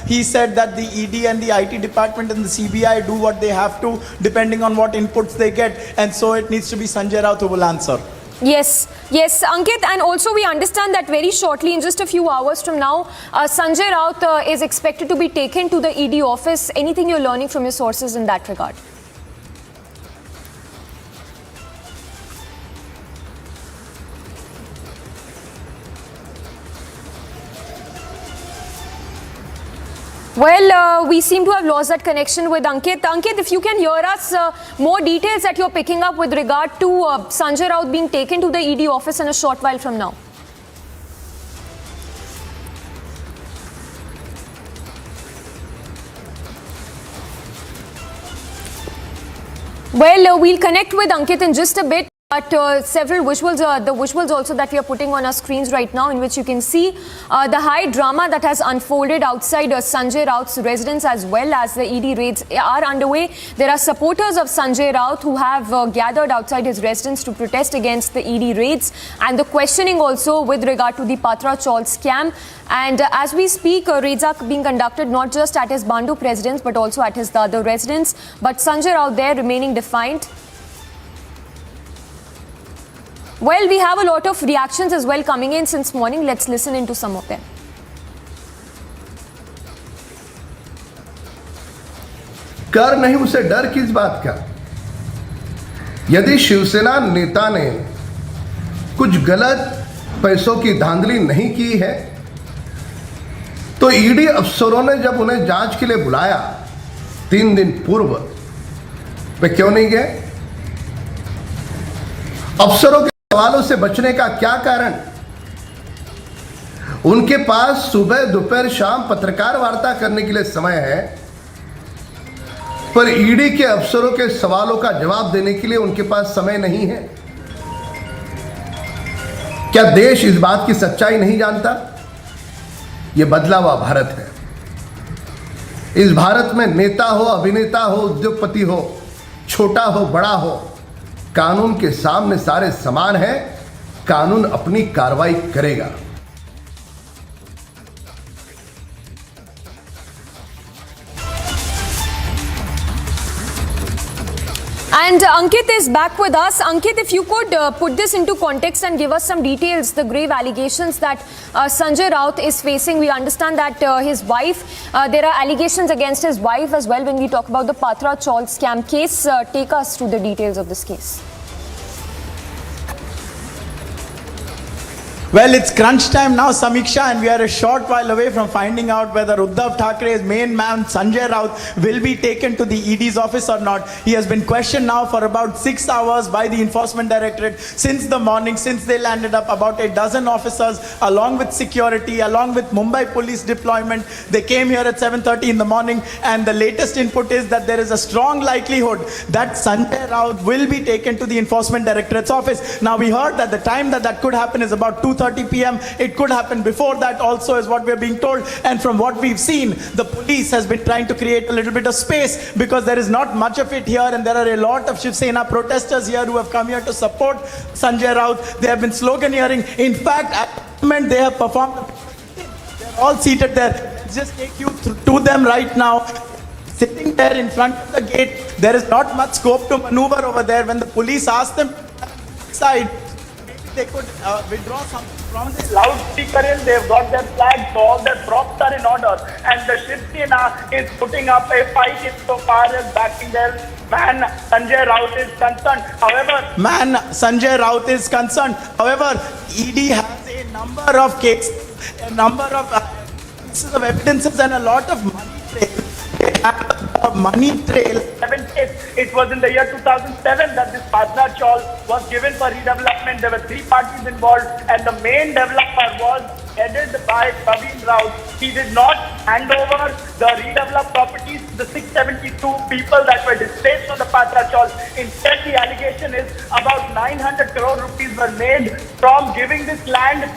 he said that the ED and the IT department and the CBI do what they have to, depending on what inputs they get, and so it needs to be Sanjay Raut who will answer. Yes, Ankit, and also we understand that very shortly, in just a few hours from now, Sanjay Raut is expected to be taken to the ED office. Anything you're learning from your sources in that regard? Well, we seem to have lost that connection with Ankit. Ankit, if you can hear us, more details that you're picking up with regard to Sanjay Raut being taken to the ED office in a short while from now. Well, we'll connect with Ankit in just a bit. But several visuals, the visuals also that we are putting on our screens right now, in which you can see the high drama that has unfolded outside Sanjay Raut's residence, as well as the ED raids are underway. There are supporters of Sanjay Raut who have gathered outside his residence to protest against the ED raids, and the questioning also with regard to the Patra Chaul scam. And as we speak, raids are being conducted not just at his Bandu residence but also at his other residence. But Sanjay Raut there remaining defiant. Well, we have a lot of reactions as well coming in since morning. Let's listen into some of them. कर नहीं उसे डर किस बात का? यदि शिवसेना नेता ने कुछ गलत पैसों की धांधली नहीं की है, तो ईडी अफसरों ने जब उन्हें जांच के लिए बुलाया 3 दिन पूर्व, वे क्यों नहीं गए? अफसरों के सवालों से बचने का क्या कारण? उनके पास सुबह दोपहर शाम पत्रकार वार्ता करने के लिए समय है, पर ईडी के अफसरों के सवालों का जवाब देने के लिए उनके पास समय नहीं है। क्या देश इस बात की सच्चाई नहीं जानता? यह बदला हुआ भारत है। इस भारत में नेता हो, अभिनेता हो, उद्योगपति हो, छोटा हो, बड़ा हो, कानून के सामने सारे समान हैं। कानून अपनी कार्रवाई करेगा। And Ankit is back with us. Ankit, if you could put this into context and give us some details, the grave allegations that Sanjay Raut is facing. We understand that his wife, there are allegations against his wife as well when we talk about the Patra Chaul scam case. Take us through the details of this case. Well, it's crunch time now, Samiksha, and we are a short while away from finding out whether Uddhav Thackeray's main man, Sanjay Raut, will be taken to the ED's office or not. He has been questioned now for about 6 hours by the Enforcement Directorate since the morning, since they landed up about a dozen officers, along with security, along with Mumbai police deployment. They came here at 7:30 in the morning, and the latest input is that there is a strong likelihood that Sanjay Raut will be taken to the Enforcement Directorate's office. Now, we heard that the time that could happen is about 2:30 p.m. It could happen before that also, is what we're being told. And from what we've seen, the police has been trying to create a little bit of space because there is not much of it here, and there are a lot of Shiv Sena protesters here who have come here to support Sanjay Raut. They have been sloganeering. In fact, at the moment they have performed. They're all seated there. Let's just take you to them right now. Sitting there in front of the gate, there is not much scope to maneuver over there. When the police ask them to side, they could withdraw something from the loudspeaker in. They've got their flags, so all their props are in order, and the Shiv Sena is putting up a fight insofar as backing their man Sanjay Raut is concerned. However, ED has a number of cases, a number of pieces of evidences, and a lot of money trail. Money trail. It was in the year 2007 that this Patra Chaul was given for redevelopment. There were 3 parties involved, and the main developer was headed by Praveen Raut. He did not hand over the redeveloped properties to the 672 people that were displaced from the Patra Chaul. Instead, the allegation is about 900 crore rupees were made from giving this land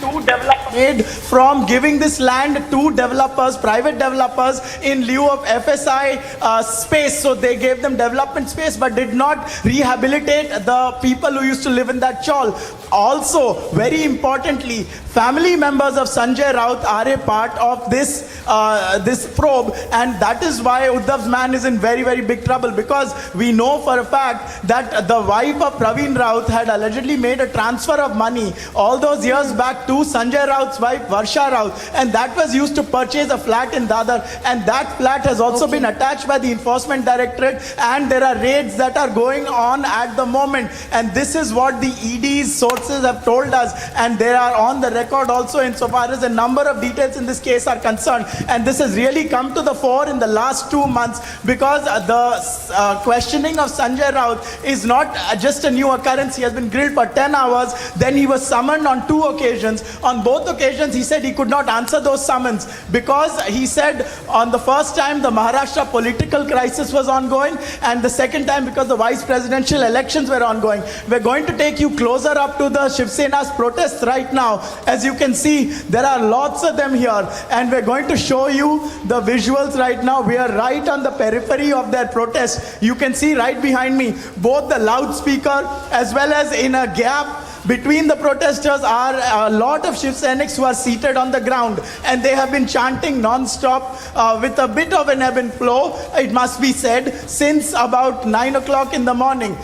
to developers. Private developers, in lieu of FSI space. So they gave them development space but did not rehabilitate the people who used to live in that chawl. Also, very importantly, family members of Sanjay Raut are a part of this probe, and that is why Uddhav's man is in very, very big trouble, because we know for a fact that the wife of Praveen Raut had allegedly made a transfer of money all those years back to Sanjay Raut's wife Varsha Raut, and that was used to purchase a flat in Dadar, and that flat has also been attached by the Enforcement Directorate, and there are raids that are going on at the moment, and this is what the ED's sources have told us, and they are on the record also insofar as a number of details in this case are concerned, and this has really come to the fore in the last 2 months, because the questioning of Sanjay Raut is not just a new occurrence. He has been grilled for 10 hours, then he was summoned on 2 occasions. On both occasions he said he could not answer those summons because he said on the first time the Maharashtra political crisis was ongoing, and the second time because the vice presidential elections were ongoing. We're going to take you closer up to the Shiv Sena's protests right now. As you can see, there are lots of them here, and we're going to show you the visuals right now. We are right on the periphery of their protest. You can see right behind me both the loudspeaker as well as in a gap between the protesters are a lot of Shiv Senics who are seated on the ground, and they have been chanting non-stop with a bit of an ebb and flow, it must be said, since about 9 o'clock in the morning.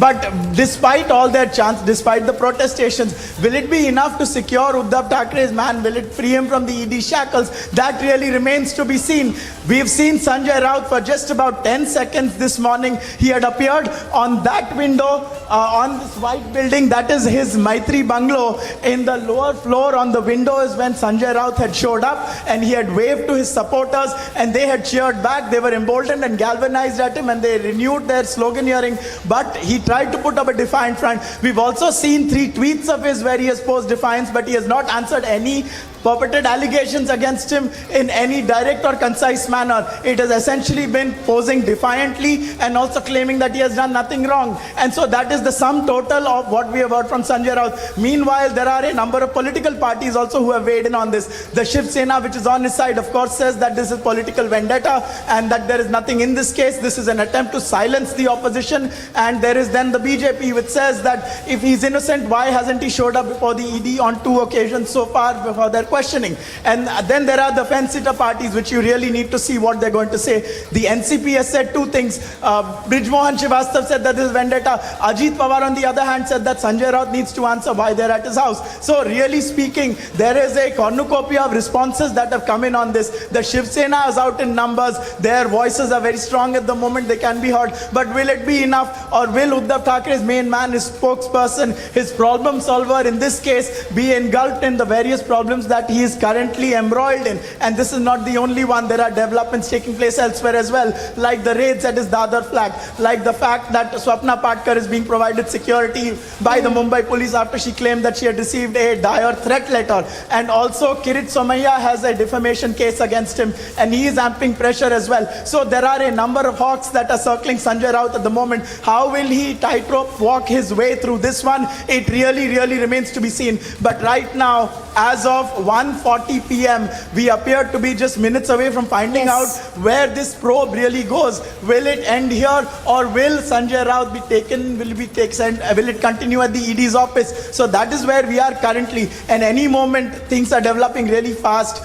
But despite all their chants, despite the protestations, will it be enough to secure Uddhav Thackeray's man? Will it free him from the ED shackles? That really remains to be seen. We've seen Sanjay Raut for just about 10 seconds this morning. He had appeared on that window on this white building. That is his Maitri bungalow. In the lower floor on the window is when Sanjay Raut had showed up, and he had waved to his supporters, and they had cheered back. They were emboldened and galvanized at him, and they renewed their sloganeering. But he tried to put up a defiant front. We've also seen 3 tweets of his where he has posed defiance, but he has not answered any purported allegations against him in any direct or concise manner. It has essentially been posing defiantly and also claiming that he has done nothing wrong. And so that is the sum total of what we have heard from Sanjay Raut. Meanwhile, there are a number of political parties also who have weighed in on this. The Shiv Sena, which is on his side, of course, says that this is political vendetta and that there is nothing in this case. This is an attempt to silence the opposition. And there is then the BJP, which says that if he's innocent, why hasn't he showed up before the ED on 2 occasions so far before their questioning? And then there are the fence-sitter parties, which you really need to see what they're going to say. The NCP has said 2 things. Brijmohan Srivastav said that this is vendetta. Ajit Pawar, on the other hand, said that Sanjay Raut needs to answer why they're at his house. So really speaking, there is a cornucopia of responses that have come in on this. The Shiv Sena is out in numbers. Their voices are very strong at the moment. They can be heard. But will it be enough, or will Uddhav Thackeray's main man, his spokesperson, his problem solver in this case, be engulfed in the various problems that he is currently embroiled in? And this is not the only one. There are developments taking place elsewhere as well, like the raids at his Dadar flat, like the fact that Swapna Patkar is being provided security by the Mumbai police after she claimed that she had received a dire threat letter. And also Kirit Somaiya has a defamation case against him, and he is amping pressure as well. So there are a number of hawks that are circling Sanjay Raut at the moment. How will he tightrope walk his way through this one? It really remains to be seen. But right now, as of 1:40 p.m., we appear to be just minutes away from finding out where this probe really goes. Will it end here, or will Sanjay Raut be taken? Will it continue at the ED's office? So that is where we are currently, and any moment things are developing really fast.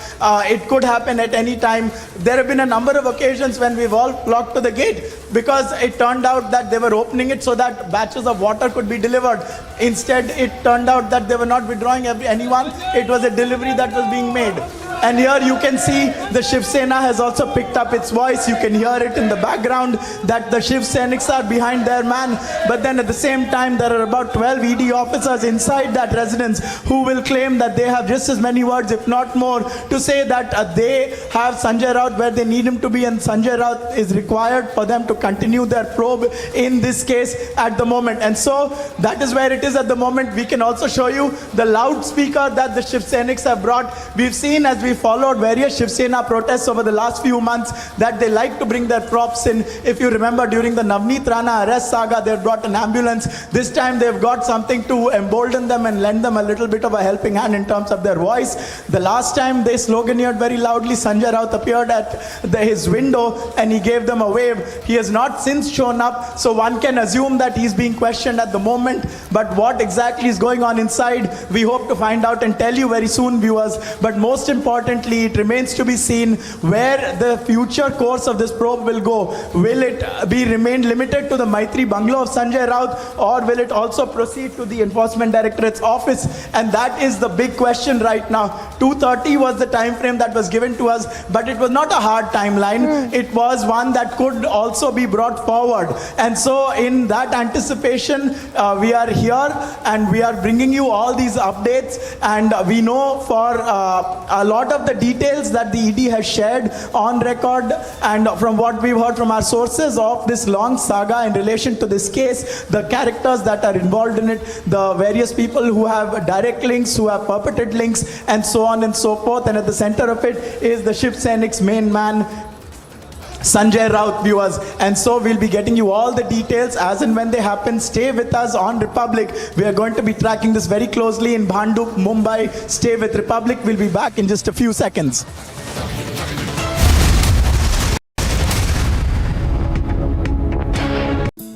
It could happen at any time. There have been a number of occasions when we've all flocked to the gate because it turned out that they were opening it so that batches of water could be delivered. Instead, it turned out that they were not withdrawing anyone. It was a delivery that was being made. And here you can see the Shiv Sena has also picked up its voice. You can hear it in the background that the Shiv Senics are behind their man. But then at the same time, there are about 12 ED officers inside that residence who will claim that they have just as many words, if not more, to say that they have Sanjay Raut where they need him to be, and Sanjay Raut is required for them to continue their probe in this case at the moment. And so that is where it is at the moment. We can also show you the loudspeaker that the Shiv Senics have brought. We've seen, as we we followed various Shiv Sena protests over the last few months, that they like to bring their props in. If you remember, during the Navneet Rana arrest saga, they brought an ambulance. This time they've got something to embolden them and lend them a little bit of a helping hand in terms of their voice. The last time they sloganeered very loudly, Sanjay Raut appeared at his window and he gave them a wave. He has not since shown up, so one can assume that he's being questioned at the moment. But what exactly is going on inside, we hope to find out and tell you very soon, viewers. But most importantly, it remains to be seen where the future course of this probe will go. Will it remain limited to the Maitri bungalow of Sanjay Raut, or will it also proceed to the Enforcement Directorate's office? And that is the big question right now. 2:30 was the time frame that was given to us, but it was not a hard timeline. It was one that could also be brought forward. And so in that anticipation, we are here and we are bringing you all these updates. And we know for a lot of the details that the ED has shared on record, and from what we've heard from our sources of this long saga in relation to this case, the characters that are involved in it, the various people who have direct links, who have purported links, and so on and so forth. And at the center of it is the Shiv Sainik's main man, Sanjay Raut, viewers. And so we'll be getting you all the details as and when they happen. Stay with us on Republic. We are going to be tracking this very closely in Bhandup, Mumbai. Stay with Republic. We'll be back in just a few seconds.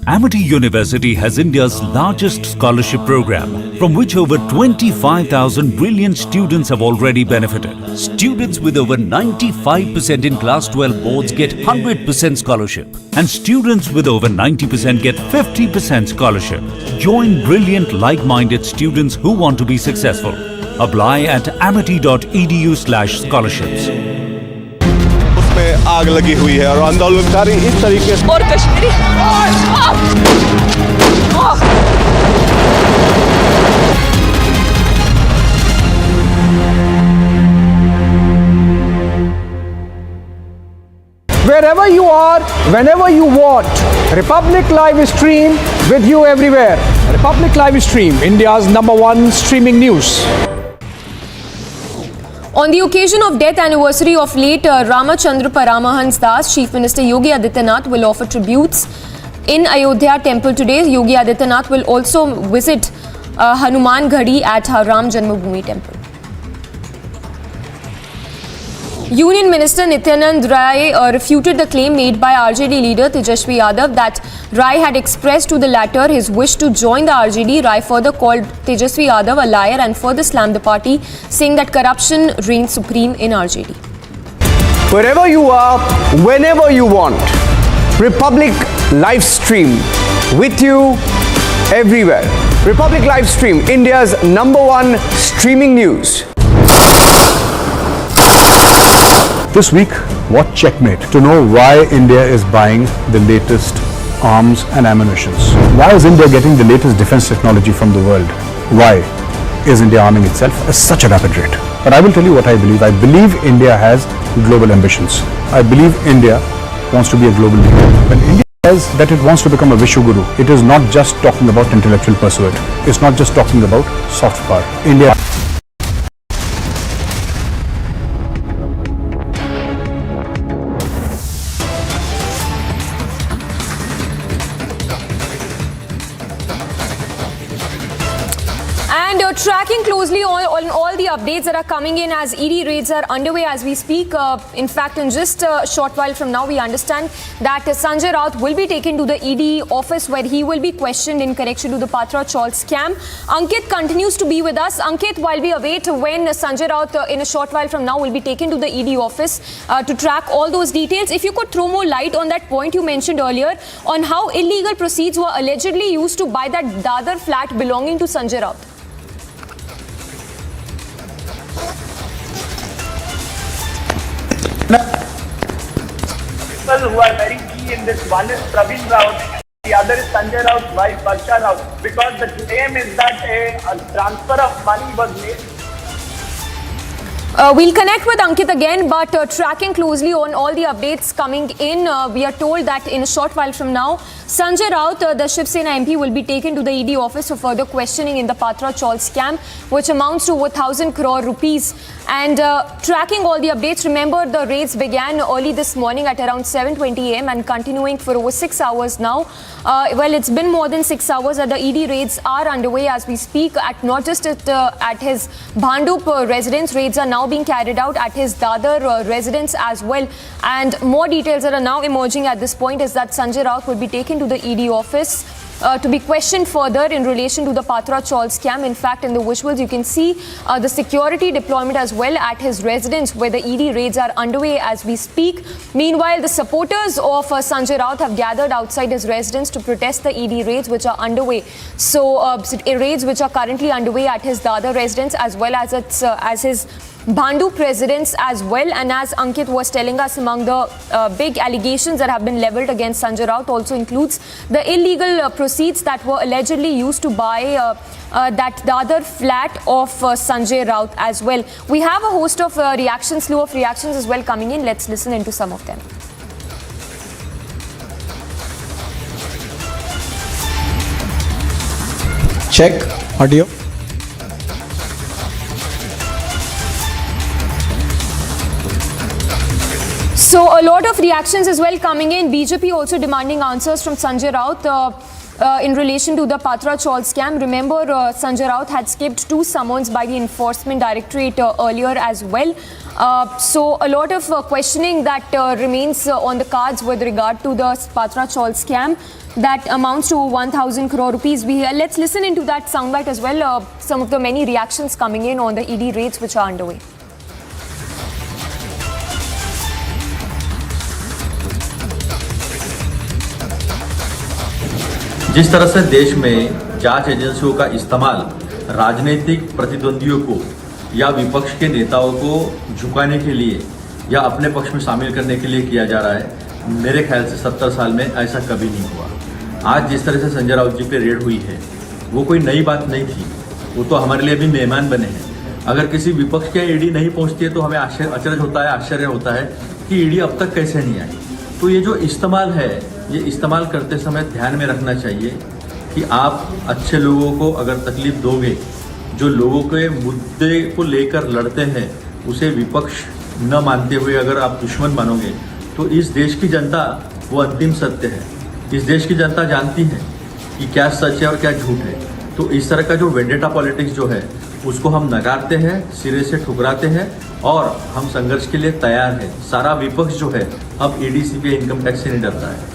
Amity University has India's largest scholarship program, from which over 25,000 brilliant students have already benefited. Students with over 95% in Class 12 boards get 100% scholarship, and students with over 90% get 50% scholarship. Join brilliant, like-minded students who want to be successful. Apply at amity.edu/scholarships. में आग लगी हुई है और आंदोलनकारी इस तरीके से और Kashmiri Wherever you are, whenever you want, Republic Live Stream with you everywhere. Republic Live Stream, India's #1 streaming news. On the occasion of death anniversary of late Ramachandra Paramahans Das, Chief Minister Yogi Adityanath will offer tributes in Ayodhya temple today. Yogi Adityanath will also visit Hanuman Ghadi at Ram Janmabhoomi temple. Union Minister Nityanand Rai refuted the claim made by RJD leader Tejasvi Yadav that Rai had expressed to the latter his wish to join the RJD. Rai further called Tejasvi Yadav a liar and further slammed the party, saying that corruption reigns supreme in RJD. Wherever you are, whenever you want, Republic Live Stream with you everywhere. Republic Live Stream, India's #1 streaming news. This week, watch Checkmate to know why India is buying the latest arms and ammunitions. Why is India getting the latest defense technology from the world? Why is India arming itself at such a rapid rate? But I will tell you what I believe. I believe India has global ambitions. I believe India wants to be a global leader. When India says that it wants to become a Vishwaguru, it is not just talking about intellectual pursuit. It's not just talking about soft power. India Tracking closely on all the updates that are coming in as ED raids are underway as we speak. In fact, in just a short while from now, we understand that Sanjay Raut will be taken to the ED office where he will be questioned in connection to the Patra Chaul scam. Ankit continues to be with us. Ankit, while we await when Sanjay Raut in a short while from now will be taken to the ED office to track all those details, if you could throw more light on that point you mentioned earlier on how illegal proceeds were allegedly used to buy that Dadar flat belonging to Sanjay Raut. People who are very key in this, one is Praveen Raut, the other is Sanjay Raut's wife Varsha Raut, because the claim is that a transfer of money was made. We'll connect with Ankit again, but tracking closely on all the updates coming in, we are told that in a short while from now, Sanjay Raut, the Shiv Sena MP, will be taken to the ED office for further questioning in the Patra Chaul scam, which amounts to over 1,000 crore rupees. And tracking all the updates, remember the raids began early this morning at around 7:20 a.m. and continuing for over 6 hours now. Well, it's been more than 6 hours that the ED raids are underway as we speak. At not just at his Bhandup residence, raids are now being carried out at his Dadar residence as well. And more details that are now emerging at this point is that Sanjay Raut will be taken to the ED office to be questioned further in relation to the Patra Chawl scam. In fact, in the visuals, you can see the security deployment as well at his residence where the ED raids are underway as we speak. Meanwhile, the supporters of Sanjay Raut have gathered outside his residence to protest the ED raids which are underway. So, raids which are currently underway at his Dadar residence as well as his Bhandup residence as well. And as Ankit was telling us, among the big allegations that have been leveled against Sanjay Raut also includes the illegal proceeds that were allegedly used to buy that Dadar flat of Sanjay Raut as well. We have a host of slew of reactions as well coming in. Let's listen into some of them. Check audio. So a lot of reactions as well coming in. BJP also demanding answers from Sanjay Raut in relation to the Patra Chawl scam. Remember, Sanjay Raut had skipped 2 summons by the Enforcement Directorate earlier as well. So a lot of questioning that remains on the cards with regard to the Patra Chawl scam that amounts to 1,000 crore rupees. Let's listen into that soundbite as well. Some of the many reactions coming in on the ED raids which are underway. जिस तरह से देश में जांच एजेंसियों का इस्तेमाल राजनीतिक प्रतिद्वंदियों को या विपक्ष के नेताओं को झुकाने के लिए या अपने पक्ष में शामिल करने के लिए किया जा रहा है, मेरे ख्याल से 70 साल में ऐसा कभी नहीं हुआ। आज जिस तरह से संजय राउत जी पे रेड हुई है वो कोई नई बात नहीं थी, वो तो हमारे लिए भी मेहमान बने हैं। अगर किसी विपक्ष के ईडी नहीं पहुंचती है तो हमें अचरज होता है, आश्चर्य होता है कि ईडी अब तक कैसे नहीं आई। तो ये जो इस्तेमाल है, ये इस्तेमाल करते समय ध्यान में रखना चाहिए कि आप अच्छे लोगों को अगर तकलीफ दोगे, जो लोगों के मुद्दे को लेकर लड़ते हैं, उसे विपक्ष न मानते हुए अगर आप दुश्मन मानोगे तो इस देश की जनता वो अंतिम सत्य है। इस देश की जनता जानती है कि क्या सच है और क्या झूठ है। तो इस तरह का जो वेंडेटा पॉलिटिक्स जो है उसको हम नकारते हैं, सिरे से ठुकराते हैं और हम संघर्ष के लिए तैयार हैं। सारा विपक्ष जो है अब ईडी, सीबीआई, इनकम टैक्स से नहीं डरता है।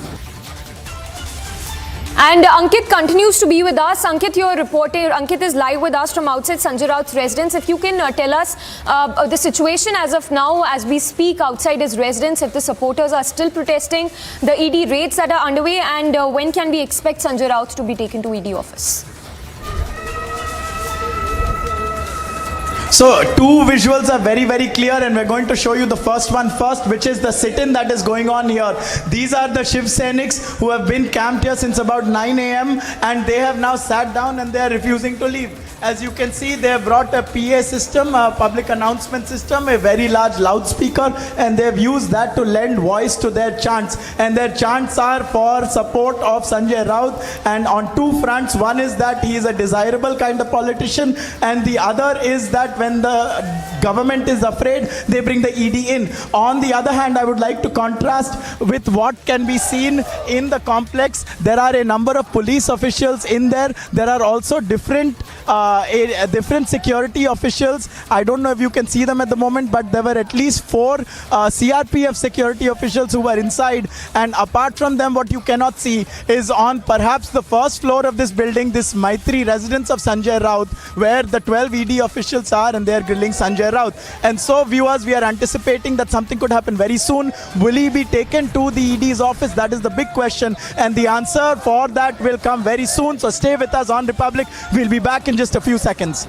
And Ankit continues to be with us. Ankit, your reporter, Ankit is live with us from outside Sanjay Raut's residence. If you can tell us the situation as of now, as we speak outside his residence, if the supporters are still protesting, the ED raids that are underway, and when can we expect Sanjay Raut to be taken to ED office? So 2 visuals are very, very clear, and we're going to show you the first one first, which is the sit-in that is going on here. These are the Shiv Senics who have been camped here since about 9 a.m. and they have now sat down and they are refusing to leave. As you can see, they have brought a PA system, a public announcement system, a very large loudspeaker, and they have used that to lend voice to their chants. And their chants are for support of Sanjay Raut, and on 2 fronts. One is that he is a desirable kind of politician, and the other is that when the government is afraid, they bring the ED in. On the other hand, I would like to contrast with what can be seen in the complex. There are a number of police officials in there. There are also different security officials. I don't know if you can see them at the moment, but there were at least 4 CRPF security officials who were inside. And apart from them, what you cannot see is on perhaps the first floor of this building, this Maitri residence of Sanjay Raut, where the 12 ED officials are and they are grilling Sanjay Raut. And so, viewers, we are anticipating that something could happen very soon. Will he be taken to the ED's office? That is the big question, and the answer for that will come very soon. So stay with us on Republic. We'll be back in just a few seconds.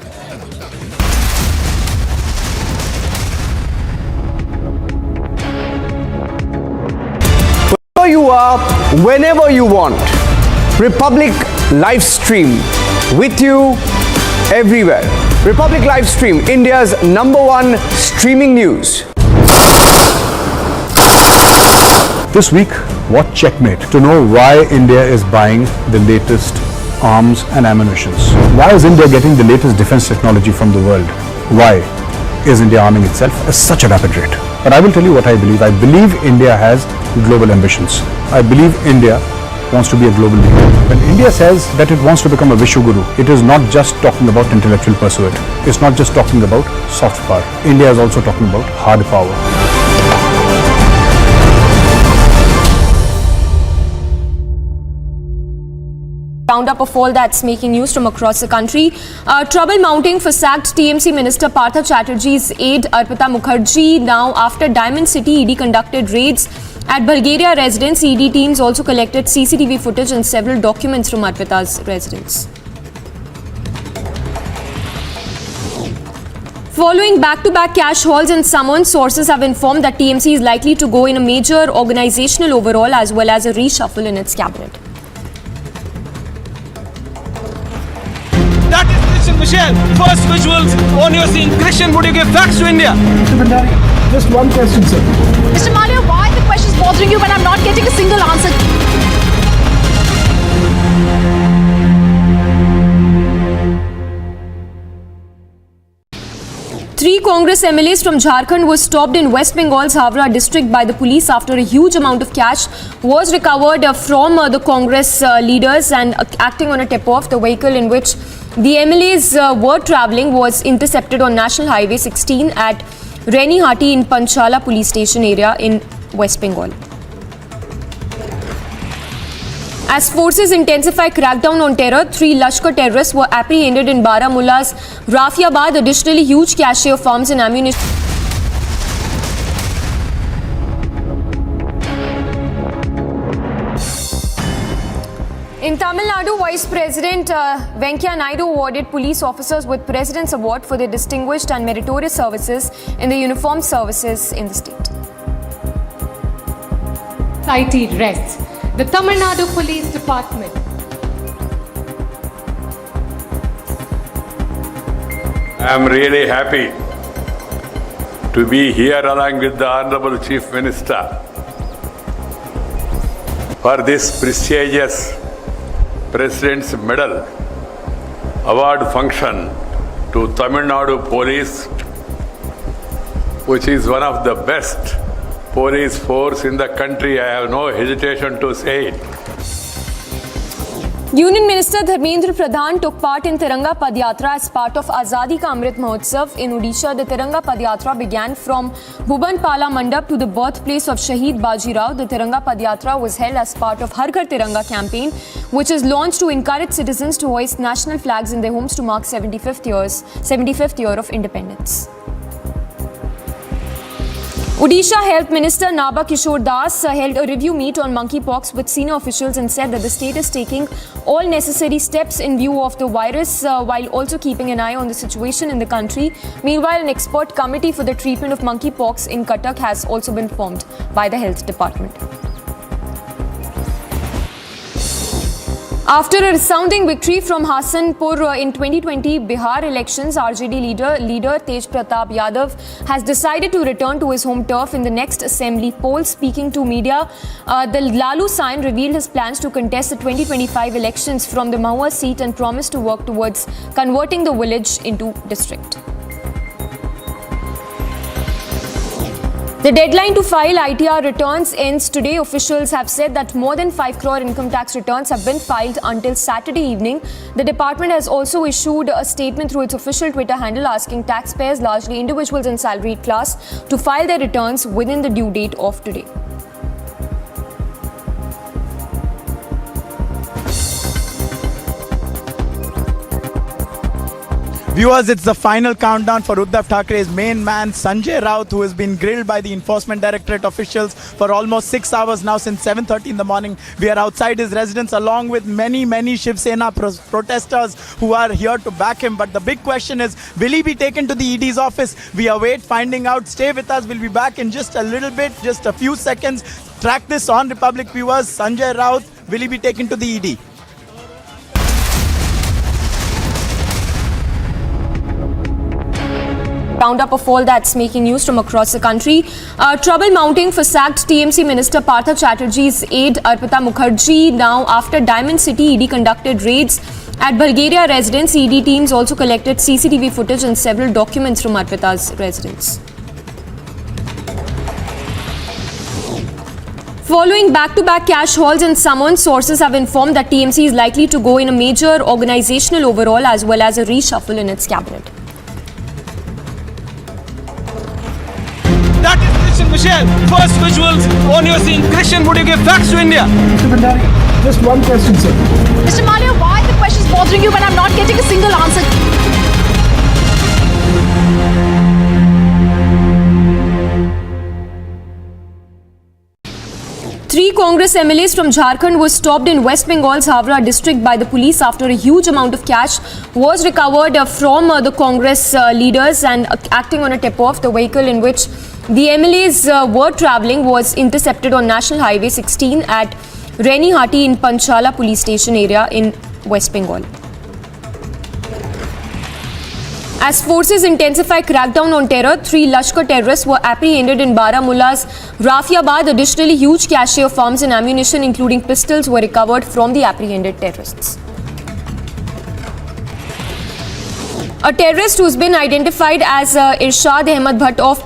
Wherever you are, whenever you want, Republic live stream with you everywhere. Republic live stream, India's #1 streaming news. This week, watch Checkmate to know why India is buying the latest arms and ammunitions. Why is India getting the latest defense technology from the world? Why? is India arming itself at such a rapid rate? But I will tell you what I believe. I believe India has global ambitions. I believe India wants to be a global leader. When India says that it wants to become a Vishwaguru, it is not just talking about intellectual pursuit. It's not just talking about soft power. India is also talking about hard power. Roundup of all that's making news from across the country. Trouble mounting for sacked TMC Minister Partha Chatterjee's aide Arpita Mukherjee. Now, after Diamond City, ED conducted raids at Bulgaria residence. ED teams also collected CCTV footage and several documents from Arpita's residence. Following back-to-back cash hauls and summons, sources have informed that TMC is likely to go in a major organizational overhaul as well as a reshuffle in its cabinet. That is Christian Michel. First visuals on your scene. Christian, would you give facts to India? Mr. Bhandari, just one question, sir. Mr. Malia, why are the questions bothering you when I'm not getting a single answer? Three Congress MLAs from Jharkhand were stopped in West Bengal's Havra district by the police after a huge amount of cash was recovered from the Congress leaders, and acting on a tip-off, the vehicle in which the MLAs were travelling was intercepted on National Highway 16 at Renihati in Panchala police station area in West Bengal. As forces intensify crackdown on terror, 3 Lashkar terrorists were apprehended in Baramulla's Rafiabad. Additionally, huge cache of arms and ammunition. In Tamil Nadu, Vice President Venkaiah Naidu awarded police officers with President's Award for their distinguished and meritorious services in the uniformed services in the state. Society rests. The Tamil Nadu Police Department. I am really happy to be here along with the Honorable Chief Minister for this prestigious President's Medal award function to Tamil Nadu Police, which is one of the best police force in the country. I have no hesitation to say it. Union Minister Dharmendra Pradhan took part in Tiranga Padyatra as part of Azadi Ka Amrit Mahotsav in Odisha. The Tiranga Padyatra began from Bhuban Pala Mandap to the birthplace of Shaheed Baji Rao. The Tiranga Padyatra was held as part of Har Ghar Tiranga campaign, which is launched to encourage citizens to hoist national flags in their homes to mark 75th year of independence. Odisha Health Minister Naba Kishore Das held a review meet on monkeypox with senior officials and said that the state is taking all necessary steps in view of the virus while also keeping an eye on the situation in the country. Meanwhile, an expert committee for the treatment of monkeypox in Cuttack has also been formed by the health department. After a resounding victory from Hasanpur in 2020 Bihar elections, RJD leader Tej Pratap Yadav has decided to return to his home turf in the next assembly poll. Speaking to media, the Lalu Sain revealed his plans to contest the 2025 elections from the Mahua seat and promised to work towards converting the village into district. The deadline to file ITR returns ends today. Officials have said that more than 5 crore income tax returns have been filed until Saturday evening. The department has also issued a statement through its official Twitter handle asking taxpayers, largely individuals and salaried class, to file their returns within the due date of today. Viewers, it's the final countdown for Uddhav Thackeray's main man, Sanjay Raut, who has been grilled by the Enforcement Directorate officials for almost 6 hours now, since 7:30 in the morning. We are outside his residence along with many Shiv Sena protesters who are here to back him. But the big question is, will he be taken to the ED's office? We await finding out. Stay with us. We'll be back in just a little bit, just a few seconds. Track this on Republic, viewers. Sanjay Raut, will he be taken to the ED? Roundup of all that's making news from across the country. Trouble mounting for sacked TMC Minister Partha Chatterjee's aide Arpita Mukherjee. Now, after Diamond City, ED conducted raids At Bulgaria residence, ED teams also collected CCTV footage and several documents from Arpita's residence. Following back-to-back cash hauls and summons, sources have informed that TMC is likely to go in a major organizational overhaul as well as a reshuffle in its cabinet. That is Christian Michelle. First visuals on your scene. Christian, would you give facts to India? Mr. Bhandari, just one question, sir. Mr. Malia, why are the questions bothering you when I'm not getting a single answer? Three Congress MLAs from Jharkhand were stopped in West Bengal's Havra district by the police after a huge amount of cash was recovered from the Congress leaders, and acting on a tip-off, the vehicle in which the MLAs were travelling was intercepted on National Highway 16 at Renihati in Panchala police station area in West Bengal. As forces intensify crackdown on terror, 3 Lashkar terrorists were apprehended in Baramulla's Rafiabad. Additionally, huge cache of arms and ammunition, including pistols, were recovered from the apprehended terrorists. A terrorist who's been identified as Irshad Ahmed Bhatt of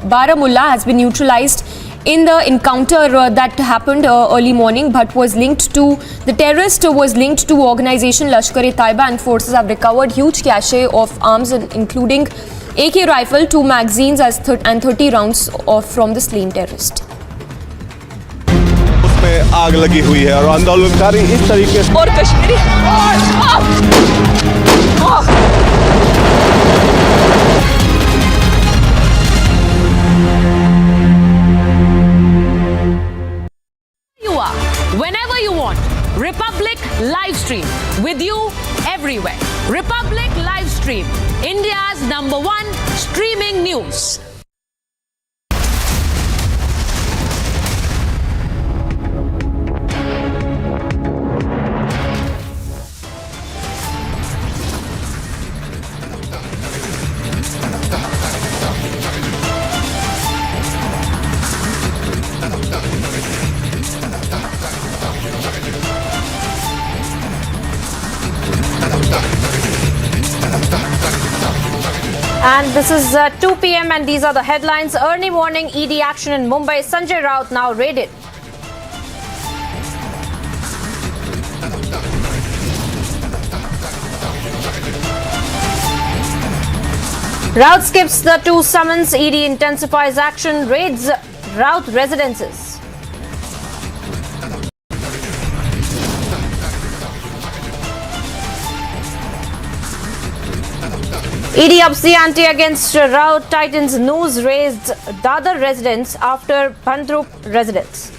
Baramulla has been neutralized in the encounter that happened early morning. Bhatt was linked to, the terrorist was linked to organization Lashkar-e-Taiba, and forces have recovered huge cache of arms including AK rifle, 2 magazines and 30 rounds from the slain terrorist. उसमें आग लगी हुई है और आंदोलनकारी इस तरीके से और Kashmiri Whenever you want. Republic live stream with you everywhere. Republic live stream, India's #1 streaming news. And this is 2 p.m. and these are the headlines. Early morning ED action in Mumbai. Sanjay Raut now raided. Raut skips the 2 summons. ED intensifies action. Raids Raut residences. ED ups the ante against Raut, tightens news raised Dadar residents after Bandrup residents.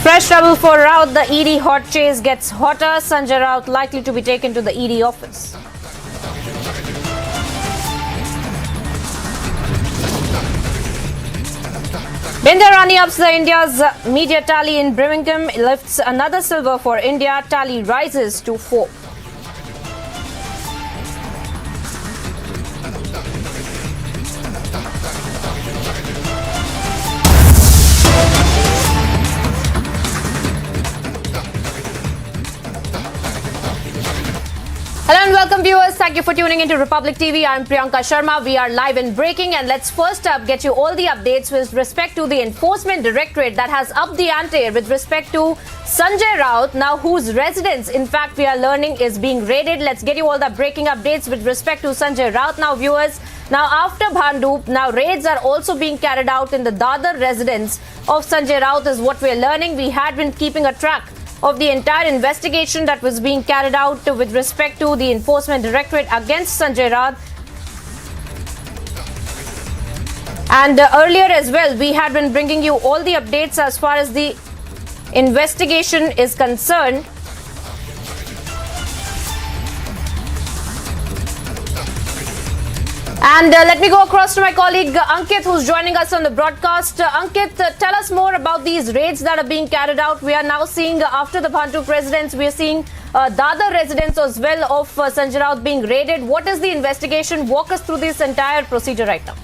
Fresh trouble for Raut, the ED hot chase gets hotter. Sanjay Raut likely to be taken to the ED office. Binda Rani ups the India's media tally in Birmingham, lifts another silver for India. Tally rises to 4. Hello and welcome viewers. Thank you for tuning into Republic TV. I'm Priyanka Sharma. We are live and breaking, and let's first up get you all the updates with respect to the Enforcement Directorate that has upped the ante with respect to Sanjay Raut, now whose residence in fact we are learning is being raided. Let's get you all the breaking updates with respect to Sanjay Raut now, viewers. Now after Bhandup, now raids are also being carried out in the Dadar residence of Sanjay Raut is what we're learning. We had been keeping a track of the entire investigation that was being carried out with respect to the Enforcement Directorate against Sanjay Raut. And earlier as well, we had been bringing you all the updates as far as the investigation is concerned. And let me go across to my colleague Ankit, who's joining us on the broadcast. Ankit, tell us more about these raids that are being carried out. We are now seeing, after the Bhandup residence, we are seeing Dadar residence as well of Sanjay Raut being raided. What is the investigation? Walk us through this entire procedure right now.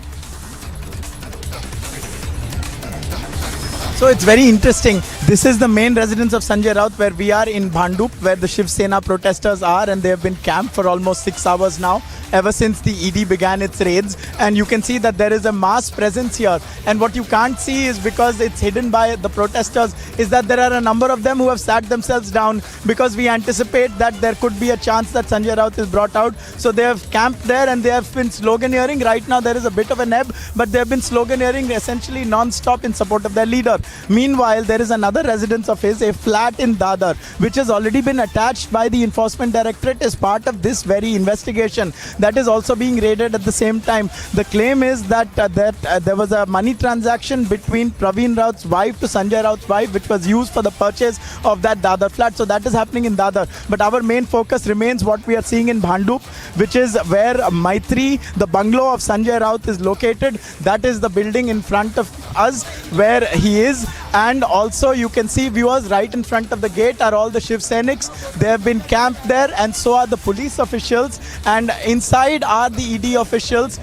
So it's very interesting. This is the main residence of Sanjay Raut, where we are in Bhandup, where the Shiv Sena protesters are, and they have been camped for almost 6 hours now, ever since the ED began its raids. And you can see that there is a mass presence here. And what you can't see is, because it's hidden by the protesters, is that there are a number of them who have sat themselves down, because we anticipate that there could be a chance that Sanjay Raut is brought out. So they have camped there and they have been sloganeering. Right now there is a bit of an ebb, but they have been sloganeering essentially non-stop in support of their leader. Meanwhile, there is another residence of his, a flat in Dadar, which has already been attached by the Enforcement Directorate as part of this very investigation. That is also being raided at the same time. The claim is that there was a money transaction between Praveen Raut's wife to Sanjay Raut's wife, which was used for the purchase of that Dadar flat. So that is happening in Dadar. But our main focus remains what we are seeing in Bhandup, which is where Maitri, the bungalow of Sanjay Raut, is located. That is the building in front of us where he is. And also you can see, viewers, right in front of the gate are all the Shiv Senics. They have been camped there, and so are the police officials. And inside are the ED officials.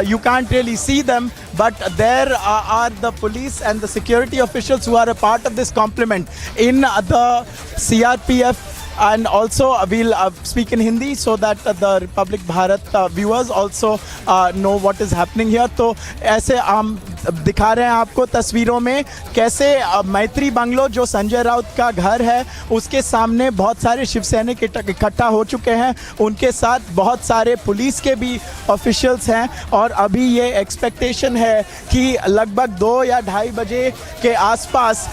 You can't really see them, but there are the police and the security officials who are a part of this complement in the CRPF. And also we'll speak in Hindi so that the Republic Bharat viewers also know what is happening here. तो ऐसे हम दिखा रहे हैं आपको तस्वीरों में कैसे मैत्री बंगलो, जो संजय राउत का घर है, उसके सामने बहुत सारे शिव सैनिक इकट्ठा हो चुके हैं. उनके साथ बहुत सारे पुलिस के भी ऑफिशियल्स हैं. और अभी ये एक्सपेक्टेशन है कि लगभग 2 या 2:30 बजे के आसपास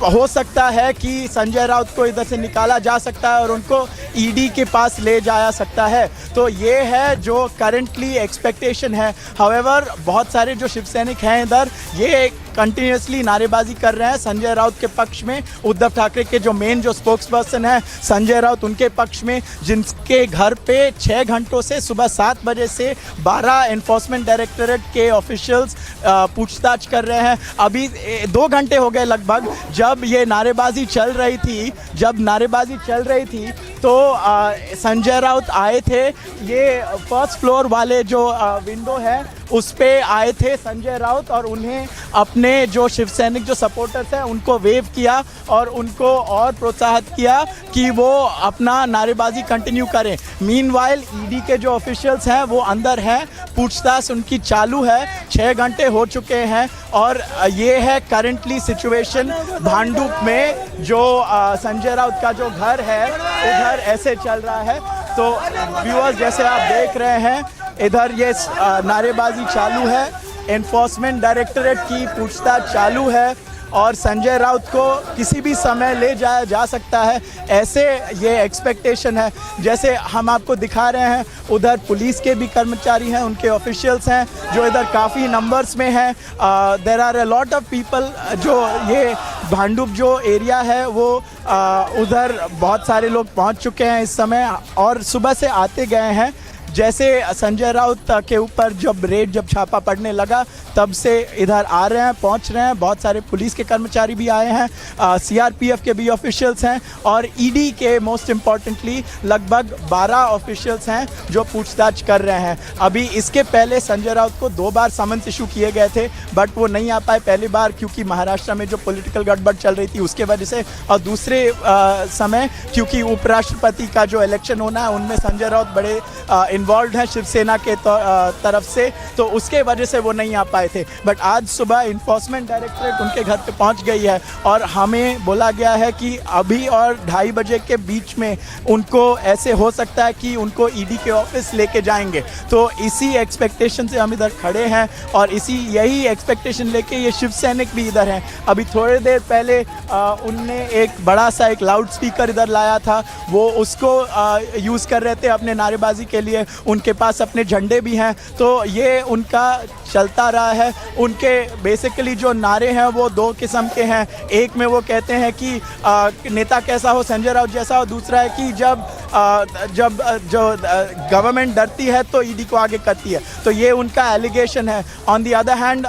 हो सकता है कि संजय राउत को इधर से निकाला जा सकता है और उनको ईडी के पास ले जाया सकता है. तो ये है जो करंटली एक्सपेक्टेशन है. हाउएवर बहुत सारे जो शिव सैनिक हैं इधर, ये कंटिन्यूसली नारेबाजी कर रहे हैं संजय राउत के पक्ष में. उद्धव ठाकरे के जो मेन जो स्पोक्स पर्सन है संजय राउत, उनके पक्ष में, जिनके घर पे 6 घंटों से सुबह 7 बजे से 12 एनफोर्समेंट डायरेक्टरेट के ऑफिशियल्स पूछताछ कर रहे हैं. अभी 2 घंटे हो गए लगभग जब ये नारेबाजी चल रही थी. तो संजय राउत आए थे. ये फर्स्ट फ्लोर वाले जो विंडो है उस पे आए थे संजय राउत, और उन्हें अपने जो शिव सैनिक जो सपोर्टर्स हैं उनको वेव किया और उनको और प्रोत्साहित किया कि वो अपना नारेबाजी कंटिन्यू करें. मीनवाइल ईडी के जो ऑफिशियल्स हैं वो अंदर हैं, पूछताछ उनकी चालू है. 6 घंटे हो चुके हैं और ये है करंटली सिचुएशन भांडुप में. जो संजय राउत का जो घर है उधर ऐसे चल रहा है. तो व्यूअर्स, जैसे आप देख रहे हैं इधर ये नारेबाजी चालू है, एनफोर्समेंट डायरेक्टरेट की पूछताछ चालू है और संजय राउत को किसी भी समय ले जाया जा सकता है, ऐसे ये एक्सपेक्टेशन है. जैसे हम आपको दिखा रहे हैं उधर पुलिस के भी कर्मचारी हैं, उनके ऑफिशियल्स हैं जो इधर काफ़ी नंबर्स में हैं. There are a lot of people. जो ये भांडुप जो एरिया है वो उधर बहुत सारे लोग पहुंच चुके हैं इस समय और सुबह से आते गए हैं. जैसे संजय राउत के ऊपर जब छापा पड़ने लगा तब से इधर आ रहे हैं, पहुंच रहे हैं. बहुत सारे पुलिस के कर्मचारी भी आए हैं, सीआरपीएफ के भी ऑफिशियल्स हैं और ईडी के मोस्ट इम्पॉर्टेंटली लगभग 12 ऑफिशियल्स हैं जो पूछताछ कर रहे हैं. अभी इसके पहले संजय राउत को 2 बार समन्स इशू किए गए थे, बट वो नहीं आ पाए. पहली बार क्योंकि महाराष्ट्र में जो पॉलिटिकल गड़बड़ चल रही थी उसके वजह से, और दूसरे समय क्योंकि उपराष्ट्रपति का जो इलेक्शन होना है उनमें संजय राउत बड़े इन्वॉल्व हैं शिवसेना के तरफ से, तो उसके वजह से वो नहीं आ पाए थे. बट आज सुबह इन्फोर्समेंट डायरेक्टरेट उनके घर पे पहुंच गई है और हमें बोला गया है कि अभी और 2:30 बजे के बीच में उनको ऐसे हो सकता है कि उनको ईडी के ऑफिस लेके जाएंगे. तो इसी एक्सपेक्टेशन से हम इधर खड़े हैं और यही एक्सपेक्टेशन लेके ये शिव सैनिक भी इधर हैं. अभी थोड़ी देर पहले उनने एक बड़ा सा एक लाउड स्पीकर इधर लाया था, वो उसको यूज़ कर रहे थे अपने नारेबाजी के लिए. उनके पास अपने झंडे भी हैं, तो ये उनका चलता रहा है. उनके बेसिकली जो नारे हैं वो 2 किस्म के हैं. एक में वो कहते हैं कि नेता कैसा हो, संजय राउत जैसा हो. दूसरा है कि जब जो गवर्नमेंट डरती है तो ईडी को आगे करती है. तो ये उनका एलिगेशन है. ऑन दी अदर हैंड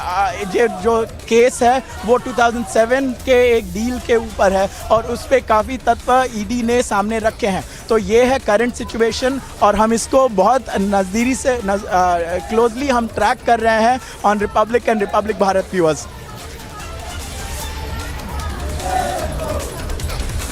जो केस है वो 2007 के एक डील के ऊपर है और उस पर काफ़ी तत्व ईडी ने सामने रखे हैं. तो ये है करंट सिचुएशन और हम इसको बहुत नज़दीकी से क्लोजली हम ट्रैक कर रहे हैं on Republic and Republic Bharat viewers.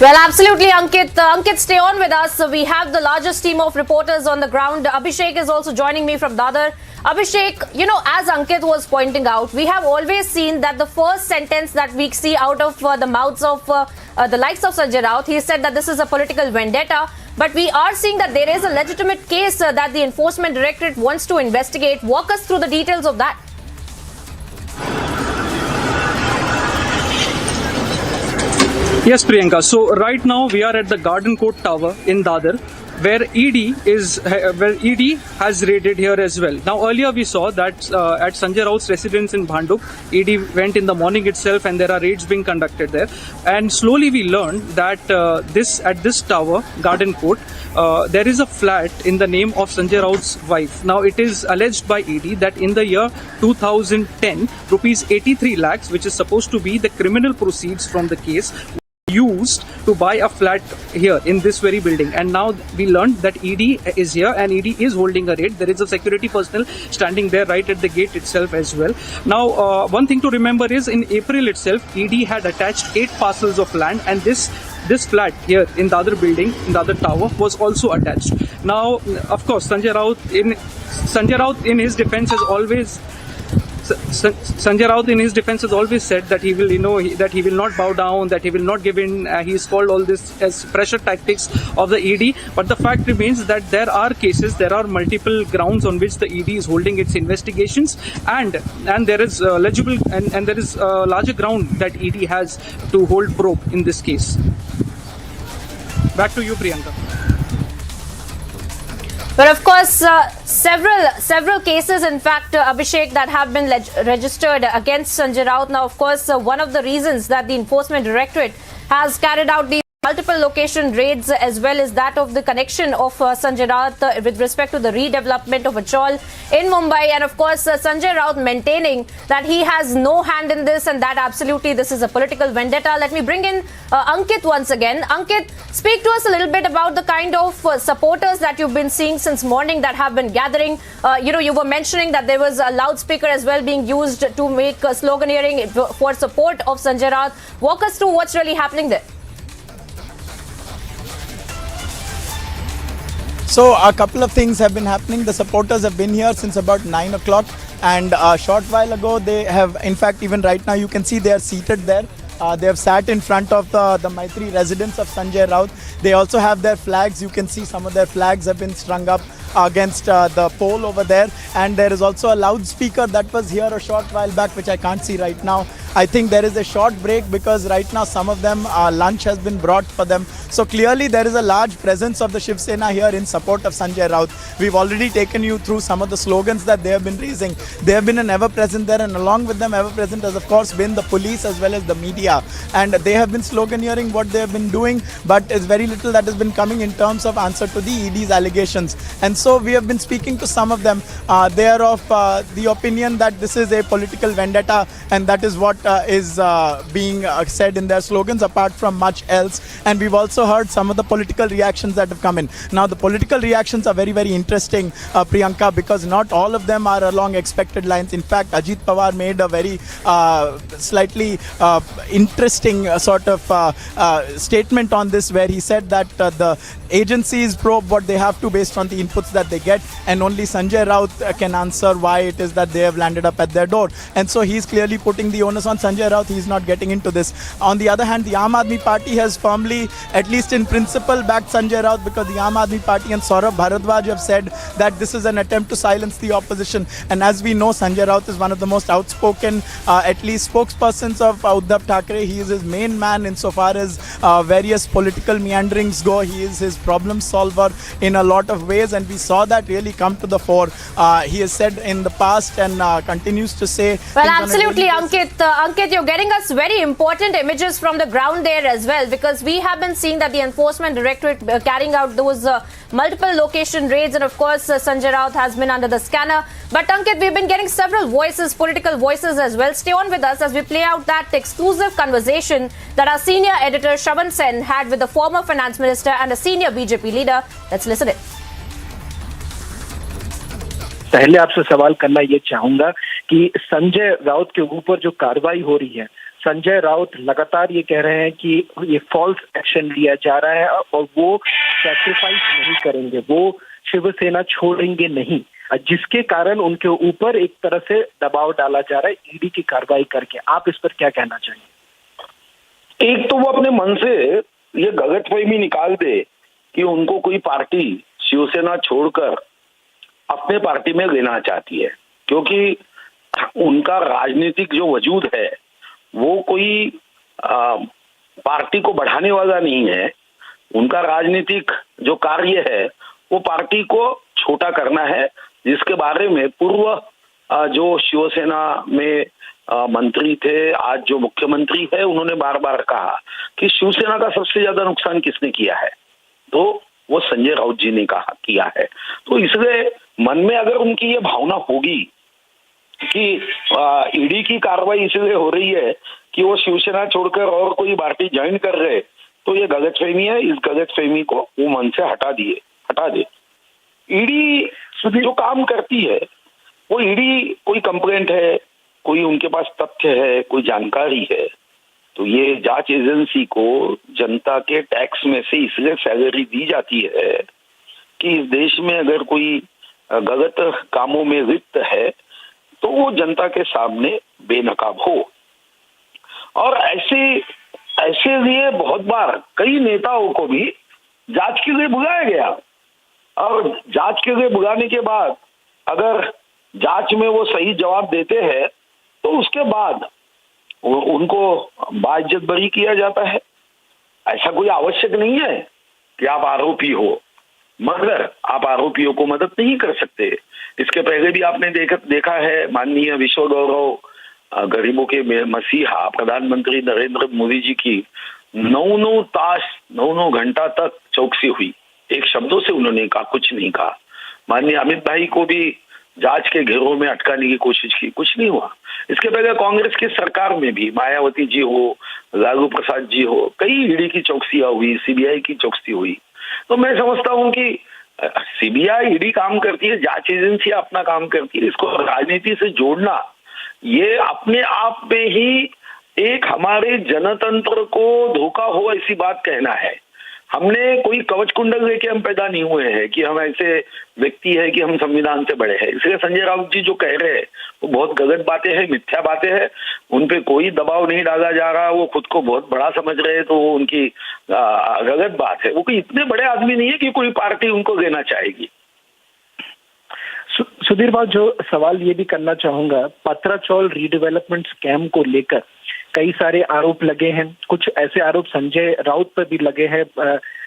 Well, absolutely, Ankit. Ankit, stay on with us. We have the largest team of reporters on the ground. Abhishek is also joining me from Dadar. Abhishek, you know, as Ankit was pointing out, we have always seen that the first sentence that we see out of the mouths of the likes of Sanjay Raut, he said that this is a political vendetta. But we are seeing that there is a legitimate case that the Enforcement Directorate wants to investigate. Walk us through the details of that. Yes, Priyanka. So right now we are at the Garden Court Tower in Dadar, where ED has raided here as well. Now earlier we saw that at Sanjay Raut's residence in Bhanduk, ED went in the morning itself, and there are raids being conducted there. And slowly we learned that at this tower, Garden Court, there is a flat in the name of Sanjay Raut's wife. Now it is alleged by ED that in the year 2010, rupees 83 lakhs, which is supposed to be the criminal proceeds from the case, used to buy a flat here in this very building. And now we learned that ED is here and ED is holding a raid. There is a security personnel standing there right at the gate itself as well. Now one thing to remember is in April itself, ED had attached 8 parcels of land, and this flat here in the other building, in the other tower, was also attached. Now of course Sanjay Raut in his defense has always said that he will, that he will not bow down, that he will not give in. He's called all this as pressure tactics of the ED. But the fact remains that there are cases, there are multiple grounds on which the ED is holding its investigations, and there is legible and there is a larger ground that ED has to hold probe in this case. Back to you, Priyanka. But of course, several cases, in fact, Abhishek, that have been registered against Sanjay Raut. Now, of course, one of the reasons that the Enforcement Directorate has carried out the multiple location raids, as well as that of the connection of Sanjay Raut with respect to the redevelopment of a chawl in Mumbai. And of course, Sanjay Raut maintaining that he has no hand in this, and that absolutely this is a political vendetta. Let me bring in Ankit once again. Ankit, speak to us a little bit about the kind of supporters that you've been seeing since morning that have been gathering. You were mentioning that there was a loudspeaker as well being used to make sloganeering for support of Sanjay Raut. Walk us through what's really happening there. So a couple of things have been happening. The supporters have been here since about 9 o'clock, and a short while ago they have, in fact, even right now you can see they are seated there. They have sat in front of the Maitri residence of Sanjay Raut. They also have their flags. You can see some of their flags have been strung up against the pole over there. And there is also a loudspeaker that was here a short while back, which I can't see right now. I think there is a short break because right now some of them, lunch has been brought for them. So clearly there is a large presence of the Shiv Sena here in support of Sanjay Raut. We've already taken you through some of the slogans that they have been raising. They have been an ever-present there, and along with them ever-present has of course been the police as well as the media. And they have been sloganeering what they have been doing, but it's very little that has been coming in terms of answer to the ED's allegations. And so we have been speaking to some of them. They are of the opinion that this is a political vendetta, and that is what is being said in their slogans, apart from much else. And we've also heard some of the political reactions that have come in. Now the political reactions are very, very interesting, Priyanka, because not all of them are along expected lines. In fact, Ajit Pawar made a very slightly interesting sort of statement on this, where he said that the agencies probe what they have to based on the inputs that they get, and only Sanjay Raut can answer why it is that they have landed up at their door. And so he's clearly putting the onus on Sanjay Raut. He's not getting into this. On the other hand, the Aam Aadmi Party has firmly, at least in principle, backed Sanjay Raut, because the Aam Aadmi Party and Saurabh Bharadwaj have said that this is an attempt to silence the opposition. And as we know, Sanjay Raut is one of the most outspoken, at least spokespersons of Uddhav Thackeray. He is his main man insofar as various political meanderings go. He is his problem solver in a lot of ways, and we saw that really come to the fore. He has said in the past and continues to say. Well, absolutely, Ankit. Ankit, you're getting us very important images from the ground there as well, because we have been seeing that the Enforcement Directorate carrying out those multiple location raids, and of course Sanjay Raut has been under the scanner. But Ankit, we've been getting several voices, political voices as well. Stay on with us as we play out that exclusive conversation that our senior editor Shravan Sen had with the former finance minister and a senior BJP leader. Let's listen it. पहले आपसे सवाल करना ये चाहूंगा कि संजय राउत के ऊपर जो कार्रवाई हो रही है संजय राउत लगातार ये कह रहे हैं कि ये फॉल्स एक्शन लिया जा रहा है और वो सैक्रिफाइस नहीं करेंगे, वो शिवसेना छोड़ेंगे नहीं, जिसके कारण उनके ऊपर एक तरह से दबाव डाला जा रहा है ईडी की कार्रवाई करके। आप इस पर क्या कहना चाहिए? एक तो वो अपने मन से ये गलतफहमी निकाल दे कि उनको कोई पार्टी शिवसेना छोड़कर अपने पार्टी में लेना चाहती है, क्योंकि उनका राजनीतिक जो वजूद है वो कोई पार्टी को बढ़ाने वाला नहीं है। उनका राजनीतिक जो कार्य है वो पार्टी को छोटा करना है, जिसके बारे में पूर्व जो शिवसेना में मंत्री थे, आज जो मुख्यमंत्री है, उन्होंने बार बार कहा कि शिवसेना का सबसे ज्यादा नुकसान किसने किया है, तो वो संजय राउत जी ने कहा किया है। तो इसलिए मन में अगर उनकी ये भावना होगी कि ईडी की कार्रवाई इसलिए हो रही है कि वो शिवसेना छोड़कर और कोई पार्टी ज्वाइन कर रहे, तो ये गलतफहमी है। इस गलतफहमी को वो मन से हटा दे। ईडी जो काम करती है वो ईडी कोई कंप्लेंट है, कोई उनके पास तथ्य है, कोई जानकारी है, तो ये जांच एजेंसी को जनता के टैक्स में से इसलिए सैलरी दी जाती है कि इस देश में अगर कोई गलत कामों में लिप्त है तो वो जनता के सामने बेनकाब हो। और ऐसे लिए बहुत बार कई नेताओं को भी जांच के लिए बुलाया गया, और जांच के लिए बुलाने के बाद अगर जांच में वो सही जवाब देते हैं तो उसके बाद उनको बाइज्जत बरी किया जाता है। ऐसा कोई आवश्यक नहीं है कि आप आरोपी हो, मगर आप आरोपियों को मदद नहीं कर सकते। इसके पहले भी आपने देखा है, माननीय विश्व गौरव गरीबों के मसीहा प्रधानमंत्री नरेंद्र मोदी जी की 9 घंटा तक चौकसी हुई, एक शब्दों से उन्होंने कुछ नहीं कहा। माननीय अमित भाई को भी जांच के घेरों में अटकाने की कोशिश की, कुछ नहीं हुआ। इसके पहले कांग्रेस की सरकार में भी मायावती जी हो, लालू प्रसाद जी हो, कई ईडी की चौकसियां हुई, सीबीआई की चौकसी हुई। तो मैं समझता हूं कि सीबीआई ईडी काम करती है, जांच एजेंसी अपना काम करती है, इसको राजनीति से जोड़ना ये अपने आप में ही एक हमारे जनतंत्र को धोखा हो ऐसी बात कहना है। हमने कोई कवच कुंडल लेके हम पैदा नहीं हुए हैं कि हम ऐसे व्यक्ति है कि हम संविधान से बड़े हैं। इसलिए संजय राउत जी जो कह रहे हैं वो बहुत गलत बातें हैं, मिथ्या बातें हैं। उन पे कोई दबाव नहीं डाला जा रहा, वो खुद को बहुत बड़ा समझ रहे हैं, तो वो उनकी गलत बात है। वो कोई इतने बड़े आदमी नहीं है कि कोई पार्टी उनको लेना चाहेगी। सुधीर भाई, जो सवाल ये भी करना चाहूंगा, पत्राचौल रीडेवलपमेंट स्कैम को लेकर कई सारे आरोप लगे हैं। कुछ ऐसे आरोप संजय राउत पर भी लगे हैं।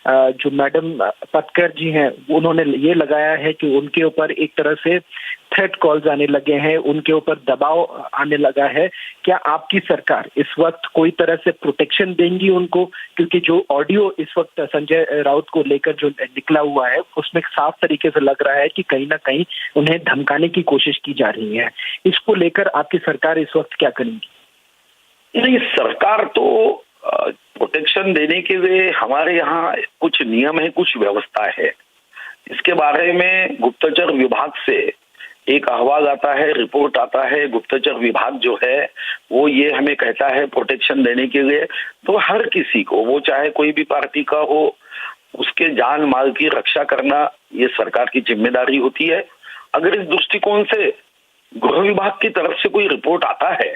जो मैडम पटकर जी हैं उन्होंने ये लगाया है कि उनके ऊपर एक तरह से थ्रेट कॉल्स आने लगे हैं, उनके ऊपर दबाव आने लगा है। क्या आपकी सरकार इस वक्त कोई तरह से प्रोटेक्शन देंगी उनको? क्योंकि जो ऑडियो इस वक्त संजय राउत को लेकर जो निकला हुआ है उसमें साफ तरीके से लग रहा है कि कहीं ना कहीं उन्हें धमकाने की कोशिश की जा रही है। इसको लेकर आपकी सरकार इस वक्त क्या करेगी? नहीं, सरकार तो प्रोटेक्शन देने के लिए हमारे यहाँ कुछ नियम है, कुछ व्यवस्था है। इसके बारे में गुप्तचर विभाग से एक अहवाल आता है, रिपोर्ट आता है। गुप्तचर विभाग जो है वो ये हमें कहता है प्रोटेक्शन देने के लिए, तो हर किसी को, वो चाहे कोई भी पार्टी का हो, उसके जान माल की रक्षा करना ये सरकार की जिम्मेदारी होती है। अगर इस दृष्टिकोण से गृह विभाग की तरफ से कोई रिपोर्ट आता है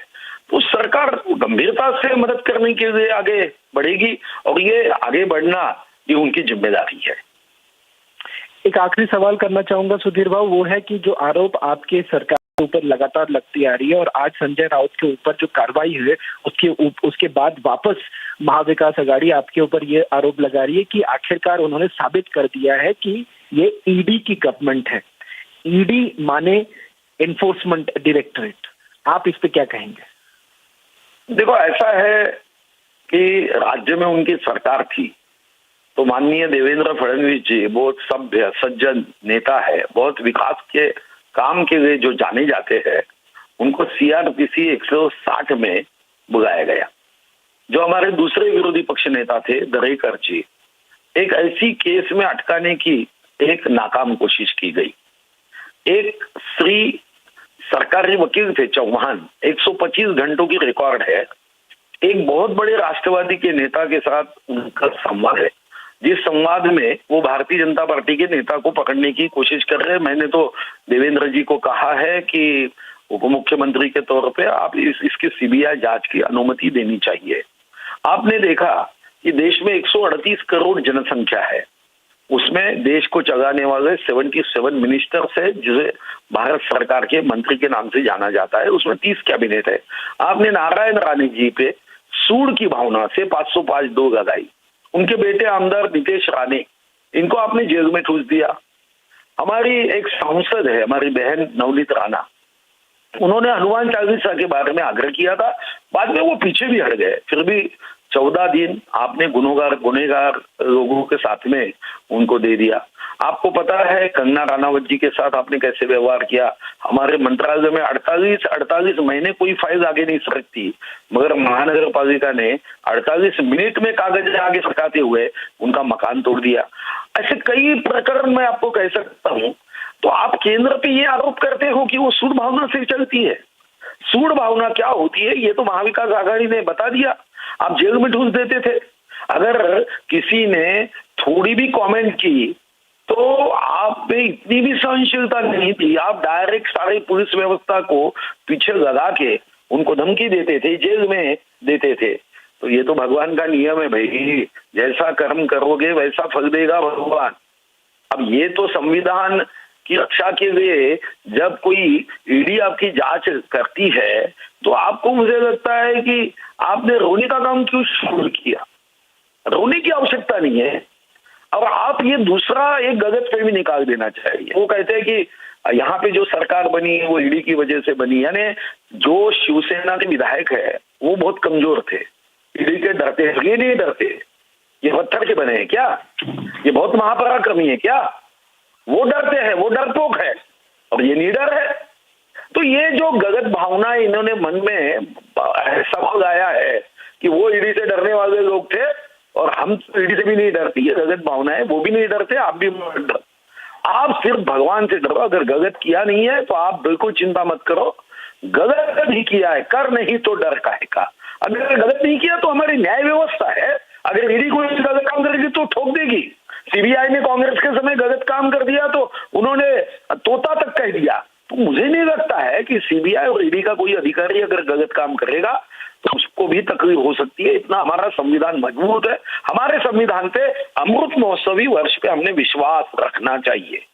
तो सरकार गंभीरता से मदद करने के लिए आगे बढ़ेगी, और ये आगे बढ़ना ये उनकी जिम्मेदारी है। एक आखिरी सवाल करना चाहूंगा सुधीर भाई, वो है कि जो आरोप आपके सरकार के ऊपर लगातार लगती आ रही है और आज संजय राउत के ऊपर जो कार्रवाई है उसके बाद वापस महाविकास अघाड़ी आपके ऊपर ये आरोप लगा रही है कि आखिरकार उन्होंने साबित कर दिया है कि ये ईडी की गवर्नमेंट है। ईडी माने एनफोर्समेंट डायरेक्टरेट। आप इस पे क्या कहेंगे? देखो, ऐसा है कि राज्य में उनकी सरकार थी तो माननीय देवेंद्र फडणवीस जी बहुत सभ्य सज्जन नेता है, बहुत विकास के काम के लिए जो जाने जाते हैं, उनको सीआरपीसी 160 में बुलाया गया। जो हमारे दूसरे विरोधी पक्ष नेता थे दरेकर जी, एक ऐसी केस में अटकाने की एक नाकाम कोशिश की गई। एक श्री सरकारी वकील थे चौहान, 125 घंटों की रिकॉर्ड है एक बहुत बड़े राष्ट्रवादी के नेता के साथ उनका संवाद है, जिस संवाद में वो भारतीय जनता पार्टी के नेता को पकड़ने की कोशिश कर रहे हैं। मैंने तो देवेंद्र जी को कहा है कि उप मुख्यमंत्री के तौर पे आप इसकी सीबीआई जांच की अनुमति देनी चाहिए। आपने देखा कि देश में 138 करोड़ जनसंख्या है, उसमें देश को चलाने वाले 77 मिनिस्टर्स है, जिसे भारत सरकार के मंत्री के नाम से जाना जाता है। उसमें 30 कैबिनेट है। आपने नारायण राणे जी पे सूड की भावना से 505 दो लगाई। उनके बेटे आमदार नितेश राणे, इनको आपने जेल में ठूस दिया। हमारी एक सांसद है, हमारी बहन नवनीत राणा, उन्होंने हनुमान चालीसा के बारे में आग्रह किया था, बाद में वो पीछे भी हट गए। फिर भी 14 दिन आपने गुनेगार लोगों के साथ में उनको दे दिया। आपको पता है कंगना राणावत जी के साथ आपने कैसे व्यवहार किया। हमारे मंत्रालय में 48 महीने कोई फाइल आगे नहीं सरकती, मगर महानगर पालिका ने 48 मिनट में कागज आगे सरकाते हुए उनका मकान तोड़ दिया। ऐसे कई प्रकरण मैं आपको कह सकता हूँ। तो आप केंद्र पे ये आरोप करते हो कि वो सूड भावना से चलती है। सूड भावना क्या होती है ये तो महाविकास आघाड़ी ने बता दिया। आप जेल में ठूस देते थे। अगर किसी ने थोड़ी भी कमेंट की तो आप में इतनी भी सहनशीलता नहीं थी, आप डायरेक्ट सारी पुलिस व्यवस्था को पीछे लगा के उनको धमकी देते थे, जेल में देते थे। तो ये तो भगवान का नियम है भाई, जैसा कर्म करोगे वैसा फल देगा भगवान। अब ये तो संविधान की रक्षा के लिए जब कोई ईडी आपकी जांच करती है तो आपको, मुझे लगता है कि आपने रोने का काम क्यों शुरू किया। रोने की आवश्यकता नहीं है। और आप ये दूसरा एक गलतफहमी निकाल देना चाहिए। वो कहते हैं कि यहाँ पे जो सरकार बनी वो ईडी की वजह से बनी, यानी जो शिवसेना के विधायक है वो बहुत कमजोर थे, ईडी के डरते। ये नहीं डरते, ये पत्थर के बने हैं क्या? ये बहुत महापराक्रमी है क्या? वो डरते हैं, वो डरपोक है, और ये निडर है। तो ये जो गलत भावना इन्होंने मन में सबक आया है कि वो ईडी से डरने वाले लोग थे और हम तो ईडी से भी नहीं डरती, ये गलत भावना है। वो भी नहीं डरते, आप भी मत डरो। आप सिर्फ भगवान से डरो। अगर गलत किया नहीं है तो आप बिल्कुल चिंता मत करो। गलत नहीं किया है, कर नहीं तो डर काहे का। अगर गलत नहीं किया तो हमारी न्याय व्यवस्था है, अगर ईडी कोई गलत काम करेगी तो ठोक देगी। सीबीआई ने कांग्रेस के समय गलत काम कर दिया तो उन्होंने तोता तक कह दिया। तो मुझे नहीं लगता है कि सीबीआई और ईडी का कोई अधिकारी अगर गलत काम करेगा तो उसको भी तकलीफ हो सकती है। इतना हमारा संविधान मजबूत है। हमारे संविधान पे अमृत महोत्सवी वर्ष पे हमने विश्वास रखना चाहिए।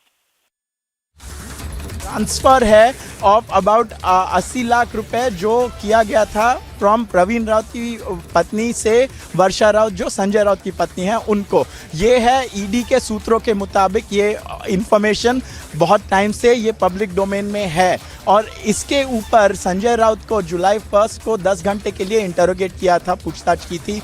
ट्रांसफर है ऑफ अबाउट 80 लाख रुपए जो किया गया था फ्रॉम प्रवीण राउत की पत्नी से वर्षा राउत, जो संजय राउत की पत्नी है, उनको। ये है ईडी के सूत्रों के मुताबिक, ये इंफॉर्मेशन बहुत टाइम से ये पब्लिक डोमेन में है। और इसके ऊपर संजय राउत को जुलाई 1 को 10 घंटे के लिए इंटरोगेट किया था, पूछताछ की थी।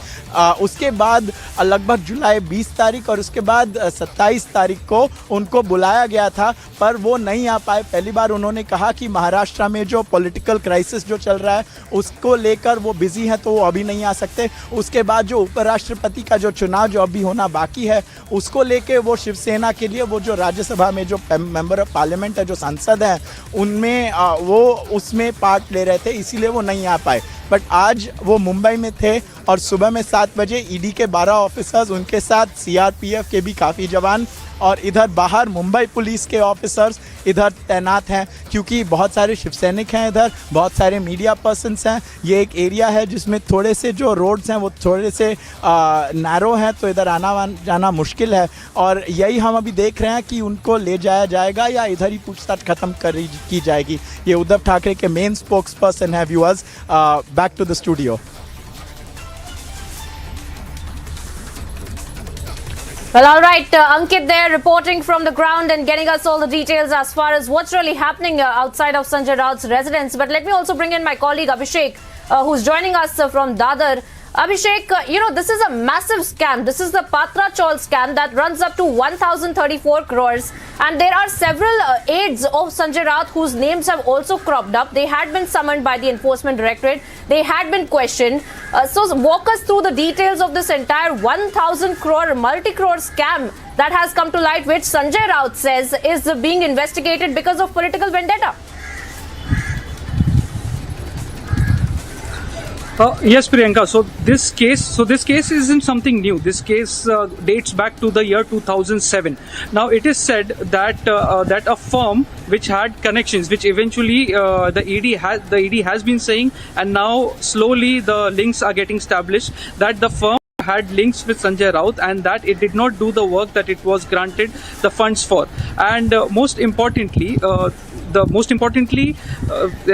उसके बाद लगभग जुलाई 20 तारीख और उसके बाद 27 तारीख को उनको बुलाया गया था, पर वो नहीं आ पाए। पहली बार उन्होंने कहा कि महाराष्ट्र में जो पॉलिटिकल क्राइसिस जो चल रहा है उसको लेकर वो बिजी हैं तो वो अभी नहीं आ सकते। उसके बाद जो उपराष्ट्रपति का जो चुनाव जो अभी होना बाकी है उसको लेके वो शिवसेना के लिए वो जो राज्यसभा में जो मेंबर ऑफ पार्लियामेंट है, जो सांसद हैं, उनमें वो उसमें पार्ट ले रहे थे, इसीलिए वो नहीं आ पाए। बट आज वो मुंबई में थे और सुबह में 7 बजे ईडी के 12 ऑफिसर्स, उनके साथ सीआरपीएफ के भी काफ़ी जवान और इधर बाहर मुंबई पुलिस के ऑफिसर्स इधर तैनात हैं, क्योंकि बहुत सारे शिवसैनिक हैं इधर, बहुत सारे मीडिया पर्सन्स हैं। ये एक एरिया है जिसमें थोड़े से जो रोड्स हैं वो थोड़े से नैरो हैं, तो इधर आना जाना मुश्किल है। और यही हम अभी देख रहे हैं कि उनको ले जाया जाएगा या इधर ही पूछताछ खत्म की जाएगी। ये उद्धव ठाकरे के मेन स्पोक्स पर्सन है। Viewers, back to the studio. Well, all right, Ankit there reporting from the ground and getting us all the details as far as what's really happening outside of Sanjay Raut's residence. But let me also bring in my colleague Abhishek, who's joining us from Dadar. Abhishek, this is a massive scam. This is the Patra Chaul scam that runs up to 1,034 crores. And there are several aides of Sanjay Raut whose names have also cropped up. They had been summoned by the Enforcement Directorate. They had been questioned. So walk us through the details of this entire 1,000 crore, multi-crore scam that has come to light, which Sanjay Raut says is being investigated because of political vendetta. Yes, Priyanka. So this case isn't something new. This case dates back to the year 2007. Now it is said that that a firm which had connections, which eventually the ED has been saying, and now slowly the links are getting established, that the firm had links with Sanjay Raut and that it did not do the work that it was granted the funds for. And most importantly, the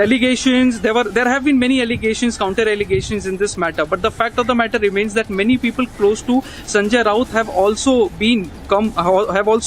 allegations, there have been many allegations, counter allegations in this matter, but the fact of the matter remains that many people close to Sanjay Raut have also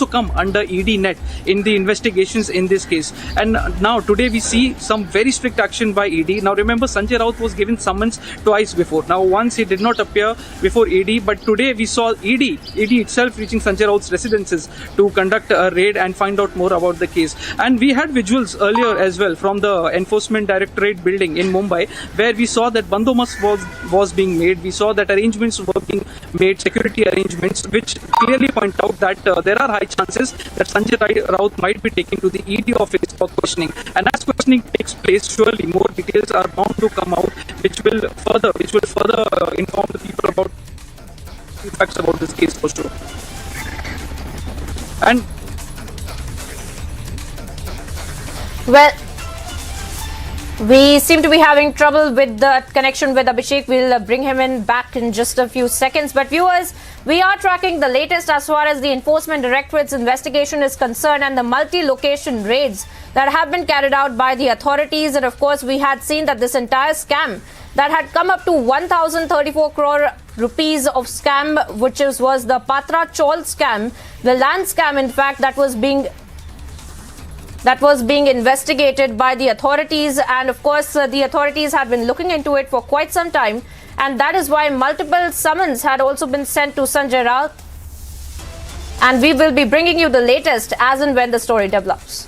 come under ED net in the investigations in this case. And now today we see some very strict action by ED. Now remember, Sanjay Raut was given summons twice before. Now once he did not appear before ED, but today we saw ED itself reaching Sanjay Raut's residences to conduct a raid and find out more about the case. And we had visuals earlier as well from the Enforcement Directorate building in Mumbai, where we saw that bandobast was being made. We saw that arrangements were being made, security arrangements, which clearly point out that there are high chances that Sanjay Raut might be taken to the ED office for questioning. And as questioning takes place, surely more details are bound to come out, which will further inform the people about the facts about this case for sure. And well, we seem to be having trouble with the connection with Abhishek. We'll bring him in back in just a few seconds. But viewers, we are tracking the latest as far as the Enforcement Directorate's investigation is concerned and the multi-location raids that have been carried out by the authorities. And of course, we had seen that this entire scam that had come up to 1,034 crore rupees of scam, which was the Patra Chaul scam, the land scam, in fact, that was being investigated by the authorities. And of course, the authorities had been looking into it for quite some time. And that is why multiple summons had also been sent to Sanjay Raut. And we will be bringing you the latest as and when the story develops.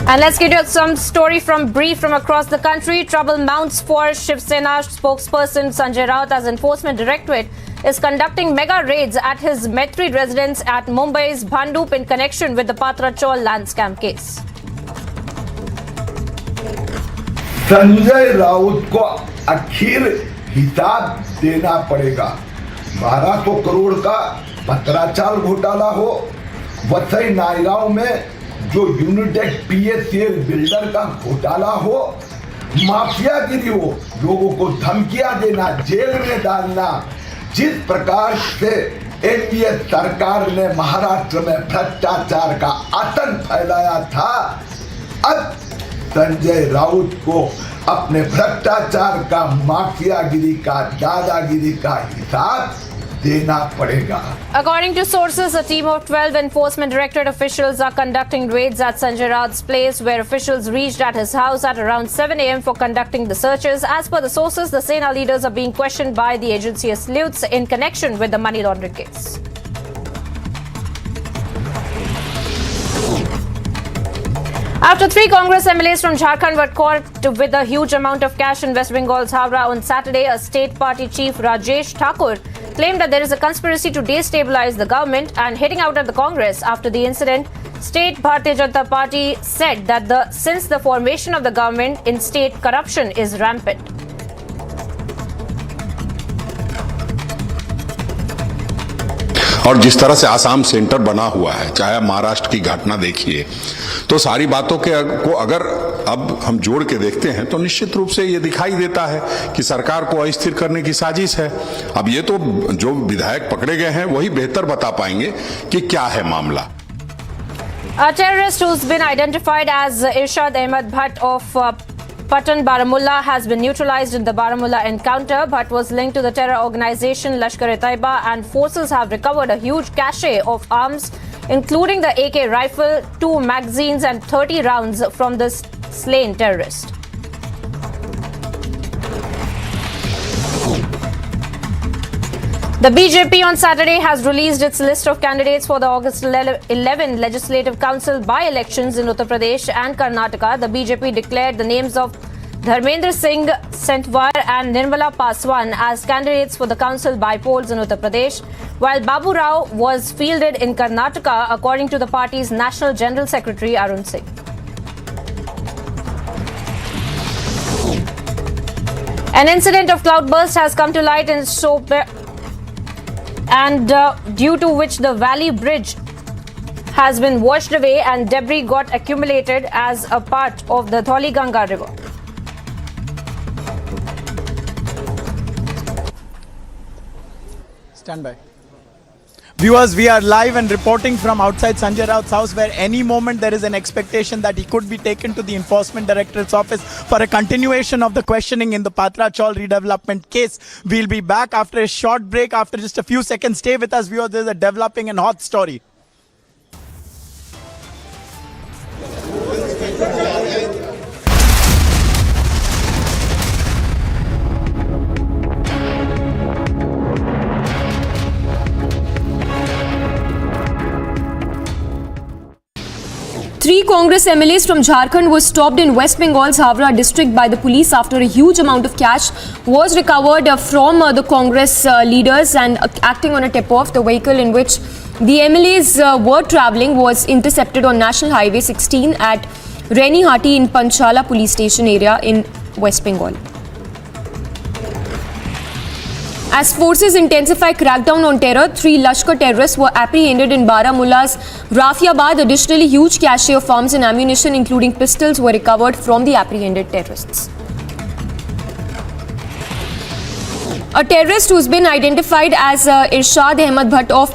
And let's get you some story brief from across the country. Trouble mounts for Shiv Sena spokesperson Sanjay Raut as Enforcement Directorate is conducting mega raids at his Maitri residence at Mumbai's Bhandup in connection with the Patra Chaul land scam case. Sanjay Raut को आखिर हिसाब देना पड़ेगा। 1200 करोड़ का पत्राचाल घोटाला हो, वसई नायगांव में जो यूनिटेक पीएससीएल बिल्डर का घोटाला हो, माफियागिरी हो, लोगों को धमकियां देना, जेल में डालना, जिस प्रकार से एनडीए सरकार ने महाराष्ट्र में भ्रष्टाचार का आतंक फैलाया था, अब संजय राउत को अपने भ्रष्टाचार का, माफियागिरी का, दादागिरी का हिसाब देना पड़ेगा। According to sources, a team of 12 Enforcement Directorate officials are conducting raids at Sanjay Raut's place, where officials reached at his house at around 7 a.m. for conducting the searches. As per the sources, the Sena leaders are being questioned by the agency sleuths in connection with the money laundering case. After 3 Congress MLAs from Jharkhand were caught with a huge amount of cash in West Bengal's Howrah on Saturday, a state party chief, Rajesh Thakur, claimed that there is a conspiracy to destabilize the government and hitting out at the Congress. After the incident, State Bharatiya Janata Party said that since the formation of the government in state, corruption is rampant. और जिस तरह से Assam centre बना हुआ है, चाहे महाराष्ट्र की घटना देखिए, तो सारी बातों को अगर अब हम जोड़ के देखते हैं तो निश्चित रूप से ये दिखाई देता है कि सरकार को अस्थिर करने की साजिश है। अब ये तो जो विधायक पकड़े गए हैं वही बेहतर बता पाएंगे कि क्या है मामला। A terrorist who's been identified as Irshad Ahmed Bhatt of Patan Baramulla has been neutralized in the Baramulla encounter. Bhatt was linked to the terror organization Lashkar-e-Taiba, and forces have recovered a huge cache of arms, including the AK rifle, 2 magazines and 30 rounds from this slain terrorist. The BJP on Saturday has released its list of candidates for the August 11 Legislative Council by-elections in Uttar Pradesh and Karnataka. The BJP declared the names of Dharmendra Singh Sentwar and Nirmala Paswan as candidates for the council by polls in Uttar Pradesh, while Babu Rao was fielded in Karnataka, according to the party's National General Secretary Arun Singh. An incident of cloudburst has come to light in Sope, and due to which the Valley Bridge has been washed away and debris got accumulated as a part of the Dholi Ganga River. Stand by. Viewers, we are live and reporting from outside Sanjay Raut's house, where any moment there is an expectation that he could be taken to the Enforcement Directorate's office for a continuation of the questioning in the Patra Chaul redevelopment case. We'll be back after a short break, after just a few seconds. Stay with us, viewers. There's a developing and hot story. Three Congress MLAs from Jharkhand were stopped in West Bengal's Havra district by the police after a huge amount of cash was recovered from the Congress leaders, and acting on a tip-off, the vehicle in which the MLAs were travelling was intercepted on National Highway 16 at Renihati in Panchala police station area in West Bengal. As forces intensify crackdown on terror, 3 Lashkar terrorists were apprehended in Baramulla's Rafiabad. Additionally, huge cache of arms and ammunition, including pistols, were recovered from the apprehended terrorists. A terrorist who's been identified as Irshad Ahmed Bhatt of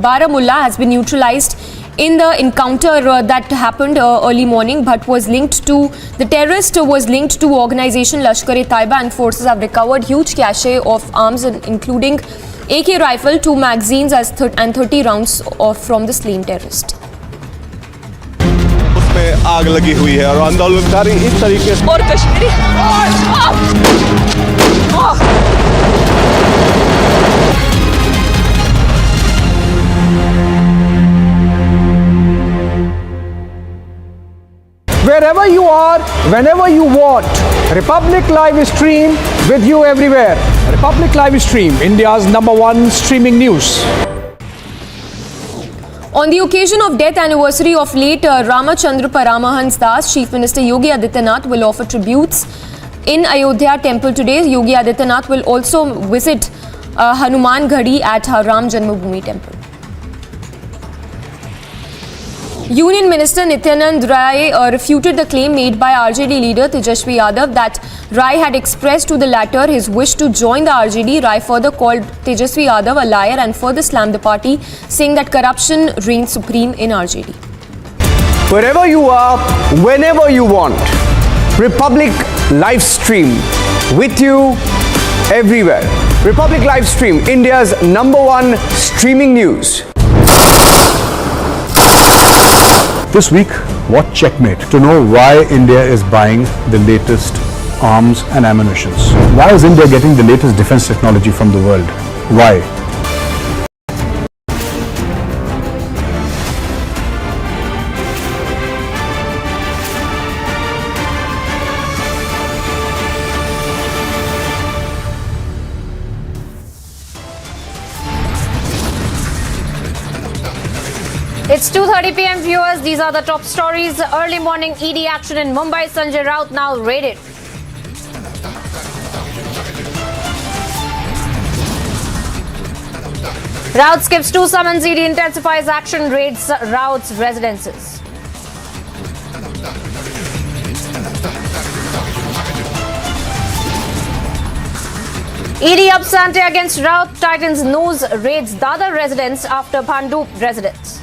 Baramulla has been neutralized in the encounter that happened early morning. Bhatt was linked to, the terrorist was linked to organization Lashkar-e-Taiba, and forces have recovered huge cache of arms, including AK rifle, 2 magazines and 30 rounds from the slain terrorist. उसमें आग लगी हुई है और आंदोलनकारी इस तरीके से और Kashmiri Wherever you are, whenever you want, Republic Live Stream with you everywhere. Republic Live Stream, India's #1 streaming news. On the occasion of death anniversary of late Ramachandra Paramahans Das, Chief Minister Yogi Adityanath will offer tributes in Ayodhya temple today. Yogi Adityanath will also visit Hanuman Ghadi at Ram Janmabhoomi temple. Union Minister Nityanand Rai refuted the claim made by RJD leader Tejasvi Yadav that Rai had expressed to the latter his wish to join the RJD. Rai further called Tejasvi Yadav a liar and further slammed the party, saying that corruption reigns supreme in RJD. Wherever you are, whenever you want, Republic Live Stream with you everywhere. Republic Live Stream, India's #1 streaming news. This week, watch Checkmate to know why India is buying the latest arms and ammunitions. Why is India getting the latest defense technology from the world? Why? It's 2:30 p.m. viewers. These are the top stories. Early morning ED action in Mumbai. Sanjay Raut now raided. Raut skips 2 summons. ED intensifies action, raids Raut's residences. ED ups ante against Raut, tightens nose, raids Dadar residents after Bhandup residents.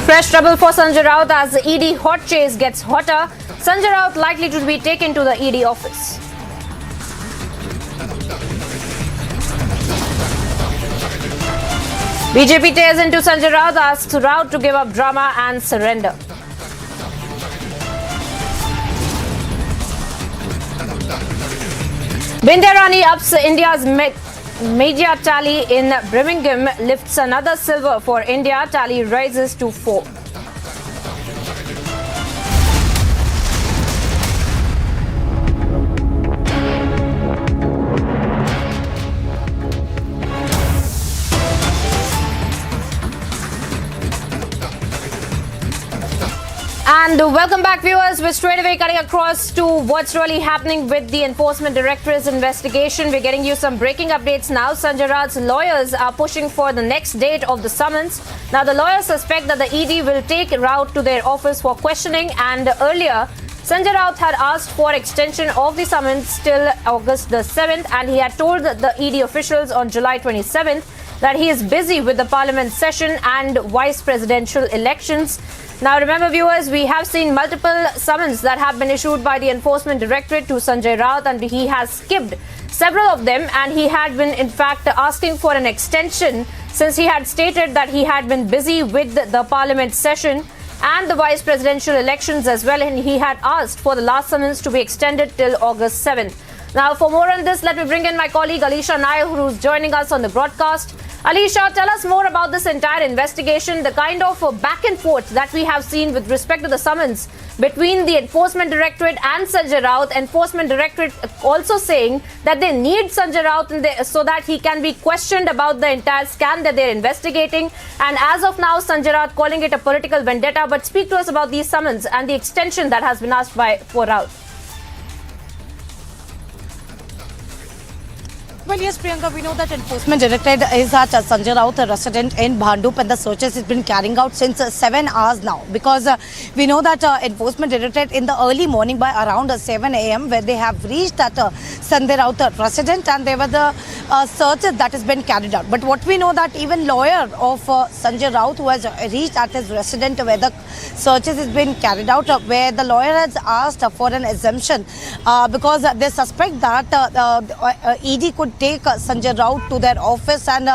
Fresh trouble for Sanjay Raut as the ED hot chase gets hotter. Sanjay Raut likely to be taken to the ED office. BJP tears into Sanjay Raut, asks Raut to give up drama and surrender. Bindya Rani ups India's media tally in Birmingham, lifts another silver for India. Tally rises to 4. welcome back, viewers. We're straight away cutting across to what's really happening with the Enforcement Directorate's investigation. We're getting you some breaking updates now. Sanjay Raut's lawyers are pushing for the next date of the summons. Now, the lawyers suspect that the ED will take Raut to their office for questioning, and earlier, Sanjay Raut had asked for extension of the summons till August the 7th, and he had told the ED officials on July 27th that he is busy with the parliament session and vice presidential elections. Now, remember, viewers, we have seen multiple summons that have been issued by the Enforcement Directorate to Sanjay Raut, and he has skipped several of them, and he had been, in fact, asking for an extension since he had stated that he had been busy with the parliament session and the vice presidential elections as well, and he had asked for the last summons to be extended till August 7th. Now, for more on this, let me bring in my colleague Alisha Nair, who's joining us on the broadcast. Alisha, tell us more about this entire investigation, the kind of back and forth that we have seen with respect to the summons between the Enforcement Directorate and Sanjay Raut. Enforcement Directorate also saying that they need Sanjay Raut so that he can be questioned about the entire scam that they're investigating. And as of now, Sanjay Raut calling it a political vendetta. But speak to us about these summons and the extension that has been asked for Raut. Well, yes, Priyanka, we know that Enforcement Directorate is at Sanjay Raut, a resident in Bhandup, and the searches has been carrying out since 7 hours now, because we know that Enforcement Directorate in the early morning by around 7 a.m. where they have reached at Sanjay Raut resident, and there were the searches that has been carried out. But what we know that even lawyer of Sanjay Raut, who has reached at his resident where the searches has been carried out, where the lawyer has asked for an exemption because they suspect that ED could take Sanjay Raut to their office, and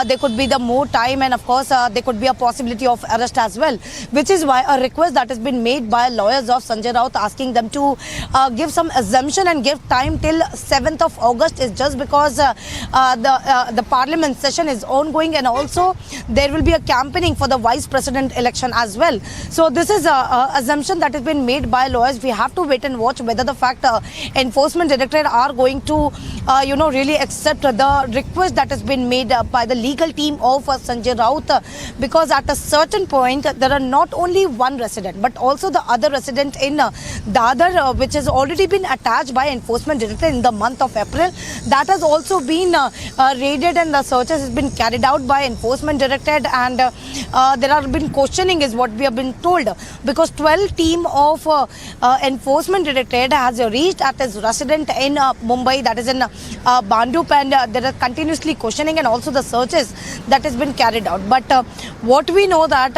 there could be the more time, and of course there could be a possibility of arrest as well, which is why a request that has been made by lawyers of Sanjay Raut asking them to give some exemption and give time till 7th of August is just because the parliament session is ongoing, and also there will be a campaigning for the vice president election as well. So this is a assumption that has been made by lawyers. We have to wait and watch whether the fact Enforcement Directorate are going to really accept the request that has been made by the legal team of Sanjay Raut, because at a certain point there are not only one resident but also the other resident in Dadar, which has already been attached by Enforcement Directorate in the month of April. That has also been raided, and the searches has been carried out by Enforcement Directorate, and there have been questioning is what we have been told, because 12 team of Enforcement Directorate has reached at his resident in Mumbai, that is in Bhandup, and there are continuously questioning and also the searches that has been carried out. But what we know that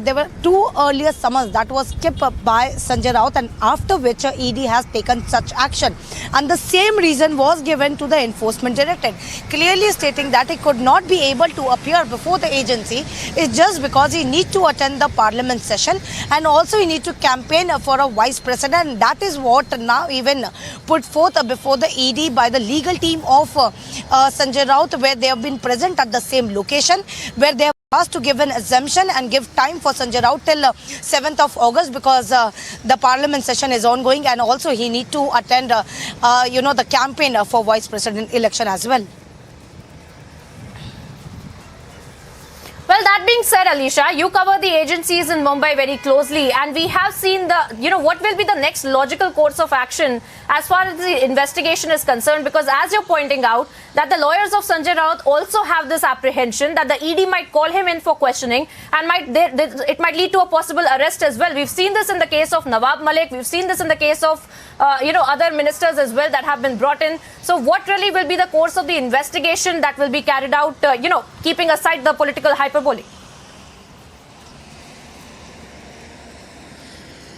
there were 2 earlier summons that was skipped by Sanjay Raut, and after which ED has taken such action, and the same reason was given to the Enforcement Directorate, clearly stating that he could not be able to appear before the agency is just because he needs to attend the parliament session, and also he needs to campaign for a vice president. That is what now even put forth before the ED by the legal team of Sanjay Raut, where they have been present at the same location, where they have asked to give an exemption and give time for Sanjay Raut till 7th of August, because the parliament session is ongoing, and also he need to attend the campaign for vice president election as well. Well, that being said, Alisha, you cover the agencies in Mumbai very closely, and we have seen what will be the next logical course of action as far as the investigation is concerned, because as you're pointing out, that the lawyers of Sanjay Raut also have this apprehension that the ED might call him in for questioning, and it might lead to a possible arrest as well. We've seen this in the case of Nawab Malik. We've seen this in the case of other ministers as well that have been brought in. So what really will be the course of the investigation that will be carried out, keeping aside the political hyperbole?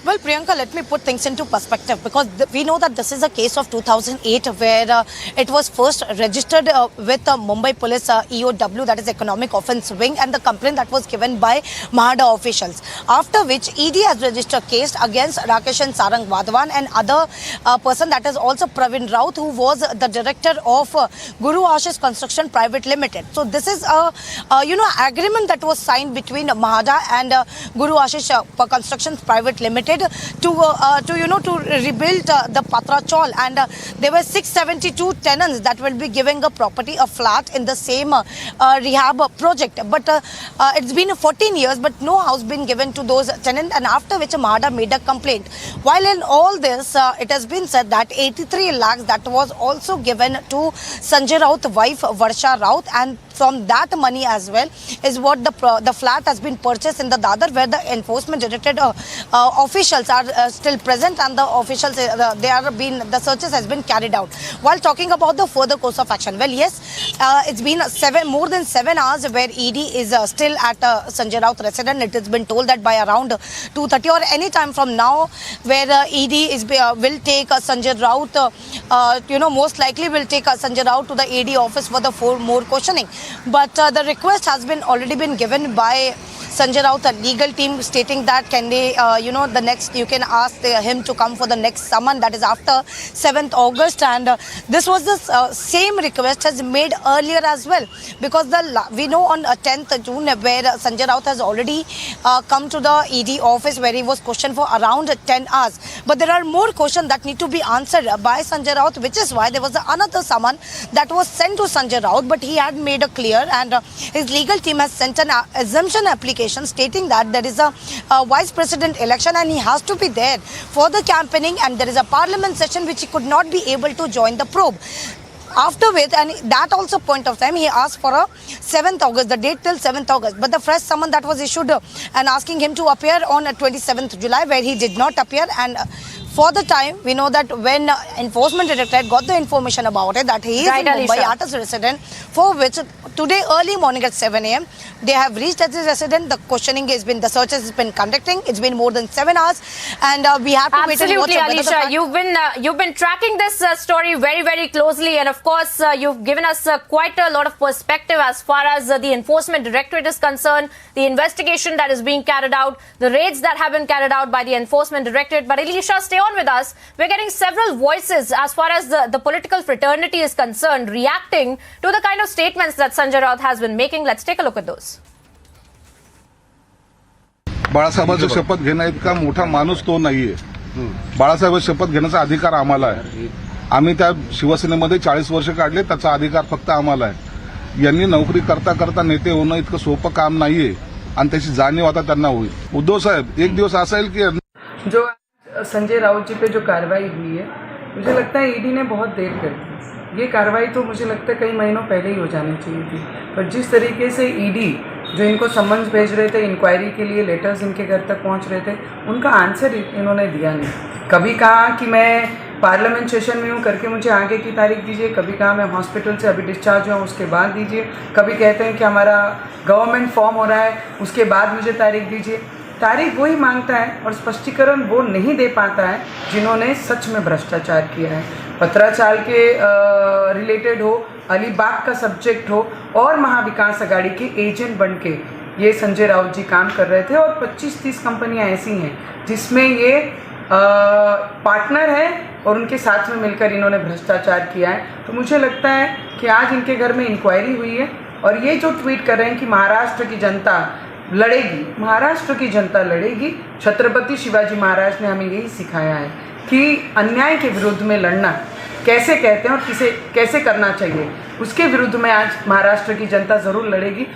Well, Priyanka, let me put things into perspective, because we know that this is a case of 2008 where it was first registered with Mumbai Police EOW, that is Economic Offence Wing, and the complaint that was given by MHADA officials. After which ED has registered case against Rakesh and Sarang Vadhavan and other person, that is also Praveen Raut, who was the director of Guru Ashish Construction Private Limited. So this is a agreement that was signed between MHADA and Guru Ashish Construction Private Limited, allocated to rebuild the Patra Chawl, and there were 672 tenants that will be giving a property, a flat in the same rehab project. But it's been 14 years, but no house been given to those tenants, and after which MHADA made a complaint. While in all this, it has been said that 83 lakhs that was also given to Sanjay Raut's wife Varsha Raut, and from that money as well is what the flat has been purchased in the Dadar, where the Enforcement Directorate officials are still present, and the officials the searches has been carried out. While talking about the further course of action, well, yes, it's been more than 7 hours where ED is still at Sanjay Raut residence. It has been told that by around 2:30 or any time from now, where ED will take Sanjay Raut, most likely will take Sanjay Raut to the AD office for the more questioning. But the request has already been given by Sanjay Raut, a legal team, stating that can they, the next, you can ask him to come for the next summon, that is after 7th August. And this was the same request has made earlier as well, because we know on 10th June where Sanjay Raut has already come to the ED office, where he was questioned for around 10 hours. But there are more questions that need to be answered by Sanjay Raut, which is why there was another summon that was sent to Sanjay Raut, but he had made a clear, and his legal team has sent an assumption application stating that there is a vice president election and he has to be there for the campaigning, and there is a parliament session which he could not be able to join the probe. After which, and that also point of time, he asked for a 7th August, the date till 7th August. But the fresh summon that was issued and asking him to appear on 27th July, where he did not appear. And for the time, we know that when Enforcement Directorate got the information about it, that he is in Mumbai artist resident, for which today early morning at 7 a.m. they have reached at his residence. The questioning has been, the searches has been conducting. It's been more than 7 hours, and we have to wait and watch. Absolutely, Alisha, you've been tracking this story very, very closely, and of course, you've given us quite a lot of perspective as far as the Enforcement Directorate is concerned, the investigation that is being carried out, the raids that have been carried out by the Enforcement Directorate. But Alisha, stay on with us. We're getting several voices as far as the political fraternity is concerned, reacting to the kind of statements that Sanjay Raut has been making. Let's take a look at those. बाळासाहेबांची शपथ घेण्या इतका मोठा माणूस तो नाहीये. बाळासाहेबांची शपथ घेण्याचा अधिकार आम्हाला आहे. आम्ही त्या शिवसेनेमध्ये 40 वर्ष काढले, त्याचा अधिकार फक्त आम्हाला आहे. यांनी नोकरी करता करता नेते होणं इतकं सोपं काम नाहीये, आणि त्याची जाणीव आता त्यांना होईल. उद्धव साहेब, एक दिवस असा येईल की जो संजय राउत जी पे जो कार्रवाई हुई है, मुझे लगता है ईडी ने बहुत देर कर दी. ये कार्रवाई तो मुझे लगता है कई महीनों पहले ही हो जानी चाहिए थी. पर जिस तरीके से ईडी जो इनको समन्स भेज रहे थे, इंक्वायरी के लिए लेटर्स इनके घर तक पहुंच रहे थे, उनका आंसर इन्होंने दिया नहीं. कभी कहा कि मैं पार्लियामेंट सेशन में हूँ करके मुझे आगे की तारीख दीजिए, कभी कहा मैं हॉस्पिटल से अभी डिस्चार्ज हुआ उसके बाद दीजिए, कभी कहते हैं कि हमारा गवर्नमेंट फॉर्म हो रहा है उसके बाद मुझे तारीख दीजिए. तारीख वही मांगता है और स्पष्टीकरण वो नहीं दे पाता है जिन्होंने सच में भ्रष्टाचार किया है. पत्राचाल के रिलेटेड हो, अलीबाग का सब्जेक्ट हो, और महाविकास आघाड़ी के एजेंट बन के ये संजय राउत जी काम कर रहे थे. और 25-30 कंपनियां ऐसी हैं जिसमें ये पार्टनर हैं और उनके साथ में मिलकर इन्होंने भ्रष्टाचार किया है. तो मुझे लगता है कि आज इनके घर में इंक्वायरी हुई है, और ये जो ट्वीट कर रहे हैं कि महाराष्ट्र की जनता लड़ेगी, महाराष्ट्र की जनता लड़ेगी. छत्रपति शिवाजी महाराज ने हमें यही सिखाया है कि अन्याय के विरुद्ध में लड़ना कैसे कहते हैं और कैसे करना चाहिए, उसके विरुद्ध में आज महाराष्ट्र की जनता जरूर लड़ेगी.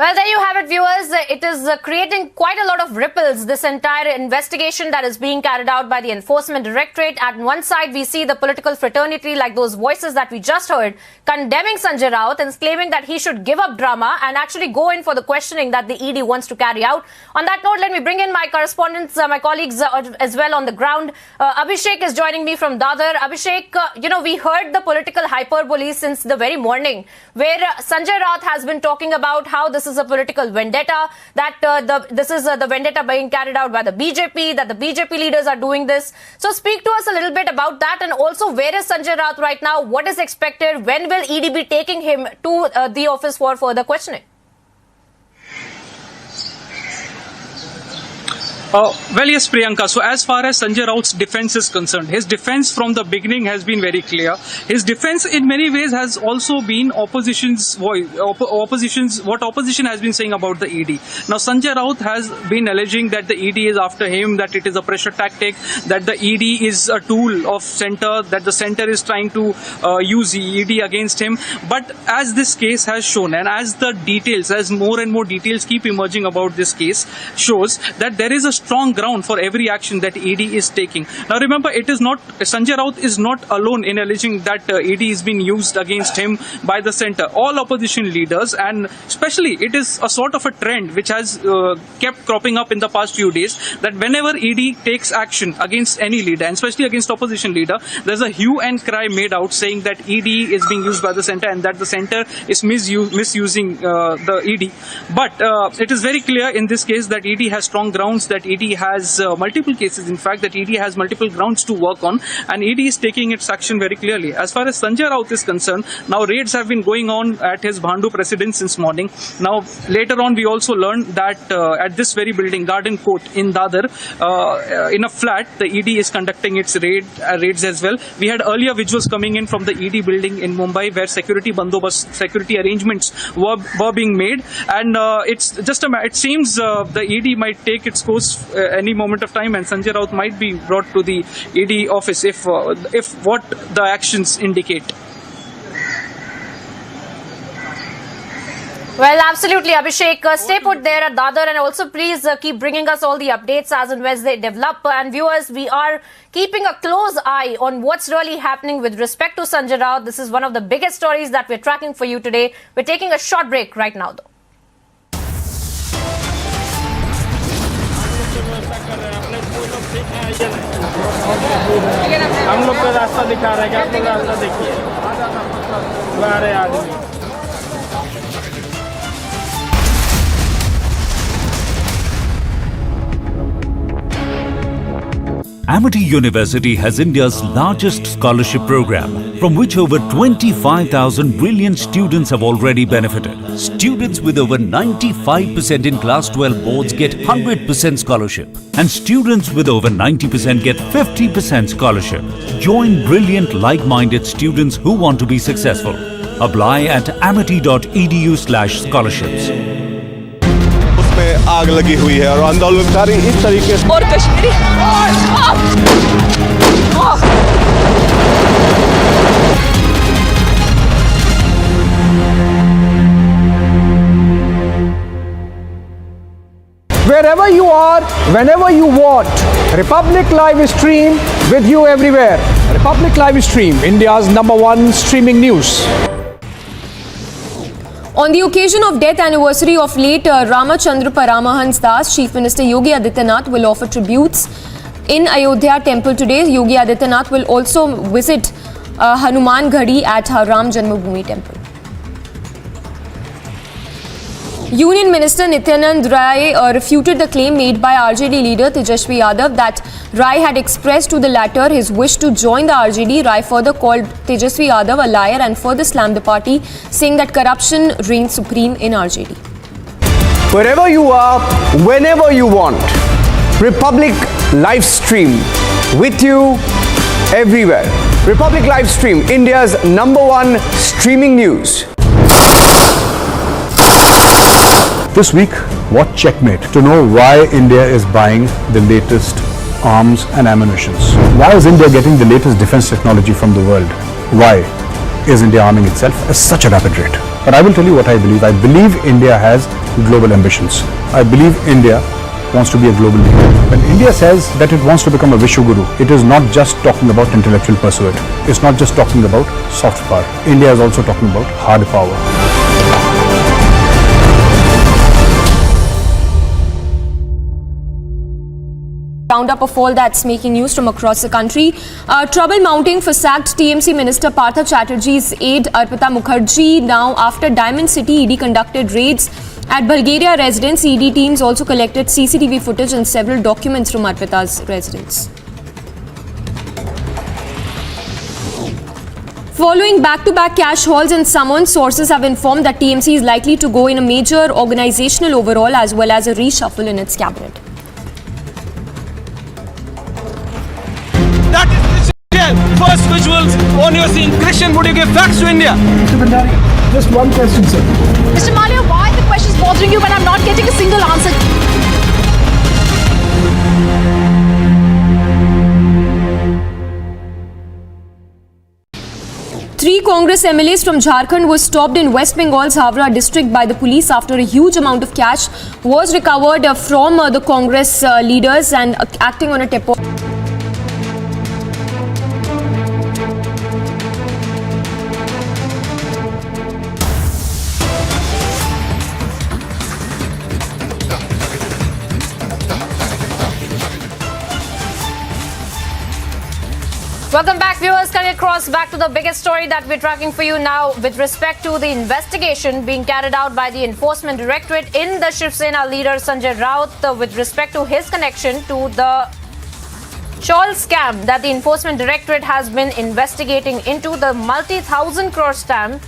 Well, there you have it, viewers. It is creating quite a lot of ripples, this entire investigation that is being carried out by the Enforcement Directorate. At one side, we see the political fraternity, like those voices that we just heard, condemning Sanjay Raut and claiming that he should give up drama and actually go in for the questioning that the ED wants to carry out. On that note, let me bring in my correspondents, my colleagues as well on the ground. Abhishek is joining me from Dadar. Abhishek, we heard the political hyperbole since the very morning, where Sanjay Raut has been talking about how this is a political vendetta, that this is the vendetta being carried out by the BJP, that the BJP leaders are doing this. So speak to us a little bit about that, and also where is Sanjay Raut right now? What is expected? When will ED be taking him to the office for further questioning? Well, yes, Priyanka. So as far as Sanjay Raut's defense is concerned, his defense from the beginning has been very clear. His defense in many ways has also been opposition's voice, what opposition has been saying about the ED. Now, Sanjay Raut has been alleging that the ED is after him, that it is a pressure tactic, that the ED is a tool of center, that the center is trying to use ED against him. But as this case has shown, and as the details, as more and more details keep emerging about this case, shows that there is a strong ground for every action that ED is taking. Now remember, it is not, Sanjay Raut is not alone in alleging that ED is being used against him by the center. All opposition leaders, and especially it is a sort of a trend which has kept cropping up in the past few days, that whenever ED takes action against any leader, and especially against opposition leader, there's a hue and cry made out saying that ED is being used by the center and that the center is misusing the ED. But it is very clear in this case that ED has strong grounds, that ED has multiple cases, in fact, that ED has multiple grounds to work on, and ED is taking its action very clearly. As far as Sanjay Raut is concerned, now raids have been going on at his Bhandup residence since morning. Now, later on, we also learned that at this very building, Garden Court in Dadar, in a flat, the ED is conducting its raids as well. We had earlier visuals coming in from the ED building in Mumbai where security arrangements were being made, and it seems the ED might take its course any moment of time, and Sanjay Raut might be brought to the ED office if what the actions indicate. Well, absolutely, Abhishek. Stay put there at Dadar, and also please keep bringing us all the updates as and when they develop. And viewers, we are keeping a close eye on what's really happening with respect to Sanjay Raut. This is one of the biggest stories that we're tracking for you today. We're taking a short break right now, though. हम लोग को रास्ता दिखा रहे हैं, आप लोग रास्ता देखिए, आ रहे आदमी। Amity University has India's largest scholarship program, from which over 25,000 brilliant students have already benefited. Students with over 95% in Class 12 boards get 100% scholarship, and students with over 90% get 50% scholarship. Join brilliant like-minded students who want to be successful. Apply at amity.edu/scholarships. आग लगी हुई है और आंदोलनकारी इस तरीके से और Kashmiri Wherever you are, whenever you want, Republic Live Stream with you everywhere. Republic Live Stream, India's #1 streaming news. On the occasion of death anniversary of late Ramachandra Paramahans Das, Chief Minister Yogi Adityanath will offer tributes in Ayodhya temple today. Yogi Adityanath will also visit Hanuman Ghadi at Ram Janmabhoomi temple. Union Minister Nityanand Rai refuted the claim made by RJD leader Tejasvi Yadav that Rai had expressed to the latter his wish to join the RJD. Rai further called Tejasvi Yadav a liar and further slammed the party, saying that corruption reigns supreme in RJD. Wherever you are, whenever you want, Republic Live Stream with you everywhere. Republic Live Stream, India's #1 streaming news. This week, watch Checkmate to know why India is buying the latest arms and ammunitions. Why is India getting the latest defense technology from the world? Why is India arming itself at such a rapid rate? But I will tell you what I believe. I believe India has global ambitions. I believe India wants to be a global leader. When India says that it wants to become a Vishwaguru, it is not just talking about intellectual pursuit. It's not just talking about soft power. India is also talking about hard power. Roundup of all that's making news from across the country. Trouble mounting for sacked TMC Minister Partha Chatterjee's aide Arpita Mukherjee. Now, after Diamond City, ED conducted raids at Bulgaria residence. ED teams also collected CCTV footage and several documents from Arpita's residence. Following back-to-back cash hauls and summons, sources have informed that TMC is likely to go in a major organizational overhaul as well as a reshuffle in its cabinet. That is Christian. First visuals on your scene. Christian, would you give facts to India? Mr. Bhandari, just one question, sir. Mr. Malia, why the questions bothering you when I'm not getting a single answer? Three Congress MLAs from Jharkhand were stopped in West Bengal's Havra district by the police after a huge amount of cash was recovered from the Congress leaders and acting on a tip. Welcome back, viewers. Can we cross back to the biggest story that we're tracking for you now with respect to the investigation being carried out by the Enforcement Directorate in the Shiv Sena leader Sanjay Raut with respect to his connection to the Chawl scam that the Enforcement Directorate has been investigating into, the multi-thousand crore scam,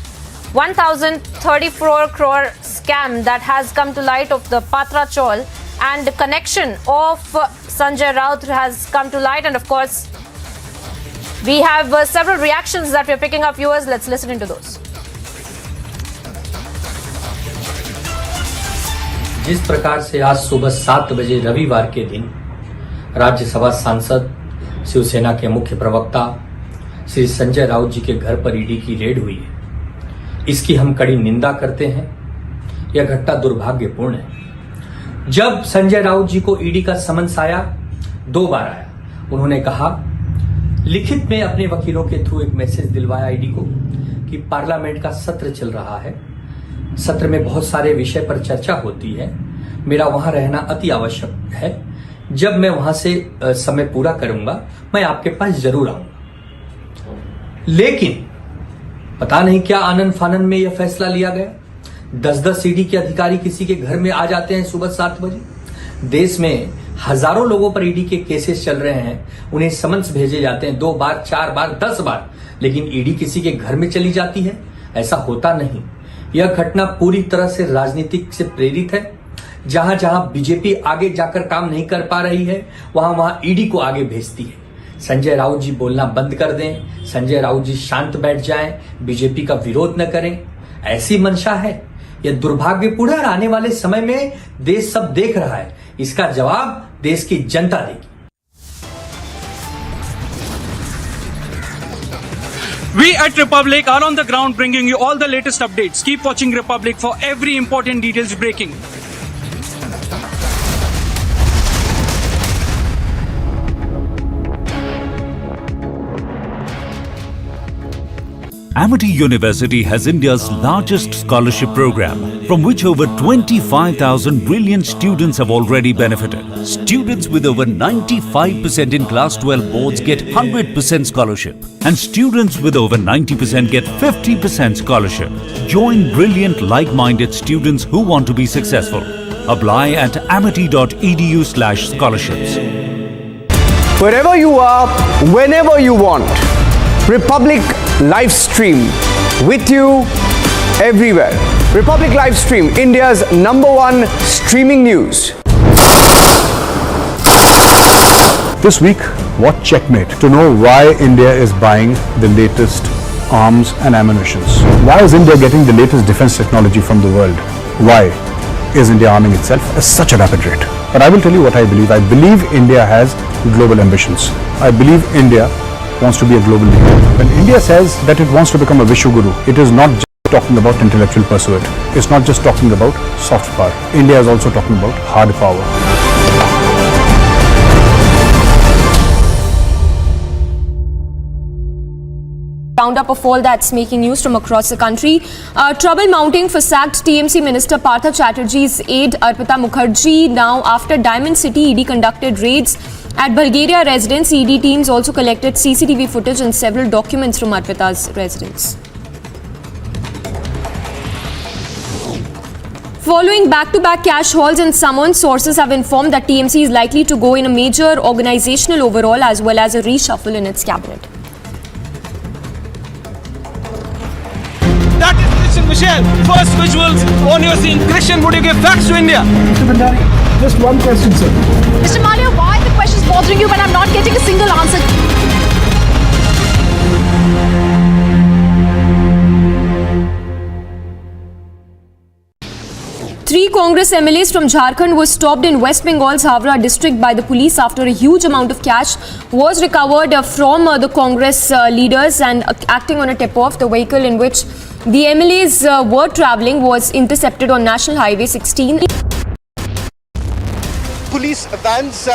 1,034 crore scam that has come to light of the Patra Chawl, and the connection of Sanjay Raut has come to light, and of course we have several reactions that we're picking up, viewers. Let's listen into those. जिस प्रकार से आज सुबह 7 बजे रविवार के दिन राज्यसभा सांसद शिवसेना के मुख्य प्रवक्ता श्री संजय राउत जी के घर पर ईडी की रेड हुई है, इसकी हम कड़ी निंदा करते हैं। यह घटना दुर्भाग्यपूर्ण है। जब संजय राउत जी को ईडी का समन्स आया, 2 बार आया, उन्होंने कहा, लिखित में अपने वकीलों के थ्रू एक मैसेज दिलवाया ईडी को कि पार्लियामेंट का सत्र चल रहा है, सत्र में बहुत सारे विषय पर चर्चा होती है, मेरा वहां रहना अति आवश्यक है, जब मैं वहां से समय पूरा करूंगा मैं आपके पास जरूर आऊंगा। लेकिन पता नहीं क्या आनंद फानन में यह फैसला लिया गया। 10-10 ईडी के अधिकारी किसी के घर में आ जाते हैं सुबह 7 बजे। देश में हजारों लोगों पर ईडी के केसेस चल रहे हैं, उन्हें समन्स भेजे जाते हैं 2 बार, 4 बार, 10 बार, लेकिन ईडी किसी के घर में चली जाती है, ऐसा होता नहीं। यह घटना पूरी तरह से राजनीतिक से प्रेरित है। जहां जहां बीजेपी आगे जाकर काम नहीं कर पा रही है, वहां वहां ईडी को आगे भेजती है। संजय राउत जी बोलना बंद कर दें, संजय राउत जी शांत बैठ जाएं, बीजेपी का विरोध न करें, ऐसी मंशा है। यह दुर्भाग्यपूर्ण है और आने वाले समय में देश सब देख रहा है, इसका जवाब देश की जनता देगी। We at Republic are on the ground bringing you all the latest updates. Keep watching Republic for every important details breaking. Amity University has India's largest scholarship program, from which over 25,000 brilliant students have already benefited. Students with over 95% in Class 12 boards get 100% scholarship, and students with over 90% get 50% scholarship. Join brilliant, like-minded students who want to be successful. Apply at amity.edu/scholarships. Wherever you are, whenever you want, Republic live stream with you everywhere. Republic live stream, India's #1 streaming news. This week, watch Checkmate to know why India is buying the latest arms and ammunitions. Why is India getting the latest defense technology from the world? Why is India arming itself at such a rapid rate? But I will tell you what I believe. I believe India has global ambitions. I believe India wants to be a global leader. When India says that it wants to become a Vishwaguru, it is not just talking about intellectual pursuit. It's not just talking about soft power. India is also talking about hard power. Roundup of all that's making news from across the country. Trouble mounting for sacked TMC Minister Partha Chatterjee's aide Arpita Mukherjee. Now, after Diamond City, ED conducted raids at Bulgaria residence. ED teams also collected CCTV footage and several documents from Arpita's residence. Following back-to-back cash hauls and summons, sources have informed that TMC is likely to go in a major organizational overhaul as well as a reshuffle in its cabinet. That is Christian Michelle. First visuals on your scene. Christian, would you give facts to India? Mr. Bhandari, just one question, sir. Mr. Malia, why the questions questions bothering you when I'm not getting a single answer? Three Congress MLAs from Jharkhand were stopped in West Bengal's Havra district by the police after a huge amount of cash was recovered from the Congress leaders, and acting on a tip-off, the vehicle in which the MLAs were travelling was intercepted on National Highway 16. Police vans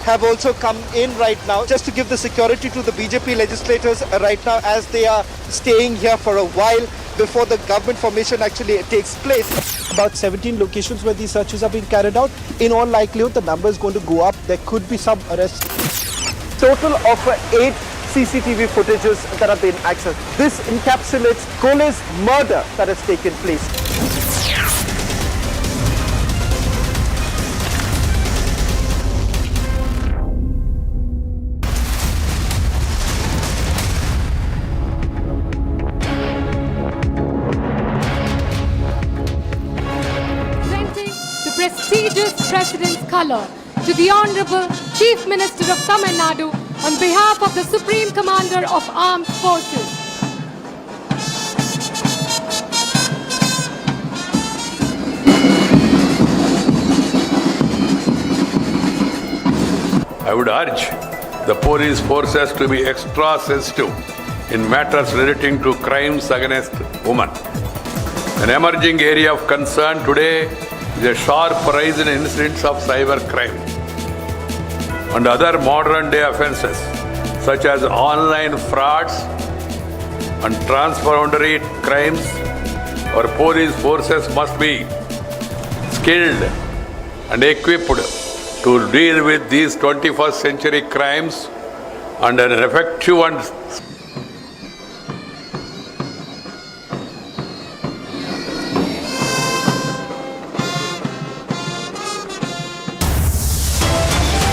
have also come in right now just to give the security to the BJP legislators right now as they are staying here for a while before the government formation actually takes place. About 17 locations where these searches are being carried out. In all likelihood, the number is going to go up. There could be some arrests. Total of 8 CCTV footages that have been accessed. This encapsulates Kole's murder that has taken place. Prestigious President's colour to the Honourable Chief Minister of Tamil Nadu on behalf of the Supreme Commander of Armed Forces. I would urge the police forces to be extra sensitive in matters relating to crimes against women. An emerging area of concern today is a sharp rise in incidents of cyber crime and other modern day offences such as online frauds and transboundary crimes. Our police forces must be skilled and equipped to deal with these 21st century crimes and an effective and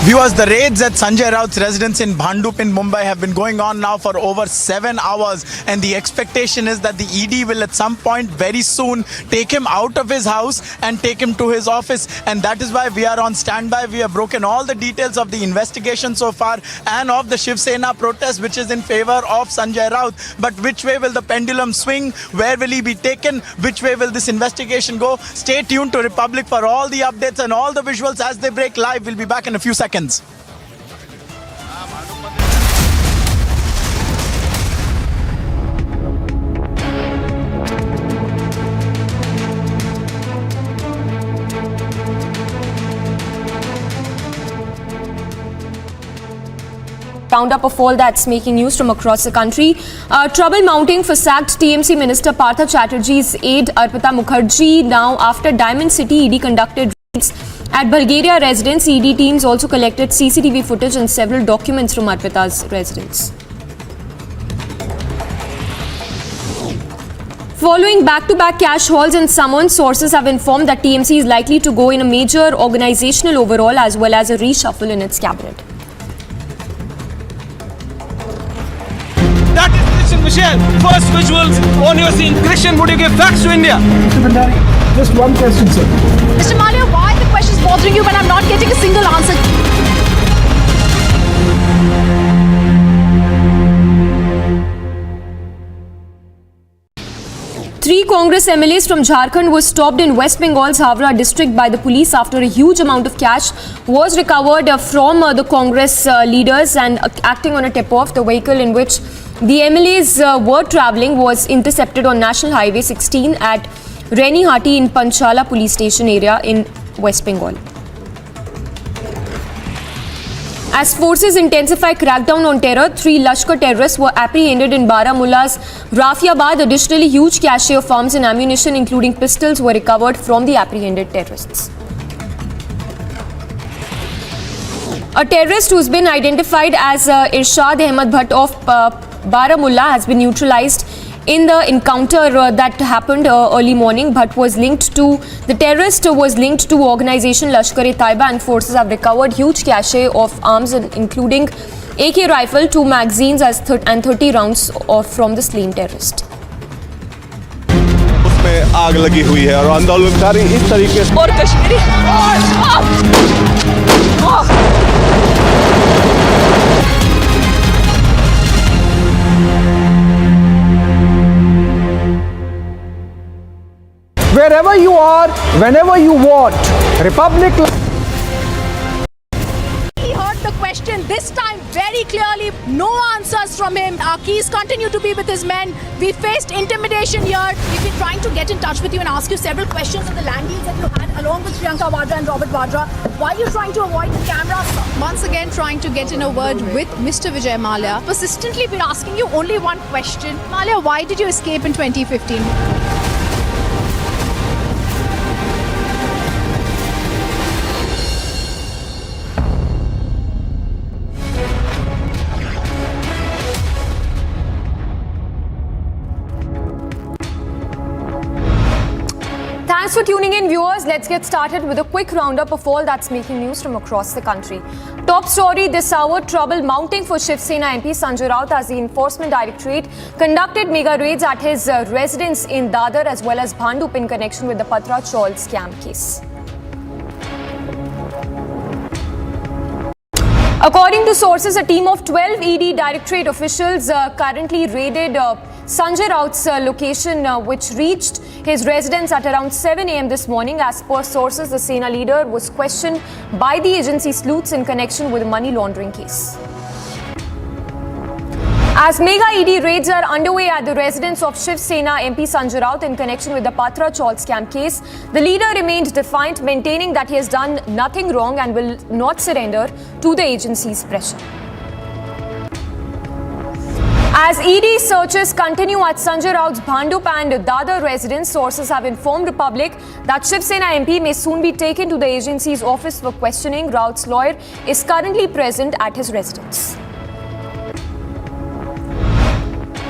Viewers, the raids at Sanjay Raut's residence in Bhandup in Mumbai have been going on now for over 7 hours, and the expectation is that the ED will at some point very soon take him out of his house and take him to his office, and that is why we are on standby. We have broken all the details of the investigation so far and of the Shiv Sena protest which is in favor of Sanjay Raut. But which way will the pendulum swing? Where will he be taken? Which way will this investigation go? Stay tuned to Republic for all the updates and all the visuals as they break live. We'll be back in a few seconds. Round up of all that's making news from across the country. Trouble mounting for sacked TMC Minister Partha Chatterjee's aide Arpita Mukherjee. Now, after Diamond City, ED conducted raids at Bulgaria residence. ED teams also collected CCTV footage and several documents from Arpita's residence. Following back-to-back cash hauls and summons, sources have informed that TMC is likely to go in a major organizational overhaul as well as a reshuffle in its cabinet. That is Christian Michelle. First visuals on your scene. Christian, would you give facts to India? Mr. Bhandari, just one question, sir. Mr. Malia, why are the questions bothering you when I'm not getting a single answer? Three Congress MLAs from Jharkhand were stopped in West Bengal's Havra district by the police after a huge amount of cash was recovered from the Congress leaders, and acting on a tip-off, the vehicle in which the MLAs were travelling was intercepted on National Highway 16 at Renihati in Panchala police station area in West Bengal. As forces intensify crackdown on terror, 3 Lashkar terrorists were apprehended in Baramulla's Rafiabad. Additionally, huge cache of arms and ammunition, including pistols, were recovered from the apprehended terrorists. A terrorist who's been identified as Irshad Ahmed Bhatt of Baramulla has been neutralized in the encounter that happened early morning. Bhatt was linked to, the terrorist was linked to organization Lashkar-e-Taiba, and forces have recovered huge cache of arms including AK rifle, 2 magazines and 30 rounds from the slain terrorist. उसमें आग लगी हुई है और आंदोलनकारी इस तरीके से और Kashmiri whenever you want. Republic. He heard the question this time very clearly. No answers from him. Our keys continue to be with his men. We faced intimidation here. We've been trying to get in touch with you and ask you several questions on the land deals that you had along with Priyanka Vadra and Robert Vadra. Why are you trying to avoid the camera? Once again, trying to get in a word with Mr. Vijay Mallya. Persistently been asking you only one question. Mallya, why did you escape in 2015? Thanks for tuning in, viewers. Let's get started with a quick roundup of all that's making news from across the country. Top story this hour, trouble mounting for Shiv Sena MP Sanjay Raut as the Enforcement Directorate conducted mega raids at his residence in Dadar as well as Bhandup in connection with the Patra Chaul scam case. According to sources, a team of 12 ED Directorate officials currently raided Sanjay Raut's location, which reached his residence at around 7 a.m. this morning. As per sources, the Sena leader was questioned by the agency sleuths in connection with a money laundering case. As mega ED raids are underway at the residence of Shiv Sena MP Sanjay Raut in connection with the Patra Chaul scam case, the leader remained defiant, maintaining that he has done nothing wrong and will not surrender to the agency's pressure. As ED searches continue at Sanjay Raut's Bhandup and Dadar residence, sources have informed Republic that Shiv Sena MP may soon be taken to the agency's office for questioning. Raut's lawyer is currently present at his residence.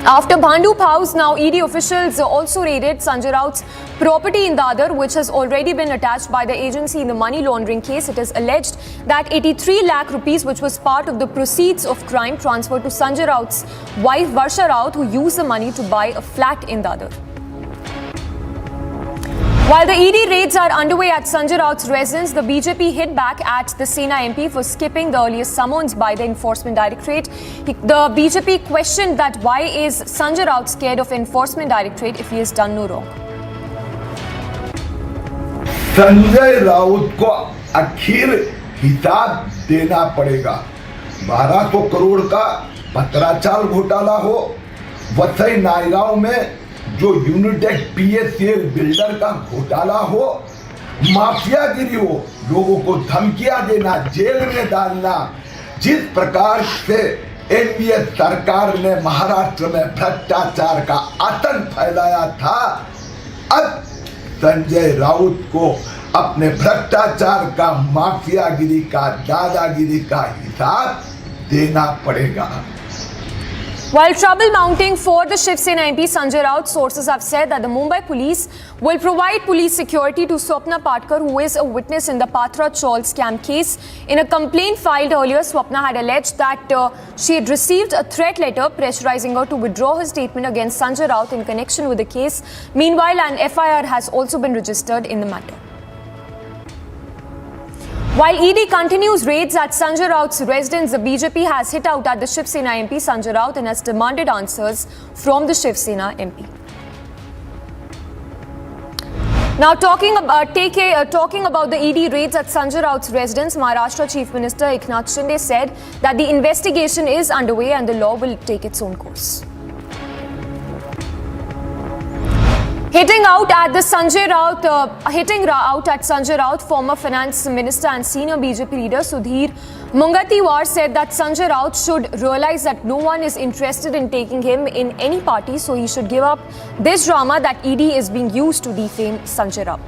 After Bhandup House, now ED officials also raided Sanjay Raut's property in Dadar, which has already been attached by the agency in the money laundering case. It is alleged that 83 lakh rupees, which was part of the proceeds of crime, transferred to Sanjay Raut's wife Varsha Raut, who used the money to buy a flat in Dadar. While the ED raids are underway at Sanjay Raut's residence, the BJP hit back at the Sena MP for skipping the earliest summons by the Enforcement Directorate. The BJP questioned that why is Sanjay Raut scared of Enforcement Directorate if he has done no wrong. Sanjay Raut को आखिर हिसाब देना पड़ेगा। 1200 करोड़ का पत्राचाल घोटाला हो, वसई नायगांव में जो यूनिटेक पीएसएल बिल्डर का घोटाला हो, माफियागिरी हो, लोगों को धमकियां देना, जेल में डालना, जिस प्रकार से एनडीए सरकार ने महाराष्ट्र में भ्रष्टाचार का आतंक फैलाया था, अब संजय राउत को अपने भ्रष्टाचार का, माफियागिरी का, दादागिरी का हिसाब देना पड़ेगा। While trouble mounting for the Shiv Sena MP Sanjay Raut, sources have said that the Mumbai police will provide police security to Swapna Patkar, who is a witness in the Patra Chaul scam case. In a complaint filed earlier, Swapna had alleged that she had received a threat letter pressurizing her to withdraw her statement against Sanjay Raut in connection with the case. Meanwhile, an FIR has also been registered in the matter. While ED continues raids at Sanjay Raut's residence, the BJP has hit out at the Shiv Sena MP Sanjay Raut and has demanded answers from the Shiv Sena MP. Now, talking about the ED raids at Sanjay Raut's residence, Maharashtra Chief Minister Eknath Shinde said that the investigation is underway and the law will take its own course. Hitting out at Sanjay Raut, former Finance Minister and senior BJP leader Sudhir Mungatiwar said that Sanjay Raut should realize that no one is interested in taking him in any party, so he should give up this drama that ED is being used to defame Sanjay Raut.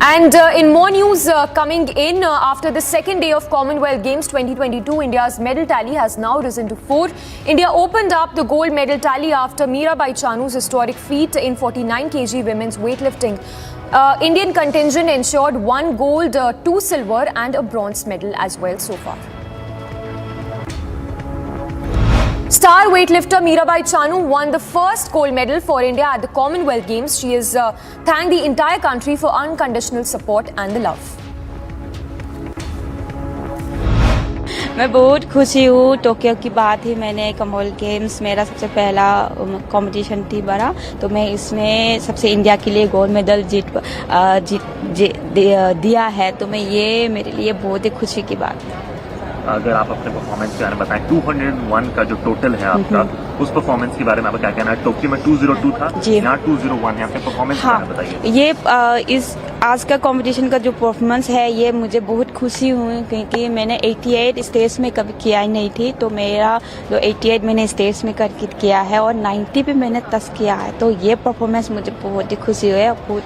And in more news coming in, after the second day of Commonwealth Games 2022, India's medal tally has now risen to 4. India opened up the gold medal tally after Mirabai Chanu's historic feat in 49 kg women's weightlifting. Indian contingent ensured 1 gold, 2 silver and a bronze medal as well so far. Star weightlifter Mirabai Chanu won the first gold medal for India at the Commonwealth Games. She has thanked the entire country for unconditional support and the love. मैं बहुत खुशी हूँ। Tokyo की बात ही मैंने Commonwealth games मेरा सबसे पहला कंपटीशन थी बड़ा, तो मैं इसमें सबसे इंडिया के लिए गोल्ड मेडल दिया है, तो मैं ये मेरे लिए बहुत ही खुशी की बात है। अगर आप अपने परफॉर्मेंस के बारे में बताएं, 201 का जो टोटल है आपका, उस परफॉर्मेंस के बारे में आपका क्या कहना है? टोक्यो में 202 था, यहाँ 201 है, आपके परफॉर्मेंस के बारे में बताइए। ये इस आज का कंपटीशन का जो परफॉर्मेंस है, ये मुझे बहुत खुशी हुई क्योंकि मैंने 88 स्टेज में कभी किया ही नहीं थी, तो मेरा जो 88 मैंने स्टेज में करके किया है और 90 पे मैंने टच किया है, तो ये परफॉर्मेंस मुझे बहुत ही खुशी हुई है। बहुत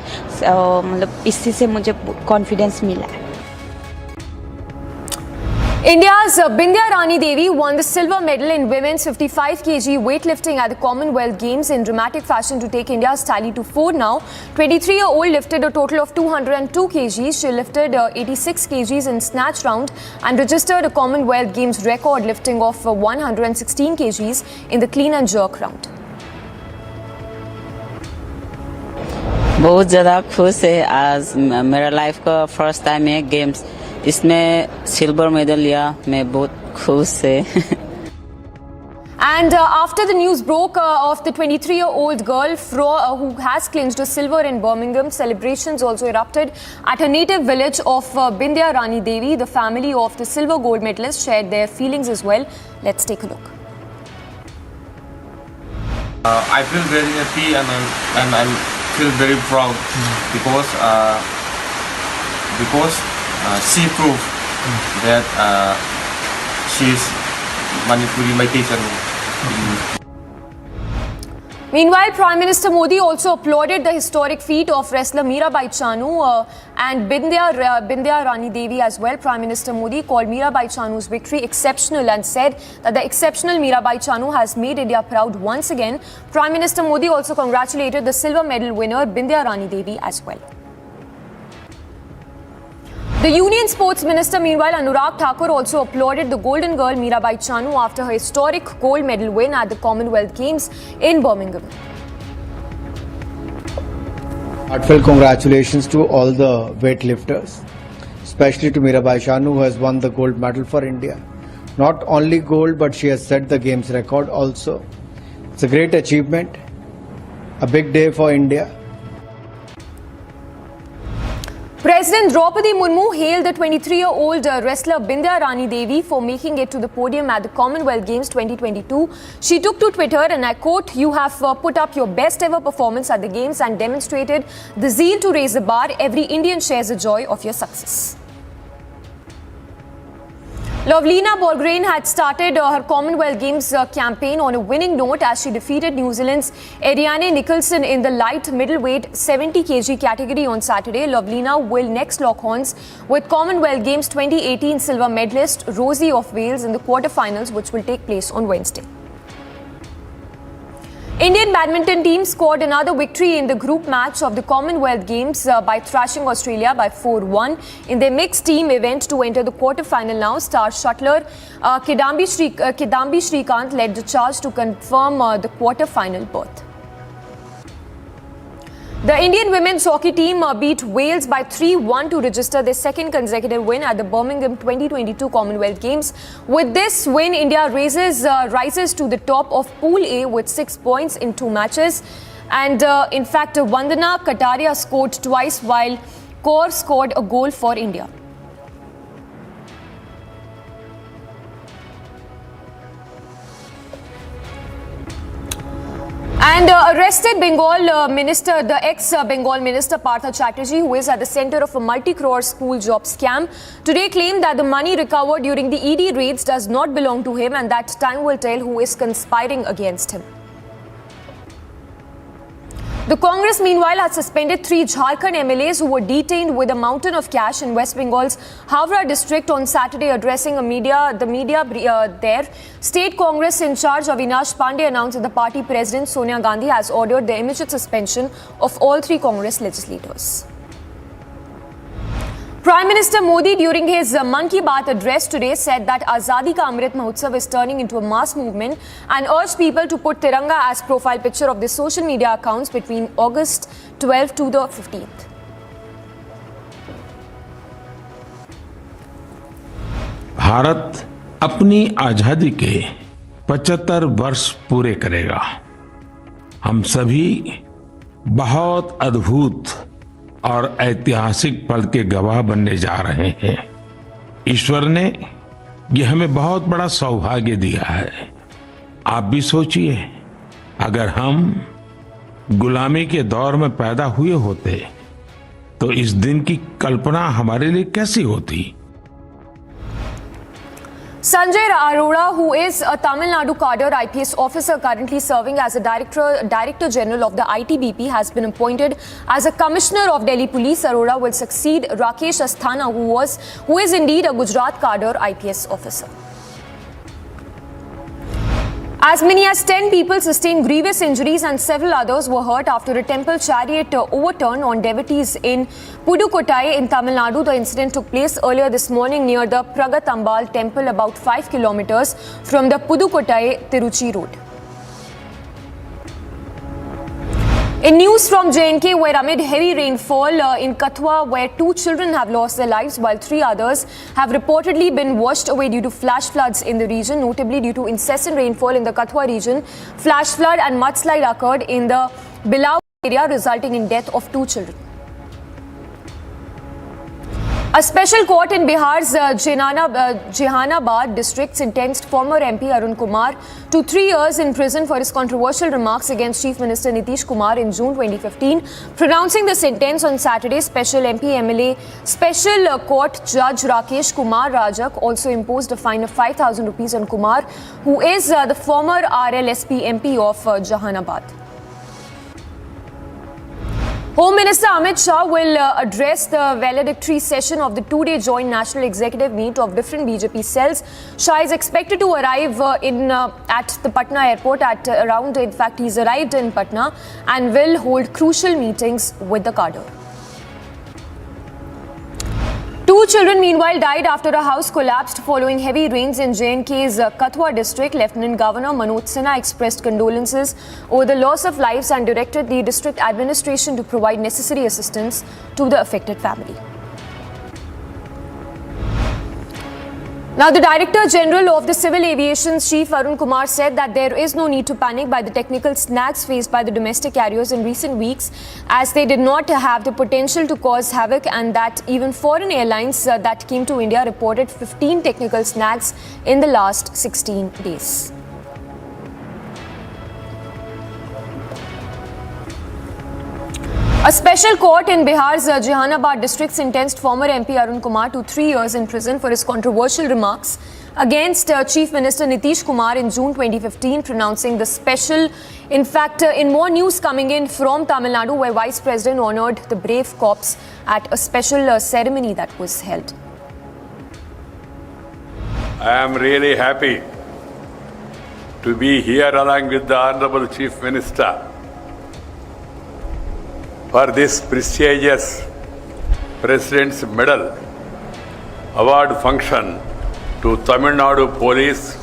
मतलब इसी से मुझे कॉन्फिडेंस मिला है। India's Bindya Rani Devi won the silver medal in women's 55 kg weightlifting at the Commonwealth Games in dramatic fashion to take India's tally to 4 now. 23-year-old lifted a total of 202 kgs. She lifted 86 kgs in snatch round and registered a Commonwealth Games record lifting of 116 kgs in the clean and jerk round. बहुत ज़्यादा खुश है। आज मेरा life का first time है games, इसमें silver medal लिया, मैं बहुत खुश है। And after the news broke of the 23-year-old girl who has clinched a silver in Birmingham, celebrations also erupted at her native village of Bindya Rani Devi. The family of the silver gold medalist shared their feelings as well. Let's take a look. I feel very happy and I feel very proud because she proved that she is Manipuri, my teacher. Meanwhile, Prime Minister Modi also applauded the historic feat of wrestler Mirabai Chanu and Bindya Rani Devi as well. Prime Minister Modi called Mirabai Chanu's victory exceptional and said that the exceptional Mirabai Chanu has made India proud once again. Prime Minister Modi also congratulated the silver medal winner Bindya Rani Devi as well. The Union Sports Minister, meanwhile, Anurag Thakur also applauded the golden girl Mirabai Chanu after her historic gold medal win at the Commonwealth Games in Birmingham. Heartfelt congratulations to all the weightlifters, especially to Mirabai Chanu, who has won the gold medal for India. Not only gold, but she has set the games record also. It's a great achievement, a big day for India. President Draupadi Murmu hailed the 23-year-old wrestler Bindya Rani Devi for making it to the podium at the Commonwealth Games 2022. She took to Twitter and I quote, "You have put up your best ever performance at the Games and demonstrated the zeal to raise the bar. Every Indian shares the joy of your success." Lovlina Borgren had started her Commonwealth Games campaign on a winning note as she defeated New Zealand's Ariane Nicholson in the light middleweight 70 kg category on Saturday. Lovlina will next lock horns with Commonwealth Games 2018 silver medalist Rosie of Wales in the quarterfinals, which will take place on Wednesday. Indian badminton team scored another victory in the group match of the Commonwealth Games by thrashing Australia by 4-1 in their mixed team event to enter the quarterfinal now. Star shuttler Kidambi Shrikant led the charge to confirm the quarterfinal berth. The Indian women's hockey team beat Wales by 3-1 to register their second consecutive win at the Birmingham 2022 Commonwealth Games. With this win, India rises to the top of Pool A with 6 points in 2 matches. And in fact, Vandana Kataria scored twice while Kaur scored a goal for India. And arrested Bengal minister, the ex-Bengal minister Partha Chatterjee, who is at the center of a multi-crore school job scam, today claimed that the money recovered during the ED raids does not belong to him and that time will tell who is conspiring against him. The Congress, meanwhile, has suspended 3 Jharkhand MLAs who were detained with a mountain of cash in West Bengal's Howrah district on Saturday. Addressing the media there, State Congress in charge Avinash Pandey announced that the party president Sonia Gandhi has ordered the immediate suspension of all 3 Congress legislators. Prime Minister Modi, during his Mann Ki Baat address today, said that Azadi Ka Amrit Mahotsav is turning into a mass movement and urged people to put Tiranga as profile picture of their social media accounts between August 12th to the 15th. Bharat अपनी आजादी के 75 वर्ष पूरे करेगा। हम सभी बहुत अद्भुत और ऐतिहासिक पल के गवाह बनने जा रहे हैं। ईश्वर ने यह हमें बहुत बड़ा सौभाग्य दिया है। आप भी सोचिए, अगर हम गुलामी के दौर में पैदा हुए होते तो इस दिन की कल्पना हमारे लिए कैसी होती। Sanjay Arora, who is a Tamil Nadu cadre IPS officer currently serving as a Director General of the ITBP, has been appointed as a Commissioner of Delhi Police. Arora will succeed Rakesh Asthana, who is indeed a Gujarat cadre IPS officer. As many as 10 people sustained grievous injuries and several others were hurt after a temple chariot overturned on devotees in Pudukkottai in Tamil Nadu. The incident took place earlier this morning near the Pragatambal temple, about 5 kilometers from the Pudukkottai-Tiruchi road. In news from J&K, where amid heavy rainfall in Kathua, where 2 children have lost their lives while 3 others have reportedly been washed away due to flash floods in the region. Notably, due to incessant rainfall in the Kathua region, flash flood and mudslide occurred in the Bilau area, resulting in death of 2 children. A special court in Bihar's Jehanabad district sentenced former MP Arun Kumar to 3 years in prison for his controversial remarks against Chief Minister Nitish Kumar in June 2015. Pronouncing the sentence on Saturday, Special MP MLA Special Court Judge Rakesh Kumar Rajak also imposed a fine of 5,000 rupees on Kumar, who is the former RLSP MP of Jehanabad. Home Minister Amit Shah will address the valedictory session of the 2-day joint national executive meet of different BJP cells. Shah is expected to arrive at the Patna airport at around, in fact, he's arrived in Patna and will hold crucial meetings with the cadre. 2 children, meanwhile, died after a house collapsed following heavy rains in J&K's Kathua district. Lieutenant Governor Manoj Sena expressed condolences over the loss of lives and directed the district administration to provide necessary assistance to the affected family. Now, the Director General of the Civil Aviation Chief Arun Kumar said that there is no need to panic by the technical snags faced by the domestic carriers in recent weeks, as they did not have the potential to cause havoc, and that even foreign airlines that came to India reported 15 technical snags in the last 16 days. A special court in Bihar's Jehanabad district sentenced former MP Arun Kumar to 3 years in prison for his controversial remarks against Chief Minister Nitish Kumar in June 2015, pronouncing the special. In fact, in more news coming in from Tamil Nadu, where Vice President honored the brave cops at a special ceremony that was held. I am really happy to be here along with the Honorable Chief Minister for this prestigious President's Medal award function to Tamil Nadu Police,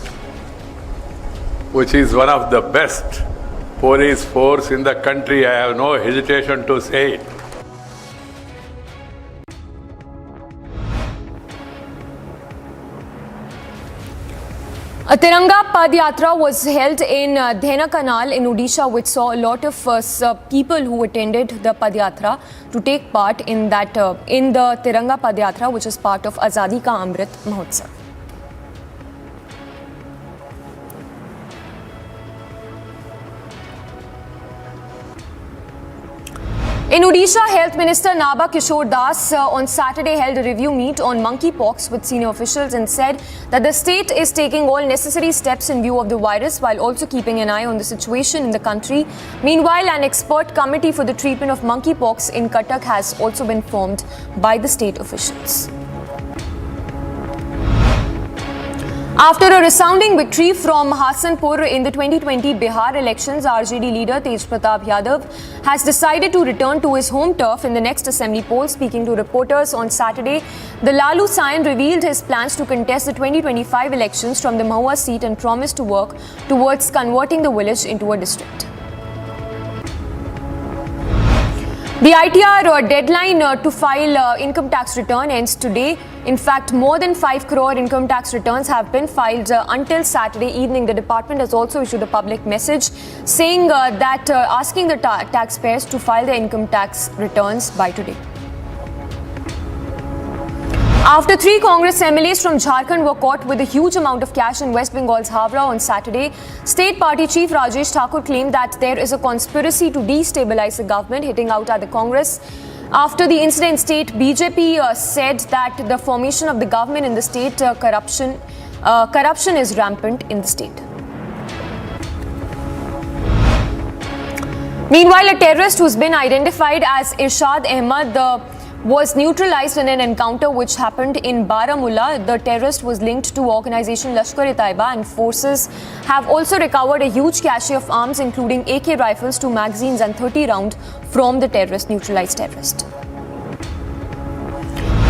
which is one of the best police force in the country. I have no hesitation to say it. A Tiranga Padyatra was held in Dhenkanal in Odisha, which saw a lot of people who attended the Padyatra to take part in the Tiranga Padyatra, which is part of Azadi Ka Amrit Mahotsav. In Odisha, Health Minister Naba Kishore Das on Saturday held a review meet on monkeypox with senior officials and said that the state is taking all necessary steps in view of the virus while also keeping an eye on the situation in the country. Meanwhile, an expert committee for the treatment of monkeypox in Cuttack has also been formed by the state officials. After a resounding victory from Hasanpur in the 2020 Bihar elections, RJD leader Tej Pratap Yadav has decided to return to his home turf in the next assembly poll. Speaking to reporters on Saturday, the Lalu Sayan revealed his plans to contest the 2025 elections from the Mahua seat and promised to work towards converting the village into a district. The ITR deadline to file income tax return ends today. In fact, more than 5 crore income tax returns have been filed until Saturday evening. The department has also issued a public message saying that asking the taxpayers to file their income tax returns by today. After 3 Congress MLAs from Jharkhand were caught with a huge amount of cash in West Bengal's Havra on Saturday, State Party Chief Rajesh Thakur claimed that there is a conspiracy to destabilize the government, hitting out at the Congress. After the incident, State BJP said that the formation of the government in the state corruption is rampant in the state. Meanwhile, a terrorist who's been identified as Irshad Ahmad was neutralized in an encounter which happened in Baramulla. The terrorist was linked to organization Lashkar-e-Taiba, and forces have also recovered a huge cache of arms including AK rifles, 2 magazines and 30 rounds from the neutralized terrorist.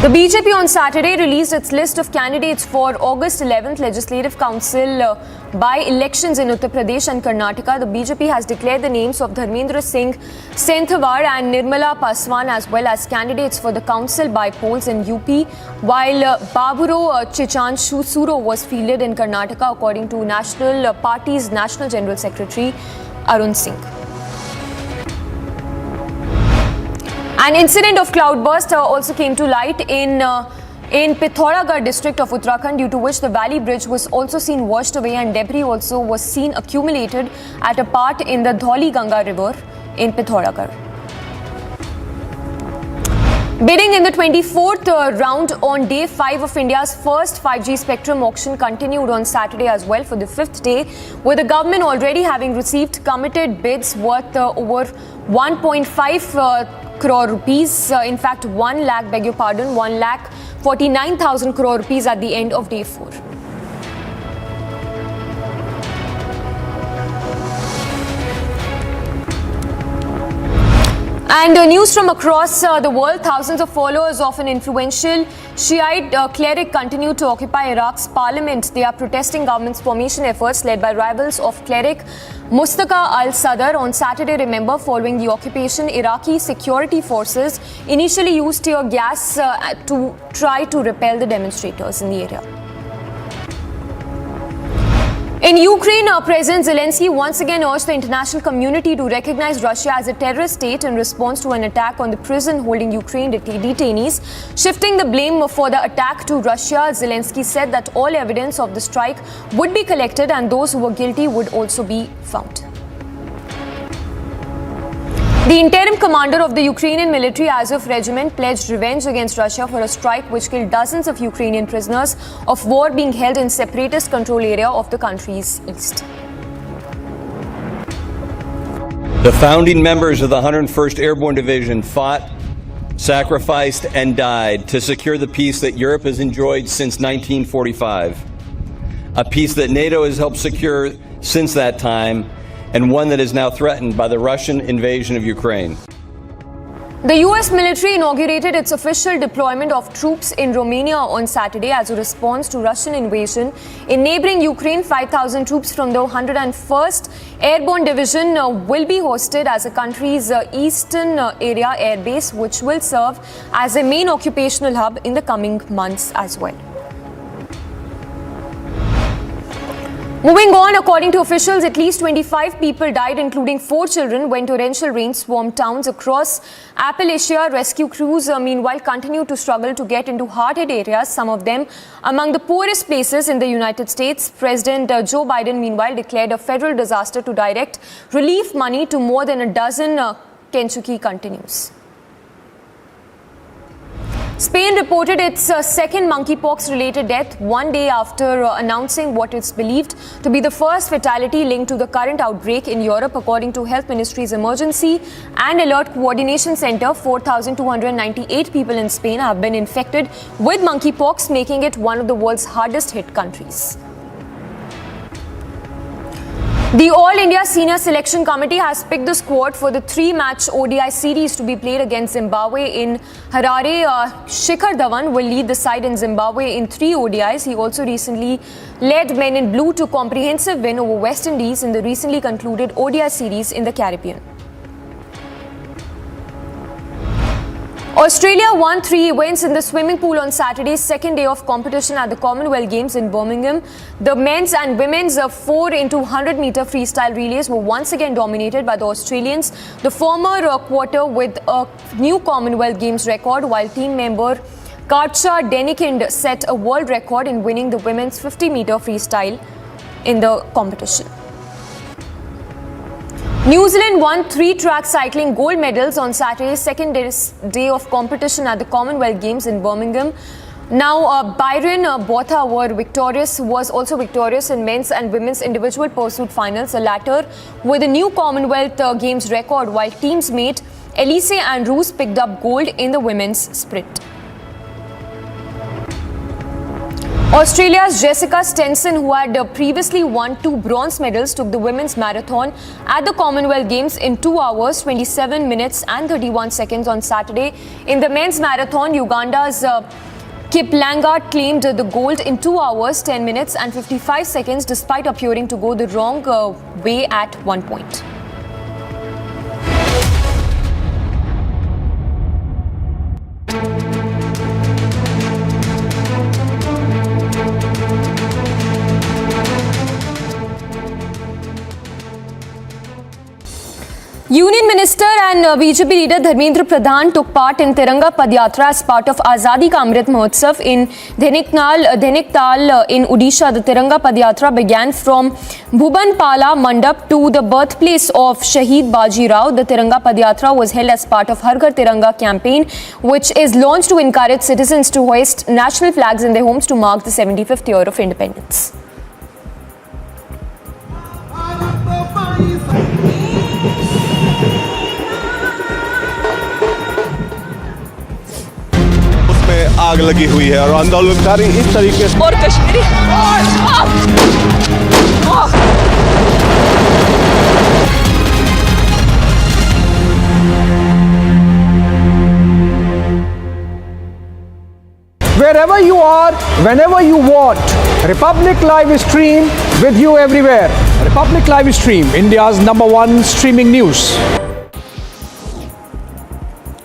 The BJP on Saturday released its list of candidates for August 11th Legislative Council by-elections in Uttar Pradesh and Karnataka. The BJP has declared the names of Dharmendra Singh Senthawar and Nirmala Paswan as well as candidates for the council by polls in UP, while Baburo Chichan Suro was fielded in Karnataka, according to National Party's National General Secretary Arun Singh. An incident of cloudburst also came to light in Pithoragarh district of Uttarakhand, due to which the valley bridge was also seen washed away and debris also was seen accumulated at a part in the Dhauli Ganga river in Pithoragarh. Bidding in the 24th round on day 5 of India's first 5G spectrum auction continued on Saturday as well for the 5th day, with the government already having received committed bids worth over 1.5 crore rupees. In fact, 1,49,000 crore rupees at the end of day 4. And news from across the world. Thousands of followers of an influential Shiite cleric continue to occupy Iraq's parliament. They are protesting government's formation efforts led by rivals of cleric Mustafa al-Sadr. On Saturday, remember, following the occupation, Iraqi security forces initially used tear gas to try to repel the demonstrators in the area. In Ukraine, President Zelensky once again urged the international community to recognize Russia as a terrorist state in response to an attack on the prison holding Ukraine detainees. Shifting the blame for the attack to Russia, Zelensky said that all evidence of the strike would be collected and those who were guilty would also be found. The interim commander of the Ukrainian military Azov regiment pledged revenge against Russia for a strike which killed dozens of Ukrainian prisoners of war being held in separatist control area of the country's east. The founding members of the 101st Airborne Division fought, sacrificed, and died to secure the peace that Europe has enjoyed since 1945. A peace that NATO has helped secure since that time, and one that is now threatened by the Russian invasion of Ukraine. The US military inaugurated its official deployment of troops in Romania on Saturday as a response to Russian invasion. In neighboring Ukraine, 5,000 troops from the 101st Airborne Division will be hosted as the country's eastern area airbase, which will serve as a main occupational hub in the coming months as well. Moving on, according to officials, at least 25 people died, including 4 children, when torrential rain swarmed towns across Appalachia. Rescue crews, meanwhile, continue to struggle to get into hard-hit areas, some of them among the poorest places in the United States. President Joe Biden, meanwhile, declared a federal disaster to direct relief money to more than a dozen Kentucky continues. Spain reported its second monkeypox-related death one day after announcing what is believed to be the first fatality linked to the current outbreak in Europe. According to Health Ministry's Emergency and Alert Coordination Center, 4,298 people in Spain have been infected with monkeypox, making it one of the world's hardest-hit countries. The All India Senior Selection Committee has picked the squad for the 3-match ODI series to be played against Zimbabwe in Harare. Shikhar Dhawan will lead the side in Zimbabwe in 3 ODIs. He also recently led Men in Blue to comprehensive win over West Indies in the recently concluded ODI series in the Caribbean. Australia won 3 events in the swimming pool on Saturday's second day of competition at the Commonwealth Games in Birmingham. The men's and women's 4 into 100 meter freestyle relays were once again dominated by the Australians. The former quarter with a new Commonwealth Games record, while team member Katja Denikind set a world record in winning the women's 50 meter freestyle in the competition. New Zealand won 3 track cycling gold medals on Saturday's second day of competition at the Commonwealth Games in Birmingham. Now, Byron Botha was also victorious in men's and women's individual pursuit finals, the latter with a new Commonwealth Games record, while team's mate Elise Andrews picked up gold in the women's sprint. Australia's Jessica Stenson, who had previously won 2 bronze medals, took the women's marathon at the Commonwealth Games in 2 hours, 27 minutes and 31 seconds on Saturday. In the men's marathon, Uganda's Kip Langat claimed the gold in 2 hours, 10 minutes and 55 seconds despite appearing to go the wrong way at one point. Union Minister and BJP leader Dharmendra Pradhan took part in Tiranga Padyatra as part of Azadi Ka Amrit Mahotsav in Dhaniktal in Odisha. The Tiranga Padyatra began from Bhubanpala Mandap to the birthplace of Shaheed Baji Raut. The Tiranga Padyatra was held as part of Har Ghar Tiranga campaign, which is launched to encourage citizens to hoist national flags in their homes to mark the 75th year of independence. आग लगी हुई है और आंदोलनकारी इस तरीके से और Kashmiri Wherever you are, whenever you want, Republic Live Stream with you everywhere. Republic Live Stream, India's #1 streaming news.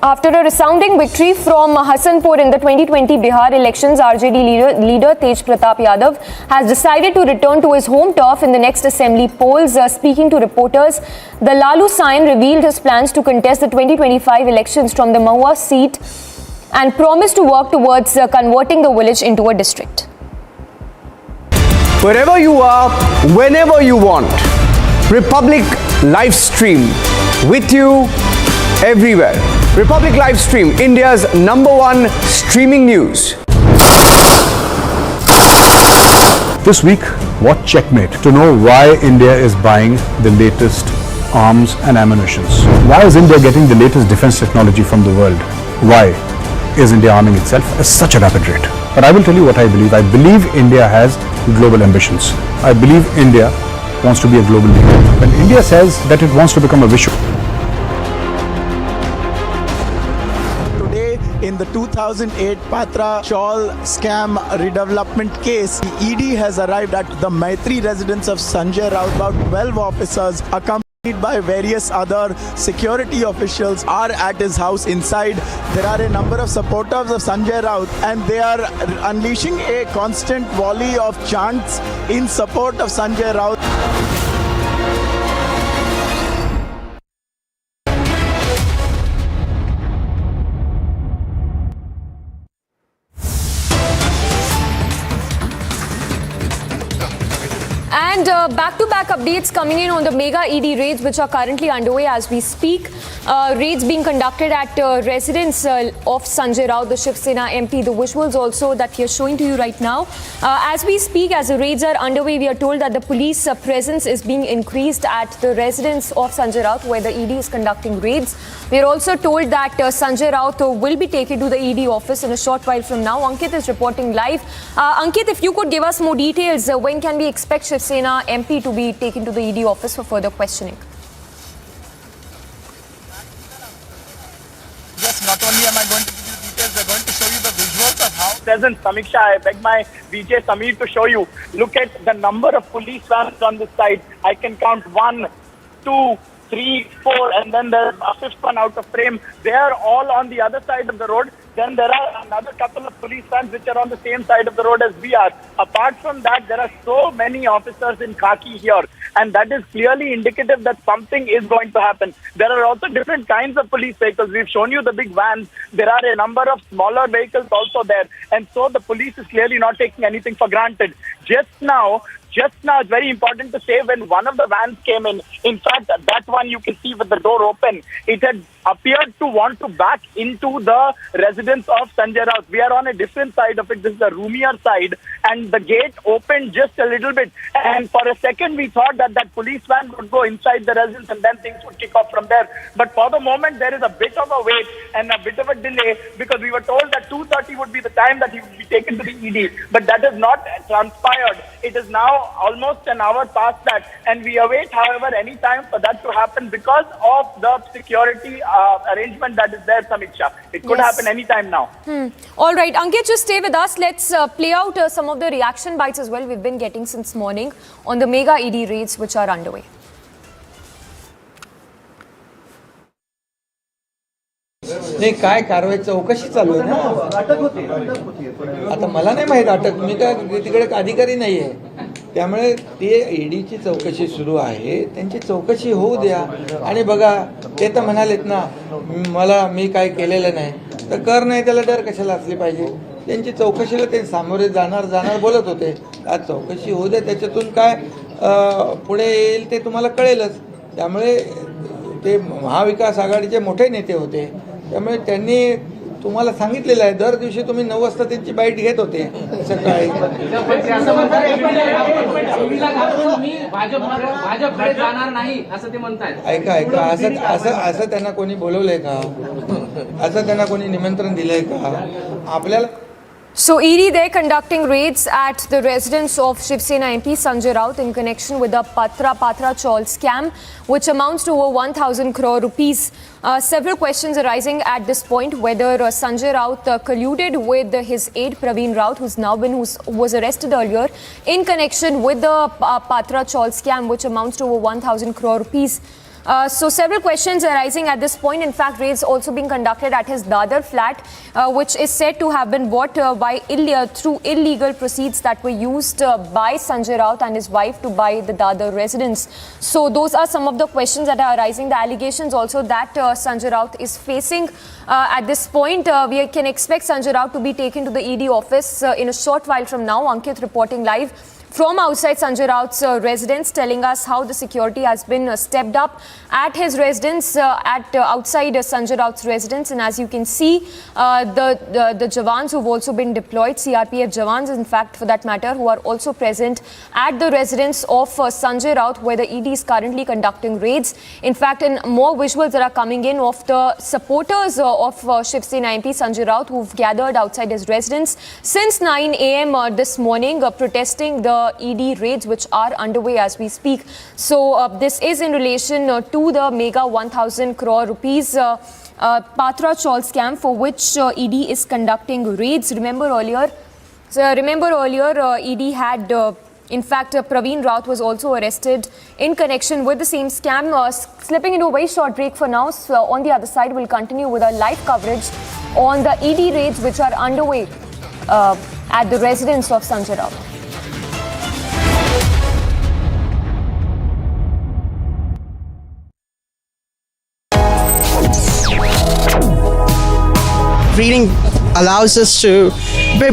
After a resounding victory from Hasanpur in the 2020 Bihar elections, RJD leader Tej Pratap Yadav has decided to return to his home turf in the next assembly polls. Speaking to reporters, the Lalu Sain revealed his plans to contest the 2025 elections from the Mahua seat and promised to work towards converting the village into a district. Wherever you are, whenever you want, Republic Live Stream with you everywhere. Republic Live Stream, India's #1 streaming news. This week, watch Checkmate to know why India is buying the latest arms and ammunitions. Why is India getting the latest defense technology from the world? Why is India arming itself at such a rapid rate? But I will tell you what I believe. I believe India has global ambitions. I believe India wants to be a global leader. When India says that it wants to become a Vishwa, in the 2008 Patra Chawl scam redevelopment case, the ED has arrived at the Maitri residence of Sanjay Raut. About 12 officers accompanied by various other security officials are at his house. Inside, there are a number of supporters of Sanjay Raut and they are unleashing a constant volley of chants in support of Sanjay Raut. And back-to-back updates coming in on the mega ED raids which are currently underway as we speak. Raids being conducted at residence of Sanjay Raut, the Shiv Sena MP. The visuals also that we are showing to you right now. As we speak, as the raids are underway, we are told that the police presence is being increased at the residence of Sanjay Raut where the ED is conducting raids. We are also told that Sanjay Raut will be taken to the ED office in a short while from now. Ankit is reporting live. Ankit, if you could give us more details, when can we expect Shiv Sena MP to be taken to the ED office for further questioning? Yes, not only am I going to give you details, we're going to show you the visuals of how. Present, Samiksha, I beg my VJ Sameer to show you. Look at the number of police vans on this side. I can count 1, 2, 3, 4, and then there's a fifth one out of frame. They are all on the other side of the road. Then there are another couple of police vans which are on the same side of the road as we are. Apart from that, there are so many officers in khaki here, and that is clearly indicative that something is going to happen. There are also different kinds of police vehicles. We've shown you the big vans. There are a number of smaller vehicles also there, and so the police is clearly not taking anything for granted. Just now, it's very important to say, when one of the vans came in fact, that one you can see with the door open, it had appeared to want to back into the residence of Sanjay Raut. We are on a different side of it. This is the roomier side, and the gate opened just a little bit. And for a second, we thought that that police van would go inside the residence and then things would kick off from there. But for the moment, there is a bit of a wait and a bit of a delay, because we were told that 2:30 would be the time that he would be taken to the ED. But that has not transpired. It is now almost an hour past that, and we await, however, any time for that to happen because of the security arrangement that is there, Samiksha. It could happen any time now. All right, Ankit, just stay with us. Let's play out some of the reaction bites as well we've been getting since morning on the mega ED raids which are underway. नाही, काय कारवाई चौकशी चालू आहे ना. आता मला नाही माहित अटक, मी काय तिकडे अधिकारी नाहीये, त्यामुळे ते ईडीची चौकशी सुरू आहे. त्यांची चौकशी होऊ द्या. आणि बघा, ते तर म्हणालेत ना, मी काय केलेलं नाही, तर कर नाही त्याला डर कशाला असली पाहिजे. त्यांची चौकशीला ते सामोरे जाणार बोलत होते. आज चौकशी होऊ द्या, त्याच्यातून काय पुढे येईल ते तुम्हाला कळेलच. त्यामुळे ते महाविकास आघाडीचे मोठे नेते होते, त्यामुळे त्यांनी तुम्हाला सांगितलेलं आहे, दर दिवशी तुम्ही 9 वाजता त्यांची बाईट घेत होते सकाळी. ऐका, असं त्यांना कोणी बोलवलंय का? असं त्यांना कोणी निमंत्रण दिलंय का? आपल्याला So ED, they're conducting raids at the residence of Shiv Sena MP Sanjay Raut in connection with the Patra Chaul scam, which amounts to over 1,000 crore rupees. Several questions arising at this point, whether Sanjay Raut colluded with his aide Praveen Raut, who was arrested earlier in connection with the Patra Chaul scam, which amounts to over 1,000 crore rupees. So several questions arising at this point. In fact, raids also being conducted at his Dadar flat, which is said to have been bought through illegal proceeds that were used by Sanjay Raut and his wife to buy the Dadar residence. So those are some of the questions that are arising. The allegations also that Sanjay Raut is facing at this point. We can expect Sanjay Raut to be taken to the ED office in a short while from now. Ankit reporting live from outside Sanjay Raut's residence, telling us how the security has been stepped up at his residence, outside Sanjay Raut's residence. And as you can see, the Jawans who've also been deployed, CRPF Jawans, in fact, for that matter, who are also present at the residence of Sanjay Raut, where the ED is currently conducting raids. In fact, more visuals that are coming in of the supporters of Shiv Sena MP Sanjay Raut, who've gathered outside his residence since 9 a.m. This morning, protesting the ED raids which are underway as we speak. So this is in relation to the mega 1,000 crore rupees Patra Chaul scam, for which ED is conducting raids. Remember earlier, ED had in fact, Praveen Raut was also arrested in connection with the same scam. Slipping into a very short break for now. So on the other side, we'll continue with our live coverage on the ED raids which are underway at the residence of Sanjay Raut. Reading allows us to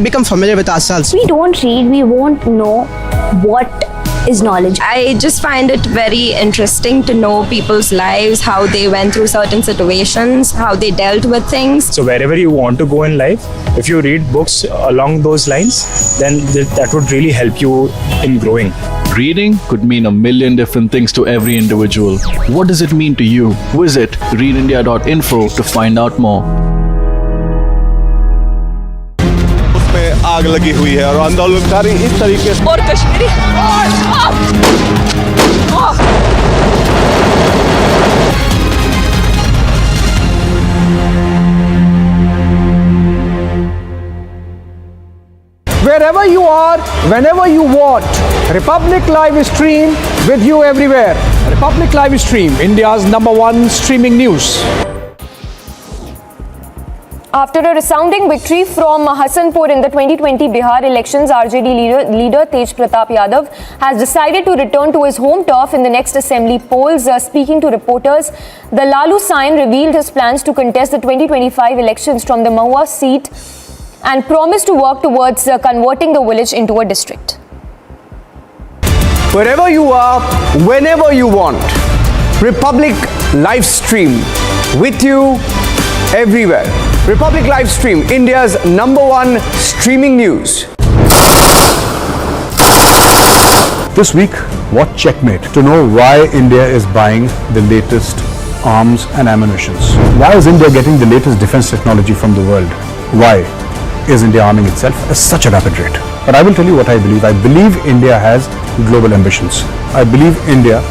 become familiar with ourselves. We don't read, we won't know what is knowledge. I just find it very interesting to know people's lives, how they went through certain situations, how they dealt with things. So wherever you want to go in life, if you read books along those lines, then that would really help you in growing. Reading could mean a million different things to every individual. What does it mean to you? Visit readindia.info to find out more. आग लगी हुई है और आंदोलनकारी इस तरीके से और Kashmiri wherever you are, whenever you want. Republic Live Stream with you everywhere. Republic Live Stream, India's #1 streaming news. After a resounding victory from Hasanpur in the 2020 Bihar elections, RJD leader Tej Pratap Yadav has decided to return to his home turf in the next assembly polls. Speaking to reporters, the Lalu Sain revealed his plans to contest the 2025 elections from the Mahua seat and promised to work towards converting the village into a district. Wherever you are, whenever you want. Republic Live Stream with you everywhere. Republic Live Stream, India's #1 streaming news. This week, watch Checkmate to know why India is buying the latest arms and ammunitions. Why is India getting the latest defense technology from the world? Why is India arming itself at such a rapid rate? But I will tell you what I believe. I believe India has global ambitions. I believe India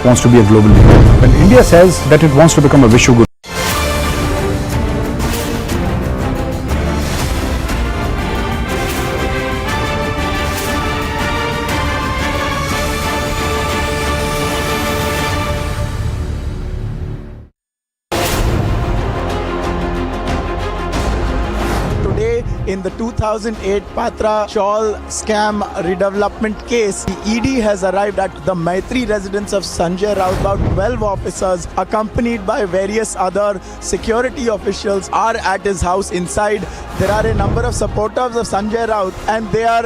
wants to be a global leader. When India says that it wants to become a Vishwa Guru, in the 2008 Patra Chawl scam redevelopment case, the ED has arrived at the Maitri residence of Sanjay Raut. About 12 officers accompanied by various other security officials are at his house. Inside, there are a number of supporters of Sanjay Raut and they are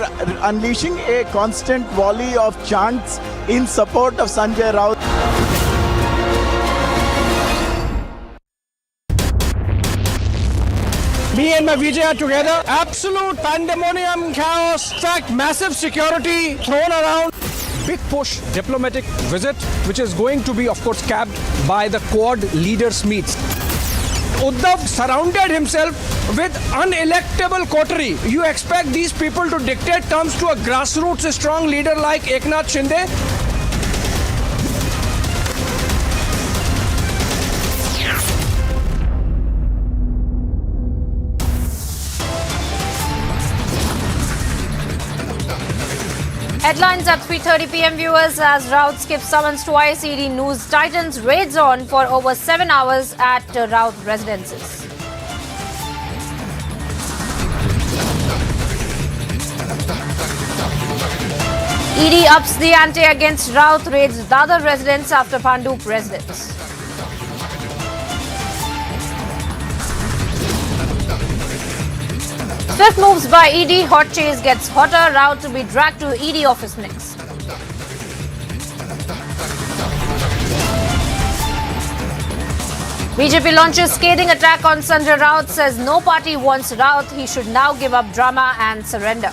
unleashing a constant volley of chants in support of Sanjay Raut. Me and my Vijay are together. Absolute pandemonium, chaos, in fact, massive security thrown around. Big push, diplomatic visit, which is going to be, of course, capped by the Quad leaders meets. Uddhav surrounded himself with unelectable coterie. You expect these people to dictate terms to a grassroots strong leader like Eknath Shinde? Headlines at 3:30 p.m. viewers as Raut skips summons twice. ED news tightens raids on for over 7 hours at Raut residences. ED ups the ante against Raut, raids Dadar residents after Pandup residents. Swift moves by ED, hot chase gets hotter, Raut to be dragged to ED office next. BJP launches scathing attack on Sanjay Raut, says no party wants Raut, he should now give up drama and surrender.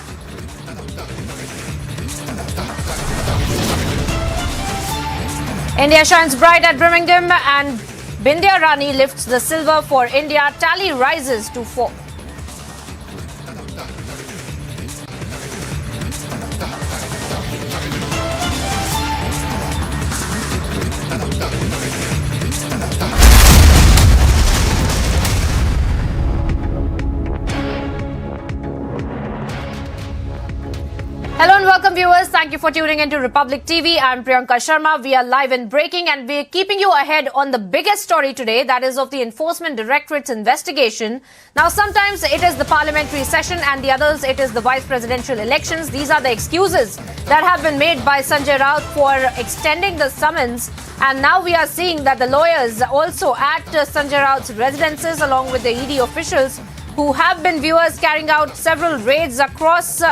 India shines bright at Birmingham and Bindya Rani lifts the silver for India, tally rises to 4. Hello and welcome viewers. Thank you for tuning into Republic TV. I'm Priyanka Sharma. We are live and breaking and we're keeping you ahead on the biggest story today, that is of the Enforcement Directorate's investigation. Now sometimes it is the parliamentary session and the others it is the vice presidential elections. These are the excuses that have been made by Sanjay Raut for extending the summons, and now we are seeing that the lawyers also at Sanjay Raut's residences along with the ED officials who have been viewers carrying out several raids across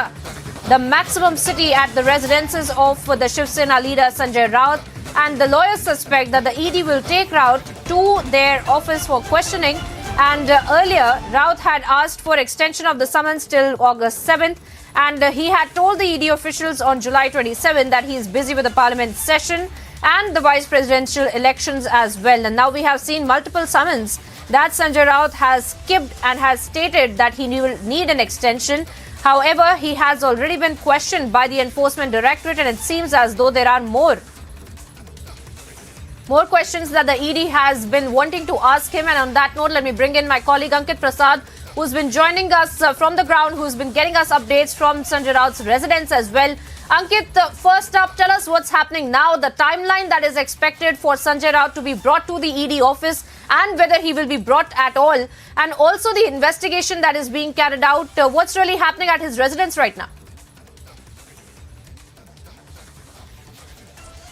the maximum city at the residences of the Shiv Sena leader Sanjay Raut, and the lawyers suspect that the ED will take Raut to their office for questioning. And earlier, Raut had asked for extension of the summons till August 7th, and he had told the ED officials on July 27 that he is busy with the parliament session and the vice presidential elections as well. And now we have seen multiple summons that Sanjay Raut has skipped and has stated that he will need an extension. However, he has already been questioned by the Enforcement Directorate, and it seems as though there are more questions that the ED has been wanting to ask him. And on that note, let me bring in my colleague Ankit Prasad, who's been joining us from the ground, who's been getting us updates from Sanjay Raut's residence as well. Ankit, first up, tell us what's happening now, the timeline that is expected for Sanjay Raut to be brought to the ED office and whether he will be brought at all, and also the investigation that is being carried out. What's really happening at his residence right now?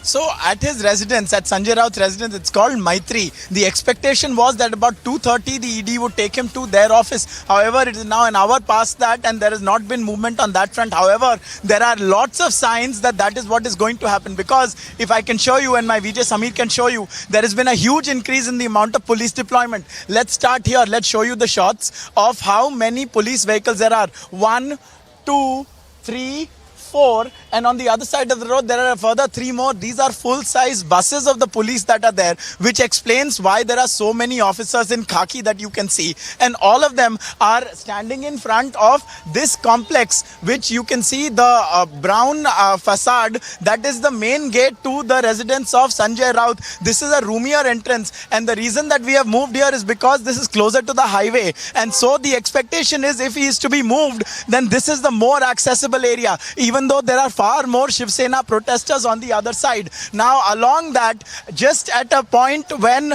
So at his residence, at Sanjay Raut's residence, it's called Maitri. The expectation was that about 2:30 the ED would take him to their office. However, it is now an hour past that and there has not been movement on that front. However, there are lots of signs that that is what is going to happen, because if I can show you, and my VJ Samir can show you, there has been a huge increase in the amount of police deployment. Let's start here. Let's show you the shots of how many police vehicles there are. 1, 2, 3, 4, and on the other side of the road there are a further 3 more. These are full-size buses of the police that are there, which explains why there are so many officers in khaki that you can see, and all of them are standing in front of this complex, which you can see the brown facade. That is the main gate to the residence of Sanjay Raut. This is a roomier entrance, and the reason that we have moved here is because this is closer to the highway, and so the expectation is if he is to be moved, then this is the more accessible area, even though there are far more Shiv Sena protesters on the other side. Now along that, just at a point when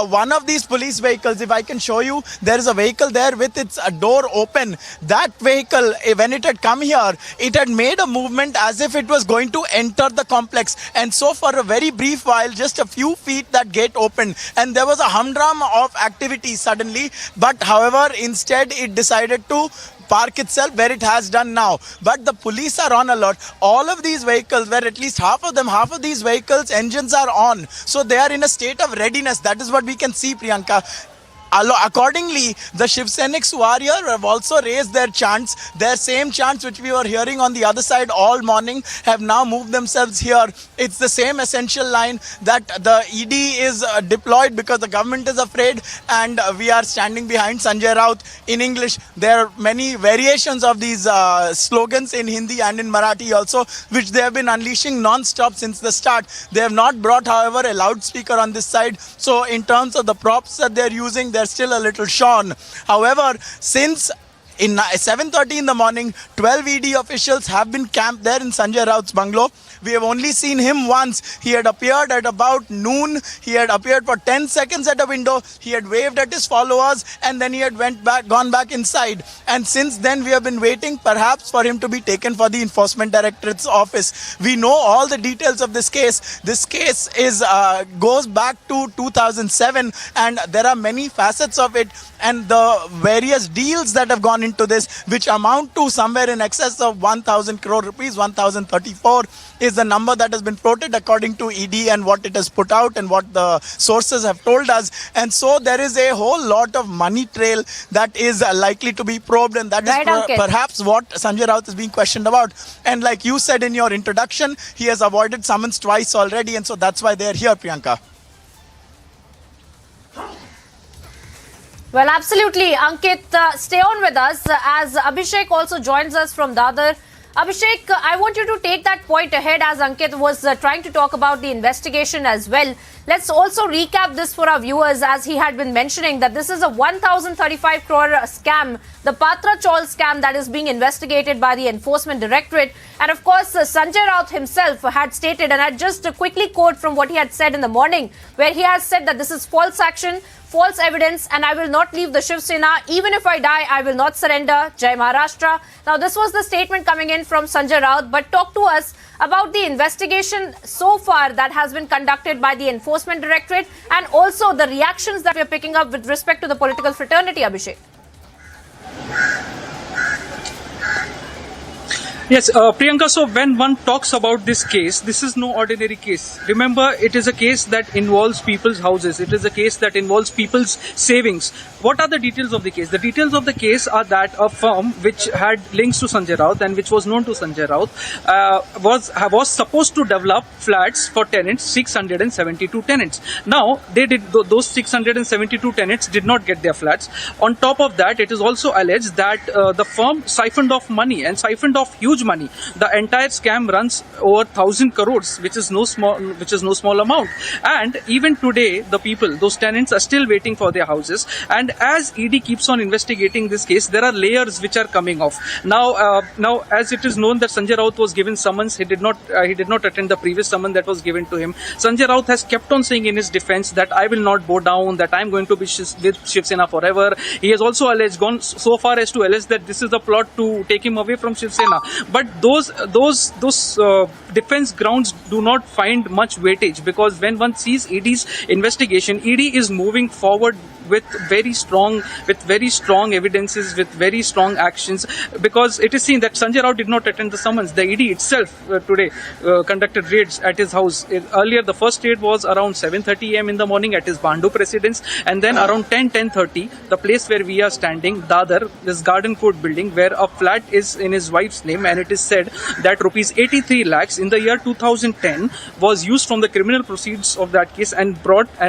one of these police vehicles, if I can show you, there is a vehicle there with its door open. That vehicle, when it had come here, it had made a movement as if it was going to enter the complex, and so for a very brief while, just a few feet, that gate opened and there was a humdrum of activity suddenly, but however instead it decided to park itself where it has done now. But the police are on alert. All of these vehicles, where at least half of these vehicles, engines are on. So they are in a state of readiness. That is what we can see, Priyanka. Accordingly, the Shiv Senics who are here have also raised their chants. Their same chants which we were hearing on the other side all morning have now moved themselves here. It's the same essential line that the ED is deployed because the government is afraid, and we are standing behind Sanjay Raut. In English, there are many variations of these slogans in Hindi and in Marathi also, which they have been unleashing non-stop since the start. They have not brought, however, a loudspeaker on this side. So in terms of the props that they're using, they're still a little shorn. However, since in 7:30 in the morning, 12 ED officials have been camped there in Sanjay Raut's bungalow. We have only seen him once. He had appeared at about noon. He had appeared for 10 seconds at a window. He had waved at his followers, and then he had gone back inside. And since then, we have been waiting perhaps for him to be taken for the Enforcement Directorate's office. We know all the details of this case. This case goes back to 2007, and there are many facets of it, and the various deals that have gone into this, which amount to somewhere in excess of 1,000 crore rupees, 1,034 is the number that has been quoted according to ED and what it has put out and what the sources have told us. And so there is a whole lot of money trail that is likely to be probed, and that is perhaps what Sanjay Raut is being questioned about. And like you said in your introduction, he has avoided summons twice already, and so that's why they are here, Priyanka. Well, absolutely. Ankit, stay on with us as Abhishek also joins us from Dadar. Abhishek, I want you to take that point ahead as Ankit was trying to talk about the investigation as well. Let's also recap this for our viewers, as he had been mentioning that this is a 1,035 crore scam, the Patra Chaul scam that is being investigated by the Enforcement Directorate. And of course, Sanjay Raut himself had stated, and I just quickly quote from what he had said in the morning, where he has said that this is false action, false evidence, and I will not leave the Shiv Sena. Even if I die, I will not surrender. Jai Maharashtra. Now, this was the statement coming in from Sanjay Raut, but talk to us about the investigation so far that has been conducted by the Enforcement Directorate, and also the reactions that we are picking up with respect to the political fraternity, Abhishek. Yes, Priyanka, so when one talks about this case, this is no ordinary case. Remember, it is a case that involves people's houses. It is a case that involves people's savings. What are the details of the case? The details of the case are that a firm which had links to Sanjay Raut and which was known to Sanjay Raut was supposed to develop flats for tenants, 672 tenants. Now, they did those 672 tenants did not get their flats. On top of that, it is also alleged that the firm siphoned off money and siphoned off huge huge money. The entire scam runs over 1,000 crores, which is no small amount. And even today, the people, those tenants, are still waiting for their houses. And as ED keeps on investigating this case, there are layers which are coming off. Now, as it is known that Sanjay Raut was given summons, he did not attend the previous summons that was given to him. Sanjay Raut has kept on saying in his defense that I will not bow down, that I am going to be with Shiv Sena forever. He has also gone so far as to allege that this is a plot to take him away from Shiv Sena. But those defense grounds do not find much weightage, because when one sees ED's investigation, ED is moving forward with very strong evidences, with very strong actions, because it is seen that Sanjay Raut did not attend the summons. The ED itself today conducted raids at his house. Earlier, the first raid was around 7:30 a.m. in the morning at his Bandu residence, and then around 10:30, the place where we are standing, Dadar, this Garden Court building, where a flat is in his wife's name, and it is said that rupees 83 lakhs in the year 2010 was used from the criminal proceeds of that case and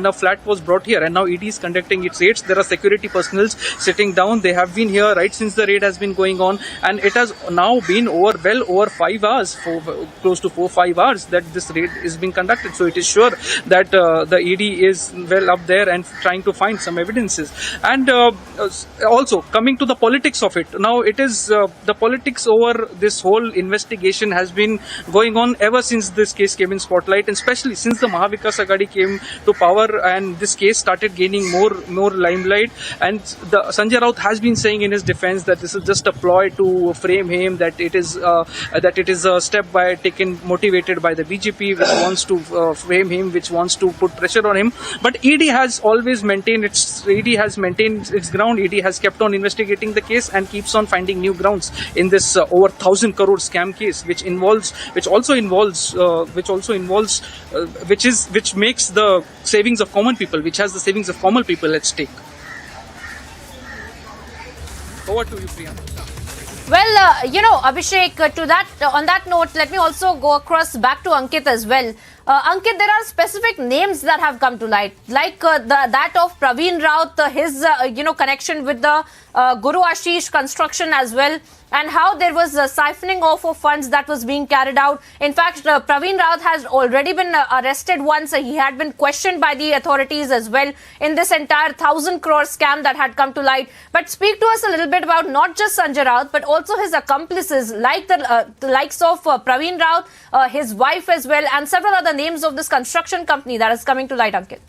a flat was brought here, and now ED is conducting its raids. There are security personnel sitting down. They have been here right since the raid has been going on, and it has now been over 5 hours, close to 4-5 hours that this raid is being conducted. So it is sure that the ED is well up there and trying to find some evidences. And also coming to the politics of it, now it is the politics over this whole investigation has been going on ever since this case came in spotlight, and especially since the Mahavikas Aghadi came to power and this case started gaining more limelight. And Sanjay Raut has been saying in his defense that this is just a ploy to frame him, that it is a step motivated by the BJP, which wants to frame him, which wants to put pressure on him. But ED has always maintained its ground. ED has kept on investigating the case and keeps on finding new grounds in this over 1,000 crore scam case, which makes the savings of common people, which has the savings of common people at stake. Over to you, Priyanka. Well, Abhishek, on that note, let me also go across back to Ankit as well. Ankit, there are specific names that have come to light, like that of Praveen Raut, his connection with the Guru Ashish construction as well, and how there was a siphoning off of funds that was being carried out. In fact, Praveen Raut has already been arrested once. He had been questioned by the authorities as well in this entire 1,000 crore scam that had come to light. But speak to us a little bit about not just Sanjay Raut, but also his accomplices, like the likes of Praveen Raut, his wife as well, and several other names of this construction company that is coming to light, Ankit.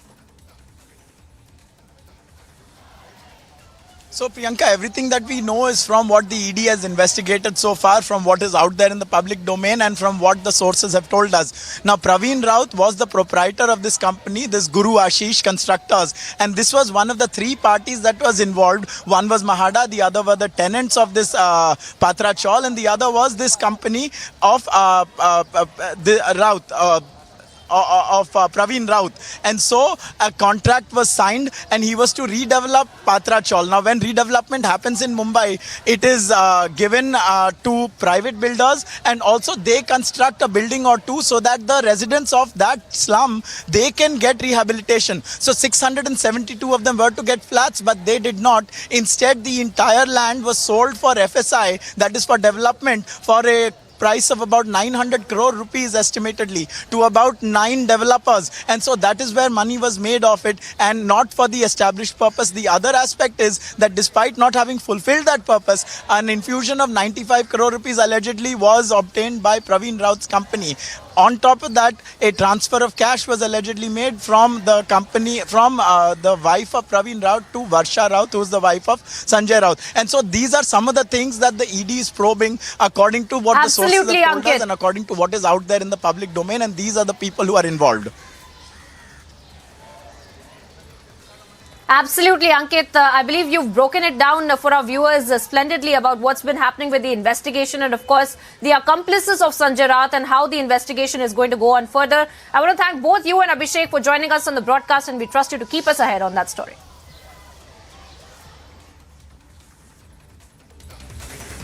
So Priyanka, everything that we know is from what the ED has investigated so far, from what is out there in the public domain and from what the sources have told us. Now Praveen Raut was the proprietor of this company, this Guru Ashish Constructors, and this was one of the three parties that was involved. One was Mahada, the other were the tenants of this Patra Chawl, and the other was this company of Raut. Of Praveen Raut. And so a contract was signed and he was to redevelop Patra Chawl. Now when redevelopment happens in Mumbai, it is given to private builders, and also they construct a building or two so that the residents of that slum, they can get rehabilitation. So 672 of them were to get flats, but they did not. Instead, the entire land was sold for FSI, that is for development, for a price of about 900 crore rupees estimatedly to about 9 developers, and so that is where money was made of it and not for the established purpose. The other aspect is that despite not having fulfilled that purpose, an infusion of 95 crore rupees allegedly was obtained by Praveen Raut's company. On top of that, a transfer of cash was allegedly made from the company, from the wife of Praveen Raut to Varsha Raut, who is the wife of Sanjay Raut. And so these are some of the things that the ED is probing according to what the sources have told us and according to what is out there in the public domain. And these are the people who are involved. Absolutely, Ankit. I believe you've broken it down for our viewers splendidly about what's been happening with the investigation and, of course, the accomplices of Sanjay Raut and how the investigation is going to go on further. I want to thank both you and Abhishek for joining us on the broadcast, and we trust you to keep us ahead on that story.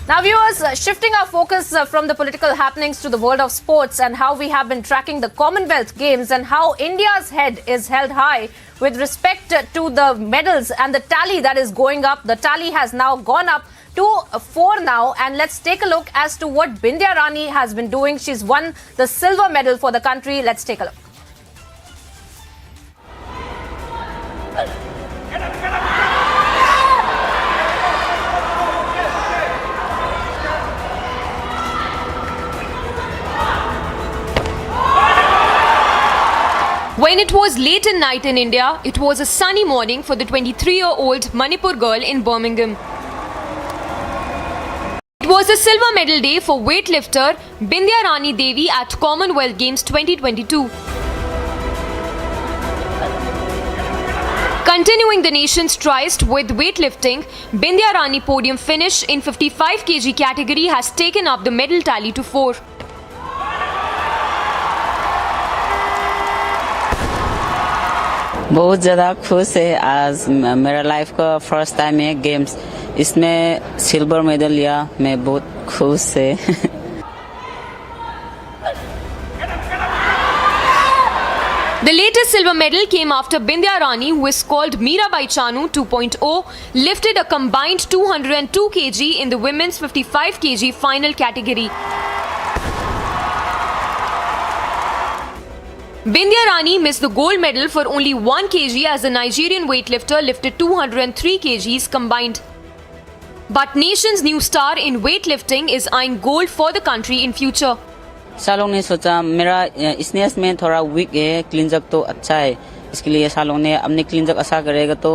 Now, viewers, shifting our focus from the political happenings to the world of sports and how we have been tracking the Commonwealth Games and how India's head is held high with respect to the medals and the tally that is going up. The tally has now gone up 2-4 now, and let's take a look as to what Bindya Rani has been doing. She's won the silver medal for the country. Let's take a look. When it was late at night in India, it was a sunny morning for the 23-year-old Manipur girl in Birmingham. It was a silver medal day for weightlifter Bindya Rani Devi at Commonwealth Games 2022. Continuing the nation's tryst with weightlifting, Bindya Rani podium finish in 55 kg category has taken up the medal tally to 4. बहुत ज़्यादा खुश है आज मेरा life का first time है games इसमें silver medal लिया मैं बहुत खुश है The latest silver medal came after Bindya Rani, who is called Mirabai Chanu 2.0, lifted a combined 202 kg in the women's 55 kg final category. Bindya Rani missed the gold medal for only 1 kg as the Nigerian weightlifter lifted 203 kgs combined. But nation's new star in weightlifting is eyeing gold for the country in future. सालों ने सोचा मेरा Snell's में थोड़ा week है क्लीनजअप तो अच्छा है इसके लिए सालों ने अपने क्लीनजअप अच्छा करेगा तो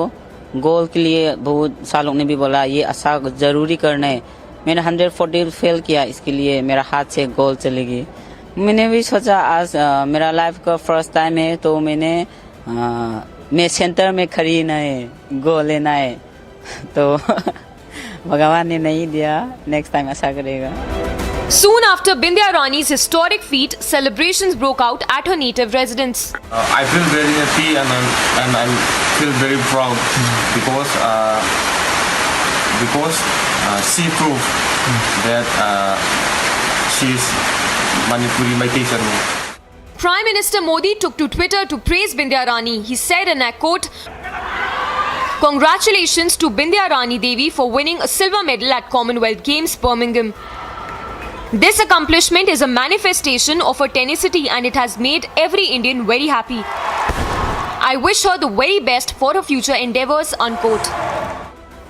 गोल के लिए बहुत सालों ने भी बोला ये अच्छा जरूरी करना है मैंने 140 फेल किया इसके लिए मेरा हाथ से गोल चलेगी मैंने भी सोचा आज मेरा लाइफ का फर्स्ट टाइम है तो मैं सेंटर में खड़ी ना है गोल लेना है तो भगवान ने नहीं दिया नेक्स्ट टाइम ऐसा करेगा Soon after Bindya Rani's historic feat, celebrations broke out at her native residence. I feel very happy and I feel very proud because she proved that she is Manipuri, my teacher. Prime Minister Modi took to Twitter to praise Bindya Rani. He said, and I quote, "Congratulations to Bindya Rani Devi for winning a silver medal at Commonwealth Games, Birmingham. This accomplishment is a manifestation of her tenacity and it has made every Indian very happy. I wish her the very best for her future endeavours," unquote.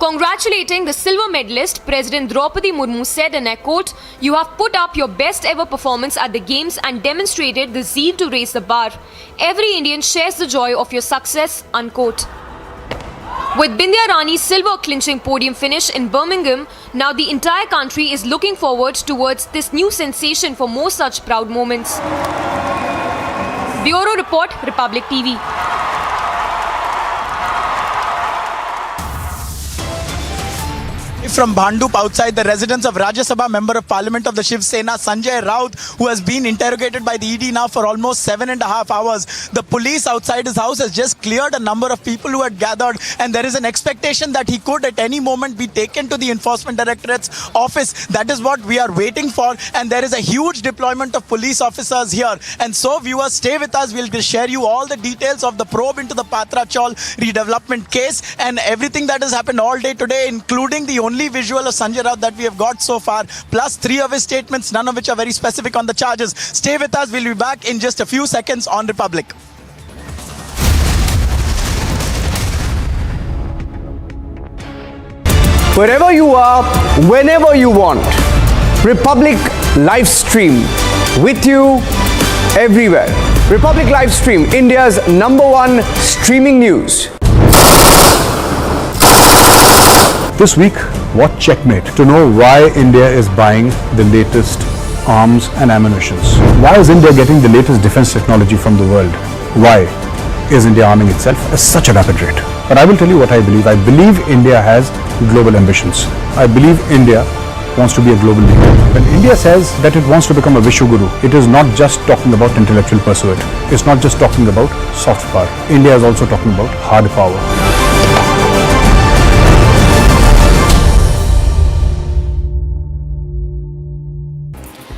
Congratulating the silver medalist, President Draupadi Murmu said, and I quote, "You have put up your best ever performance at the Games and demonstrated the zeal to raise the bar. Every Indian shares the joy of your success," unquote. With Bindya Rani's silver clinching podium finish in Birmingham, now the entire country is looking forward towards this new sensation for more such proud moments. Bureau Report, Republic TV. From Bhandup outside the residence of Rajya Sabha Member of Parliament of the Shiv Sena, Sanjay Raut, who has been interrogated by the ED now for almost 7.5 hours. The police outside his house has just cleared a number of people who had gathered, and there is an expectation that he could at any moment be taken to the Enforcement Directorate's office. That is what we are waiting for, and there is a huge deployment of police officers here. And so viewers, stay with us. We'll share you all the details of the probe into the Patra Chaul redevelopment case and everything that has happened all day today, including the only visual of Sanjay Raut that we have got so far, plus 3 of his statements, none of which are very specific on the charges. Stay with us. We'll be back in just a few seconds on Republic. Wherever you are, whenever you want, Republic live stream with you everywhere. Republic live stream, India's #1 streaming news. This week, watch Checkmate to know why India is buying the latest arms and ammunitions. Why is India getting the latest defense technology from the world? Why is India arming itself at such a rapid rate? But I will tell you what I believe. I believe India has global ambitions. I believe India wants to be a global leader. When India says that it wants to become a Vishwaguru, it is not just talking about intellectual pursuit. It's not just talking about soft power. India is also talking about hard power.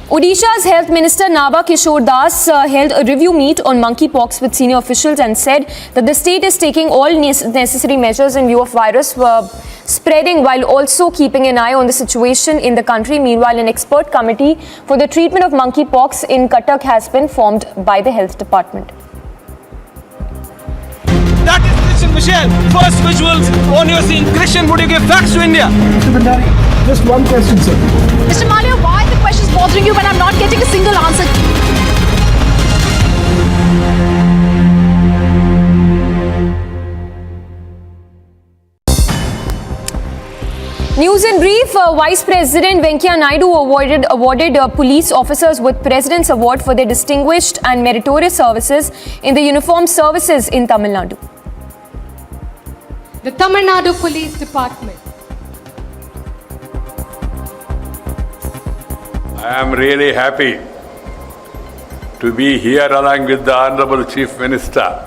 Odisha's Health Minister Naba Kishore Das held a review meet on monkeypox with senior officials and said that the state is taking all necessary measures in view of virus spreading while also keeping an eye on the situation in the country. Meanwhile, an expert committee for the treatment of monkeypox in Cuttack has been formed by the health department. That is Christian Michelle. First visuals on your scene. Christian, would you give facts to India? Just one question, sir. Mr. Malia, why are the questions bothering you when I'm not getting a single answer? News in brief, Vice President Venkaiah Naidu awarded police officers with President's Award for their distinguished and meritorious services in the uniformed services in Tamil Nadu. The Tamil Nadu Police Department. I am really happy to be here along with the Honorable Chief Minister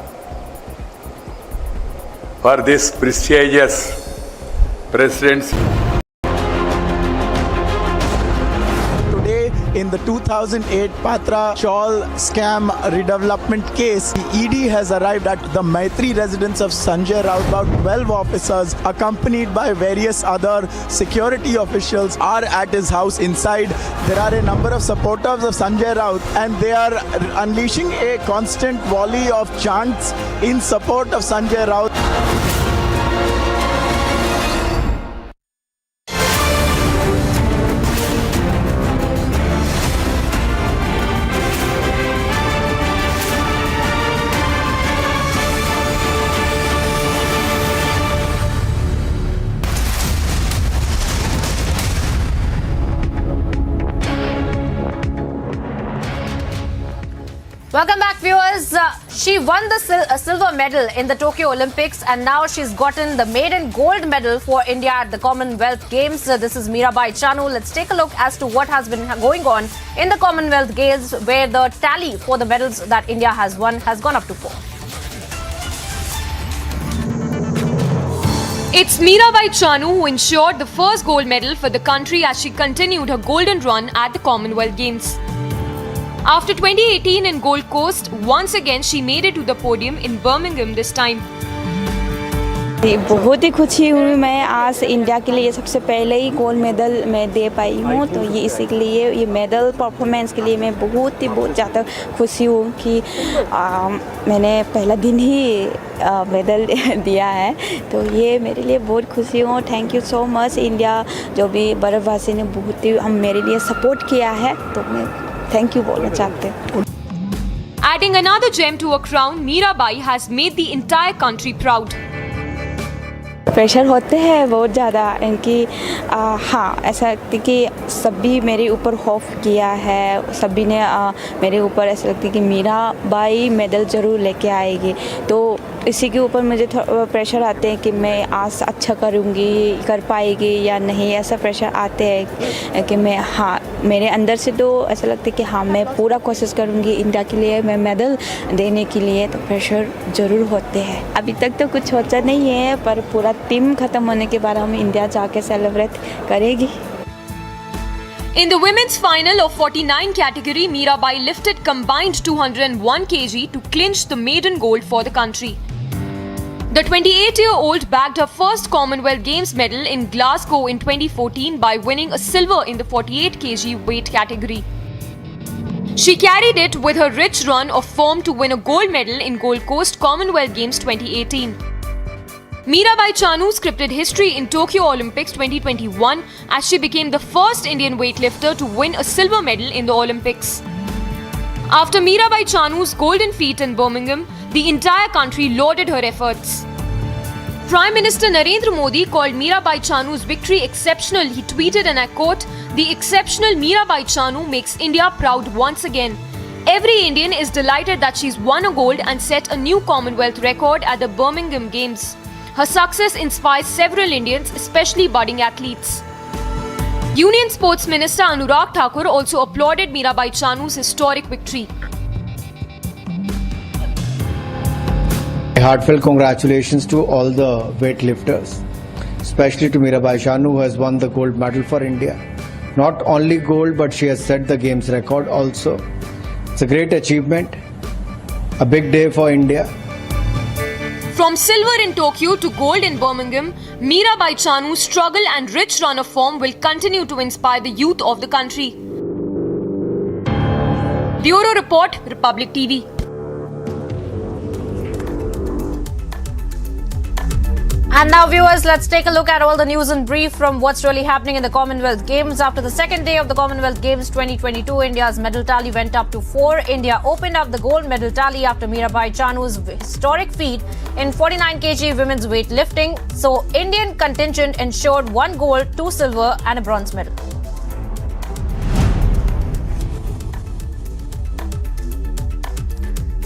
for this prestigious President's. Today, in the 2008 Patra Chawl scam redevelopment case, the ED has arrived at the Maitri residence of Sanjay Raut. About 12 officers, accompanied by various other security officials, are at his house. Inside, there are a number of supporters of Sanjay Raut, and they are unleashing a constant volley of chants in support of Sanjay Raut. Welcome back, viewers. She won the silver medal in the Tokyo Olympics, and now she's gotten the maiden gold medal for India at the Commonwealth Games. This is Mirabai Chanu. Let's take a look as to what has been going on in the Commonwealth Games, where the tally for the medals that India has won has gone up to 4. It's Mirabai Chanu who ensured the first gold medal for the country as she continued her golden run at the Commonwealth Games. After 2018 in Gold Coast, once again she made it to the podium in Birmingham this time. बहुत ही खुशी हुई मैं आज India के लिए सबसे पहले ही gold medal मैं दे पाई हूँ, तो ये इसीलिए ये मेडल परफॉर्मेंस के लिए मैं बहुत ज़्यादा खुशी हूँ कि मैंने पहला दिन ही मेडल दिया है, तो ये मेरे लिए बहुत खुशी हूँ. Thank you so much India, जो भी भारतवासी ने बहुत ही हम मेरे लिए सपोर्ट किया है, तो मैं थैंक यू बोलना चाहते हैं. Adding another gem to her crown, Mirabai has made the entire country proud. Pressure होते हैं बहुत ज़्यादा इनकी, हाँ ऐसा लगता है कि सभी मेरे ऊपर खौफ किया है, सभी ने मेरे ऊपर ऐसा लगता है कि मीराबाई मेडल ज़रूर लेके आएगी, तो इसी के ऊपर मुझे प्रेशर आते हैं कि मैं आज अच्छा करूँगी, कर पाएगी या नहीं, ऐसा प्रेशर आते हैं कि मैं, हाँ मेरे अंदर से तो ऐसा लगता है कि हाँ मैं पूरा कोशिश करूँगी इंडिया के लिए, मैं मेडल देने के लिए, तो प्रेशर ज़रूर होते हैं. अभी तक तो कुछ सोचा नहीं है, पर पूरा टीम खत्म होने के बाद हम इंडिया जाके सेलिब्रेट करेगी. In the women's final of 49 category, Mirabai lifted combined 201 kg to clinch the maiden gold for the country. The 28-year-old bagged her first Commonwealth Games medal in Glasgow in 2014 by winning a silver in the 48 kg weight category. She carried it with her rich run of form to win a gold medal in Gold Coast Commonwealth Games 2018. Mirabai Chanu scripted history in Tokyo Olympics 2021 as she became the first Indian weightlifter to win a silver medal in the Olympics. After Mirabai Chanu's golden feat in Birmingham, the entire country lauded her efforts. Prime Minister Narendra Modi called Mirabai Chanu's victory exceptional. He tweeted, and I quote, "The exceptional Mirabai Chanu makes India proud once again. Every Indian is delighted that she's won a gold and set a new Commonwealth record at the Birmingham Games. Her success inspires several Indians, especially budding athletes." Union Sports Minister Anurag Thakur also applauded Mirabai Chanu's historic victory. Heartfelt congratulations to all the weightlifters, especially to Mirabai Chanu, who has won the gold medal for India. Not only gold, but she has set the games record also. It's a great achievement, a big day for India. From silver in Tokyo to gold in Birmingham, Mirabai Chanu's struggle and rich run of form will continue to inspire the youth of the country. Bureau Report, Republic TV. And now, viewers, let's take a look at all the news in brief from what's really happening in the Commonwealth Games. After the second day of the Commonwealth Games 2022, India's medal tally went up to 4. India opened up the gold medal tally after Mirabai Chanu's historic feat in 49 kg women's weightlifting. So, Indian contingent ensured 1 gold, 2 silver and a bronze medal.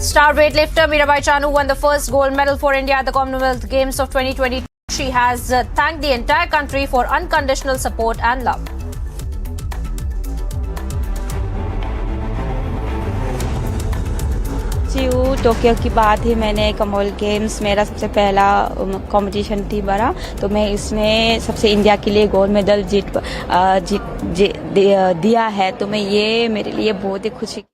Star weightlifter Mirabai Chanu won the first gold medal for India at the Commonwealth Games of 2022. She has thanked the entire country for unconditional support and love. Tokyo की बात ही मैंने Commonwealth games मेरा सबसे पहला competition थी बड़ा, तो मैं इसमें सबसे इंडिया के लिए गोल्ड मेडल दिया है, तो मैं ये मेरे लिए बहुत ही खुशी।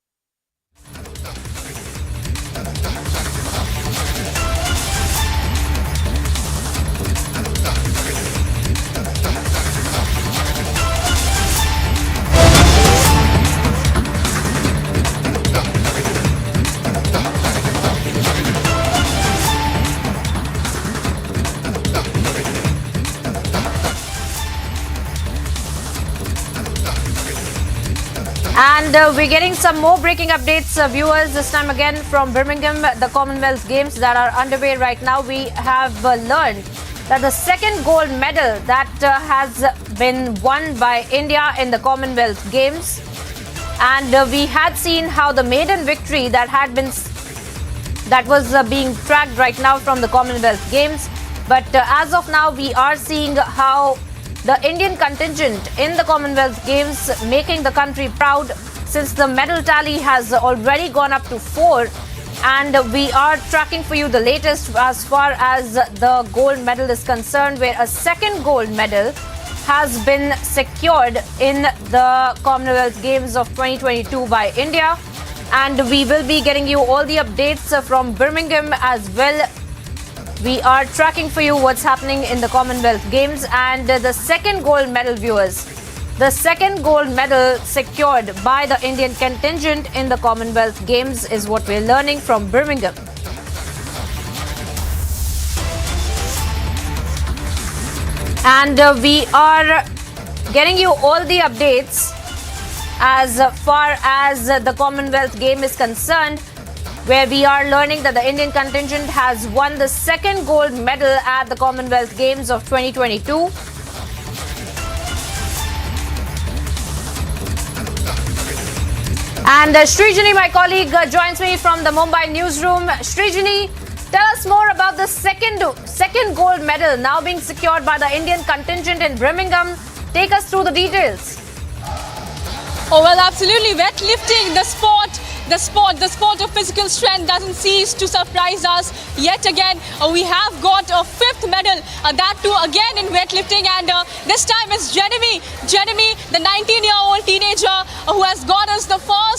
And we're getting some more breaking updates, viewers, this time again from Birmingham, the Commonwealth Games that are underway right now. We have learned that the second gold medal that has been won by India in the Commonwealth Games. And we had seen how the maiden victory that was being tracked right now from the Commonwealth Games. But as of now, we are seeing how the Indian contingent in the Commonwealth Games making the country proud, since the medal tally has already gone up to 4, and we are tracking for you the latest as far as the gold medal is concerned, where a second gold medal has been secured in the Commonwealth Games of 2022 by India, and we will be getting you all the updates from Birmingham as well. We are tracking for you what's happening in the Commonwealth Games, and the second gold medal, viewers, the second gold medal secured by the Indian contingent in the Commonwealth Games is what we're learning from Birmingham. And we are getting you all the updates as far as the Commonwealth Game is concerned, where we are learning that the Indian contingent has won the second gold medal at the Commonwealth Games of 2022. And Srijani, my colleague, joins me from the Mumbai newsroom. Srijani, tell us more about the second gold medal now being secured by the Indian contingent in Birmingham. Take us through the details. Oh, well, absolutely. Weightlifting, the sport of physical strength doesn't cease to surprise us. Yet again, we have got a 5th medal, that too again in weightlifting, and this time it's Jeremy, the 19-year-old teenager who has got us the fifth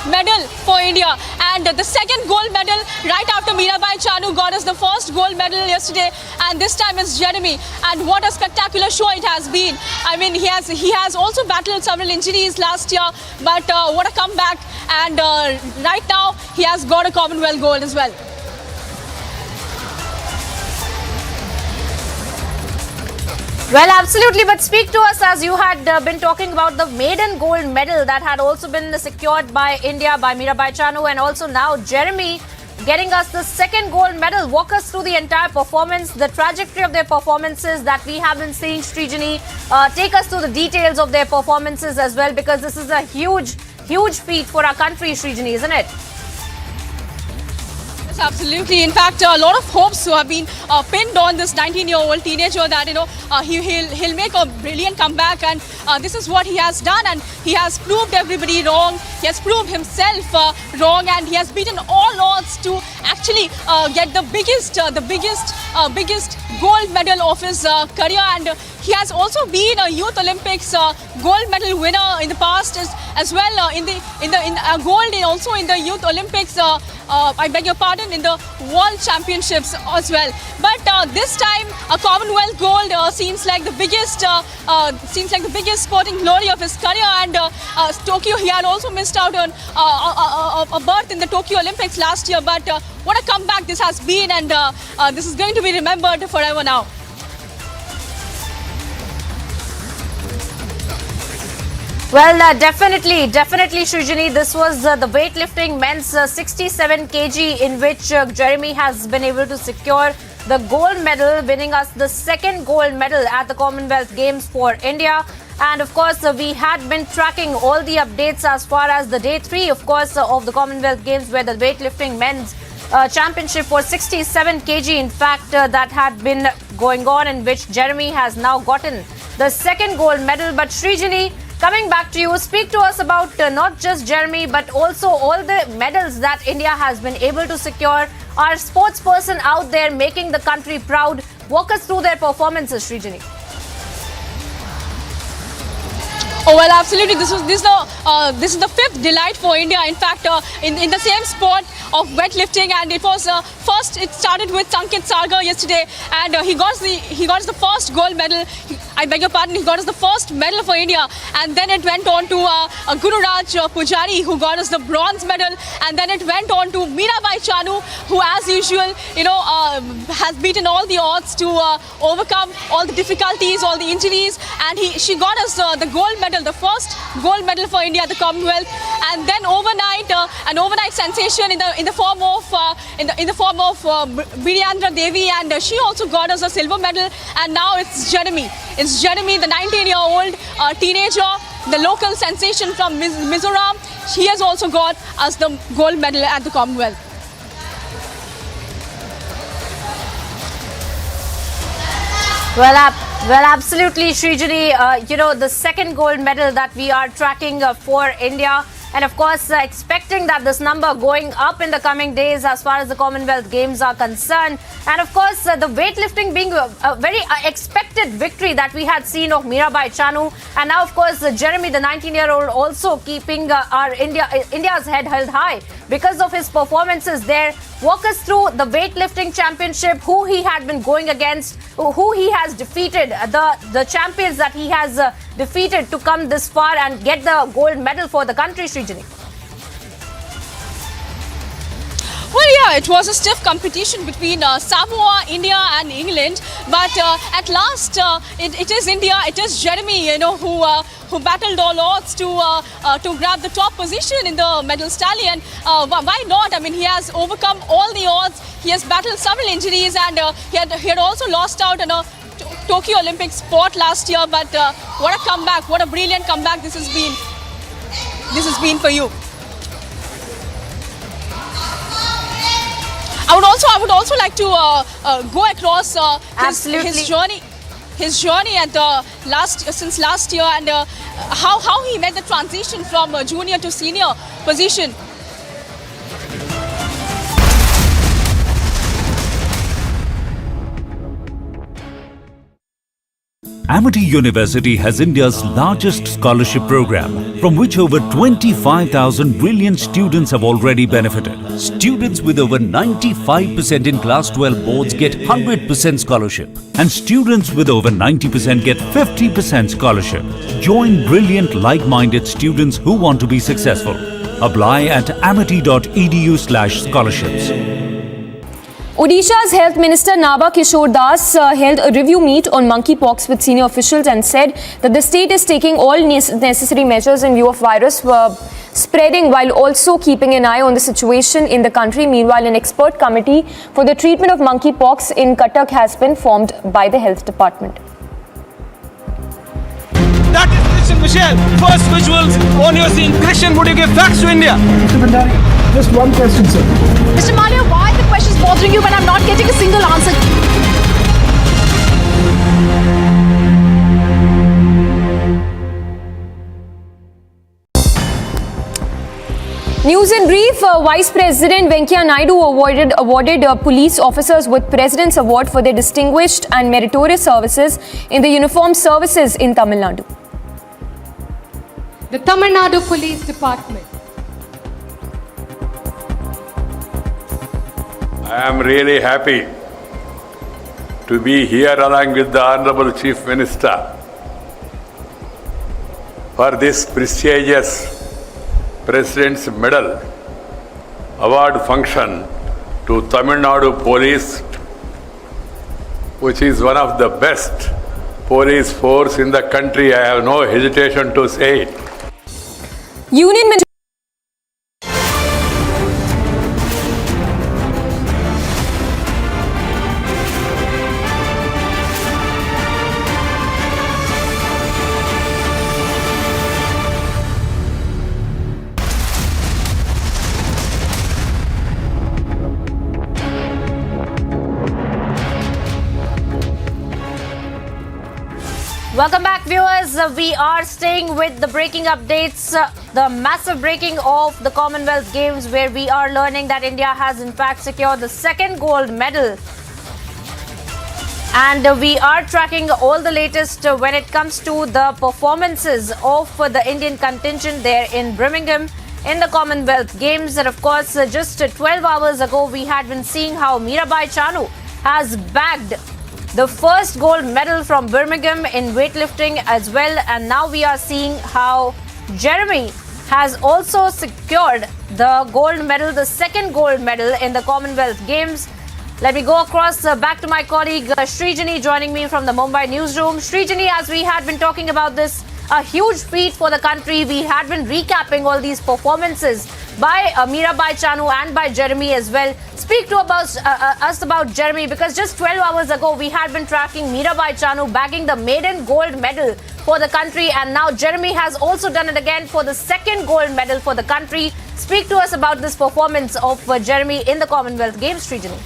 medal for India, and the second gold medal right after Mirabai Chanu got us the first gold medal yesterday, and this time it's Jeremy. And what a spectacular show it has been. I mean, he has also battled several injuries last year, but what a comeback, and right now he has got a Commonwealth gold as well. Well, absolutely, but speak to us, as you had been talking about the maiden gold medal that had also been secured by India, by Mirabai Chanu, and also now Jeremy getting us the second gold medal. Walk us through the entire performance, the trajectory of their performances that we have been seeing, Srijani. Take us through the details of their performances as well, because this is a huge feat for our country, Srijani, isn't it? Yes, absolutely. In fact, a lot of hopes have been pinned on this 19-year-old teenager that he'll make a brilliant comeback, and this is what he has done, and he has proved everybody wrong. He has proved himself wrong, and he has beaten all odds to actually get the biggest gold medal of his career. And he has also been a Youth Olympics gold medal winner in the past as well. In gold also in the Youth Olympics. I beg your pardon, in the World Championships as well. But this time, a Commonwealth gold seems like the biggest sporting glory of his career. And Tokyo, he had also missed out on a berth in the Tokyo Olympics last year. But what a comeback this has been, and this is going to be remembered forever now. Well, definitely, Srijani, this was the weightlifting men's 67 kg in which Jeremy has been able to secure the gold medal, winning us the second gold medal at the Commonwealth Games for India. And of course, we had been tracking all the updates as far as the day 3, of course, of the Commonwealth Games, where the weightlifting men's championship for 67 kg, in fact, that had been going on, in which Jeremy has now gotten the second gold medal. But Srijani, coming back to you, speak to us about not just Jeremy, but also all the medals that India has been able to secure. Our sports person out there making the country proud. Walk us through their performances, Srijani. Oh well, absolutely. This is the fifth delight for India. In fact, in the same sport of weightlifting, and it was first. It started with Sanket Sargar yesterday, and he got the first gold medal. I beg your pardon. He got us the first medal for India, and then it went on to Guru Raj Pujari, who got us the bronze medal, and then it went on to Mirabai Chanu, who, as usual, has beaten all the odds to overcome all the difficulties, all the injuries, and she got us the gold medal, the first gold medal for India at the Commonwealth. And then overnight, an overnight sensation in the form of Biryandra Devi, and she also got us a silver medal. And now it's Jeremy. It's Jeremy, the 19-year-old teenager, the local sensation from Mizoram. He has also got us the gold medal at the Commonwealth. Well, absolutely, Srijani. The second gold medal that we are tracking for India. And of course, expecting that this number going up in the coming days as far as the Commonwealth Games are concerned. And of course, the weightlifting being a very expected victory that we had seen of Mirabai Chanu. And now, of course, Jeremy, the 19-year-old, also keeping our India's head held high because of his performances there. Walk us through the weightlifting championship, who he had been going against, who he has defeated, the champions that he has defeated to come this far and get the gold medal for the country, Srijani. Well, yeah, it was a stiff competition between Samoa, India and England. But at last, it is India, it is Jeremy, who battled all odds to grab the top position in the medal tally. And why not? I mean, he has overcome all the odds. He has battled several injuries, and he had also lost out on a Tokyo Olympics spot last year. But what a comeback, what a brilliant comeback this has been. This has been for you. I would also like to go across his journey at since last year, and how he made the transition from junior to senior position. Amity University has India's largest scholarship program, from which over 25,000 brilliant students have already benefited. Students with over 95% in Class 12 boards get 100% scholarship, and students with over 90% get 50% scholarship. Join brilliant like-minded students who want to be successful. Apply at amity.edu/scholarships. Odisha's Health Minister Naba Kishore Das held a review meet on monkeypox with senior officials and said that the state is taking all necessary measures in view of virus spreading, while also keeping an eye on the situation in the country. Meanwhile, an expert committee for the treatment of monkeypox in Cuttack has been formed by the Health Department. That is Christian Michelle. First visuals on your scene. Christian, would you give facts to India? Mr. Bhandari, just one question, sir. Mr. Malia, why are the questions bothering you when I'm not getting a single answer? News in brief, Vice President Venkaiah Naidu awarded police officers with President's Award for their distinguished and meritorious services in the uniformed services in Tamil Nadu. The Tamil Nadu Police Department. I am really happy to be here along with the Honorable Chief Minister for this prestigious President's Medal award function to Tamil Nadu Police, which is one of the best police force in the country. I have no hesitation to say it. Union Minister Welcome back, viewers. We are staying with the breaking updates, the massive breaking of the Commonwealth Games, where we are learning that India has in fact secured the second gold medal. And we are tracking all the latest when it comes to the performances of the Indian contingent there in Birmingham in the Commonwealth Games. And of course, just 12 hours ago, we had been seeing how Mirabai Chanu has bagged the first gold medal from Birmingham in weightlifting as well. And now we are seeing how Jeremy has also secured the gold medal, the second gold medal in the Commonwealth Games. Let me go across back to my colleague Srijani joining me from the Mumbai newsroom. Srijani, as we had been talking about this, a huge feat for the country. We had been recapping all these performances by Mirabai Chanu and by Jeremy as well. Speak to us about Jeremy, because just 12 hours ago we had been tracking Mirabai Chanu bagging the maiden gold medal for the country, and now Jeremy has also done it again for the second gold medal for the country. Speak to us about this performance of Jeremy in the Commonwealth Games, Srijani.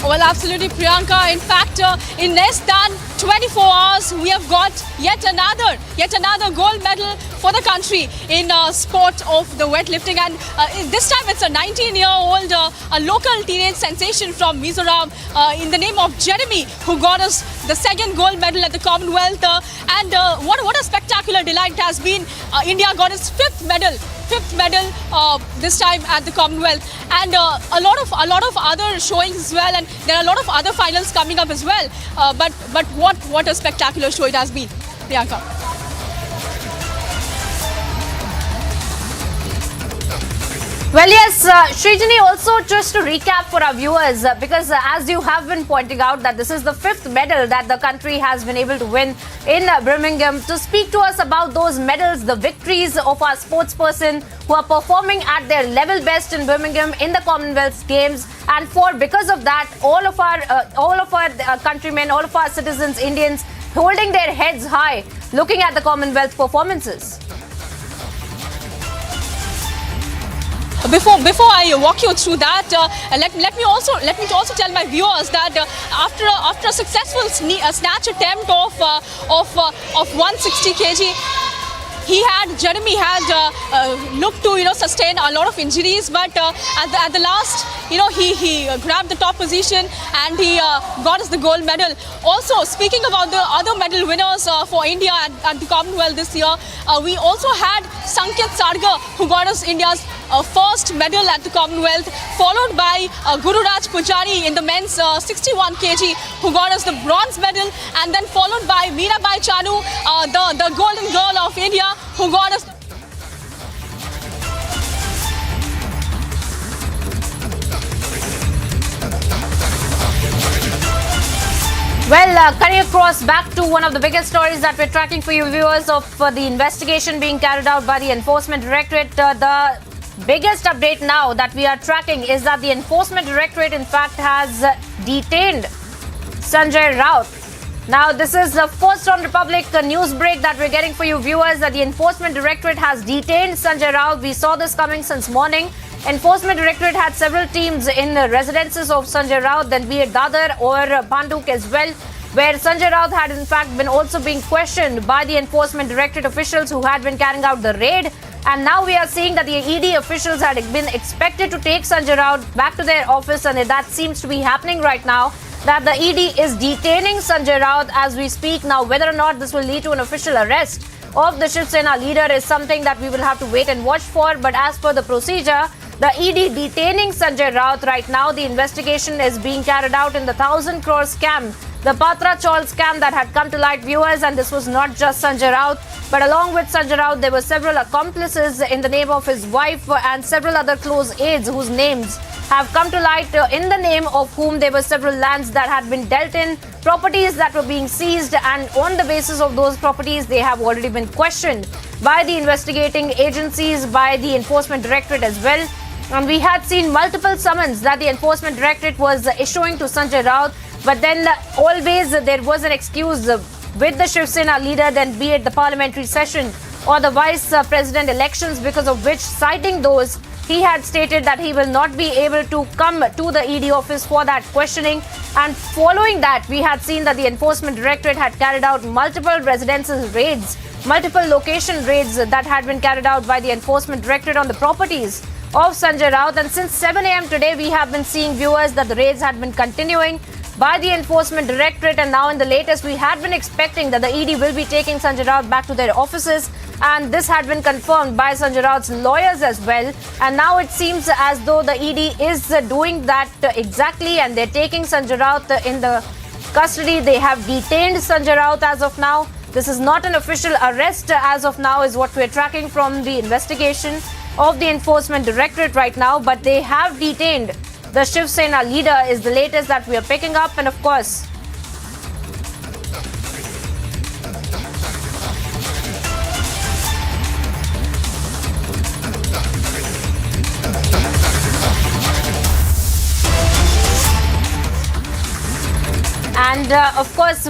Well, absolutely, Priyanka. In fact, in less than 24 hours, we have got yet another gold medal for the country in sport of the weightlifting. And this time it's a 19-year-old, a local teenage sensation from Mizoram in the name of Jeremy, who got us the second gold medal at the Commonwealth. And what a spectacular delight it has been. India got its fifth medal this time at the Commonwealth, and a lot of other showings as well, and there are a lot of other finals coming up as well. But what a spectacular show it has been, Priyanka. Well, yes, Srijani, also just to recap for our viewers, because as you have been pointing out that this is the fifth medal that the country has been able to win in Birmingham. To speak to us about those medals, the victories of our sportsperson who are performing at their level best in Birmingham in the Commonwealth Games, and because of that, all of our countrymen, all of our citizens, Indians, holding their heads high, looking at the Commonwealth performances. Before I walk you through that, let me also tell my viewers that after a successful snatch attempt of 160 kg, Jeremy had looked to sustain a lot of injuries, but at the last, he grabbed the top position and he got us the gold medal. Also, speaking about the other medal winners for India at the Commonwealth this year, we also had Sanket Sargar, who got us India's first medal at the Commonwealth, followed by Gururaj Pujari in the men's 61 kg, who got us the bronze medal, and then followed by Mirabai Chanu, the golden girl of India, who got us. Well, cutting across back to one of the biggest stories that we're tracking for you viewers of the investigation being carried out by the Enforcement Directorate. The biggest update now that we are tracking is that the Enforcement Directorate in fact has detained Sanjay Raut. Now, this is the first on Republic news break that we're getting for you viewers, that the Enforcement Directorate has detained Sanjay Raut. We saw this coming since morning. Enforcement Directorate had several teams in the residences of Sanjay Raut, then be it Dadar or Bhanduk as well, where Sanjay Raut had in fact been also being questioned by the Enforcement Directorate officials who had been carrying out the raid. And now we are seeing that the ED officials had been expected to take Sanjay Raut back to their office, and that seems to be happening right now. That the ED is detaining Sanjay Raut as we speak. Now, whether or not this will lead to an official arrest of the Shiv Sena leader is something that we will have to wait and watch for. But as per the procedure, the ED detaining Sanjay Raut right now, the investigation is being carried out in the 1,000 crore scam, the Patra Chawl scam that had come to light, viewers. And this was not just Sanjay Raut, but along with Sanjay Raut, there were several accomplices in the name of his wife and several other close aides whose names have come to light, in the name of whom there were several lands that had been dealt in, properties that were being seized, and on the basis of those properties, they have already been questioned by the investigating agencies, by the Enforcement Directorate as well. And we had seen multiple summons that the Enforcement Directorate was issuing to Sanjay Raut, but then always there was an excuse with the Shiv Sena leader, then be it the parliamentary session or the vice president elections, because of which, citing those, he had stated that he will not be able to come to the ED office for that questioning. And following that, we had seen that the Enforcement Directorate had carried out multiple residential raids, multiple location raids that had been carried out by the Enforcement Directorate on the properties of Sanjay Raut. And since 7 a.m. today, we have been seeing, viewers, that the raids had been continuing by the Enforcement Directorate, and now in the latest, we had been expecting that the ED will be taking Sanjay Raut back to their offices, and this had been confirmed by Sanjay Raut's lawyers as well. And now it seems as though the ED is doing that exactly, and they're taking Sanjay Raut in the custody. They have detained Sanjay Raut as of now. This is not an official arrest as of now, is what we're tracking from the investigation of the Enforcement Directorate right now, but they have detained the Shiv Sena leader, is the latest that we are picking up. And of course,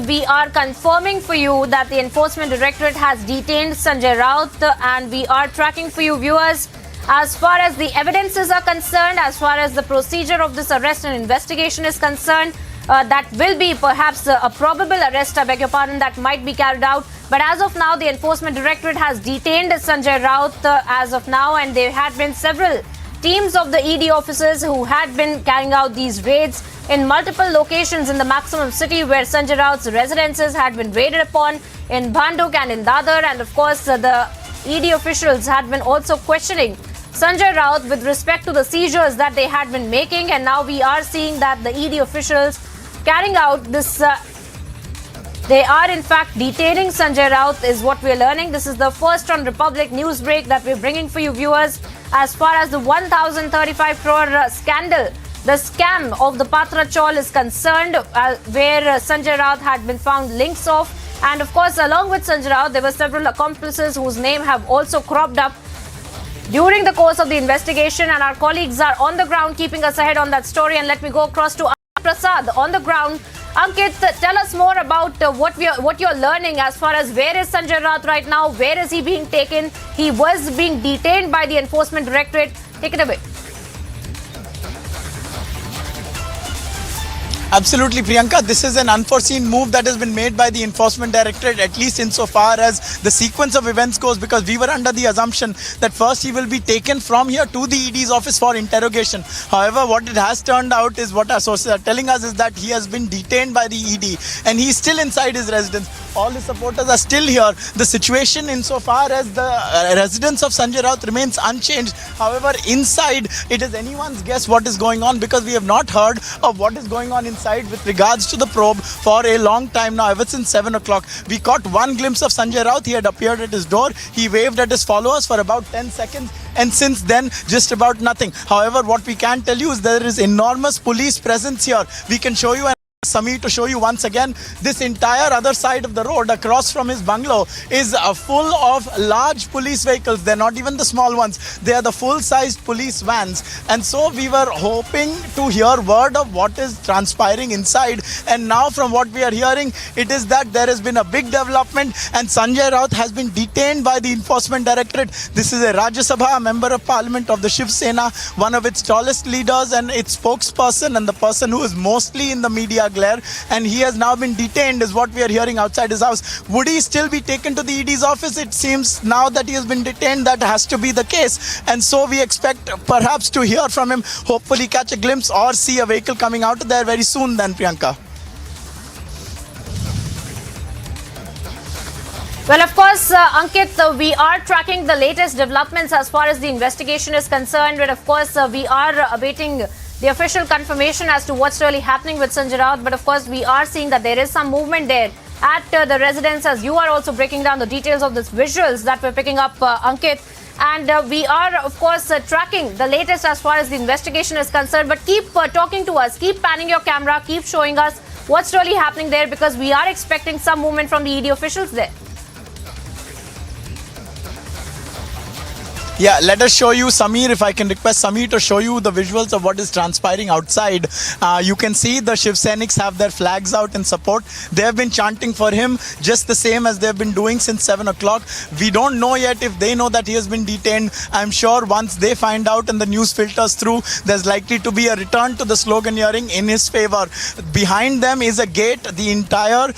we are confirming for you that the Enforcement Directorate has detained Sanjay Raut, and we are tracking for you, viewers, as far as the evidences are concerned, as far as the procedure of this arrest and investigation is concerned. That will be perhaps a probable arrest, I beg your pardon, that might be carried out. But as of now, the Enforcement Directorate has detained Sanjay Raut as of now, and there had been several teams of the ED officers who had been carrying out these raids in multiple locations in the maximum city where Sanjay Raut's residences had been raided upon, in Bhanduk and in Dadar. And of course, the ED officials had been also questioning Sanjay Raut with respect to the seizures that they had been making. And now we are seeing that the ED officials carrying out this, they are in fact detaining Sanjay Raut, is what we're learning. This is the first on Republic news break that we're bringing for you, viewers, as far as the 1,035 crore scandal, the scam of the Patra Chawl is concerned, where Sanjay Raut had been found links of. And of course, along with Sanjay Raut, there were several accomplices whose name have also cropped up during the course of the investigation. And our colleagues are on the ground keeping us ahead on that story. And let me go across to Prasad on the ground. Ankit, tell us more about what you're learning as far as where is Sanjay Raut right now, where is he being taken? He was being detained by the Enforcement Directorate. Take it away. Absolutely, Priyanka. This is an unforeseen move that has been made by the Enforcement Directorate, at least insofar as the sequence of events goes, because we were under the assumption that first he will be taken from here to the ED's office for interrogation. However, what it has turned out is, what our sources are telling us, is that he has been detained by the ED and he's still inside his residence. All his supporters are still here. The situation insofar as the residence of Sanjay Raut remains unchanged. However, inside, it is anyone's guess what is going on, because we have not heard of what is going on inside with regards to the probe for a long time now, ever since 7 o'clock. We caught one glimpse of Sanjay Raut. He had appeared at his door. He waved at his followers for about 10 seconds. And since then, just about nothing. However, what we can tell you is there is enormous police presence here. We can show you Samir to show you once again. This entire other side of the road across from his bungalow is full of large police vehicles. They're not even the small ones. They are the full-sized police vans. And so we were hoping to hear word of what is transpiring inside. And now from what we are hearing, it is that there has been a big development and Sanjay Raut has been detained by the Enforcement Directorate. This is a Rajya Sabha, a member of Parliament of the Shiv Sena, one of its tallest leaders and its spokesperson, and the person who is mostly in the media glare, and he has now been detained, is what we are hearing outside his house. Would he still be taken to the ED's office? It seems now that he has been detained, that has to be the case. And so we expect perhaps to hear from him, hopefully catch a glimpse or see a vehicle coming out of there very soon then, Priyanka. Well, of course, Ankit, we are tracking the latest developments as far as the investigation is concerned. But of course, we are awaiting the official confirmation as to what's really happening with Sanjay Raut. But of course, we are seeing that there is some movement there at the residence, as you are also breaking down the details of these visuals that we're picking up, Ankit. And we are, of course, tracking the latest as far as the investigation is concerned. But keep talking to us, keep panning your camera, keep showing us what's really happening there, because we are expecting some movement from the ED officials there. Yeah, let us show you, Samir, if I can request Samir to show you the visuals of what is transpiring outside. You can see the Shiv Sainiks have their flags out in support. They have been chanting for him just the same as they have been doing since 7 o'clock. We don't know yet if they know that he has been detained. I'm sure once they find out and the news filters through, there's likely to be a return to the sloganeering in his favor. Behind them is a gate. The entire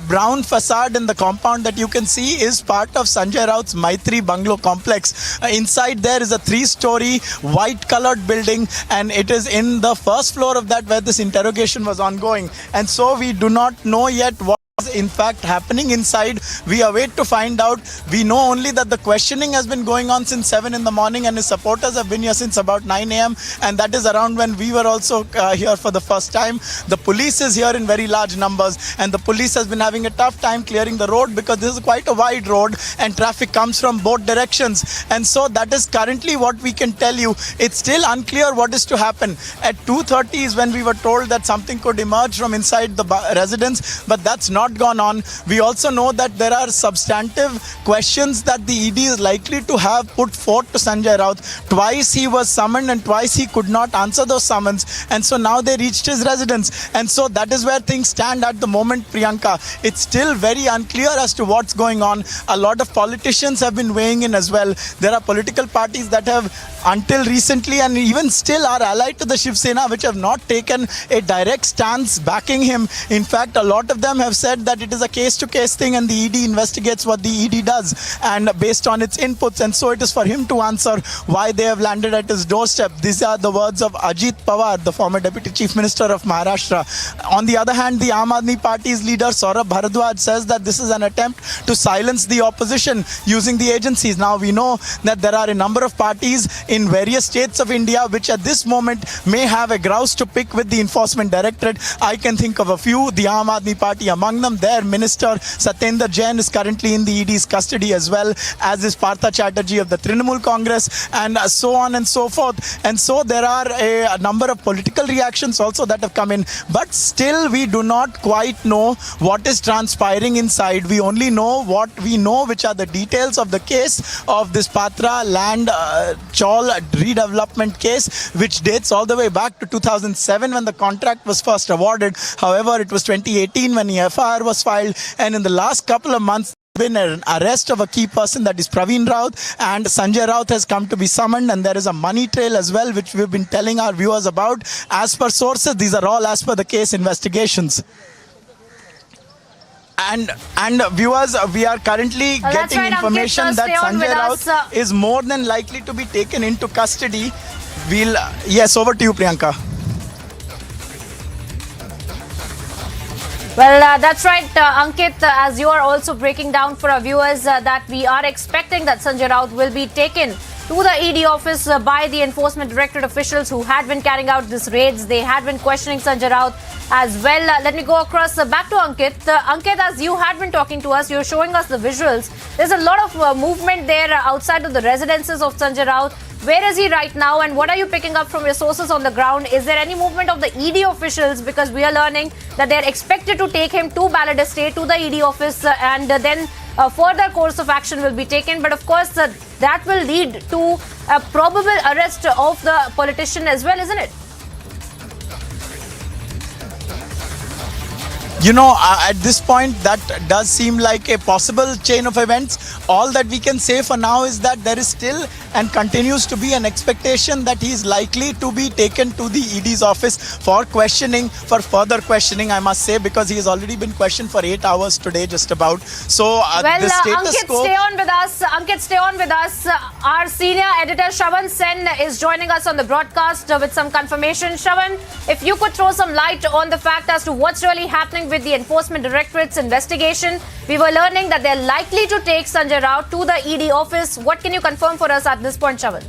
brown facade in the compound that you can see is part of Sanjay Raut's Maitri Bungalow complex. Inside there is a 3-story white colored building, and it is in the first floor of that where this interrogation was ongoing. And so we do not know yet what is in fact happening inside. We await to find out. We know only that the questioning has been going on since 7 in the morning, and his supporters have been here since about 9 a.m. and that is around when we were also here for the first time. The police is here in very large numbers, and the police has been having a tough time clearing the road because this is quite a wide road and traffic comes from both directions. And so that is currently what we can tell you. It's still unclear what is to happen. At 2:30 is when we were told that something could emerge from inside the residence, but that's not gone on. We also know that there are substantive questions that the ED is likely to have put forth to Sanjay Raut. Twice he was summoned and twice he could not answer those summons, and so now they reached his residence. And so that is where things stand at the moment, Priyanka. It's still very unclear as to what's going on. A lot of politicians have been weighing in as well. There are political parties that have until recently and even still are allied to the Shiv Sena, which have not taken a direct stance backing him. In fact, a lot of them have said that it is a case-to-case thing and the ED investigates what the ED does and based on its inputs, and so it is for him to answer why they have landed at his doorstep. These are the words of Ajit Pawar, the former Deputy Chief Minister of Maharashtra. On the other hand, the Aam Aadmi Party's leader Saurabh Bharadwaj says that this is an attempt to silence the opposition using the agencies. Now we know that there are a number of parties in various states of India which at this moment may have a grouse to pick with the Enforcement Directorate. I can think of a few, the Aam Aadmi Party among them. Their minister Satyendra Jain is currently in the ED's custody as well, as is Partha Chatterjee of the Trinamool Congress, and so on and so forth. And so there are a number of political reactions also that have come in, but still we do not quite know what is transpiring inside. We only know what we know, which are the details of the case of this Patra land chawl redevelopment case, which dates all the way back to 2007 when the contract was first awarded. However, it was 2018 when the FIR was filed, and in the last couple of months been an arrest of a key person, that is Praveen Raut, and Sanjay Raut has come to be summoned, and there is a money trail as well which we've been telling our viewers about. As per sources, these are all as per the case investigations. And viewers, we are currently getting right, information Ankit, that stay on Sanjay with Raut us. is more than likely to be taken into custody. Yes, over to you, Priyanka. Well, that's right, Ankit, as you are also breaking down for our viewers that we are expecting that Sanjay Raut will be taken to the ED office by the Enforcement Directorate officials who had been carrying out these raids. They had been questioning Sanjay Raut as well. Let me go across back to Ankit. Ankit, as you had been talking to us, you're showing us the visuals. There's a lot of movement there outside of the residences of Sanjay Raut. Where is he right now, and what are you picking up from your sources on the ground? Is there any movement of the ED officials? Because we are learning that they're expected to take him to Ballad Estate, to the ED office, and then further course of action will be taken. But of course, that will lead to a probable arrest of the politician as well, isn't it? You know, at this point, that does seem like a possible chain of events. All that we can say for now is that there is still and continues to be an expectation that he is likely to be taken to the ED's office for questioning, for further questioning, I must say, because he has already been questioned for 8 hours today, just about. So the status Ankit, quo. stay on with us. Ankit, stay on with us. Our senior editor Shravan Sen is joining us on the broadcast with some confirmation. Shravan, if you could throw some light on the fact as to what's really happening with the Enforcement Directorate's investigation. We were learning that they're likely to take Sanjay Raut to the ED office. What can you confirm for us at this point, Shravan?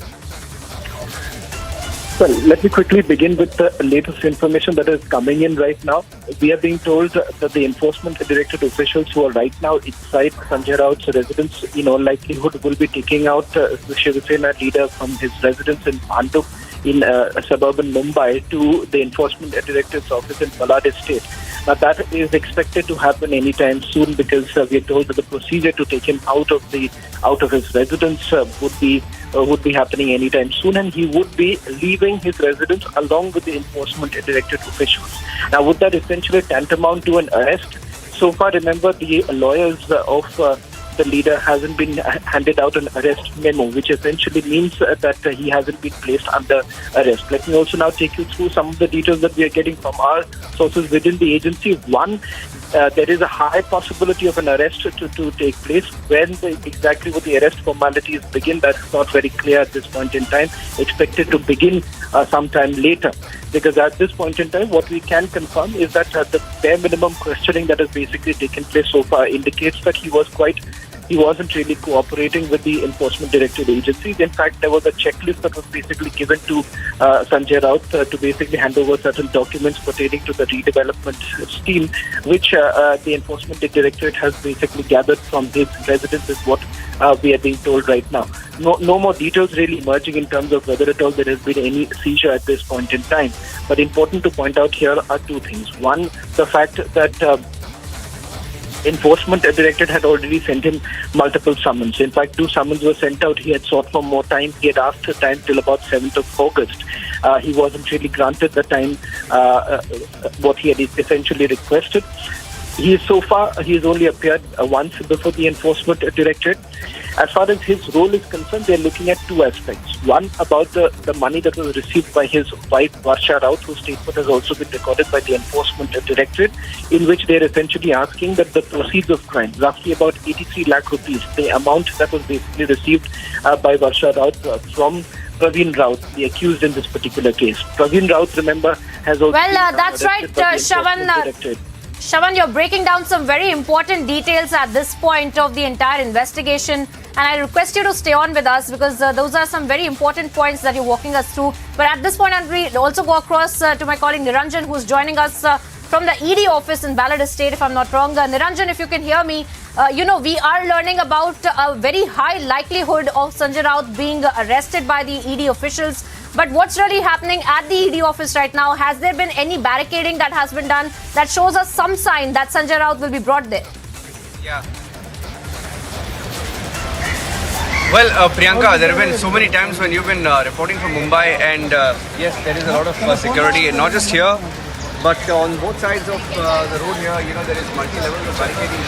Well, let me quickly begin with the latest information that is coming in right now. We are being told that the Enforcement Directorate officials who are right now inside Sanjay Raut's residence, in all likelihood, will be taking out the Sena leader from his residence in Panduk in suburban Mumbai to the Enforcement Directorate's office in Balad Estate. Now, that is expected to happen anytime soon because we are told that the procedure to take him out of his residence would be happening anytime soon, and he would be leaving his residence along with the Enforcement Directorate officials. Now, would that essentially tantamount to an arrest? So far, remember, the lawyers of the leader hasn't been handed out an arrest memo, which essentially means that he hasn't been placed under arrest. Let me also now take you through some of the details that we are getting from our sources within the agency. One, there is a high possibility of an arrest to take place. When exactly would the arrest formalities begin? That's not very clear at this point in time. Expected to begin sometime later. Because at this point in time, what we can confirm is that the bare minimum questioning that has basically taken place so far indicates that he wasn't really cooperating with the Enforcement Directorate agencies. In fact, there was a checklist that was basically given to Sanjay Raut to basically hand over certain documents pertaining to the redevelopment scheme, which the Enforcement Directorate has basically gathered from his residence, is what we are being told right now. No more details really emerging in terms of whether at all there has been any seizure at this point in time. But important to point out here are two things. One, the fact that Enforcement Directorate had already sent him multiple summons. In fact, 2 summons were sent out. He had sought for more time. He had asked for time till about 7th of August. He wasn't really granted the time what he had essentially requested. He's only appeared once before the Enforcement Directorate. As far as his role is concerned, they're looking at 2 aspects. One, about the money that was received by his wife, Varsha Raut, whose statement has also been recorded by the Enforcement Directorate, in which they're essentially asking that the proceeds of crime, roughly about 83 lakh rupees, the amount that was basically received by Varsha Raut from Praveen Raut, the accused in this particular case. Praveen Raut, remember, has also that's right, Shravan, you're breaking down some very important details at this point of the entire investigation, and I request you to stay on with us because those are some very important points that you're walking us through. But at this point, I'll also go across to my colleague Niranjan, who's joining us from the ED office in Balad Estate, if I'm not wrong. Niranjan, if you can hear me, we are learning about a very high likelihood of Sanjay Raut being arrested by the ED officials. But what's really happening at the ED office right now? Has there been any barricading that has been done that shows us some sign that Sanjay Raut will be brought there? Yeah. Well, Priyanka, there have been so many times when you've been reporting from Mumbai, and yes, there is a lot of security, and not just here, but on both sides of the road here, there is multi-levels of barricading.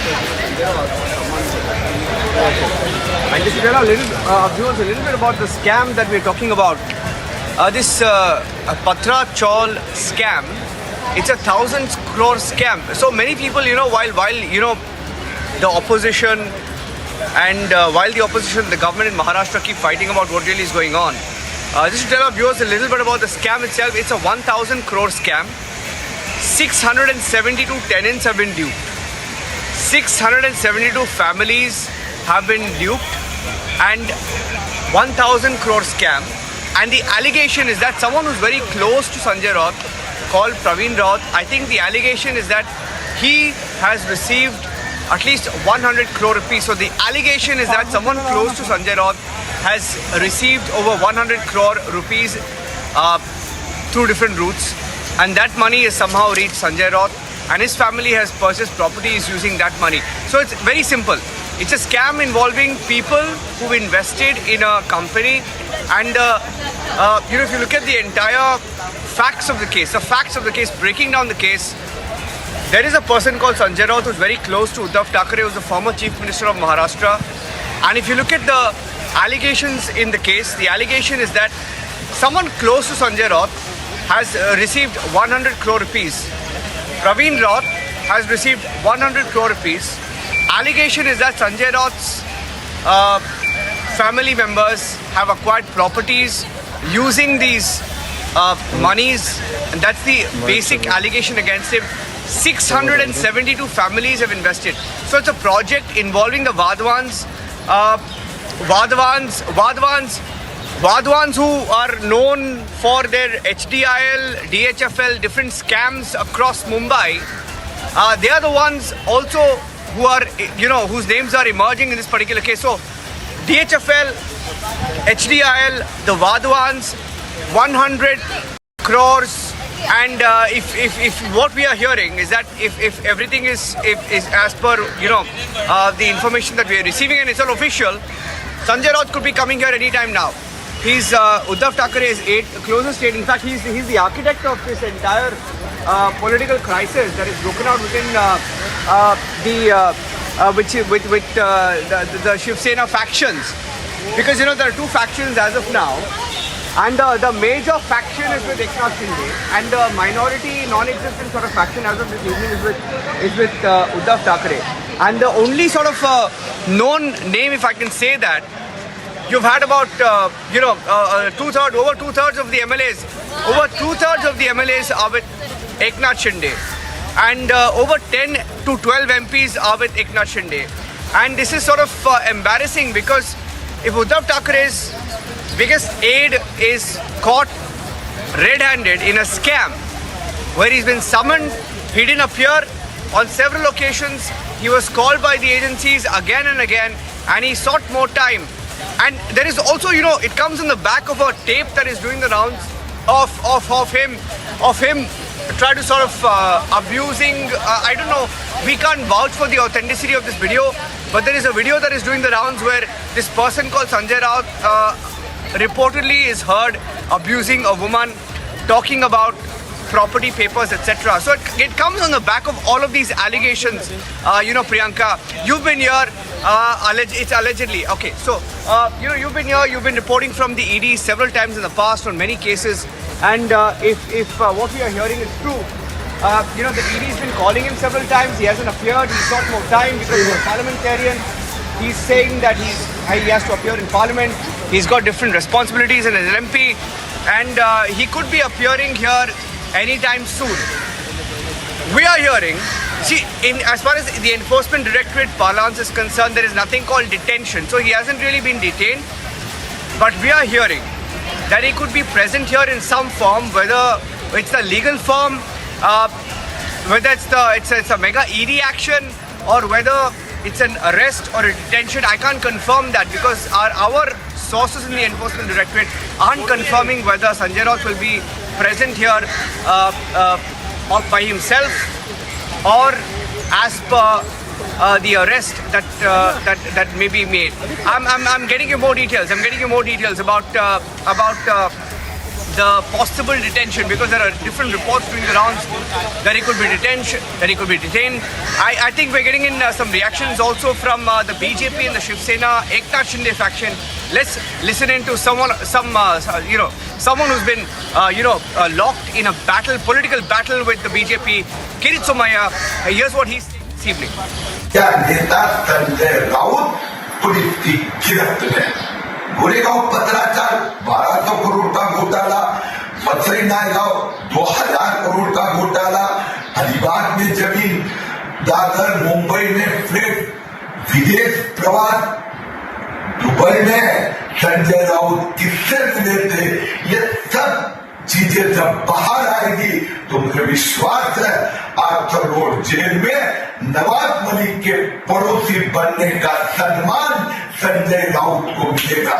And just to tell our viewers a little bit about the scam that we're talking about. This Patra Chaul scam, it's 1,000 crore scam. So many people, while the opposition and while the government in Maharashtra keep fighting about what really is going on, just to tell our viewers a little bit about the scam itself, it's a 1,000 crore scam. 672 tenants have been duped. 672 families have been duped, and 1,000 crore scam. And the allegation is that someone who's very close to Sanjay Raut, called Praveen Raut, I think the allegation is that he has received at least 100 crore rupees. So the allegation is that someone close to Sanjay Raut has received over 100 crore rupees through different routes. And that money has somehow reached Sanjay Raut, and his family has purchased properties using that money. So it's very simple. It's a scam involving people who invested in a company, and if you look at the entire facts of the case, breaking down the case, there is a person called Sanjay Raut who's very close to Uddhav Thackeray, who's the former Chief Minister of Maharashtra. And if you look at the allegations in the case. The allegation is that someone close to Sanjay Raut has received 100 crore rupees. Praveen Raut has received 100 crore rupees. Allegation is that Sanjay Raut's family members have acquired properties using these monies, and that's the basic allegation against him. 672 families have invested. So it's a project involving the Vadhwans who are known for their HDIL, DHFL, different scams across Mumbai. They are the ones also who are, whose names are emerging in this particular case. So DHFL, HDIL, the Vadhwans, 100 crores. And if what we are hearing is that if everything is as per the information that we are receiving, and it's all official, Sanjay Raut could be coming here anytime now. He's Uddhav Thackeray's closest aide. In fact, he's the architect of this entire political crisis that is broken out within the Shiv Sena factions. Because there are two factions as of now. And the major faction is with Eknath Shinde, and the minority, non-existent sort of faction as of this evening is with Uddhav Thackeray. And the only sort of known name, if I can say that, you've had about over two-thirds of the MLAs. Over two-thirds of the MLAs are with Eknath Shinde, and over 10 to 12 MPs are with Eknath Shinde. And this is sort of embarrassing, because if Uddhav Thackeray's biggest aide is caught red-handed in a scam where he's been summoned, he didn't appear on several occasions, he was called by the agencies again and again, and he sought more time. And there is also, it comes in the back of a tape that is doing the rounds of him try to sort of abusing, I don't know, we can't vouch for the authenticity of this video, but there is a video that is doing the rounds where this person called Sanjay Raut reportedly is heard abusing a woman, talking about property papers, etc. So it comes on the back of all of these allegations. Priyanka, you've been here, it's allegedly. Okay, so, you've been here, you've been reporting from the ED several times in the past on many cases. And if what we are hearing is true, the ED's been calling him several times, he hasn't appeared, he's got more time because he's a parliamentarian. He's saying that he has to appear in Parliament. He's got different responsibilities as an MP, and he could be appearing here anytime soon. We are hearing, as far as the Enforcement Directorate parlance is concerned, there is nothing called detention. So he hasn't really been detained, but we are hearing that he could be present here in some form, whether it's the legal form, whether it's a mega ED action, or whether it's an arrest or a detention. I can't confirm that because our sources in the Enforcement Directorate aren't confirming whether Sanjay Raut will be present here by himself or as per the arrest that may be made. I'm getting you more details. I'm getting you more details about the possible detention, because there are different reports doing the rounds that he could be detained. I think we're getting in some reactions also from the BJP and the Shiv Sena Eknath Shinde faction. Let's listen in to someone who's been locked in a political battle with the BJP, Kirit Somaya. Here's what he's saying this evening. क्या नेता Sanjay Raut police की गिरफ्त में, गोरेगांव पत्राचार 1200 करोड़ का घोटाला, मथुरा नायगांव 2000 करोड़ का घोटाला, अलीबाग में जमीन, दादर मुंबई में फ्लैट, विदेश प्रवास, दुबई में संजय राउत किससे मिले थे, ये सब चीजें जब बाहर आएगी तो मुझे विश्वास है आर्थर रोड जेल में नवाज मलिक के पड़ोसी बनने का सम्मान संजय राउत को मिलेगा।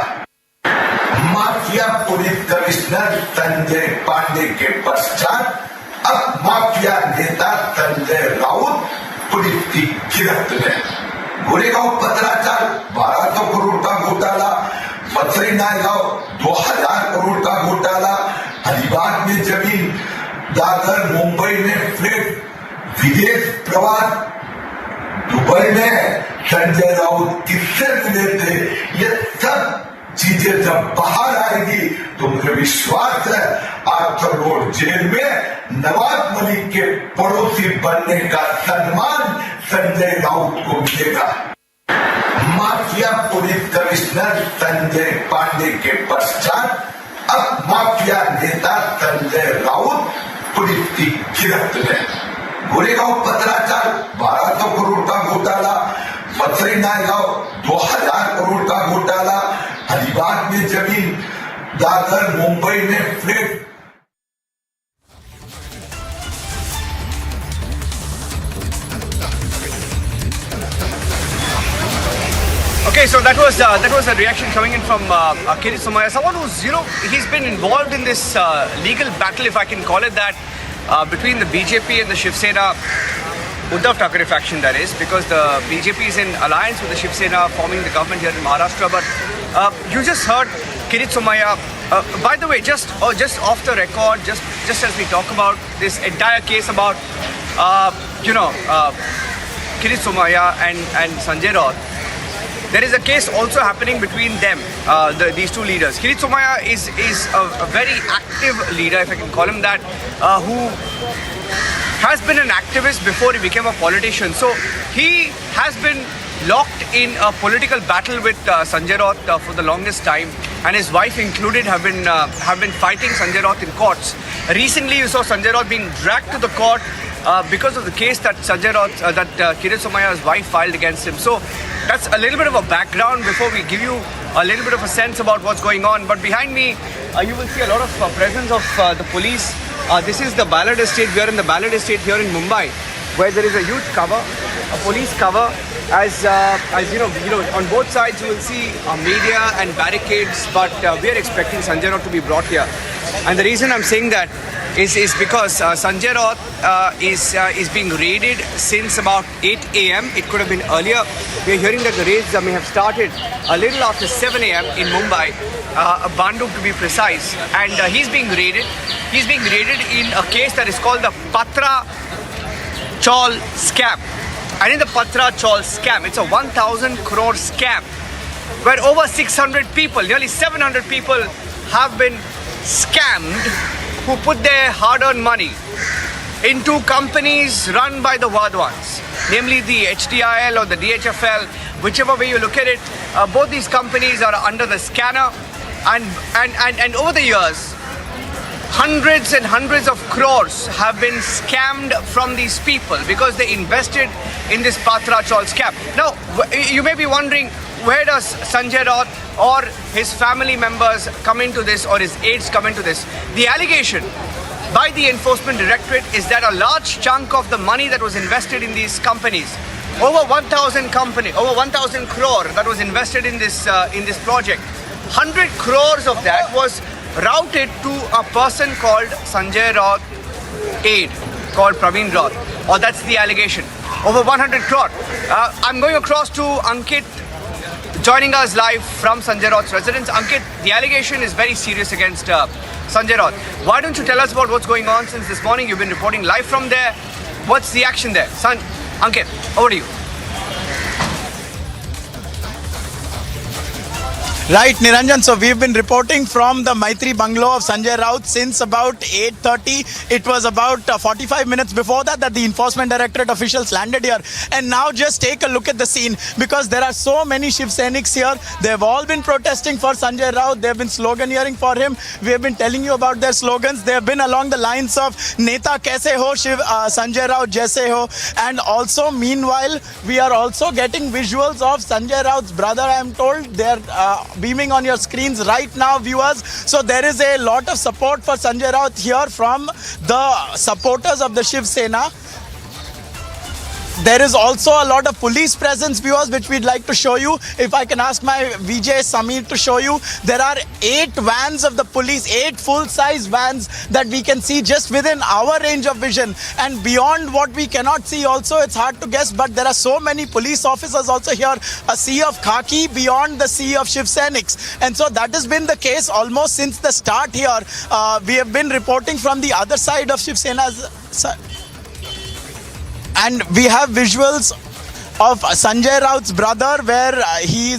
Mafia police commissioner Sanjay Pandey के पश्चात अब माफिया नेता संजय राउत पुलिस की गिरफ्त में, गोरेगांव पत्राचार 1200 करोड़ का घोटाला, मथुरा नायगांव 2000 करोड़ का घोटाला, अलीबाग में जमीन, दादर मुंबई में फ्लैट, विदेश प्रवास, दुबई में संजय राउत किससे मिले थे, ये सब चीजें जब बाहर आएगी तो मुझे विश्वास है आर्थर रोड जेल में नवाज मलिक के पड़ोसी बनने का सम्मान संजय राउत को मिलेगा। Mafia police commissioner Sanjay Pandey के पश्चात अब माफिया नेता संजय राउत पुलिस की गिरफ्त में। गोरेगांव पत्राचार 1200 करोड़ का घोटाला, मथुरा नायगांव 2000 करोड़ का घोटाला, अलीबाग में जमीन, दादर मुंबई में flat. Okay, so that was a reaction coming in from Kirit Somaiya, someone who's he's been involved in this legal battle, if I can call it that, between the BJP and the Shiv Sena, Uddhav Thackeray faction, that is, because the BJP is in alliance with the Shiv Sena forming the government here in Maharashtra. But you just heard Kirit Somaiya. By the way, just off the record, just as we talk about this entire case about Kirit Somaiya and Sanjay Raut, there is a case also happening between them, these two leaders. Kirit Somaiya is a very active leader, if I can call him that, who has been an activist before he became a politician. So he has been locked in a political battle with Sanjay Raut for the longest time, and his wife included have been fighting Sanjay Raut in courts. Recently, you saw Sanjay Raut being dragged to the court because of the case that Kirit Somaiya's wife filed against him. So that's a little bit of a background before we give you a little bit of a sense about what's going on. But behind me, you will see a lot of presence of the police. This is the Ballard Estate. We are in the Ballard Estate here in Mumbai, where there is a huge cover, a police cover. As you know, on both sides you will see media and barricades. But we are expecting Sanjay Raut to be brought here. And the reason I'm saying that is because Sanjay Raut is being raided since about 8 a.m. It could have been earlier. We are hearing that the raids may have started a little after 7 a.m. in Mumbai, Bandung to be precise. And he's being raided. He's being raided in a case that is called the Patra Chaul scam. And in the Patra Chaul scam, it's a 1,000 crore scam where over 600 people, nearly 700 people have been scammed, who put their hard-earned money into companies run by the Wadwans, namely the HDIL or the DHFL, whichever way you look at it. Both these companies are under the scanner, and over the years, hundreds and hundreds of crores have been scammed from these people because they invested in this Patra Chaul scam. Now, you may be wondering, where does Sanjay Raut or his family members come into this, or his aides come into this? The allegation by the Enforcement Directorate is that a large chunk of the money that was invested in these companies, over 1,000 crore that was invested in this project, 100 crores of that was routed to a person called Sanjay Raut aide, called Praveen Raut, or that's the allegation. Over 100 crore. I'm going across to Ankit, joining us live from Sanjay Raut's residence. Ankit, the allegation is very serious against Sanjay Raut. Why don't you tell us about what's going on since this morning? You've been reporting live from there. What's the action there? Ankit, over to you. Right, Niranjan. So we've been reporting from the Maitri bungalow of Sanjay Raut since about 8:30. It was about 45 minutes before that the Enforcement Directorate officials landed here. And now just take a look at the scene, because there are so many Shiv Sainiks here. They've all been protesting for Sanjay Raut. They've been sloganeering for him. We have been telling you about their slogans. They have been along the lines of Neta kaise ho, Sanjay Raut jaise ho. And also, meanwhile, we are also getting visuals of Sanjay Raut's brother, I am told. They're beaming on your screens right now, viewers. So there is a lot of support for Sanjay Raut here from the supporters of the Shiv Sena. There is also a lot of police presence, viewers, which we'd like to show you. If I can ask my VJ Samir to show you, there are 8 vans of the police, 8 full-size vans that we can see just within our range of vision. And beyond what we cannot see also, it's hard to guess, but there are so many police officers also here. A sea of khaki beyond the sea of Shiv Sainiks. And so that has been the case almost since the start here. We have been reporting from the other side of Shiv Sena's side. And we have visuals of Sanjay Raut's brother, where he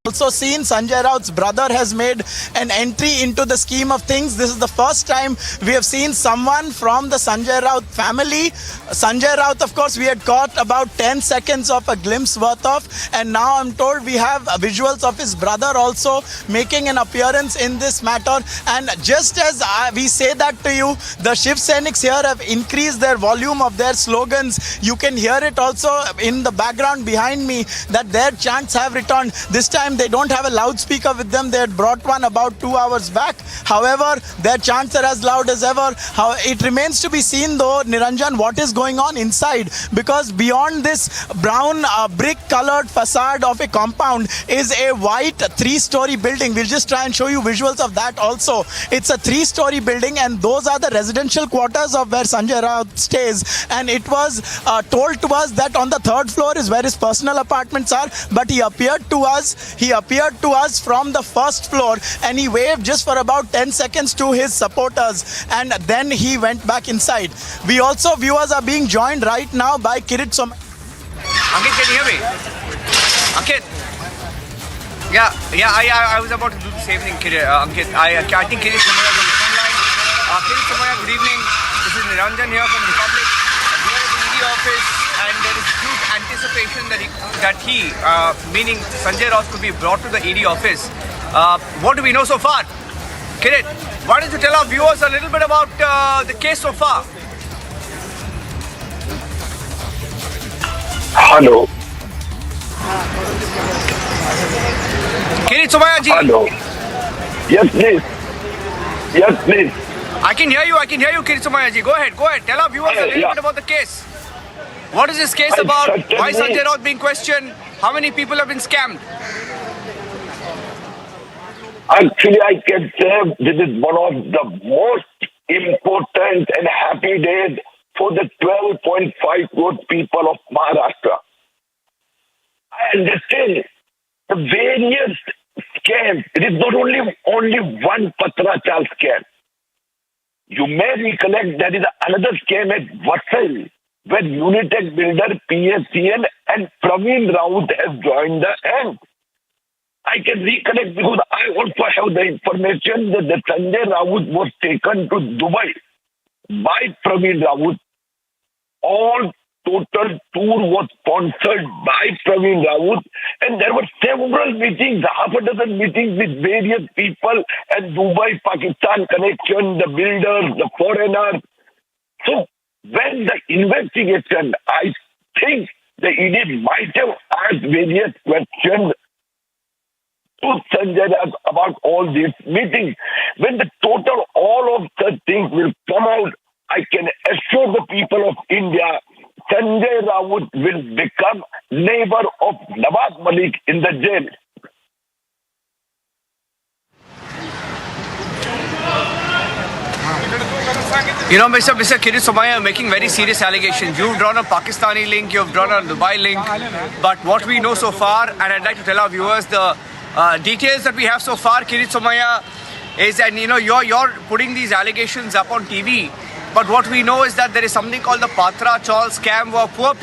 also seen Sanjay Raut's brother has made an entry into the scheme of things. This is the first time we have seen someone from the Sanjay Raut family. Sanjay Raut, of course, we had caught about 10 seconds of a glimpse worth of, and now I'm told we have visuals of his brother also making an appearance in this matter. And just as we say that to you, the Shiv Sainiks here have increased their volume of their slogans. You can hear it also in the background behind me that their chants have returned. This time they don't have a loudspeaker with them. They had brought one about 2 hours back. However, their chants are as loud as ever. It remains to be seen though, Niranjan, what is going on inside, because beyond this brown brick colored facade of a compound is a white 3-story building. We'll just try and show you visuals of that also. It's a 3-story building, and those are the residential quarters of where Sanjay Raut stays. And it was told to us that on the 3rd floor is where his personal apartments are, but he appeared to us from the 1st floor, and he waved just for about 10 seconds to his supporters, and then he went back inside. We also, viewers, are being joined right now by Kirit Somaya. Ankit, can you hear me? Ankit? Yeah, I was about to do the same thing, Ankit. I think Kirit Somaya is on the phone line. Kirit Somaya, good evening. This is Niranjan here from Republic. We are at the ED office, and there is huge anticipation that he, meaning Sanjay Raut, could be brought to the ED office. What do we know so far? Kirit, why don't you tell our viewers a little bit about the case so far? Hello. Kirit Somaya ji. Hello. Yes, please. Yes, please. I can hear you, Kirit Somaya ji. Go ahead. Tell our viewers a little bit about the case. What is this case about? Why is Sanjay Raut being questioned? How many people have been scammed? Actually, I can say this is one of the most important and happy days for the 12.5 crore people of Maharashtra. I understand the various scams. It is not only one Patrachal scam. You may recollect there is another scam at Vasai, where Unitech builder PSCL and Praveen Raut have joined the hand. I can recollect because I also have the information that the Sanjay Raut was taken to Dubai by Praveen Raut. All total tour was sponsored by Praveen Raut, and there were several meetings, half a dozen meetings with various people and Dubai-Pakistan connection, the builders, the foreigners. So when the investigation, I think the ED might have asked various questions to Sanjay Raut about all these meetings. When the total, all of such things will come out, I can assure the people of India, Sanjay Raut will become neighbor of Nawaz Malik in the jail. You know, Mr. Kirit Somaya, making very serious allegations. You've drawn a Pakistani link, you've drawn a Dubai link, but what we know so far, and I'd like to tell our viewers the details that we have so far, Kirit Somaya, is, and you know, you're putting these allegations up on TV, but what we know is that there is something called the Patra Chawl scam, where poor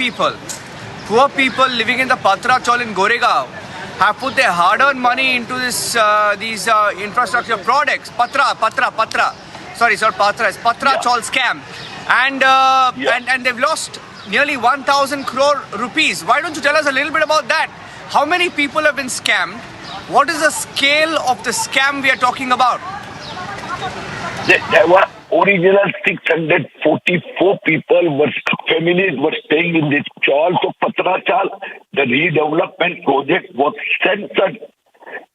people living in the Patra Chawl in Goregaon have put their hard-earned money into these infrastructure products. Sorry, it's not Patra, it's Patra Chawl scam. And they've lost nearly 1,000 crore rupees. Why don't you tell us a little bit about that? How many people have been scammed? What is the scale of the scam we are talking about? There were original 644 people, families were staying in this chawl. So Patra Chawl, the redevelopment project was censored.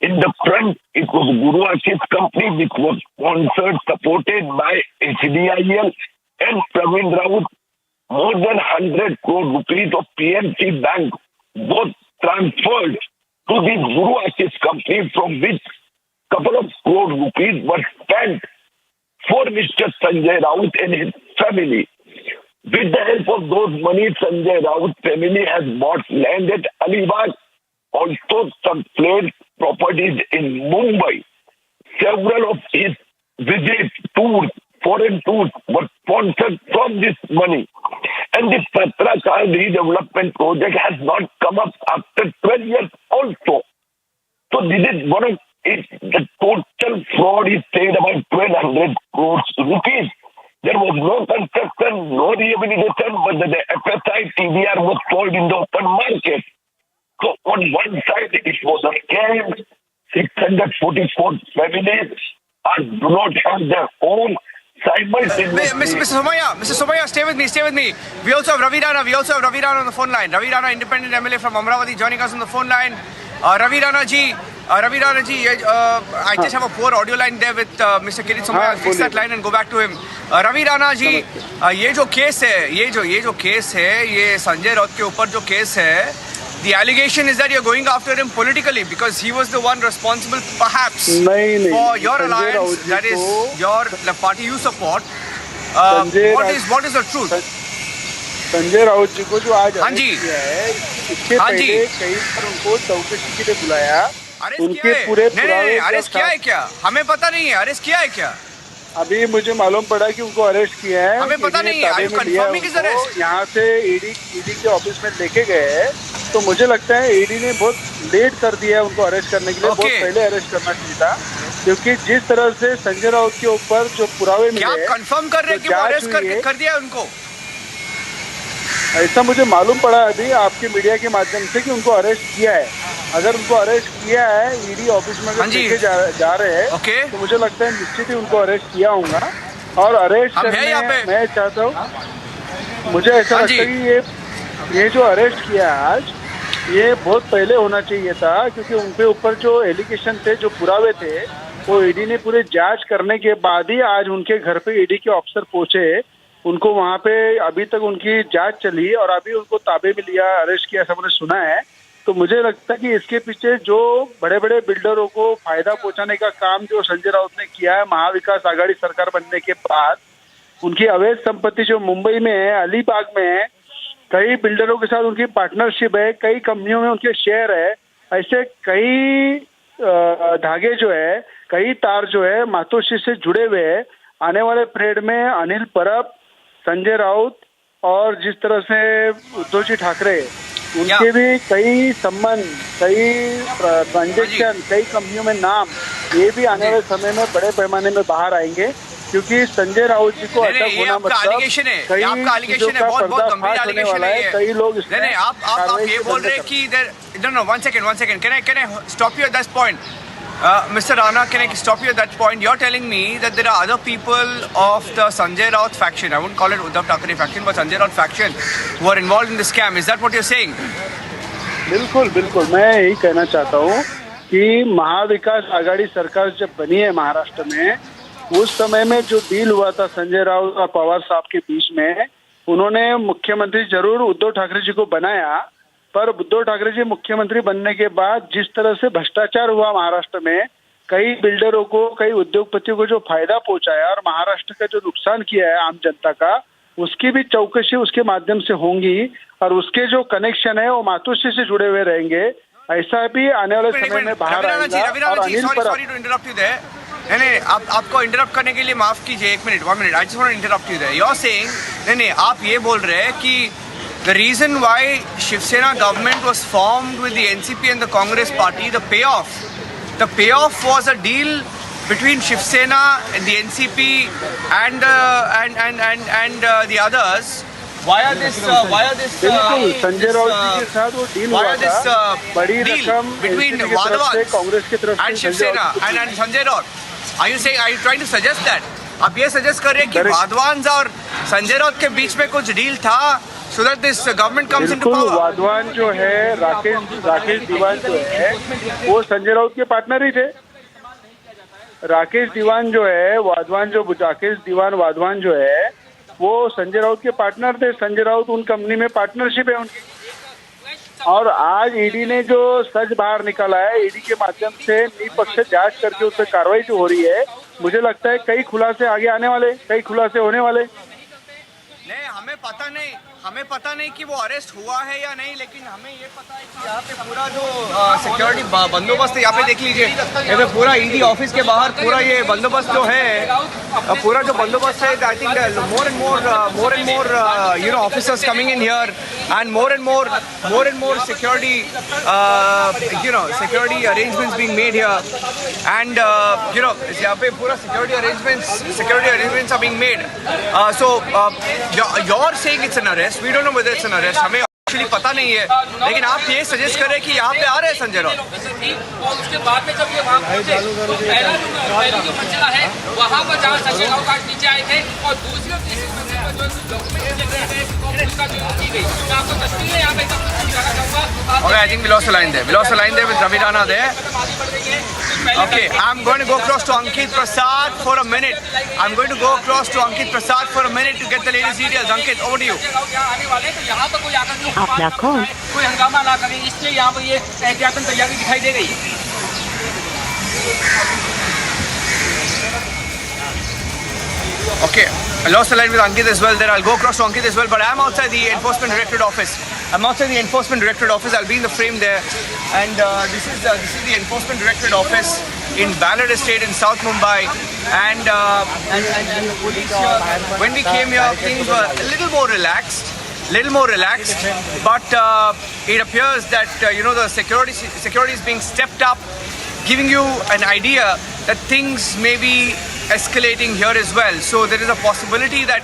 In the front, it was Guru Ashish company, which was sponsored, supported by HDIL and Praveen Raut. More than 100 crore rupees of PNC Bank was transferred to the Guru Ashish company, from which couple of crore rupees were spent for Mr. Sanjay Raut and his family. With the help of those money, Sanjay Raut family has bought land at Alibag, also some flat properties in Mumbai. Several of his visits, tours, foreign tours were sponsored from this money. And the Patrachar redevelopment project has not come up after 12 years also. So this is one of the total fraud is said about 1,200 crores rupees. There was no construction, no rehabilitation, but the FSI TVR was sold in the open market. So on one side it was a scam. 644 families do not have their own. Mr. Somaya, stay with me. We also have Ravi Rana on the phone line. Ravi Rana, independent MLA from Amravati, joining us on the phone line. Ravi Rana ji, I just have a poor audio line there with Mr. Kirit Somaya. I'll fix that line and go back to him. Ravi Rana ji, ये जो case है, ये संजय राउत के ऊपर जो case है, the allegation is that you're going after him politically because he was the one responsible, perhaps, for your alliance. That is the party you support. What is the truth? Sanjay Raut जी को जो आज arrest किया है, इसके पहले कई बार उनको चौकसी के लिए बुलाया, उनके पूरे पुरावे अरेस्ट किया है क्या? हमें पता नहीं है, अरेस्ट किया है क्या? अभी मुझे मालूम पड़ा कि उनको अरेस्ट किया है। हमें पता नहीं है। यहाँ से ईडी के ऑफिस में लेके गए, तो मुझे लगता है ईडी ने बहुत लेट कर दिया है उनको अरेस्ट करने के लिए। बहुत पहले अरेस्ट करना चाहिए था, क्योंकि जिस तरह से संजय राउत के ऊपर जो पुरावे मिले, क्या कंफर्म कर रहे हैं कि वो अरेस्ट कर दिया उनको? ऐसा मुझे मालूम पड़ा अभी आपके मीडिया के माध्यम से कि उनको अरेस्ट किया है। अगर उनको अरेस्ट किया है ईडी ऑफिस में लेके जा रहे हैं, तो मुझे लगता है निश्चित ही उनको अरेस्ट किया होगा। और अरेस्ट करने मैं चाहता हूँ, मुझे ऐसा लगता है कि ये जो अरेस्ट किया है आज, ये बहुत पहले होना चाहिए था, क्योंकि उनके ऊपर जो एलिगेशन थे, जो पुरावे थे, वो ईडी ने पूरे जांच करने के बाद ही आज उनके घर पे ईडी के अफसर पहुंचे। उनको वहाँ पे अभी तक उनकी जांच चली और अभी उनको ताबे में लिया, अरेस्ट किया, सब ने सुना है। तो मुझे लगता है कि इसके पीछे जो बड़े बड़े बिल्डरों को फायदा पहुंचाने का काम जो संजय राउत ने किया है महाविकास आघाड़ी सरकार बनने के बाद, उनकी अवैध संपत्ति जो मुंबई में है, अलीबाग में है, कई बिल्डरों के साथ उनकी पार्टनरशिप है, कई कंपनियों में उनके शेयर है, ऐसे कई धागे जो है, कई तार जो है मातोश्री से जुड़े हुए है। आने वाले पीरियड में अनिल परब, संजय राउत और जिस तरह से उद्धव जी ठाकरे, उनके भी कई संबंध, कई ट्रांजेक्शन, कई कंपनियों में नाम, ये भी आने वाले समय में बड़े पैमाने में बाहर आएंगे, क्योंकि संजय राउत जी को अटक होना मतलब कई चीजों का पर्दाफाश होने वाला है। कई लोग आप ये बोल रहे हैं कि one second, can I stop you at that point? Mr. Rana, can I stop you at that point? You're telling me that there are other people of the Sanjay Raut faction, I wouldn't call it Uddhav Thackeray faction, but Sanjay Raut faction, who are involved in this scam. Is that what you're saying? बिल्कुल, मैं यही कहना चाहता हूँ कि महाविकास आघाड़ी सरकार जब बनी है महाराष्ट्र में, उस समय में जो डील हुआ था संजय राउत और पवार साहब के बीच में, उन्होंने मुख्यमंत्री जरूर उद्धव ठाकरे जी को बनाया, पर उद्धव ठाकरे जी मुख्यमंत्री बनने के बाद जिस तरह से भ्रष्टाचार हुआ महाराष्ट्र में, कई बिल्डरों को, कई उद्योगपतियों को जो फायदा पहुंचाया और महाराष्ट्र का जो नुकसान किया है आम जनता का, उसकी भी चौकसी उसके माध्यम से होंगी और उसके जो कनेक्शन है वो मातोश्री से जुड़े हुए रहेंगे। ऐसा भी आने वाले समय में बाहर आएगा। और अनिल परब, नहीं, आपको इंटरप्ट करने के लिए माफ कीजिए, 1 minute, I just want to interrupt you there. You are saying, नहीं, आप ये बोल रहे हैं कि the reason why Shiv Sena government was formed with the NCP and the Congress party, the payoff was a deal between Shiv Sena and the NCP and the others. Why are this Sanjay Raut जी के साथ वो deal हुआ था, बड़ी रकम between Congress की तरफ and Shiv Sena and Sanjay Raut? Are you trying to suggest that? आप ये सजेस्ट कर रहे हैं कि वाधवान और संजय राउत के बीच में कुछ डील था, so that this government comes into power? Wadhawan जो है, राकेश दीवान जो है, वो संजय राउत के पार्टनर ही थे। राकेश दीवान जो है, राकेश दीवान वाधवान जो है, वो संजय राउत के पार्टनर थे। संजय राउत उन कंपनी में पार्टनरशिप है उनकी। और आज ईडी ने जो सच बाहर निकाला है, ईडी के माध्यम से निष्पक्ष जांच करके उस पर कार्रवाई जो हो रही है, मुझे लगता है कई खुलासे आगे आने वाले, कई खुलासे होने वाले। नहीं, हमें पता नहीं, हमें पता नहीं कि वो अरेस्ट हुआ है या नहीं, लेकिन हमें ये पता है कि यहाँ पे पूरा जो सिक्योरिटी बंदोबस्त है, यहाँ पे देख लीजिए, यहाँ पे पूरा ईडी ऑफिस के बाहर पूरा ये बंदोबस्त जो है, पूरा जो बंदोबस्त है, I think more and more you know officers coming in here and more and more security security arrangements being made here and you know यहाँ पे पूरा security arrangements are being made. So you're saying it's an arrest. We don't know whether it's an arrest. हमें actually पता नहीं है, लेकिन आप ये सजेस्ट कर रहे हैं कि यहाँ पे आ रहे हैं संजय राउत. और उसके बाद में जब ये वहाँ पहुंचे तो पहली जो मंजिला है वहाँ पर जहाँ संजय राउत आज नीचे आए थे और दूसरी और तीसरी मंजिल पर जो डॉक्यूमेंट चेक रहे थे तो उसका जो की गई. मैं आपको तस्वीर है यहाँ पे सब कुछ दिखाना चाहूँगा. Okay, I think we lost a line there with Ravi Rana there. Okay, I'm going to go across to Ankit Prasad for a minute. To get the latest details. Ankit, over to you. आने वाले तो यहाँ पर कोई आकर कोई हंगामा ना करे, इसलिए यहाँ पर ये एहतियातन तैयारी दिखाई दे गई. Okay, I lost the line with Ankit as well there. I'll go across to Ankit as well, but I'm outside the Enforcement Directorate office. I'll be in the frame there. And this is the Enforcement Directorate office in Ballard Estate in South Mumbai. And the police here, when we came here, things were a little more relaxed. But it appears that the security is being stepped up, giving you an idea that things may be escalating here as well. So there is a possibility that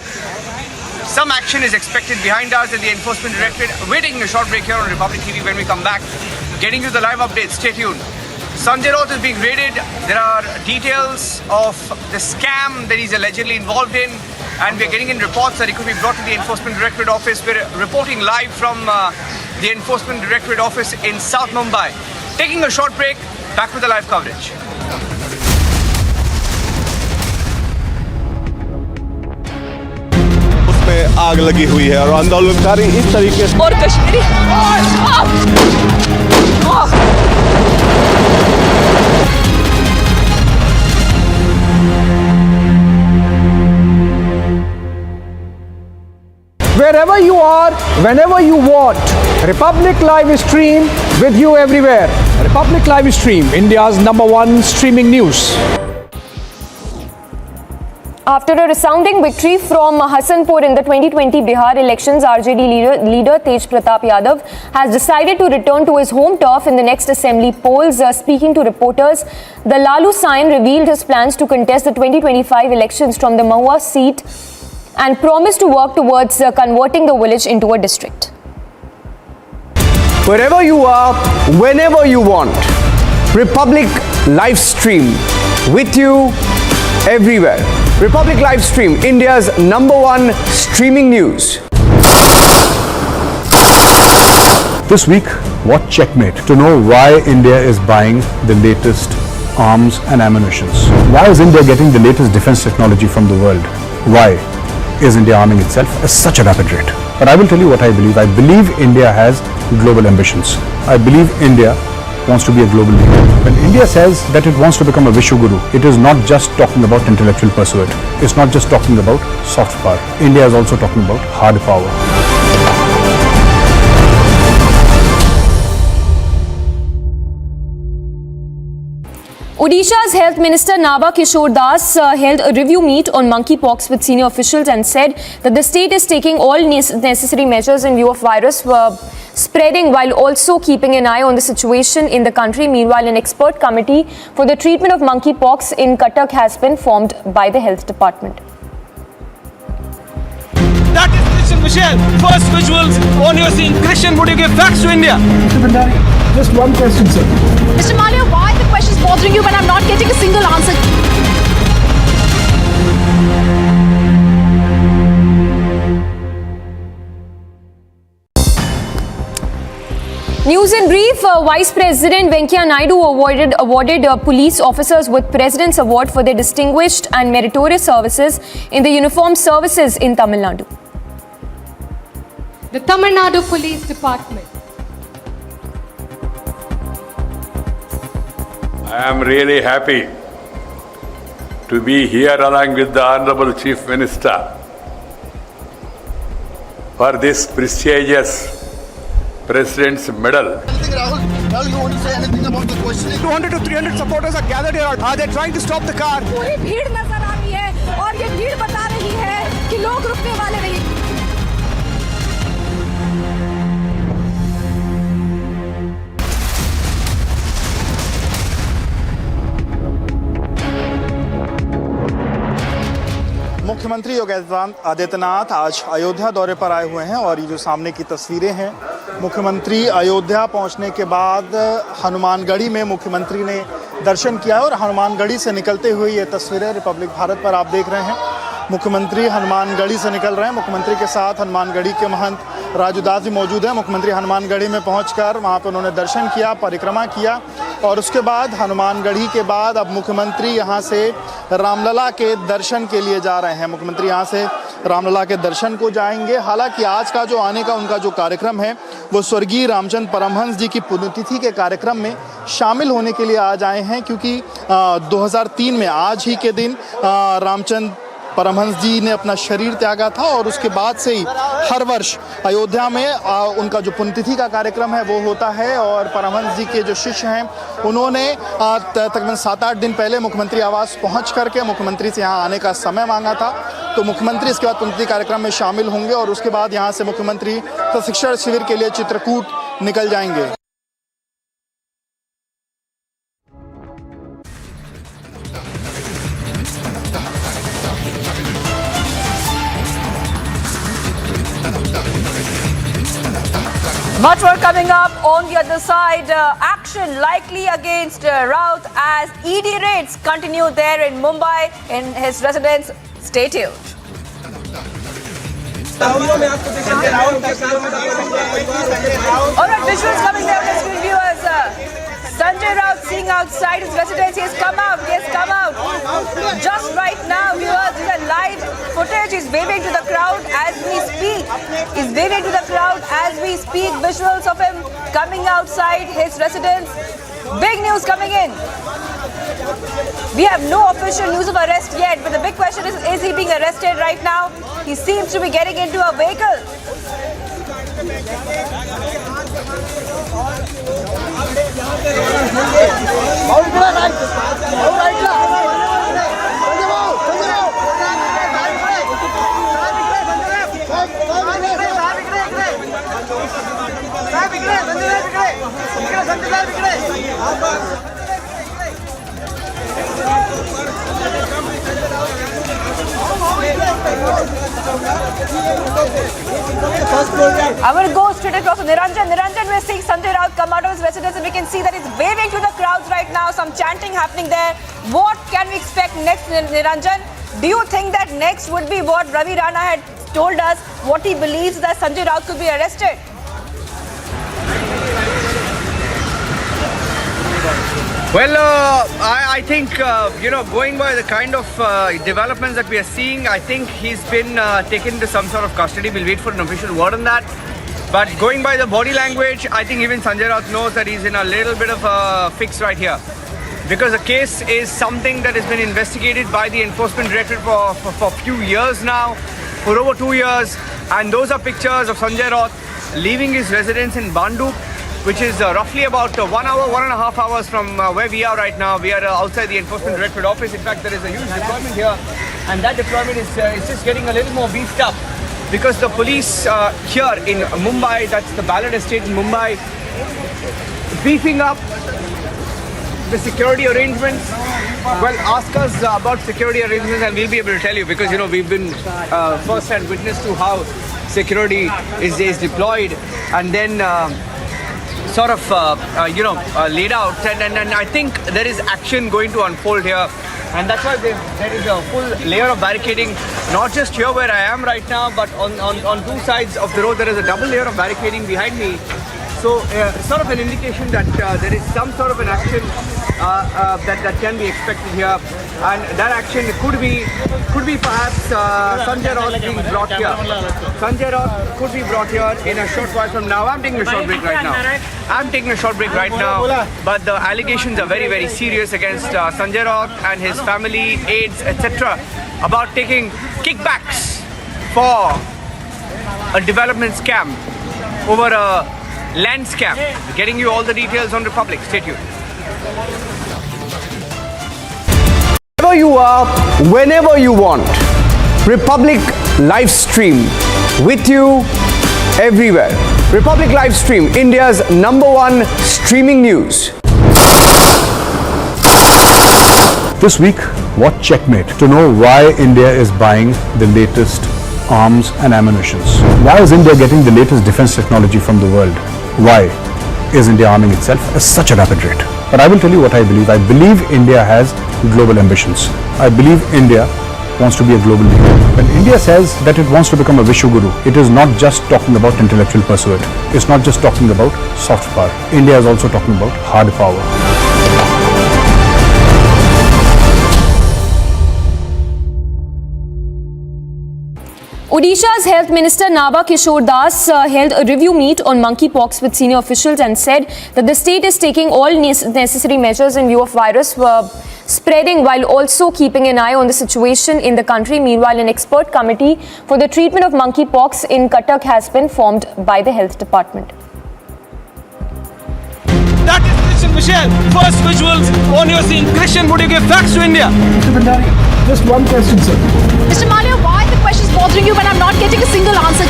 some action is expected behind us at the Enforcement Directorate. We're taking a short break here on Republic TV. When we come back, getting you the live updates. Stay tuned. Sanjay Raut is being raided. There are details of the scam that he's allegedly involved in, and we're getting in reports that he could be brought to the Enforcement Directorate office. We're reporting live from the Enforcement Directorate office in South Mumbai. Taking a short break, back with the live coverage. उसमें आग लगी हुई है और आंदोलनकारी इस तरीके से और Kashmiri Wherever you are, whenever you want, Republic Live Stream with you everywhere. Republic Live Stream, India's #1 streaming news. After a resounding victory from Hasanpur in the 2020 Bihar elections, RJD leader Tej Pratap Yadav has decided to return to his home turf in the next assembly polls. Speaking to reporters, the Lalu Sain revealed his plans to contest the 2025 elections from the Mahua seat and promised to work towards converting the village into a district. Wherever you are, whenever you want, Republic Live Stream with you everywhere. Republic Live Stream, India's #1 streaming news. This week, watch Checkmate to know why India is buying the latest arms and ammunitions. Why is India getting the latest defense technology from the world? Why is India arming itself at such a rapid rate? But I will tell you what I believe. I believe India has global ambitions. I believe India wants to be a global leader. When India says that it wants to become a Vishwaguru, it is not just talking about intellectual pursuit. It's not just talking about soft power. India is also talking about hard power. Odisha's Health Minister Naba Kishore Das held a review meet on monkeypox with senior officials and said that the state is taking all necessary measures in view of virus spreading while also keeping an eye on the situation in the country. Meanwhile, an expert committee for the treatment of monkeypox in Cuttack has been formed by the health department. That is Christian Michelle. First visuals on your scene. Christian, would you give facts to India? Mr. Bhandari, just one question, sir. Mr. Malia, why are the questions bothering you when I'm not getting a single answer? News in brief, Vice President Venkaiah Naidu awarded police officers with President's Award for their distinguished and meritorious services in the uniformed services in Tamil Nadu. The Tamil Nadu Police Department. I am really happy to be here along with the Honorable Chief Minister for this prestigious President's Medal. Rahul, you want to say anything about the questioning? 200 to 300 supporters are gathered here. They're trying to stop the car. पूरी भीड़ नजर आ रही है और ये भीड़ बता रही है कि लोग रुकने वाले नहीं। मुख्यमंत्री योगी आदित्यनाथ आज अयोध्या दौरे पर आए हुए हैं और ये जो सामने की तस्वीरें हैं, मुख्यमंत्री अयोध्या पहुंचने के बाद हनुमानगढ़ी में मुख्यमंत्री ने दर्शन किया है और हनुमानगढ़ी से निकलते हुए ये तस्वीरें रिपब्लिक भारत पर आप देख रहे हैं। मुख्यमंत्री हनुमानगढ़ी से निकल रहे हैं। मुख्यमंत्री के साथ हनुमानगढ़ी के महंत राजूदास जी मौजूद हैं। मुख्यमंत्री हनुमानगढ़ी में पहुंचकर वहां पर उन्होंने दर्शन किया, परिक्रमा किया और उसके बाद हनुमानगढ़ी के बाद अब मुख्यमंत्री यहां से रामलला के दर्शन के लिए जा रहे हैं। मुख्यमंत्री यहां से रामलला के दर्शन को जाएंगे। हालांकि आज का जो आने का उनका जो कार्यक्रम है वो स्वर्गीय रामचंद्र परमहंस जी की पुण्यतिथि के कार्यक्रम में शामिल होने के लिए आज आए हैं, क्योंकि 2003 में आज ही के दिन रामचंद्र परमहंस जी ने अपना शरीर त्यागा था और उसके बाद से ही हर वर्ष अयोध्या में उनका जो पुण्यतिथि का कार्यक्रम है वो होता है। और परमहंस जी के जो शिष्य हैं उन्होंने तकरीबन 7-8 दिन पहले मुख्यमंत्री आवास पहुंच करके मुख्यमंत्री से यहाँ आने का समय मांगा था। तो मुख्यमंत्री इसके बाद पुण्यतिथि कार्यक्रम में शामिल होंगे और उसके बाद यहाँ से मुख्यमंत्री प्रशिक्षण शिविर के लिए चित्रकूट निकल जाएंगे। Much more coming up on the other side. Action likely against Raut as ED raids continue there in Mumbai in his residence. Stay tuned. Alright, visuals coming there on the screen, viewers. Sanjay Raut seeing outside his residence. He has come out. He has come out. Just right now, viewers, this is live footage. He's waving to the crowd as we speak. He's waving to the crowd as we speak. Visuals of him coming outside his residence. Big news coming in. We have no official news of arrest yet, but the big question is he being arrested right now? He seems to be getting into a vehicle. I will go straight across to Niranjan. Niranjan, we're seeing Sanjay Raut come out of his residence and we can see that he's waving to the crowds right now. Some chanting happening there. What can we expect next, Niranjan? Do you think that next would be what Ravi Rana had told us, what he believes that Sanjay Raut could be arrested? Well, I think, going by the kind of developments that we are seeing, I think he's been taken to some sort of custody. We'll wait for an official word on that. But going by the body language, I think even Sanjay Raut knows that he's in a little bit of a fix right here. Because the case is something that has been investigated by the Enforcement Directorate for a few years now, for over 2 years. And those are pictures of Sanjay Raut leaving his residence in Banduk, which is roughly about 1 hour, 1.5 hours from where we are right now. We are outside the Enforcement Directorate office. In fact, there is a huge deployment here, and that deployment is just getting a little more beefed up because the police here in Mumbai, that's the Ballard Estate in Mumbai, beefing up the security arrangements. Well, ask us about security arrangements and we'll be able to tell you because, we've been first-hand witness to how security is deployed and then laid out, and I think there is action going to unfold here, and that's why there is a full layer of barricading, not just here where I am right now, but on two sides of the road there is a double layer of barricading behind me. So sort of an indication that there is some sort of an action that can be expected here, and that action could be perhaps Sanjay Raut being brought here. Sanjay Raut could be brought here in a short while from now. I'm taking a short break right now. But the allegations are very, very serious against Sanjay Raut and his family, aides, etc. about taking kickbacks for a development scam, over a land scam. Getting you all the details on Republic. Stay tuned. Wherever you are, whenever you want, Republic live stream with you everywhere. Republic live stream, India's #1 streaming news. This week, watch Checkmate to know why India is buying the latest arms and ammunitions. Why is India getting the latest defense technology from the world? Why is India arming itself at such a rapid rate? But I will tell you what I believe. I believe India has global ambitions. I believe India wants to be a global leader. When India says that it wants to become a Vishwaguru, it is not just talking about intellectual pursuit. It's not just talking about soft power. India is also talking about hard power. Odisha's Health Minister Naba Kishore Das held a review meet on monkeypox with senior officials and said that the state is taking all necessary measures in view of virus spreading while also keeping an eye on the situation in the country. Meanwhile, an expert committee for the treatment of monkeypox in Cuttack has been formed by the Health Department. That is Christian Michelle. First visuals on your scene. Christian, would you give facts to India? Mr. Bhandari, just one question, sir. Mr. Malia, why are the questions bothering you when I'm not getting a single answer?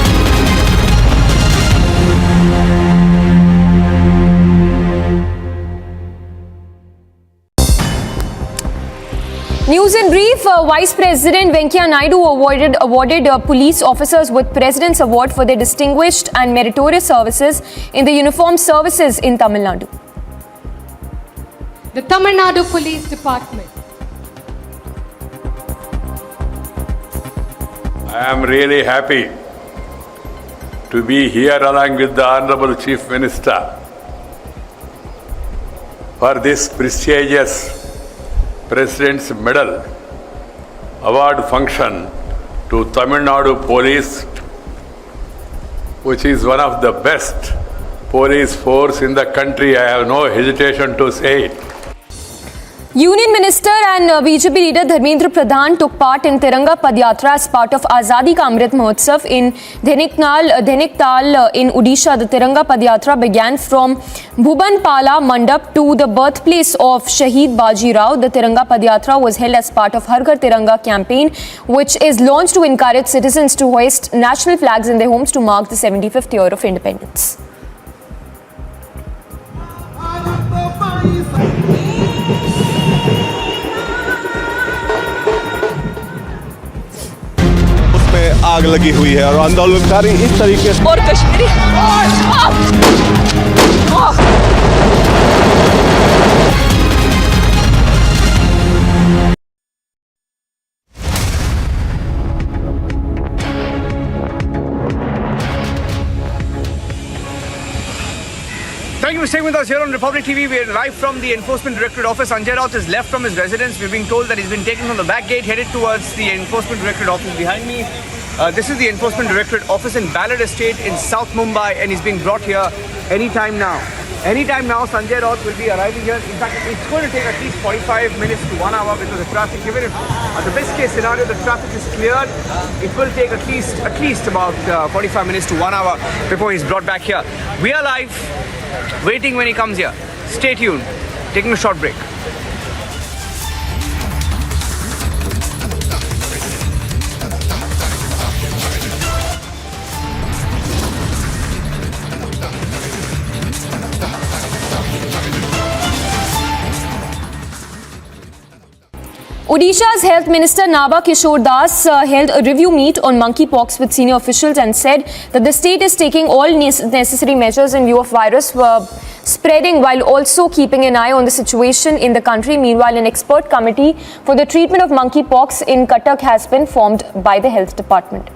News in brief, Vice President Venkaiah Naidu awarded police officers with President's Award for their distinguished and meritorious services in the uniformed services in Tamil Nadu. The Tamil Nadu Police Department. I am really happy to be here along with the Honorable Chief Minister for this prestigious President's Medal Award function to Tamil Nadu Police, which is one of the best police force in the country. I have no hesitation to say it. Union Minister and BJP leader Dharmendra Pradhan took part in Tiranga Padyatra as part of Azadi Ka Amrit Mahotsav in Dhaniktal in Odisha. The Tiranga Padyatra began from Bhubanpala Mandap to the birthplace of Shaheed Baji Raut. The Tiranga Padyatra was held as part of Har Ghar Tiranga campaign, which is launched to encourage citizens to hoist national flags in their homes to mark the 75th year of independence. आग लगी हुई है और आंदोलनकारी इस तरीके से और Kashmiri Thank you for staying with us here on Republic TV. We are live from the Enforcement Directorate office. Sanjay Raut is left from his residence. We're being told that he's been taken from the back gate, headed towards the Enforcement Directorate office behind me. This is the Enforcement Directorate office in Ballard Estate in South Mumbai, and he's being brought here anytime now. Anytime now, Sanjay Raut will be arriving here. In fact, it's going to take at least 45 minutes to 1 hour because the traffic, given if the best case scenario, the traffic is cleared, it will take at least about 45 minutes to 1 hour before he's brought back here. We are live, waiting when he comes here. Stay tuned. Taking a short break. Odisha's Health Minister Naba Kishore Das held a review meet on monkeypox with senior officials and said that the state is taking all necessary measures in view of virus spreading while also keeping an eye on the situation in the country. Meanwhile, an expert committee for the treatment of monkeypox in Cuttack has been formed by the Health Department.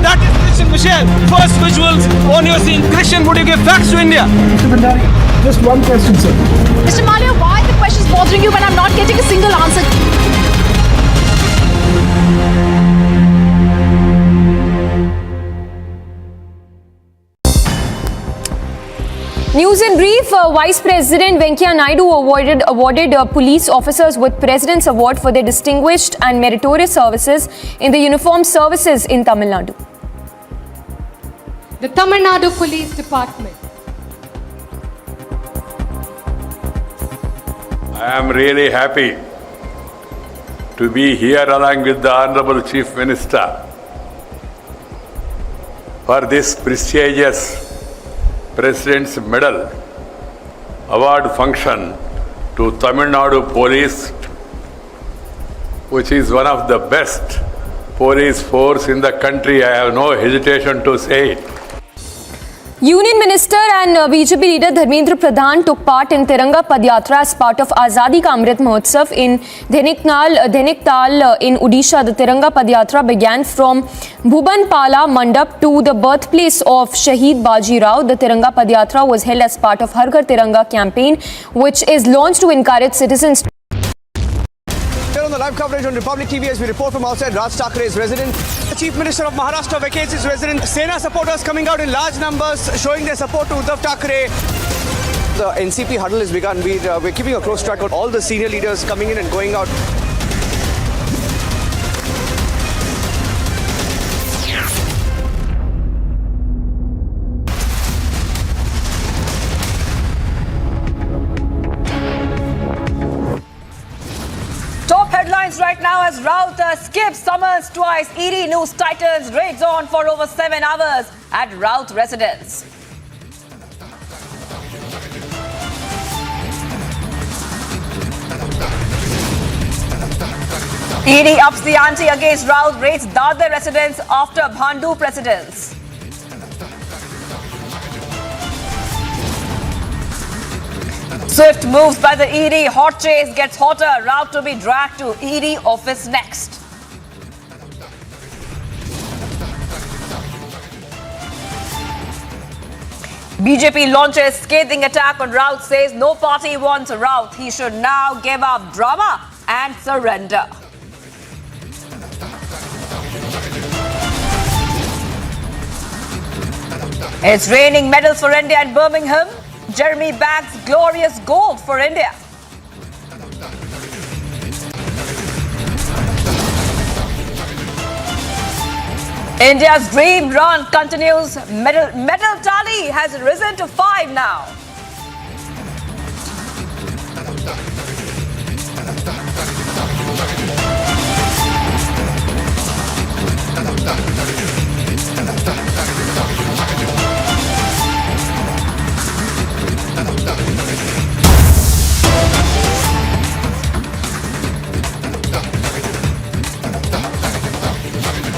That is Christian Michelle. First visuals on your scene. Christian, would you give facts to India? Mr. Bhandari, just one question, sir. Mr. Malia, why are the questions bothering you when I'm not getting a single answer? News in brief, Vice President Venkaiah Naidu awarded police officers with President's Award for their distinguished and meritorious services in the uniformed services in Tamil Nadu. The Tamil Nadu Police Department. I am really happy to be here along with the Honorable Chief Minister for this prestigious President's Medal award function to Tamil Nadu Police, which is one of the best police force in the country. I have no hesitation to say it. Union Minister and BJP leader Dharmendra Pradhan took part in Tiranga Padyatra as part of Azadi Ka Amrit Mahotsav in Dhaniktal in Odisha. The Tiranga Padyatra began from Bhubanpala Mandap to the birthplace of Shaheed Baji Raut. The Tiranga Padyatra was held as part of Har Ghar Tiranga campaign, which is launched to encourage citizens. Here on the live coverage on Republic TV as we report from outside Raj Thakre's residence. The Chief Minister of Maharashtra vacates his residence. Sena supporters coming out in large numbers showing their support to Uddhav Thackeray. The NCP huddle has begun. We're keeping a close track on all the senior leaders coming in and going out. Top headlines right now as Raut skips summons twice. ED news tightens, raids on for over 7 hours at Raut residence. ED ups the ante against Raut, raids Dadar residence after Bhandu precedence. Swift moves by the ED, hot chase gets hotter, Raut to be dragged to ED office next. BJP launches scathing attack on Raut, says no party wants Raut. He should now give up drama and surrender. It's raining medals for India in Birmingham. Jeremy bags glorious gold for India. India's dream run continues. Medal tally has risen to 5 now.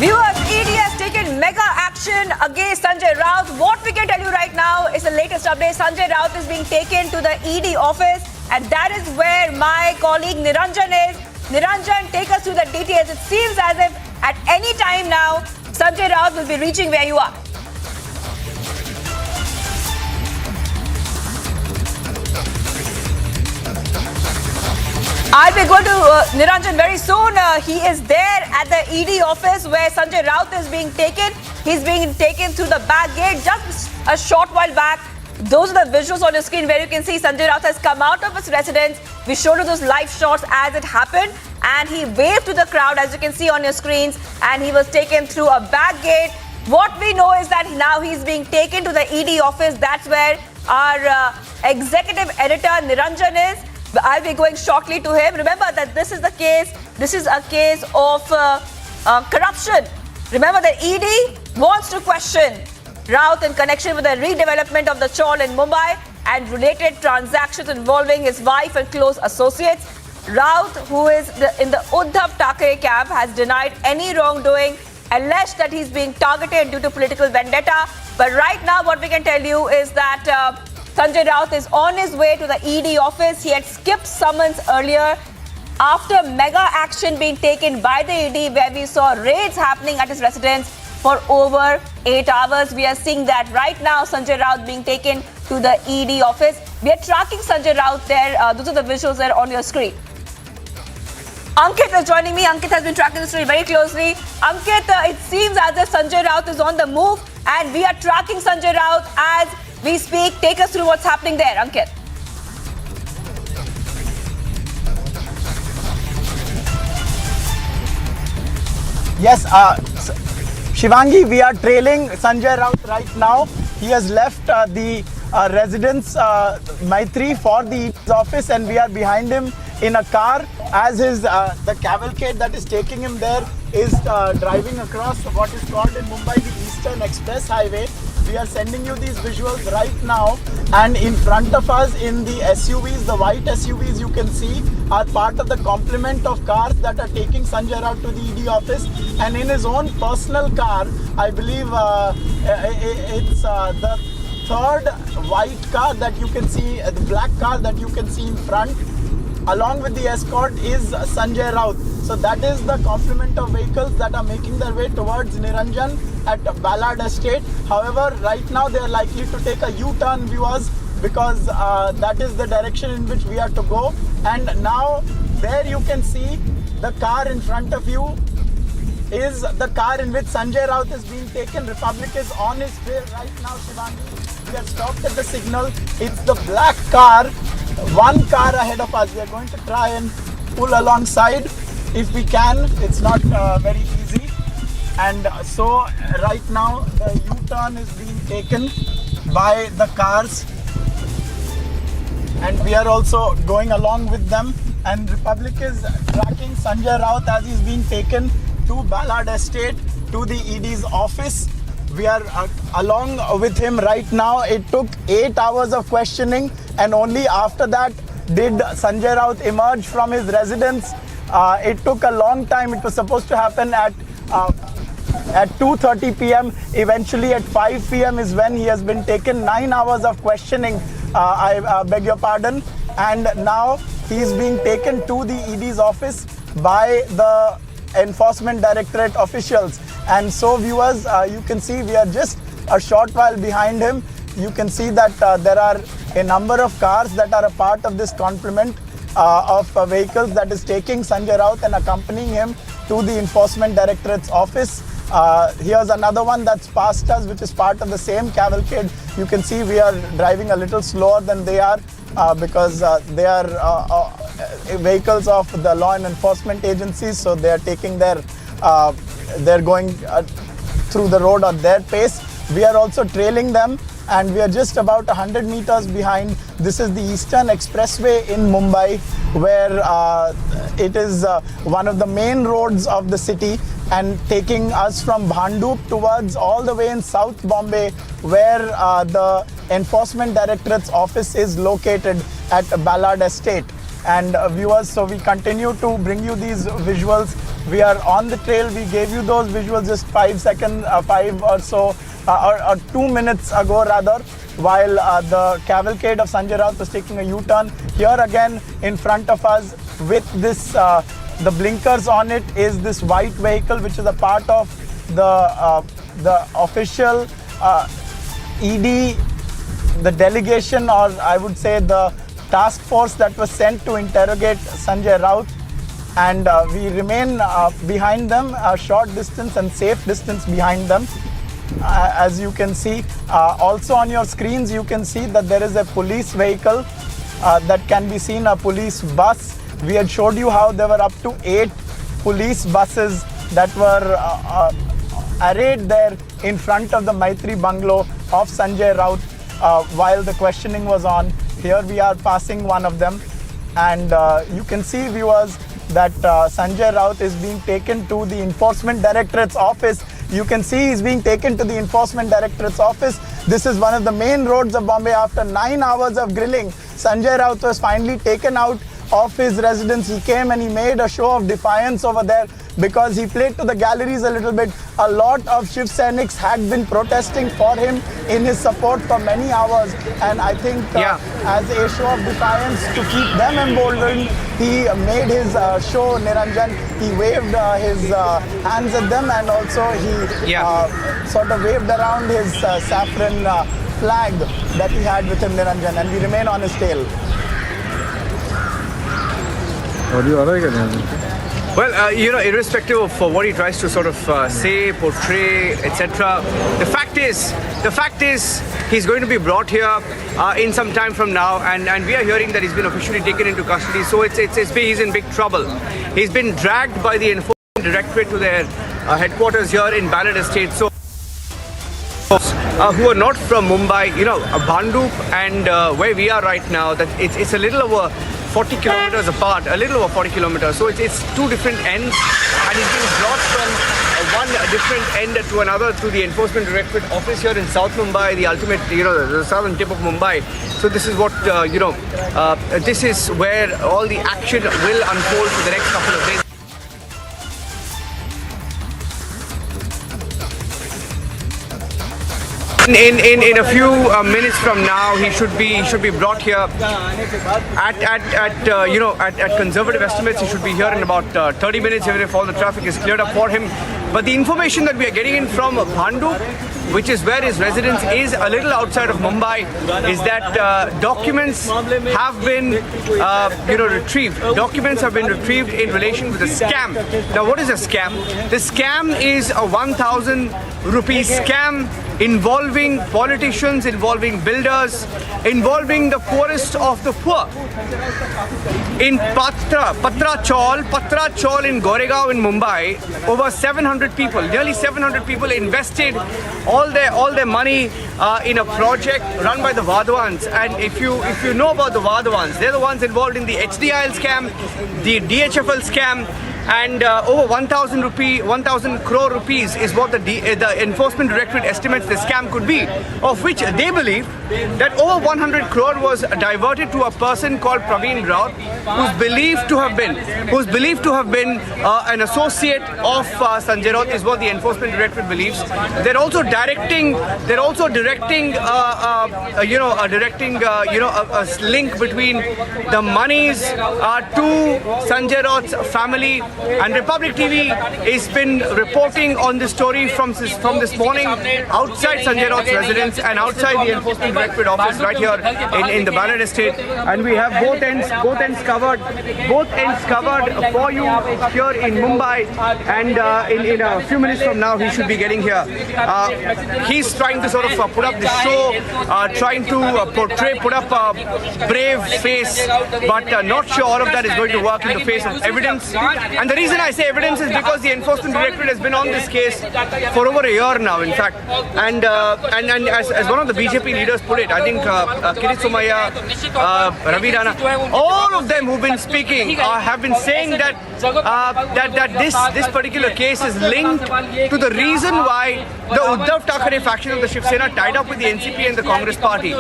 Viewers, ED has taken mega action against Sanjay Raut. What we can tell you right now is the latest update. Sanjay Raut is being taken to the ED office, and that is where my colleague Niranjan is. Niranjan, take us through the details. It seems as if at any time now, Sanjay Raut will be reaching where you are. I'll be going to Niranjan very soon. He is there at the ED office where Sanjay Raut is being taken. He's being taken through the back gate just a short while back. Those are the visuals on your screen where you can see Sanjay Raut has come out of his residence. We showed you those live shots as it happened, and he waved to the crowd as you can see on your screens, and he was taken through a back gate. What we know is that now he's being taken to the ED office. That's where our executive editor Niranjan is. I'll be going shortly to him. Remember that this is the case. This is a case of corruption. Remember, the ED wants to question Raut in connection with the redevelopment of the Chawl in Mumbai and related transactions involving his wife and close associates. Raut, who is in the Uddhav Thackeray camp, has denied any wrongdoing, alleged that he's being targeted due to political vendetta. But right now, what we can tell you is that Sanjay Raut is on his way to the ED office. He had skipped summons earlier after mega action being taken by the ED, where we saw raids happening at his residence for over 8 hours. We are seeing that right now, Sanjay Raut being taken to the ED office. We are tracking Sanjay Raut there. Those are the visuals there on your screen. Ankit is joining me. Ankit has been tracking the story very closely. Ankit, it seems as if Sanjay Raut is on the move, and we are tracking Sanjay Raut as we speak. Take us through what's happening there, Ankit. Yes, Shivangi, we are trailing Sanjay Raut right now. He has left the residence Maitri for the office, and we are behind him in a car as the cavalcade that is taking him there is driving across what is called in Mumbai the Eastern Express Highway. We are sending you these visuals right now, and in front of us in the SUVs, the white SUVs you can see are part of the complement of cars that are taking Sanjay Raut to the ED office, and in his own personal car, I believe it's the third white car that you can see, the black car that you can see in front. Along with the escort is Sanjay Raut. So that is the complement of vehicles that are making their way towards Niranjan at Ballard Estate. However, right now they are likely to take a U-turn, viewers, because that is the direction in which we are to go. And now there you can see the car in front of you is the car in which Sanjay Raut is being taken. Republic is on his way right now, Shivangi. We are stopped at the signal. It's the black car, one car ahead of us. We are going to try and pull alongside if we can. It's not very easy. And so right now the U-turn is being taken by the cars, and we are also going along with them, and Republic is tracking Sanjay Raut as he's being taken to Ballard Estate, to the ED's office. We are along with him right now. It took 8 hours of questioning, and only after that did Sanjay Raut emerge from his residence. It took a long time. It was supposed to happen at 2:30 p.m. Eventually at 5 p.m. is when he has been taken. 9 hours of questioning, I beg your pardon. And now he is being taken to the ED's office by the Enforcement Directorate officials. And so viewers, you can see we are just a short while behind him. You can see that there are a number of cars that are a part of this complement of vehicles that is taking Sanjay Raut and accompanying him to the Enforcement Directorate's office. Here's another one that's past us, which is part of the same cavalcade. You can see we are driving a little slower than they are because they are vehicles of the law and enforcement agencies, so they are taking they're going through the road at their pace. We are also trailing them, and we are just about 100 meters behind. This is the Eastern Expressway in Mumbai, where it is one of the main roads of the city, and taking us from Bhandup towards all the way in South Bombay, where the Enforcement Directorate's office is located at Ballard Estate. And viewers, so we continue to bring you these visuals. We are on the trail. We gave you those visuals just 5 seconds, 5 or so, or 2 minutes ago rather, while the cavalcade of Sanjay Raut was taking a U-turn. Here again in front of us with this, the blinkers on it, is this white vehicle, which is a part of the official ED, the delegation, or I would say the task force that was sent to interrogate Sanjay Raut. And we remain behind them, a short distance and safe distance behind them. As you can see, also on your screens you can see that there is a police vehicle that can be seen, a police bus. We had showed you how there were up to 8 police buses that were arrayed there in front of the Maitri bungalow of Sanjay Raut while the questioning was on. Here we are passing one of them, and you can see, viewers, that Sanjay Raut is being taken to the Enforcement Directorate's office. You can see he's being taken to the Enforcement Directorate's office. This is one of the main roads of Bombay. After 9 hours of grilling, Sanjay Raut was finally taken out of his residence. He came and he made a show of defiance over there because he played to the galleries a little bit. A lot of Shiv Sainiks had been protesting for him in his support for many hours, and I think as a show of defiance to keep them emboldened, he made his show, Niranjan. He waved his hands at them, and also he sort of waved around his saffron flag that he had with him, Niranjan, and we remain on his tail. Well, irrespective of what he tries to sort of say, portray, etc., the fact is The fact is, he's going to be brought here in some time from now, and we are hearing that he's been officially taken into custody. So he's in big trouble. He's been dragged by the Enforcement Directorate to their headquarters here in Ballad Estate. So who are not from Mumbai, Bhandup and where we are right now, that it's a little over 40 kilometers apart, a little over 40 kilometers. So it's two different ends, and he's being brought from one different end to another through the Enforcement Directorate office here in South Mumbai, the ultimate, the southern tip of Mumbai. So this is what, this is where all the action will unfold for the next couple of days. In a few minutes from now, he should be brought here. At conservative estimates, he should be here in about 30 minutes, even if all the traffic is cleared up for him. But the information that we are getting in from Bhandup, which is where his residence is, a little outside of Mumbai, is that documents have been retrieved. Documents have been retrieved in relation with a scam. Now, what is a scam? The scam is a 1,000 rupee scam involving politicians, involving builders, involving the poorest of the poor. In Patra Chol in Goregaon in Mumbai, over 700 people, nearly 700 people invested all their money in a project run by the Vadwans. And if you know about the Vadwans, they're the ones involved in the HDIL scam, the DHFL scam, and over 1,000 crore rupees is what the Enforcement Directorate estimates the scam could be, of which they believe that over 100 crore was diverted to a person called Praveen Raut, who's believed to have been an associate of Sanjay Raut, is what the Enforcement Directorate believes. They're also directing a link between the monies to Sanjay Raut's family. And Republic TV has been reporting on this story from this morning outside Sanjay Raut's residence and outside the Enforcement Directorate office right here in the Ballad Estate. And we have both ends covered for you here in Mumbai. And in a few minutes from now, he should be getting here. He's trying to sort of put up the show, trying to put up a brave face, but not sure all of that is going to work in the face of evidence. And the reason I say evidence is because the Enforcement Directorate has been on this case for over a year now, in fact. And as one of the BJP leaders put it, I think Kirit Somaya, Ravi Rana, all of them who've been speaking have been saying that this particular case is linked to the reason why the Uddhav Thackeray faction of the Shiv Sena tied up with the NCP and the Congress party.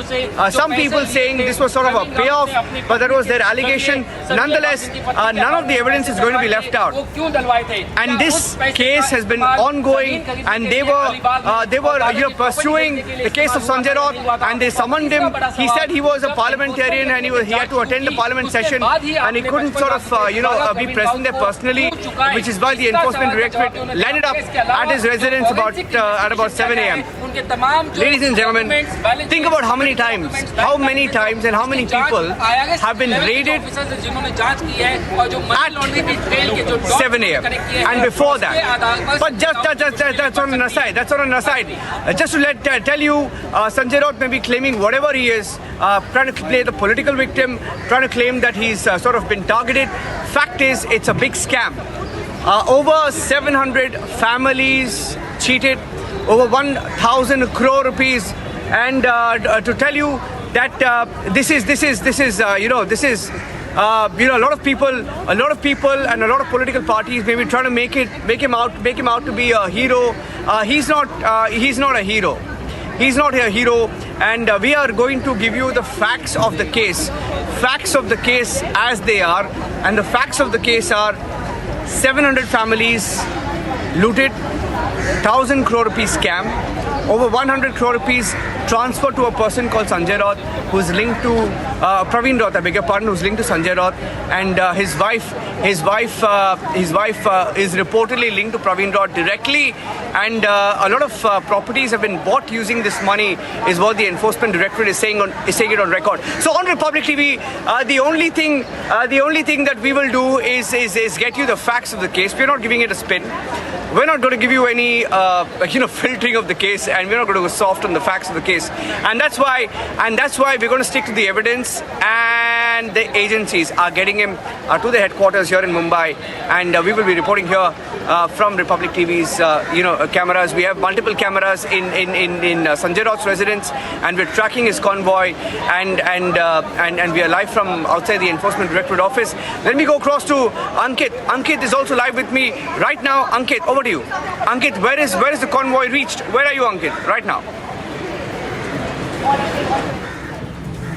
Some people saying this was sort of a payoff, but that was their allegation. Nonetheless, none of the evidence is going to be left out. And this case has been ongoing, and they were pursuing the case of Sanjay Raut, and they summoned him. He said he was a parliamentarian and he had to attend the parliament session, and he couldn't sort of be present there personally, which is why the Enforcement Directorate landed up at his residence at about 7 a.m. Ladies and gentlemen, think about how many times and how many people have been raided at 7 a.m. and before that. But that's on an aside. Just to tell you, Sanjay Raut may be claiming whatever he is, trying to play the political victim, trying to claim that he's sort of been targeted. Fact is, it's a big scam. Over 700 families cheated, over 1,000 crore rupees, and to tell you that this is a lot of people and a lot of political parties may be trying to make him out to be a hero. He's not a hero. He's not a hero, and we are going to give you the facts of the case as they are, and the facts of the case are 700 families looted, 1,000 crore rupees scam, over 100 crore rupees transferred to a person called Sanjay Raut, who's linked to Praveen Raut, I beg your pardon, who's linked to Sanjay Raut, and his wife is reportedly linked to Praveen Raut directly, and a lot of properties have been bought using this money, is what the Enforcement Directorate is saying it on record. So on Republic TV, the only thing that we will do is get you the facts of the case. We're not giving it a spin. we're not going to give you any filtering of the case, and we're not going to go soft on the facts of the case. And that's why we're going to stick to the evidence, and the agencies are getting him to the headquarters here in Mumbai, and we will be reporting here from Republic TV's cameras. We have multiple cameras in Sanjay Raut's residence, and we're tracking his convoy, and we are live from outside the Enforcement Directorate office. Let me go across to Ankit. Ankit is also live with me right now. Ankit, over to you. Ankit, where is the convoy reached? Where are you, Ankit, right now?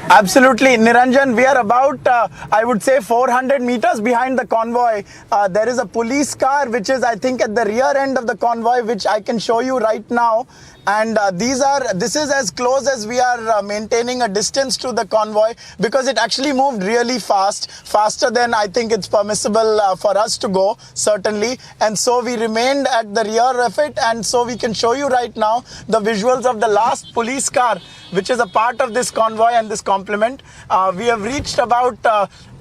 Absolutely, Niranjan. We are about, I would say, 400 meters behind the convoy. There is a police car which is, I think, at the rear end of the convoy, which I can show you right now. And this is as close as we are maintaining a distance to the convoy, because it actually moved really fast, faster than I think it's permissible for us to go, certainly. And so we remained at the rear of it, and so we can show you right now the visuals of the last police car, which is a part of this convoy and this complement. We have reached about,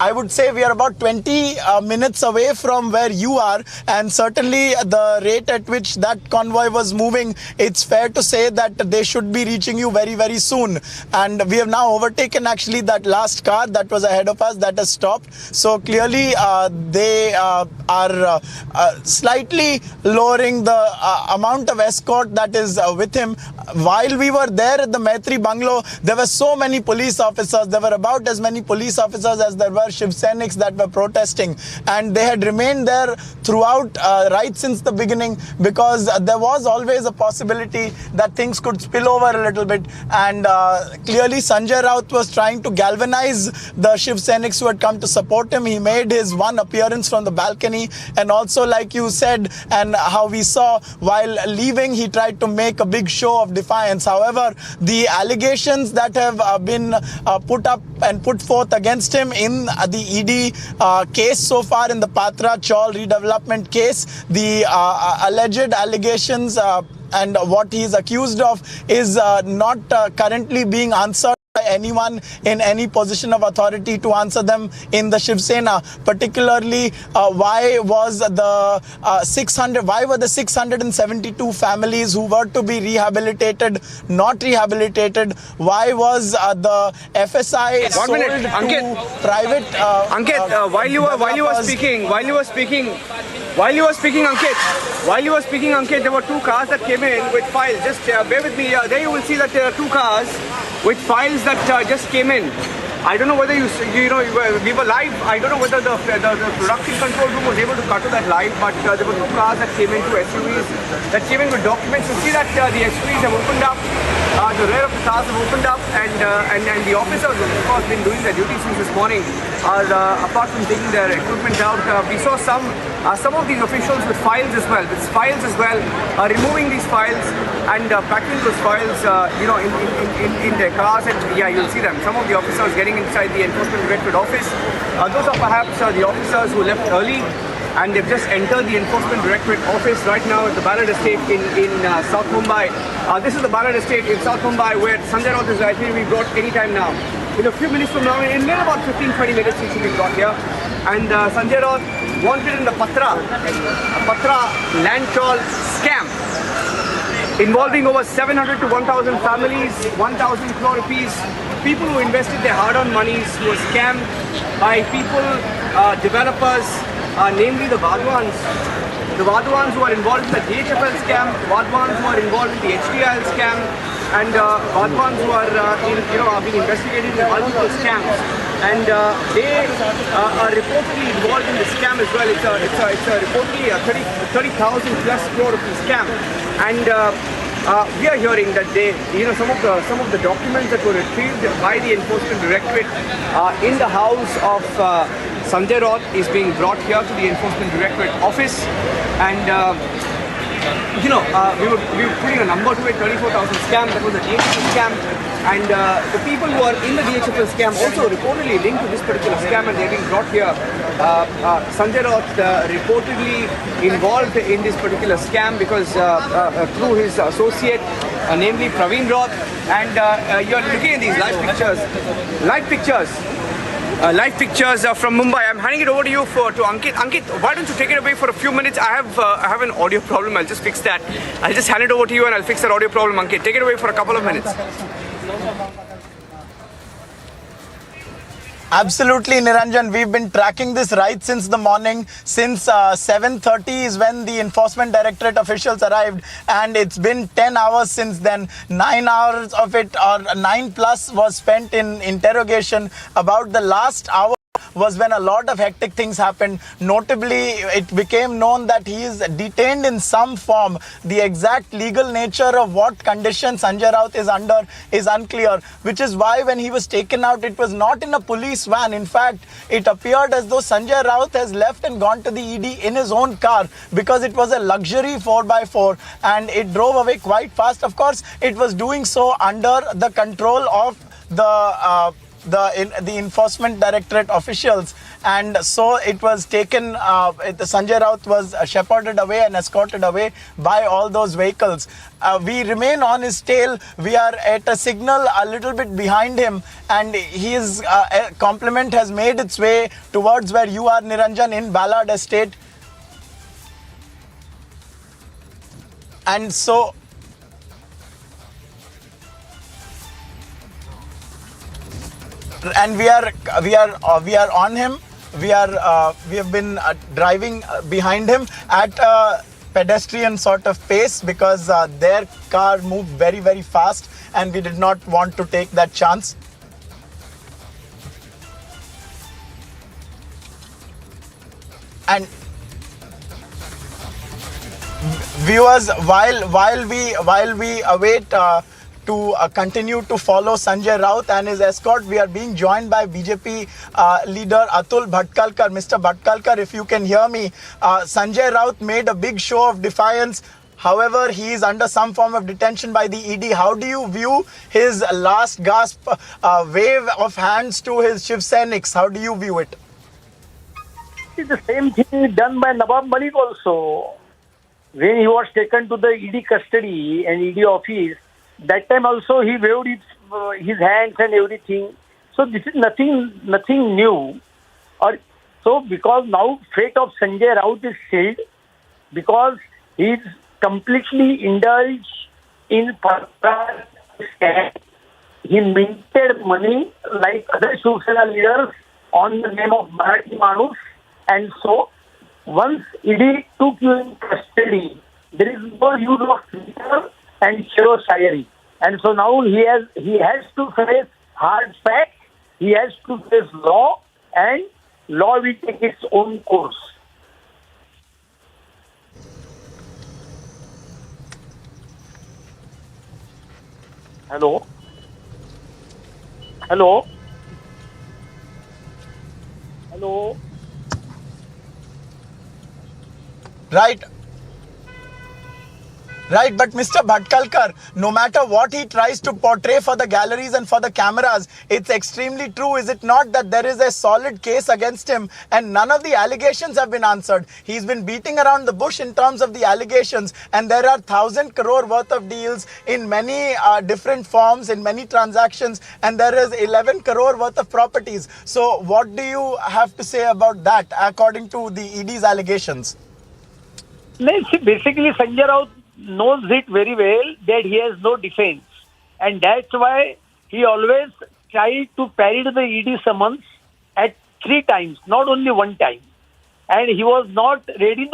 I would say we are about 20 minutes away from where you are, and certainly the rate at which that convoy was moving, it's fair to say that they should be reaching you very, very soon. And we have now overtaken actually that last car that was ahead of us that has stopped. So clearly they are slightly lowering the amount of escort that is with him. While we were there at the Maitri Bungalow, there were so many police officers. There were about as many police officers as there were Shiv Senics that were protesting, and they had remained there throughout right since the beginning, because there was always a possibility that things could spill over a little bit. And clearly Sanjay Raut was trying to galvanize the Shiv Senics who had come to support him. He made his one appearance from the balcony, and also, like you said, and how we saw while leaving, he tried to make a big show of defiance. However, the allegations that have been put up and put forth against him in the ED case so far, in the Patra Chaul redevelopment case, the alleged allegations and what he is accused of is not currently being answered by anyone in any position of authority to answer them in the Shiv Sena. Particularly, why were the 672 families who were to be rehabilitated not rehabilitated? Why was the FSI sold to private? Ankit, while you were speaking, Ankit, there were two cars that came in with files. Just bear with me. There you will see that there are two cars with files that just came in. I don't know whether we were live. I don't know whether the production control room was able to cut to that live, but there were two cars that came in, two SUVs that came in with documents. You see that the SUVs have opened up, the rear of the cars have opened up, and the officers have, of course, been doing their duty since this morning. Apart from taking their equipment out, we saw some of these officials with files as well, removing these files and packing those files, in their cars. And yeah, you'll see them. Some of the officers getting inside the Enforcement Directorate office. Those are perhaps the officers who left early, and they've just entered the Enforcement Directorate office right now at the Ballard Estate in South Mumbai. This is the Ballard Estate in South Mumbai, where Sanjay Raut is likely to be brought anytime now. In a few minutes from now, in about 15-20 minutes, he should be brought here. And Sanjay Raut wanted in the Patra land trawl scam, involving over 700 to 1,000 families, 1,000 crore rupees. People who invested their hard-earned monies were scammed by people, developers, namely the Vadwans. The Vadwans who are involved in the DHFL scam, Vadwans who are involved in the HDIL scam, and Vadwans who are being investigated in multiple scams. And they are reportedly involved in the scam as well. It's reportedly a 30,000 plus crore rupee scam. And we are hearing that some of the documents that were retrieved by the Enforcement Directorate in the house of Sanjay Raut is being brought here to the Enforcement Directorate office, and we were putting a number to it, 34,000 scam. That was a DHFL scam, and the people who are in the DHFL scam also reportedly linked to this particular scam, and they're being brought here. Sanjay Raut reportedly involved in this particular scam because through his associate, namely Praveen Raut, and you're looking at these live pictures live pictures from Mumbai. I'm handing it over to you to Ankit. Ankit, why don't you take it away for a few minutes? I have an audio problem. I'll just fix that. I'll just hand it over to you and I'll fix that audio problem. Ankit, take it away for a couple of minutes. Absolutely, Niranjan. We've been tracking this right since the morning. Since 7:30 is when the Enforcement Directorate officials arrived, and it's been 10 hours since then. 9 hours of it, or 9 plus, was spent in interrogation. About the last hour was when a lot of hectic things happened. Notably, it became known that he is detained in some form. The exact legal nature of what condition Sanjay Raut is under is unclear, which is why when he was taken out, it was not in a police van. In fact, it appeared as though Sanjay Raut has left and gone to the ED in his own car, because it was a luxury 4x4 and it drove away quite fast. Of course, it was doing so under the control of the Enforcement Directorate officials, and so it was taken. Sanjay Raut was shepherded away and escorted away by all those vehicles. We remain on his tail. We are at a signal a little bit behind him, and his compliment has made its way towards where you are, Niranjan, in Ballard Estate. And so and we are on him. We have been driving behind him at a pedestrian sort of pace, because their car moved very, very fast and we did not want to take that chance. And viewers, while we await to continue to follow Sanjay Raut and his escort, we are being joined by BJP leader Atul Bhatkalkar. Mr. Bhatkalkar, if you can hear me, Sanjay Raut made a big show of defiance. However, he is under some form of detention by the ED. How do you view his last gasp wave of hands to his Shiv Seniks? How do you view it? It's the same thing done by Nawab Malik also. When he was taken to the ED custody and ED office, that time also he waved his hands and everything. So this is nothing new. So because now fate of Sanjay Raut is sealed, because he is completely indulged in scam. He minted money like other Shiv Sena leaders on the name of Marathi Manus, and so once ED took you in custody, there is no use of Twitter and Shiro Shayari. And so now he has to face hard facts, he has to face law, and law will take its own course. Hello? Hello? Hello? Right, but Mr. Bhatkalkar, no matter what he tries to portray for the galleries and for the cameras, it's extremely true, is it not, that there is a solid case against him and none of the allegations have been answered. He's been beating around the bush in terms of the allegations, and there are 1,000 crore worth of deals in many different forms, in many transactions, and there is 11 crore worth of properties. So what do you have to say about that according to the ED's allegations? Basically, Sanjay Raut knows it very well that he has no defense, and that's why he always tried to parry the ED summons at 3 times, not only 1 time. And he was not ready.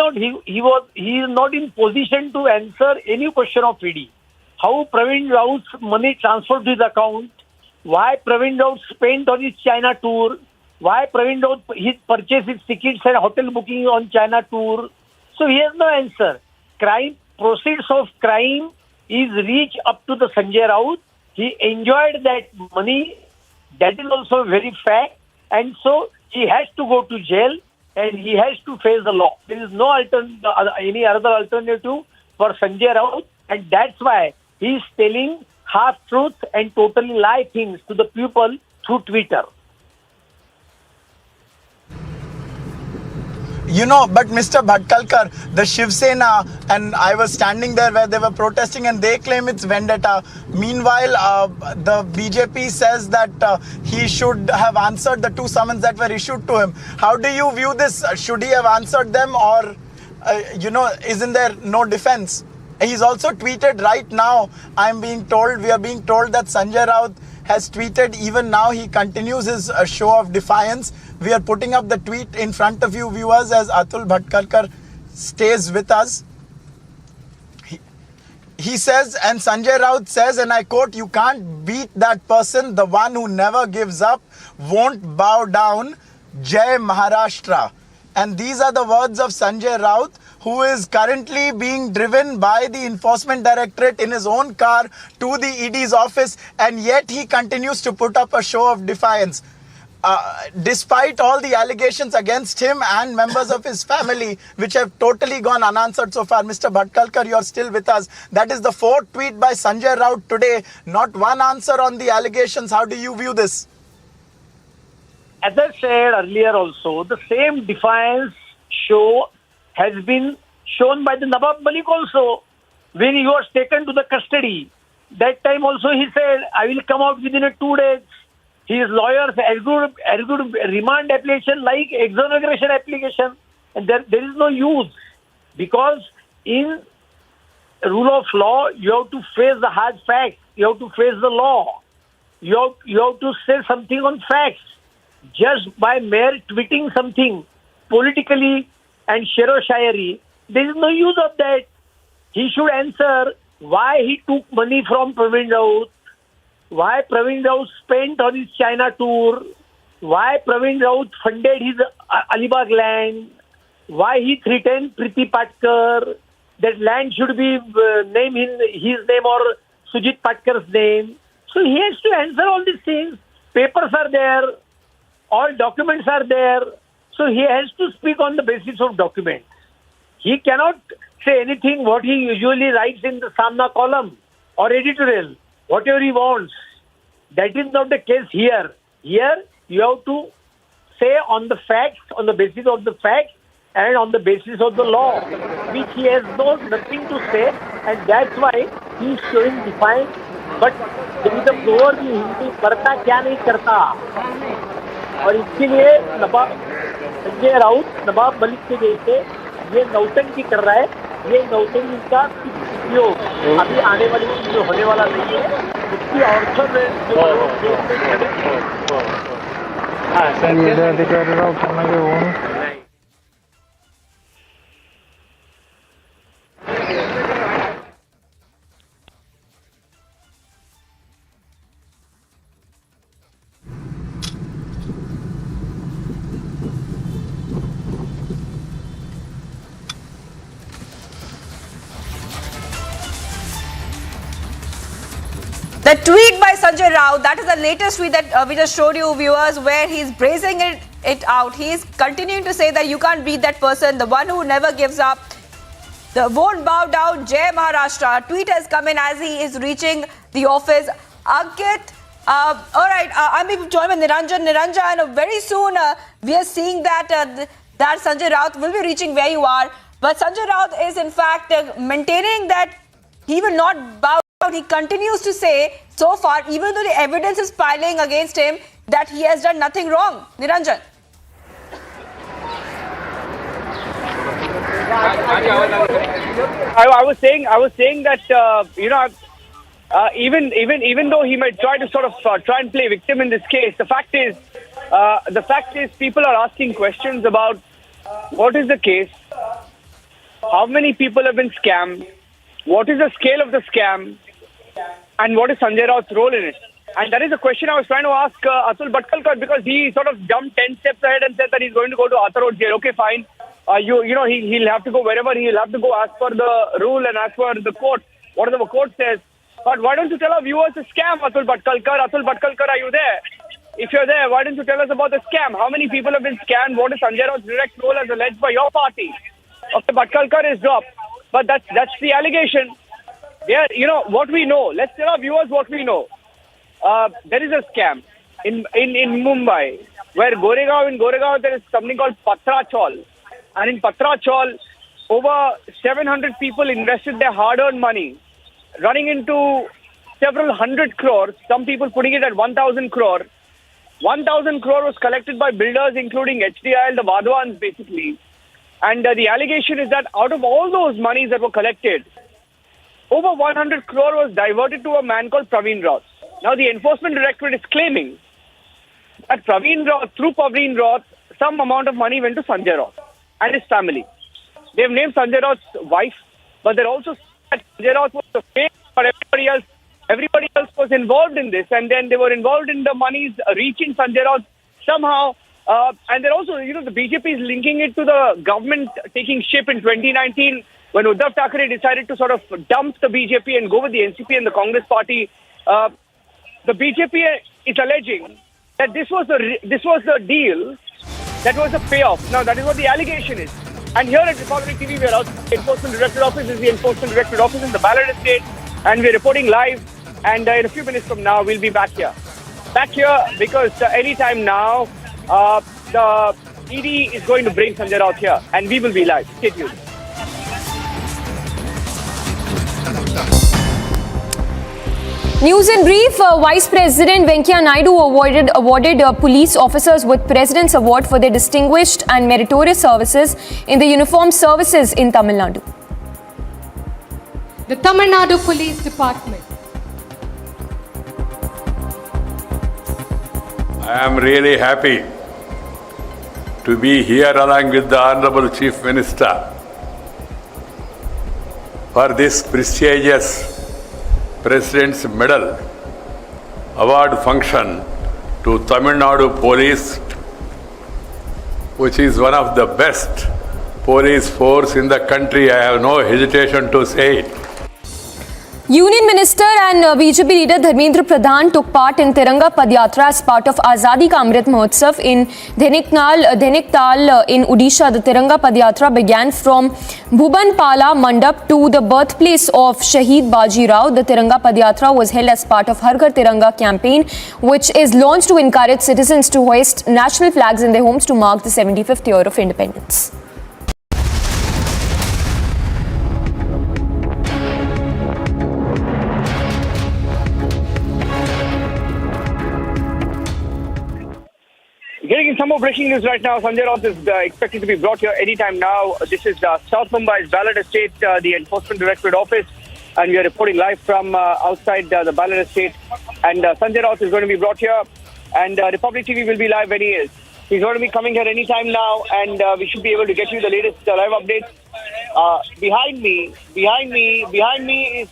He is not in position to answer any question of ED. How Pravin Raut's money transferred to his account, why Pravin Raut spent on his China tour, why Pravin Raut purchased his tickets and hotel booking on China tour. So he has no answer. Proceeds of crime is reached up to the Sanjay Raut. He enjoyed that money. That is also very fact. And so he has to go to jail and he has to face the law. There is no any other alternative for Sanjay Raut, and that's why he is telling half truth and totally lie things to the people through Twitter. You know, but Mr. Bhatkalkar, the Shiv Sena, and I was standing there where they were protesting and they claim it's vendetta. Meanwhile, the BJP says that he should have answered the 2 summons that were issued to him. How do you view this? Should he have answered them, or, isn't there no defense? He's also tweeted right now, we are being told that Sanjay Raut has tweeted. Even now he continues his show of defiance. We are putting up the tweet in front of you viewers as Atul Bhatkalkar stays with us. He says, and Sanjay Raut says, and I quote, "You can't beat that person. The one who never gives up won't bow down. Jai Maharashtra." And these are the words of Sanjay Raut, who is currently being driven by the Enforcement Directorate in his own car to the ED's office, and yet he continues to put up a show of defiance. Despite all the allegations against him and members of his family, which have totally gone unanswered so far. Mr. Bhatkalkar, you're still with us. That is the 4th tweet by Sanjay Raut today. Not one answer on the allegations. How do you view this? As I said earlier also, the same defiance show has been shown by the Nawab Malik also when he was taken to the custody. That time also he said, "I will come out within 2 days." His lawyers argued remand application like exoneration application, and there is no use, because in rule of law you have to face the hard facts, you have to face the law, you have to say something on facts. Just by mere tweeting something politically and share-o-shayari, there is no use of that. He should answer why he took money from Praveen Raut, why Praveen Raut spent on his China tour, why Praveen Raut funded his Alibag land, why he threatened Priti Patkar, that land should be named in his name or Sujit Patkar's name. So he has to answer all these things. Papers are there. All documents are there. So he has to speak on the basis of documents. He cannot say anything what he usually writes in the Samna column or editorial, whatever he wants. That is not the case here. Here you have to say on the facts, on the basis of the facts and on the basis of the law, which he has nothing to say, and that's why he is showing defiance. But there is a proverb in Hindi, "करता क्या नहीं करता", और इसके लिए संजय राउत नवाब मलिक के जैसे ये नौटंकी कर रहा है। ये नौटंकी का उपयोग अभी आने वाली चीज में होने वाला नहीं है। उसकी अर्थों में The tweet by Sanjay Raut, that is the latest tweet that we just showed you, viewers, where he's bracing it out. He's continuing to say that you can't beat that person, the one who never gives up, the won't bow down, Jai Maharashtra. Tweet has come in as he is reaching the office. Ankit, all right, I'm being joined by Niranjan. Niranjan, very soon we are seeing that that Sanjay Raut will be reaching where you are. But Sanjay Raut is in fact maintaining that he will not bow. He continues to say, so far, even though the evidence is piling against him, that he has done nothing wrong. Niranjan. I was saying that even though he might try to sort of try and play victim in this case, the fact is people are asking questions about what is the case, how many people have been scammed, what is the scale of the scam, and what is Sanjay Raut's role in it? And that is a question I was trying to ask Atul Bhatkalkar, because he sort of jumped 10 steps ahead and said that he's going to go to Atarot jail. Okay, fine. He'll have to go wherever he'll have to go as per the rule and as per the court, whatever the court says. But why don't you tell our viewers the scam, Atul Bhatkalkar? Atul Bhatkalkar, are you there? If you're there, why don't you tell us about the scam? How many people have been scammed? What is Sanjay Raut's direct role as alleged by your party? Okay, Bhatkalkar is dropped. But that's the allegation. There, what we know. Let's tell our viewers what we know. There is a scam in Mumbai, where in Goregaon there is something called Patra Chol. And in Patrachal, over 700 people invested their hard-earned money, running into several hundred crores, some people putting it at 1,000 crore. 1,000 crore was collected by builders, including HDIL, the Vadwans, basically. And the allegation is that out of all those monies that were collected, over 100 crore was diverted to a man called Praveen Raut. Now, the Enforcement Directorate is claiming that through Praveen Raut, some amount of money went to Sanjay Raut and his family. They have named Sanjay Raut's wife, but they're also saying that Sanjay Raut was the face, but everybody else was involved in this, and then they were involved in the monies reaching Sanjay Raut somehow. And they're also, the BJP is linking it to the government taking shape in 2019 when Uddhav Thackeray decided to sort of dump the BJP and go with the NCP and the Congress party. The BJP is alleging that this was the deal, that was the payoff. Now, that is what the allegation is. And here at Republic TV, we are out. The Enforcement Directorate Office is the Enforcement Directorate Office in the Ballard Estate, and we're reporting live. And in a few minutes from now, we'll be back here. Back here because anytime now, the ED is going to bring Sanjay Raut here, and we will be live. Stay tuned. News in brief, Vice President Venkaiah Naidu awarded police officers with President's Award for their distinguished and meritorious services in the uniformed services in Tamil Nadu. The Tamil Nadu Police Department. I am really happy to be here along with the Honorable Chief Minister for this prestigious President's Medal award function to Tamil Nadu Police, which is one of the best police force in the country. I have no hesitation to say it. Union Minister and BJP leader Dharmendra Pradhan took part in Tiranga Padyatra as part of Azadi Ka Amrit Mahotsav in Dhaniktal in Odisha. The Tiranga Padyatra began from Bhubanpala Mandap to the birthplace of Shahid Baji Rao. The Tiranga Padyatra was held as part of Har Ghar Tiranga campaign, which is launched to encourage citizens to hoist national flags in their homes to mark the 75th year of independence. Getting in some more breaking news right now. Sanjay Raut is expected to be brought here anytime now. This is South Mumbai's Ballard Estate, the Enforcement Directorate Office, and we are reporting live from outside the Ballard Estate. And Sanjay Raut is going to be brought here, and Republic TV will be live when he is. He's going to be coming here anytime now, and we should be able to get you the latest live updates. Behind me is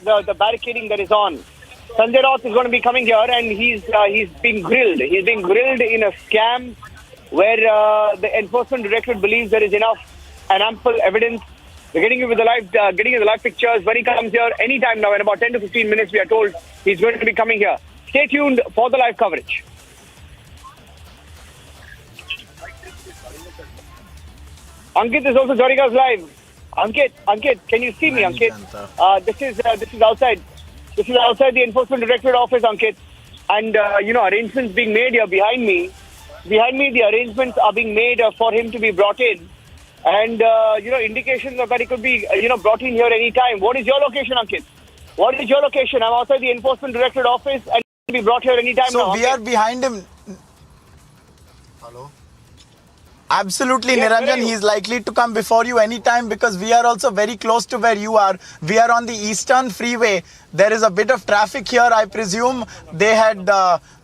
the barricading that is on. Sanjay Raut is going to be coming here, and he's being grilled. He's being grilled in a scam where the Enforcement Directorate believes there is enough and ample evidence. We're getting you the live pictures when he comes here anytime now. In about 10 to 15 minutes, we are told he's going to be coming here. Stay tuned for the live coverage. Ankit is also joining us live. Ankit, can you see me, Ankit? This is outside. This is outside the Enforcement Directorate Office, Ankit. And, arrangements being made here behind me. Behind me, the arrangements are being made for him to be brought in. And, indications of that he could be, brought in here anytime. What is your location, Ankit? What is your location? I'm outside the Enforcement Directorate Office and he can be brought here anytime now. So we are behind him. Hello? Absolutely, yes, Niranjan. He is likely to come before you anytime because we are also very close to where you are. We are on the Eastern Freeway. There is a bit of traffic here. I presume they had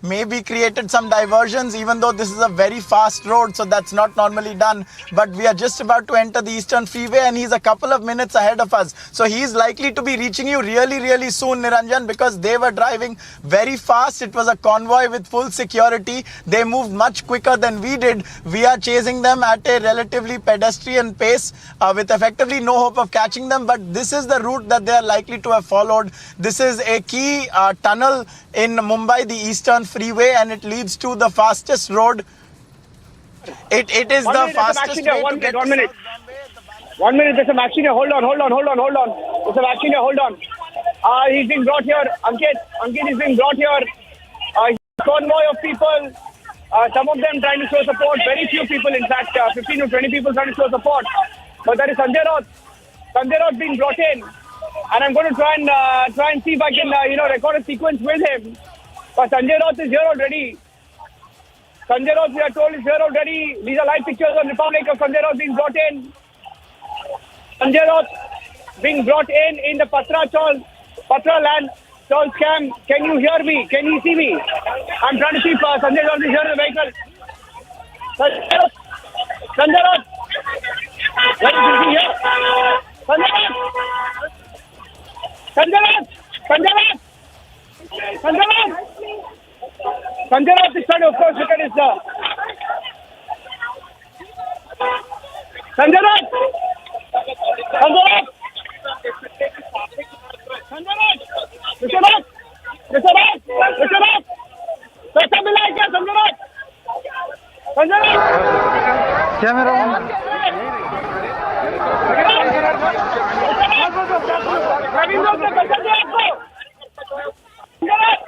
maybe created some diversions, even though this is a very fast road, so that's not normally done. But we are just about to enter the Eastern Freeway and he's a couple of minutes ahead of us. So he's likely to be reaching you really, really soon, Niranjan, because they were driving very fast. It was a convoy with full security. They moved much quicker than we did. We are chasing them at a relatively pedestrian pace with effectively no hope of catching them. But this is the route that they are likely to have followed. This is a key tunnel in Mumbai, the Eastern Freeway, and it leads to the fastest road. It is the fastest way to get to 1 minute. 1 minute, there's some action here. Hold on. There's some action here. Hold on. He's being brought here. Ankit is being brought here. A convoy of people Some of them trying to show support. Very few people, in fact, 15 to 20 people trying to show support. But there is Sanjay Raut. Sanjay Raut being brought in, and I'm going to try and see if I can record a sequence with him. But Sanjay Raut is here already. Sanjay Raut, we are told, is here already. These are live pictures on Republic of Sanjay Raut being brought in. Sanjay Raut being brought in the Patra land Chaul scam. Can you hear me? Can you see me? I'm trying to see if Sanjay Raut is here in the vehicle. Sanjay Raut. Where is he here? Sanjay Raut. Sanjay Raut. Sanjay Raut. Sanjay Raut. Sanjay Raut is trying to, of course, look at his... Sanjay Raut. Sanjay Raut. Sanjay Raut. Mr. Raut. Mr. Raut. Mr. Raut. पैसा मिला है क्या Sanjay Raut? Sanjay Raut camera Praveen Raut ने पैसा दिया आपको? Sanjay Raut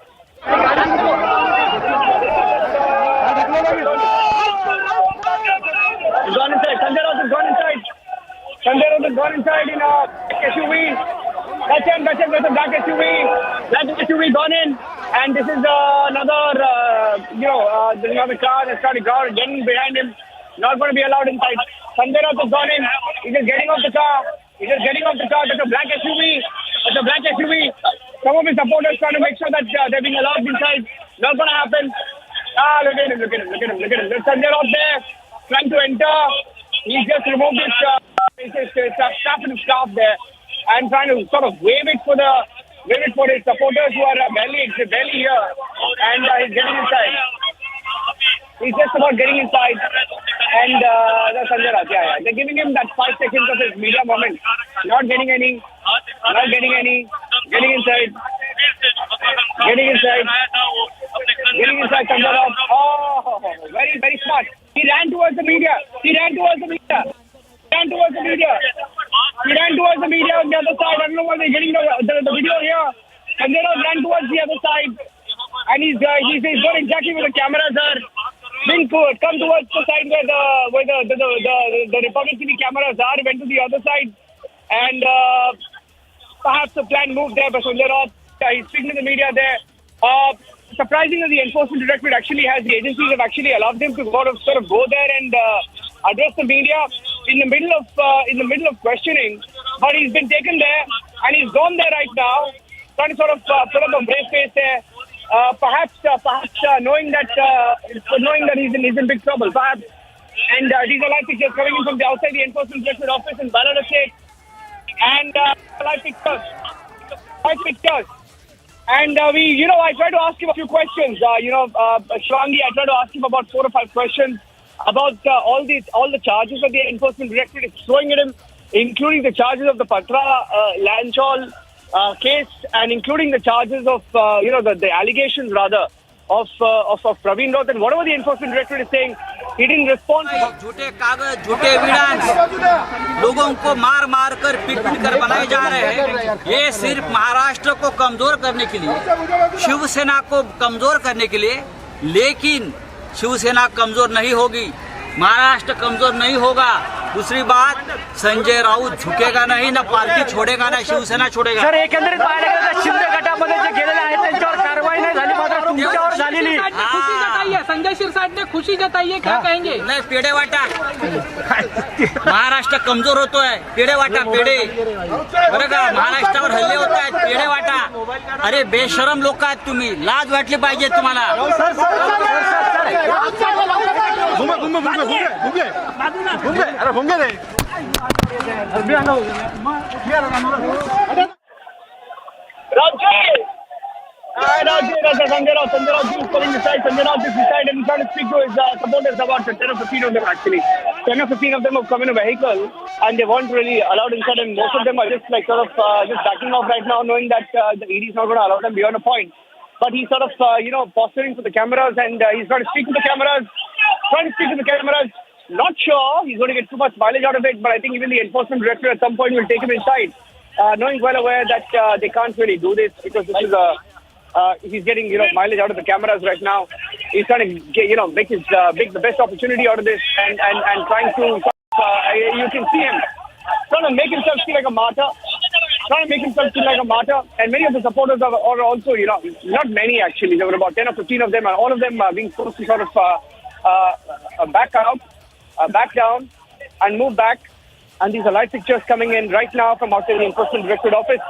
gone inside. Sanjay Raut has gone inside. Sanjay Raut has gone inside in a SUV. That's it, there's a black SUV. Black SUV gone in. And this is another, there's another car that's got a car getting behind him. Not going to be allowed inside. Sanjay Raut has gone in. He's just getting off the car. There's a black SUV. There's a black SUV. Some of his supporters trying to make sure that they're being allowed inside. Not going to happen. Look at him. There's Sanjay Raut there. Trying to enter. He's just removed his staff and staff there. And trying to sort of wave it for his supporters who are barely here, and he's getting inside. He's just about getting inside, and that's Sanjay Raut. Yeah. They're giving him that 5 seconds of his media moment. Not getting any. Getting inside. Getting inside, Sanjay Raut. Oh, very, very smart. He ran towards the media. He ran towards the media on the other side. I don't know why they're getting the video here. Sanjay Raut ran towards the other side. And he's got exactly where the cameras are. Come towards the side where the Republic TV cameras are. Went to the other side. And perhaps a planned move there by Sanjay Raut. He's speaking to the media there. Surprisingly, the Enforcement Directorate actually has, the agencies have actually allowed them to sort of go there and address the media in the middle of questioning. But he's been taken there and he's gone there right now, trying to sort of put up a brave face there. Perhaps knowing that he's in big trouble. Perhaps. And these are live pictures coming in from the outside the Enforcement Directorate office in Directorate. And live pictures. And I tried to ask him a few questions. Shwangi, I tried to ask him about 4 or 5 questions about all the charges that the Enforcement Directorate is throwing at him, including the charges of the Patra Lanchol case, and including the charges of the allegations rather of Praveen Raut, and whatever the Enforcement Directorate is saying, he didn't respond. झूठे कागज, झूठे evidence, लोगों को मार कर पीट कर बनाए जा रहे हैं। ये सिर्फ महाराष्ट्र को कमजोर करने के लिए, शिवसेना को कमजोर करने के लिए, लेकिन शिवसेना कमजोर नहीं होगी, महाराष्ट्र कमजोर नहीं होगा। दूसरी बात, संजय राऊत झुकेगा नहीं, ना पार्टी छोड़ेगा, ना शिवसेना छोड़ेगा। सर, एकंदरीत पाहायला गेलं तर शिंदे गटामध्ये जे गेलेले आहेत त्यांच्यावर कारवाई नाही झाली, मात्र तुमच्यावर झालेली। खुशी जताई है, संजय शिरसाट ने खुशी जताई है, क्या कहेंगे? नहीं, पेड़े वाटा, महाराष्ट्र कमजोर होतोय, पेड़े वाटा, पेड़े बरं का, महाराष्ट्रावर हल्ले होत आहेत, पेड़े वाटा। अरे बेशरम लोक आहेत तुम्ही, लाज वाटली पाहिजे तुम्हाला। घुंगे रे Sanjay Raut is pulling aside. Sanjay Raut is decided and trying to speak to his supporters, about 10 or 15 of them actually. 10 or 15 of them have come in a vehicle and they weren't really allowed inside, and most of them are just just backing off right now, knowing that the ED is not going to allow them beyond a point. But he's sort of posturing for the cameras, and he's trying to speak to the cameras. Not sure he's going to get too much mileage out of it, but I think even the Enforcement Director at some point will take him inside, knowing well aware that they can't really do this because this is a He's getting mileage out of the cameras right now. He's trying to get, make the best opportunity out of this, and trying to you can see him trying to make himself feel like a martyr. And many of the supporters are also, not many actually. There were about 10 or 15 of them, and all of them are being forced to sort of back out, back down, and move back. And these are live pictures coming in right now from outside the Enforcement Directorate office.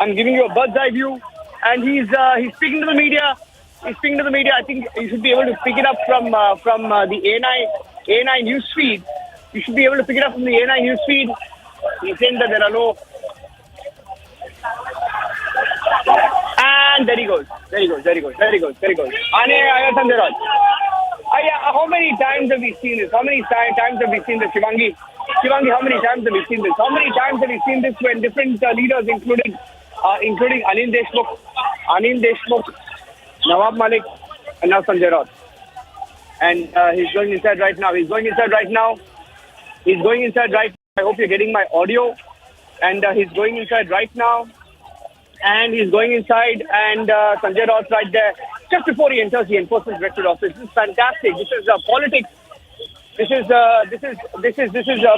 I'm giving you a bird's eye view, and he's speaking to the media. He's speaking to the media. I think you should be able to pick it up from the A9 news feed. You should be able to pick it up from the A9 news feed. He's saying that there are no. And there he goes. Sanjay Raut. How many times have we seen this? Shivangi? Shivangi, how many times have we seen this? How many times have we seen this when different leaders, including Anil Deshmukh, Nawab Malik, and now Sanjay Raut. And he's going inside right now. I hope you're getting my audio. And he's going inside right now. And Sanjay Raut right there. Just before he enters the Enforcement Directorate office. This is fantastic. This is politics. This is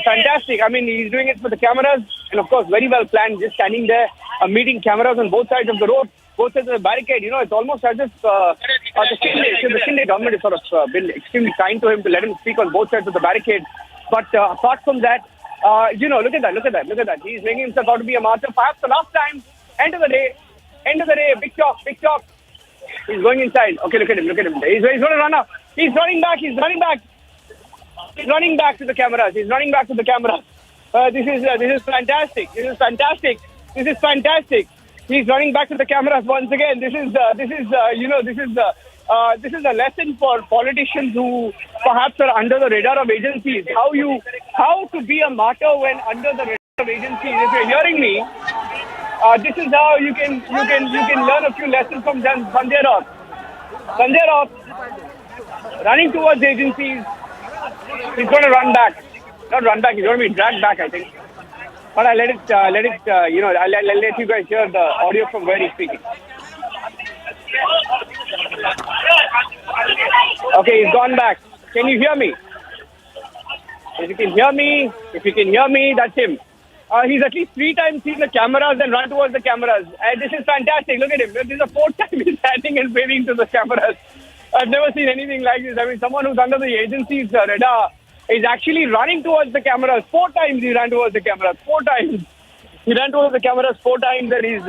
fantastic. I mean, he's doing it for the cameras, and of course, very well planned. Just standing there, meeting cameras on both sides of the road, both sides of the barricade. It's almost as if the Shinde government has sort of been extremely kind to him to let him speak on both sides of the barricade. But apart from that, look at that. He's making himself out to be a martyr. Perhaps the last time. End of the day, big talk. He's going inside. Okay, look at him. He's going to run up. He's running back. He's running back to the cameras. This is fantastic. He's running back to the cameras once again. This is a lesson for politicians who perhaps are under the radar of agencies. How to be a martyr when under the radar of agencies. If you're hearing me, this is how you can learn a few lessons from Sanjay Raut. Sanjay Raut running towards agencies. He's going to run back. Not run back. He's going to be dragged back, I think. But I'll let you guys hear the audio from where he's speaking. Okay, he's gone back. Can you hear me? If you can hear me, that's him. He's at least 3 times seen the cameras and run towards the cameras. This is fantastic. Look at him. This is the 4th time he's standing and waving to the cameras. I've never seen anything like this. I mean, someone who's under the agency's radar is actually running towards the cameras. 4 times he ran towards the cameras. 4 times. He ran towards the cameras 4 times and he's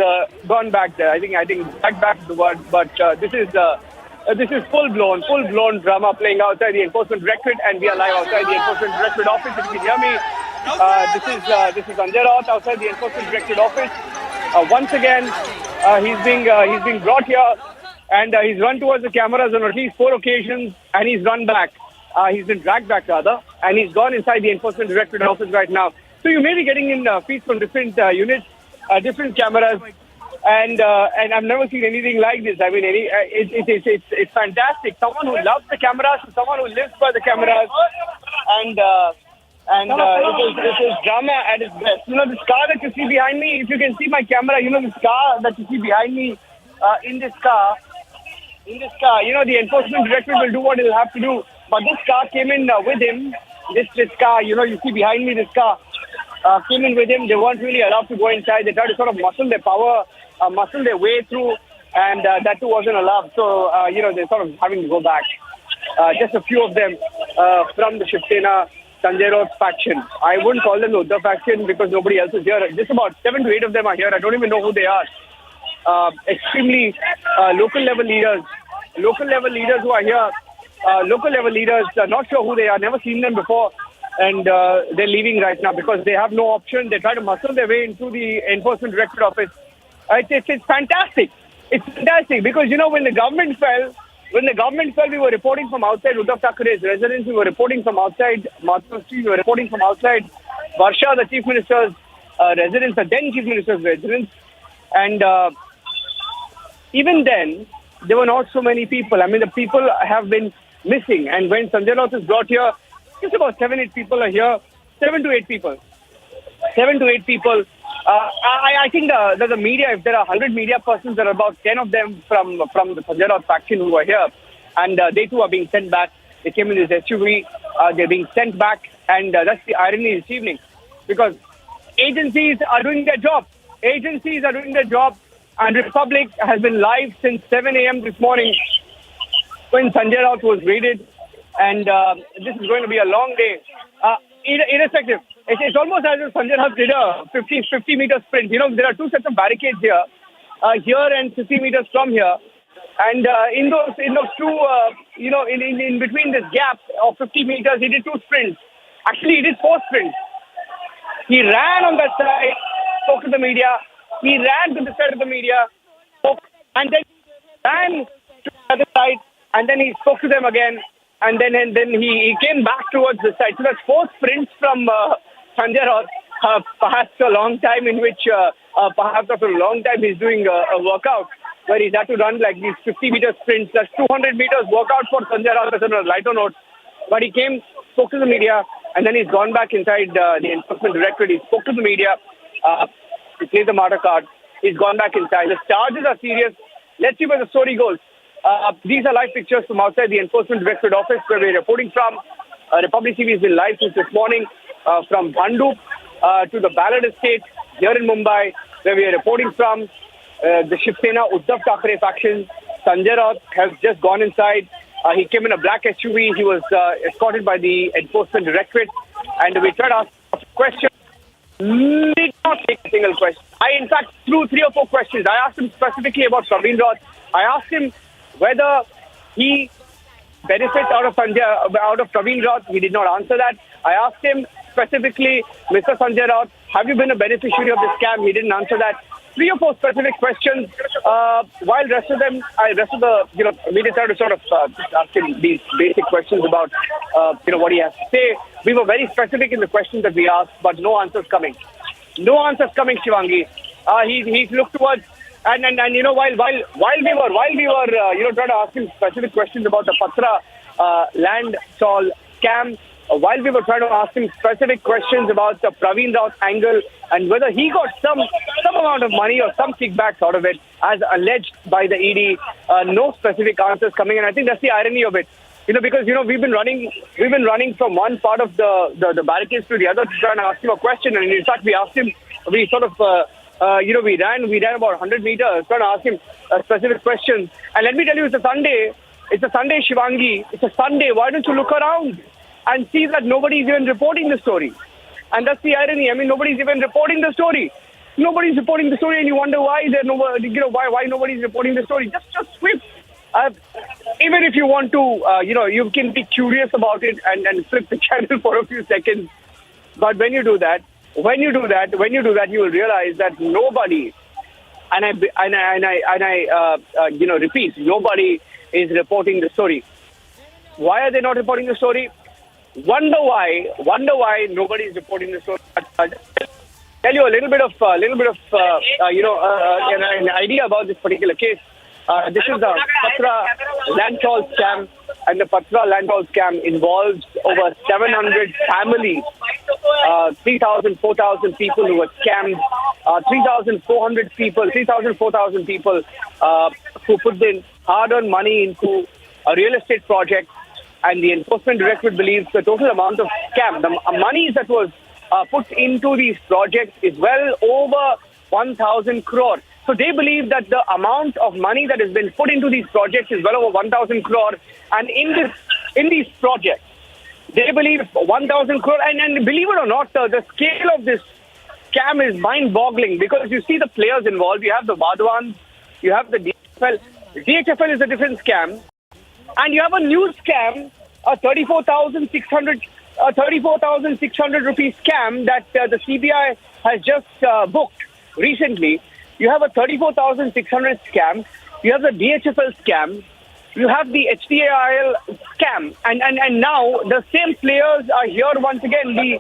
gone back there. I think back to the word. But this is full blown drama playing outside the Enforcement Directorate, and we are live outside the Enforcement Directorate office. If you can hear me, this is Sanjay Raut outside the Enforcement Directorate office. Once again, he's being brought here, and he's run towards the cameras on at least 4 occasions, and he's run back. He's been dragged back rather, and he's gone inside the Enforcement Directorate office right now. So you may be getting in feeds from different units, different cameras. And I've never seen anything like this. I mean, it's fantastic. Someone who loves the cameras, someone who lives by the cameras, and it is drama at its best. This car that you see behind me. If you can see my camera, this car that you see behind me. In this car, the Enforcement Directorate will do what it'll have to do. But this car came in with him. This car, you see behind me, this car came in with him. They weren't really allowed to go inside. They tried to sort of muscle their way through, and that too wasn't allowed. So, they're sort of having to go back. Just a few of them from the Shiv Sena, Sanjay Raut faction. I wouldn't call them the Uddhav faction because nobody else is here. Just about 7 to 8 of them are here. I don't even know who they are. Extremely local level leaders who are here. Local level leaders, not sure who they are, never seen them before. And they're leaving right now because they have no option. They try to muscle their way into the Enforcement Directorate office. It's fantastic. It's fantastic because, when the government fell, we were reporting from outside Uddhav Thackeray's residence. We were reporting from outside Mahatma Street. We were reporting from outside Varsha, the Chief Minister's residence, the then Chief Minister's residence. And even then, there were not so many people. I mean, the people have been missing. And when Sanjay Raut is brought here, just about 7-8 people are here. 7 to 8 people. I think the media, if there are 100 media persons, there are about 10 of them from the Sanjay Raut faction who are here. And they too are being sent back. They came in this SUV. They're being sent back. And that's the irony this evening. Because agencies are doing their job. Agencies are doing their job. And Republic has been live since 7 a.m. this morning when Sanjay Raut was raided. And this is going to be a long day. Irrespective. It's almost as if Sanjay Raut did a 50-meter sprint. You know, there are two sets of barricades here. Here and 50 meters from here. And in those two, in between this gap of 50 meters, he did 2 sprints. Actually, he did 4 sprints. He ran on that side, spoke to the media. He ran to the side of the media, and then ran to the other side, and then he spoke to them again, and then he came back towards the side. So that's 4 sprints from Sanjay Raut. Perhaps a long time in which, perhaps after a long time, he's doing a workout where he's had to run like these 50-meter sprints. That's 200 meters workout for Sanjay Raut on a lighter note. But he came, spoke to the media, and then he's gone back inside the Enforcement Directorate. He spoke to the media. He played the martyr card. He's gone back inside. The charges are serious. Let's see where the story goes. These are live pictures from outside the Enforcement Directorate office where we're reporting from. Republic TV has been live since this morning from Bhandup to the Ballard Estate here in Mumbai where we are reporting from. The Shiv Sena Uddhav Thackeray faction. Sanjay Raut has just gone inside. He came in a black SUV. He was escorted by the Enforcement Directorate. And we tried to ask a question. Did not take a single question. I, in fact, threw 3 or 4 questions. I asked him specifically about Praveen Raut. I asked him whether he benefits out of Praveen Raut. He did not answer that. I asked him specifically, Mr. Sanjay Raut, have you been a beneficiary of this scam? He didn't answer that. 3 or 4 specific questions. While rest of the media started to sort of ask him these basic questions about what he has to say. We were very specific in the questions that we asked, but no answers coming. No answers coming, Shivangi. He looked towards and while we were trying to ask him specific questions about the Patra land stall scam. While we were trying to ask him specific questions about the Praveen Raut angle and whether he got some amount of money or some kickbacks out of it, as alleged by the ED, no specific answers coming. And I think that's the irony of it. Because we've been running from one part of the barricades to the other to try and ask him a question. And in fact, we asked him. We sort of we ran about 100 meters trying to ask him specific questions. And let me tell you, it's a Sunday. It's a Sunday, Shivangi. It's a Sunday. Why don't you look around and see that nobody's even reporting the story? And that's the irony. I mean, nobody's even reporting the story. Nobody's reporting the story, and you wonder why why nobody's reporting the story. Just swift. Even if you want to, you can be curious about it and flip the channel for a few seconds. But when you do that, you will realize that nobody, and I repeat, nobody is reporting the story. Why are they not reporting the story? Wonder why nobody is reporting the story. I'll tell you a little bit of an idea about this particular case. This is the Patra land toll scam, and the Patra land toll scam involves over 700 families, 3,000, 4,000 people who were scammed, 3,400 4,000 people who put in hard-earned money into a real estate project. And the Enforcement Directorate believes the total amount of scam, the money that was put into these projects is well over 1,000 crore. So they believe that the amount of money that has been put into these projects is well over 1,000 crore. And in these projects, they believe 1,000 crore. And believe it or not, the scale of this scam is mind-boggling because you see the players involved. You have the Vadwans, you have the DHFL. DHFL is a different scam. And you have a new scam, a 34,600 rupees scam that the CBI has just booked recently. You have a 34,600 scam. You have the DHFL scam. You have the HTAIL scam. And now the same players are here once again. The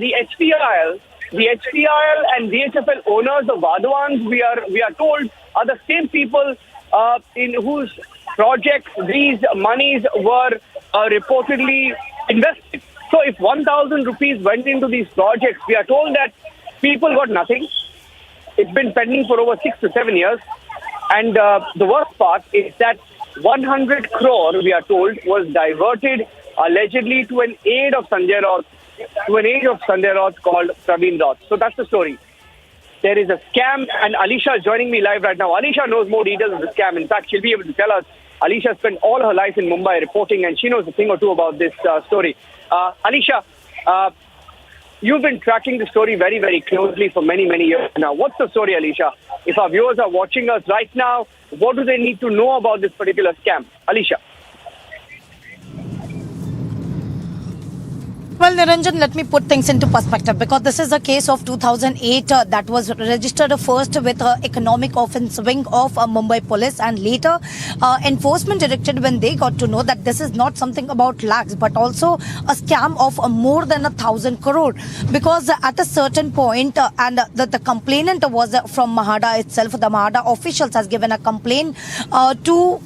HTAIL and DHFL owners, the Vadwans, we are told, are the same people in whose projects these monies were reportedly invested. So if 1,000 rupees went into these projects, we are told that people got nothing. It's been pending for over 6 to 7 years. And the worst part is that 100 crore, we are told, was diverted allegedly to an aide of Sanjay Raut, called Praveen Raut. So that's the story. There is a scam, and Alisha is joining me live right now. Alisha knows more details of the scam. In fact, she'll be able to tell us. Alisha spent all her life in Mumbai reporting, and she knows a thing or two about this story. Alisha, you've been tracking the story very, very closely for many, many years now. What's the story, Alisha? If our viewers are watching us right now, what do they need to know about this particular scam? Alisha. Well, Niranjan, let me put things into perspective, because this is a case of 2008 that was registered first with Economic Offence Wing of Mumbai Police, and later Enforcement Directorate, when they got to know that this is not something about lakhs but also a scam of more than 1,000 crore, because at a certain point and the complainant was from Mahada itself. The Mahada officials has given a complaint to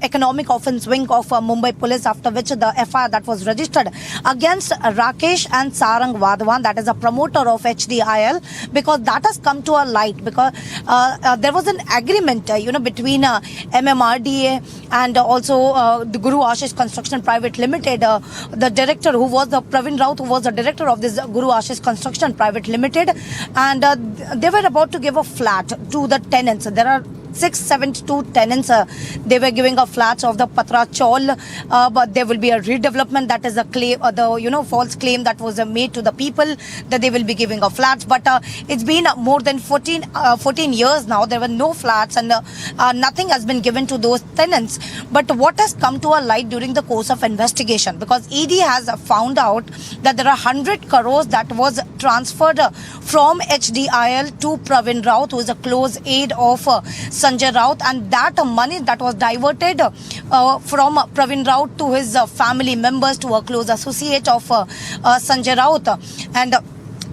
Economic Offence Wing of Mumbai Police, after which the FIR that was registered against Rakesh and Sarang Wadhawan, that is a promoter of HDIL, because that has come to a light, because there was an agreement between MMRDA and also the Guru Ashish Construction Private Limited. The director, who was the Praveen Raut, who was the director of this Guru Ashish Construction Private Limited, and they were about to give a flat to the tenants. There are 672 tenants. They were giving a flats of the Patra Chaul, but there will be a redevelopment. That is a claim, false claim that was made to the people, that they will be giving a flats. But it's been more than 14 years now. There were no flats, and nothing has been given to those tenants. But what has come to a light during the course of investigation, because ED has found out that there are 100 crores that was transferred from HDIL to Praveen Raut, who is a close aide of Sanjay Raut, and that money that was diverted from Praveen Raut to his family members, to a close associate of Sanjay Raut. And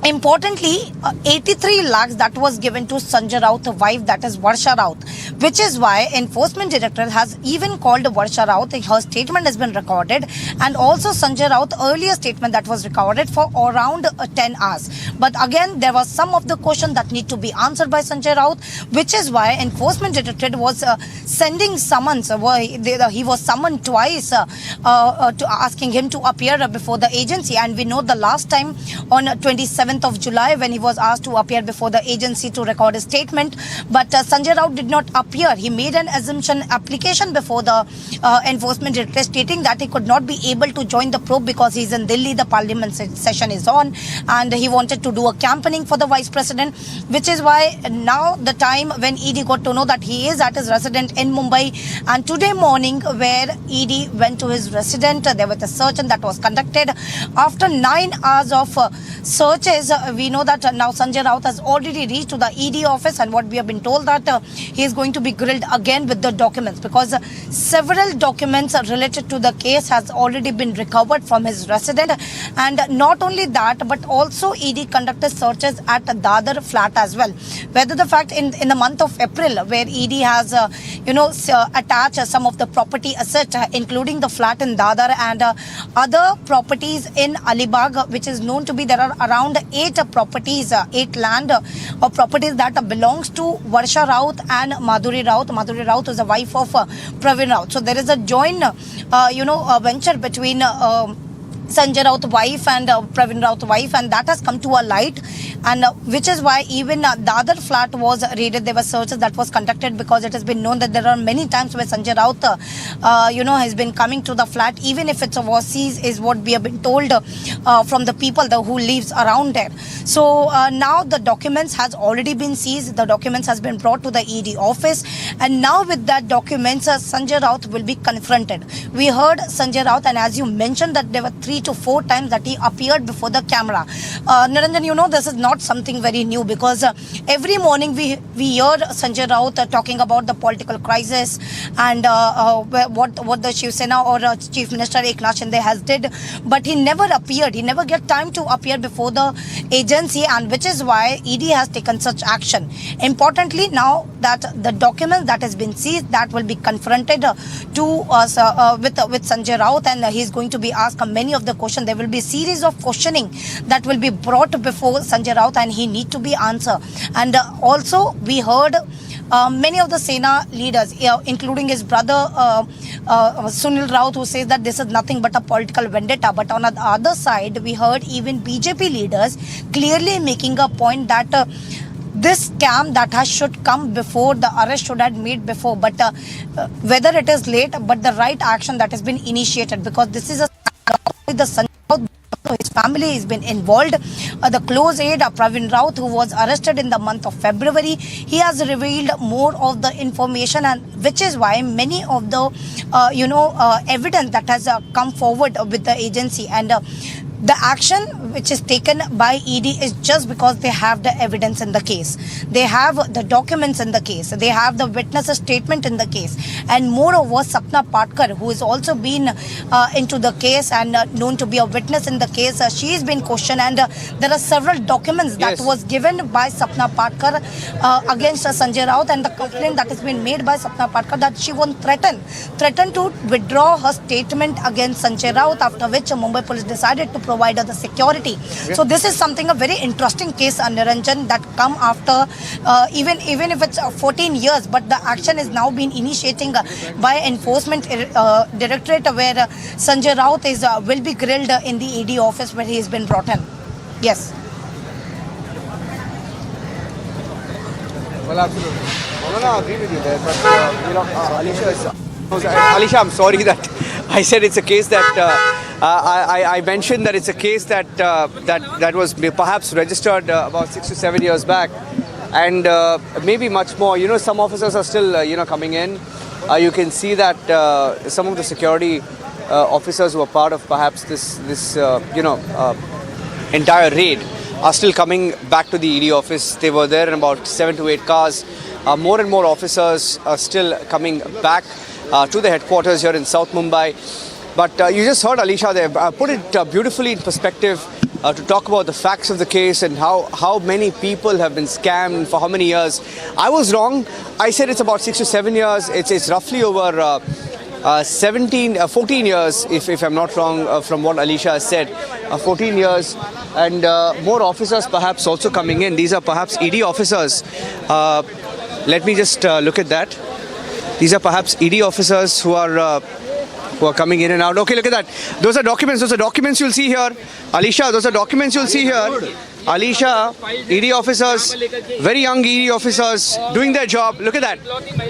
importantly, 83 lakhs that was given to Sanjay Raut's wife, that is Varsha Raut, which is why Enforcement Directorate has even called Varsha Raut. Her statement has been recorded, and also Sanjay Raut's earlier statement that was recorded for around 10 hours. But again, there was some of the question that need to be answered by Sanjay Raut, which is why Enforcement Directorate was sending summons. He was summoned twice to asking him to appear before the agency, and we know the last time on 27th of July, when he was asked to appear before the agency to record a statement, but Sanjay Raut did not appear. He made an assumption application before the Enforcement Directorate, stating that he could not be able to join the probe because he's in Delhi, the parliament session is on, and he wanted to do a campaigning for the vice president, which is why now the time when ED got to know that he is at his residence in Mumbai, and today morning where ED went to his residence, there was a search and that was conducted. After 9 hours of searches, we know that now Sanjay Raut has already reached to the ED office, and what we have been told that he is going to be grilled again with the documents, because several documents related to the case has already been recovered from his residence. And not only that, but also ED conducted searches at Dadar flat as well. Whether the fact in the month of April, where ED has attached some of the property assets, including the flat in Dadar and other properties in Alibag, which is known to be, there are around 8 properties, 8 land or properties that belongs to Varsha Raut and Madhuri Raut. Madhuri Raut is the wife of Praveen Raut. So there is a joint, venture between Sanjay Raut's wife and Praveen Raut's wife, and that has come to a light, and which is why even the other flat was raided. There were searches that was conducted, because it has been known that there are many times where Sanjay Raut, has been coming to the flat, even if it's was seized, is what we have been told from the people who lives around there. So now the documents has already been seized. The documents has been brought to the ED office, and now with that documents, Sanjay Raut will be confronted. We heard Sanjay Raut, and as you mentioned that there were 3 to 4 times that he appeared before the camera. Niranjan, this is not something very new, because every morning we hear Sanjay Raut talking about the political crisis and what the Shiv Sena or Chief Minister Eknath Shinde has did, but he never appeared. He never get time to appear before the agency, and which is why ED has taken such action. Importantly, now that the document that has been seized, that will be confronted with Sanjay Raut, and he is going to be asked many of of the question. There will be a series of questioning that will be brought before Sanjay Raut, and he need to be answered. And also we heard many of the Sena leaders, including his brother Sunil Raut, who says that this is nothing but a political vendetta. But on the other side, we heard even BJP leaders clearly making a point that this scam that should come before, the arrest should have made before, but whether it is late, but the right action that has been initiated, because this is a the Sanjay Raut, his family has been involved. The close aide Praveen Raut, who was arrested in the month of February, he has revealed more of the information, and which is why many of the evidence that has come forward with the agency, and the action which is taken by ED is just because they have the evidence in the case. They have the documents in the case. They have the witness's statement in the case. And moreover, Sapna Patkar, who has also been into the case and known to be a witness in the case, she has been questioned, and there are several documents that was given by Sapna Patkar against Sanjay Raut, and the complaint that has been made by Sapna Patkar that she was threatened to withdraw her statement against Sanjay Raut, after which Mumbai police decided to provide the security. So this is something, a very interesting case, Niranjan, that come after even if it's 14 years, but the action is now been initiating by Enforcement Directorate, where Sanjay Raut will be grilled in the ED office where he has been brought in. Yes. Well, absolutely. I agree with you there, but Alisha, I'm sorry that I said it's a case that I mentioned that it's a case that was perhaps registered about 6 to 7 years back, and maybe much more. Some officers are still coming in. You can see that some of the security officers who are part of perhaps this entire raid are still coming back to the ED office. They were there in about 7 to 8 cars. More and more officers are still coming back to the headquarters here in South Mumbai. But you just heard Alisha there put it beautifully in perspective to talk about the facts of the case and how many people have been scammed for how many years. I was wrong. I said it's about 6 to 7 years. It's roughly over 14 years, if I'm not wrong, from what Alisha has said. 14 years, and more officers perhaps also coming in. These are perhaps ED officers. Let me just look at that. These are perhaps ED officers who are coming in and out. Okay, look at that. Those are documents. Those are documents you'll see here. Alisha, those are documents you'll see here. Alisha, ED officers, very young ED officers doing their job. Look at that.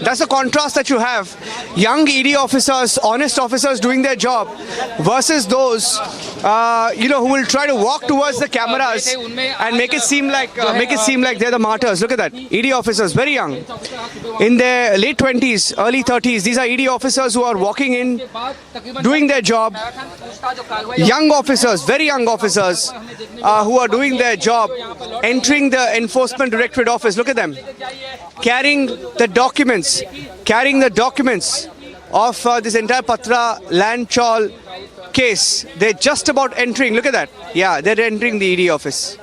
That's the contrast that you have. Young ED officers, honest officers doing their job versus those, who will try to walk towards the cameras and make it seem like they're the martyrs. Look at that. ED officers, very young, in their late 20s, early 30s. These are ED officers who are walking in, doing their job. Young officers, very young officers, who are doing their job, entering the Enforcement Directorate office. Look at them, carrying the documents of this entire Patra land chawl case. They're just about entering. Look at that. Yeah, they're entering the ED office.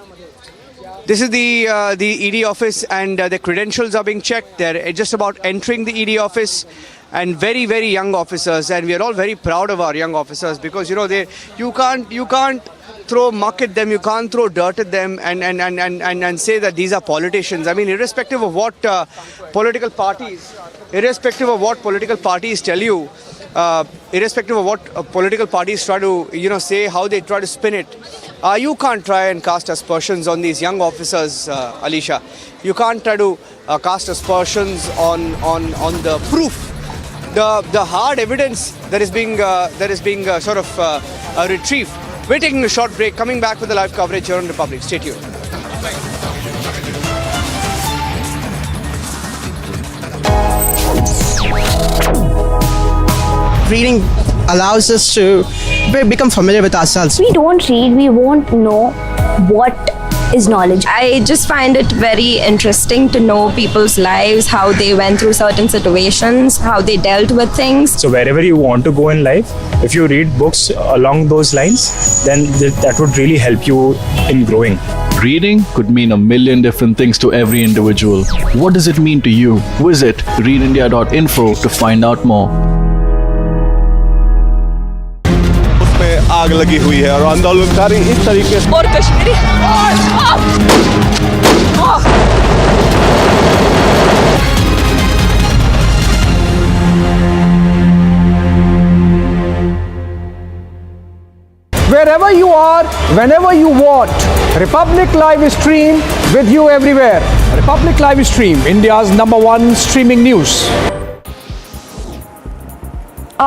This is the ED office, and their credentials are being checked. They're just about entering the ED office. And very, very young officers, and we are all very proud of our young officers, because you can't throw muck at them, you can't throw dirt at them and say that these are politicians. I mean, irrespective of what political parties tell you, irrespective of what political parties try to say, how they try to spin it, you can't try and cast aspersions on these young officers, Alisha. You can't try to cast aspersions on the proof, the hard evidence that is being retrieved. We're taking a short break, coming back with the live coverage here on Republic. Stay tuned. Reading allows us to become familiar with ourselves. We don't read, we won't know what is knowledge. I just find it very interesting to know people's lives, how they went through certain situations, how they dealt with things. So wherever you want to go in life, if you read books along those lines, then that would really help you in growing. Reading could mean a million different things to every individual. What does it mean to you? Visit readindia.info to find out more. आग लगी हुई है और आंदोलनकारी इस तरीके से और Kashmiri Wherever you are, whenever you want, Republic Live Stream with you everywhere. Republic Live Stream, India's #1 streaming news.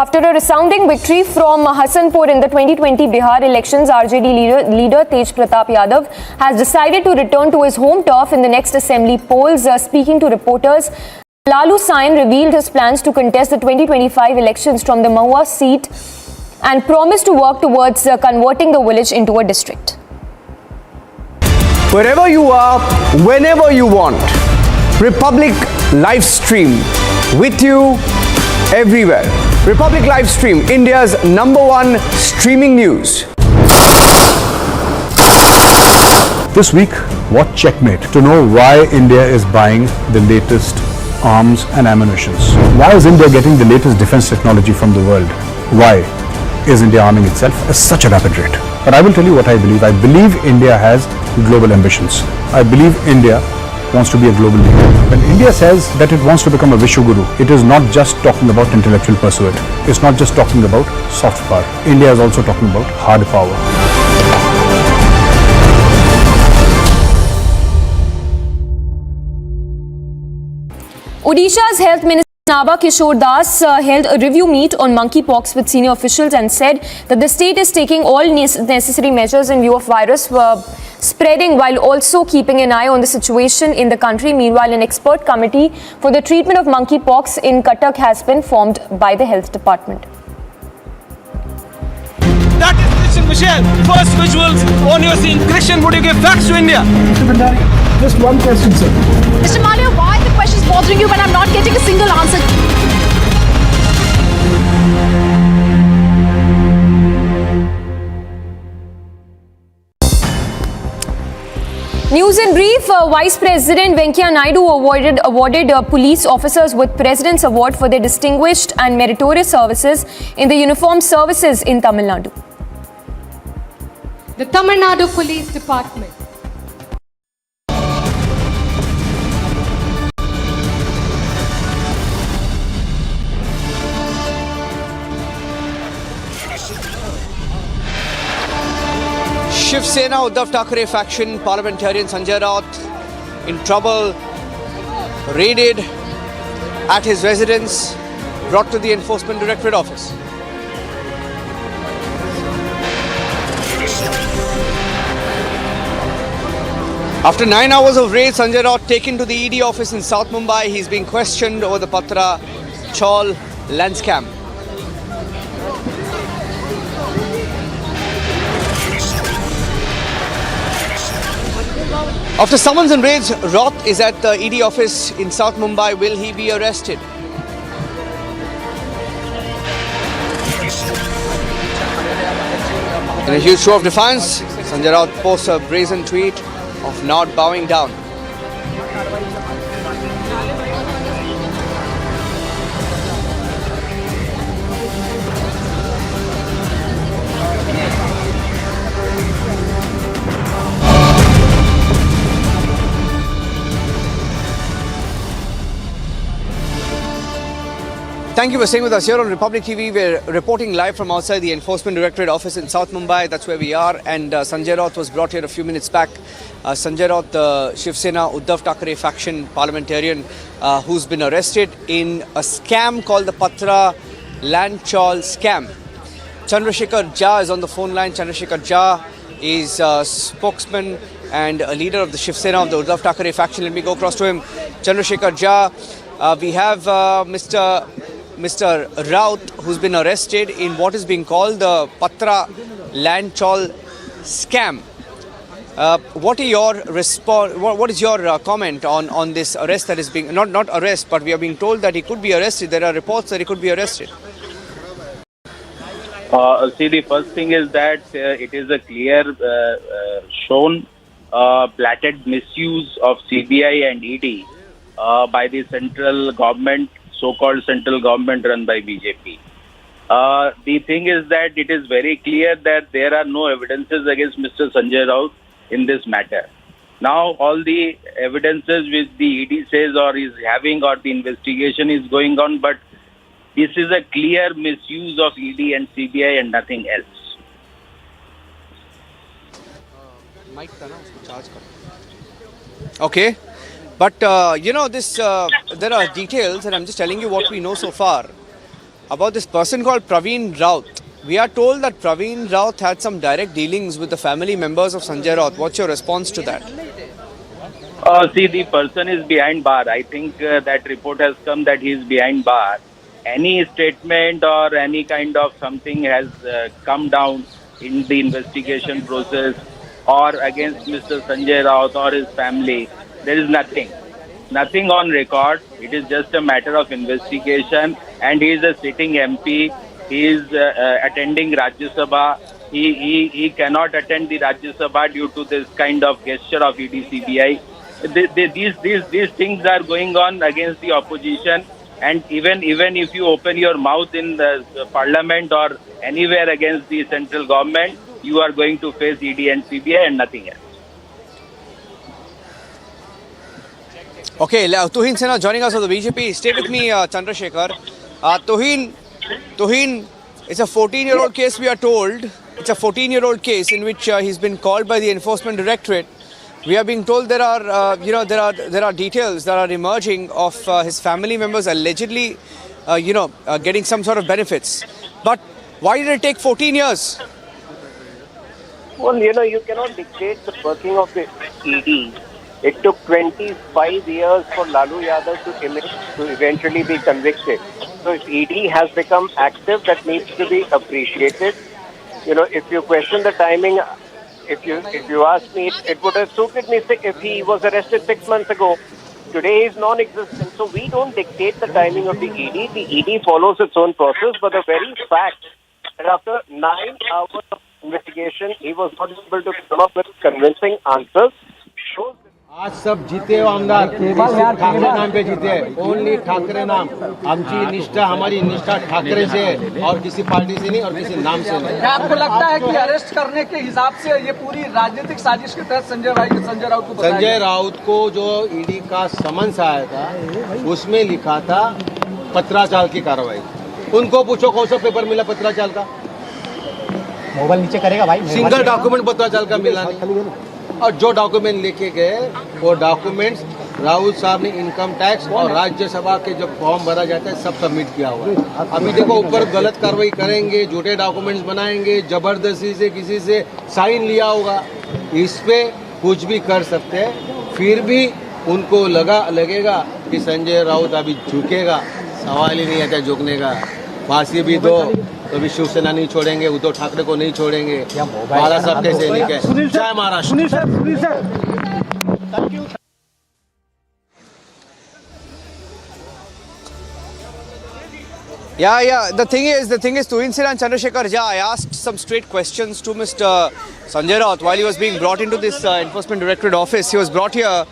After a resounding victory from Hasanpur in the 2020 Bihar elections, RJD leader Tej Pratap Yadav has decided to return to his home turf in the next assembly polls. Speaking to reporters, Lalu Sain revealed his plans to contest the 2025 elections from the Mahua seat and promised to work towards converting the village into a district. Wherever you are, whenever you want, Republic Live Stream with you everywhere. Republic Live Stream, India's #1 streaming news. This week, watch Checkmate to know why India is buying the latest arms and ammunitions. Why is India getting the latest defense technology from the world? Why is India arming itself at such a rapid rate? But I will tell you what I believe. I believe India has global ambitions. I believe India wants to be a global leader. When India says that it wants to become a Vishwaguru, it is not just talking about intellectual pursuit. It's not just talking about soft power. India is also talking about hard power. Odisha's Health Minister Naba Kishore Das held a review meet on monkeypox with senior officials and said that the state is taking all necessary measures in view of virus spreading while also keeping an eye on the situation in the country. Meanwhile, an expert committee for the treatment of monkeypox in Cuttack has been formed by the health department. That is Christian Michelle. First visuals on your scene. Christian, would you give facts to India? Mr. Bhandari, just one question, sir. Mr. Malia, why the question is bothering you when I'm not getting a single answer? News in brief, Vice President Venkaiah Naidu awarded police officers with President's Award for their distinguished and meritorious services in the uniformed services in Tamil Nadu. The Tamil Nadu Police Department. Shiv Sena Uddhav Thackeray faction parliamentarian Sanjay Raut in trouble, raided at his residence, brought to the Enforcement Directorate office. After 9 hours of raid, Sanjay Raut taken to the ED office in South Mumbai. He's being questioned over the Patra Chaul land scam. After summons and raids, Raut is at the ED office in South Mumbai. Will he be arrested? In a huge show of defiance, Sanjay Raut posts a brazen tweet of not bowing down. Thank you for staying with us here on Republic TV. We're reporting live from outside the Enforcement Directorate office in South Mumbai. That's where we are. And Sanjay Raut was brought here a few minutes back. Sanjay Raut, the Shiv Sena Uddhav Thackeray faction parliamentarian who's been arrested in a scam called the Patra Land Chaul scam. Chandrasekhar Jha is on the phone line. Chandrasekhar Jha is a spokesman and a leader of the Shiv Sena of the Uddhav Thackeray faction. Let me go across to him. Chandrasekhar Jha, we have Mr. Raut, who's been arrested in what is being called the Patra Land Chaul scam. What are your what is your comment on this arrest that is being not arrest, but we are being told that he could be arrested? There are reports that he could be arrested. See, the first thing is that it is a clear shown blatant misuse of CBI and ED by the central government, so-called central government run by BJP. The thing is that it is very clear that there are no evidences against Mr. Sanjay Raut in this matter. Now, all the evidences which the ED says or is having or the investigation is going on, but this is a clear misuse of ED and CBI and nothing else. Okay, but this there are details, and I'm just telling you what we know so far about this person called Praveen Raut. We are told that Praveen Raut had some direct dealings with the family members of Sanjay Raut. What's your response to that? See, the person is behind bar. I think that report has come that he is behind bar. Any statement or any kind of something has come down in the investigation process or against Mr. Sanjay Raut or his family. There is nothing. Nothing on record. It is just a matter of investigation, and he is a sitting MP. He is attending Rajya Sabha. He cannot attend the Rajya Sabha due to this kind of gesture of ED CBI. These things are going on against the opposition, and even if you open your mouth in the parliament or anywhere against the central government, you are going to face ED and CBI and nothing else. Okay, Tuhin Sena joining us on the BJP. Stay with me, Chandrasekhar. Tuhin, it's a 14-year-old case, we are told. It's a 14-year-old case in which he's been called by the Enforcement Directorate. We are being told there are details that are emerging of his family members allegedly, getting some sort of benefits. But why did it take 14 years? Well, you cannot dictate the working of the ED. It took 25 years for Lalu Yadav to eventually be convicted. So if ED has become active, that needs to be appreciated. If you question the timing, if you ask me, it would have suited me if he was arrested 6 months ago. Today is non-existent. So we don't dictate the timing of the ED. The ED follows its own process. But the very fact that after 9 hours of investigation, he was not able to come up with convincing answers shows. आज सब जीते हो आमदार ठाकरे नाम पे जीते, only Thackeray नाम. आमची निष्ठा, हमारी निष्ठा ठाकरे से और किसी पार्टी से नहीं और किसी नाम से नहीं. आपको लगता है कि अरेस्ट करने के हिसाब से ये पूरी राजनीतिक साजिश के तहत संजय राउत को जो ईडी का समन्स आया था उसमें लिखा था पत्राचाल की कार्रवाई. उनको पूछो कौन सा पेपर मिला पत्राचाल का? मोबाइल नीचे करेगा भाई. सिंगल डॉक्यूमेंट पत्राचाल का मिला नहीं. और जो डॉक्यूमेंट लेके गए वो डॉक्यूमेंट्स राउत साहब ने इनकम टैक्स और राज्यसभा के जब फॉर्म भरा जाता है सब सबमिट किया हुआ है. अभी देखो ऊपर गलत कार्रवाई करेंगे, झूठे डॉक्यूमेंट्स बनाएंगे, जबरदस्ती से किसी से साइन लिया होगा, इस पे कुछ भी कर सकते हैं. फिर भी उनको लगेगा कि संजय राउत अभी झुकेगा. सवाल ही नहीं आता झुकने का. फांसी भी दो तो भी शिवसेना नहीं छोड़ेंगे, उद्धव ठाकरे को नहीं छोड़ेंगे. बाला साहब के सैनिक है. जय Maharashtra. Yeah. The thing is, Tuhin Sena and Chandrasekhar, I asked some straight questions to Mr. Sanjay Raut while he was being brought into this Enforcement Directorate office. He was brought here.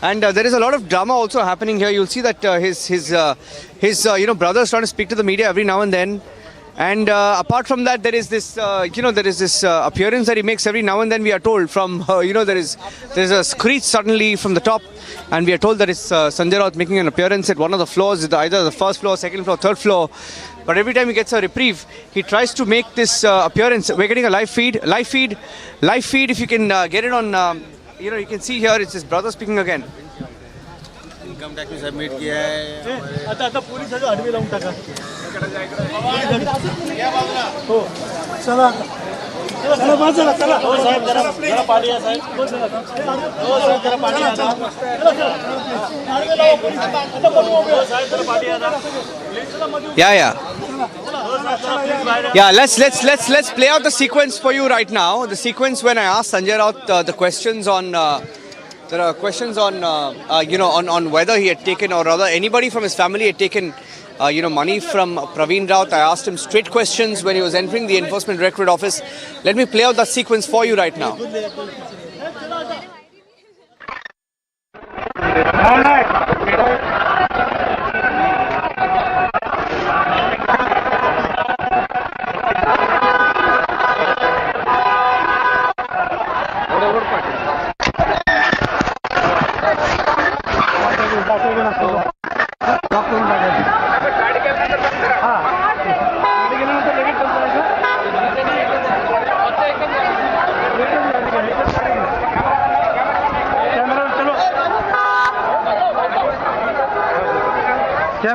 And there is a lot of drama also happening here. You'll see that his brother is trying to speak to the media every now and then. And apart from that, there is this appearance that he makes every now and then. We are told from there is a screech suddenly from the top, and we are told that it's Sanjay Raut making an appearance at one of the floors, either the first floor, second floor, third floor. But every time he gets a reprieve, he tries to make this appearance. We're getting a live feed. If you can get it on. You can see here it's his brother speaking again. Income tax submit किया है. आता पूरी सजा अडवी लावून टाका. हो चला चला हो साहेब जरा पाणी या साहेब. हो साहेब जरा पाणी या. Yeah, let's play out the sequence for you right now. The sequence when I asked Sanjay Raut the questions on there are questions on on whether he had taken, or rather anybody from his family had taken money from Praveen Raut. I asked him straight questions when he was entering the Enforcement Directorate office. Let me play out that sequence for you right now. Yeah.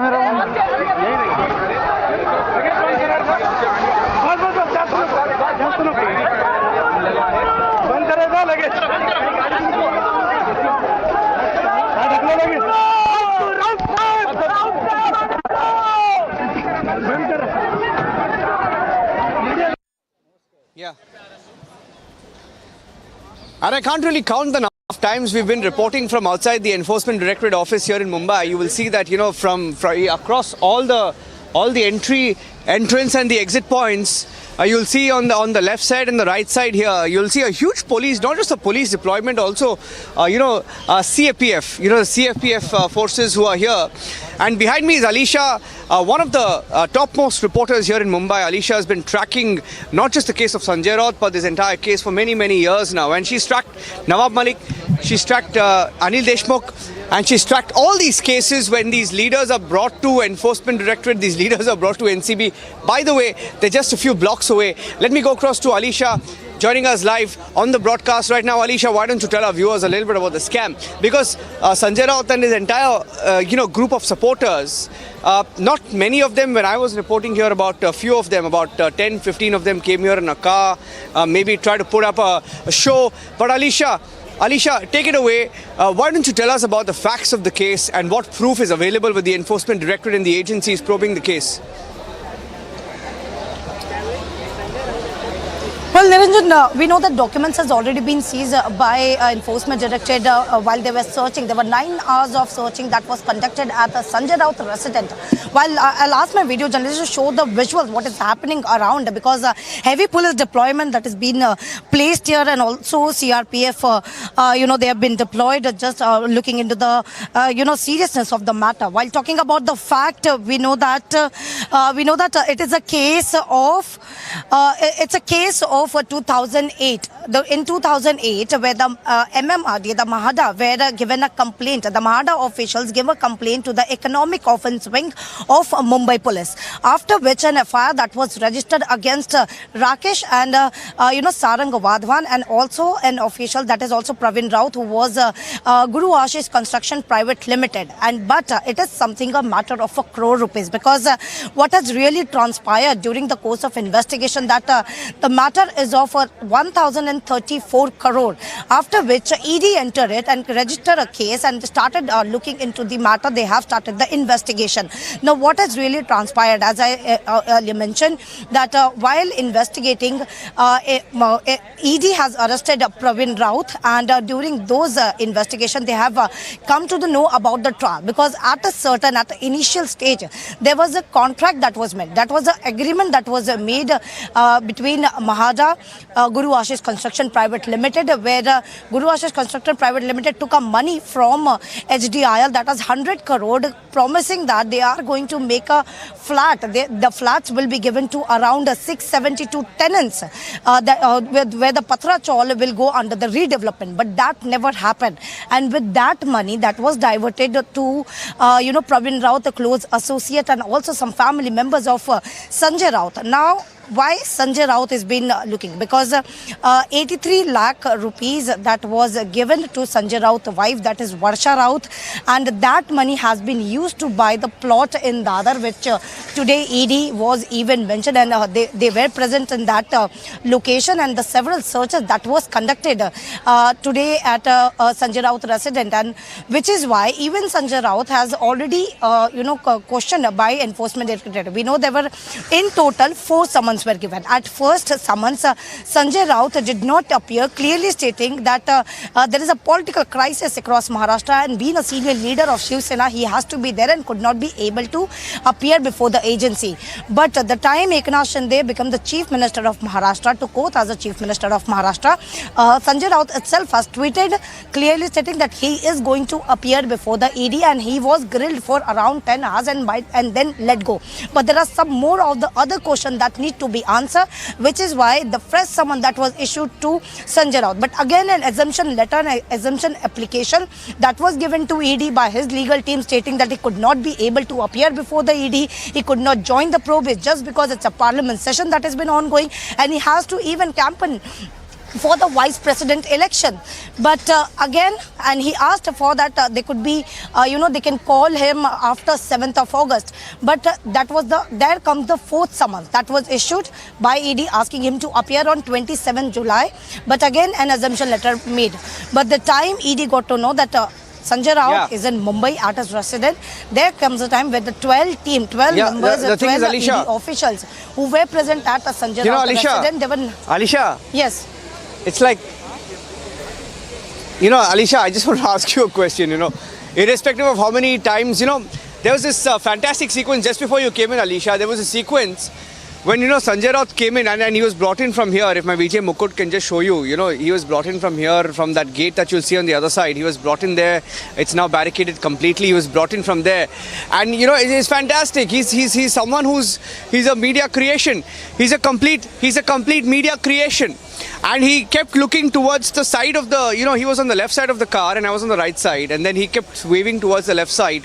And I can't really count the number of times we've been reporting from outside the Enforcement Directorate office here in Mumbai. You will see that, you know, from across all the entrance and the exit points, you'll see on the left side and the right side here, you'll see a huge police, not just a police deployment, also, CFPF, the CFPF forces who are here. And behind me is Alisha, one of the topmost reporters here in Mumbai. Alisha has been tracking not just the case of Sanjay Raut, but this entire case for many, many years now. And she's tracked Nawab Malik, she's tracked Anil Deshmukh, and she's tracked all these cases when these leaders are brought to Enforcement Directorate, these leaders are brought to NCB. By the way, they're just a few blocks away. Let me go across to Alisha, joining us live on the broadcast right now. Alisha, why don't you tell our viewers a little bit about the scam? Because Sanjay Raut and his entire, group of supporters, not many of them, when I was reporting here, about a few of them, about 10, 15 of them came here in a car, maybe try to put up a show. But Alisha, take it away. Why don't you tell us about the facts of the case and what proof is available with the Enforcement Directorate and the agencies probing the case? Well, Niranjan, we know that documents has already been seized by Enforcement Directorate while they were searching. There were 9 hours of searching that was conducted at the Sanjay Raut residence. While I'll ask my video journalist to show the visuals, what is happening around, because heavy police deployment that has been placed here, and also CRPF, they have been deployed, just looking into the, seriousness of the matter. While talking about the fact, we know that it is a case of, 2008. In 2008, where the MMRD, the Mahada, were given a complaint. The Mahada officials gave a complaint to the Economic Offence Wing of Mumbai Police. After which an FIR that was registered against Rakesh and Sarang Vadhavan, and also an official, that is also Praveen Raut, who was Guru Ashish Construction Private Limited. But it is something a matter of ₹1 crore, because what has really transpired during the course of investigation, that the matter is of 1,034 crore. After which ED entered it and registered a case and started looking into the matter. They have started the investigation. Now, what has really transpired, as I earlier mentioned, that while investigating, ED has arrested Praveen Raut, and during those investigation, they have come to know about the trial, because at the initial stage, there was a contract that was made. That was an agreement that was made between Mahada, Guru Ashish Construction Private Limited, where Guru Ashish Construction Private Limited took money from HDIL, that was 100 crore, promising that they are going to make a flat. The flats will be given to around 672 tenants, where the Patra Chawl will go under the redevelopment. But that never happened. And with that money, that was diverted to, Praveen Raut, a close associate, and also some family members of Sanjay Raut. Now, why Sanjay Raut has been looking? Because 83 lakh rupees that was given to Sanjay Raut's wife, that is Varsha Raut, and that money has been used to buy the plot in Dadar, which today ED was even mentioned, and they were present in that location, and the several searches that was conducted today at Sanjay Raut residence, and which is why even Sanjay Raut has already questioned by Enforcement Directorate. We know there were in total 4 summons were given. At first summons, Sanjay Raut did not appear, clearly stating that there is a political crisis across Maharashtra, and being a senior leader of Shiv Sena, he has to be there and could not be able to appear before the agency. But the time Eknath Shinde became the Chief Minister of Maharashtra, took oath as the Chief Minister of Maharashtra, Sanjay Raut itself has tweeted clearly stating that he is going to appear before the ED, and he was grilled for around 10 hours and then let go. But there are some more of the other questions that need to be answered, which is why the fresh summon that was issued to Sanjay Raut. But again, an exemption letter, an exemption application that was given to ED by his legal team, stating that he could not be able to appear before the ED, he could not join the probe just because it's a parliament session that has been ongoing, and he has to even campaign for the vice president election. But again, and he asked for that they could be, they can call him after 7th of August. But there comes the fourth summons that was issued by ED asking him to appear on 27 July. But again, an assumption letter made. But the time ED got to know that Sanjay Raut is in Mumbai at his residence, there comes a time where the 12 members, 12 ED officials who were present at Sanjay Raut residence, they were... Alisha. Yes. It's like, Alisha, I just want to ask you a question, irrespective of how many times, there was this fantastic sequence just before you came in, Alisha. There was a sequence when, Sanjay Raut came in and he was brought in from here. If my VJ Mukut can just show you, he was brought in from here, from that gate that you'll see on the other side. He was brought in there. It's now barricaded completely. He was brought in from there. And, it's fantastic. He's someone he's a media creation. He's a complete media creation. And he kept looking towards the side of the, he was on the left side of the car and I was on the right side. And then he kept waving towards the left side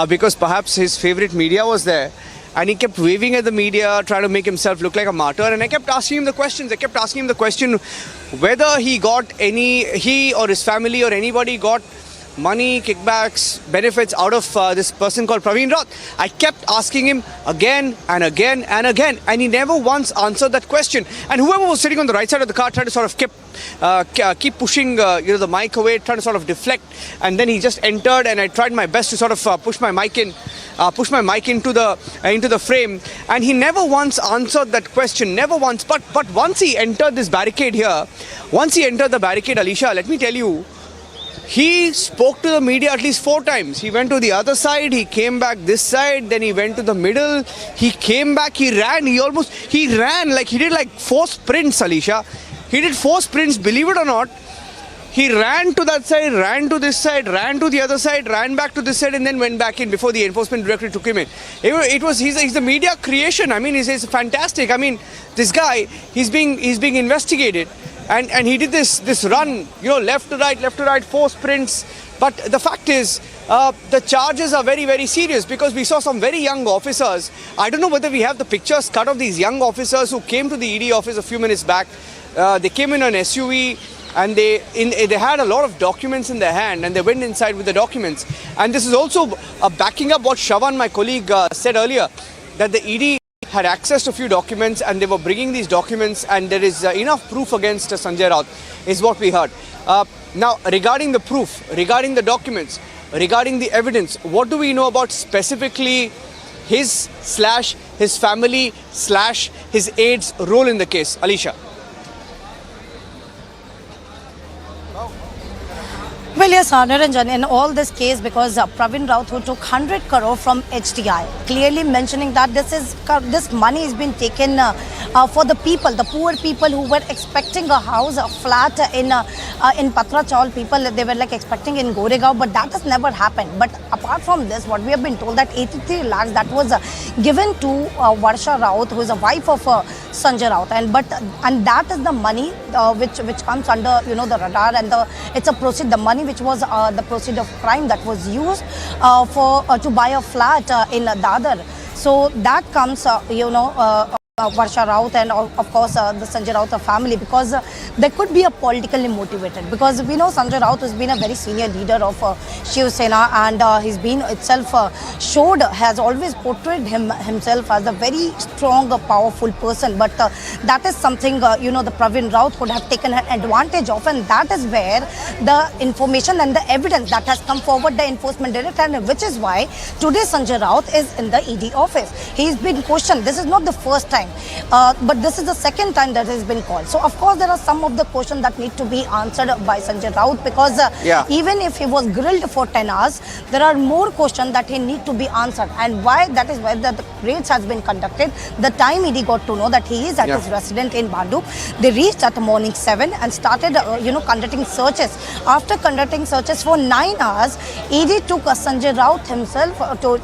because perhaps his favorite media was there. And he kept waving at the media, trying to make himself look like a martyr. And I kept asking him the questions. I kept asking him the question whether he or his family or anybody got money, kickbacks, benefits out of this person called Praveen Raut. I kept asking him again and again and again, and he never once answered that question. And whoever was sitting on the right side of the car tried to sort of keep pushing the mic away, trying to sort of deflect. And then he just entered, and I tried my best to sort of push my mic into the frame. And he never once answered that question, never once. But once he entered this barricade here, once he entered the barricade, Alisha, let me tell you, he spoke to the media at least 4 times. He went to the other side, he came back this side, then he went to the middle, he came back, he ran like he did like 4 sprints, Alisha. He did 4 sprints, believe it or not. He ran to that side, ran to this side, ran to the other side, ran back to this side, and then went back in before the enforcement directorate took him in. He's the media creation. I mean, he's fantastic. I mean, this guy, he's being investigated. And he did this run, left to right, 4 sprints. But the fact is, the charges are very, very serious because we saw some very young officers. I don't know whether we have the pictures cut of these young officers who came to the ED office a few minutes back. They came in an SUV and they had a lot of documents in their hand and they went inside with the documents. And this is also backing up what Shravan, my colleague, said earlier, that the ED had access to a few documents and they were bringing these documents and there is enough proof against Sanjay Raut is what we heard. Now, regarding the proof, regarding the documents, regarding the evidence, what do we know about specifically his family / his aide's role in the case? Alisha. Well, yes, Niranjan, in all this case, because Praveen Raut, who took 100 crore from HDI, clearly mentioning that this money has been taken for the people, the poor people who were expecting a house, a flat in Patra Chaul, people, they were like expecting in Goregaon, but that has never happened. But apart from this, what we have been told that 83 lakhs that was given to Varsha Raut, who is a wife of Sanjay Raut, and that is the money which comes under the radar, and it's a proceed, the money which was the proceed of crime that was used to buy a flat in Dadar. So that comes Varsha Raut and of course the Sanjay Raut family, because there could be a politically motivated, because we know Sanjay Raut has been a very senior leader of Shiv Sena, and he's been itself has always portrayed himself as a very strong, powerful person. But that is something the Praveen Raut could have taken advantage of, and that is where the information and the evidence that has come forward, the enforcement directorate, and which is why today Sanjay Raut is in the ED office. He's been questioned. This is not the first time, but this is the second time that has been called. So of course there are some of the questions that need to be answered by Sanjay Raut, because even if he was grilled for 10 hours, there are more questions that he need to be answered. And why? That is why the raids has been conducted. The time ED got to know that he is at his residence in Bandu, they reached at the morning 7 and started conducting searches. After conducting searches for 9 hours, ED took Sanjay Raut himself to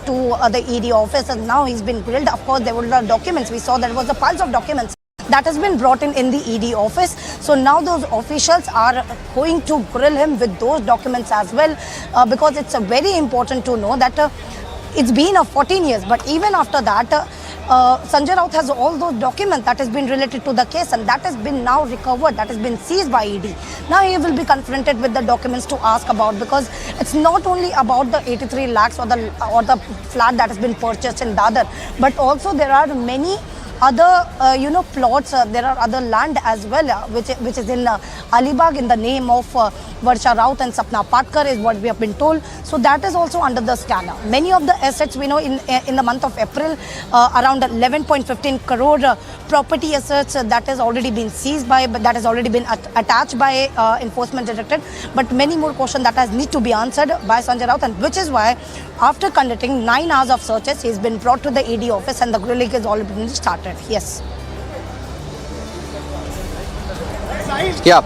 the ED office, and now he's been grilled. Of course there were documents. We saw there was a pile of documents that has been brought in the ED office. So now those officials are going to grill him with those documents as well, because it's very important to know that it's been 14 years, but even after that, Sanjay Raut has all those documents that has been related to the case, and that has been now recovered, that has been seized by ED. Now he will be confronted with the documents to ask about, because it's not only about the 83 lakhs or the flat that has been purchased in Dadar, but also there are many other plots, there are other land as well, which is in Alibag in the name of Varsha Raut and Sapna Patkar is what we have been told. So that is also under the scanner. Many of the assets we know in the month of April, around 11.15 crore property assets that has already been seized by, but that has already been attached by Enforcement Directorate. But many more questions that need to be answered by Sanjay Raut, and which is why after conducting 9 hours of searches, he has been brought to the ED office and the grilling has already been started. Yes. Yeah.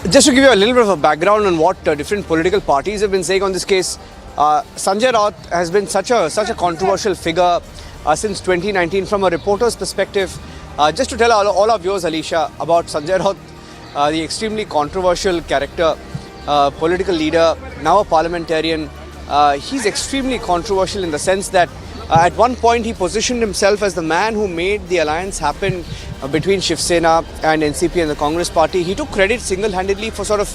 Just to give you a little bit of a background on what different political parties have been saying on this case, Sanjay Raut has been such a controversial figure since 2019 from a reporter's perspective. Just to tell all our viewers, Alisha, about Sanjay Raut, the extremely controversial character, political leader, now a parliamentarian. He's extremely controversial in the sense that at one point he positioned himself as the man who made the alliance happen between Shiv Sena and NCP and the Congress party. He took credit single-handedly for sort of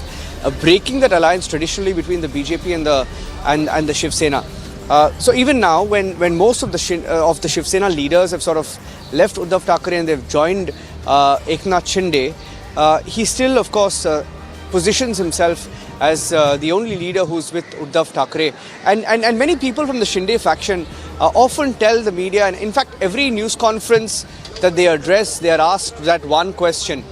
breaking that alliance traditionally between the BJP and the Shiv Sena. So even now, when most of the Shiv Sena leaders have sort of left Uddhav Thackeray and they've joined Eknath Shinde, he still, of course, positions himself as the only leader who's with Uddhav Thackeray. And many people from the Shinde faction often tell the media, and in fact every news conference that they address, they are asked that one question,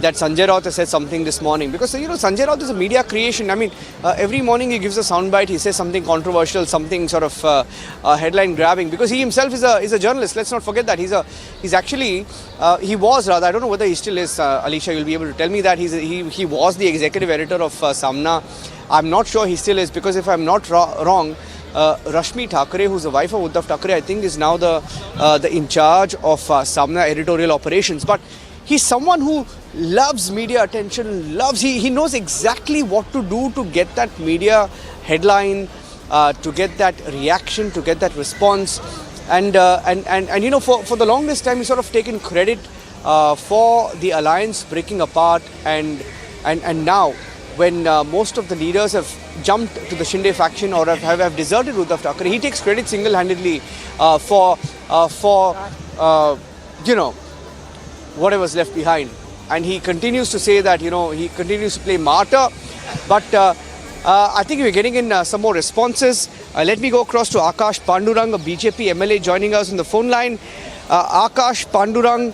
that Sanjay Raut has said something this morning. Because, Sanjay Raut is a media creation. I mean, every morning he gives a soundbite, he says something controversial, something sort of headline grabbing. Because he himself is a journalist. Let's not forget that. He was, I don't know whether he still is, Alisha, you'll be able to tell me that. He was the executive editor of Samna. I'm not sure he still is, because if I'm not wrong, Rashmi Thackeray, who's the wife of Uddhav Thackeray, I think is now the in charge of Samna editorial operations. But he's someone who loves media attention, he knows exactly what to do to get that media headline, to get that reaction, to get that response. And for the longest time, he's sort of taken credit for the alliance breaking apart. And now, when most of the leaders have jumped to the Shinde faction or have deserted Uddhav Thackeray, he takes credit single-handedly for whatever's left behind. And he continues to say that, he continues to play martyr. But I think we're getting in some more responses. Let me go across to Akash Pandurang, a BJP MLA, joining us on the phone line. Akash Pandurang,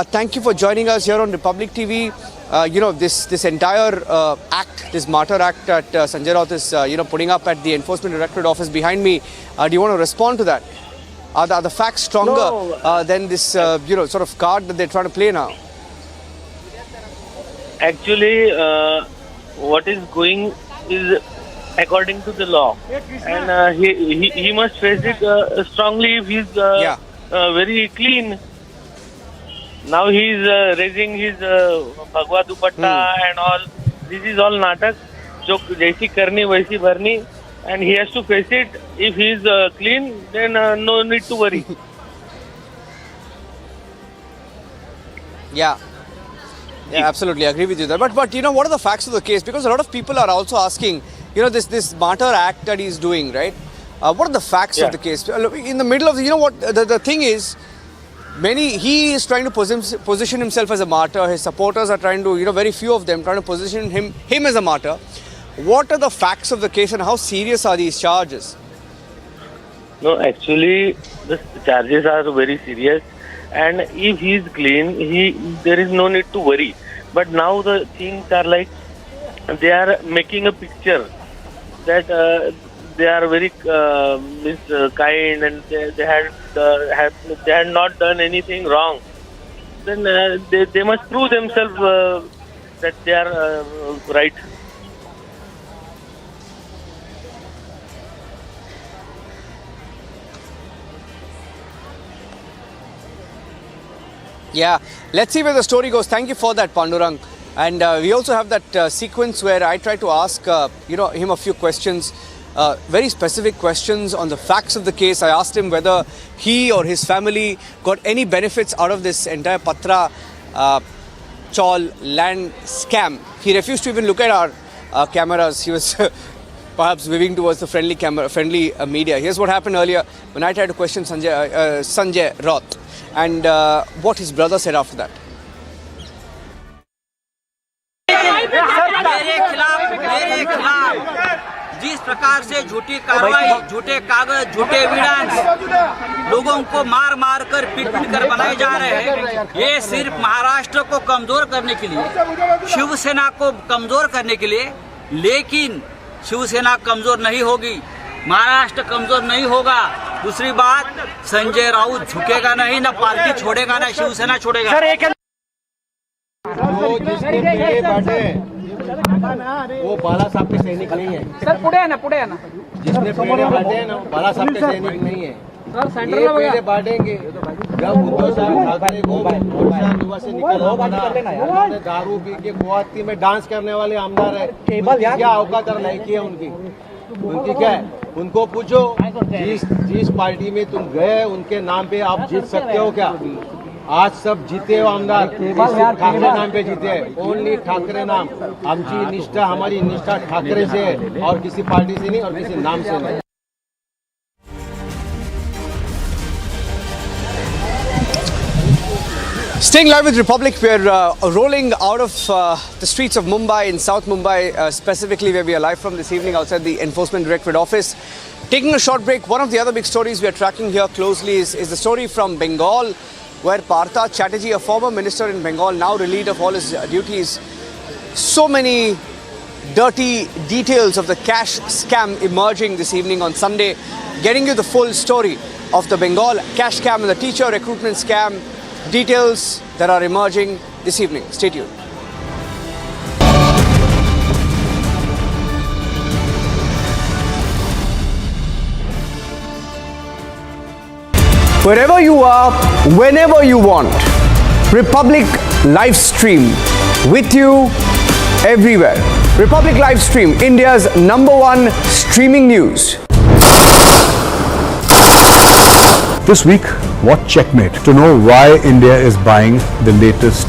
thank you for joining us here on Republic TV. This entire act, this martyr act that Sanjay Raut is, putting up at the Enforcement Directorate office behind me. Do you want to respond to that? Are the facts stronger than this, sort of card that they're trying to play now? Actually, what is going is according to the law, and he must face it strongly if he's very clean. Now he is raising his Bhagwa Dupatta and all. This is all natak. Jo jaisi karni waisi bharni, and he has to face it. If he is clean, then no need to worry. Yeah, absolutely, I agree with you there. But what are the facts of the case? Because a lot of people are also asking, this martyr act that he's doing, right? What are the facts of the case? In the middle of the thing is, he is trying to position himself as a martyr. His supporters are trying to, very few of them trying to position him as a martyr. What are the facts of the case and how serious are these charges? No, actually, the charges are very serious. And if he is clean, there is no need to worry. But now the things are like, they are making a picture that they are very kind and they had not done anything wrong. Then they must prove themselves that they are right. Yeah, let's see where the story goes. Thank you for that, Pandurang. And we also have that sequence where I try to ask him a few questions. very specific questions on the facts of the case. I asked him whether he or his family got any benefits out of this entire Patra Chawl land scam. He refused to even look at our cameras. He was perhaps waving towards the friendly media. Here's what happened earlier when I tried to question Sanjay Raut and what his brother said after that. मेरे खिलाफ जिस प्रकार से झूठी कार्रवाई, झूठे कागज, झूठे एविडेंस लोगों को मार मार कर पीट कर बनाए जा रहे हैं, ये सिर्फ महाराष्ट्र को कमजोर करने के लिए, शिवसेना को कमजोर करने के लिए। लेकिन शिवसेना कमजोर नहीं होगी, महाराष्ट्र कमजोर नहीं होगा। दूसरी बात, संजय राउत झुकेगा नहीं, ना पार्टी छोड़ेगा, ना शिवसेना छोड़ेगा। वो बाला साहब के सैनिक नहीं है सर। पुढे आहे ना जिसने पेड़े बांटे हैं ना, बाला साहब के सैनिक नहीं है। ये पेड़े बांटेंगे जब उद्धव साहब ठाकरे को युवा से निकलना पड़ा, उन्होंने दारू पी के गुवाहाटी में डांस करने वाले आमदार है, क्या औकात और लायकी है उनकी क्या है? उनको पूछो जिस पार्टी में तुम गए उनके नाम पे आप जीत सकते हो क्या? आज सब जीते हो आमदार ठाकरे नाम पे जीते हैं, ओनली ठाकरे नाम। आमची निष्ठा, हमारी निष्ठा ठाकरे से है और किसी पार्टी से नहीं और किसी नाम से नहीं। Staying live with Republic, we're rolling out of the streets of Mumbai, in South Mumbai, specifically where we are live from this evening outside the Enforcement Directorate office. Taking a short break, one of the other big stories we are tracking here closely is the story from Bengal, where Partha Chatterjee, a former minister in Bengal, now relieved of all his duties. So many dirty details of the cash scam emerging this evening on Sunday, getting you the full story of the Bengal cash scam and the teacher recruitment scam, details that are emerging this evening. Stay tuned. Wherever you are, whenever you want, Republic live stream with you everywhere. Republic live stream, India's #1 streaming news. This week, watch Checkmate to know why India is buying the latest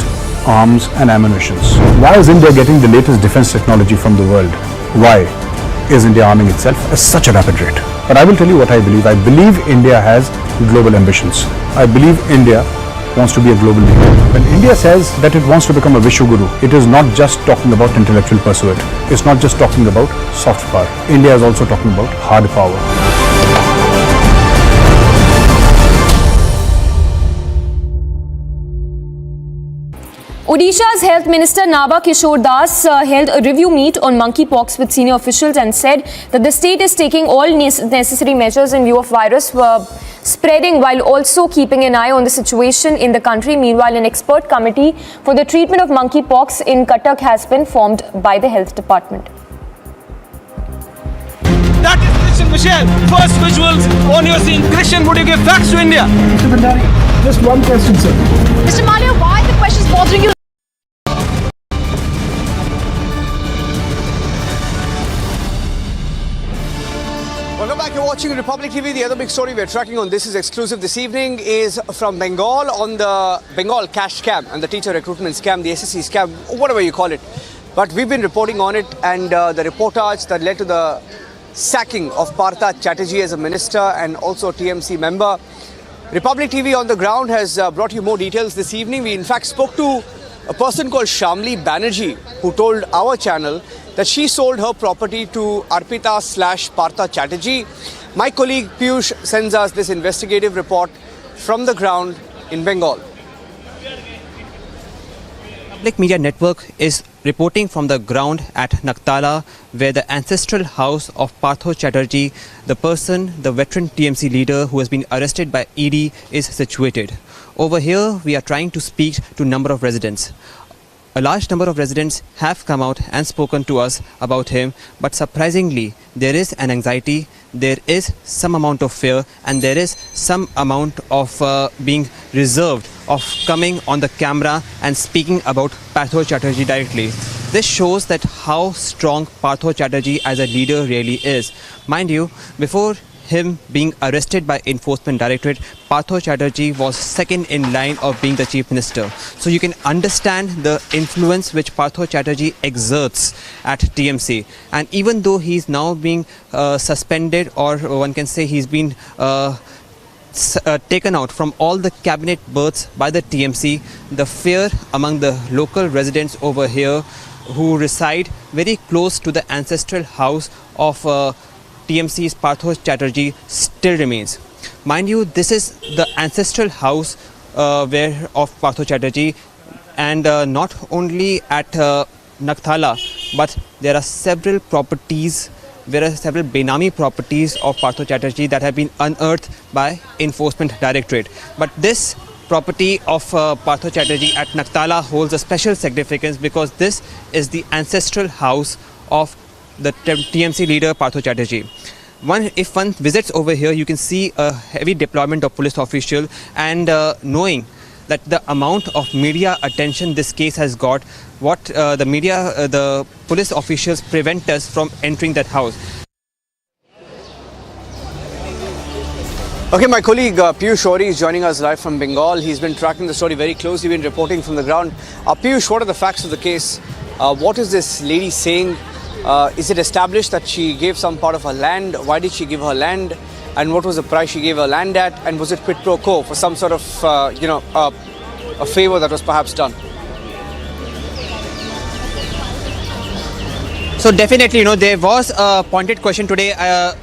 arms and ammunitions. Why is India getting the latest defense technology from the world? Why is India arming itself at such a rapid rate? But I will tell you what I believe. I believe India has global ambitions. I believe India wants to be a global leader. When India says that it wants to become a Vishwaguru, it is not just talking about intellectual pursuit. It's not just talking about soft power. India is also talking about hard power. Odisha's Health Minister Naba Kishore Das held a review meet on monkeypox with senior officials and said that the state is taking all necessary measures in view of virus spreading while also keeping an eye on the situation in the country. Meanwhile, an expert committee for the treatment of monkeypox in Cuttack has been formed by the Health Department. That is Christian Michelle. First visuals on your scene. Christian, would you give facts to India? Mr. Bhandari, just one question, sir. Mr. Malia, why the questions bothering you? Welcome back. You're watching Republic TV. The other big story we're tracking on This Is Exclusive this evening is from Bengal on the Bengal cash scam and the teacher recruitment scam, the SSC scam, whatever you call it. But we've been reporting on it and the reportage that led to the sacking of Partha Chatterjee as a minister and also TMC member. Republic TV on the ground has brought you more details this evening. We in fact spoke to a person called Shamli Banerjee who told our channel that she sold her property to Arpita/Partha Chatterjee. My colleague Piyush sends us this investigative report from the ground in Bengal. Public Media Network is reporting from the ground at Naktala, where the ancestral house of Partha Chatterjee, the veteran TMC leader who has been arrested by ED, is situated. Over here, we are trying to speak to a number of residents. A large number of residents have come out and spoken to us about him, but surprisingly, there is an anxiety there is some amount of fear and there is some amount of being reserved of coming on the camera and speaking about Partho Chatterjee directly. This shows that how strong Partho Chatterjee as a leader really is. Mind you, before him being arrested by Enforcement Directorate, Partho Chatterjee was second in line of being the Chief Minister. So you can understand the influence which Partho Chatterjee exerts at TMC. And even though he's now being suspended, or one can say he's been taken out from all the cabinet berths by the TMC, the fear among the local residents over here who reside very close to the ancestral house of TMC's Partho Chatterjee still remains. Mind you, this is the ancestral house of Partho Chatterjee, and not only at Nakthala, but there are several properties, there are several Benami properties of Partho Chatterjee that have been unearthed by Enforcement Directorate. But this property of Partho Chatterjee at Nakthala holds a special significance because this is the ancestral house of the TMC leader Partho Chatterjee. If one visits over here, you can see a heavy deployment of police officials, and knowing that the amount of media attention this case has got, the police officials prevent us from entering that house. Okay, my colleague Piyush Shori is joining us live from Bengal. He's been tracking the story very closely, been reporting from the ground. Piyush, what are the facts of the case? What is this lady saying? Is it established that she gave some part of her land? Why did she give her land? And what was the price she gave her land at? And was it quid pro quo for some sort of, a favor that was perhaps done? So definitely, there was a pointed question today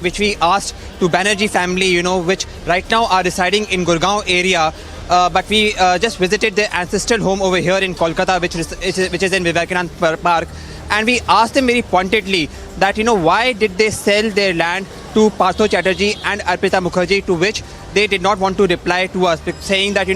which we asked to Banerjee family, which right now are residing in Gurgaon area. But we just visited their ancestral home over here in Kolkata, which is in Vivekanand Park. And we asked them very pointedly that, why did they sell their land to Partho Chatterjee and Arpita Mukherjee, to which they did not want to reply to us, saying that,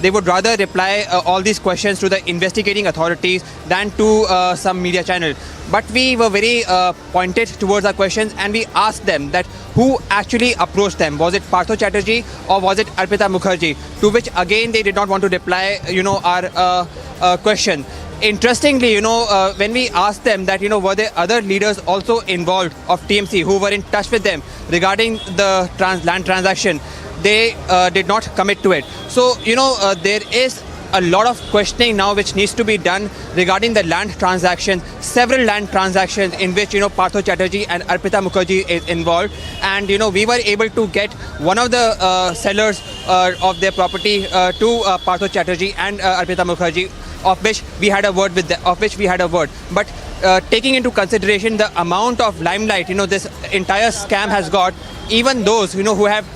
they would rather reply all these questions to the investigating authorities than to some media channel. But we were very pointed towards our questions, and we asked them that who actually approached them. Was it Partho Chatterjee or was it Arpita Mukherjee? To which again they did not want to reply, our question. Interestingly, when we asked them that, were there other leaders also involved of TMC who were in touch with them regarding the land transaction, they did not commit to it. So, there is a lot of questioning now which needs to be done regarding the land transactions, several land transactions in which, Partho Chatterjee and Arpita Mukherjee is involved. And, we were able to get one of the sellers of their property to Partho Chatterjee and Arpita Mukherjee, of which we had a word with But taking into consideration the amount of limelight, this entire scam has got, even those, who have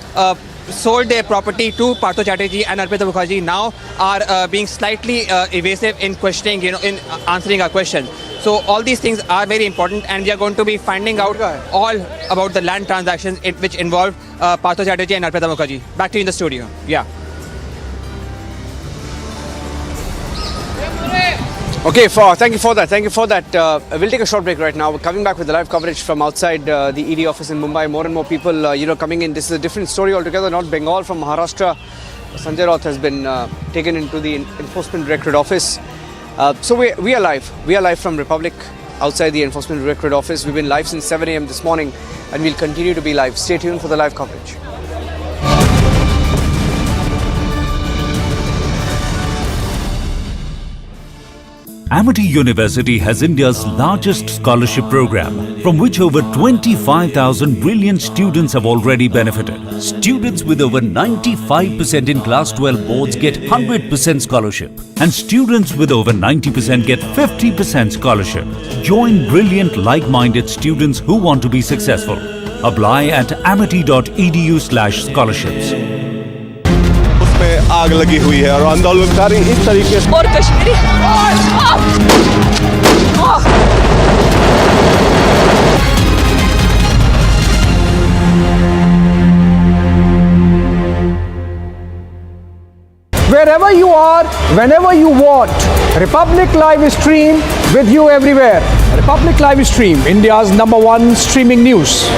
sold their property to Partho Chatterjee and Arpita Mukherjee now are being slightly evasive in questioning, in answering our questions. So all these things are very important, and we are going to be finding out all about the land transactions which involve Partho Chatterjee and Arpita Mukherjee. Back to you in the studio. Yeah. Okay, thank you for that. We'll take a short break right now. We're coming back with the live coverage from outside the ED office in Mumbai. More and more people, coming in. This is a different story altogether, not Bengal, from Maharashtra. Sanjay Raut has been taken into the Enforcement Directorate office. So we are live. We are live from Republic, outside the Enforcement Directorate office. We've been live since 7 a.m. this morning, and we'll continue to be live. Stay tuned for the live coverage. Amity University has India's largest scholarship program, from which over 25,000 brilliant students have already benefited. Students with over 95% in Class 12 boards get 100% scholarship, and students with over 90% get 50% scholarship. Join brilliant, like-minded students who want to be successful. Apply at amity.edu/scholarships. आग लगी हुई है और आंदोलनकारी इस तरीके से और Kashmiri Wherever you are, whenever you want, Republic Live Stream with you everywhere. Republic Live Stream, India's #1 streaming news.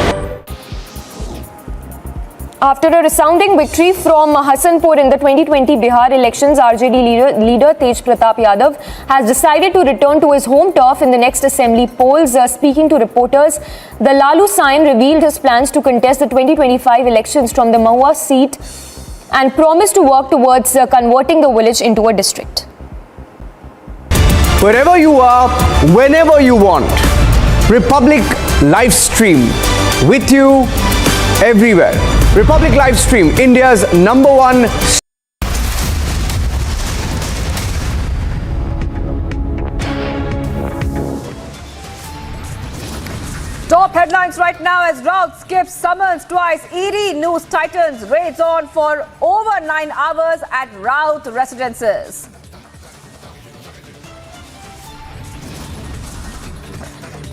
After a resounding victory from Hasanpur in the 2020 Bihar elections, RJD leader Tej Pratap Yadav has decided to return to his home turf in the next assembly polls. Speaking to reporters, the Lalu Sain revealed his plans to contest the 2025 elections from the Mahua seat and promised to work towards converting the village into a district. Wherever you are, whenever you want, Republic live stream with you everywhere. Republic live stream, India's #1. Top headlines right now as Raut skips summons twice. ED news tightens, raids on for over 9 hours at Raut residences.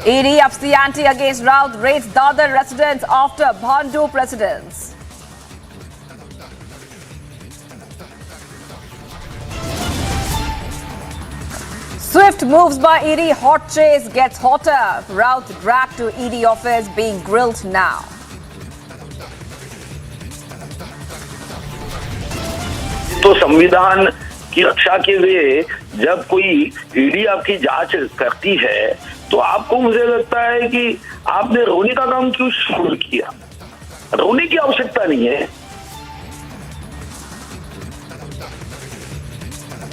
ED ups the ante against Raut, raids Dadar residents after Bhandup residents. Swift moves by ED, hot chase gets hotter. Raut dragged to ED office, being grilled now. तो संविधान की रक्षा के लिए जब कोई ED आपकी जांच करती है तो आपको मुझे लगता है कि आपने रोने का काम क्यों शुरू किया? रोने की आवश्यकता नहीं है।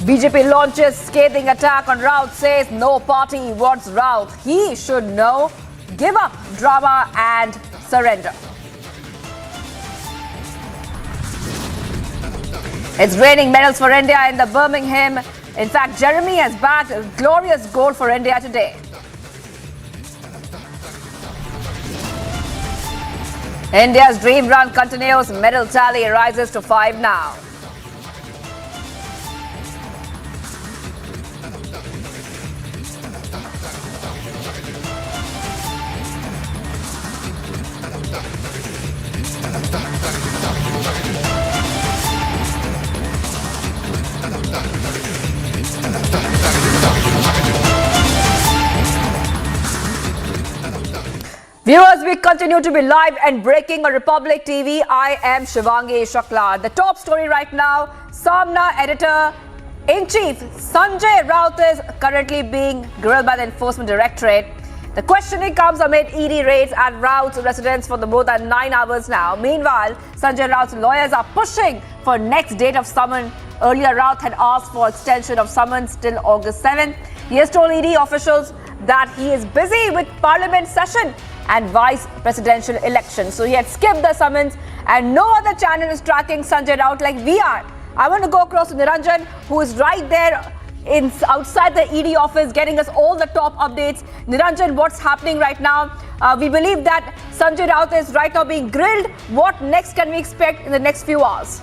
BJP launches scathing attack on Raut, says no party wants Raut. He should know, give up drama and surrender. It's raining medals for India in the Birmingham. In fact, Jeremy has bagged a glorious gold for India today. India's dream run continues. Medal tally rises to 5 now. Viewers, we continue to be live and breaking on Republic TV. I am Shivangi Shakla. The top story right now, Samna editor-in-chief Sanjay Raut is currently being grilled by the Enforcement Directorate. The questioning comes amid ED raids at Raut's residence for more than 9 hours now. Meanwhile, Sanjay Raut's lawyers are pushing for next date of summon. Earlier, Raut had asked for extension of summons till August 7th. He has told ED officials that he is busy with Parliament session and vice presidential election. So he had skipped the summons and no other channel is tracking Sanjay Raut like we are. I want to go across to Niranjan, who is right there outside the ED office getting us all the top updates. Niranjan, what's happening right now? We believe that Sanjay Raut is right now being grilled. What next can we expect in the next few hours?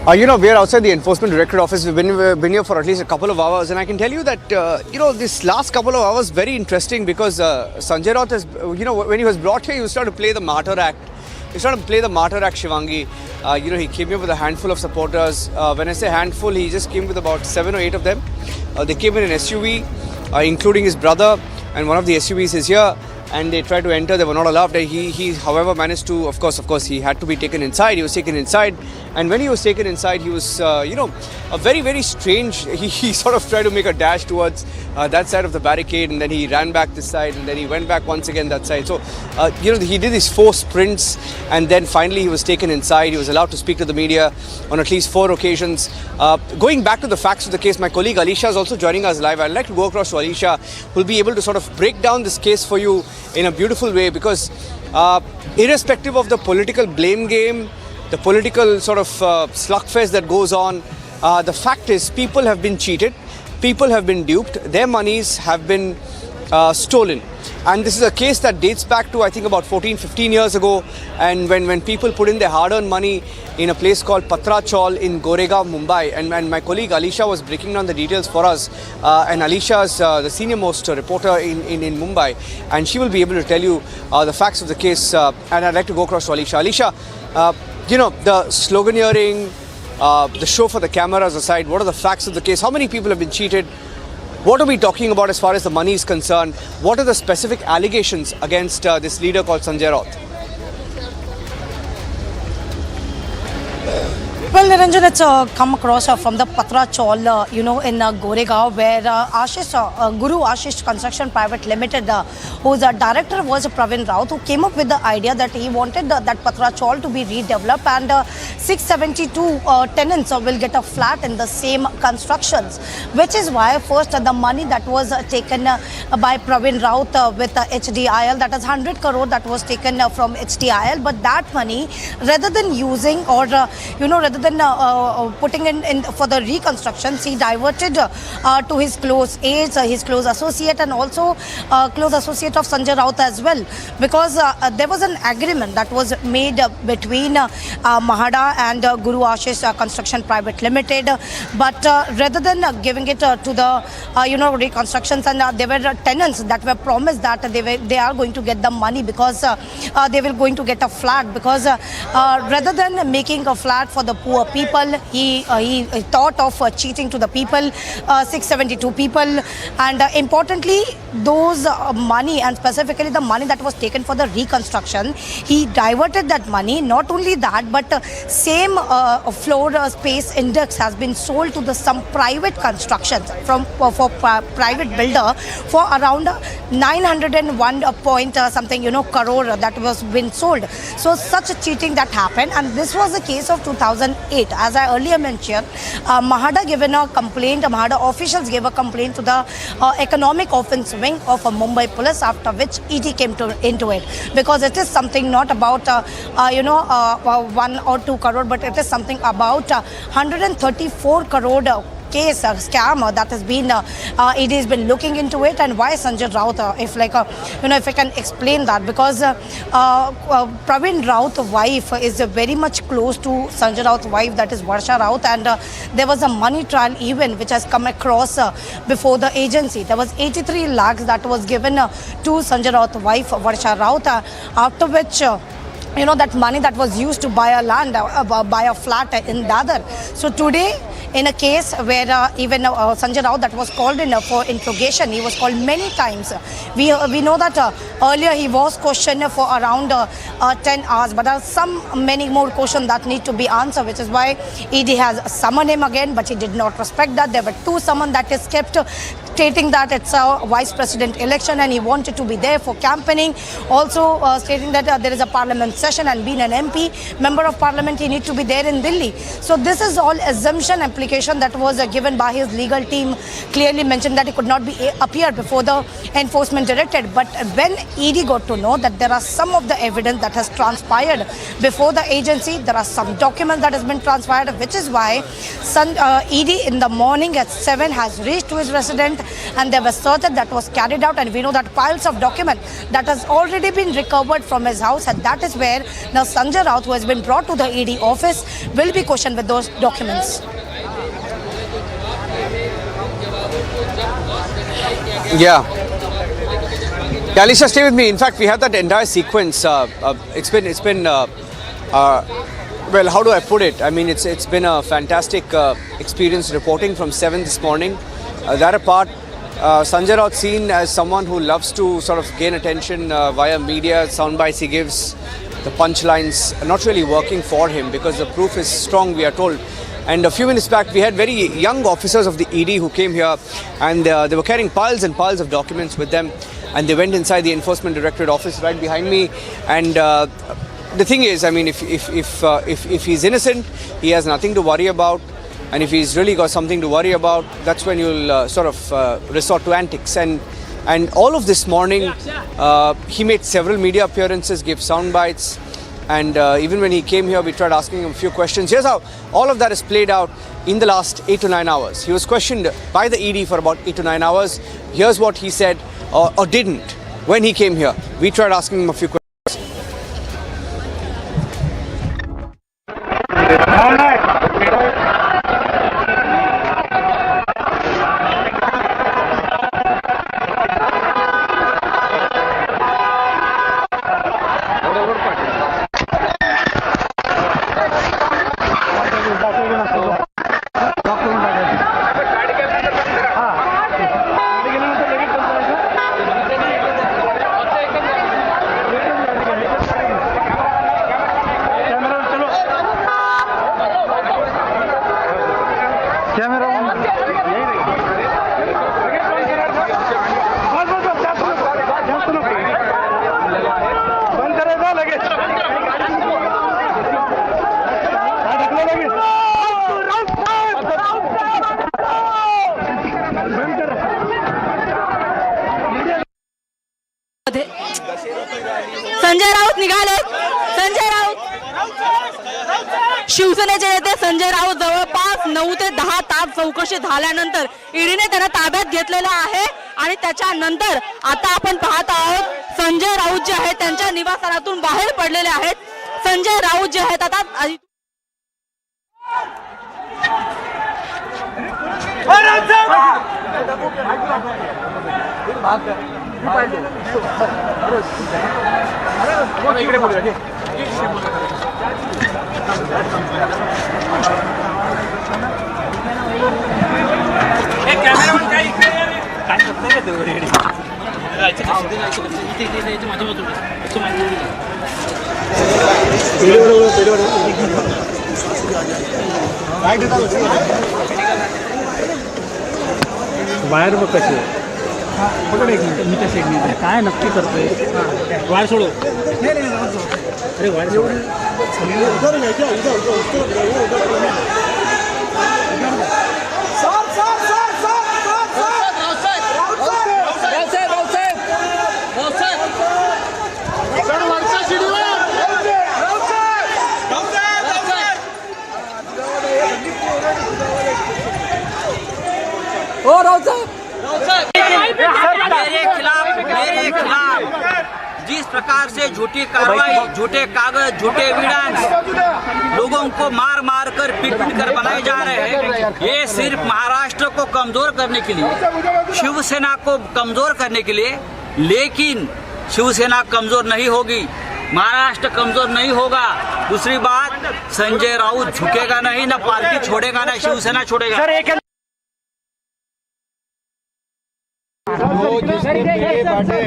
We're outside the Enforcement Directorate office. We've been here for at least a couple of hours, and I can tell you that, this last couple of hours very interesting because Sanjay Raut has, when he was brought here, he was trying to play the martyr act. He's trying to play the martyr act, Shivangi. He came here with a handful of supporters. When I say handful, he just came with about 7 or 8 of them. They came in an SUV, including his brother, and one of the SUVs is here. And they tried to enter, they were not allowed. He however managed to, of course, he had to be taken inside. He was taken inside, and when he was taken inside, he was, a very, very strange, he sort of tried to make a dash towards that side of the barricade, and then he ran back this side, and then he went back once again that side. So, he did these 4 sprints, and then finally he was taken inside. He was allowed to speak to the media on at least 4 occasions. Going back to the facts of the case, my colleague Alisha is also joining us live. I'd like to go across to Alisha, who will be able to sort of break down this case for you in a beautiful way, because irrespective of the political blame game, the political sort of slugfest that goes on, the fact is people have been cheated, people have been duped, their monies have been stolen. And this is a case that dates back to, I think, about 14-15 years ago, and when people put in their hard-earned money in a place called Patrachal in Goregaon, Mumbai. And my colleague Alisha was breaking down the details for us, and Alisha is the senior-most reporter in Mumbai, and she will be able to tell you the facts of the case. And I'd like to go across to Alisha. Alisha, the sloganeering, the show for the cameras aside, what are the facts of the case? How many people have been cheated? What are we talking about as far as the money is concerned? What are the specific allegations against this leader called Sanjay Raut? Well, Niranjan, it's come across from the Patra Chawl, in Goregaon, where Guru Ashish Construction Private Limited, whose director was Pravin Raut, who came up with the idea that he wanted that Patra Chawl to be redeveloped, and 672 tenants will get a flat in the same constructions, which is why first the money that was taken by Pravin Raut with HDIL, that is 100 crore that was taken from HDIL, but that money, rather than using or, rather than putting in for the reconstructions, he diverted to his close aides, his close associate, and also close associate of Sanjay Raut as well, because there was an agreement that was made between Mahada and Guru Ashish Construction Private Limited, but rather than giving it to the reconstructions, and there were tenants that were promised that they are going to get the money because they were going to get a flat, because rather than making a flat for the poor people, he thought of cheating to the people, 672 people, and importantly, those money, and specifically the money that was taken for the reconstruction, he diverted that money. Not only that, but same floor space index has been sold to some private constructions for private builder for around 901 point something crore that was been sold. So such a cheating that happened, and this was the case of 2008. As I earlier mentioned, Mahada given a complaint, Mahada officials gave a complaint to the economic offense wing of Mumbai police, after which ED came into it, because it is something not about 1 or 2 crore, but it is something about 134 crore case, scam that has been ED has been looking into it. And why Sanjay Raut, if I can explain that, because Pravin Raut's wife is very much close to Sanjay Raut's wife, that is Varsha Raut, and there was a money trial event which has come across before the agency. There was 83 lakhs that was given to Sanjay Raut's wife Varsha Raut, after which that money that was used to buy a land, buy a flat in Dadar. So today, in a case where even Sanjay Raut that was called in for interrogation, he was called many times. We know that earlier he was questioned for around 10 hours, but there are many more questions that need to be answered, which is why ED has summoned him again, but he did not respect that. There were 2 summons that is kept, stating that it's a vice president election and he wanted to be there for campaigning. Also stating that there is a parliament session, and being an MP, member of parliament, he needs to be there in Delhi. So this is all assumption application that was given by his legal team, clearly mentioned that he could not appear before the enforcement directorate. But when ED got to know that there are some of the evidence that has transpired before the agency, there are some documents that has been transpired, which is why ED in the morning at 7 has reached to his residence, and there was search that was carried out, and we know that piles of documents that has already been recovered from his house, and that is where now Sanjay Raut, who has been brought to the ED office, will be questioned with those documents. Yeah, Alicia, stay with me. In fact, we have that entire sequence. It's been well, how do I put it? I mean, it's been a fantastic experience reporting from 7 this morning. That apart, Sanjay Raut seen as someone who loves to sort of gain attention via media, sound bites he gives, the punchlines are not really working for him because the proof is strong, we are told. And a few minutes back, we had very young officers of the ED who came here, and they were carrying piles and piles of documents with them, and they went inside the Enforcement Directorate office right behind me. And the thing is, I mean, if he's innocent, he has nothing to worry about. And if he's really got something to worry about, that's when you'll sort of resort to antics. And all of this morning, he made several media appearances, gave sound bites. And even when he came here, we tried asking him a few questions. Here's how all of that is played out in the last 8 to 9 hours. He was questioned by the ED for about 8 to 9 hours. Here's what he said or didn't when he came here. We tried asking him a few questions. शिवसेनेचे नेते संजय राऊत जवळपास 9 ते 10 तास चौकशी झाल्यानंतर ईडीने त्यांना ताब्यात घेतलेलं आहे आणि त्याच्यानंतर आता आपण पाहत आहोत संजय राऊत जे आहेत त्यांच्या निवासस्थानातून बाहेर पडलेले आहेत. संजय राऊत जे आहेत आता बाहेर बघ कशी पकड एक मिनिट मी त्या साईडने काय नक्की करतोय वायर सोडू अरे वायर सोड मेरे खिलाफ जिस प्रकार से झूठी कार्रवाई, झूठे कागज, झूठे एविडेंस लोगों को मार मार कर पीट कर बनाए जा रहे हैं, ये सिर्फ महाराष्ट्र को कमजोर करने के लिए, शिवसेना को कमजोर करने के लिए. लेकिन शिवसेना कमजोर नहीं होगी, महाराष्ट्र कमजोर नहीं होगा. दूसरी बात, संजय राउत झुकेगा नहीं, ना पार्टी छोड़ेगा, ना शिवसेना छोड़ेगा. वो जिसने पीढ़े बांटे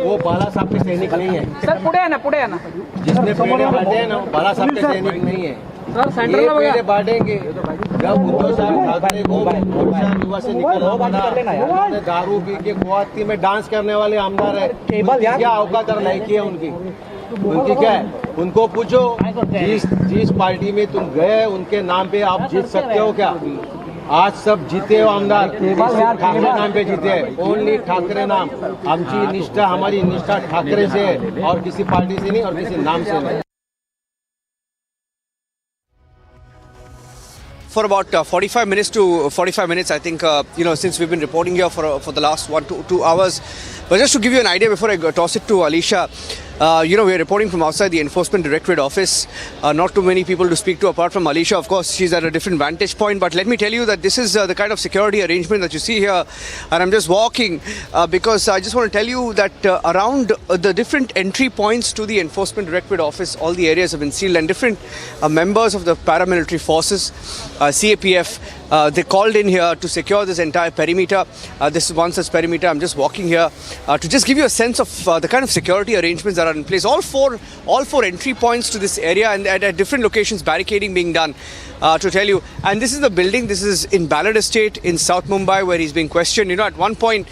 वो बाला साहब के सैनिक नहीं है. सर पुढे आहे ना जिसने पीढ़े बांटे हैं ना बाला साहब के सैनिक नहीं है. ये पीढ़े बांटेंगे जब उद्धव साहब ठाकरे को प्रोत्साहन युवा से निकलना पड़ा. उन्होंने दारू पी के गुवाहाटी में डांस करने वाले आमदार है. क्या औकात और लायकी है उनकी क्या है? उनको पूछो जिस पार्टी में तुम गए उनके नाम पे आप जीत सकते हो क्या? आज सब जीते हो आमदार ठाकरे नाम पे जीते हैं. ओनली ठाकरे नाम. आमची निष्ठा, हमारी निष्ठा ठाकरे से है और किसी पार्टी से नहीं और किसी नाम से नहीं. For about 45 minutes, I think, since we've been reporting here for the last 2 hours. But just to give you an idea before I toss it to Alisha, we are reporting from outside the Enforcement Directorate office. Not too many people to speak to apart from Alisha. Of course, she's at a different vantage point. But let me tell you that this is the kind of security arrangement that you see here. And I'm just walking because I just want to tell you that around the different entry points to the Enforcement Directorate office, all the areas have been sealed, and different members of the paramilitary forces, CAPF, they called in here to secure this entire perimeter. This is one such perimeter. I'm just walking here to just give you a sense of the kind of security arrangements that are in place. All four entry points to this area, and at different locations barricading being done to tell you. And this is the building. This is in Ballad Estate in South Mumbai, where he's being questioned. At one point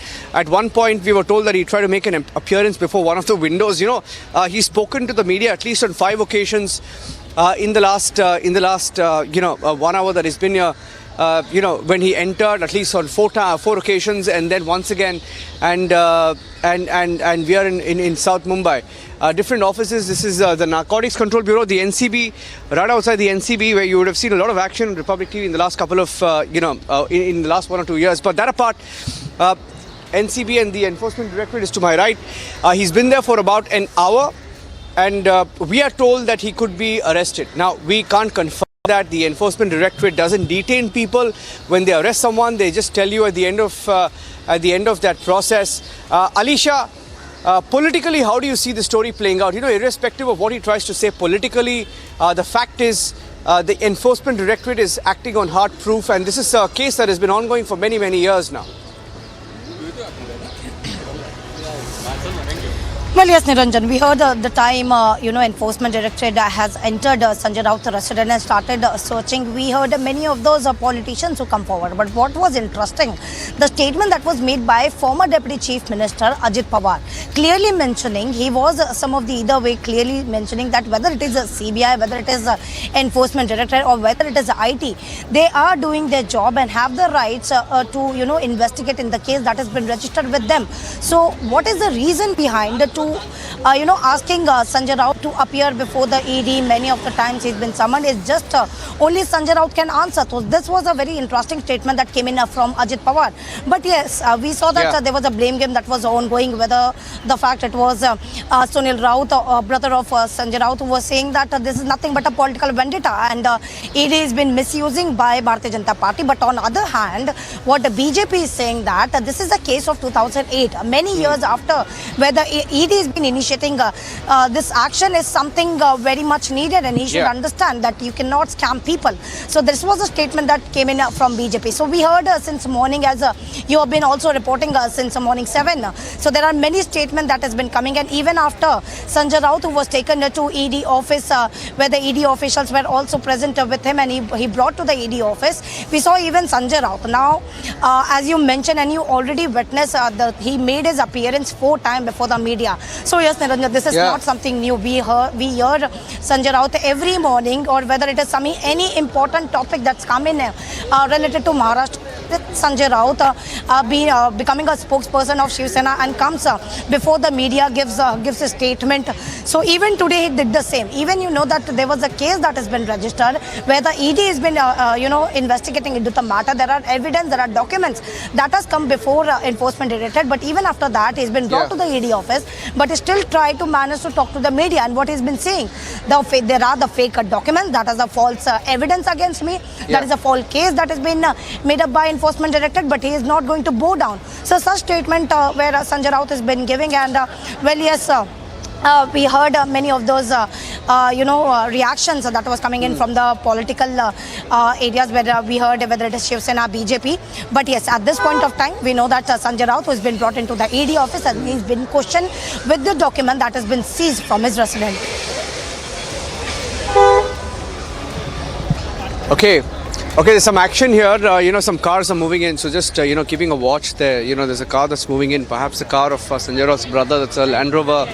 we were told that he tried to make an appearance before one of the windows. He's spoken to the media at least on 5 occasions in the last 1 hour that he's been here. When he entered, at least on 4 occasions, and then once again, and we are in South Mumbai. Different offices. This is the Narcotics Control Bureau, the NCB, right outside the NCB, where you would have seen a lot of action on Republic TV in the last couple of, in the last 1 or 2 years. But that apart, NCB and the Enforcement Directorate is to my right. He's been there for about an hour, and we are told that he could be arrested. Now, we can't confirm that. The Enforcement Directorate doesn't detain people. When they arrest someone, they just tell you at the end of that process. Alisha, politically, how do you see the story playing out? Irrespective of what he tries to say politically, the fact is the Enforcement Directorate is acting on hard proof, and this is a case that has been ongoing for many, many years now. Well, yes, Niranjan, we heard the time, Enforcement Directorate has entered Sanjay Raut's residence and started searching. We heard many of those politicians who come forward. But what was interesting, the statement that was made by former Deputy Chief Minister Ajit Pawar, clearly mentioning, he was clearly mentioning that whether it is a CBI, whether it is Enforcement Directorate or whether it is IT, they are doing their job and have the rights to, investigate in the case that has been registered with them. So what is the reason behind to to, asking Sanjay Raut to appear before the ED. Many of the times he's been summoned. It's just only Sanjay Raut can answer. So this was a very interesting statement that came in from Ajit Pawar. But yes, we saw that there was a blame game that was ongoing, whether the fact it was Sunil Raut, brother of Sanjay Raut, who was saying that this is nothing but a political vendetta and ED has been misusing by Bharatiya Janata Party. But on the other hand, what the BJP is saying that this is a case of 2008, many years after, where the ED has been initiating this action is something very much needed, and he should understand that you cannot scam people. So this was a statement that came in from BJP. So we heard since morning, as you have been also reporting since morning 7. So there are many statements that has been coming, and even after Sanjay Raut, who was taken to ED office, where the ED officials were also present with him, and he brought to the ED office, we saw even Sanjay Raut. Now, as you mentioned and you already witnessed, he made his appearance 4 times before the media. So yes, Niranjan, this is not something new. We hear Sanjay Raut every morning, or whether it is any important topic that's coming related to Maharashtra. Sanjay Raut becoming a spokesperson of Shiv Sena and comes before the media, gives a statement. So even today he did the same. Even that there was a case that has been registered where the ED has been investigating into the matter. There are evidence, there are documents that has come before Enforcement Directorate. But even after that, he's been brought to the ED office, but he still tried to manage to talk to the media. And what he's been saying, there are the fake documents, that is a false evidence against me. That is a false case that has been made up by Enforcement Directorate, but he is not going to bow down. So such statement where Sanjay Raut has been giving, and we heard many of those reactions that was coming in from the political areas, where we heard whether it is Shiv Sena, BJP. But yes, at this point of time, we know that Sanjay Raut has been brought into the ED office, and he's been questioned with the document that has been seized from his residence. Okay, there's some action here. Some cars are moving in, so just keeping a watch there. There's a car that's moving in, perhaps the car of Sanjay Raut's brother. That's a Land Rover.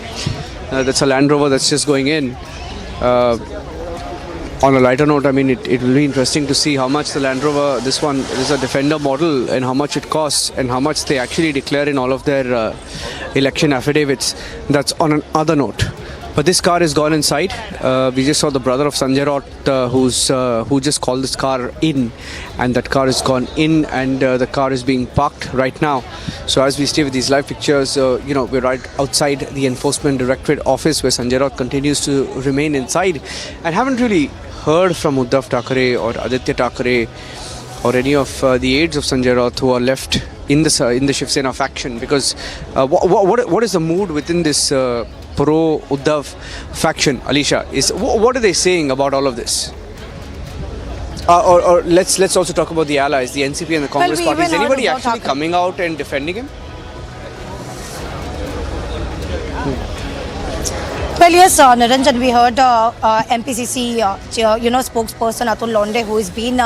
That's just going in. On a lighter note, it will be interesting to see how much the Land Rover, this one is a Defender model, and how much it costs, and how much they actually declare in all of their election affidavits. That's on another note. But this car has gone inside. We just saw the brother of Sanjay Raut who just called this car in, and that car has gone in, and the car is being parked right now. So as we stay with these live pictures, we're right outside the Enforcement Directorate office, where Sanjay Raut continues to remain inside, and haven't really heard from Uddhav Thackeray or Aditya Thackeray or any of the aides of Sanjay Raut who are left in the Shiv Sena faction. Because what is the mood within this pro-Uddhav faction, Alisha? What are they saying about all of this? Or let's also talk about the allies, the NCP and the Congress party. Is anybody actually coming out and defending him? Well, yes, Niranjan, we heard MPCC, spokesperson Atul Londe, who has been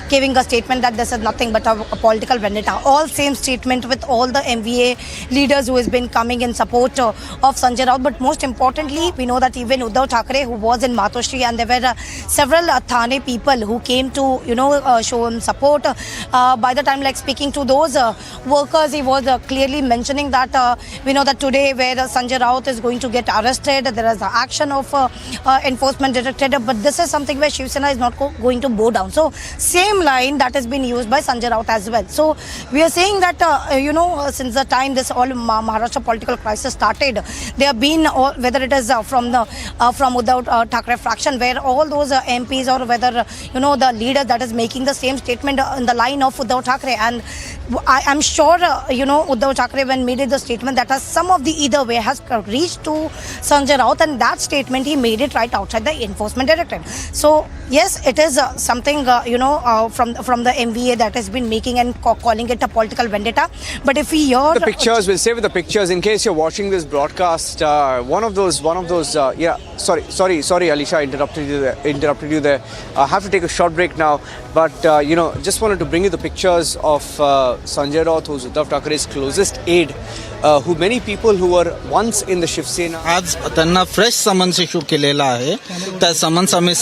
giving a statement that this is nothing but a political vendetta. All same statement with all the MVA leaders who has been coming in support of Sanjay Raut. But most importantly, we know that even Uddhav Thackeray, who was in Matoshri, and there were several Thane people who came to, show him support. By the time, speaking to those workers, he was clearly mentioning that we know that today, where Sanjay Raut is going to get arrested, there is the action of Enforcement Directorate, but this is something where Shiv Sena is not going to bow down. So same line that has been used by Sanjay Raut as well. So we are saying that since the time this all Maharashtra political crisis started, there have been whether it is from Uddhav Thackeray fraction, where all those MPs, or whether the leader that is making the same statement in the line of Uddhav Thackeray. And I am sure Uddhav Thackeray, when made the statement, that some of the either way has reached to Sanjay Raut, and that statement he made it right outside the Enforcement Directorate. So yes, it is something from the MVA that has been making and calling it a political vendetta. But if we hear the pictures, we'll stay with the pictures in case you're watching this broadcast. One of those. Sorry, Alisha, interrupted you there. I have to take a short break now, but just wanted to bring you the pictures of Sanjay Raut, who's Uddhav Thackeray's closest aide, who many people who were once in the Shiv Sena. आज त्यांना fresh summons issue केलेला आहे. त्या summons आम्ही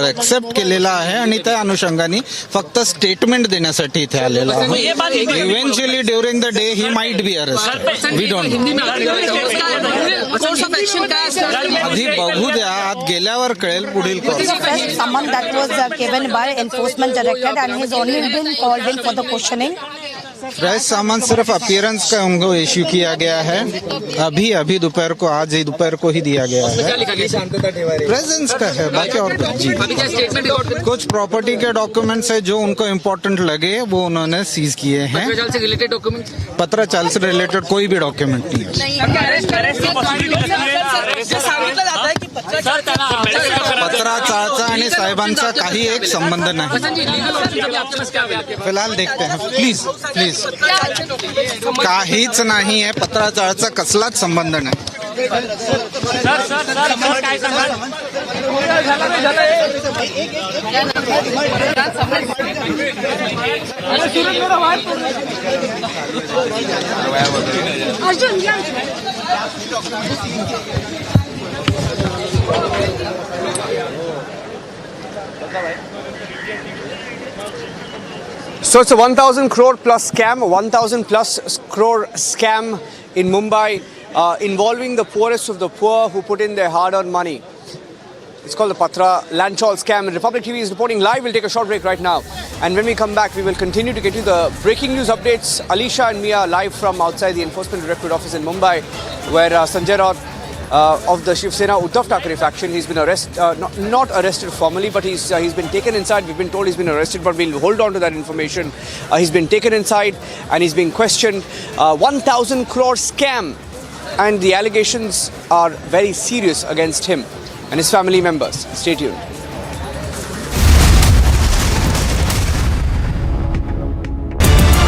accept केलेला आहे आणि त्या अनुषंगाने फक्त स्टेटमेंट देण्यासाठी इथे आलेला आहे. Eventually during the day he might be arrested. We don't know. आधी बघू द्या, आत गेल्यावर कळेल पुढील course. Someone that was given by Enforcement Directorate and he's only been called in for the questioning. Fresh सामान सिर्फ अपीयरेंस का उनको इश्यू किया गया है. अभी दोपहर को, आज ही दोपहर को ही दिया गया है. प्रेजेंस का है, बाकी और जी कुछ प्रॉपर्टी के डॉक्यूमेंट्स है जो उनको इम्पोर्टेंट लगे वो उन्होंने सीज किए हैं. पत्राचाल से रिलेटेड कोई भी डॉक्यूमेंट नहीं है. पत्राचाळचा आणि साहेबांचा काही एक संबंध नाही. फिलहाल देखते हैं. प्लीज काहीच नाही आहे. पत्राचाळचा कसलाच संबंध नाही. So it's a 1,000 crore plus scam, 1,000 plus crore scam in Mumbai involving the poorest of the poor who put in their hard-earned money. It's called the Patra Land Chawl scam. And Republic TV is reporting live. We'll take a short break right now. And when we come back, we will continue to get you the breaking news updates. Alisha and Mia live from outside the Enforcement Directorate office in Mumbai, where Sanjay Raut of the Shiv Sena Uddhav Thackeray faction, he's been not arrested formally, but he's been taken inside. We've been told he's been arrested, but we'll hold on to that information. He's been taken inside and he's being questioned. 1,000 crore scam, and the allegations are very serious against him and his family members. Stay tuned.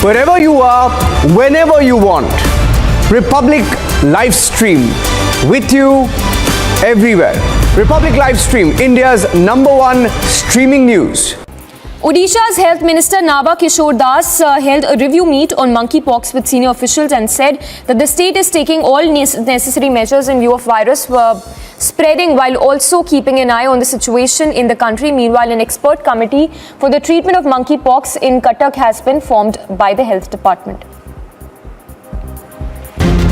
Wherever you are, whenever you want, Republic live stream with you everywhere. Republic live stream, India's #1 streaming news. Odisha's Health Minister Naba Kishore Das held a review meet on monkeypox with senior officials and said that the state is taking all necessary measures in view of virus spreading while also keeping an eye on the situation in the country. Meanwhile, an expert committee for the treatment of monkeypox in Cuttack has been formed by the Health Department.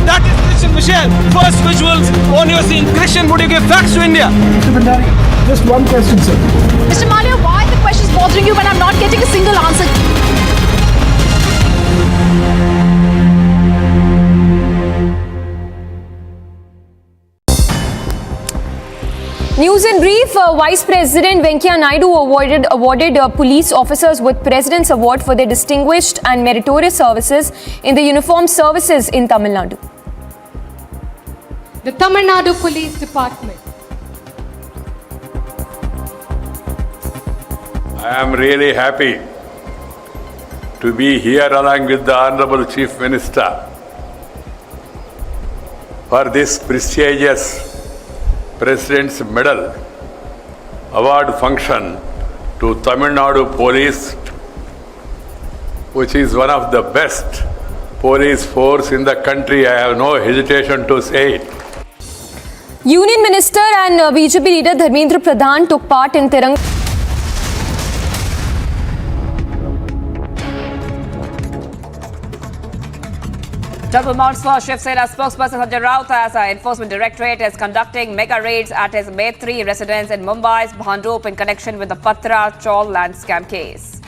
That is Christian Michelle. First visuals on your scene. Christian, would you give facts to India? Mr. Bhandari, just one question, sir. Mr. Malia, why are the questions bothering you when I'm not getting a single answer? News in brief, Vice President Venkaiah Naidu awarded police officers with President's Award for their distinguished and meritorious services in the uniformed services in Tamil Nadu. The Tamil Nadu Police Department. I am really happy to be here along with the Honorable Chief Minister for this prestigious President's Medal award function to Tamil Nadu Police, which is one of the best police force in the country. I have no hesitation to say it. Union Minister and BJP leader Dharmendra Pradhan took part in Tiranga. Double mounts for Shiv Sena spokesperson Sanjay Raut as Enforcement Directorate is conducting mega raids at his Maitri residence in Mumbai's Bhandup in connection with the Patra Chawl land scam case.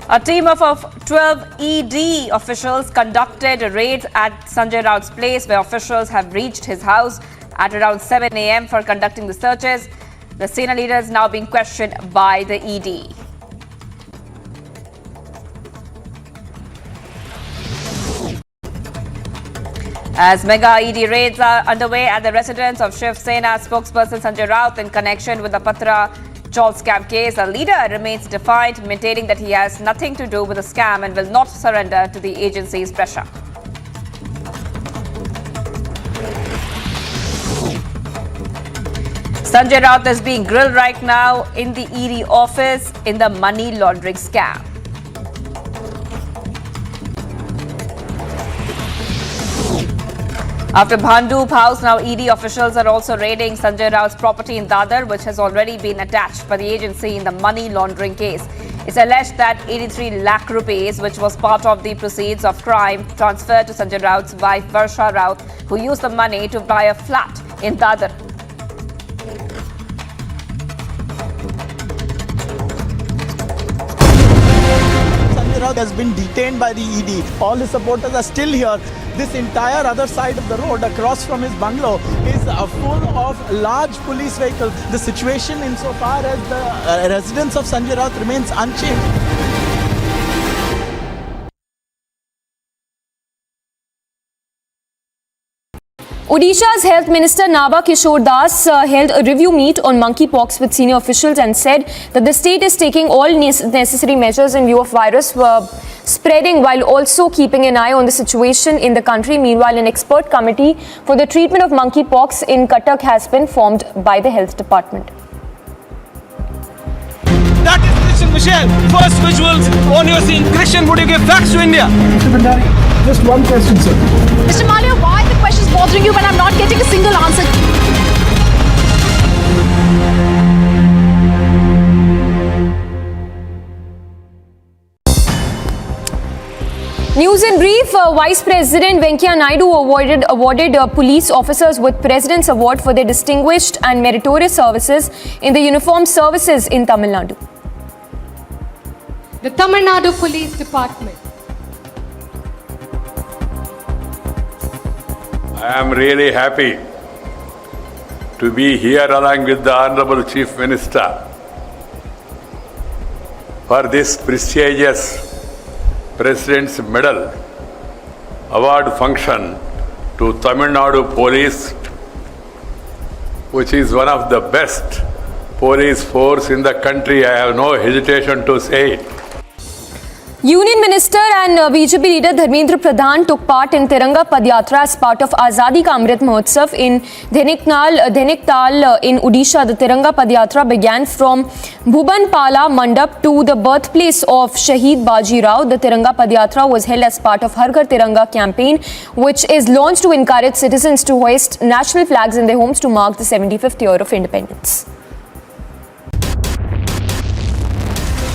A team of 12 ED officials conducted raids at Sanjay Raut's place, where officials have reached his house at around 7 a.m. for conducting the searches. The Sena leader is now being questioned by the ED. As mega ED raids are underway at the residence of Shiv Sena spokesperson Sanjay Raut in connection with the Patra Chawl scam case, the leader remains defiant, maintaining that he has nothing to do with the scam and will not surrender to the agency's pressure. Sanjay Raut is being grilled right now in the ED office in the money laundering scam. After Bhandup House, now ED officials are also raiding Sanjay Raut's property in Dadar, which has already been attached by the agency in the money laundering case. It's alleged that 83 lakh rupees, which was part of the proceeds of crime, transferred to Sanjay Raut's wife Varsha Raut, who used the money to buy a flat in Dadar. Sanjay Raut has been detained by the ED. All his supporters are still here. This entire other side of the road across from his bungalow is full of large police vehicles. The situation insofar as the residence of Sanjay Raut remains unchanged. Odisha's Health Minister Naba Kishore Das held a review meet on monkeypox with senior officials and said that the state is taking all necessary measures in view of virus spreading while also keeping an eye on the situation in the country. Meanwhile, an expert committee for the treatment of monkeypox in Cuttack has been formed by the Health Department. That is Christian Michelle. First visuals on your scene. Christian, would you give facts to India? Mr. Bhandari, just one question, sir. Mr. Malia, why are the questions bothering you when I'm not getting a single answer? News in brief, Vice President Venkaiah Naidu awarded police officers with President's Award for their distinguished and meritorious services in the uniformed services in Tamil Nadu. The Tamil Nadu Police Department. I am really happy to be here along with the Honorable Chief Minister for this prestigious President's Medal award function to Tamil Nadu Police, which is one of the best police force in the country. I have no hesitation to say it. Union Minister and BJP leader Dharmendra Pradhan took part in Tiranga Padyatra as part of Azadi Ka Amrit Mahotsav in Dhaniktal in Odisha. The Tiranga Padyatra began from Bhubanpala Mandap to the birthplace of Shahid Baji Rao. The Tiranga Padyatra was held as part of Har Ghar Tiranga campaign, which is launched to encourage citizens to hoist national flags in their homes to mark the 75th year of independence.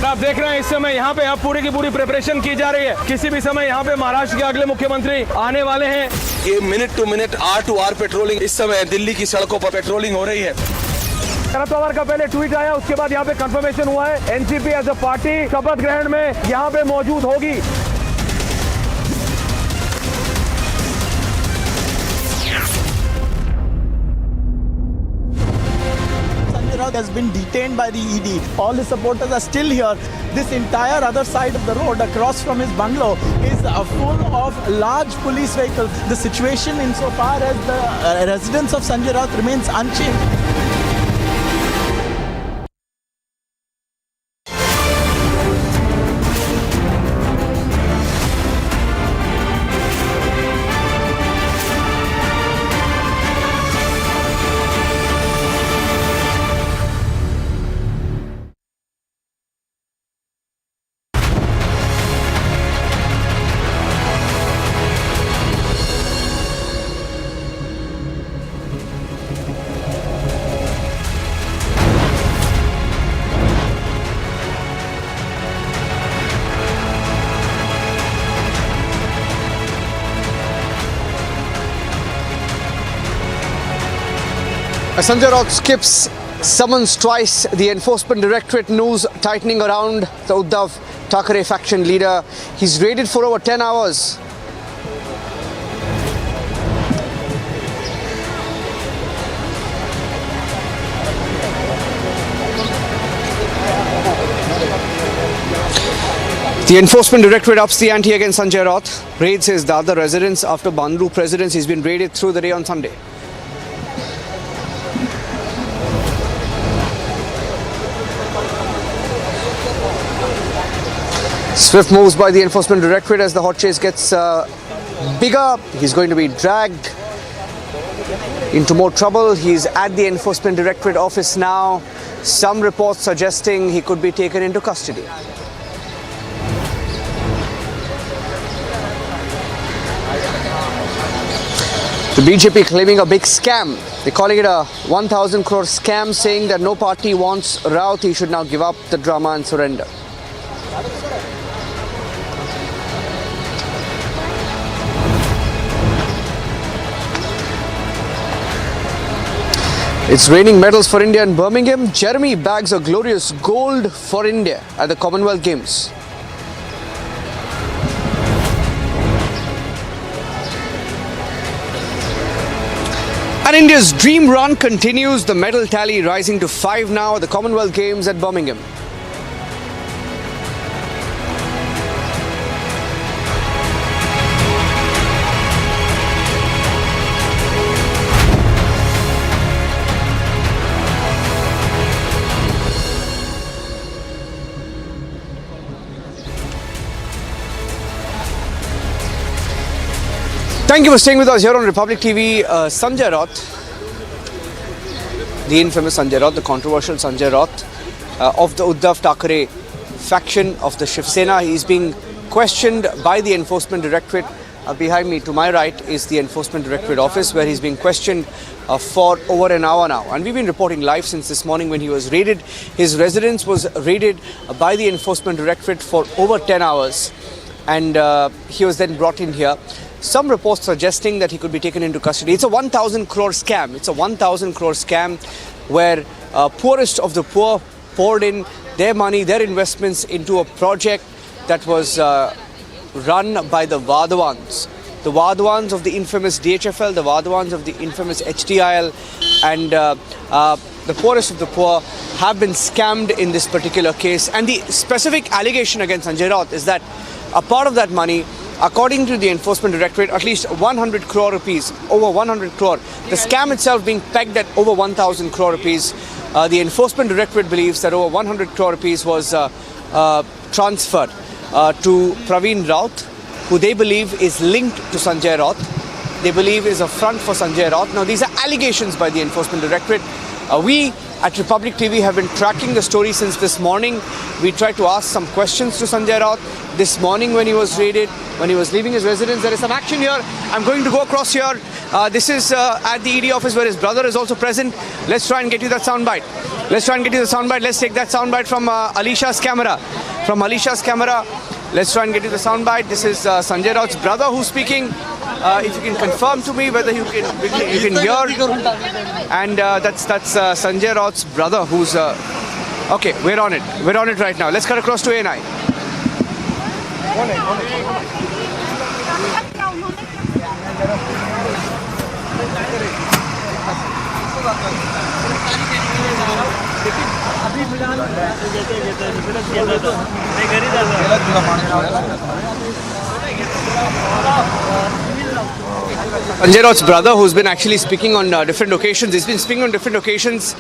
आप देख रहे हैं इस समय यहाँ पे अब पूरी की पूरी प्रिपरेशन की जा रही है. किसी भी समय यहाँ पे महाराष्ट्र के अगले मुख्यमंत्री आने वाले हैं. ये minute to minute R to R patrolling इस समय दिल्ली की सड़कों पर पेट्रोलिंग हो रही है. शरद पवार का पहले ट्वीट आया, उसके बाद यहाँ पे कंफर्मेशन हुआ है. एनसीपी एज अ पार्टी शपथ ग्रहण में यहाँ पे मौजूद होगी. Has been detained by the ED. All his supporters are still here. This entire other side of the road across from his bungalow is full of large police vehicles. The situation insofar as the residence of Sanjay Raut remains unchanged. Sanjay Raut skips summons twice. The Enforcement Directorate news tightening around the Uddhav Thackeray faction leader. He's raided for over 10 hours. The Enforcement Directorate ups the ante against Sanjay Raut. Raids his Dadar residence after Bhandup residence. He's been raided through the day on Sunday. Swift moves by the Enforcement Directorate as the hot chase gets bigger. He's going to be dragged into more trouble. He's at the Enforcement Directorate office now. Some reports suggesting he could be taken into custody. The BJP claiming a big scam. They're calling it a 1,000 crore scam, saying that no party wants Raut. He should now give up the drama and surrender. It's raining medals for India in Birmingham. Jeremy bags a glorious gold for India at the Commonwealth Games. And India's dream run continues, the medal tally rising to 5 now at the Commonwealth Games at Birmingham. Thank you for staying with us here on Republic TV. Sanjay Raut, the infamous Sanjay Raut, the controversial Sanjay Raut of the Uddhav Thackeray faction of the Shiv Sena. He's being questioned by the Enforcement Directorate. Behind me to my right is the Enforcement Directorate office, where he's being questioned for over an hour now. And we've been reporting live since this morning when he was raided. His residence was raided by the Enforcement Directorate for over 10 hours. And he was then brought in here. Some reports suggesting that he could be taken into custody. It's a 1,000 crore scam. It's a 1,000 crore scam where poorest of the poor poured in their money, their investments into a project that was run by the Vadawans. The Vadawans of the infamous DHFL, the Vadawans of the infamous HDIL, and the poorest of the poor have been scammed in this particular case. And the specific allegation against Sanjay Raut is that a part of that money, according to the Enforcement Directorate, at least 100 crore rupees, over 100 crore. The scam itself being pegged at over 1,000 crore rupees. The Enforcement Directorate believes that over 100 crore rupees was transferred to Praveen Raut, who they believe is linked to Sanjay Raut. They believe is a front for Sanjay Raut. Now, these are allegations by the Enforcement Directorate. We at Republic TV have been tracking the story since this morning. We tried to ask some questions to Sanjay Raut. This morning when he was raided, when he was leaving his residence, there is some action here. I'm going to go across here. This is at the ED office where his brother is also present. Let's try and get you that soundbite. Let's take that soundbite from Alisha's camera. Let's try and get you the soundbite. This is Sanjay Raut's brother who's speaking. If you can confirm to me whether you can hear. And that's Sanjay Raut's brother who's... okay, we're on it right now. Let's cut across to ANI. Sanjay Raut's brother, who's been actually speaking on different occasions. He's been speaking on different occasions.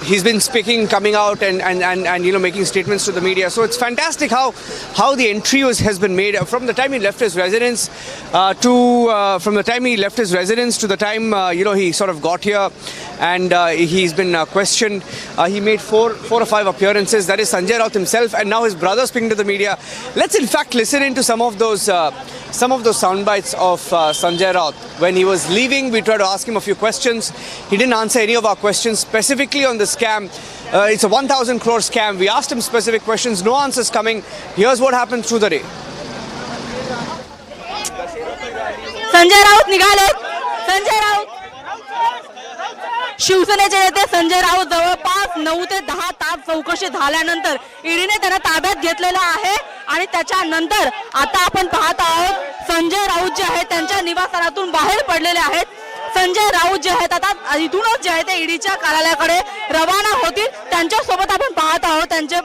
He's been speaking, coming out and making statements to the media. So it's fantastic how the entry has been made from the time he left his residence to the time he sort of got here, and he's been questioned. He made four or five appearances. That is Sanjay Raut himself, and now his brother speaking to the media. Let's in fact listen into some of those sound bites of Sanjay Raut. When he was leaving, we tried to ask him a few questions. He didn't answer any of our questions, specifically on the scam. It's a 1,000 crore scam. We asked him specific questions, no answers coming. Here's what happened through the day. Sanjay Raut निघाले. संजय राऊत, शिवसेनेचे नेते संजय राऊत जवळपास 9 ते 10 तास चौकशी झाल्यानंतर ईडीने त्यांना ताब्यात घेतलेलं आहे आणि त्याच्यानंतर आता आपण पाहत आहोत संजय राऊत जे आहेत त्यांच्या निवासस्थानातून बाहेर पडलेले आहेत. संजय राऊत जे आहेत आता इथूनच जे आहे ते ईडीच्या कार्यालयाकडे रवाना होतील. त्यांच्या सोबत आपण पाहत आहोत त्यांचे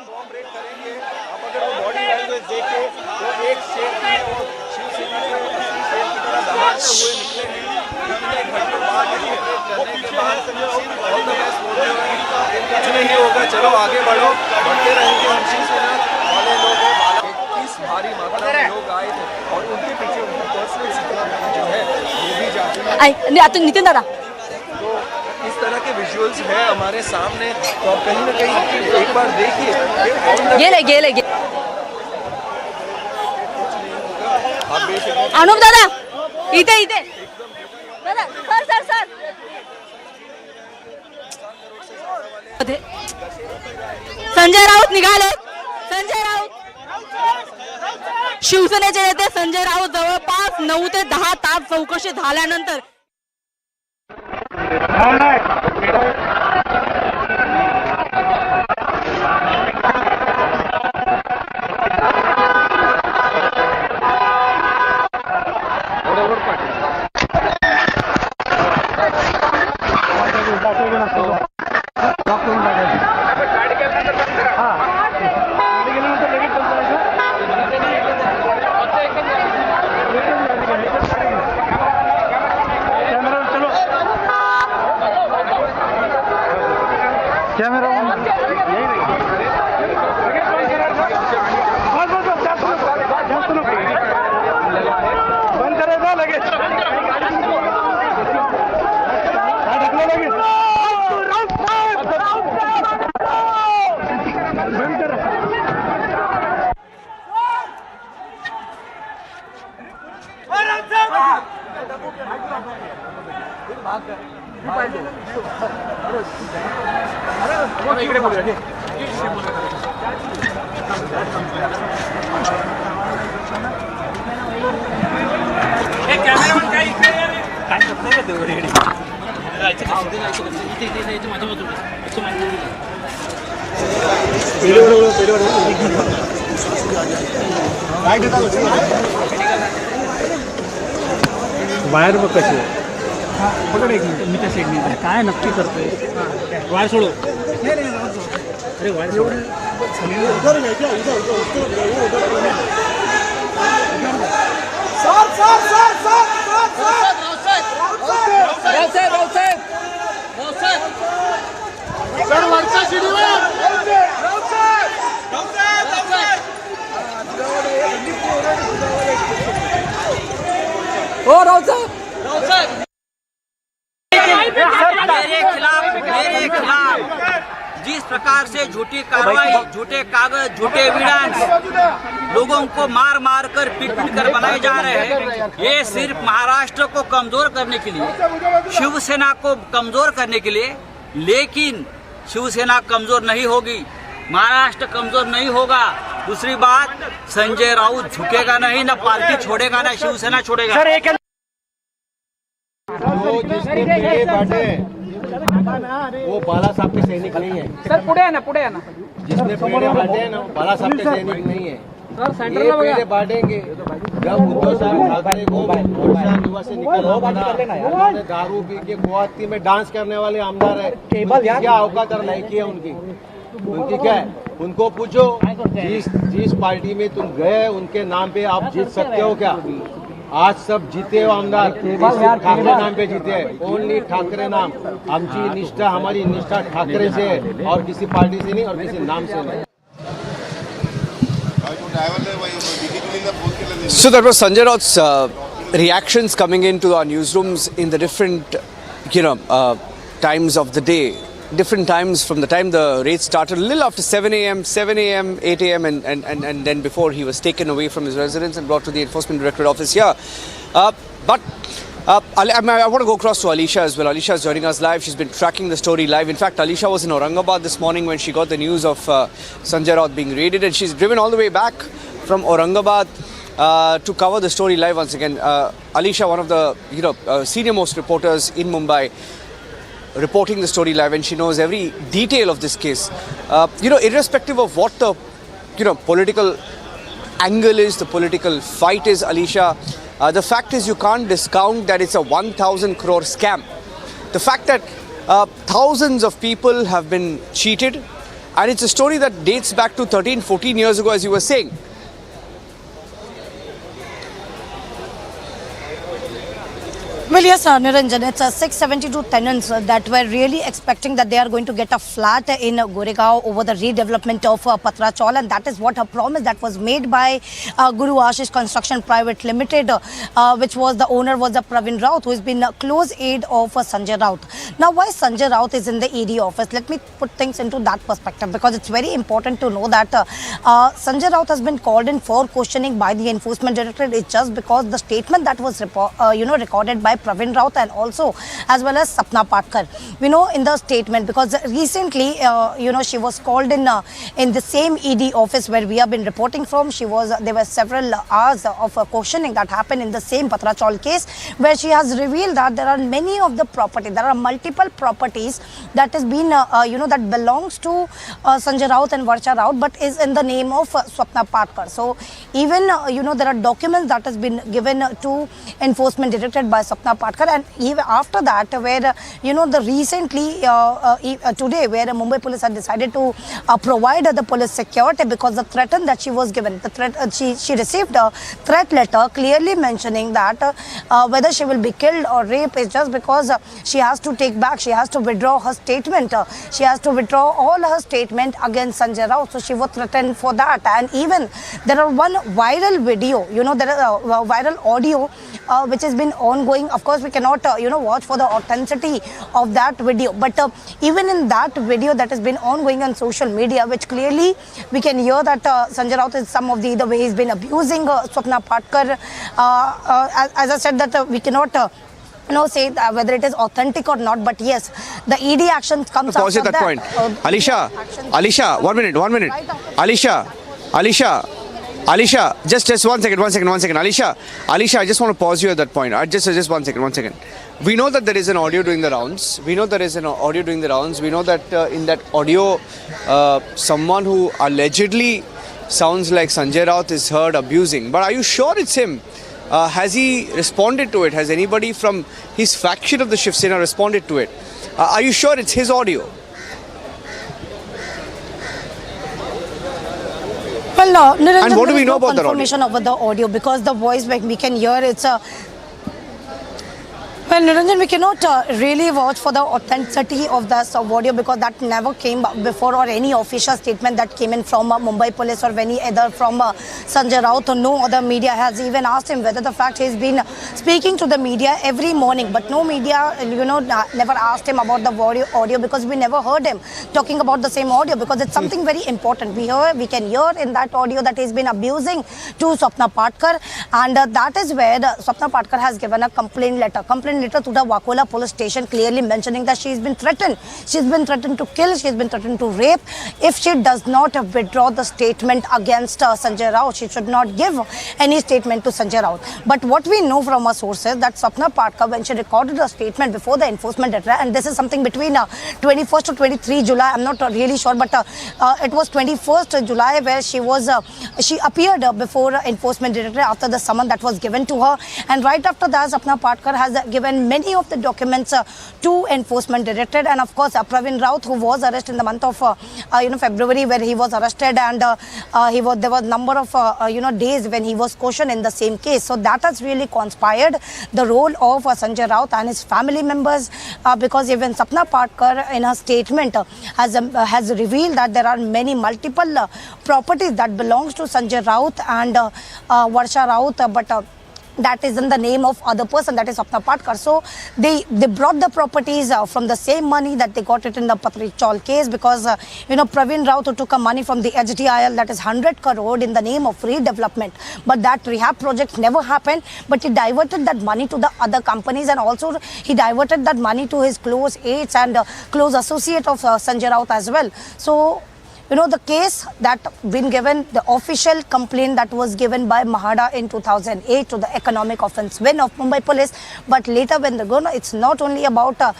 कुछ नहीं होगा, चलो आगे बढ़ो, बढ़ते रहेंगे हम शिवसेना वाले लोग हैं. इस भारी मात्रा में लोग आए थे और उनके पीछे उनकी पर्सनल सिक्योरिटी जो है वो भी जाती है. नितिन दादा, तो इस तरह के विजुअल्स हैं हमारे सामने, तो आप कहीं ना कहीं एक बार देखिए. गेले आप बेशक अनुप दादा इथे संजय राऊत निघाले. संजय राऊत, शिवसेनेचे नेते संजय राऊत जवळपास 9 ते 10 तास चौकशी झाल्यानंतर बाहेर बघ कशी पकड एक मिनिट मी त्या साईडने काय नक्की करतोय वायर सोडू अरे वायर सोड मेरे खिलाफ जिस प्रकार से झूठी कार्रवाई, झूठे कागज, झूठे एविडेंस लोगों को मार मार कर पीट पीट कर बनाए जा रहे हैं, ये सिर्फ महाराष्ट्र को कमजोर करने के लिए, शिवसेना को कमजोर करने के लिए। लेकिन शिवसेना कमजोर नहीं होगी, महाराष्ट्र कमजोर नहीं होगा। दूसरी बात, संजय राउत झुकेगा नहीं, ना पार्टी छोड़ेगा, ना शिवसेना छोड़ेगा। जिसने पीले बांटे वो बाला साहब के सैनिक नहीं है सर. पुढे आहे ना जिसने पीले बांटे हैं ना बाला साहब के सैनिक नहीं है. ये पीले बांटेंगे जब उद्धव साहब ठाकरे को वर्षा युवा से निकलना पड़ा, उन्होंने दारू पी के गुवाहाटी में डांस करने वाले आमदार है, क्या औकात और लायकी है उनकी क्या है? उनको पूछो जिस पार्टी में तुम गए उनके नाम पे आप जीत सकते हो क्या? आज सब जीते हो आमदार, ठाकरे नाम पे जीते हैं, ओनली ठाकरे नाम। आमची निष्ठा, हमारी निष्ठा ठाकरे से है और किसी पार्टी से नहीं और किसी नाम से नहीं। So that was Sanjay Raut's reactions coming into our newsrooms in the different, times of the day. Different times from the time the raid started, a little after 7 a.m., 8 a.m. and then before he was taken away from his residence and brought to the Enforcement Directorate office here. But I want to go across to Alisha as well. Alisha is joining us live. She's been tracking the story live. In fact, Alisha was in Aurangabad this morning when she got the news of Sanjay Raut being raided, and she's driven all the way back from Aurangabad to cover the story live once again. Alisha, one of the senior most reporters in Mumbai, reporting the story live, and she knows every detail of this case. Irrespective of what the political angle is, the political fight is, Alisha, the fact is you can't discount that it's a 1,000 crore scam. The fact that thousands of people have been cheated, and it's a story that dates back to 13, 14 years ago, as you were saying. Well, yes, Niranjan, it's 672 tenants that were really expecting that they are going to get a flat in Goregaon over the redevelopment of Patrachal, and that is what a promise that was made by Guru Ashish Construction Private Limited, which was the owner was Pravin Raut, who has been a close aide of Sanjay Raut. Now, why Sanjay Raut is in the ED office? Let me put things into that perspective, because it's very important to know that Sanjay Raut has been called in for questioning by the Enforcement Directorate. It's just because the statement that was recorded by Pravin Raut and also as well as Sapna Patkar. We know in the statement, because recently, she was called in the same ED office where we have been reporting from. There were several hours of questioning that happened in the same Patrachal case, where she has revealed that there are many of the property, there are multiple properties that has been, that belongs to Sanjay Raut and Varsha Raut, but is in the name of Sapna Patkar. So even, there are documents that has been given to Enforcement Directorate by Sapna Patkar, and even after that, where, the recently, today, where Mumbai police had decided to provide the police security because the threat that she was given, the threat, she received a threat letter clearly mentioning that whether she will be killed or raped is just because she has to take back, she has to withdraw her statement, she has to withdraw all her statement against Sanjay Raut. So she was threatened for that. And even there are one viral video, there is a viral audio which has been ongoing. Of course, we cannot, watch for the authenticity of that video, but even in that video that has been ongoing on social media, which clearly we can hear that Sanjay Raut is some of the way he's been abusing Sapna Patkar. As I said, that we cannot say whether it is authentic or not, but yes, the ED action comes out of that. Point. Alicia, 1 minute. Alicia, just 1 second. Alicia, I just want to pause you at that point. Just 1 second. We know that there is an audio doing the rounds. We know that in that audio, someone who allegedly sounds like Sanjay Raut is heard abusing. But are you sure it's him? Has he responded to it? Has anybody from his faction of the Shiv Sena responded to it? Are you sure it's his audio? Well, no, Niranjan, and what do we know about the audio? Confirmation over the audio, because the voice we can hear, it's a... Well, Niranjan, we cannot really vouch for the authenticity of this audio, because that never came before, or any official statement that came in from Mumbai police or any other from Sanjay Raut. No other media has even asked him whether the fact he's been speaking to the media every morning, but no media, never asked him about the audio, because we never heard him talking about the same audio, because it's something very important. We can hear in that audio that he's been abusing to Sapna Patkar, and that is where Sapna Patkar has given a complaint letter to the Wakola police station, clearly mentioning that she's been threatened. She's been threatened to kill, she's been threatened to rape. If she does not withdraw the statement against Sanjay Raut, she should not give any statement to Sanjay Raut. But what we know from our sources, that Sapna Patkar, when she recorded a statement before the enforcement directorate, and this is something between 21st to 23 July, I'm not really sure, but it was 21st July where she appeared before enforcement directorate after the summons that was given to her. And right after that, Sapna Patkar has given many of the documents to enforcement directorate, and of course Pravin Raut, who was arrested in the month of February, where he was arrested, and there was number of days when he was questioned in the same case. So that has really conspired the role of Sanjay Raut and his family members, because even Sapna Patkar in her statement has revealed that there are multiple properties that belongs to Sanjay Raut and Varsha Raut, but that is in the name of other person, that is Sapna Patkar. So they brought the properties from the same money that they got it in the Patrachal case, because Pravin Raut took a money from the HDIL, that is 100 crore in the name of redevelopment, but that rehab project never happened. But he diverted that money to the other companies, and also he diverted that money to his close aides and close associate of Sanjay Raut as well. So the case that been given, the official complaint that was given by Mahada in 2008 to the economic offence wing of Mumbai police, but later when they go, it's not only about a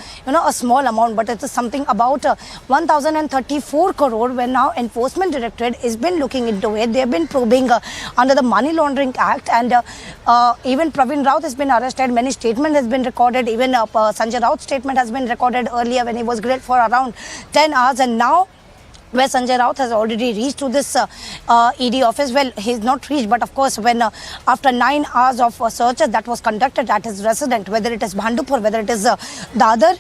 small amount, but it is something about 1,034 crore, when now enforcement directorate has been looking into it. They have been probing under the Money Laundering Act, and even Pravin Raut has been arrested. Many statements has been recorded. Even Sanjay Raut's statement has been recorded earlier when he was grilled for around 10 hours, and now where Sanjay Raut has already reached to this ED office. Well, he's not reached, but of course, when after 9 hours of searches that was conducted at his residence, whether it is Bhandupur, whether it is the other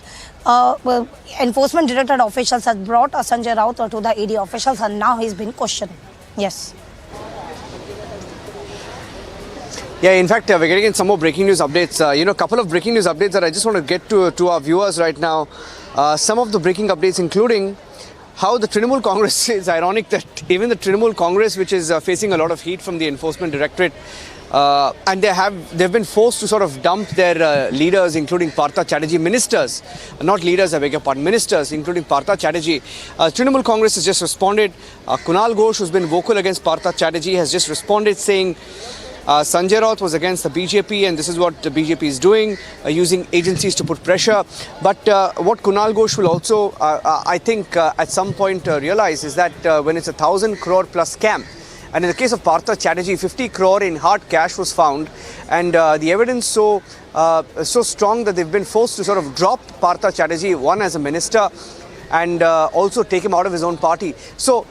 enforcement directorate officials has brought Sanjay Raut to the ED officials, and now he's been questioned. Yes. Yeah, in fact, we're getting in some more breaking news updates. A couple of breaking news updates that I just want to get to our viewers right now. Some of the breaking updates, including how the Trinamool Congress, is ironic that even the Trinamool Congress, which is facing a lot of heat from the Enforcement Directorate, and they've been forced to sort of dump their leaders, including Partha Chatterjee, ministers, not leaders, I beg your pardon, ministers, including Partha Chatterjee. Trinamool Congress has just responded. Kunal Ghosh, who's been vocal against Partha Chatterjee, has just responded saying Sanjay Raut was against the BJP and this is what the BJP is doing, using agencies to put pressure. But what Kunal Ghosh will also, I think, at some point realize is that when it's 1,000 crore plus scam, and in the case of Partha Chatterjee, 50 crore in hard cash was found, and the evidence so strong that they've been forced to sort of drop Partha Chatterjee, one as a minister, and also take him out of his own party. So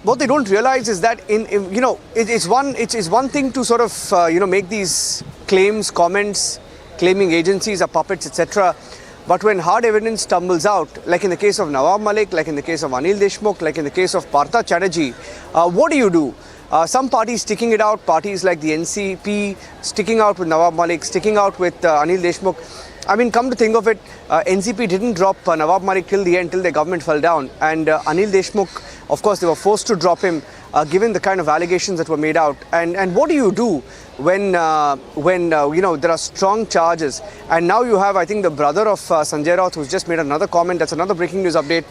what they don't realize is that it's one thing to sort of make these claims, comments, claiming agencies are puppets, etc. But when hard evidence tumbles out, like in the case of Nawab Malik, like in the case of Anil Deshmukh, like in the case of Partha Chatterjee, what do? Some parties sticking it out, parties like the NCP sticking out with Nawab Malik, sticking out with Anil Deshmukh. I mean, come to think of it, NCP didn't drop Nawab Malik till the end, till the government fell down. And Anil Deshmukh, of course, they were forced to drop him, given the kind of allegations that were made out. And what do you do when there are strong charges? And now you have, I think, the brother of Sanjay Raut, who's just made another comment. That's another breaking news update.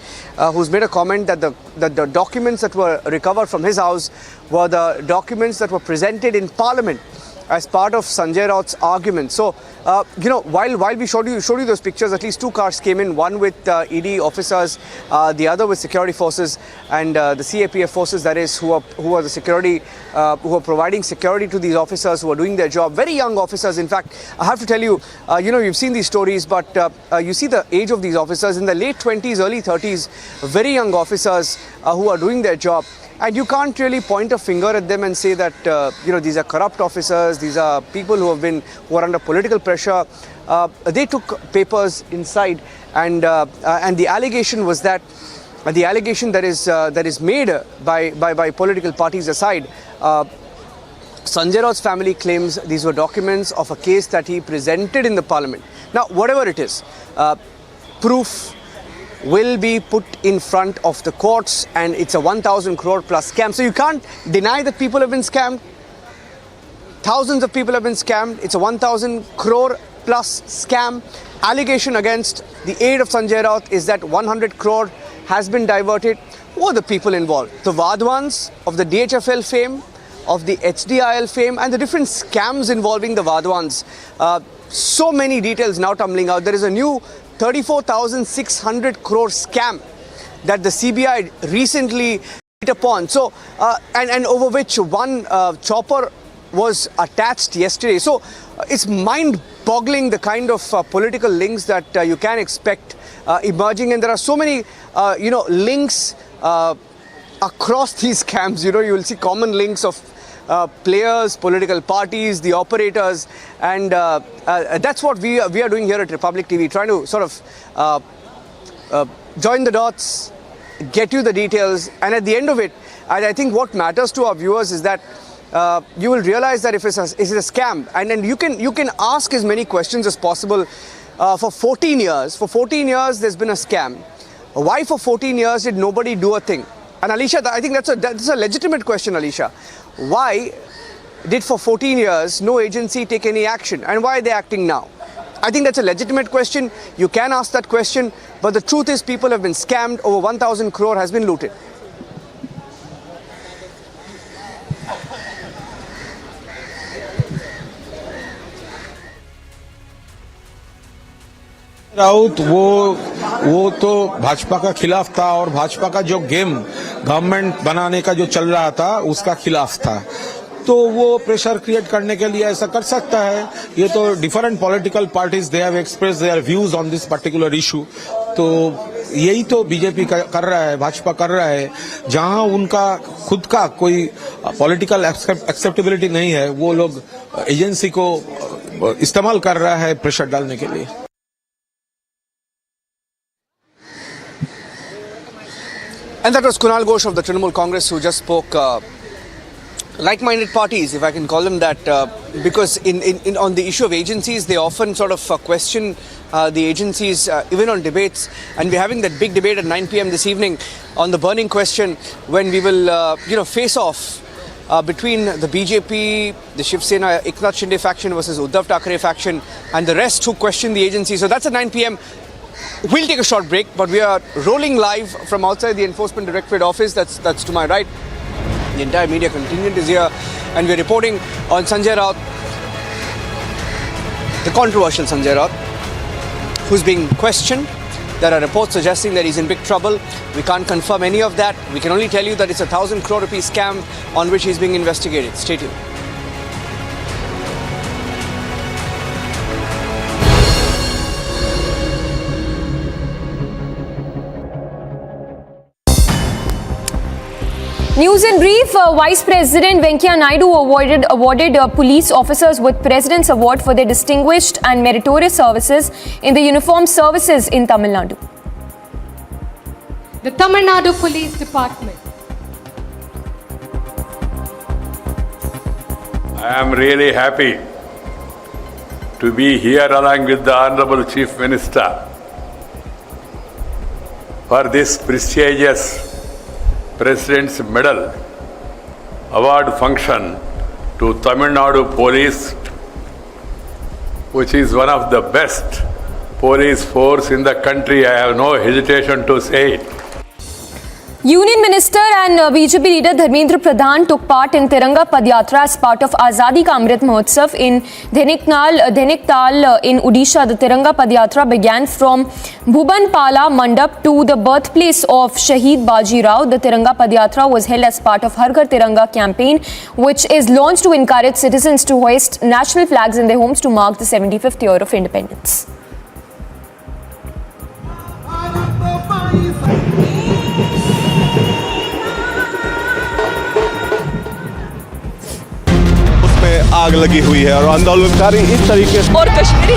Who's made a comment that the documents that were recovered from his house were the documents that were presented in Parliament as part of Sanjay Raut's argument. So, while we showed you those pictures, at least two cars came in, one with ED officers, the other with security forces, and the CAPF forces, that is, who are the security, who are providing security to these officers who are doing their job. Very young officers, in fact. I have to tell you, you've seen these stories, but you see the age of these officers in the late 20s, early 30s, very young officers who are doing their job. And you can't really point a finger at them and say that, these are corrupt officers, these are people who are under political pressure. They took papers inside, and the allegation was that, the allegation that is made by political parties aside, Sanjay Raut's family claims these were documents of a case that he presented in the Parliament. Now, whatever it is, proof will be put in front of the courts, and it's a 1,000 crore plus scam. So you can't deny that people have been scammed. Thousands of people have been scammed. It's a 1,000 crore plus scam. Allegation against the aide of Sanjay Raut is that 100 crore has been diverted. Who are the people involved? The Vadwans of the DHFL fame, of the HDIL fame, and the different scams involving the Vadwans. So many details now tumbling out. There is a new 34,600 crore scam that the CBI recently hit upon. So, and over which one chopper was attached yesterday. So, it's mind-boggling the kind of political links that you can expect emerging. And there are so many, links across these scams. You will see common links of players, political parties, the operators, and that's what we are doing here at Republic TV, trying to sort of join the dots, get you the details, and at the end of it, I think what matters to our viewers is that you will realize that if it's a scam, and then you can ask as many questions as possible. For 14 years there's been a scam. Why for 14 years did nobody do a thing? And Alisha, I think that's a legitimate question, Alisha. Why did for 14 years no agency take any action, and why are they acting now? I think that's a legitimate question. You can ask that question, but the truth is people have been scammed. Over 1,000 crore has been looted. Raut वो तो भाजपा का खिलाफ था, और भाजपा का जो game government बनाने का जो चल रहा था उसका खिलाफ था, तो वो प्रेशर क्रिएट करने के लिए ऐसा कर सकता है. ये तो different political parties they have express their views on this particular issue. तो यही तो बीजेपी कर रहा है, भाजपा कर रहा है. जहां उनका खुद का कोई पॉलिटिकल एक्सेप्टेबिलिटी नहीं है, वो लोग एजेंसी को इस्तेमाल कर रहा है प्रेशर डालने के लिए. And that was Kunal Ghosh of the Trinamool Congress who just spoke. Like-minded parties, if I can call them that, because on the issue of agencies, they often sort of question the agencies, even on debates. And we're having that big debate at 9 p.m. this evening on the burning question, when we will, face off between the BJP, the Shiv Sena, Eknath Shinde faction versus Uddhav Thackeray faction and the rest who question the agency. So that's at 9 p.m. We'll take a short break, but we are rolling live from outside the Enforcement Directorate office. That's to my right. The entire media contingent is here, and we're reporting on Sanjay Raut, the controversial Sanjay Raut, who's being questioned. There are reports suggesting that he's in big trouble. We can't confirm any of that. We can only tell you that it's a 1,000 crore rupee scam on which he's being investigated. Stay tuned. News in brief, Vice President Venkaiah Naidu awarded police officers with President's Award for their distinguished and meritorious services in the uniformed services in Tamil Nadu. The Tamil Nadu Police Department. I am really happy to be here along with the Honorable Chief Minister for this prestigious President's Medal Award function to Tamil Nadu Police, which is one of the best police force in the country. I have no hesitation to say it. Union Minister and BJP leader Dharmendra Pradhan took part in Tiranga Padyatra as part of Azadi Ka Amrit Mahotsav in Dhaniktal in Odisha. The Tiranga Padyatra began from Bhubanpala Mandap to the birthplace of Shaheed Baji Raut. The Tiranga Padyatra was held as part of Har Ghar Tiranga campaign, which is launched to encourage citizens to hoist national flags in their homes to mark the 75th year of independence. आग लगी हुई है और आंदोलनकारी इस तरीके से और Kashmiri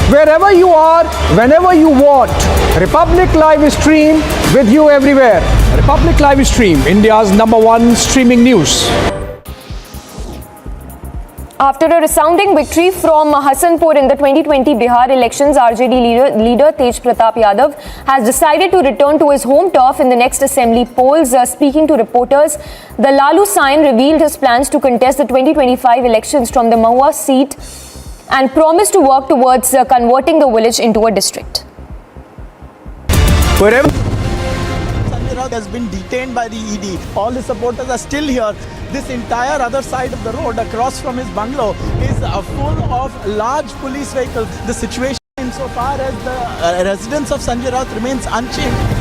Wherever you are, whenever you want, Republic Live Stream with you everywhere. Republic Live Stream, India's #1 streaming news. After a resounding victory from Hasanpur in the 2020 Bihar elections, RJD leader Tej Pratap Yadav has decided to return to his home turf in the next assembly polls. Speaking to reporters, the Lalu Sain revealed his plans to contest the 2025 elections from the Mahua seat and promised to work towards converting the village into a district. Sanjay Raut has been detained by the ED. All his supporters are still here. This entire other side of the road across from his bungalow is full of large police vehicles. The situation insofar as the residence of Sanjay Raut remains unchanged.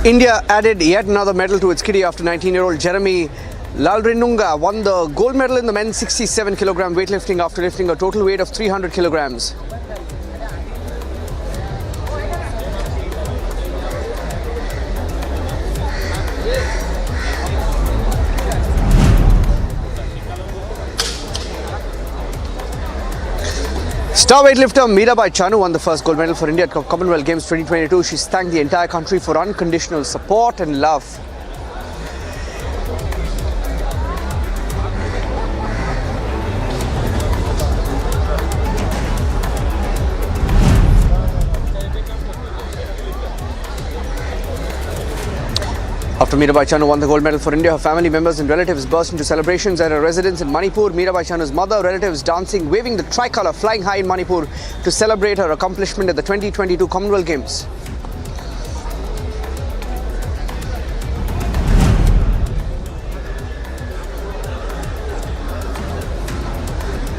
India added yet another medal to its kitty after 19-year-old Jeremy Lalrinunga won the gold medal in the men's 67 kilogram weightlifting after lifting a total weight of 300 kilograms. Star weightlifter Mirabai Chanu won the first gold medal for India at Commonwealth Games 2022. She's thanked the entire country for unconditional support and love. After Mirabai Chanu won the gold medal for India, her family members and relatives burst into celebrations at her residence in Manipur. Mirabai Chanu's mother, relatives dancing, waving the tricolour, flying high in Manipur to celebrate her accomplishment at the 2022 Commonwealth Games.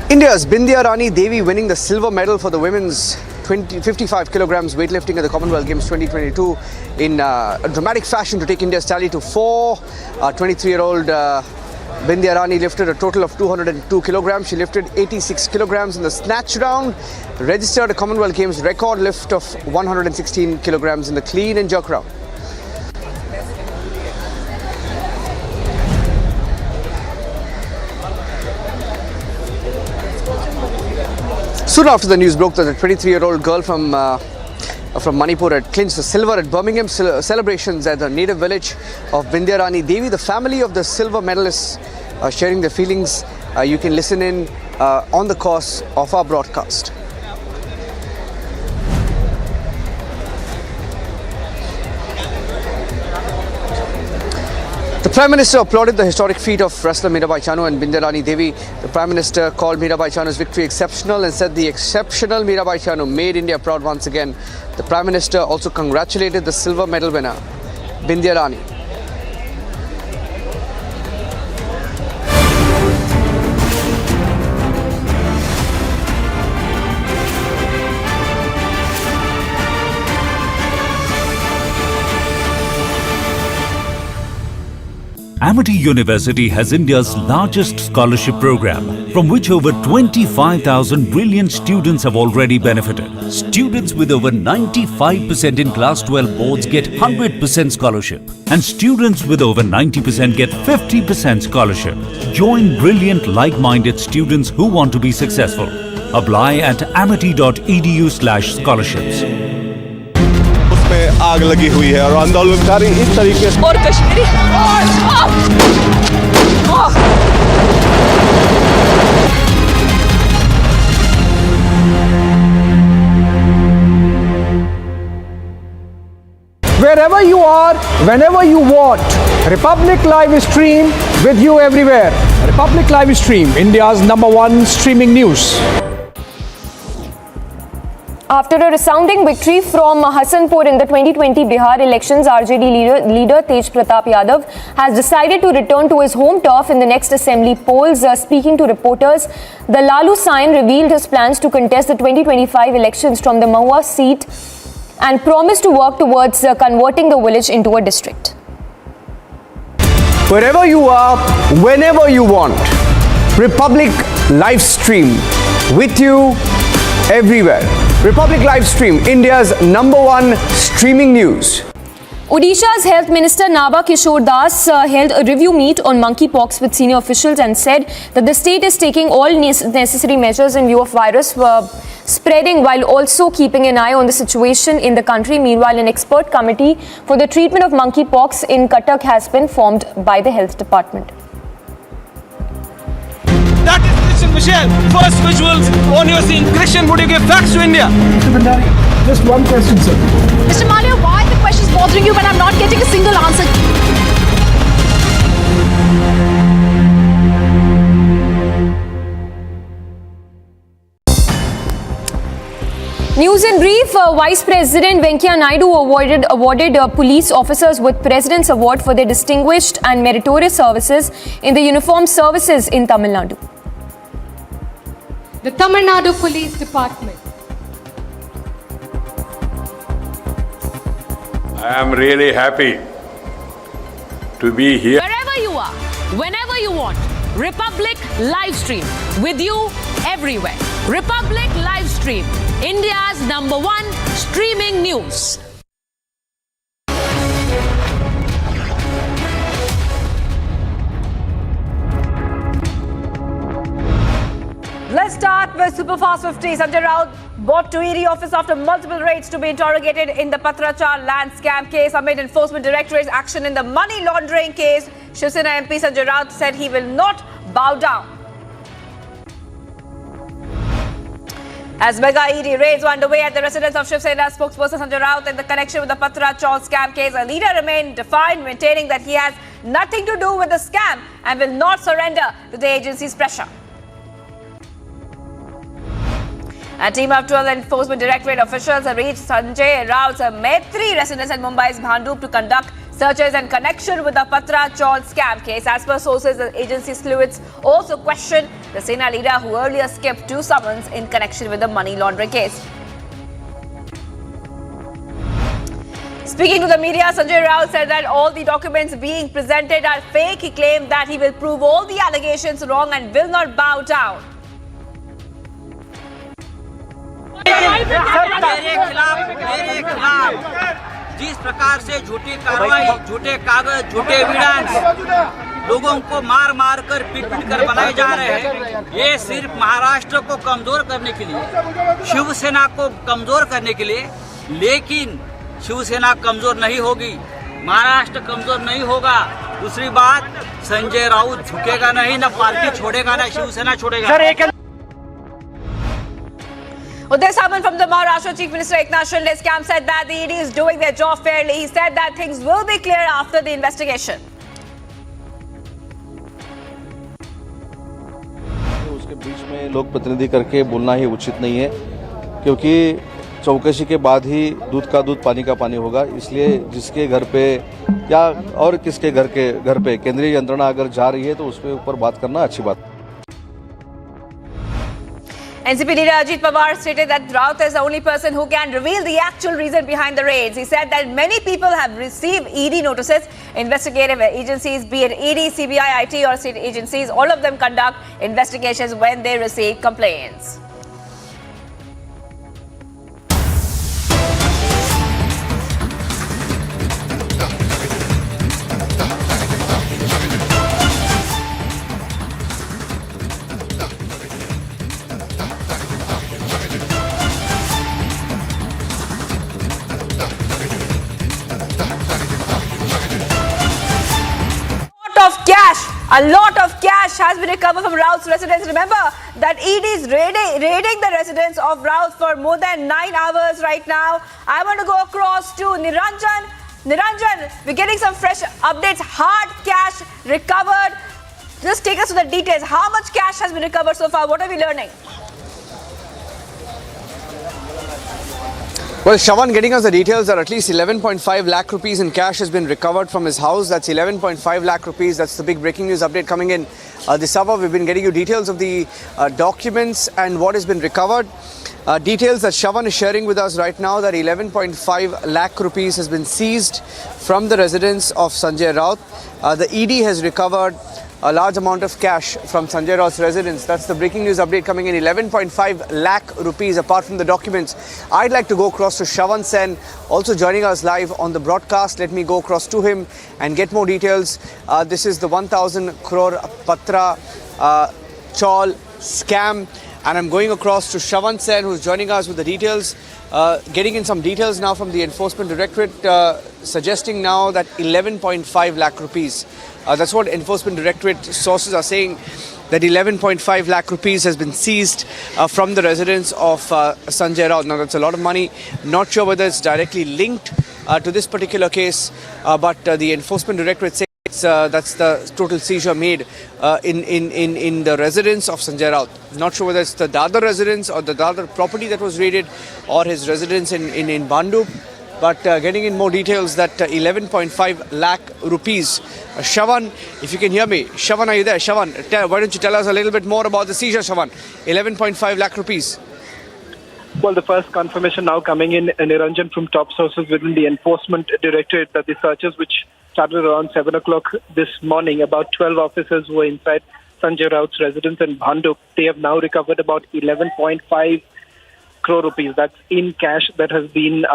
India's Bindya Rani Devi winning the silver medal for the women's 55 kilograms weightlifting at the Commonwealth Games 2022 in a dramatic fashion to take India's tally to 4. 23-year-old Bindya Rani lifted a total of 202 kilograms. She lifted 86 kilograms in the snatch round, registered a Commonwealth Games record lift of 116 kilograms in the clean and jerk round. Soon after the news broke that the 23-year-old girl from Manipur had clinched the silver at Birmingham celebrations at the native village of Bindya Rani Devi. The family of the silver medalists are sharing their feelings. You can listen in on the course of our broadcast. The Prime Minister applauded the historic feat of wrestler Mirabai Chanu and Bindya Rani Devi. The Prime Minister called Mirabai Chanu's victory exceptional and said the exceptional Mirabai Chanu made India proud once again. The Prime Minister also congratulated the silver medal winner, Bindya Rani. Amity University has India's largest scholarship program, from which over 25,000 brilliant students have already benefited. Students with over 95% in Class 12 boards get 100% scholarship, and students with over 90% get 50% scholarship. Join brilliant like-minded students who want to be successful. Apply at amity.edu/scholarships. उसमें आग लगी हुई है और आंदोलनकारी इस तरीके से और Kashmiri Wherever you are, whenever you want, Republic Live Stream with you everywhere. Republic Live Stream, India's #1 streaming news. After a resounding victory from Hasanpur in the 2020 Bihar elections, RJD leader Tej Pratap Yadav has decided to return to his home turf in the next assembly polls. Speaking to reporters, the Lalu Sain revealed his plans to contest the 2025 elections from the Mahua seat and promised to work towards converting the village into a district. Wherever you are, whenever you want, Republic Live Stream with you everywhere. Republic Live Stream, India's #1 streaming news. Odisha's Health Minister Naba Kishore Das held a review meet on monkeypox with senior officials and said that the state is taking all necessary measures in view of virus spreading while also keeping an eye on the situation in the country. Meanwhile, an expert committee for the treatment of monkeypox in Cuttack has been formed by the Health Department. That is Christian Michelle. First visuals on your scene. Christian, would you give facts to India? Mr. Bhandari, just one question, sir. Mr. Malia, why are the questions bothering you when I'm not getting a single answer? News in brief, Vice President Venkaiah Naidu awarded police officers with President's Award for their distinguished and meritorious services in the uniformed services in Tamil Nadu. The Tamil Nadu Police Department. I am really happy to be here. Wherever you are, whenever you want, Republic Live Stream with you everywhere. Republic Live Stream, India's #1 streaming news. Let's start with Superfast 50. Sanjay Raut brought to ED office after multiple raids to be interrogated in the Patrachar land scam case amid Enforcement Directorate's action in the money laundering case. Shiv Sena MP Sanjay Raut said he will not bow down. As mega ED raids were underway at the residence of Shiv Sena spokesperson Sanjay Raut in the connection with the Patrachar scam case, a leader remained defiant, maintaining that he has nothing to do with the scam and will not surrender to the agency's pressure. A team of 12 Enforcement Directorate officials have reached Sanjay Raut's Maitri residence at Mumbai's Bhandup to conduct searches in connection with the Patrachar scam case. As per sources, the agency's sleuths also questioned the Sena leader who earlier skipped 2 summons in connection with the money laundering case. Speaking to the media, Sanjay Raut said that all the documents being presented are fake. He claimed that he will prove all the allegations wrong and will not bow down. मेरे खिलाफ जिस प्रकार से झूठी कार्रवाई, झूठे कागज, झूठे एविडेंस लोगों को मार मार कर पीट पीट कर बनाए जा रहे हैं, ये सिर्फ महाराष्ट्र को कमजोर करने के लिए, शिवसेना को कमजोर करने के लिए। लेकिन शिवसेना कमजोर नहीं होगी, महाराष्ट्र कमजोर नहीं होगा। दूसरी बात, संजय राउत झुकेगा नहीं, ना पार्टी छोड़ेगा, ना शिवसेना छोड़ेगा। Uday Samant from the Maharashtra Chief Minister Eknath Shinde's camp said that the ED is doing their job fairly. He said that things will be clear after the investigation. उसके बीच में लोक प्रतिनिधि करके बोलना ही उचित नहीं है, क्योंकि चौकसी के बाद ही दूध का दूध पानी का पानी होगा। इसलिए जिसके घर पे या और किसके घर पे केंद्रीय यंत्रणा अगर जा रही है तो उसके ऊपर बात करना अच्छी बात है। NCP leader Ajit Pawar stated that Raut is the only person who can reveal the actual reason behind the raids. He said that many people have received ED notices. Investigative agencies, be it ED, CBI, IT or state agencies, all of them conduct investigations when they receive complaints. A lot of cash has been recovered from Raut's residence. Remember that ED is raiding the residence of Raut for more than 9 hours right now. I want to go across to Niranjan. Niranjan, we're getting some fresh updates. Hard cash recovered. Just take us to the details. How much cash has been recovered so far? What are we learning? Well, Shavan getting us the details that at least 11.5 lakh rupees in cash has been recovered from his house. That's 11.5 lakh rupees. That's the big breaking news update coming in this hour. We've been getting you details of the documents and what has been recovered. Details that Shavan is sharing with us right now, that 11.5 lakh rupees has been seized from the residence of Sanjay Raut. The ED has recovered a large amount of cash from Sanjay Raut's residence. That's the breaking news update coming in. 11.5 lakh rupees apart from the documents. I'd like to go across to Shavan Sen, also joining us live on the broadcast. Let me go across to him and get more details. This is the 1,000 crore Patra Chaul scam. And I'm going across to Shavan Sen, who's joining us with the details. Getting in some details now from the Enforcement Directorate, suggesting now that 11.5 lakh rupees. That's what Enforcement Directorate sources are saying, that 11.5 lakh rupees has been seized from the residence of Sanjay Raut. Now, that's a lot of money. Not sure whether it's directly linked to this particular case, but the Enforcement Directorate says that's the total seizure made in the residence of Sanjay Raut. Not sure whether it's the Dadar residence or the Dadar property that was raided, or his residence in Bandu. But getting in more details, that 11.5 lakh rupees. Shavan, if you can hear me. Shavan, are you there? Shavan, why don't you tell us a little bit more about the seizure, Shavan? 11.5 lakh rupees. Well, the first confirmation now coming in, Niranjan, from top sources within the Enforcement Directorate, that the searches which started around 7 o'clock this morning, about 12 officers were inside Sanjay Raut's residence in Bhanduk. They have now recovered about 11.5 crore rupees. That's in cash that has been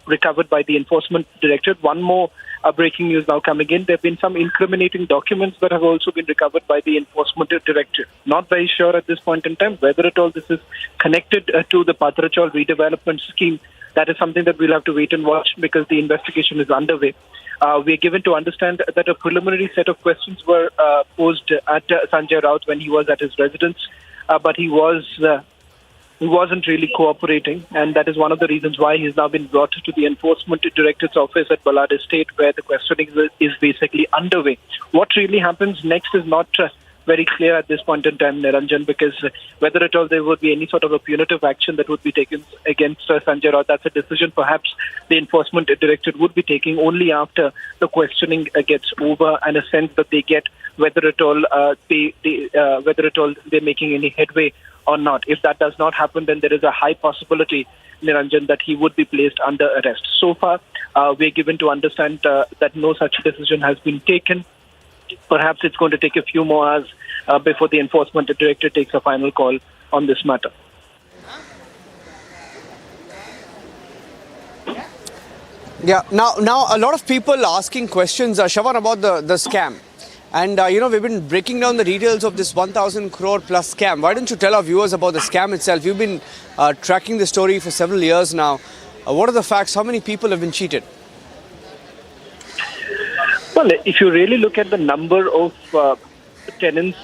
recovered by the Enforcement Directorate. One more breaking news now coming in. There have been some incriminating documents that have also been recovered by the Enforcement Directorate. Not very sure at this point in time whether at all this is connected to the Patrachal redevelopment scheme. That is something that we'll have to wait and watch, because the investigation is underway. We are given to understand that a preliminary set of questions were posed at Sanjay Raut when he was at his residence, but he wasn't really cooperating, and that is one of the reasons why he's now been brought to the Enforcement Directorate's office at Balad Estate, where the questioning is basically underway. What really happens next is not very clear at this point in time, Niranjan, because whether at all there would be any sort of a punitive action that would be taken against Sanjay Raut, that's a decision perhaps the Enforcement Directorate would be taking only after the questioning gets over, and a sense that they get whether at all they're making any headway or not. If that does not happen, then there is a high possibility, Niranjan, that he would be placed under arrest. So far, we're given to understand that no such decision has been taken. Perhaps it's going to take a few more hours before the Enforcement Directorate takes a final call on this matter. Yeah, now a lot of people asking questions, Shawan, about the scam. And, we've been breaking down the details of this 1,000 crore plus scam. Why don't you tell our viewers about the scam itself? You've been tracking the story for several years now. What are the facts? How many people have been cheated? Well, if you really look at the number of tenants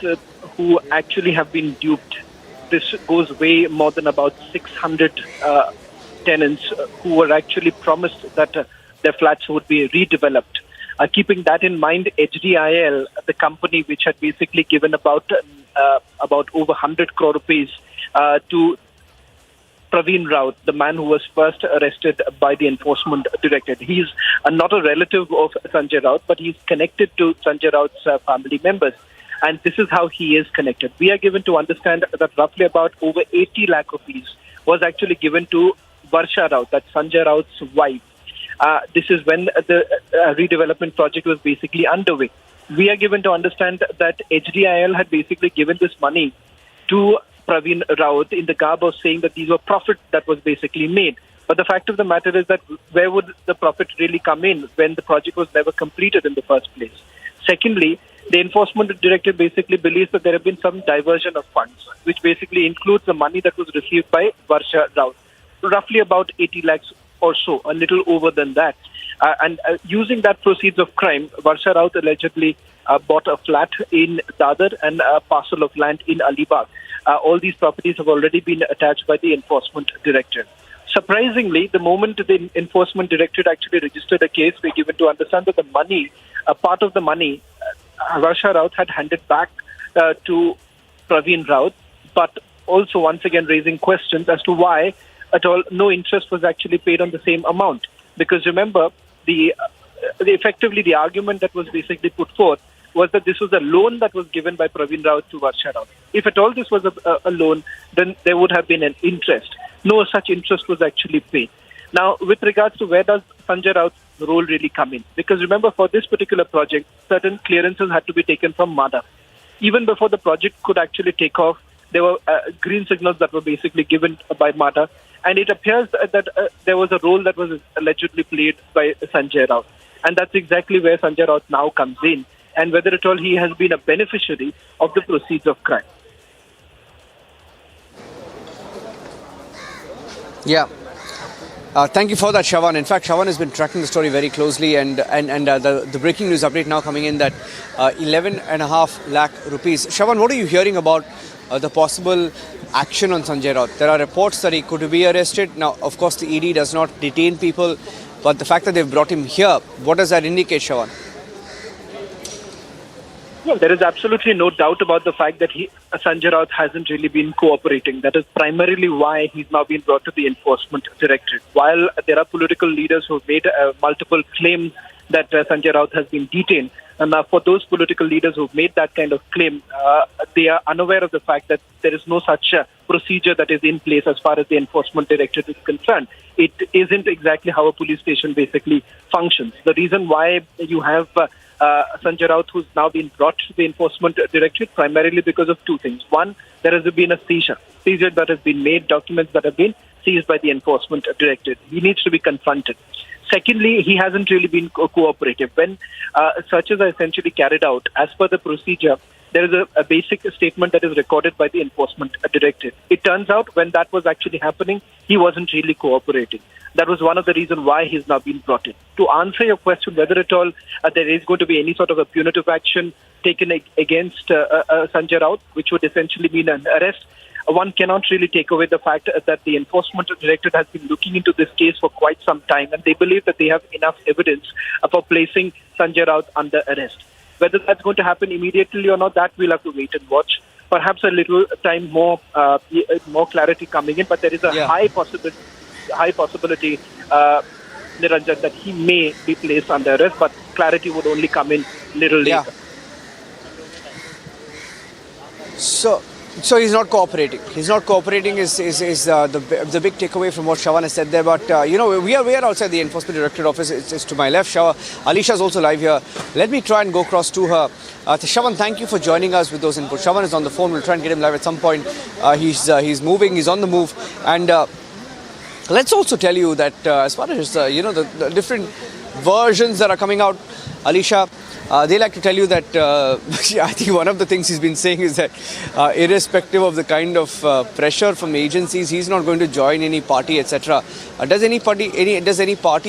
who actually have been duped, this goes way more than about 600 tenants who were actually promised that their flats would be redeveloped. Keeping that in mind, HDIL, the company which had basically given about over 100 crore rupees to Praveen Raut, the man who was first arrested by the Enforcement Directorate. He's not a relative of Sanjay Raut, but he's connected to Sanjay Raut's family members. And this is how he is connected. We are given to understand that roughly about over 80 lakh rupees was actually given to Varsha Raut, that's Sanjay Raut's wife. This is when the redevelopment project was basically underway. We are given to understand that HDIL had basically given this money to Praveen Raut in the garb of saying that these were profits that was basically made. But the fact of the matter is that where would the profit really come in when the project was never completed in the first place? Secondly, the Enforcement Directorate basically believes that there have been some diversion of funds, which basically includes the money that was received by Varsha Raut. Roughly about 80 lakhs or so, a little over than that. And using that proceeds of crime, Varsha Raut allegedly bought a flat in Dadar and a parcel of land in Alibag. All these properties have already been attached by the Enforcement Directorate. Surprisingly, the moment the Enforcement Directorate actually registered a case, we're given to understand that the money, a part of the money, Varsha Raut had handed back to Praveen Raut, but also once again raising questions as to why at all no interest was actually paid on the same amount. Because remember, effectively the argument that was basically put forth was that this was a loan that was given by Praveen Raut to Varsha Raut. If at all this was a loan, then there would have been an interest. No such interest was actually paid. Now, with regards to where does Sanjay Raut's role really come in? Because remember, for this particular project, certain clearances had to be taken from MADA. Even before the project could actually take off, there were green signals that were basically given by MADA. And it appears that there was a role that was allegedly played by Sanjay Raut. And that's exactly where Sanjay Raut now comes in. And whether at all he has been a beneficiary of the proceeds of crime. Yeah. Thank you for that, Shawan. In fact, Shawan has been tracking the story very closely, and the breaking news update now coming in that 11.5 lakh rupees. Shawan, what are you hearing about the possible action on Sanjay Raut? There are reports that he could be arrested. Now, of course, the ED does not detain people, but the fact that they've brought him here, what does that indicate, Shawan? Well, there is absolutely no doubt about the fact that Sanjay Raut hasn't really been cooperating. That is primarily why he's now been brought to the Enforcement Directorate. While there are political leaders who have made multiple claims that Sanjay Raut has been detained, and for those political leaders who've made that kind of claim, they are unaware of the fact that there is no such procedure that is in place as far as the Enforcement Directorate is concerned. It isn't exactly how a police station basically functions. The reason why you have Sanjay Raut, who's now been brought to the Enforcement Directorate, primarily because of two things. One, there has been a seizure that has been made, documents that have been seized by the Enforcement Directorate. He needs to be confronted. Secondly, he hasn't really been cooperative. When searches are essentially carried out, as per the procedure, there is a basic statement that is recorded by the Enforcement Directorate. It turns out when that was actually happening, he wasn't really cooperating. That was one of the reasons why he's now been brought in. To answer your question, whether at all there is going to be any sort of a punitive action taken against Sanjay Raut, which would essentially mean an arrest, one cannot really take away the fact that the Enforcement Directorate has been looking into this case for quite some time, and they believe that they have enough evidence for placing Sanjay Raut under arrest. Whether that's going to happen immediately or not, that we'll have to wait and watch. Perhaps a little time more clarity coming in, but there is a high possibility, Niranjan, that he may be placed under arrest, but clarity would only come in little later. So, So he's not cooperating. He's not cooperating is the big takeaway from what Shravan has said there. But we are outside the Enforcement Directorate office. It's to my left. Alisha is also live here. Let me try and go across to her. Shravan, thank you for joining us with those inputs. Shravan is on the phone. We'll try and get him live at some point. He's moving. He's on the move. And let's also tell you that as far as the different versions that are coming out, Alisha. They like to tell you that I think one of the things he's been saying is that irrespective of the kind of pressure from agencies, he's not going to join any party, etc. Does any party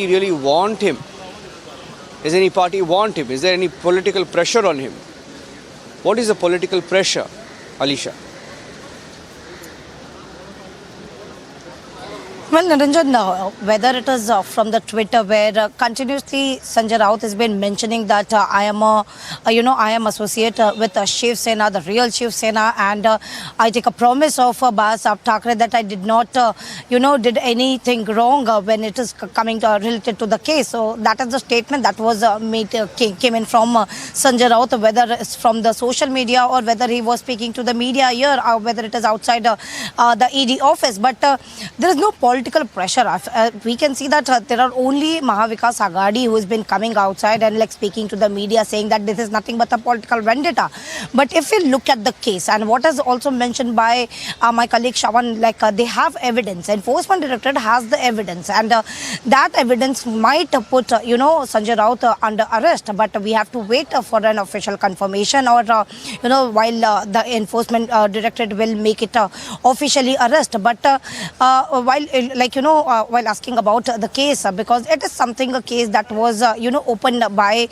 really want him? Does any party want him? Is there any political pressure on him? What is the political pressure, Alisha? Well, Niranjan, whether it is from the Twitter where continuously Sanjay Raut has been mentioning that I am associate with Shiv Sena, the real Shiv Sena, and I take a promise of Balasaab Thackeray that I did not, did anything wrong when it is coming related to the case. So that is the statement that was made, came in from Sanjay Raut, whether it's from the social media or whether he was speaking to the media here or whether it is outside the ED office. But there is no political pressure. We can see that there are only Mahavikas Aghadi who has been coming outside and like speaking to the media saying that this is nothing but a political vendetta. But if we look at the case and what is also mentioned by my colleague Shravan, like they have evidence. Enforcement Directorate has the evidence, and that evidence might put Sanjay Raut under arrest. But we have to wait for an official confirmation, or while the Enforcement Directorate will make it officially arrest. But while asking about the case, because it is a case that was opened by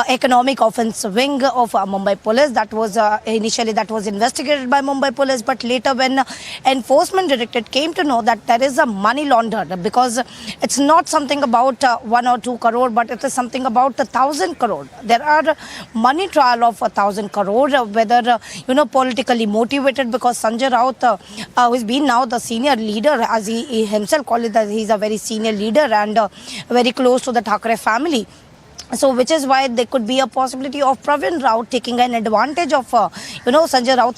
Economic Offence Wing of Mumbai Police. That was initially investigated by Mumbai Police, but later when Enforcement Directorate came to know that there is a money laundered, because it's not something about 1 or 2 crore, but it is something about 1,000 crore. There are money trial of 1,000 crore, whether politically motivated, because Sanjay Raut, who has been now the senior leader, as he himself called it, that he's a very senior leader and very close to the Thackeray family. So, which is why there could be a possibility of Pravin Raut taking an advantage of, Sanjay Raut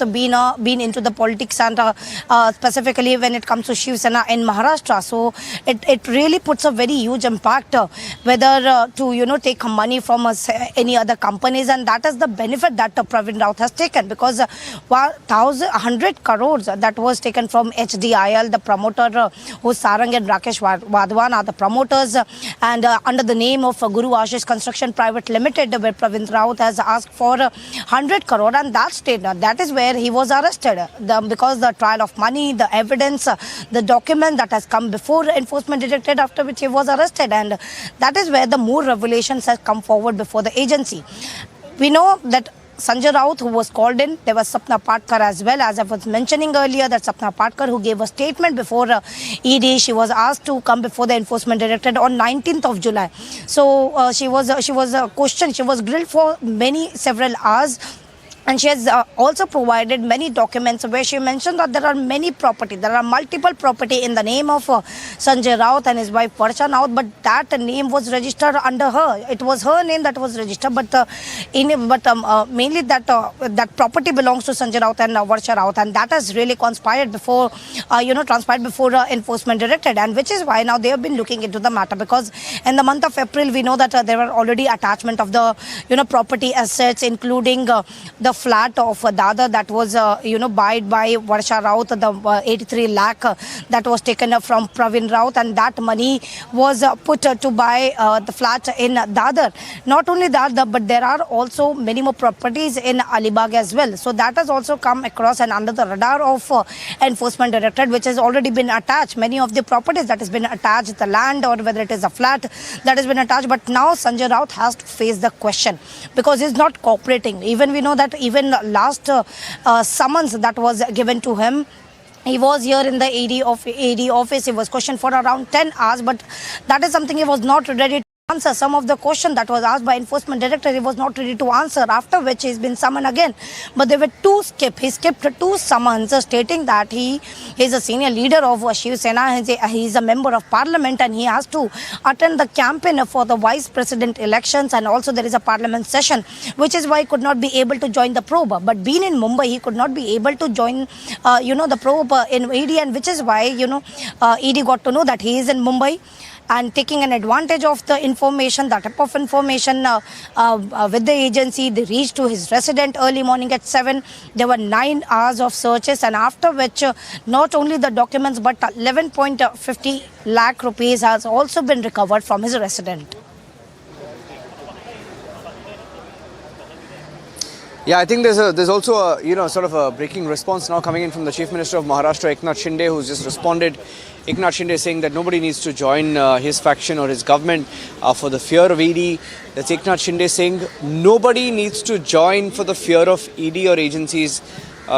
being into the politics, and specifically when it comes to Shiv Sena in Maharashtra. So, it really puts a very huge impact whether to, take money from any other companies, and that is the benefit that Pravin Raut has taken, because 100 crores that was taken from HDIL, the promoter who's Sarang and Rakesh Wadhwan are the promoters, and under the name of Guru Ashish Construction Private Limited, where Pravin Raut has asked for 100 crore, and that is where he was arrested, because the trial of money, the evidence, the document that has come before Enforcement Directorate, after which he was arrested, and that is where the more revelations have come forward before the agency. We know that Sanjay Raut, who was called in, there was Sapna Patkar as well, as I was mentioning earlier, that Sapna Patkar, who gave a statement before ED, she was asked to come before the Enforcement Directorate on 19th of July. So she was questioned, she was grilled for several hours. And she has also provided many documents where she mentioned that there are multiple property in the name of Sanjay Raut and his wife Varsha Raut, but that name was registered under her. It was her name that was registered, but mainly that property belongs to Sanjay Raut and Varsha Raut, and that has really transpired before Enforcement Directorate, and which is why now they have been looking into the matter, because in the month of April we know that there were already attachment of the property assets, including the flat of Dadar that was bought by Varsha Raut, the 83 lakh that was taken from Pravin Raut, and that money was put to buy the flat in Dadar. Not only that, but there are also many more properties in Alibag as well. So that has also come across and under the radar of Enforcement Directorate, which has already been attached. Many of the properties that has been attached, the land or whether it is a flat that has been attached. But now Sanjay Raut has to face the question, because he's not cooperating. Even we know that even last summons that was given to him, he was here in the AD office. He was questioned for around 10 hours, but that is something he was not ready to answer some of the question that was asked by Enforcement Directorate. He was not ready to answer, after which he's been summoned again. But there were he skipped two summons stating that he is a senior leader of Shiv Sena. He's a member of parliament and he has to attend the campaign for the vice president elections, and also there is a parliament session, which is why he could not be able to join the probe. But being in Mumbai, he could not be able to join the probe in ED, and which is why ED got to know that he is in Mumbai, and taking an advantage of the information, that type of information with the agency, they reached to his residence early morning at 7. There were 9 hours of searches, and after which not only the documents but 11.50 lakh rupees has also been recovered from his residence. Yeah, I think there's also a sort of a breaking response now coming in from the Chief Minister of Maharashtra, Eknath Shinde, who's just responded. Eknath Shinde saying that nobody needs to join his faction or his government for the fear of ED. That's Eknath Shinde saying nobody needs to join for the fear of ED or agencies,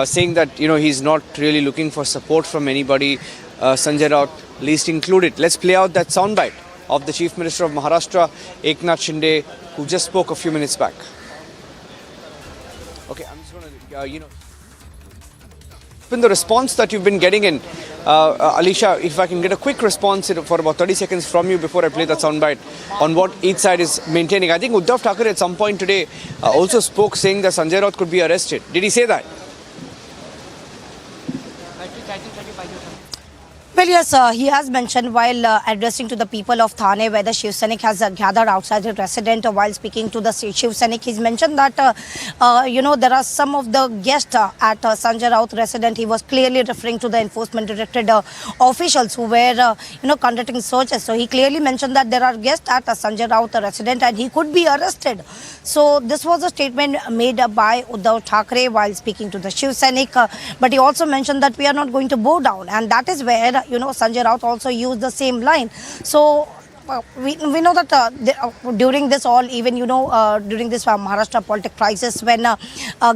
saying that he's not really looking for support from anybody, Sanjay Raut least included. Let's play out that soundbite of the Chief Minister of Maharashtra, Eknath Shinde, who just spoke a few minutes back. Okay, I'm just going to, in the response that you've been getting in, Alisha, if I can get a quick response for about 30 seconds from you before I play that soundbite on what each side is maintaining. I think Uddhav Thackeray at some point today also spoke saying that Sanjay Raut could be arrested. Did he say that? Well, yes, he has mentioned while addressing to the people of Thane, where the Shiv Sainik has gathered outside his residence. While speaking to the Shiv Sainik, he's mentioned that, there are some of the guests at Sanjay Raut residence. He was clearly referring to the Enforcement Directorate officials who were, conducting searches. So he clearly mentioned that there are guests at Sanjay Raut residence and he could be arrested. So this was a statement made by Uddhav Thackeray while speaking to the Shiv Sainik. But he also mentioned that we are not going to bow down, and that is where Sanjay Raut also used the same line. So we know that during this all, even during this Maharashtra political crisis, when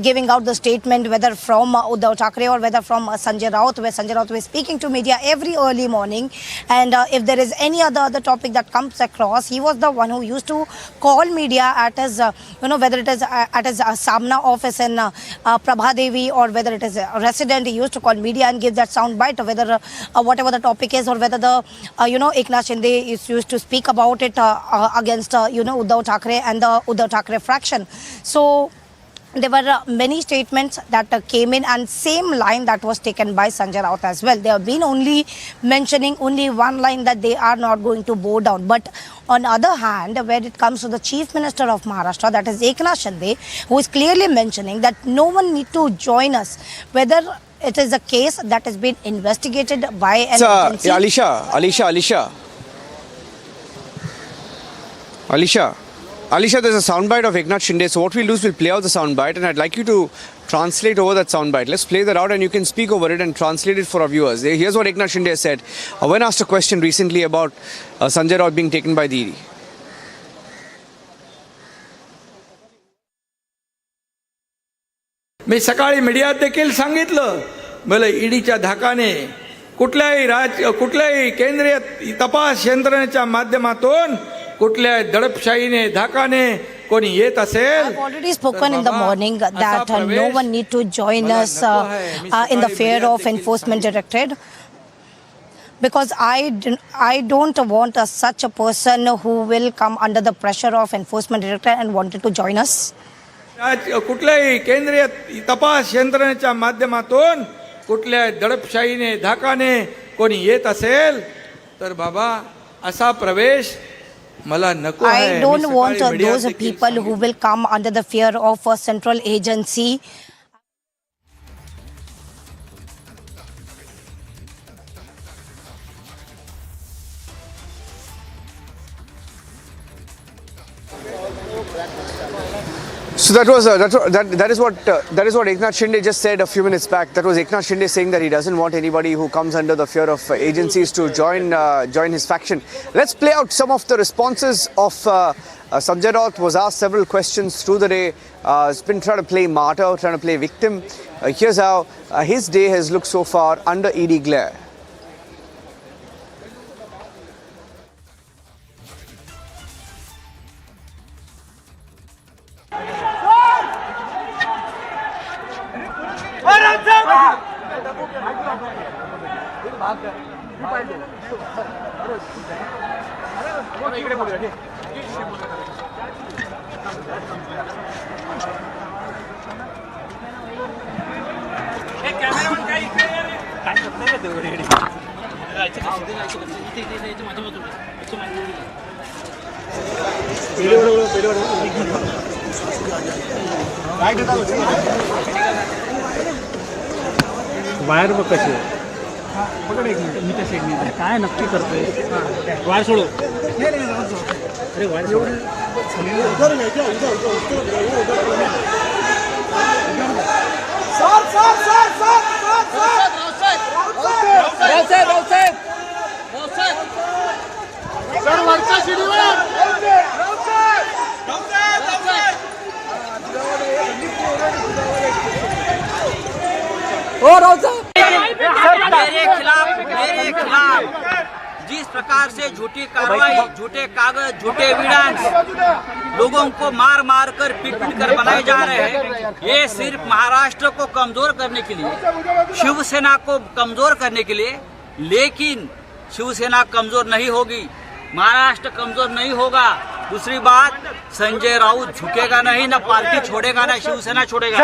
giving out the statement, whether from Uddhav Thackeray or whether from Sanjay Raut, where Sanjay Raut was speaking to media every early morning, and if there is any other topic that comes across, he was the one who used to call media at his, whether it is at his Samna office in Prabha Devi, or whether it is a resident, he used to call media and give that sound bite, whether whatever the topic is, or whether the Eknath Shinde is used to speak about it against Uddhav Thackeray and the Uddhav Thackeray fraction. So there were many statements that came in, and same line that was taken by Sanjay Raut as well. They have been only mentioning only one line, that they are not going to bow down. But on the other hand, where it comes to the Chief Minister of Maharashtra, that is Eknath Shinde, who is clearly mentioning that no one need to join us, whether it is a case that has been investigated by an agency. Alisha, there's a soundbite of Eknath Shinde. So what we'll do is we'll play out the soundbite, and I'd like you to translate over that soundbite. Let's play that out, and you can speak over it and translate it for our viewers. Here's what Eknath Shinde said when asked a question recently about Sanjay Raut being taken by the ED. मी सकाळी मीडियात देखील सांगितलं, मला ईडीच्या धाकाने कुठल्याही केंद्रीय तपास यंत्रणेच्या माध्यमातून कुठल्या दडपशाहीने धाकाने कोणी येत असेल. I've already spoken in the morning that no one need to join us in the fear of Enforcement Directorate, because I don't want such a person who will come under the pressure of Enforcement Directorate and wanted to join us. कुठल्याही केंद्रीय तपास यंत्रणेच्या माध्यमातून कुठल्या दडपशाहीने धाकाने कोणी येत असेल तर बाबा असा प्रवेश मला नको आहे. I don't want those people who will come under the fear of a central agency. So that is what Eknath Shinde just said a few minutes back. That was Eknath Shinde saying that he doesn't want anybody who comes under the fear of agencies to join his faction. Let's play out some of the responses of Sanjay Raut. Was asked several questions through the day. Has been trying to play martyr, trying to play victim. Here's how his day has looked so far under ED glare. Wire बघ कशी आहे. पकड एक minute, मी त्या साईडने काय नक्की करतोय. वायर सोडू. अरे वायर सोडू. मेरे खिलाफ जिस प्रकार से झूठी कार्रवाई, झूठे कागज, झूठे एविडेंस लोगों को मार मार कर पीट कर बनाए जा रहे हैं, ये सिर्फ महाराष्ट्र को कमजोर करने के लिए, शिवसेना को कमजोर करने के लिए। लेकिन शिवसेना कमजोर नहीं होगी, महाराष्ट्र कमजोर नहीं होगा। दूसरी बात, संजय राउत झुकेगा नहीं, ना पार्टी छोड़ेगा, ना शिवसेना छोड़ेगा।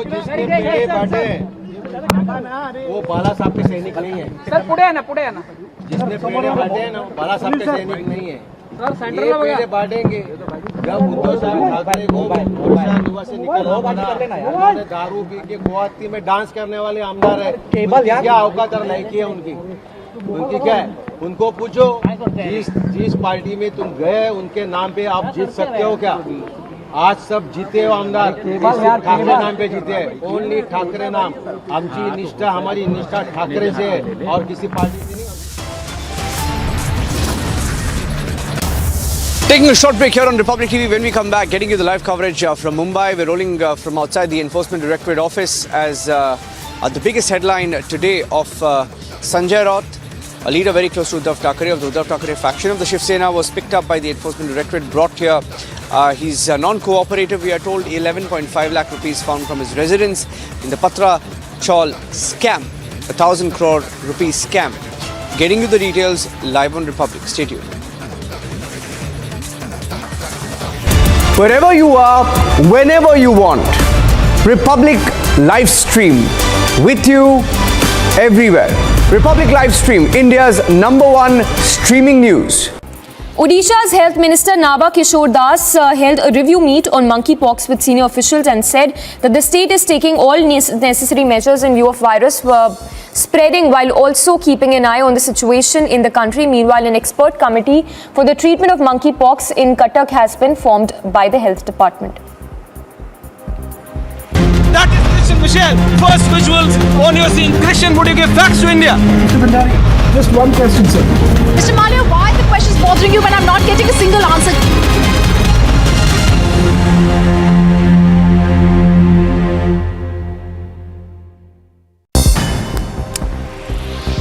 जिसने पीले बांटे वो बाला साहब के सैनिक नहीं है। सर पुढे आहे ना, पुढे आहे ना. जिसने पीले बांटे ना बाला साहब के सैनिक नहीं है। ये पीले बांटेंगे जब उद्धव साहब ठाकरे को गोरखपुर से निकलना पड़ा, उन्होंने दारू पी के गुवाहाटी में डांस करने वाले आमदार है। क्या औकात और लायकी है उनकी क्या है? उनको पूछो जिस पार्टी में तुम गए उनके नाम पे आप जीत सकते हो क्या? आज सब जीते हो आमदार, ठाकरे नाम पे जीते हैं, ओनली ठाकरे नाम। आमची निष्ठा, हमारी निष्ठा ठाकरे से है और किसी पार्टी से नहीं। Taking a short break here on Republic TV. When we come back, getting you the live coverage from Mumbai. We're rolling from outside the Enforcement Directorate office as the biggest headline today of Sanjay Raut, a leader very close to Uddhav Thackeray of the Uddhav Thackeray faction of the Shiv Sena, was picked up by the Enforcement Directorate, brought here. He's non-cooperative, we are told. 11.5 lakh rupees found from his residence in the Patra Chaul scam, 1,000 crore rupees scam. Getting you the details live on Republic. Stay tuned. Wherever you are, whenever you want, Republic live stream with you everywhere. Republic live stream, India's #1 streaming news. Odisha's Health Minister Naba Kishore Das held a review meet on monkeypox with senior officials and said that the state is taking all necessary measures in view of virus spreading while also keeping an eye on the situation in the country. Meanwhile, an expert committee for the treatment of monkeypox in Cuttack has been formed by the Health Department. That is Christian Michelle. First visuals on your scene. Christian, would you give facts to India? Mr. Bhandari, just one question, sir. Mr. Malia, why are the questions bothering you when I'm not getting a single answer?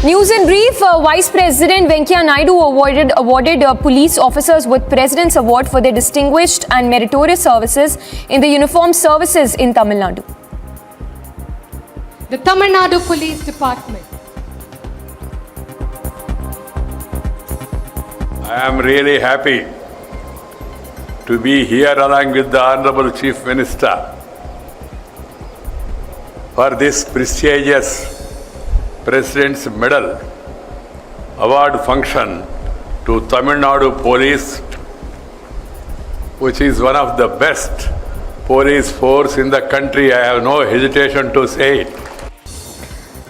News in brief, Vice President Venkaiah Naidu awarded police officers with President's Award for their distinguished and meritorious services in the uniformed services in Tamil Nadu. The Tamil Nadu Police Department. I am really happy to be here along with the Honorable Chief Minister for this prestigious President's Medal Award function to Tamil Nadu Police, which is one of the best police force in the country. I have no hesitation to say it.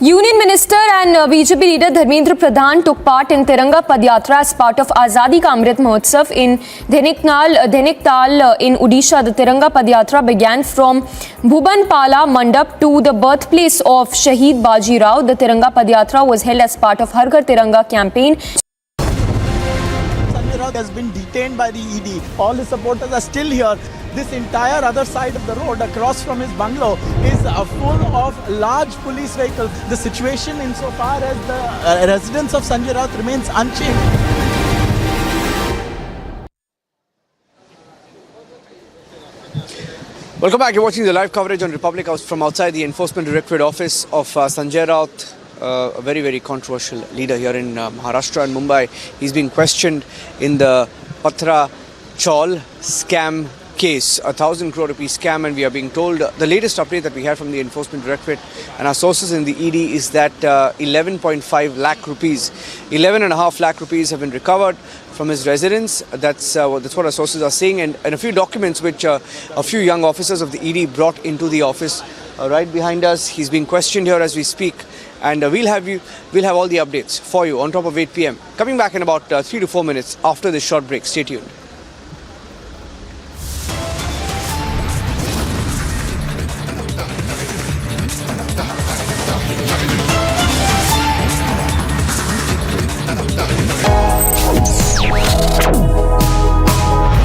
Union Minister and BJP leader Dharmendra Pradhan took part in Tiranga Padyatra as part of Azadi Ka Amrit Mahotsav in Dhaniktal in Odisha. The Tiranga Padyatra began from Bhubanpala Mandap to the birthplace of Shaheed Baji Rao. The Tiranga Padyatra was held as part of Har Ghar Tiranga campaign. Sanjay Raut has been detained by the ED. All his supporters are still here. This entire other side of the road across from his bungalow is full of large police vehicles. The situation insofar as the residence of Sanjay Raut remains unchanged. Welcome back. You're watching the live coverage on Republic House from outside the Enforcement Directorate office of Sanjay Raut, a very, very controversial leader here in Maharashtra and Mumbai. He's been questioned in the Patra Chawl scam case, 1,000 crore rupee scam, and we are being told the latest update that we have from the Enforcement Directorate and our sources in the ED is that 11.5 lakh rupees, 11.5 lakh rupees have been recovered from his residence. That's what our sources are saying, and a few documents which a few young officers of the ED brought into the office right behind us. He's being questioned here as we speak, and we'll have all the updates for you on top of 8 p.m. Coming back in about 3 to 4 minutes after this short break. Stay tuned.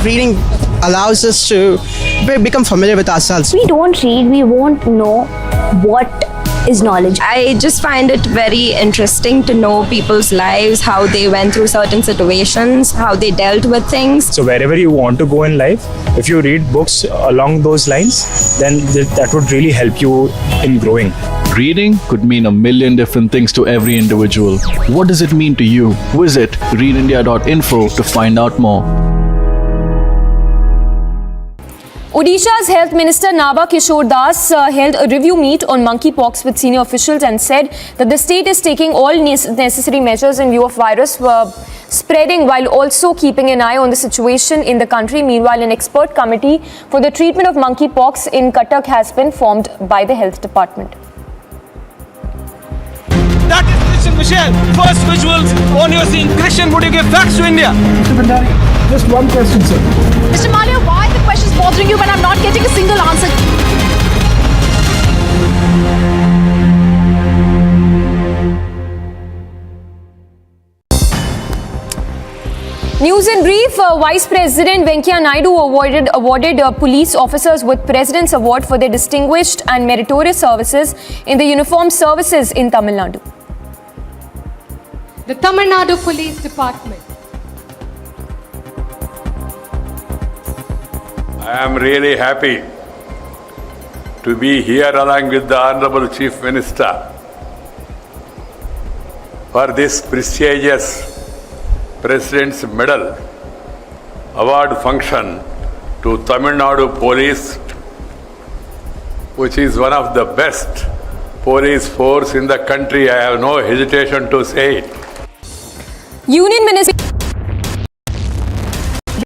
Reading allows us to become familiar with ourselves. We don't read, we won't know what is knowledge. I just find it very interesting to know people's lives, how they went through certain situations, how they dealt with things. So wherever you want to go in life, if you read books along those lines, then that would really help you in growing. Reading could mean a million different things to every individual. What does it mean to you? Visit readindia.info to find out more. Odisha's Health Minister Naba Kishore Das held a review meet on monkeypox with senior officials and said that the state is taking all necessary measures in view of virus spreading while also keeping an eye on the situation in the country. Meanwhile, an expert committee for the treatment of monkeypox in Cuttack has been formed by the Health Department. That is Christian Michelle. First visuals on your scene. Christian, would you give facts to India? Mr. Bhandari, just one question, sir. Mr. Malia, why are the questions bothering you when I'm not getting a single answer? News in brief, Vice President Venkaiah Naidu awarded police officers with President's Award for their distinguished and meritorious services in the uniformed services in Tamil Nadu. The Tamil Nadu Police Department. I am really happy to be here along with the Honorable Chief Minister for this prestigious President's Medal award function to Tamil Nadu Police, which is one of the best police force in the country. I have no hesitation to say it. Union Minister.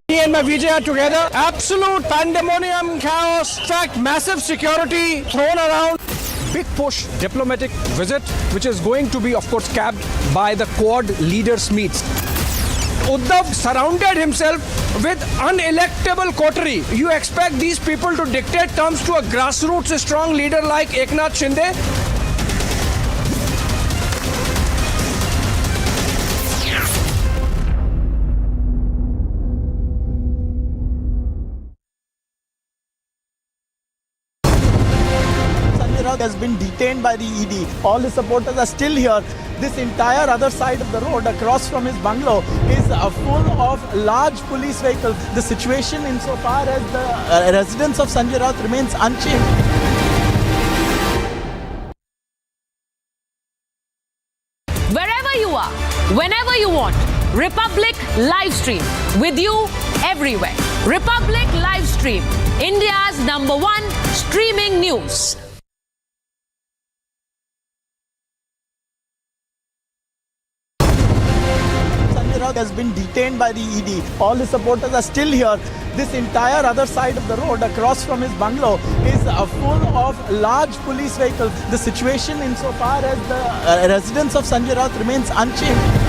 Me and my Vijay are together. Absolute pandemonium, chaos, in fact, massive security thrown around. Big push, diplomatic visit, which is going to be, of course, capped by the Quad leaders meets. Uddhav surrounded himself with unelectable coterie. You expect these people to dictate terms to a grassroots strong leader like Eknath Shinde? Sanjay Raut has been detained by the ED. All his supporters are still here. This entire other side of the road across from his bungalow is full of large police vehicles. The situation insofar as the residence of Sanjay Raut remains unchanged. Wherever you are, whenever you want, Republic live stream with you everywhere. Republic live stream, India's #1 streaming news. Raut has been detained by the ED. All his supporters are still here. This entire other side of the road across from his bungalow is full of large police vehicles. The situation insofar as the residence of Sanjay Raut remains unchanged.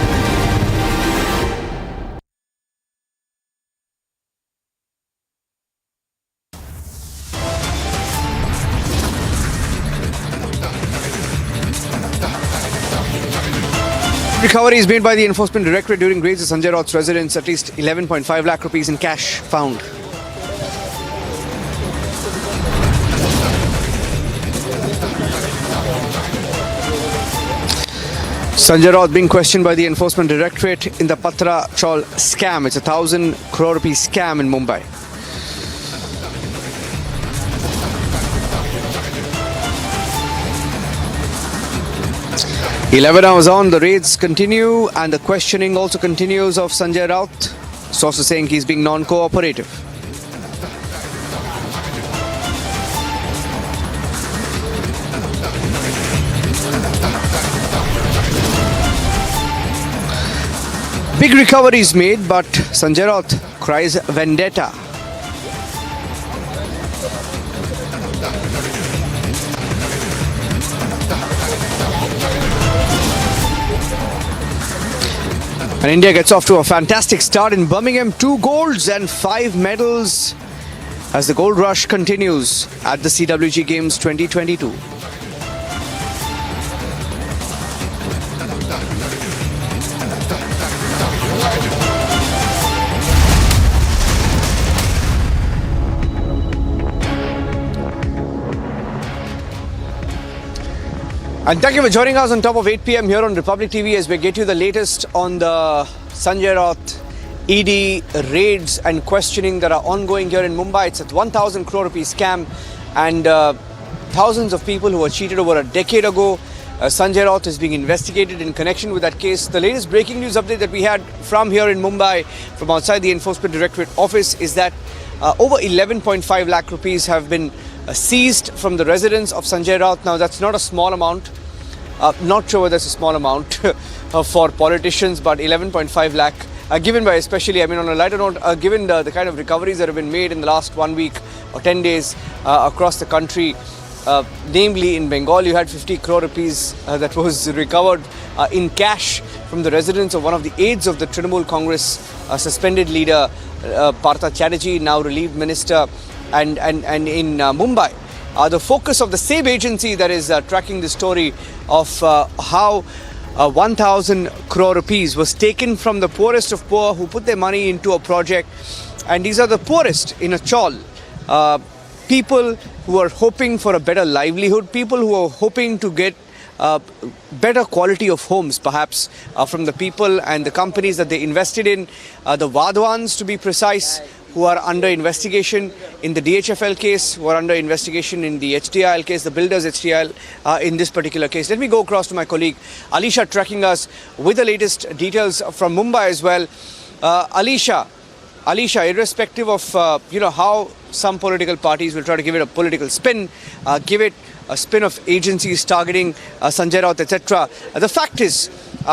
Recovery is made by the Enforcement Directorate during raids at Sanjay Raut's residence. At least 11.5 lakh rupees in cash found. Sanjay Raut being questioned by the Enforcement Directorate in the Patra Chawl scam. It's a 1,000 crore rupee scam in Mumbai. 11 hours on, the raids continue and the questioning also continues of Sanjay Raut. Sources saying he's being non-cooperative. Big recoveries made, but Sanjay Raut cries vendetta. And India gets off to a fantastic start in Birmingham. 2 golds and 5 medals as the gold rush continues at the CWG Games 2022. And thank you for joining us on top of 8 p.m. here on Republic TV as we get you the latest on the Sanjay Raut ED raids and questioning that are ongoing here in Mumbai. It's a 1,000 crore rupees scam and thousands of people who were cheated over a decade ago. Sanjay Raut is being investigated in connection with that case. The latest breaking news update that we had from here in Mumbai, from outside the Enforcement Directorate office, is that over 11.5 lakh rupees have been seized from the residence of Sanjay Raut. Now, that's not a small amount. Not sure whether it's a small amount for politicians, but 11.5 lakh given by, especially, I mean, on a lighter note, given the kind of recoveries that have been made in the last 1 week or 10 days across the country. Namely, in Bengal, you had 50 crore rupees that was recovered in cash from the residence of one of the aides of the Trinamool Congress suspended leader Partha Chatterjee, now relieved minister, and in Mumbai. The focus of the same agency that is tracking the story of how 1,000 crore rupees was taken from the poorest of poor who put their money into a project. And these are the poorest in a chawl. People who are hoping for a better livelihood, people who are hoping to get better quality of homes, perhaps, from the people and the companies that they invested in. The Vadwans, to be precise, who are under investigation in the DHFL case, who are under investigation in the HDIL case, the builders HDIL in this particular case. Let me go across to my colleague Alisha, tracking us with the latest details from Mumbai as well. Alisha, irrespective of how some political parties will try to give it a political spin, give it a spin of agencies targeting Sanjay Raut, etc. The fact is,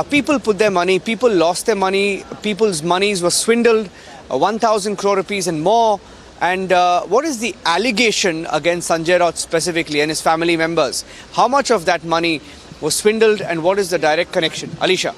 people put their money, people lost their money, people's monies were swindled, 1,000 crore rupees and more. And what is the allegation against Sanjay Raut specifically and his family members? How much of that money was swindled and what is the direct connection? Alisha.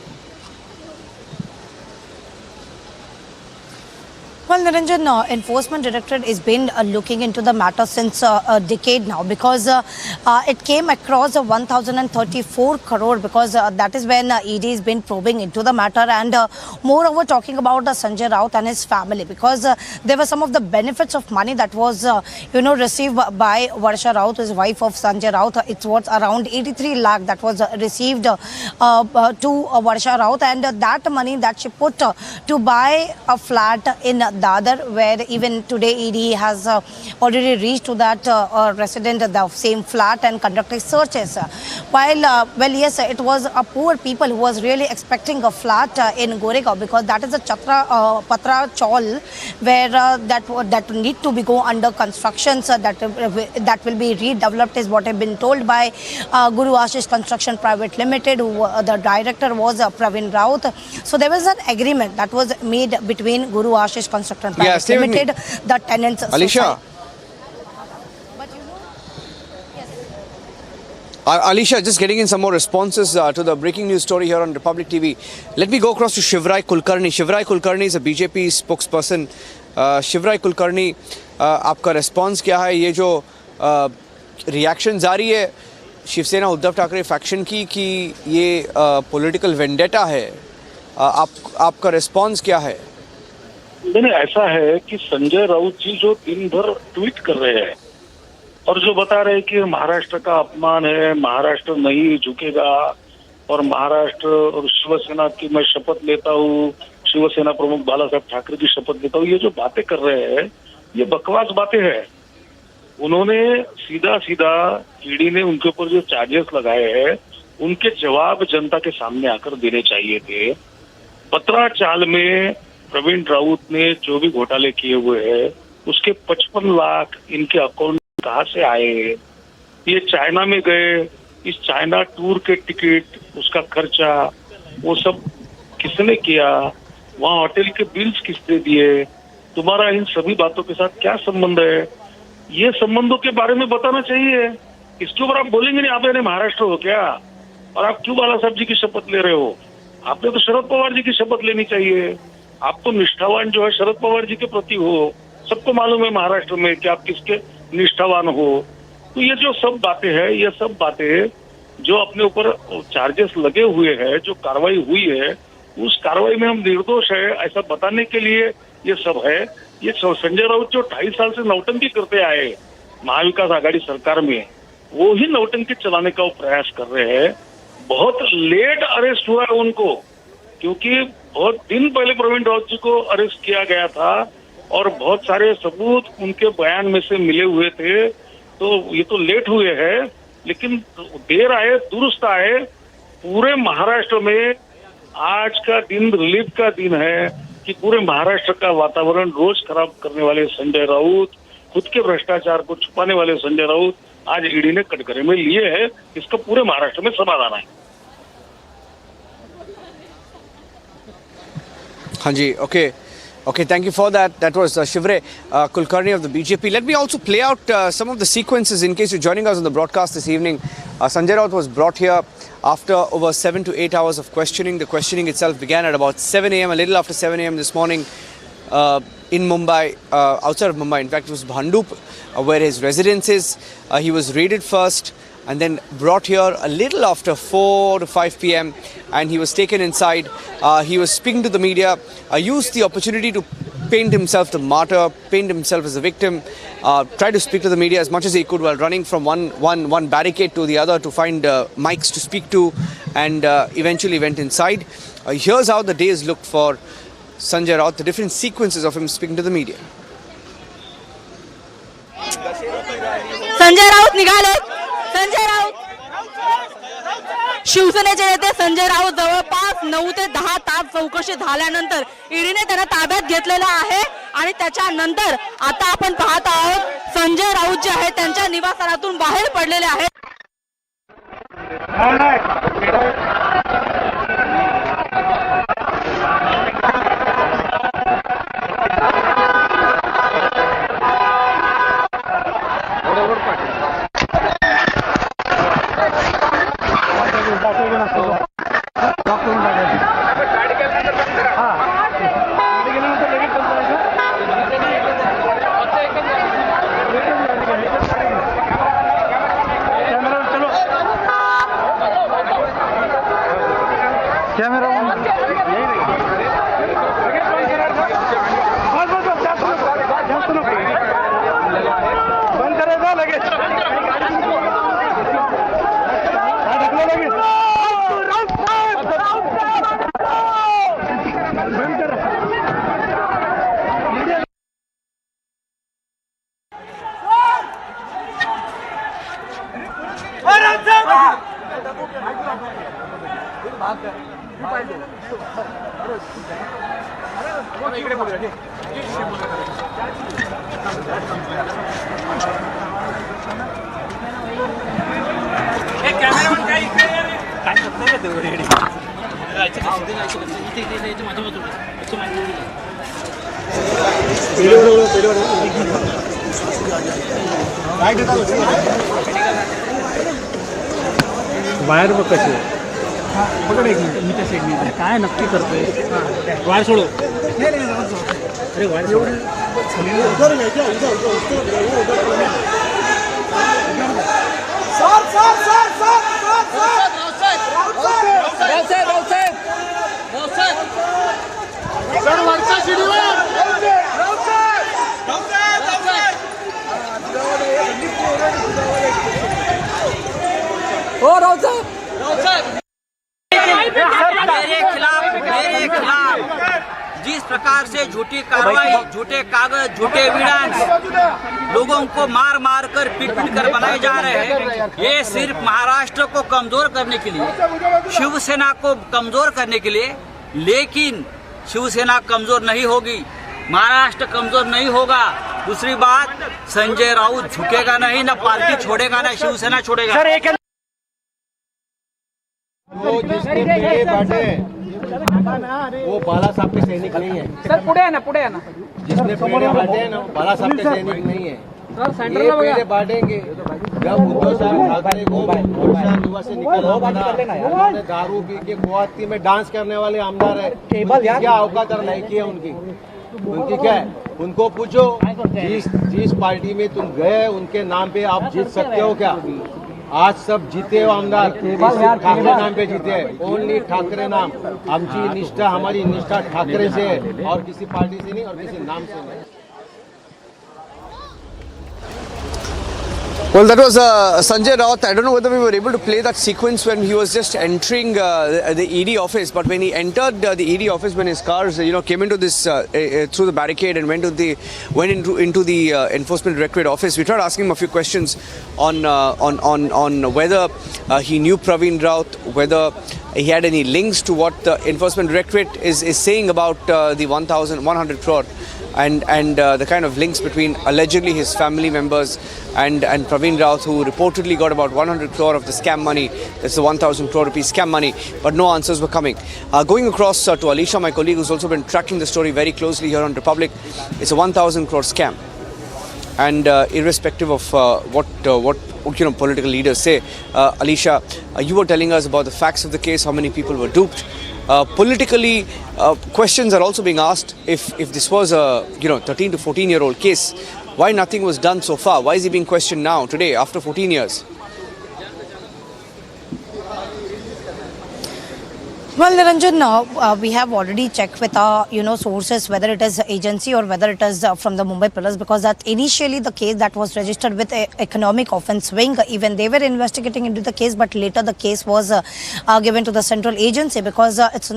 Well, Niranjan, Enforcement Directorate has been looking into the matter since a decade now, because it came across 1,034 crore, because that is when ED has been probing into the matter, and moreover talking about Sanjay Raut and his family, because there were some of the benefits of money that was received by Varsha Raut, his wife of Sanjay Raut. It's worth around 83 lakh that was received to Varsha Raut, and that money that she put to buy a flat in Dadar, where even today ED has already reached to that resident of the same flat and conducted searches. While, yes, it was a poor people who was really expecting a flat in Goregaon, because that is a Patra Chawl where that need to be go under construction, that will be redeveloped, is what I've been told by Guru Ashish Construction Private Limited, who the director was Praveen Raut. So there was an agreement that was made between Guru Ashish Construction Private Limited, the tenants. Alisha. Alisha, just getting in some more responses to the breaking news story here on Republic TV. Let me go across to Shivrai Kulkarni. Shivrai Kulkarni is a BJP spokesperson. Shivrai Kulkarni, आपका response क्या है? ये जो reaction जारी है Shiv Sena Uddhav Thackeray faction की कि ये political vendetta है, आपका response क्या है? नहीं, ऐसा है कि संजय राउत जी जो दिन भर ट्वीट कर रहे हैं और जो बता रहे हैं कि महाराष्ट्र का अपमान है, महाराष्ट्र नहीं झुकेगा और महाराष्ट्र और शिवसेना की मैं शपथ लेता हूँ, शिवसेना प्रमुख बाला साहब ठाकरे की शपथ लेता हूँ, ये जो बातें कर रहे हैं ये बकवास बातें हैं। उन्होंने सीधा ईडी ने उनके ऊपर जो चार्जेस लगाए हैं उनके जवाब जनता के सामने आकर देने चाहिए थे। पत्राचाल में प्रवीण राउत ने जो भी घोटाले किए हुए हैं उसके 55 लाख इनके अकाउंट कहाँ से आए? ये चाइना में गए, इस चाइना टूर के टिकट, उसका खर्चा, वो सब किसने किया? वहाँ होटल के बिल्स किसने दिए? तुम्हारा इन सभी बातों के साथ क्या संबंध है? ये संबंधों के बारे में बताना चाहिए। इसके ऊपर आप बोलेंगे नहीं, आप यानी महाराष्ट्र हो क्या? और आप क्यों बाला साहब जी की शपथ ले रहे हो? आपने तो शरद पवार जी की शपथ लेनी चाहिए। आप तो निष्ठावान जो है शरद पवार जी के प्रति हो। सबको मालूम है महाराष्ट्र में कि आप किसके निष्ठावान हो। तो ये जो सब बातें हैं, ये सब बातें जो अपने ऊपर चार्जेस लगे हुए हैं, जो कार्रवाई हुई है, उस कार्रवाई में हम निर्दोष है ऐसा बताने के लिए ये सब है। ये संजय राउत जो 2.5 साल से नौटंकी करते आए महाविकास आघाड़ी सरकार में, वो ही नौटंकी चलाने का वो प्रयास कर रहे हैं। बहुत लेट अरेस्ट हुआ है उनको, क्योंकि बहुत दिन पहले प्रवीण राउत जी को अरेस्ट किया गया था और बहुत सारे सबूत उनके बयान में से मिले हुए थे। तो ये तो लेट हुए हैं, लेकिन देर आए दुरुस्त आए। पूरे महाराष्ट्र में आज का दिन रिलीफ का दिन है कि पूरे महाराष्ट्र का वातावरण रोज खराब करने वाले संजय राउत, खुद के भ्रष्टाचार को छुपाने वाले संजय राउत आज ईडी ने कटघरे में लिए है। इसका पूरे महाराष्ट्र में समाधान है। हाँ जी, okay. Okay, thank you for that. That was Shivre Kulkarni of the BJP. Let me also play out some of the sequences in case you're joining us on the broadcast this evening. Sanjay Raut was brought here after over 7 to 8 hours of questioning. The questioning itself began at about 7 a.m., a little after 7 a.m. this morning in Mumbai, outside of Mumbai. In fact, it was Bhandup where his residence is. He was raided first and then brought here a little after 4 to 5 p.m. and he was taken inside. He was speaking to the media, used the opportunity to paint himself the martyr, paint himself as a victim, tried to speak to the media as much as he could while running from one barricade to the other to find mics to speak to, and eventually went inside. Here's how the days looked for Sanjay Raut, the different sequences of him speaking to the media. Sanjay Raut निघाले. संजय राऊत, शिवसेनेचे नेते संजय राऊत जवळपास 9 ते 10 तास चौकशी झाल्यानंतर ईडीने त्यांना ताब्यात घेतलेलं आहे आणि त्याच्यानंतर आता आपण पाहत आहोत संजय राऊत जे आहे त्यांच्या निवासस्थानातून बाहेर पडलेले आहेत. वायर बघ कशी आहे. पकड एक मिनिट, मी त्या साईडने काय नक्की करतोय. वायर सोडो. अरे वायर सोडो. मेरे खिलाफ जिस प्रकार से झूठी कार्रवाई, झूठे कागज, झूठे एविडेंस लोगों को मार मार कर पीट पीट कर बनाए जा रहे हैं। ये सिर्फ महाराष्ट्र को कमजोर करने के लिए, शिवसेना को कमजोर करने के लिए, लेकिन शिवसेना कमजोर नहीं होगी, महाराष्ट्र कमजोर नहीं होगा। दूसरी बात, संजय राउत झुकेगा नहीं, ना पार्टी छोड़ेगा, ना शिवसेना छोड़ेगा। वो जिसने पीले बांटे वो बाला साहब के सैनिक नहीं है। सर पुढे आहे ना जिसने पीले बांटे हैं ना बाला साहब के सैनिक नहीं है। ये पीले बांटेंगे जब उद्धव साहब ठाकरे को विधानसभा से निकलना पड़ा, उन्होंने दारू पी के गुवाहाटी में डांस करने वाले आमदार है। क्या औकात और लायकी है उनकी क्या है? उनको पूछो जिस पार्टी में तुम गए उनके नाम पे आप जीत सकते हो क्या? आज सब जीते हो आमदार, ठाकरे नाम पे जीते हैं, ओनली ठाकरे नाम। आमची निष्ठा, हमारी निष्ठा ठाकरे से है और किसी पार्टी से नहीं और किसी नाम से नहीं। Well, that was Sanjay Raut. I don't know whether we were able to play that sequence when he was just entering the ED office. But when he entered the ED office, when his cars, came into this through the barricade and went into the Enforcement Directorate office, we tried asking him a few questions on whether he knew Praveen Raut, whether he had any links to what the Enforcement Directorate is saying about the 1,100 crore. And the kind of links between allegedly his family members and Praveen Raut, who reportedly got about 100 crore of the scam money. That's the 1,000 crore rupees scam money, but no answers were coming. Going across to Alisha, my colleague, who's also been tracking the story very closely here on Republic, it's a 1,000 crore scam. And irrespective of what political leaders say, Alisha, you were telling us about the facts of the case, how many people were duped. Politically, questions are also being asked if this was a 13 to 14-year-old case, why nothing was done so far? Why is he being questioned now, today, after 14 years? Well, Niranjan, we have already checked with our, sources whether it is agency or whether it is from the Mumbai Police, because that initially the case that was registered with economic offence wing, even they were investigating into the case, but later the case was given to the central agency because it's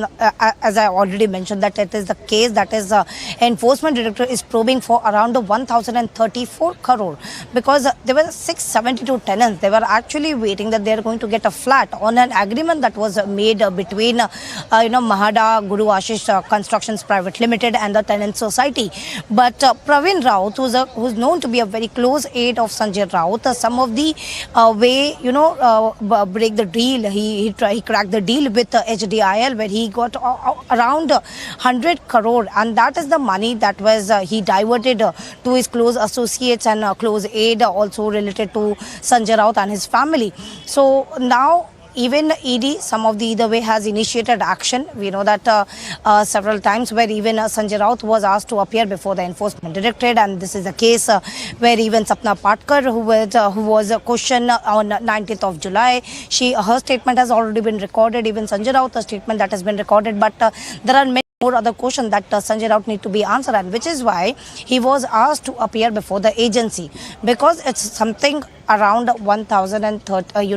as I already mentioned that it is the case that is Enforcement Directorate is probing for around 1,034 crore because there were 672 tenants. They were actually waiting that they are going to get a flat on an agreement that was made between Mahada Guru Ashish Constructions Private Limited and the tenant society. But Praveen Raut, who's known to be a very close aide of Sanjay Raut, some of the way break the deal, he cracked the deal with HDIL where he got around 100 crore, and that is the money that was he diverted to his close associates and close aide also related to Sanjay Raut and his family. So now even ED, some of the either way has initiated action. We know that several times where even Sanjay Raut was asked to appear before the Enforcement Directorate, and this is a case where even Sapna Patkar, who was questioned on 19th of July, her statement has already been recorded. Even Sanjay Raut's statement that has been recorded, but there are many more other questions that Sanjay Raut need to be answered, and which is why he was asked to appear before the agency, because it's something around 1,030,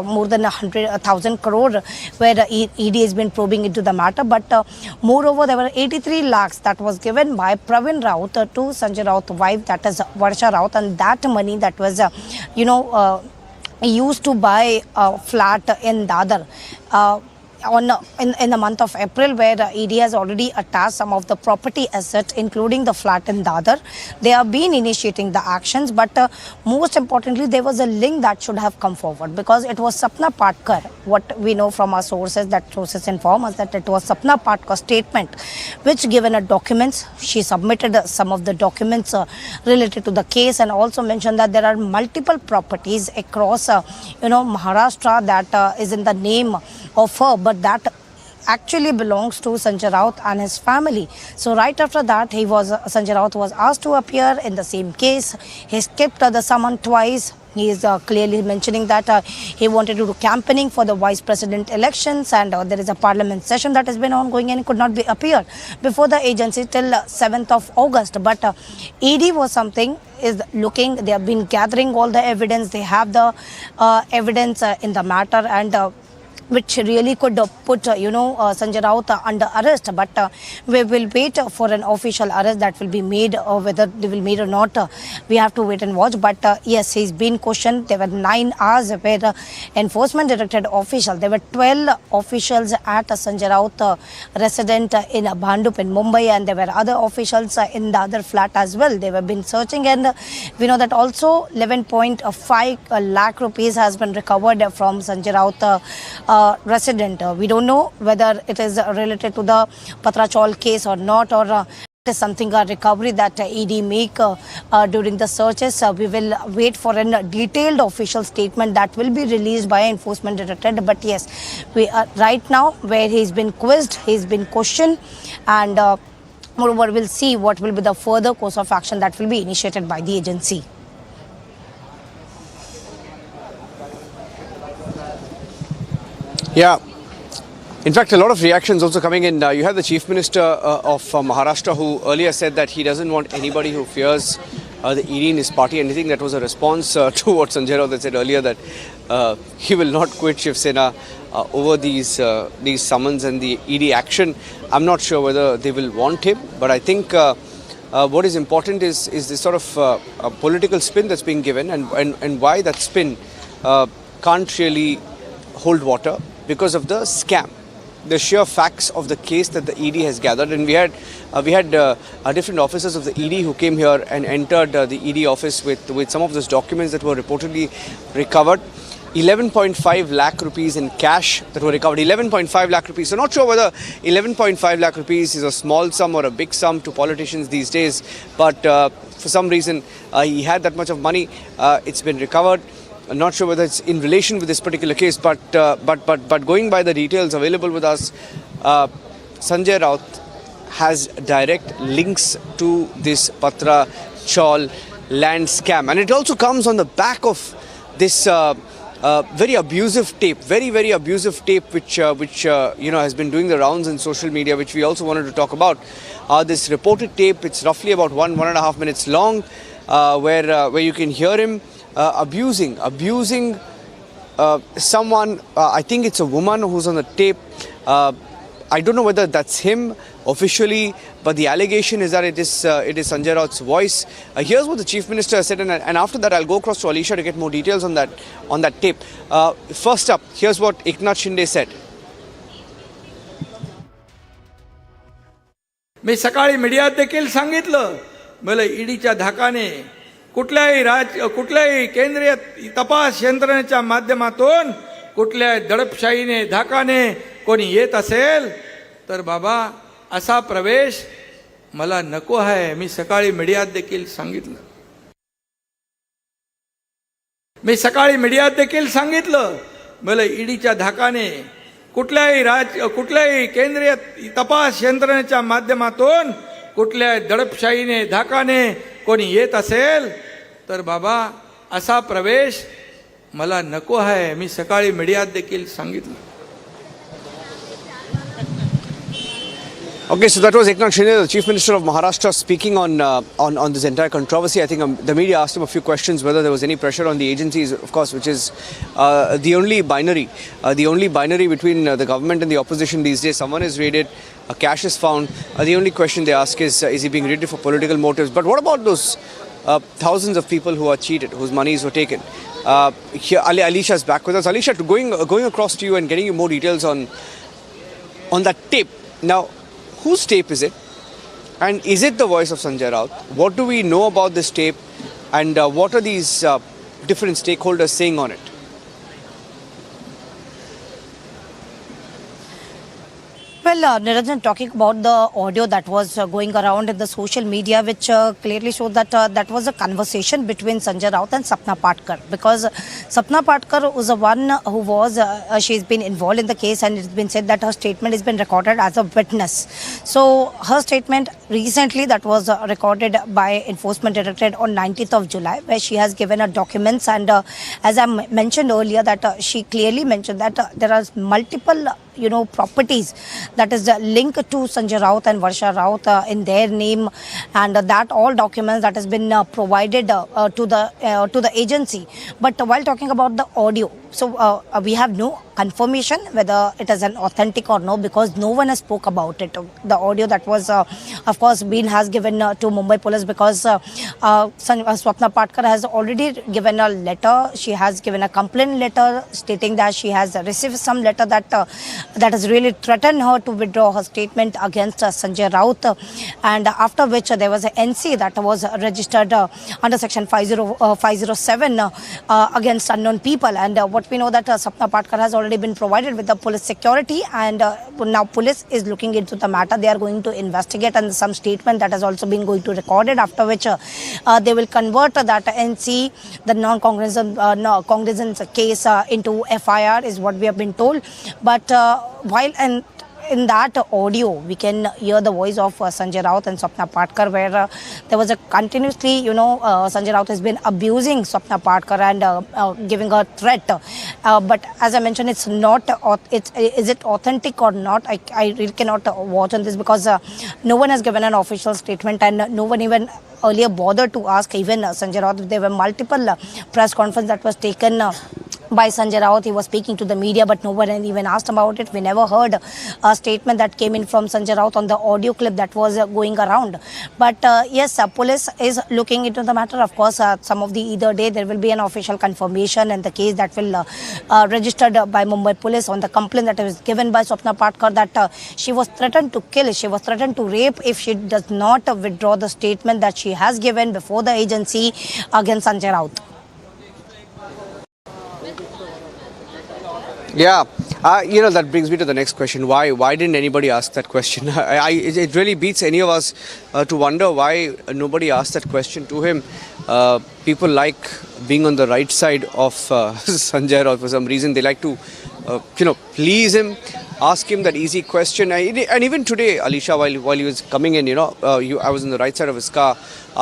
more than 100,000 crore where ED has been probing into the matter. But moreover, there were 83 lakhs that was given by Praveen Raut to Sanjay Raut's wife, that is Varsha Raut, and that money that was, used to buy a flat in Dadar. In the month of April, where ED has already attached some of the property assets, including the flat in Dadar. They have been initiating the actions, but most importantly, there was a link that should have come forward, because it was Sapna Patkar. What we know from our sources, that sources inform us that it was Sapna Patkar's statement, which given a documents, she submitted some of the documents related to the case, and also mentioned that there are multiple properties across, Maharashtra that is in the name of her, but that actually belongs to Sanjay Raut and his family. So right after that, Sanjay Raut was asked to appear in the same case. He skipped the summon twice. He is clearly mentioning that he wanted to do campaigning for the vice president elections, and there is a parliament session that has been ongoing, and he could not appear before the agency till 7th of August. But ED was something is looking. They have been gathering all the evidence. They have the evidence in the matter, and which really could put, Sanjay Raut under arrest. But we will wait for an official arrest that will be made, whether they will made or not. We have to wait and watch. But yes, he's been questioned. There were 9 hours where enforcement directorate official. There were 12 officials at Sanjay Raut resident in Bhandup in Mumbai, and there were other officials in the other flat as well. They have been searching, and we know that also 11.5 lakh rupees has been recovered from Sanjay Raut resident. We don't know whether it is related to the Patrachal case or not, or it is something a recovery that ED make during the searches. We will wait for a detailed official statement that will be released by Enforcement Directorate. But yes, we are right now where he's been quizzed, he's been questioned, and moreover, we'll see what will be the further course of action that will be initiated by the agency. Yeah. In fact, a lot of reactions also coming in. You had the Chief Minister of Maharashtra, who earlier said that he doesn't want anybody who fears the ED in his party. And I think that was a response to what Sanjay Raut said earlier, that he will not quit Shiv Sena over these summons and the ED action. I'm not sure whether they will want him, but I think what is important is this sort of a political spin that's being given, and why that spin can't really hold water, because of the scam, the sheer facts of the case that the ED has gathered. And we had different officers of the ED who came here and entered the ED office with some of those documents that were reportedly recovered. 11.5 lakh rupees in cash that were recovered. 11.5 lakh rupees. So not sure whether 11.5 lakh rupees is a small sum or a big sum to politicians these days, but for some reason he had that much of money. It's been recovered. I'm not sure whether it's in relation with this particular case, but going by the details available with us, Sanjay Raut has direct links to this Patrachal land scam, and it also comes on the back of this very abusive tape, very abusive tape, which has been doing the rounds in social media, which we also wanted to talk about. This reported tape, it's roughly about 1.5 minutes long, where you can hear him abusing someone. I think it's a woman who's on the tape. I don't know whether that's him officially, but the allegation is that it is Sanjay Raut's voice. Here's what the Chief Minister said, and after that I'll go across to Alisha to get more details on that tape. First up, here's what Eknath Shinde said. मी सकाळी मीडियात देखील सांगितलं, मला ईडीच्या धाकाने कुठल्याही केंद्रीय तपास यंत्रणेच्या माध्यमातून कुठल्याही दडपशाहीने धाकाने कोणी येत असेल तर बाबा असा प्रवेश मला नको आहे. मी सकाळी मीडियात देखील सांगितलं. मला ईडीच्या धाकाने कुठल्याही केंद्रीय तपास यंत्रणेच्या माध्यमातून कुठल्याही दडपशाहीने धाकाने कोणी येत असेल तर बाबा असा प्रवेश मला नको आहे. मी सकाळी मीडियात देखील सांगितलं. Okay, so that was Eknath Shinde, the Chief Minister of Maharashtra, speaking on this entire controversy. I think the media asked him a few questions whether there was any pressure on the agencies, of course, which is the only binary between the government and the opposition these days. Someone is raided, cash is found. The only question they ask is he being raided for political motives? But what about those thousands of people who are cheated, whose monies were taken? Here, Alisha is back with us. Alisha, going across to you and getting you more details on that tape. Now, whose tape is it? And is it the voice of Sanjay Raut? What do we know about this tape? And what are these different stakeholders saying on it? Well, Niranjan, talking about the audio that was going around in the social media, which clearly showed that that was a conversation between Sanjay Raut and Sapna Patkar, because Sapna Patkar was the one who was, she's been involved in the case, and it's been said that her statement has been recorded as a witness. So her statement recently that was recorded by Enforcement Directorate on 19th of July, where she has given her documents, and as I mentioned earlier, that she clearly mentioned that there are multiple properties that is linked to Sanjay Raut and Varsha Raut in their name, and that all documents that has been provided to the agency. But while talking about the audio, so we have no confirmation whether it is an authentic or no, because no one has spoke about it. The audio that was of course has given to Mumbai police, because Swapna Patkar has already given a letter. She has given a complaint letter stating that she has received some letter that has really threatened her to withdraw her statement against Sanjay Raut, and after which there was an NC that was registered under section 507 against unknown people. And what we know that Swapna Patkar has already been provided with the police security, and now police is looking into the matter. They are going to investigate, and some statement that has also been going to recorded, after which they will convert that NC, the non-cognizance case, into FIR, is what we have been told. But while in that audio, we can hear the voice of Sanjay Raut and Swapna Patkar, where there was a continuously, Sanjay Raut has been abusing Swapna Patkar and giving her threat. But as I mentioned, it's not. Is it authentic or not? I really cannot watch on this, because no one has given an official statement, and no one even earlier bothered to ask even Sanjay Raut. There were multiple press conferences that was taken by Sanjay Raut. He was speaking to the media, but no one even asked about it. We never heard a statement that came in from Sanjay Raut on the audio clip that was going around. But yes, police is looking into the matter. Of course, some of the either day there will be an official confirmation, and the case that will registered by Mumbai police on the complaint that was given by Swapna Patkar, that she was threatened to kill, she was threatened to rape if she does not withdraw the statement that she has given before the agency against Sanjay Raut. Yeah, that brings me to the next question. Why didn't anybody ask that question? It really beats any of us to wonder why nobody asked that question to him. People like being on the right side of Sanjay Raut for some reason. They like to, please him, ask him that easy question. And even today, Alisha, while he was coming in, I was on the right side of his car.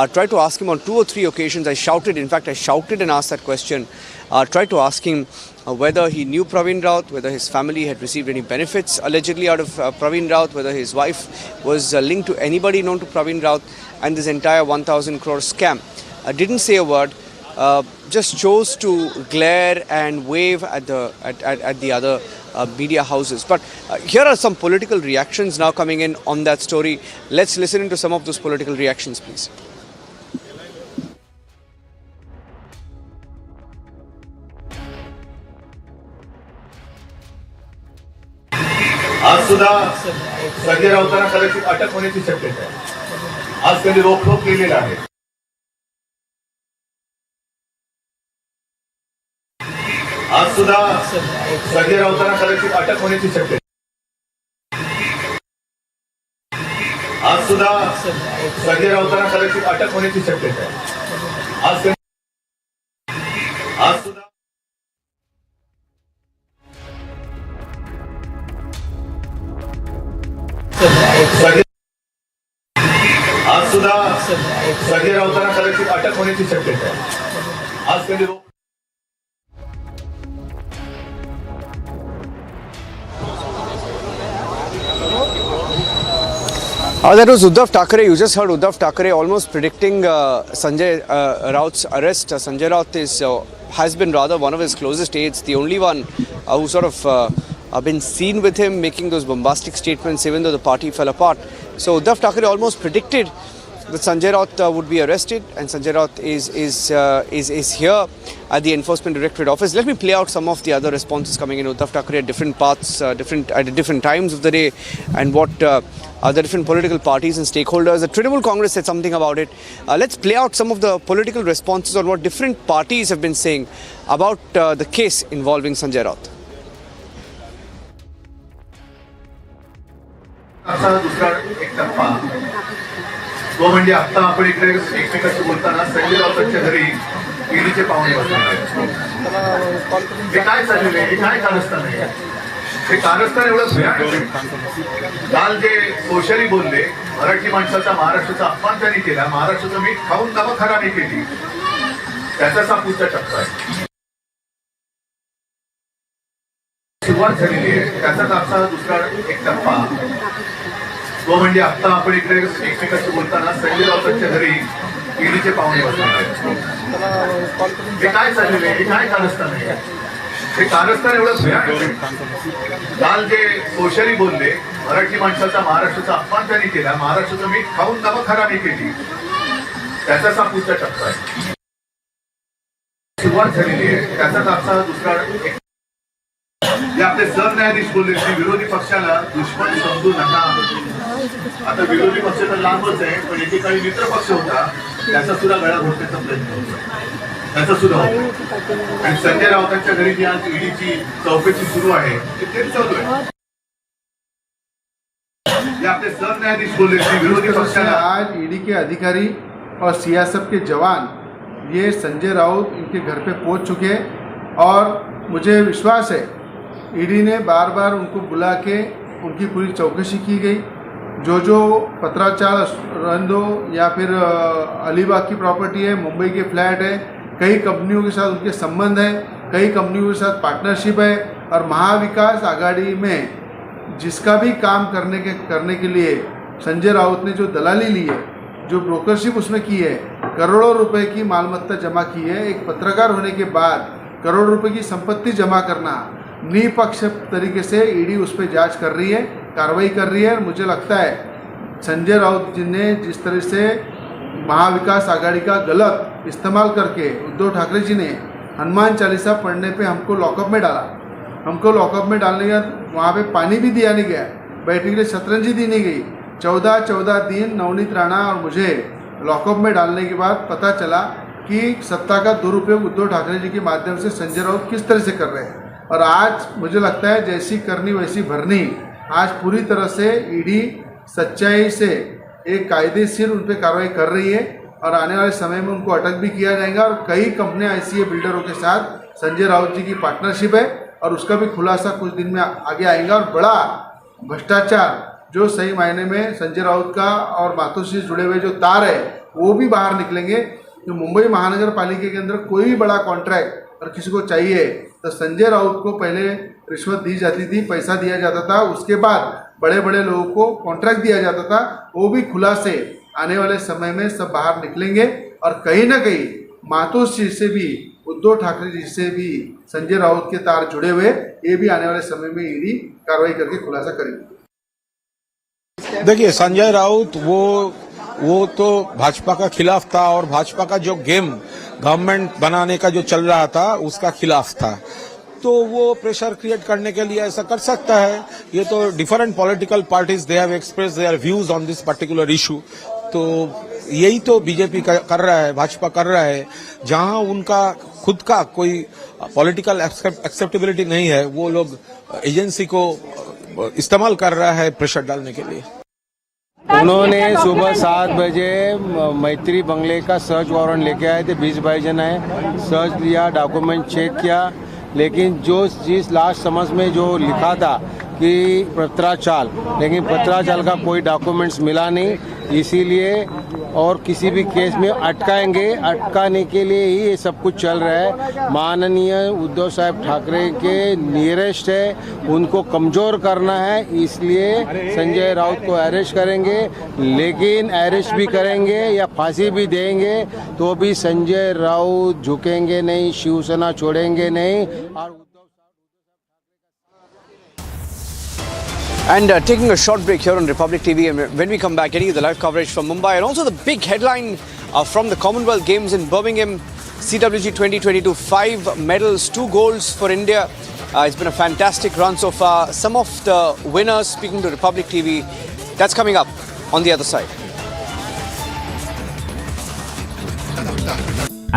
Tried to ask him on 2 or 3 occasions. I shouted and asked that question. Tried to ask him whether he knew Praveen Raut, whether his family had received any benefits allegedly out of Praveen Raut, whether his wife was linked to anybody known to Praveen Raut, and this entire 1,000 crore scam. Didn't say a word, just chose to glare and wave at the other media houses. But here are some political reactions now coming in on that story. Let's listen into some of those political reactions, please. आज सुद्धा संजय राऊतांना कदाचित अटक होण्याची शक्यता आहे. आज त्यांनी रोखोक केलेला आहे. आज सुद्धा संजय राऊतांना कदाचित अटक होण्याची शक्यता आहे. आज सुद्धा संजय राऊतांना कदाचित अटक होण्याची शक्यता आहे. आज सुद्धा आज सुद्धा संजय राऊतांना कदाचित अटक होण्याची शक्यता आहे. आज त्यांनी That was Uddhav Thackeray. You just heard Uddhav Thackeray almost predicting Sanjay Raut's arrest. Sanjay Raut has been rather one of his closest aides, the only one who sort of been seen with him making those bombastic statements even though the party fell apart. So Uddhav Thackeray almost predicted that Sanjay Raut would be arrested, and Sanjay Raut is here at the Enforcement Directorate office. Let me play out some of the other responses coming in. Uddhav Thackeray at different parts, at different times of the day, and what the different political parties and stakeholders. The Trinamool Congress said something about it. Let's play out some of the political responses on what different parties have been saying about the case involving Sanjay Raut. तो म्हणजे आता आपण इकडे एकमेकांशी बोलताना संजय राऊतांच्या घरी ईडीचे पाहुणे बसले. हे काय चाललेलं आहे? हे काय कारस्थान आहे? हे कारस्थान एवढं भयानक. काल जे सोशली बोलले, मराठी माणसाचा महाराष्ट्राचा अपमान त्यांनी केला, महाराष्ट्राचं मीठ खाऊन दवाखाना केली, त्याचाच हा पुढचा टप्पा आहे. सुरुवात झालेली आहे, त्याचाच आजचा दुसरा एक टप्पा तो म्हणजे आता आपण इकडे एकमेकाशी बोलताना संजय राऊतांच्या घरी ईडीचे पाहुणे बसले. हे काय चाललेलं आहे? हे काय कारस्थान आहे? हे कारस्थान एवढं भयानक आहे. काल जे सोशली बोलले, मराठी माणसाचा महाराष्ट्राचा अपमान त्यांनी केला, महाराष्ट्राचं मीठ खाऊन नमखरामी केली, त्याचाच हा पुढचा टप्पा आहे. सुरुवात झालेली आहे, त्याचाच आजचा दुसरा. जे आपले सरन्यायाधीश बोलले की विरोधी पक्षाला दुश्मन समजू नका. आता विरोधी पक्ष तर लांबच आहे, पण एकेकाळी मित्र पक्ष होता, त्याचा सुद्धा गळा घोटण्याचा प्रयत्न होता, त्याचा सुद्धा होता. आणि संजय राऊतांच्या घरी जी आज ईडीची चौकशी सुरू आहे तेच चालू आहे. जे आपले सरन्यायाधीश बोलले की विरोधी पक्षाला आज ईडी के अधिकारी और सीआईएसएफ के जवान ये संजय राउत इनके घर पे पहुंच चुके हैं और मुझे विश्वास है ईडी ने बार बार उनको बुला के उनकी पूरी चौकसी की गई. जो पत्राचार रंदो या फिर अलीबाग की प्रॉपर्टी है, मुंबई के फ्लैट है, कई कंपनियों के साथ उनके संबंध है, कई कंपनियों के साथ पार्टनरशिप है और महाविकास आघाड़ी में जिसका भी काम करने के लिए संजय राउत ने जो दलाली ली है, जो ब्रोकरशिप उसमें की है, करोड़ों रुपए की मालमत्ता जमा की है. एक पत्रकार होने के बाद करोड़ रुपए की संपत्ति जमा करना निपक्ष तरीके से ईडी उस पर जांच कर रही है, कार्रवाई कर रही है. मुझे लगता है संजय राउत जी ने जिस तरह से महाविकास आघाड़ी का गलत इस्तेमाल करके उद्धव ठाकरे जी ने हनुमान चालीसा पढ़ने पे हमको लॉकअप में डाला, हमको लॉकअप में डालने के बाद वहाँ पे पानी भी दिया नहीं गया, बैठने के लिए शतरंजी दी नहीं गई. 14 दिन नवनीत राणा और मुझे लॉकअप में डालने के बाद पता चला कि सत्ता का दुरुपयोग उद्धव ठाकरे जी के माध्यम से संजय राउत किस तरह से कर रहे हैं. और आज मुझे लगता है जैसी करनी वैसी भरनी. आज पूरी तरह से ईडी सच्चाई से एक कायदेशीर उन पर कार्रवाई कर रही है और आने वाले समय में उनको अटक भी किया जाएगा. और कई कंपनियां ऐसी है बिल्डरों के साथ संजय राउत जी की पार्टनरशिप है और उसका भी खुलासा कुछ दिन में आगे आएगा. और बड़ा भ्रष्टाचार जो सही मायने में संजय राउत का और मातोश्री से जुड़े हुए जो तार है वो भी बाहर निकलेंगे. जो मुंबई महानगर पालिका के अंदर कोई भी बड़ा कॉन्ट्रैक्ट और किसी को चाहिए तो संजय राउत को पहले रिश्वत दी जाती थी, पैसा दिया जाता था, उसके बाद बड़े बड़े लोगों को कॉन्ट्रैक्ट दिया जाता था. वो भी खुलासे आने वाले समय में सब बाहर निकलेंगे और कहीं ना कहीं मातोश्री से भी उद्धव ठाकरे जी से भी संजय राउत के तार जुड़े हुए, ये भी आने वाले समय में ईडी कार्रवाई करके खुलासा करेगी. देखिए संजय राउत वो तो भाजपा का खिलाफ था और भाजपा का जो गेम गवर्नमेंट बनाने का जो चल रहा था उसका खिलाफ था. तो वो प्रेशर क्रिएट करने के लिए ऐसा कर सकता है. ये तो different political parties they have express their views on this particular issue. तो यही तो बीजेपी कर रहा है, भाजपा कर रहा है. जहां उनका खुद का कोई पॉलिटिकल एक्सेप्टेबिलिटी नहीं है वो लोग एजेंसी को इस्तेमाल कर रहा है प्रेशर डालने के लिए. उन्होंने सुबह 7 बजे मैत्री बंगले का सर्च वारंट लेके आए थे. 20-22 जन है, सर्च लिया, डॉक्यूमेंट चेक किया, लेकिन जो चीज़ लास्ट समझ में जो लिखा था कि पत्राचाल, लेकिन पत्राचाल का कोई डॉक्यूमेंट्स मिला नहीं. इसीलिए और किसी भी केस में अटकाने के लिए ही ये सब कुछ चल रहा है. माननीय उद्धव साहब ठाकरे के नियरेस्ट है, उनको कमज़ोर करना है, इसलिए संजय राउत को अरेस्ट करेंगे. लेकिन अरेस्ट भी करेंगे या फांसी भी देंगे तो भी संजय राउत झुकेंगे नहीं, शिवसेना छोड़ेंगे नहीं. और And taking a short break here on Republic TV, and when we come back, getting you the live coverage from Mumbai and also the big headline from the Commonwealth Games in Birmingham, CWG 2022, 5 medals, 2 golds for India. It's been a fantastic run so far. Some of the winners speaking to Republic TV. That's coming up on the other side.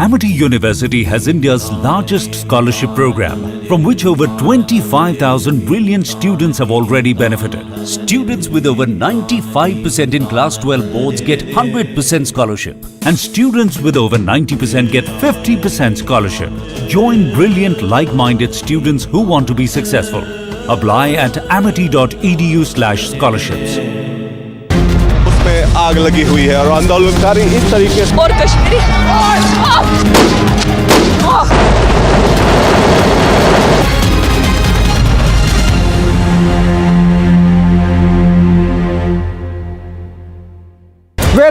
Amity University has India's largest scholarship program, from which over 25,000 brilliant students have already benefited. Students with over 95% in Class 12 boards get 100% scholarship, and students with over 90% get 50% scholarship. Join brilliant, like-minded students who want to be successful. Apply at amity.edu/scholarships. आग लगी हुई है और आंदोलनकारी इस तरीके से और Kashmiri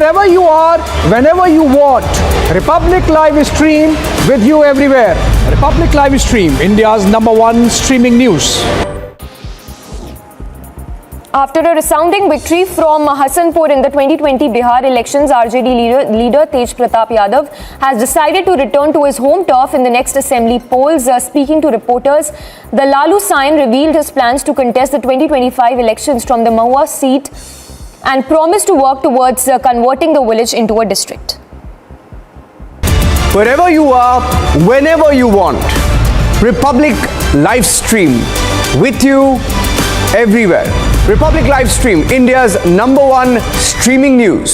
wherever you are, whenever you want. Republic Live Stream with you everywhere. Republic Live Stream, India's #1 streaming news. After a resounding victory from Hasanpur in the 2020 Bihar elections, RJD leader Tej Pratap Yadav has decided to return to his home turf in the next assembly polls. Speaking to reporters, the Lalu Sain revealed his plans to contest the 2025 elections from the Mahua seat and promised to work towards converting the village into a district. Wherever you are, whenever you want, Republic Live Stream with you everywhere. Republic Live Stream, India's #1 streaming news.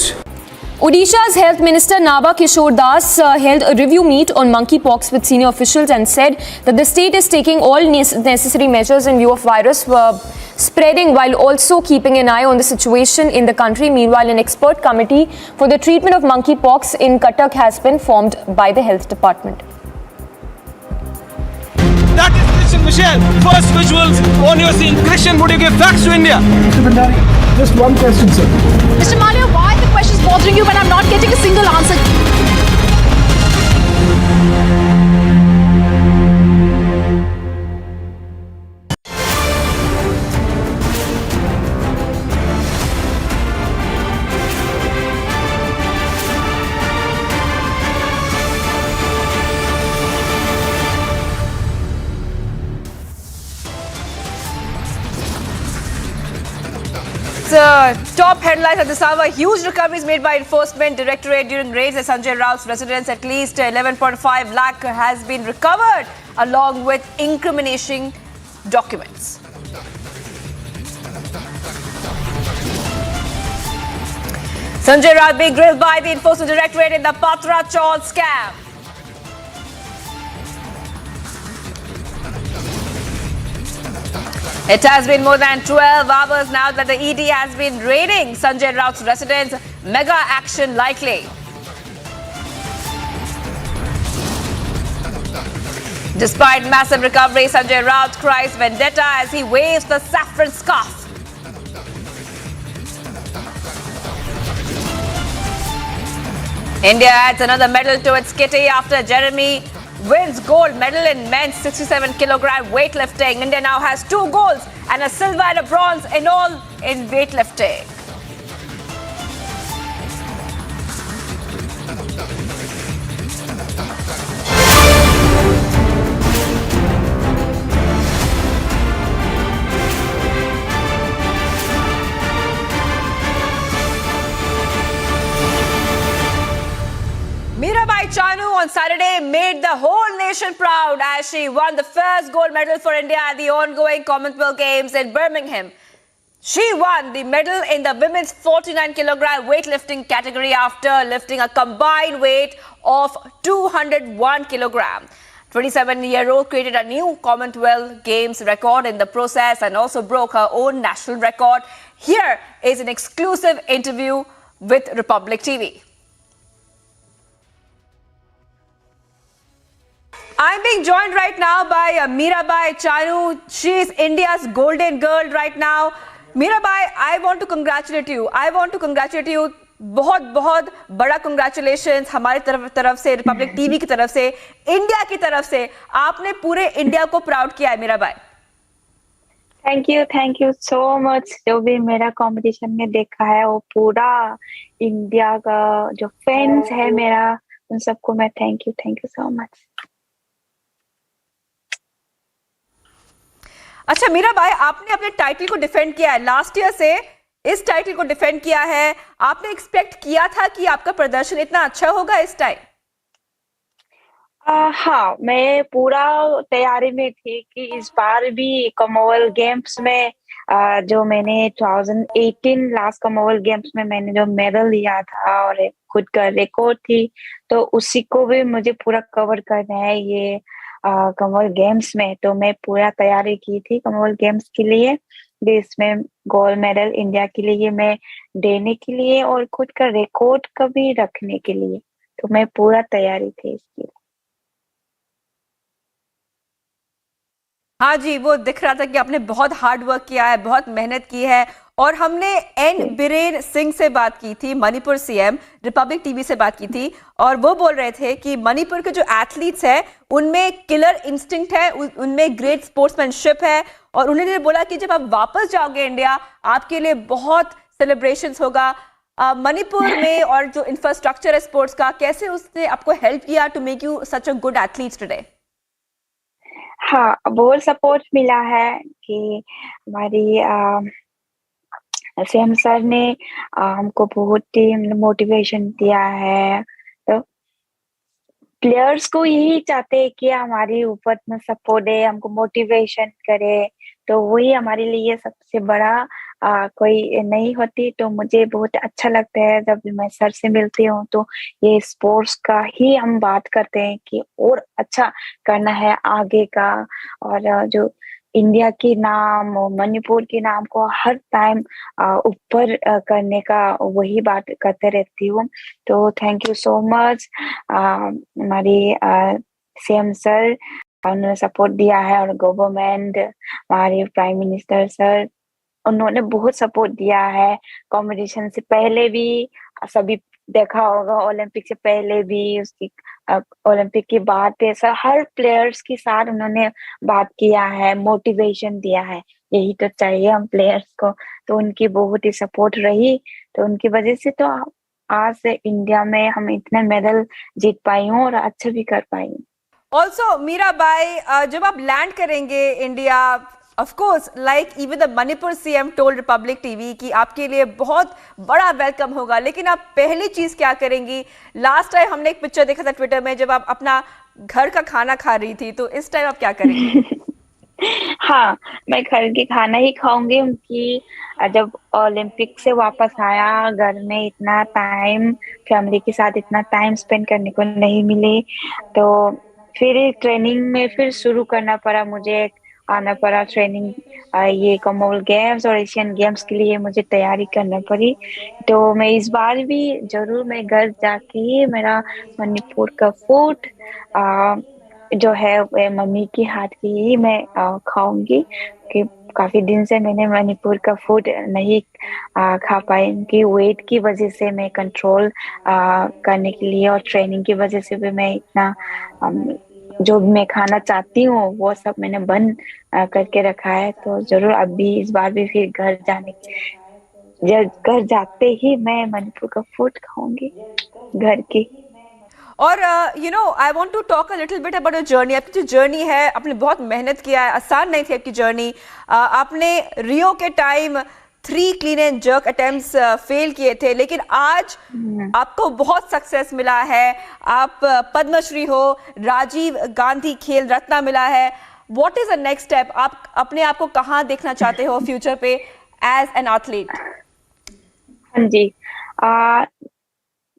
Odisha's Health Minister Naba Kishore Das held a review meet on monkeypox with senior officials and said that the state is taking all necessary measures in view of virus spreading while also keeping an eye on the situation in the country. Meanwhile, an expert committee for the treatment of monkeypox in Cuttack has been formed by the Health Department. That is Christian Michelle. First visuals on your scene. Christian, would you give facts to India? Mr. Bhandari, just one question, sir. Mr. Malia, why are the questions bothering you when I'm not getting a single answer? Top headlines at this hour. Huge recoveries made by Enforcement Directorate during raids at Sanjay Raut's residence. At least 11.5 lakh has been recovered along with incriminating documents. Sanjay Raut being grilled by the Enforcement Directorate in the Patra Chawl scam. It has been more than 12 hours now that the ED has been raiding Sanjay Raut's residence. Mega action likely. Despite massive recovery, Sanjay Raut cries vendetta as he waves the saffron scarf. India adds another medal to its kitty after Jeremy wins gold medal in men's 67 kilogram weightlifting. India now has 2 golds and a silver and a bronze in all in weightlifting. Mirabai Chanu on Saturday made the whole nation proud as she won the first gold medal for India at the ongoing Commonwealth Games in Birmingham. She won the medal in the women's 49 kilogram weightlifting category after lifting a combined weight of 201 kilogram. 27-year-old created a new Commonwealth Games record in the process and also broke her own national record. Here is an exclusive interview with Republic TV. I'm being joined right now by Mirabai Chanu. She is India's golden girl right now. Mirabai, I want to congratulate you. बहुत बहुत बड़ा congratulations हमारी तरफ से, Republic TV की तरफ से, India की तरफ से. आपने पूरे इंडिया को प्राउड किया है Mirabai. Thank you so much. जो भी मेरा कंपटीशन में देखा है वो पूरा इंडिया का जो फैंस है मेरा, उन सबको मैं थैंक यू सो मच. अच्छा मीराबाई, आपने अपने टाइटल को डिफेंड किया है लास्ट ईयर से, इस टाइटल को डिफेंड किया है. आपने एक्सपेक्ट किया था कि आपका प्रदर्शन इतना अच्छा होगा इस टाइम? हाँ, मैं पूरा तैयारी में थी कि इस बार भी कॉमनवेल्थ गेम्स में जो मैंने 2018 लास्ट कॉमनवेल्थ गेम्स में मैंने जो मेडल लिया था और खुद का रिकॉर्ड थी, तो उसी को भी मुझे पूरा कवर करना है ये कॉमनवेल्थ गेम्स में. तो मैं पूरा तैयारी की थी कॉमनवेल्थ गेम्स के लिए, इसमें गोल्ड मेडल इंडिया के लिए मैं देने के लिए और खुद का रिकॉर्ड का भी रखने के लिए. तो मैं पूरा तैयारी थी इसके लिए. हाँ जी, वो दिख रहा था कि आपने बहुत हार्ड वर्क किया है, बहुत मेहनत की है और हमने एन बीरेन सिंह से बात की थी, मणिपुर सीएम, रिपब्लिक टीवी से बात की थी, और वो बोल रहे थे कि मणिपुर के जो एथलीट्स हैं उनमें किलर इंस्टिंक्ट है, उनमें ग्रेट स्पोर्ट्समैनशिप है, और उन्होंने बोला कि जब आप वापस जाओगे इंडिया आपके लिए बहुत सेलिब्रेशंस होगा। मणिपुर में और जो इंफ्रास्ट्रक्चर है स्पोर्ट्स का, कैसे उसने आपको हेल्प किया to make you such a good athlete today? हाँ, बहुत सपोर्ट मिला है कि हमारी सीएम सर ने हमको बहुत ही मोटिवेशन दिया है। तो प्लेयर्स को यही चाहते हैं कि हमारी ऊपर में सपोर्ट दे, हमको मोटिवेशन करे, तो वही हमारे लिए सबसे बड़ा कोई नहीं होती। तो मुझे बहुत अच्छा लगता है जब मैं सर से मिलती हूँ, तो ये स्पोर्ट्स का ही हम बात करते हैं कि और अच्छा करना है आगे का, और जो इंडिया की नाम और मणिपुर के नाम को हर टाइम ऊपर करने का वही बात करते रहती हूँ। तो थैंक यू सो मच हमारी सीएम सर, उन्होंने सपोर्ट दिया है, और गवर्नमेंट, हमारे प्राइम मिनिस्टर सर, उन्होंने बहुत सपोर्ट दिया है। कंपटीशन से पहले भी सभी देखा होगा, ओलंपिक से पहले भी, उसकी ओलंपिक की बात है, सर हर प्लेयर्स के साथ उन्होंने बात किया है, मोटिवेशन दिया है। यही तो चाहिए हम प्लेयर्स को। तो उनकी बहुत ही सपोर्ट रही, तो उनकी वजह से तो आज से इंडिया में हम इतने मेडल जीत पाई हूँ और अच्छा भी कर पाई हूँ। ऑल्सो मीराबाई, जब आप लैंड करेंगे India, of course like even the Manipur CM told Republic TV कि आपके लिए बहुत बड़ा वेलकम होगा, लेकिन आप पहली चीज क्या करेंगी? लास्ट टाइम हमने एक पिक्चर देखा था ट्विटर में जब आप अपना घर का खाना खा रही थी, तो इस टाइम आप क्या करेंगी? हाँ, मैं घर के खाना ही खाऊंगी। उनकी जब ओलंपिक से वापस आया, घर में इतना टाइम फैमिली के साथ इतना टाइम स्पेंड करने को नहीं मिले, तो फिर ट्रेनिंग में फिर शुरू करना पड़ा मुझे, आना पड़ा ट्रेनिंग। ये कॉमनवेल्थ गेम्स और एशियन गेम्स के लिए मुझे तैयारी करना पड़ी। तो मैं इस बार भी जरूर मैं घर जाके ही मेरा मणिपुर का फूड जो है वो मम्मी की हाथ की ही मैं खाऊंगी, कि काफी दिन से मैंने मणिपुर का फूड नहीं खा पाई। उनकी वेट की वजह से मैं कंट्रोल करने के लिए और ट्रेनिंग की वजह से भी मैं इतना जो मैं खाना चाहती हूँ वो सब मैंने बंद करके रखा है। तो जरूर अभी इस बार भी फिर घर जाते ही मैं मणिपुर का फूड खाऊंगी, घर की। और you know I want to talk a little bit about your journey. आपकी जो जर्नी है, आपने बहुत मेहनत किया है, आसान नहीं थी आपकी जर्नी। आपने रियो के time 3 clean and jerk attempts fail किए थे, लेकिन आज आपको बहुत सक्सेस मिला है। आप पद्मश्री हो, राजीव गांधी खेल रत्न मिला है। What is the next step? आप अपने आप को कहाँ देखना चाहते हो फ्यूचर पे एज एन एथलीट? हाँ जी,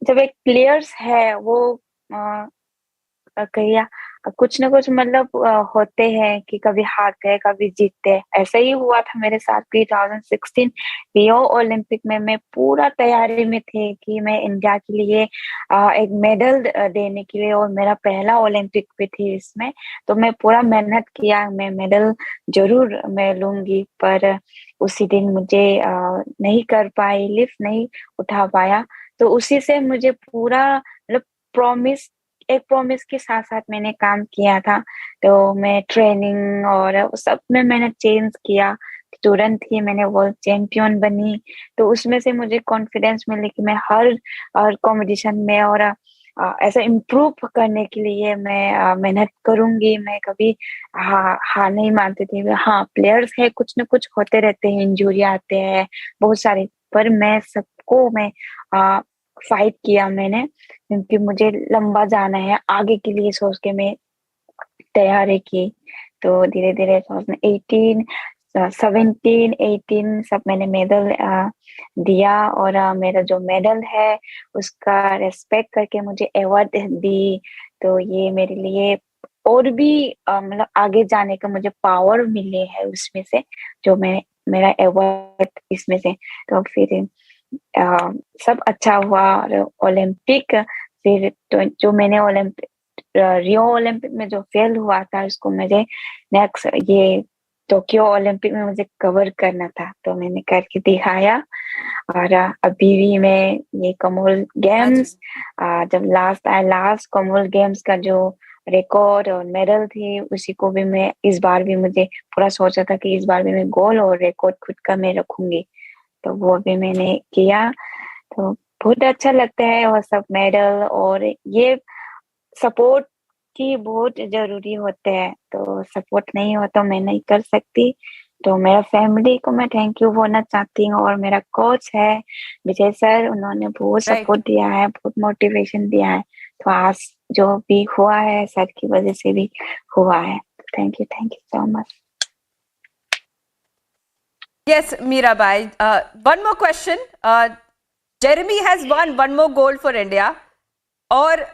जब एक प्लेयर्स है वो कहिए कुछ ना कुछ मतलब होते हैं कि कभी हारते हैं कभी जीतते हैं। ऐसा ही हुआ था मेरे साथ भी 2016 रियो ओलंपिक में। मैं पूरा तैयारी में थे कि मैं इंडिया के लिए एक मेडल देने के लिए, और मेरा पहला ओलंपिक भी थी इसमें। तो मैं पूरा मेहनत किया, मैं मेडल जरूर मैं लूंगी, पर उसी दिन मुझे नहीं कर पाई, लिफ्ट नहीं उठा पाया। तो उसी से मुझे पूरा मतलब प्रॉमिस के साथ साथ मैंने काम किया था। तो मैं ट्रेनिंग और सब में मैंने चेंज किया, तुरंत ही मैंने वर्ल्ड चैंपियन बनी। तो उसमें से मुझे कॉन्फिडेंस मिले कि मैं हर कंपटीशन में और ऐसा इम्प्रूव करने के लिए मैं मेहनत करूंगी। मैं कभी हार नहीं मानती थी। हाँ, प्लेयर्स है, कुछ न कुछ होते रहते हैं, इंजरी आते हैं बहुत सारे, पर मैं सबको मैं फाइट किया मैंने, क्योंकि मुझे लंबा जाना है, आगे के लिए सोच के मैं तैयारी की। तो धीरे धीरे 2018, 17, 18 सब मैंने मेडल दिया, और मेरा जो मेडल है उसका रेस्पेक्ट करके मुझे अवार्ड दी। तो ये मेरे लिए और भी मतलब आगे जाने का मुझे पावर मिले है उसमें से, जो मैं मेरा अवार्ड इसमें से। तो फिर सब अच्छा हुआ। और ओलंपिक फिर तो जो मैंने रियो ओलंपिक में जो फेल हुआ था उसको मुझे नेक्स्ट ये टोक्यो ओलंपिक में मुझे कवर करना था, तो मैंने करके दिखाया। और अभी भी मैं ये कॉमनवेल्थ गेम्स जब लास्ट कॉमनवेल्थ गेम्स का जो रिकॉर्ड और मेडल थी, उसी को भी मैं इस बार भी मुझे पूरा सोचा था कि इस बार भी मैं गोल और रिकॉर्ड खुद का मैं रखूंगी, तो वो भी मैंने किया। तो बहुत अच्छा लगता है वो सब मेडल, और ये सपोर्ट की बहुत जरूरी होते हैं, तो सपोर्ट नहीं हो तो मैं नहीं कर सकती। तो मेरा फैमिली को मैं थैंक यू बोलना चाहती हूँ, और मेरा कोच है विजय सर, उन्होंने बहुत सपोर्ट दिया है, बहुत मोटिवेशन दिया है। तो आज जो भी हुआ है सर की वजह से भी हुआ है। Thank you so much. Yes, Mirabai. One more question. Jeremy has won one more gold for India. और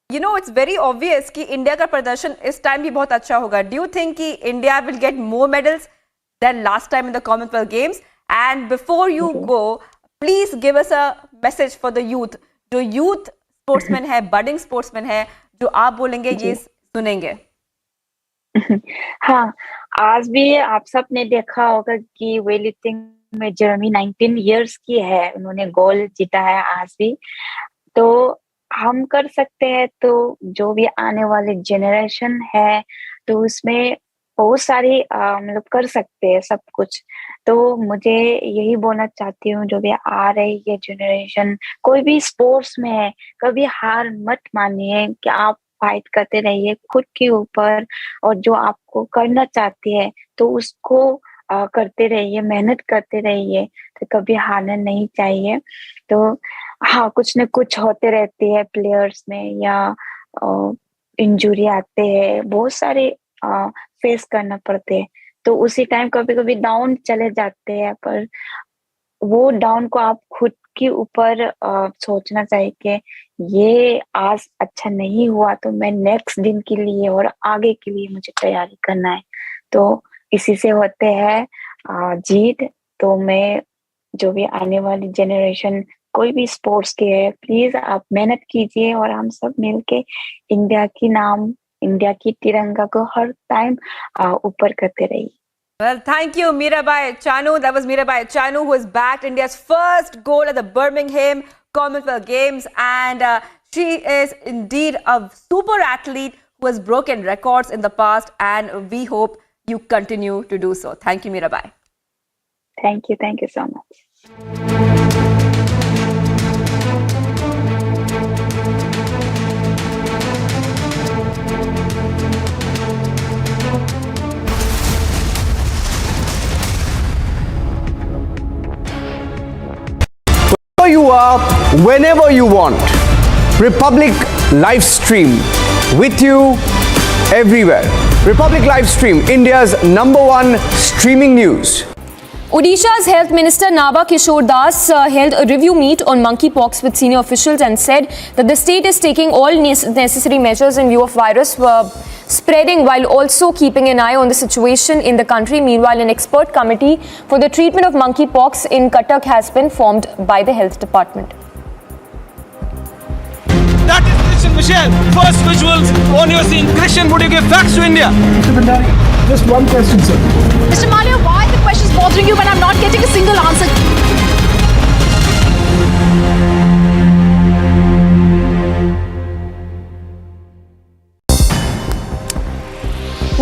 you know it's very obvious कि इंडिया का प्रदर्शन इस टाइम भी बहुत अच्छा होगा. Do you think कि India will get more medals than last time in the Commonwealth Games? And before you go, please give us a message for the youth. जो youth sportsmen है, budding sportsmen है, जो आप बोलेंगे ये सुनेंगे. हाँ, आज भी आप सब ने देखा होगा कि वेटलिफ्टिंग में जेरेमी 19 इयर्स की है, उन्होंने गोल्ड जीता है आज भी। तो हम कर सकते हैं, तो जो भी आने वाले जनरेशन है तो उसमें बहुत सारी मतलब कर सकते हैं सब कुछ। तो मुझे यही बोलना चाहती हूँ, जो भी आ रही है जनरेशन, कोई भी स्पोर्ट्स में है, कभी हार मत मानिए, कि आप फाइट करते रहिए खुद के ऊपर, और जो आपको करना चाहती है तो उसको करते रहिए, मेहनत करते रहिए, तो कभी हारना नहीं चाहिए। तो हाँ, कुछ न कुछ होते रहती है प्लेयर्स में, या इंजुरी आते हैं, बहुत सारे फेस करना पड़ते हैं। तो उसी टाइम कभी कभी डाउन चले जाते हैं, पर वो डाउन को आप खुद के ऊपर सोचना चाहिए कि ये आज अच्छा नहीं हुआ, तो मैं नेक्स्ट दिन के लिए और आगे के लिए मुझे तैयारी करना है। तो इसी से होते हैं जीत। तो मैं जो भी आने वाली जनरेशन कोई भी स्पोर्ट्स के है, प्लीज आप मेहनत कीजिए, और हम सब मिलके इंडिया की नाम, इंडिया की तिरंगा को हर टाइम ऊपर करते रहिए। Well, thank you, Mirabai Chanu. That was Mirabai Chanu, who has backed India's first gold at the Birmingham Commonwealth Games. And she is indeed a super athlete who has broken records in the past. And we hope you continue to do so. Thank you, Mirabai. Thank you so much. You are whenever you want. Republic live stream with you everywhere. Republic live stream, India's #1 streaming news. Odisha's Health Minister Naba Kishore Das held a review meet on monkeypox with senior officials and said that the state is taking all necessary measures in view of virus spreading, while also keeping an eye on the situation in the country. Meanwhile, an expert committee for the treatment of monkeypox in Cuttack has been formed by the Health Department. That is Christian Michelle. First visuals on your scene. Christian, would you give facts to India? Mr. Bhandari, just one question, sir. Mr. Malia, why are the questions bothering you when I'm not getting a single answer?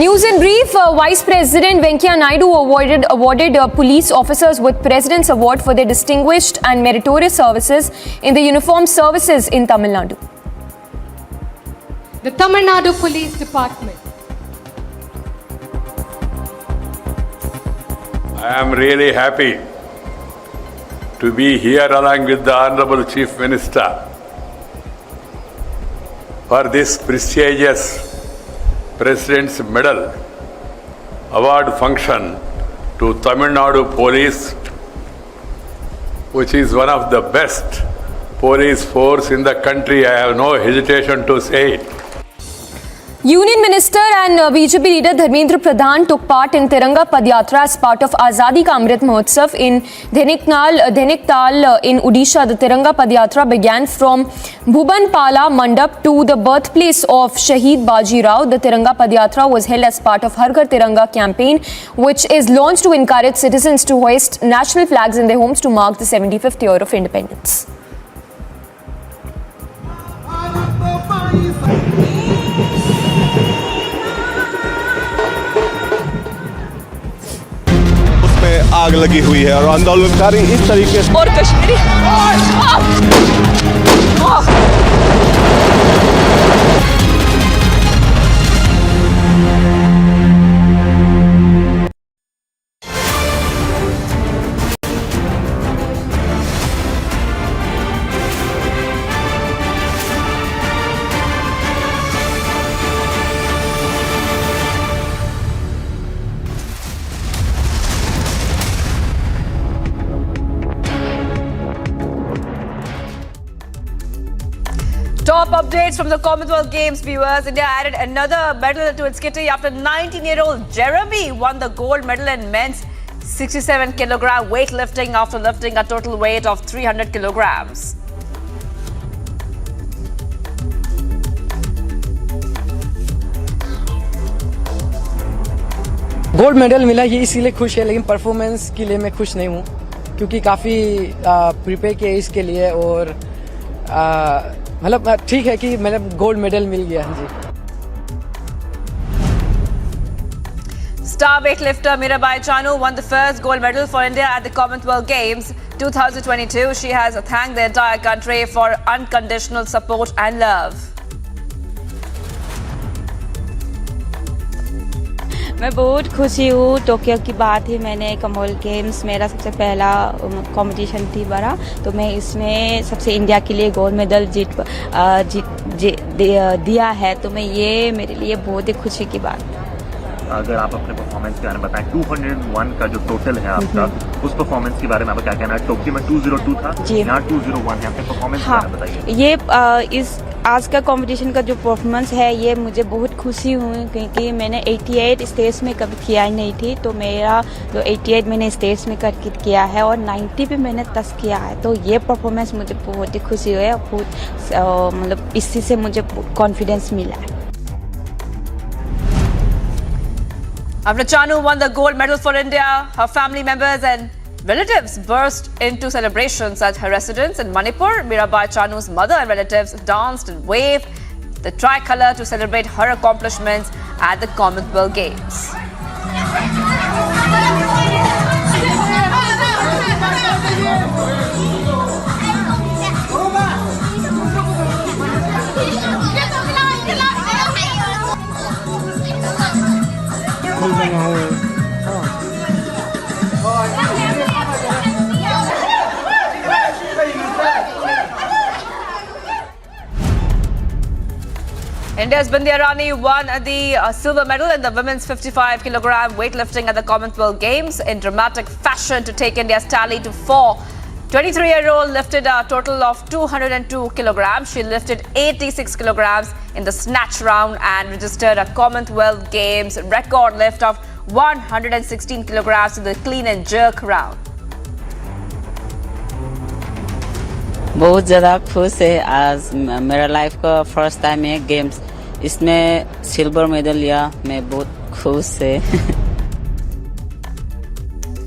News in brief, Vice President Venkaiah Naidu awarded police officers with President's Award for their distinguished and meritorious services in the uniformed services in Tamil Nadu. The Tamil Nadu Police Department. I am really happy to be here along with the Honorable Chief Minister for this prestigious President's Medal award function to Tamil Nadu Police, which is one of the best police force in the country. I have no hesitation to say it. Union Minister and BJP leader Dharmendra Pradhan took part in Tiranga Padyatra as part of Azadi Ka Amrit Mahotsav in Dhaniktal in Odisha. The Tiranga Padyatra began from Bhubanpala Mandap to the birthplace of Shaheed Baji Raut. The Tiranga Padyatra was held as part of Har Ghar Tiranga campaign, which is launched to encourage citizens to hoist national flags in their homes to mark the 75th year of independence. आग लगी हुई है और आंदोलनकारी इस तरीके से और Kashmiri Top updates from the Commonwealth Games, viewers. India added another medal to its kitty after 19-year-old Jeremy won the gold medal in men's 67 kilogram weightlifting after lifting a total weight of 300 kilograms. Gold medal मिला ये इसीलिए खुश है, लेकिन performance के लिए मैं खुश नहीं हूँ क्योंकि काफ़ी प्रिपेयर किया इसके लिए और मतलब ठीक है कि मतलब गोल्ड मेडल मिल गया जी. Star weightlifter Mirabai Chanu won the first gold medal for India at the Commonwealth Games 2022. She has thanked the entire country for unconditional support and love. मैं बहुत खुशी हूँ. टोक्यो की बात ही मैंने कॉमनवेल्थ गेम्स मेरा सबसे पहला कंपटीशन थी बड़ा, तो मैं इसमें सबसे इंडिया के लिए गोल्ड मेडल दिया है, तो मैं ये मेरे लिए बहुत ही खुशी की बात है. अगर आप अपने परफॉर्मेंस के बारे में बताएं, 201 का जो टोटल है आपका, उस परफॉर्मेंस के बारे में आपका क्या कहना है? टोक्यो में 202 था, यहाँ 201 है. आपके परफॉर्मेंस के बारे में बताइए. ये इस आज का कंपटीशन का जो परफॉर्मेंस है ये मुझे बहुत खुशी हुई क्योंकि मैंने 88 स्टेज में कभी किया ही नहीं थी, तो मेरा जो 88 मैंने स्टेज में करके किया है और 90 पे मैंने टच किया है, तो ये परफॉर्मेंस मुझे बहुत ही खुशी हुई है. बहुत मतलब इसी से मुझे कॉन्फिडेंस मिला है. After Chanu won the gold medal for India, her family members and relatives burst into celebrations at her residence in Manipur. Mirabai Chanu's mother and relatives danced and waved the tricolour to celebrate her accomplishments at the Commonwealth Games. India's Bindya Rani won the silver medal in the women's 55 kilogram weightlifting at the Commonwealth Games in dramatic fashion to take India's tally to 4. 23-year-old lifted a total of 202 kilograms. She lifted 86 kilograms in the snatch round and registered a Commonwealth Games record lift of 116 kilograms in the clean and jerk round. बहुत ज़्यादा खुश है. आज मेरा life का first time है games, इसमें silver medal लिया. मैं बहुत खुश है.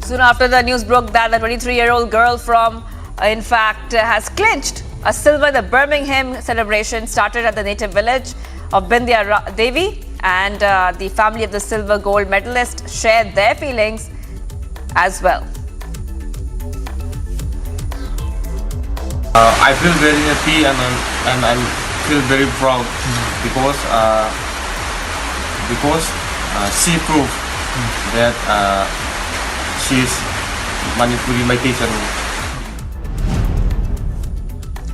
Soon after the news broke that the 23-year-old girl from, in fact, has clinched a silver in the Birmingham celebration started at the native village of Bindya Devi, and the family of the silver gold medalist shared their feelings as well. I feel very happy and I feel very proud because she proved that she is Manipuri, my teacher.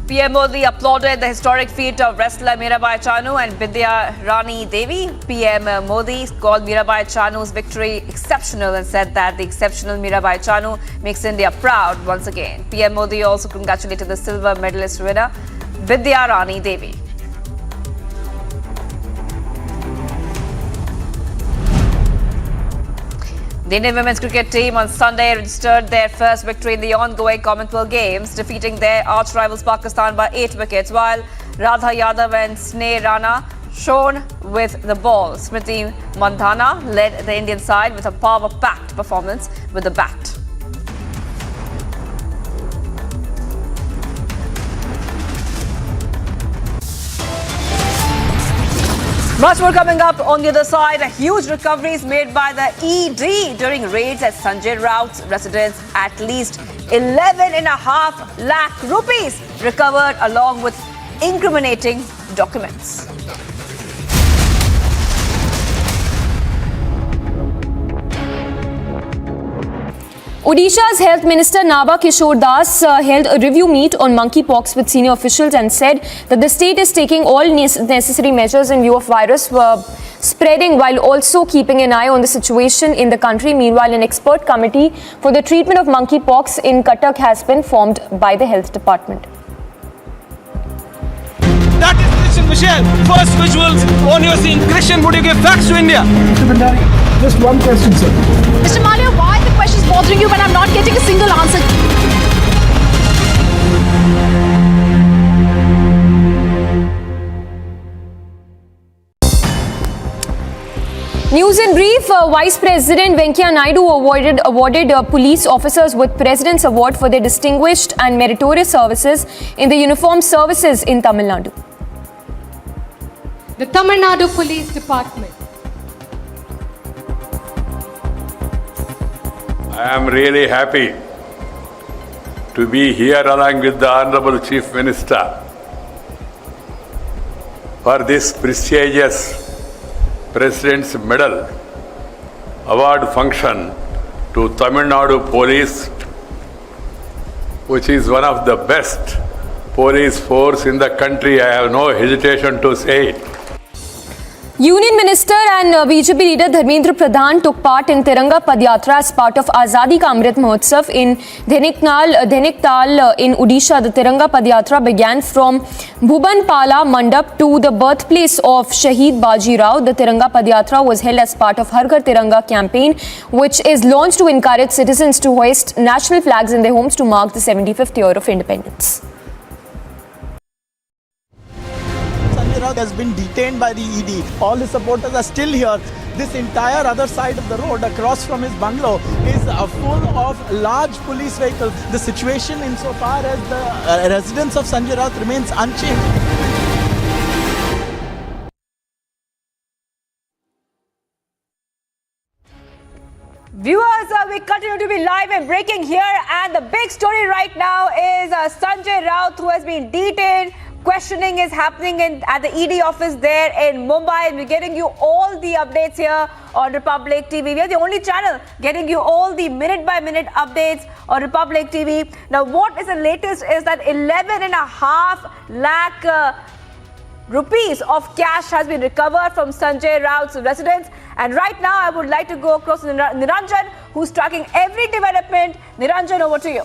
PM Modi applauded the historic feat of wrestler Mirabai Chanu and Bindya Rani Devi. PM Modi called Mirabai Chanu's victory exceptional and said that the exceptional Mirabai Chanu makes India proud once again. PM Modi also congratulated the silver medalist winner, Bindya Rani Devi. The Indian women's cricket team on Sunday registered their first victory in the ongoing Commonwealth Games, defeating their arch-rivals Pakistan by 8 wickets, while Radha Yadav and Sneh Rana shone with the ball. Smriti Mandhana led the Indian side with a power-packed performance with the bat. Much more coming up on the other side. A huge recoveries made by the ED during raids at Sanjay Raut's residence. At least 11.5 lakh rupees recovered along with incriminating documents. Odisha's Health Minister Naba Kishore Das held a review meet on monkeypox with senior officials and said that the state is taking all necessary measures in view of virus spreading while also keeping an eye on the situation in the country. Meanwhile, an expert committee for the treatment of monkeypox in Cuttack has been formed by the Health Department. That is Christian Michelle. First visuals on your scene. Christian, would you give facts to India? Mr. Bhandari, just one question, sir. Mr. Malia, why are the questions bothering you when I'm not getting a single answer? News in brief, Vice President Venkaiah Naidu awarded police officers with President's Award for their distinguished and meritorious services in the uniformed services in Tamil Nadu. The Tamil Nadu Police Department. I am really happy to be here along with the Honorable Chief Minister for this prestigious President's Medal Award function to Tamil Nadu Police, which is one of the best police force in the country. I have no hesitation to say it. Union Minister and BJP leader Dharmendra Pradhan took part in Tiranga Padyatra as part of Azadi Ka Amrit Mahotsav in Dhaniktal in Odisha. The Tiranga Padyatra began from Bhubanpala Mandap to the birthplace of Shahid Baji Rao. The Tiranga Padyatra was held as part of Har Ghar Tiranga campaign, which is launched to encourage citizens to hoist national flags in their homes to mark the 75th year of independence. Raut has been detained by the ED. All his supporters are still here. This entire other side of the road across from his bungalow is full of large police vehicles. The situation insofar as the residence of Sanjay Raut remains unchanged. Viewers, we continue to be live and breaking here, and the big story right now is Sanjay Raut, who has been detained. Questioning is happening at the ED office there in Mumbai, and we're getting you all the updates here on Republic TV. We are the only channel getting you all the minute-by-minute updates on Republic TV. Now, what is the latest is that 11.5 lakh rupees of cash has been recovered from Sanjay Raut's residence. And right now, I would like to go across to Niranjan, who's tracking every development. Niranjan, over to you.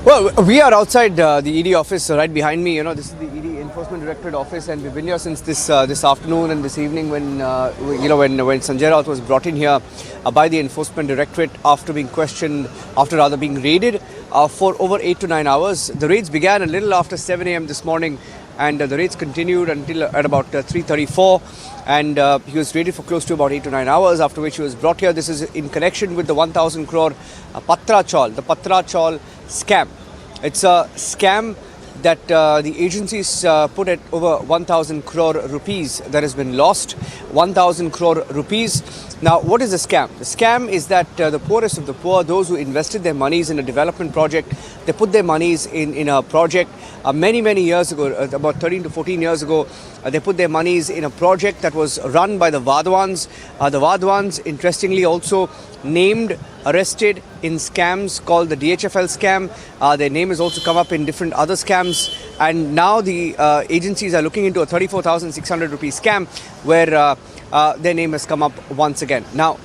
Well, we are outside the ED office right behind me. You know, this is the ED Enforcement Directorate office, and we've been here since this afternoon and this evening when when Sanjay Raut was brought in here by the Enforcement Directorate after being questioned, after being raided for over 8 to 9 hours. The raids began a little after 7 a.m. this morning, and the raids continued until at about 3:34, and he was raided for close to about 8 to 9 hours, after which he was brought here. This is in connection with the 1,000 crore Patra Chawl scam. It's a scam that the agencies put at over 1,000 crore rupees that has been lost. 1,000 crore rupees. Now, what is a scam? The scam is that the poorest of the poor, those who invested their monies in a development project, they put their monies in a project many years ago, about 13 to 14 years ago. They put their monies in a project that was run by the Vadwans. The Vadwans, interestingly, also named, arrested in scams called the DHFL scam. Their name has also come up in different other scams. And now the agencies are looking into a 34,600 rupee scam where their name has come up once again. Now,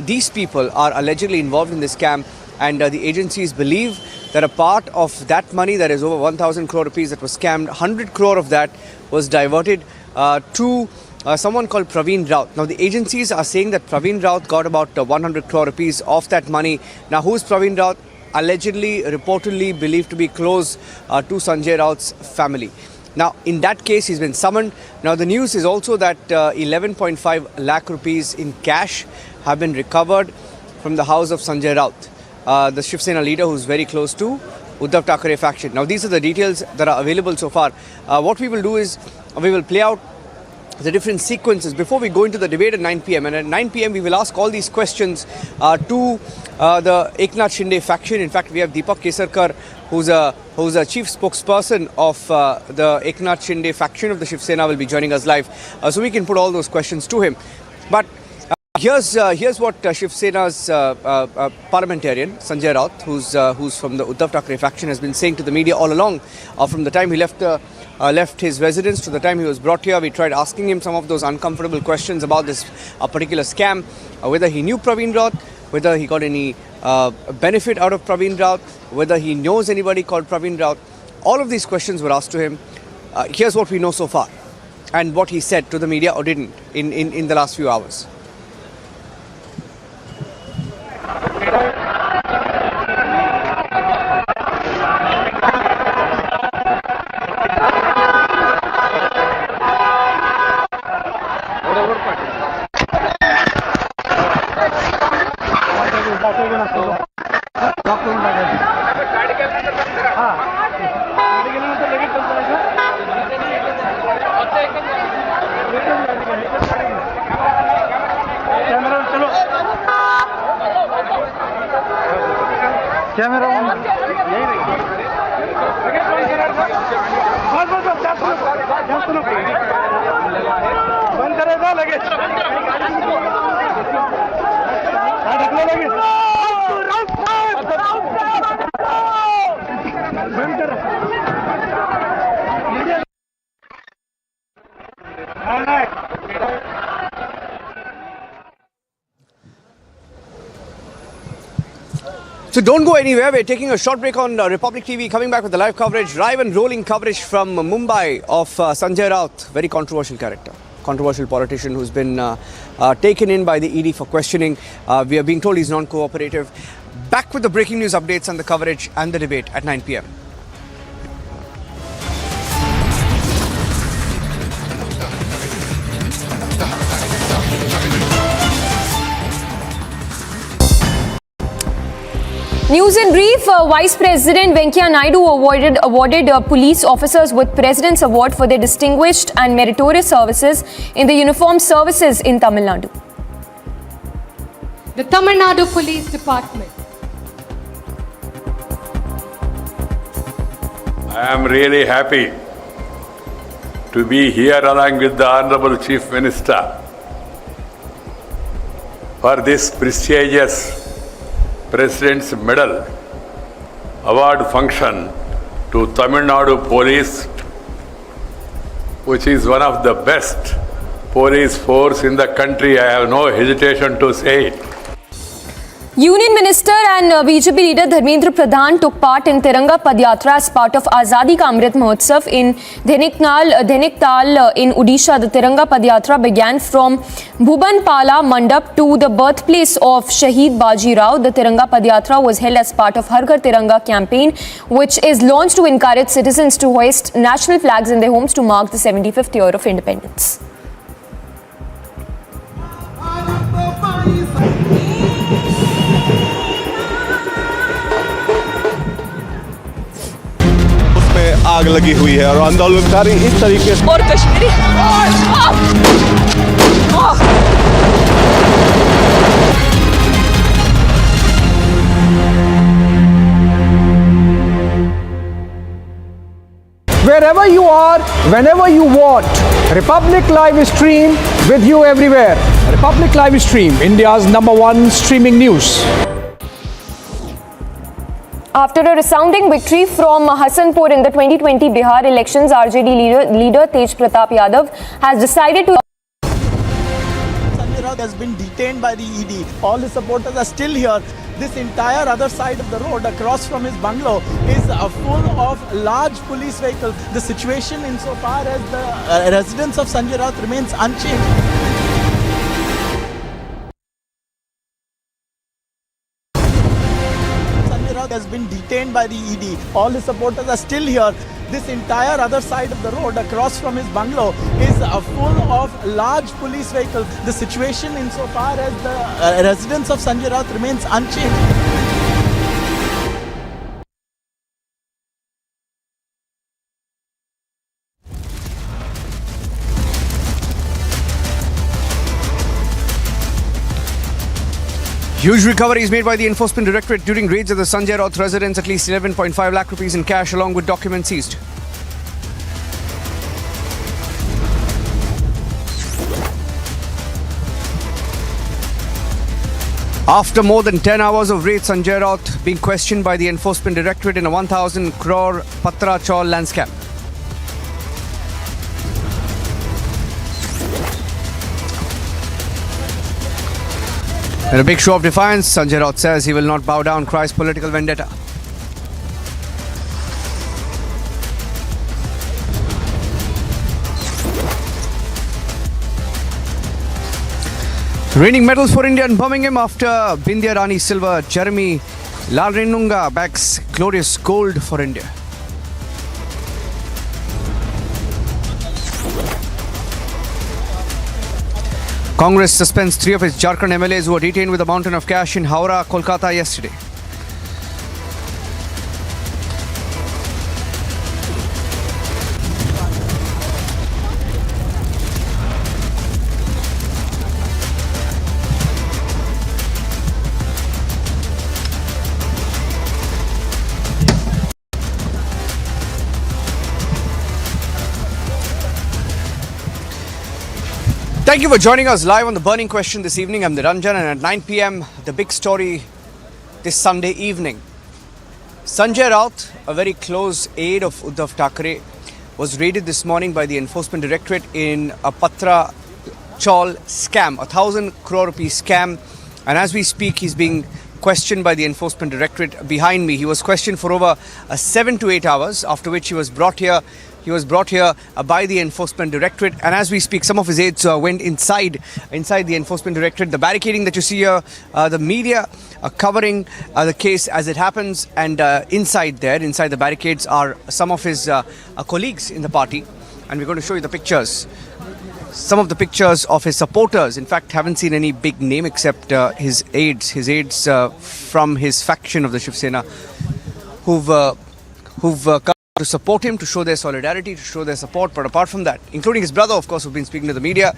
these people are allegedly involved in this scam, and the agencies believe that a part of that money, that is over 1,000 crore rupees that was scammed, 100 crore of that was diverted to someone called Praveen Raut. Now, the agencies are saying that Praveen Raut got about 100 crore rupees of that money. Now, who's Praveen Raut? Allegedly, reportedly believed to be close to Sanjay Raut's family. Now, in that case, he's been summoned. Now, the news is also that 11.5 lakh rupees in cash have been recovered from the house of Sanjay Raut, the Shiv Sena leader who's very close to Uddhav Thackeray faction. Now, these are the details that are available so far. What we will do is we will play out the different sequences before we go into the debate at 9 p.m. And at 9 p.m. we will ask all these questions to the Eknath Shinde faction. In fact, we have Deepak Kesarkar, who's a chief spokesperson of the Eknath Shinde faction of the Shiv Sena, will be joining us live, so we can put all those questions to him. But here's what Shiv Sena's parliamentarian Sanjay Raut, who's from the Uddhav Thackeray faction, has been saying to the media all along, from the time he left his residence to the time he was brought here. We tried asking him some of those uncomfortable questions about this particular scam, whether he knew Praveen Raut, whether he got any benefit out of Praveen Raut, whether he knows anybody called Praveen Raut. All of these questions were asked to him. Here's what we know so far and what he said to the media or didn't in the last few hours. So don't go anywhere. We're taking a short break on Republic TV, coming back with the live coverage, live and rolling coverage from Mumbai of Sanjay Raut, very controversial character, controversial politician who's been taken in by the ED for questioning. We are being told he's non-cooperative. Back with the breaking news updates and the coverage and the debate at 9 p.m. News in brief, Vice President Venkaiah Naidu awarded police officers with President's Award for their distinguished and meritorious services in the uniformed services in Tamil Nadu. The Tamil Nadu Police Department. I am really happy to be here along with the Honorable Chief Minister for this prestigious President's Medal award function to Tamil Nadu Police, which is one of the best police force in the country. I have no hesitation to say it. Union Minister and BJP leader Dharmendra Pradhan took part in Tiranga Padyatra as part of Azadi Ka Amrit Mahotsav in Dhaniktal in Odisha. The Tiranga Padyatra began from Bhubanpala Mandap to the birthplace of Shaheed Baji Rao. The Tiranga Padyatra was held as part of Har Ghar Tiranga campaign, which is launched to encourage citizens to hoist national flags in their homes to mark the 75th year of independence. आग लगी हुई है और आंदोलनकारी इस तरीके से और Kashmiri Wherever you are, whenever you want, Republic Live Stream with you everywhere. Republic Live Stream, India's #1 streaming news. After a resounding victory from Hasanpur in the 2020 Bihar elections, RJD leader Tej Pratap Yadav has decided to... Sanjay Raut has been detained by the ED. All his supporters are still here. This entire other side of the road across from his bungalow is full of large police vehicles. The situation insofar as the residence of Sanjay Raut remains unchanged. Sanjay Raut has been detained by the ED. All his supporters are still here. This entire other side of the road across from his bungalow is full of large police vehicles. The situation insofar as the residence of Sanjay Raut remains unchanged. Huge recovery is made by the Enforcement Directorate during raids at the Sanjay Raut residence. At least 11.5 lakh rupees in cash along with documents seized. After more than 10 hours of raid, Sanjay Raut being questioned by the Enforcement Directorate in a 1,000 crore Patra Chaul land scam. In a big show of defiance, Sanjay Raut says he will not bow down, cries political vendetta. Reigning medals for India in Birmingham after Bindya Rani silver, Jeremy Lalrenunga bags glorious gold for India. Congress suspends 3 of its Jharkhand MLAs who were detained with a mountain of cash in Howrah, Kolkata yesterday. Thank you for joining us live on The Burning Question this evening. I'm Niranjan, and at 9 p.m, the big story this Sunday evening. Sanjay Raut, a very close aide of Uddhav Thackeray, was raided this morning by the Enforcement Directorate in a Patra Chaul scam, 1,000 crore rupee scam. And as we speak, he's being questioned by the Enforcement Directorate. Behind me, he was questioned for over 7 to 8 hours, after which he was brought here. He was brought here by the Enforcement Directorate, and as we speak, some of his aides went inside the Enforcement Directorate. The barricading that you see here, the media are covering the case as it happens, and inside the barricades are some of his colleagues in the party, and we're going to show you the pictures. Some of the pictures of his supporters. In fact, haven't seen any big name except his aides from his faction of the Shiv Sena, who've come to support him, to show their solidarity, to show their support. But apart from that, including his brother, of course, who've been speaking to the media.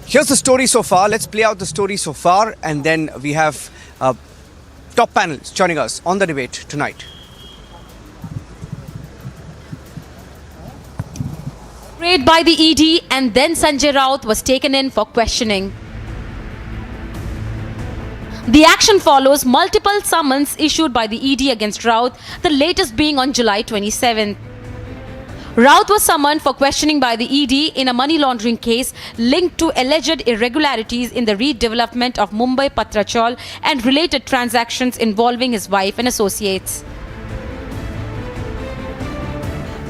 Here's the story so far. Let's play out the story so far, and then we have top panelists joining us on the debate tonight. Raid by the ED, and then Sanjay Raut was taken in for questioning. The action follows multiple summons issued by the ED against Raut, the latest being on July 27th. Raut was summoned for questioning by the ED in a money laundering case linked to alleged irregularities in the redevelopment of Mumbai Patra Chaul and related transactions involving his wife and associates.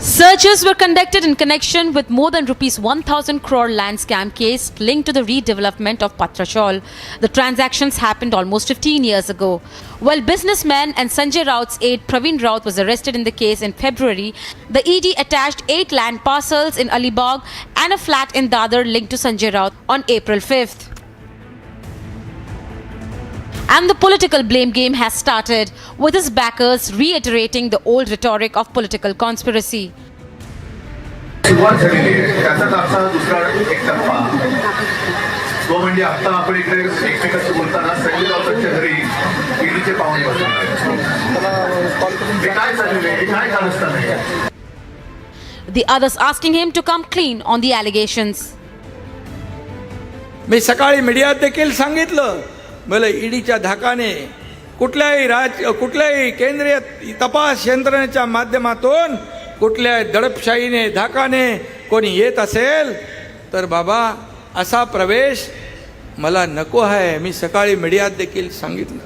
Searches were conducted in connection with more than rupees 1,000 crore land scam case linked to the redevelopment of Patra Chaul. The transactions happened almost 15 years ago. While businessman and Sanjay Raut's aide Praveen Raut was arrested in the case in February, the ED attached 8 land parcels in Alibag and a flat in Dadar linked to Sanjay Raut on April 5th. And the political blame game has started, with his backers reiterating the old rhetoric of political conspiracy. The others asking him to come clean on the allegations. मी सकाळी मीडियात देखील सांगितलं, मला ईडीच्या धाकाने कुठल्याही केंद्रीय तपास यंत्रणेच्या माध्यमातून कुठल्याही दडपशाहीने धाकाने कोणी येत असेल तर बाबा असा प्रवेश मला नको आहे. मी सकाळी मीडियात देखील सांगितलं.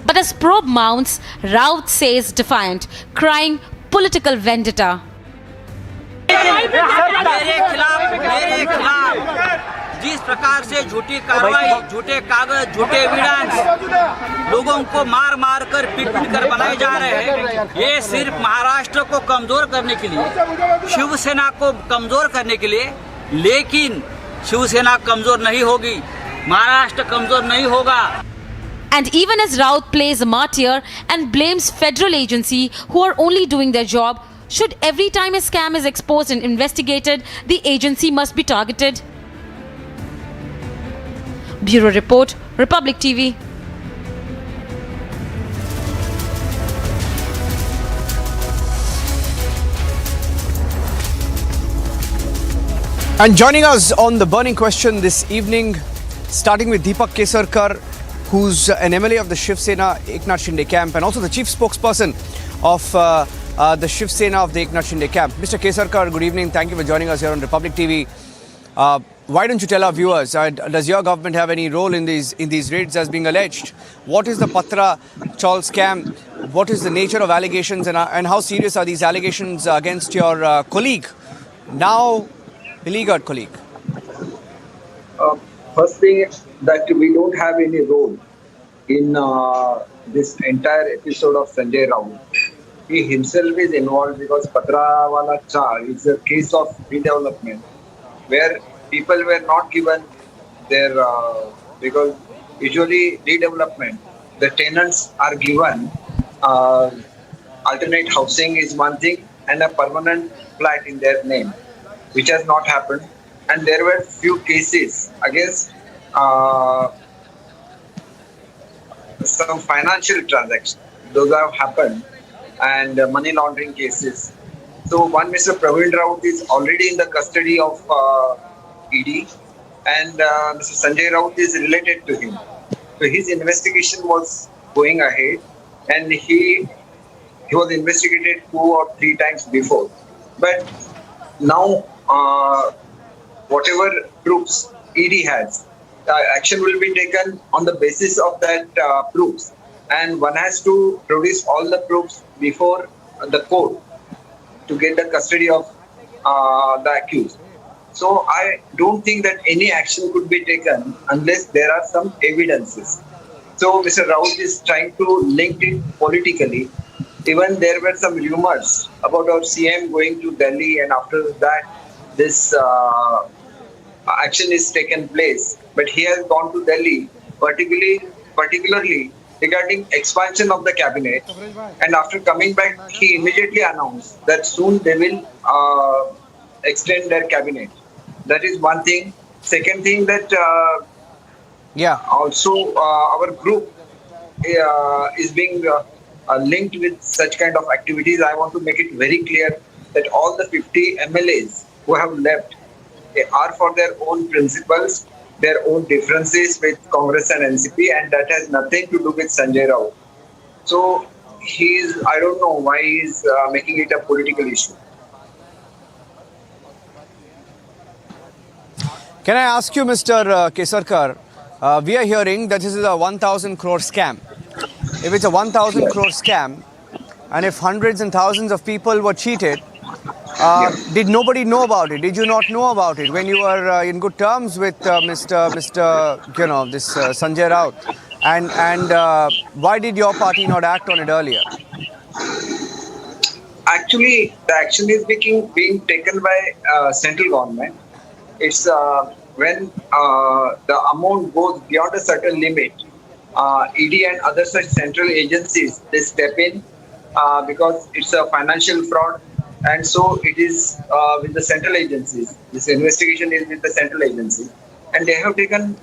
But as probe mounts, Raut says defiant, crying political vendetta. मेरे खिलाफ जिस प्रकार से झूठी कार्रवाई, झूठे कागज, झूठे एविडेंस लोगों को मार मार कर पीट पीट कर बनाए जा रहे हैं, ये सिर्फ महाराष्ट्र को कमजोर करने के लिए, शिवसेना को कमजोर करने के लिए। लेकिन शिवसेना कमजोर नहीं होगी, महाराष्ट्र कमजोर नहीं होगा। And even as Raut plays a martyr and blames federal agency who are only doing their job, should every time a scam is exposed and investigated, the agency must be targeted? Bureau Report, Republic TV. And joining us on the burning question this evening, starting with Deepak Kesarkar, who's an MLA of the Shiv Sena Eknath Shinde camp and also the chief spokesperson of the Shiv Sena of the Eknath Shinde camp. Mr. Kesarkar, good evening. Thank you for joining us here on Republic TV. Why don't you tell our viewers, does your government have any role in these raids as being alleged? What is the Patra Chaul scam? What is the nature of allegations and how serious are these allegations against your colleague, now beleaguered colleague? First thing, that we don't have any role in this entire episode of Sanjay Raut. He himself is involved because Patra Wala Cha is a case of redevelopment where people were not given their, because usually redevelopment, the tenants are given alternate housing is one thing and a permanent flat in their name, which has not happened. And there were few cases against some financial transactions. Those have happened and money laundering cases. So one Mr. Praveen Raut is already in the custody of ED and Mr. Sanjay Raut is related to him. So his investigation was going ahead and he was investigated 2 or 3 times before. But now whatever proofs ED has, action will be taken on the basis of that proofs, and one has to produce all the proofs before the court to get the custody of the accused. So I don't think that any action could be taken unless there are some evidences. So Mr. Raut is trying to link it politically. Even there were some rumors about our CM going to Delhi, and after that this action is taken place. But he has gone to Delhi, particularly regarding expansion of the cabinet. And after coming back, he immediately announced that soon they will extend their cabinet. That is one thing. Second thing, that also our group is being linked with such kind of activities. I want to make it very clear that all the 50 MLAs who have left, they are for their own principles, their own differences with Congress and NCP, and that has nothing to do with Sanjay Raut. So I don't know why he's making it a political issue. Can I ask you, Mr. Kesarkar, we are hearing that this is a 1,000 crore scam. If it's a 1,000 crore scam, and if hundreds and thousands of people were cheated, did nobody know about it? Did you not know about it when you were in good terms with Sanjay Raut? And why did your party not act on it earlier? Actually, the action is being taken by central government. It's when the amount goes beyond a certain limit, ED and other such central agencies, they step in because it's a financial fraud. And so it is with the central agencies. This investigation is with the central agency. And they have taken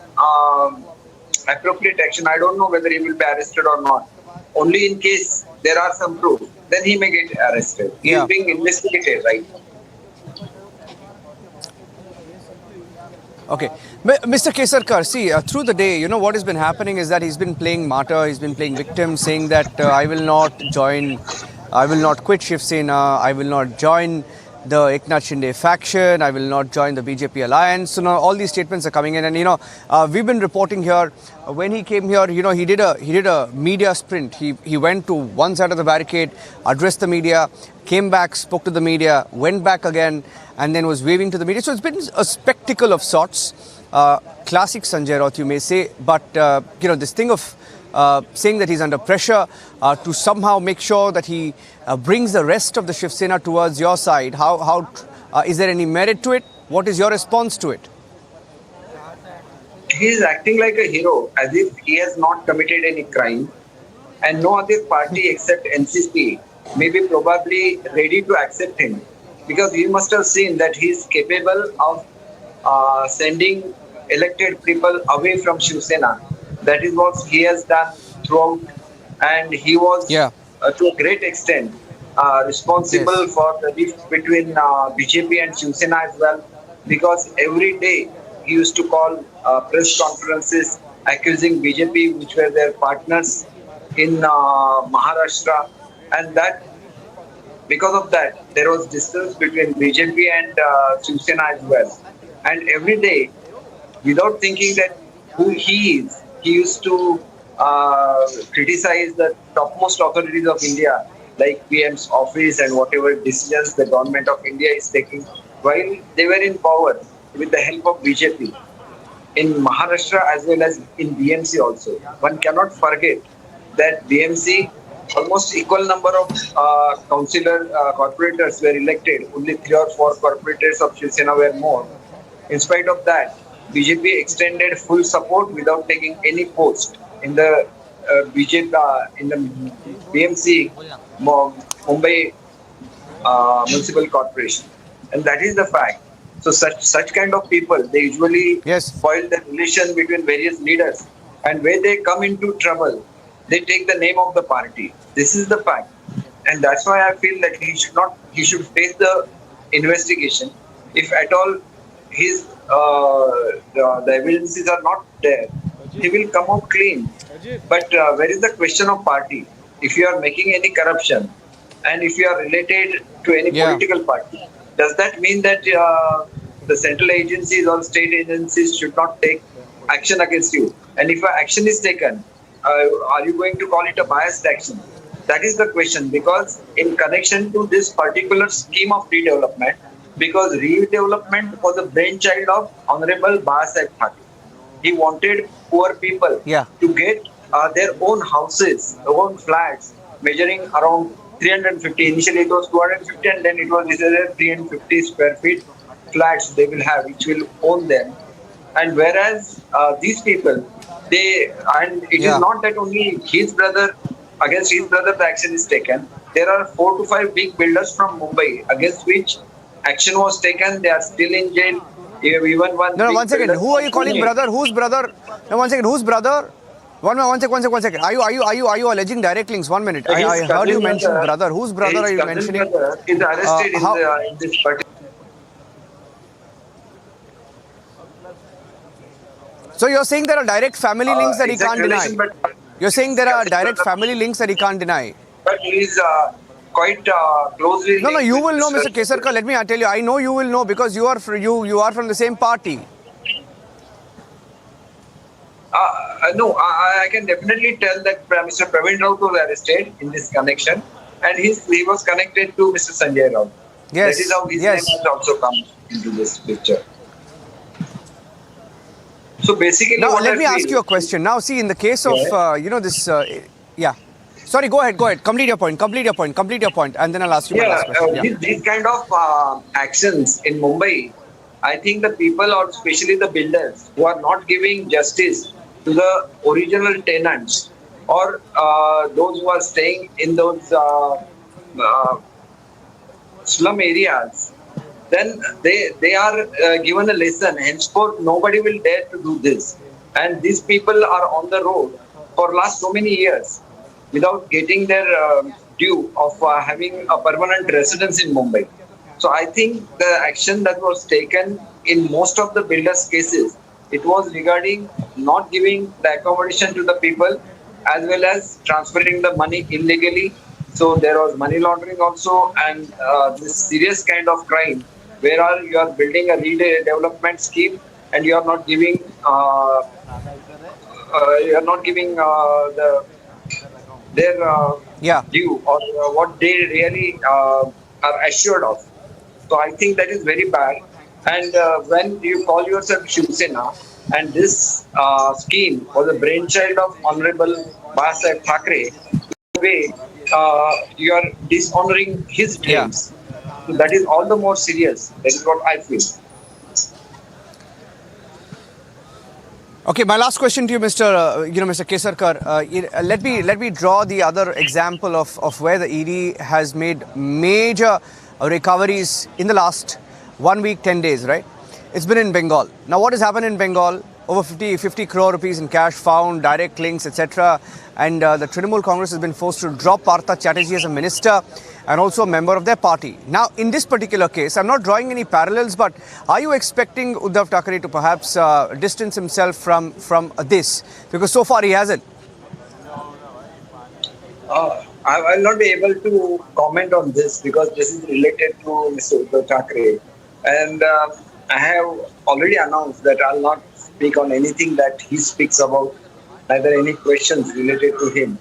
appropriate action. I don't know whether he will be arrested or not. Only in case there are some proof, then he may get arrested. He is being investigated right now. Okay. Mr. Kesarkar, see, through the day, what has been happening is that he's been playing martyr, he's been playing victim, saying that I will not quit Shiv Sena, I will not join the Eknath Shinde faction. I will not join the BJP alliance. So now all these statements are coming in, and we've been reporting here. When he came here, he did a media sprint. He went to one side of the barricade, addressed the media, came back, spoke to the media, went back again, and then was waving to the media. So it's been a spectacle of sorts. Classic Sanjay Raut, you may say, but this thing of saying that he's under pressure to somehow make sure that he brings the rest of the Shiv Sena towards your side. How is there any merit to it? What is your response to it? He is acting like a hero, as if he has not committed any crime, and no other party except NCP may be probably ready to accept him, because you must have seen that he is capable of sending elected people away from Shiv Sena. That is what he has done throughout, and he was to a great extent responsible for the rift between BJP and Shiv Sena as well, because every day he used to call press conferences accusing BJP, which were their partners in Maharashtra, and that because of that there was distance between BJP and Shiv Sena as well. And every day, without thinking that who he is, he used to criticize the topmost authorities of India, like PM's office and whatever decisions the government of India is taking, while they were in power with the help of BJP in Maharashtra as well as in BMC also. One cannot forget that BMC, almost equal number of corporators were elected. Only 3 or 4 corporators of Shiv Sena were more. In spite of that, BJP extended full support without taking any post in the in the BMC Mumbai Municipal Corporation, and that is the fact. So such kind of people, they usually spoil the relation between various leaders, and when they come into trouble, they take the name of the party. This is the fact, and that's why I feel that he should face the investigation. If at all his the evidences are not there, he will come out clean. But where is the question of party? If you are making any corruption, and if you are related to any political party, does that mean that the central agencies or state agencies should not take action against you? And if action is taken, are you going to call it a biased action? That is the question, because in connection to this particular scheme of redevelopment, because redevelopment was a brainchild of Honorable Bahasaheb Thake. He wanted poor people to get their own houses, their own flats, measuring around 350. Initially it was 250, and then it was decided 350 square feet flats they will have, which will own them. And whereas these people, and it is not that only his brother, against his brother the action is taken. There are 4 to 5 big builders from Mumbai against which action was taken. They are still in jail. Even one. No, 1 second. Who are you calling brother? Whose brother? No, 1 second. Whose brother? One second. Are you alleging direct links? 1 minute. I heard you mention brother. Whose brother are you mentioning? Is arrested in this particular. So you're saying there are direct family links that he can't deny. You're saying there are direct family links that he can't deny. But he is quite closely. No, you will know, Mr. Kesarkar. Let me tell you. I know you will know because you are from the same party. No, I can definitely tell that Mr. Praveen Raut was arrested in this connection, and he was connected to Mr. Sanjay Raut. Yes. That is how his name has also come into this picture. So basically, now let me ask you a question. Now, see, in the case of this, Sorry, go ahead. Complete your point, and then I'll ask you my last question. These kind of actions in Mumbai, I think the people, or especially the builders, who are not giving justice to the original tenants or those who are staying in those slum areas, then they are given a lesson. Henceforth, nobody will dare to do this. And these people are on the road for last so many years without getting their due of having a permanent residence in Mumbai. So I think the action that was taken in most of the builders' cases, it was regarding not giving the accommodation to the people as well as transferring the money illegally So there was money laundering also, and this serious kind of crime, where you are building a redevelopment scheme and you are not giving their due, or what they really are assured of. So I think that is very bad. And when you call yourself Shiv Sena, and this scheme was a brainchild of Honorable Bala Thackeray, way you are dishonoring his dreams. So that is all the more serious. That is what I feel. Okay, my last question to you, Mr. Kesarkar. Let me draw the other example of where the ED has made major recoveries in the last 1 week, 10 days, right? It's been in Bengal. Now, what has happened in Bengal? Over 50 crore rupees in cash found, direct links, etc. And the Trinamool Congress has been forced to drop Partha Chatterjee as a minister and also a member of their party. Now, in this particular case, I'm not drawing any parallels, but are you expecting Uddhav Thackeray to perhaps distance himself from this? Because so far he hasn't. I will not be able to comment on this because this is related to Mr. Uddhav Thackeray. And I have already announced that I will not speak on anything that he speaks about, neither any questions related to him.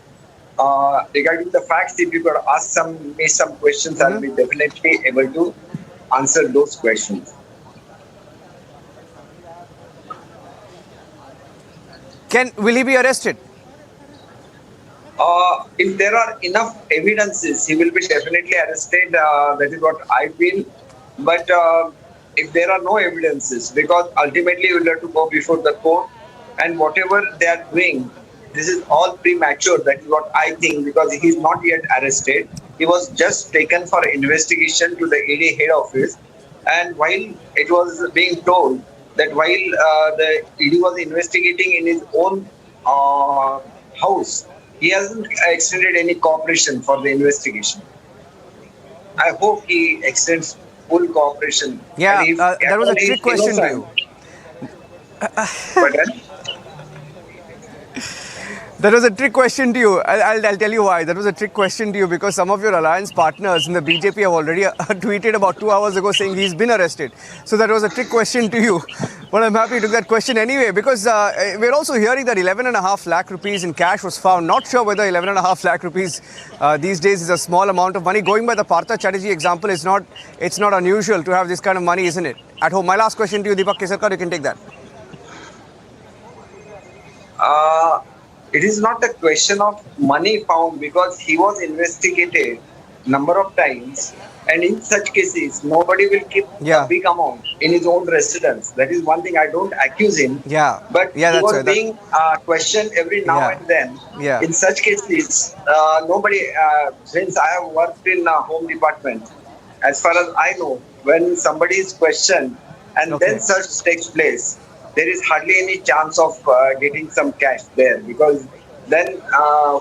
Regarding the facts, if you could ask me some questions, I will be definitely able to answer those questions. Will he be arrested? If there are enough evidences, he will be definitely arrested. That is what I feel. But if there are no evidences, because ultimately we will have to go before the court, and whatever they are doing, this is all premature. That is what I think, because he is not yet arrested. He was just taken for investigation to the ED head office, and while it was being told that while the ED was investigating in his own house, he hasn't extended any cooperation for the investigation. I hope he extends full cooperation. Yeah, there was a trick question to you. That was a trick question to you. I'll tell you why. That was a trick question to you because some of your alliance partners in the BJP have already tweeted about 2 hours ago saying he's been arrested. So that was a trick question to you. But I'm happy to take that question anyway because we're also hearing that 11.5 lakh rupees in cash was found. Not sure whether 11.5 lakh rupees these days is a small amount of money. Going by the Partha Chatterjee example, it's not unusual to have this kind of money, isn't it? At home. My last question to you, Deepak Kesarkar, you can take that. It is not a question of money found because he was investigated number of times, and in such cases nobody will keep a big amount in his own residence. That is one thing. I don't accuse him, but he was being questioned every now and then. In such cases, nobody, since I have worked in a home department, as far as I know, when somebody is questioned and then search takes place, there is hardly any chance of getting some cash there, because then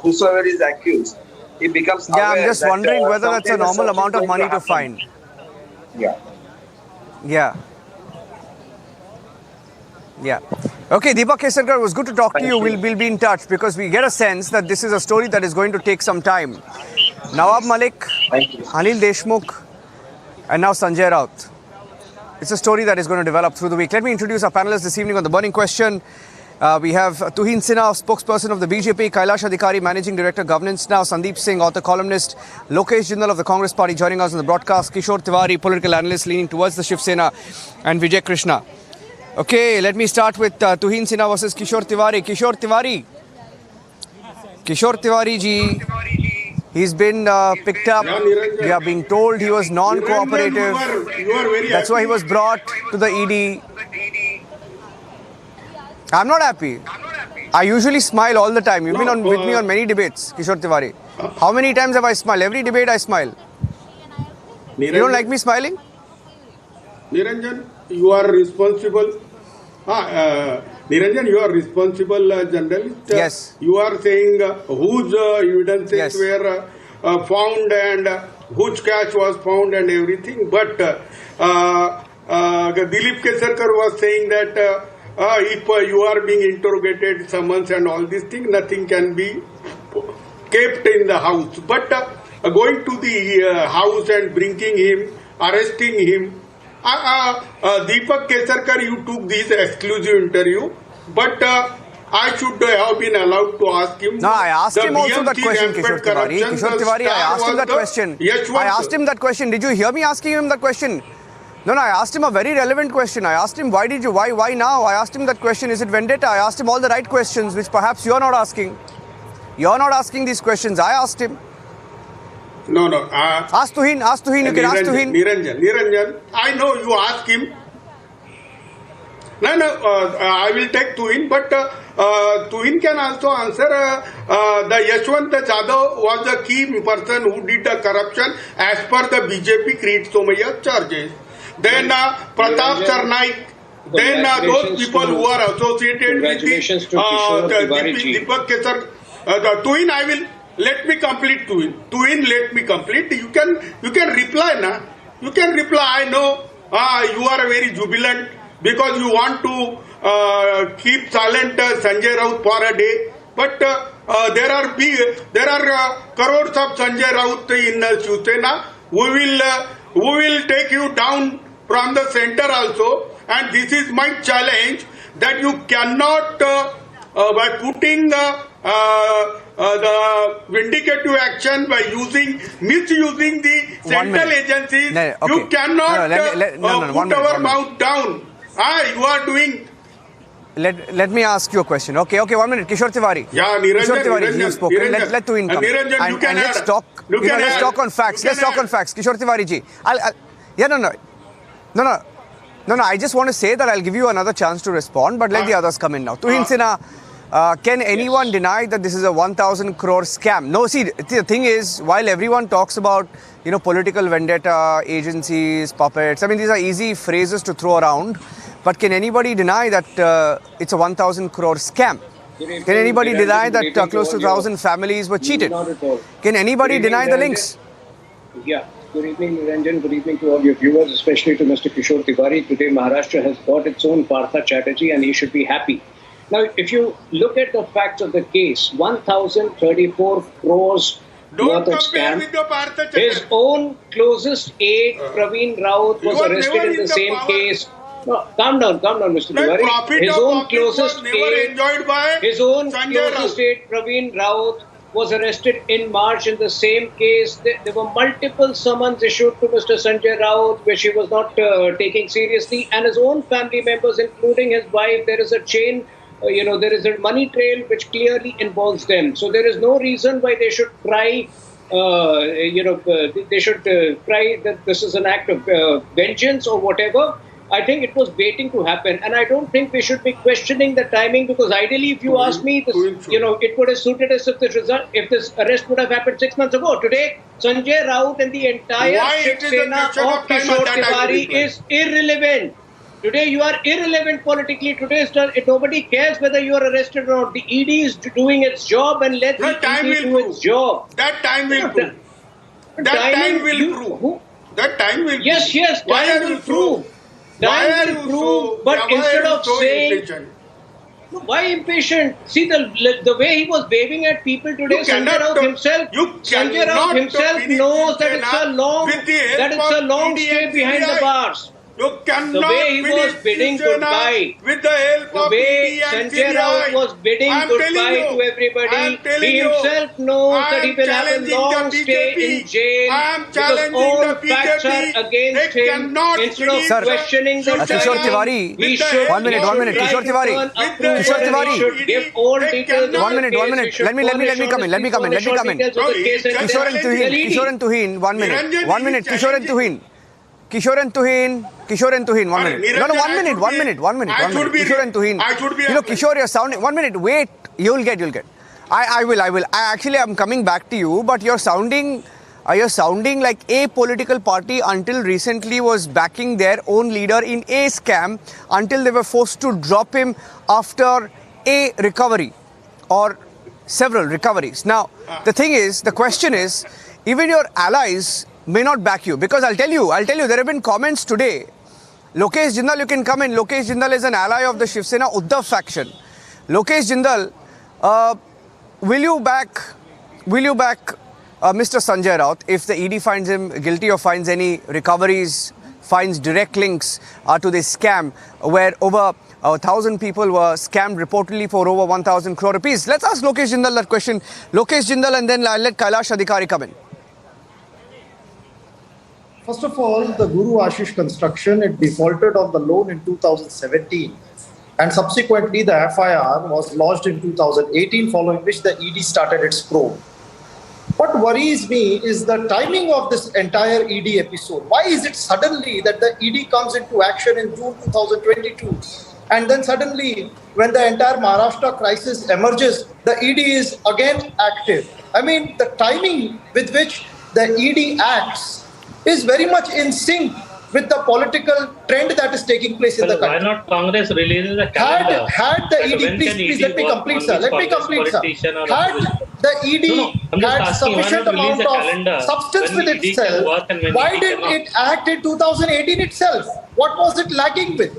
whosoever is accused, he becomes aware. I'm just wondering whether that's a normal amount of money to find. Yeah. Okay, Deepak Kesarkar, it was good to talk to you. We'll be in touch because we get a sense that this is a story that is going to take some time. Nawab Malik, Anil Deshmukh, and now Sanjay Raut. It's a story that is going to develop through the week. Let me introduce our panelists this evening on the burning question. We have Tuhin Sena, spokesperson of the BJP, Kailash Adhikari, Managing Director, Governance Now, Sandeep Singh, author, columnist, Lokesh Jindal of the Congress Party joining us on the broadcast, Kishore Tiwari, political analyst leaning towards the Shiv Sena, and Vijay Krishna. Okay, let me start with Tuhin Sena versus Kishore Tiwari. Kishore Tiwari ji, he's been picked up. We are being told he was non-cooperative. That's why he was brought to the ED. I'm not happy. I usually smile all the time. You've been with me on many debates, Kishore Tiwari. How many times have I smiled? Every debate I smile. You don't like me smiling? Niranjan, you are responsible. Niranjan, you are responsible journalist. Yes. You are saying whose evidences were found and whose cash was found and everything. But Dilip Kesarkar was saying that if you are being interrogated, summons and all these things, nothing can be kept in the house. But going to the house and bringing him, arresting him. Deepak Kesarkar, you took this exclusive interview, but I should have been allowed to ask him. No, I asked him also that question, Kishore Tiwari. Kishore Tiwari, I asked him that question. I asked him that question. Did you hear me asking him that question? No, I asked him a very relevant question. I asked him, why now? I asked him that question, is it vendetta? I asked him all the right questions, which perhaps you are not asking. You are not asking these questions. I asked him. No. Ask Tuhin, you can ask Tuhin. Niranjan, I know you ask him. No, I will take Tuhin, but Tuhin can also answer. The Yashwant Jadhav was the key person who did the corruption as per the BJP Creed Somaya charges. Then Pratap Sarnaik, then those people who are associated with Deepak Kesar. Tuhin, I will let me complete. Tuhin, let me complete. You can reply, na? You can reply. I know you are very jubilant because you want to keep silent Sanjay Raut for a day. But there are crores of Sanjay Raut in Shiv Sena who will take you down from the center also. And this is my challenge, that you cannot, by putting the vindicative action, by misusing the central agencies, you cannot put our mouth down. You are doing. Let me ask you a question. Okay, 1 minute. Kishore Tiwari. Yeah, Niranjan. Kishore Tiwari, you have spoken. Let Tuhin come. Niranjan, you can let's add. talk. Let's talk on facts. Let's talk on facts. Kishore Tiwari ji. No. I just want to say that I'll give you another chance to respond, but let the others come in now. Tuhin Sena, can anyone deny that this is a 1,000 crore scam? No, see, the thing is, while everyone talks about, political vendetta, agencies, puppets, I mean, these are easy phrases to throw around, but can anybody deny that it's a 1,000 crore scam? Can anybody deny that close to 1,000 families were cheated? Can anybody deny the links? Yeah. Good evening, Niranjan. Good evening to all your viewers, especially to Mr. Kishore Tiwari. Today, Maharashtra has got its own Partha Chatterjee, and he should be happy. Now, if you look at the facts of the case, 1,034 crores worth of scam. His own closest aide, Praveen Raut, was arrested in the same case. No, calm down, Mr. Tiwari. His own closest aide, Praveen Raut, was arrested in March in the same case. There were multiple summons issued to Mr. Sanjay Raut, which he was not taking seriously, and his own family members, including his wife. There is a chain, there is a money trail which clearly involves them. So there is no reason why they should cry. They should cry that this is an act of vengeance or whatever. I think it was waiting to happen, and I don't think we should be questioning the timing, because ideally, if you ask me, this, it would have suited us if this arrest would have happened 6 months ago. Today, Sanjay Raut and the entire Shiv Sena of Kishore Tiwari is irrelevant. Today, you are irrelevant politically. Today, nobody cares whether you are arrested or not. The ED is doing its job, and let the ED do its job. That time will prove. That time will prove. That time will prove. Yes, time will prove. Time will prove, but instead of saying, why impatient? See the way he was waving at people today. Sanjay Raut himself knows that it's a long stay behind the bars. You cannot the way he was bidding goodbye, with the help the way Sanjay Raut was bidding goodbye to everybody, he himself knows that he will have a long stay in jail because all facts are against him. Instead of questioning the Kishore Tiwari, he should 1 minute, Kishore Tiwari, should give all details. 1 minute. Let me come in. Kishore and Tuhin, 1 minute. Kishore and Tuhin, 1 minute. No, 1 minute. Kishore and Tuhin. Kishore, you're sounding. 1 minute. Wait. You'll get. I will. I'm coming back to you, but you're sounding like a political party until recently was backing their own leader in a scam until they were forced to drop him after a recovery or several recoveries. Now, the question is, even your allies may not back you, because I'll tell you, there have been comments today. Lokesh Jindal, you can come in. Lokesh Jindal is an ally of the Shiv Sena Uddhav faction. Lokesh Jindal, will you back Mr. Sanjay Raut, if the ED finds him guilty or finds any recoveries, finds direct links to this scam where over 1,000 people were scammed reportedly for over 1,000 crore rupees. Let's ask Lokesh Jindal that question. Lokesh Jindal, and then I'll let Kailash Adhikari come in. First of all, the Guru Ashish construction, it defaulted on the loan in 2017. And subsequently, the FIR was lodged in 2018, following which the ED started its probe. What worries me is the timing of this entire ED episode. Why is it suddenly that the ED comes into action in June 2022? And then suddenly, when the entire Maharashtra crisis emerges, the ED is again active. I mean, the timing with which the ED acts is very much in sync with the political trend that is taking place in the country. Why not Congress releases a calendar? Had the ED, please let me complete, sir. Let me complete, sir. Had the ED had sufficient amount of substance with itself, why didn't it act in 2018 itself? What was it lagging with?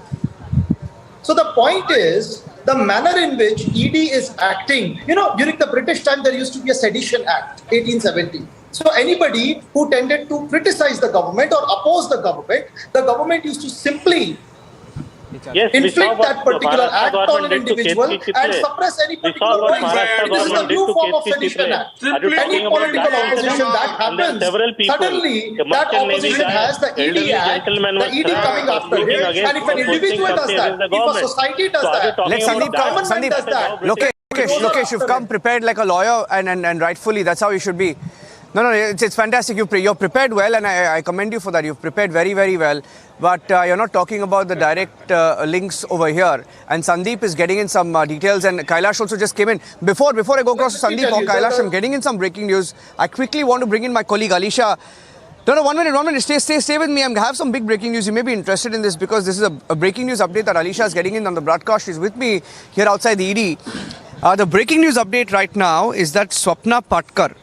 So the point is, the manner in which ED is acting, during the British time, there used to be a Sedition Act, 1870. So anybody who tended to criticize the government or oppose the government used to simply inflict that particular act on an individual and suppress any particular voice. This is a new form of Sedition Act. Any political opposition that happens, suddenly that opposition has the ED Act, the ED coming after him. And if an individual does that, if a society does that, Let Sandeep come. government does that. Lokesh, you've come prepared like a lawyer, and rightfully, that's how you should be. No, it's fantastic. You're prepared well, and I commend you for that. You've prepared very, very well. But you're not talking about the direct links over here. And Sandeep is getting in some details, and Kailash also just came in. Before I go across to Sandeep or Kailash, I'm getting in some breaking news. I quickly want to bring in my colleague Alisha. No, 1 minute. Stay with me. I have some big breaking news. You may be interested in this because this is a breaking news update that Alisha is getting in on the broadcast. She's with me here outside the ED. The breaking news update right now is that Swapna Patkar,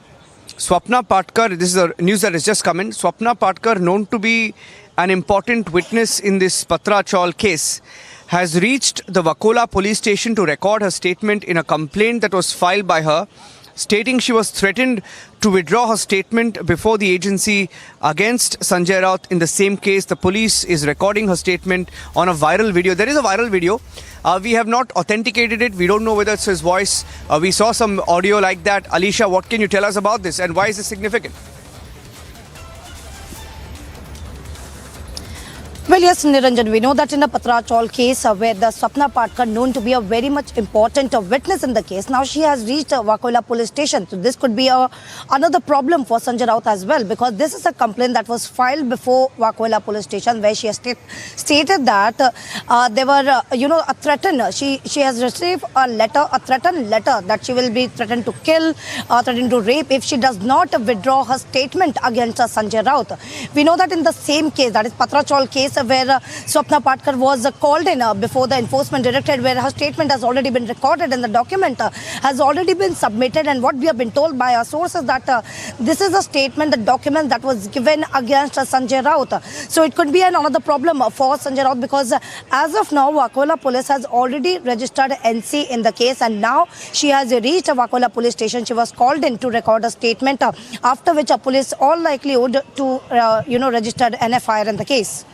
this is the news that has just come in. Swapna Patkar, known to be an important witness in this Patra Chaul case, has reached the Vakola police station to record her statement in a complaint that was filed by her, stating she was threatened to withdraw her statement before the agency against Sanjay Raut in the same case. The police is recording her statement on a viral video. There is a viral video. We have not authenticated it. We don't know whether it's his voice. We saw some audio like that. Alisha, what can you tell us about this and why is this significant? Well, yes, Niranjan, we know that in a Patra Chaul case where the Swapna Patkar, known to be a very much important witness in the case, now she has reached Vakola police station. So this could be another problem for Sanjay Raut as well, because this is a complaint that was filed before Vakola police station where she has stated that they were, a threatened. She has received a threatened letter that she will be threatened to kill, threatened to rape if she does not withdraw her statement against Sanjay Raut. We know that in the same case, that is Patra Chaul case, where Swapna Patkar was called in before the Enforcement Directorate, where her statement has already been recorded and the document has already been submitted. And what we have been told by our sources that this is a statement, the document that was given against Sanjay Raut. So it could be another problem for Sanjay Raut, because as of now, Vakola police has already registered NC in the case, and now she has reached Vakola police station. She was called in to record a statement, after which a police all likelihood to register an FIR in the case.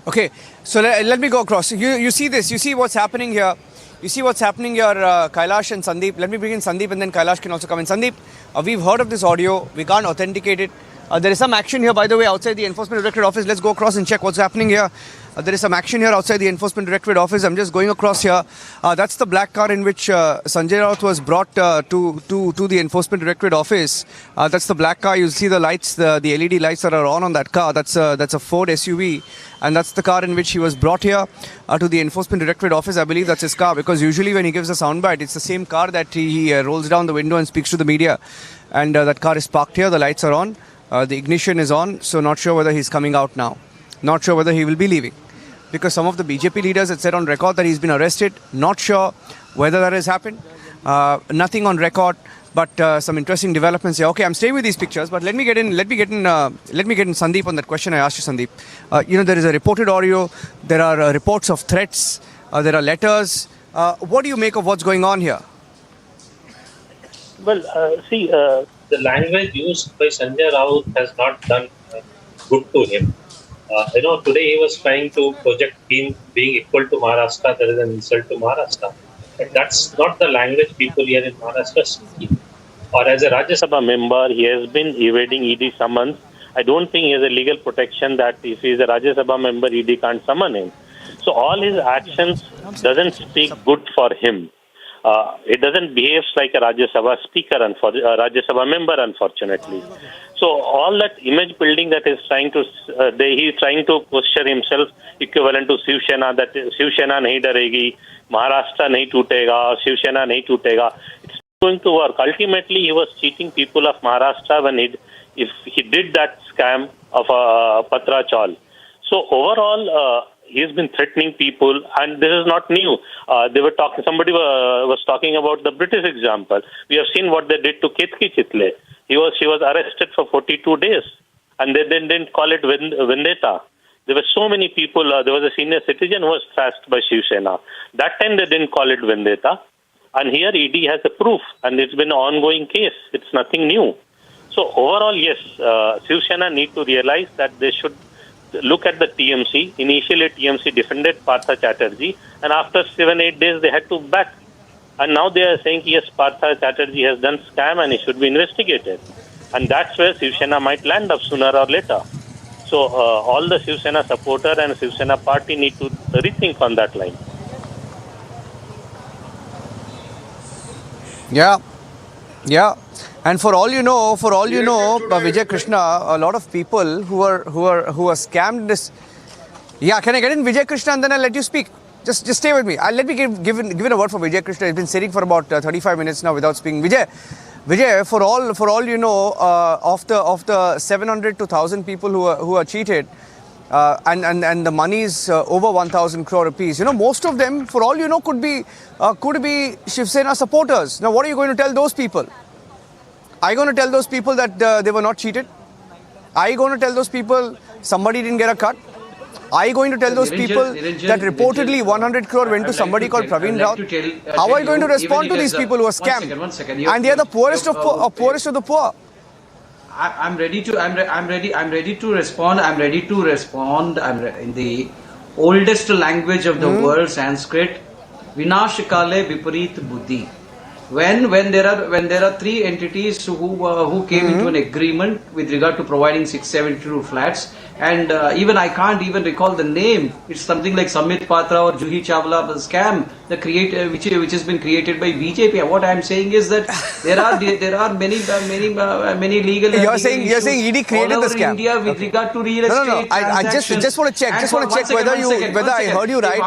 Okay, so let me go across. You see this, you see what's happening here. Kailash and Sandeep. Let me bring in Sandeep and then Kailash can also come in. Sandeep, we've heard of this audio. We can't authenticate it. There is some action here, by the way, outside the Enforcement Directorate office. Let's go across and check what's happening here. There is some action here outside the Enforcement Directorate office. I'm just going across here. That's the black car in which Sanjay Raut was brought to the Enforcement Directorate office. That's the black car. You'll see the lights, the LED lights that are on that car. That's a Ford SUV. And that's the car in which he was brought here to the Enforcement Directorate office. I believe that's his car, because usually when he gives a soundbite, it's the same car that he rolls down the window and speaks to the media. And that car is parked here. The lights are on. The ignition is on. So not sure whether he's coming out now. Not sure whether he will be leaving, because some of the BJP leaders had said on record that he's been arrested. Not sure whether that has happened. Nothing on record, but some interesting developments here. Okay, I'm staying with these pictures, but let me get in Sandeep on that question I asked you, Sandeep. There is a reported audio. There are reports of threats. There are letters. What do you make of what's going on here? Well, the language used by Sanjay Raut has not done good to him. Today he was trying to project him being equal to Maharashtra. That is an insult to Maharashtra. But that's not the language people here in Maharashtra speak. Or as a Rajya Sabha member, he has been evading ED summons. I don't think he has a legal protection that if he is a Rajya Sabha member, ED can't summon him. So all his actions doesn't speak good for him. It doesn't behave like a Rajya Sabha speaker, Rajya Sabha member, unfortunately. So all that image building that is trying to, he's trying to posture himself equivalent to Shiv Sena, that Shiv Sena nahi daregi, Maharashtra nahi tootega, Shiv Sena nahi tootega. It's going to work. Ultimately, he was cheating people of Maharashtra if he did that scam of Patra Chaul. So overall, he's been threatening people, and this is not new. Somebody was talking about the British example. We have seen what they did to Ketki Chitle. She was arrested for 42 days, and they didn't call it vendetta. There were so many people. There was a senior citizen who was thrashed by Shiv Sena. That time they didn't call it vendetta. And here ED has a proof, and it's been an ongoing case. It's nothing new. So overall, yes, Shiv Sena need to realize that they should look at the TMC. Initially, TMC defended Partha Chatterjee, and after 7-8 days, they had to back. And now they are saying, yes, Partha Chatterjee has done scam and he should be investigated. And that's where Shiv Sena might land up sooner or later. So all the Shiv Sena supporter and Shiv Sena party need to rethink on that line. Yeah. And for all you know, Vijay Krishna, a lot of people who are scammed this. Yeah, can I get in Vijay Krishna and then I'll let you speak? Just stay with me. Let me give in a word for Vijay Krishna. He's been sitting for about 35 minutes now without speaking. Vijay, for all you know, of the 700 to 1,000 people who are cheated, and the money is over 1,000 crore rupees. Most of them, for all you know, could be Shiv Sena supporters. Now, what are you going to tell those people? Are you going to tell those people that they were not cheated? Are you going to tell those people somebody didn't get a cut? Are you going to tell those people that reportedly 100 crore went to somebody called Praveen Raut? How are you going to respond to these people who are scammed? And they are the poorest of the poor. I'm ready to respond. I'm in the oldest language of the world, Sanskrit. Vinashikale Viparit Buddhi. When there are three entities who came into an agreement with regard to providing 672 flats, and even I can't even recall the name. It's something like Samit Patra or Juhi Chawla scam, which has been created by BJP. What I'm saying is that there are many legal. You're saying ED created the scam. India with regard to real estate. I just want to check. Whether I heard you right.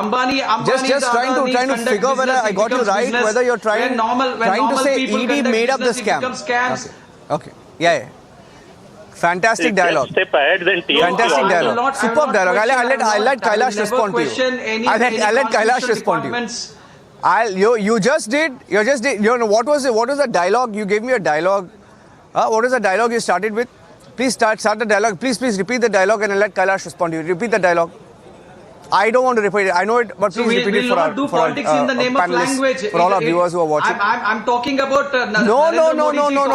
Just trying to figure whether I got you right. Whether you're trying to say ED made up the scam. Okay. Yeah. Fantastic dialogue. Step ahead than TMC. Fantastic dialogue. Superb dialogue. I'll let Kailash respond to you. I'll let Kailash respond to you. You just did. What was the dialogue? You gave me a dialogue. What was the dialogue you started with? Please start the dialogue. Please repeat the dialogue and I'll let Kailash respond to you. Repeat the dialogue. I don't want to repeat it. I know it, but please repeat it for our panelists, for all our viewers who are watching. I'm talking about. No.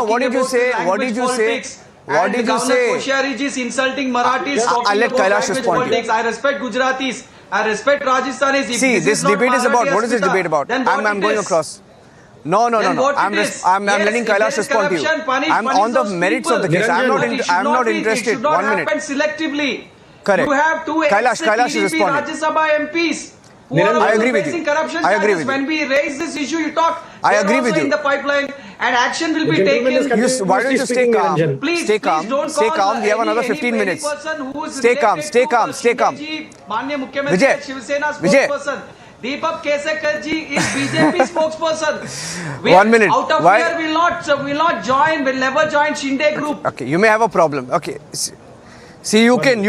What did you say? What did you say? What did you say? Koshyari is insulting Marathis. I'll let Kailash respond to you. I respect Gujaratis. I respect Rajasthanis. See, this debate is about. What is this debate about? I'm going across. No. I'm letting Kailash respond to you. I'm on the merits of the case. I'm not interested. 1 minute. Selectively. Correct. You have two Kailash is responding. Rajya Sabha MPs. I agree with you. I agree with you. When we raise this issue, you talk. I agree with you. In the pipeline, and action will be taken. Why don't you stay calm? Please, stay calm. Stay calm. We have another 15 minutes. Stay calm. Vijay. Deepak Kesekar ji is BJP spokesperson. 1 minute. Out of here, will not join. Will never join Shinde group. Okay, you may have a problem. Okay. See, you can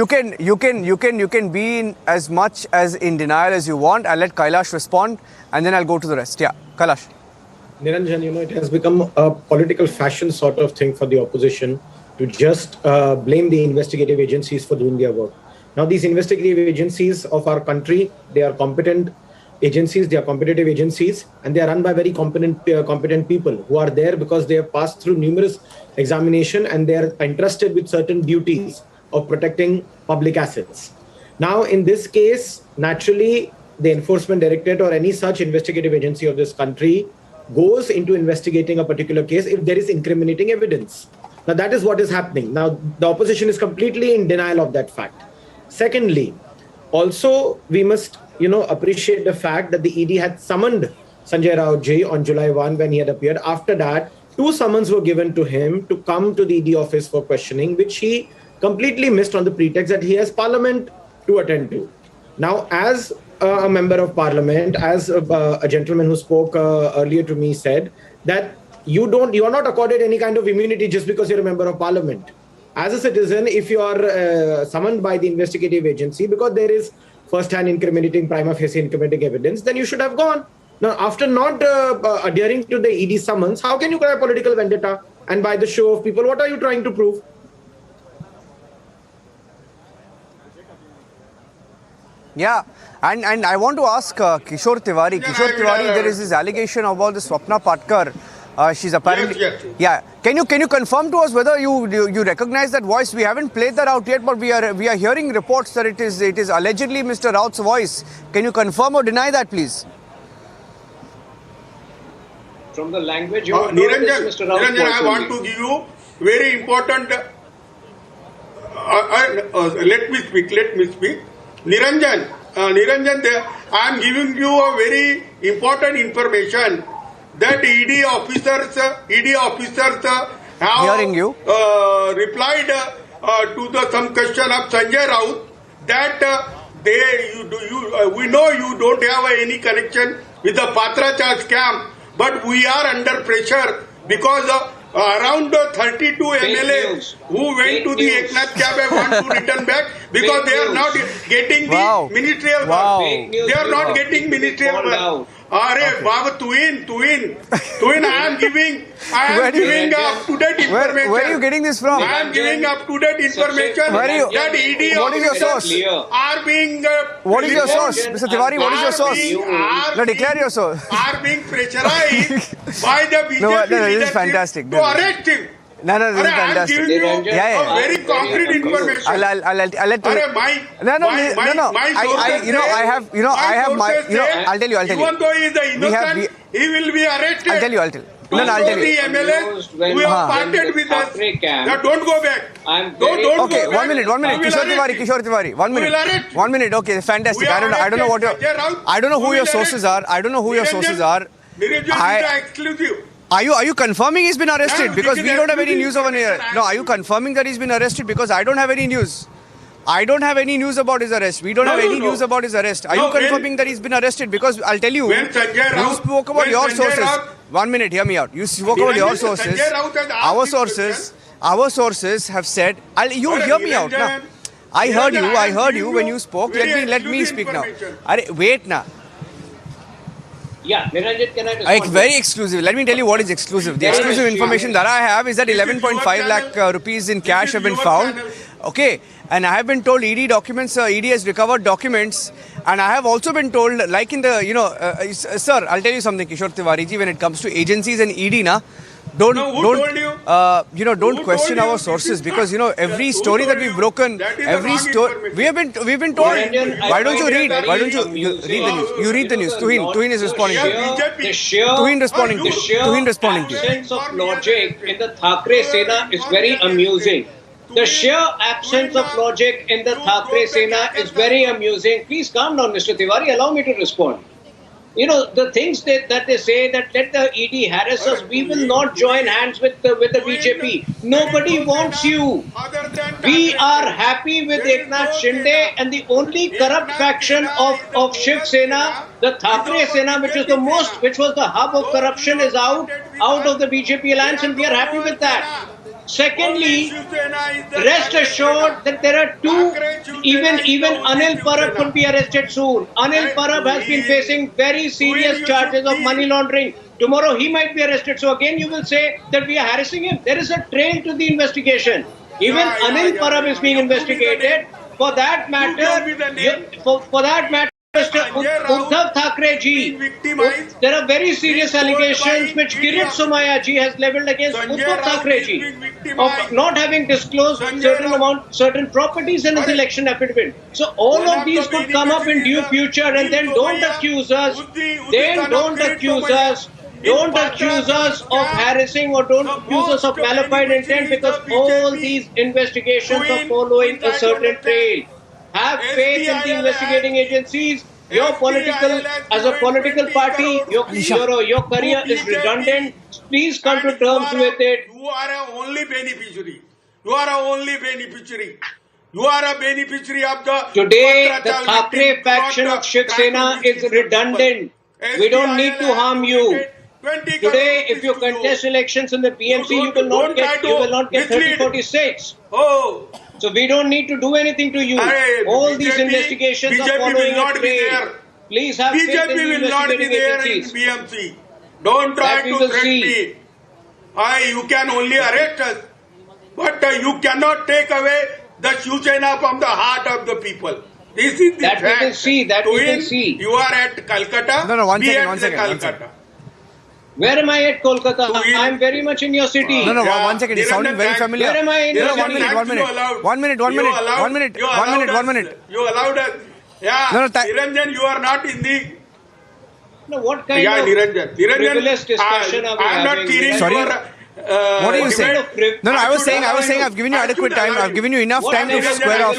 be in as much as in denial as you want. I'll let Kailash respond, and then I'll go to the rest. Yeah, Kailash. Niranjan, it has become a political fashion sort of thing for the opposition to just blame the investigative agencies for doing their work. Now, these investigative agencies of our country, they are competent. agencies, they are competitive agencies, and they are run by very competent people who are there because they have passed through numerous examination and they are entrusted with certain duties of protecting public assets. Now, in this case, naturally, the Enforcement Directorate or any such investigative agency of this country goes into investigating a particular case if there is incriminating evidence. Now, that is what is happening. Now, the opposition is completely in denial of that fact. Secondly, also, we must, appreciate the fact that the ED had summoned Sanjay Raut ji on July 1 when he had appeared. After that, 2 summons were given to him to come to the ED office for questioning, which he completely missed on the pretext that he has Parliament to attend to. Now, as a member of Parliament, as a gentleman who spoke earlier to me said, that you are not accorded any kind of immunity just because you're a member of Parliament. As a citizen, if you are summoned by the investigative agency because there is first-hand incriminating, prima facie incriminating evidence, then you should have gone. Now, after not adhering to the ED summons, how can you cry political vendetta? And by the show of people, what are you trying to prove? Yeah, and I want to ask Kishore Tiwari. Kishore Tiwari, there is this allegation about the Swapna Patkar. She's apparently... Yes. Yeah. Can you confirm to us whether you recognize that voice? We haven't played that out yet, but we are hearing reports that it is allegedly Mr. Raut's voice. Can you confirm or deny that, please? From the language Niranjan, Mr. Raut I want to give you very important... let me speak. Niranjan, I am giving you a very important information that ED officers have hearing you. Replied to some question of Sanjay Raut that we know you don't have any connection with the Patrachal scam, but we are under pressure because around 32 MLAs who went to the Eknath Cafe want to return back because they are not getting the ministerial work. They are not getting ministerial work. Baba, twin, I am giving up-to-date information. Where are you getting this from? I am giving up-to-date information that ED what is your source? Are being... what is your source? Mr. Tiwari, what is your source? Declare your source. Are being pressurized by the BJP No, this is fantastic. to arrest him. No, this is fantastic. I am giving you very concrete information. I'll let you. I'll tell you. Even though he is the innocent, he will be arrested. I'll tell you. I'll tell you. The MLAs who have parted with us, now don't go back. Don't go okay, back. 1 minute. Kishore Tiwari. 1 minute. 1 minute. Okay, fantastic. I don't know what I don't know who your sources are. Niranjan is exclusive. Are you confirming he's been arrested? Because we don't have any news over here. No, are you confirming that he's been arrested? Because I don't have any news. I don't have any news about his arrest. We don't have any news about his arrest. Are you confirming that he's been arrested? Because I'll tell you, you spoke about your sources. 1 minute, hear me out. You spoke about your sources. Our sources have said, you hear me out now. I heard you when you spoke. Let me speak now. Wait now. Yeah, Niranjan, can I respond? Very exclusive. Let me tell you what is exclusive. The exclusive information that I have is that 11.5 lakh rupees in cash have been found. Okay. And I have been told ED has recovered documents. And I have also been told, like in the, sir, I'll tell you something, Kishore Tiwari ji, when it comes to agencies and ED, don't question our sources, because every story that we've broken, we've been told. Why don't you read the news? You read the news. Tuhin is responding to you. Tuhin responding to you. The absence of logic in the Thackeray Sena is very amusing. The sheer absence of logic in the Thackeray Sena is very amusing. Please calm down, Mr. Tiwari. Allow me to respond. The things that they say that let the ED harass us, we will not join hands with the BJP. Nobody wants you. We are happy with Eknath Shinde, and the only corrupt faction of Shiv Sena, the Thackeray Sena, which was the hub of corruption, is out of the BJP alliance, and we are happy with that. Secondly, rest assured that there are two, even Anil Parab could be arrested soon. Anil Parab has been facing very serious charges of money laundering. Tomorrow he might be arrested. So again you will say that we are harassing him. There is a trail to the investigation. Even Anil Parab is being investigated. For that matter, Mr. Uddhav Thackeray ji, there are very serious allegations which Kirit Somaiya ji has levelled against Uddhav Thackeray ji of not having disclosed certain properties in his election affidavit. So all of these could come up in due future, and then don't accuse us. Don't accuse us of harassing or don't accuse us of malafide intent, because all these investigations are following a certain trail. Have faith in the investigating agencies. Your as a political party, your career is redundant. Please come to terms with it. You are a only beneficiary. You are a beneficiary of the... Today, the Thackeray faction of Shiv Sena is redundant. We don't need to harm you. Today, if you contest elections in the BMC, you will not get 30-46. Oh. So we don't need to do anything to you. All these investigations are following a trail. Please have faith in the investigating agencies. BMC. Don't try to threaten me. You can only arrest us, but you cannot take away the Shiv Sena from the heart of the people. This is the fact. We can see. You are at Calcutta. No, one second. Where am I at Kolkata? I am very much in your city. No, 1 second. It's sounding very familiar. Where am I in your city? 1 minute. You allowed us. Yeah. Niranjan, you are not in the... No, what kind of Niranjan, discussion are we I am not kidding. Sorry. What are you saying? No, I was saying I've given you adequate time. I've given you enough time to square off.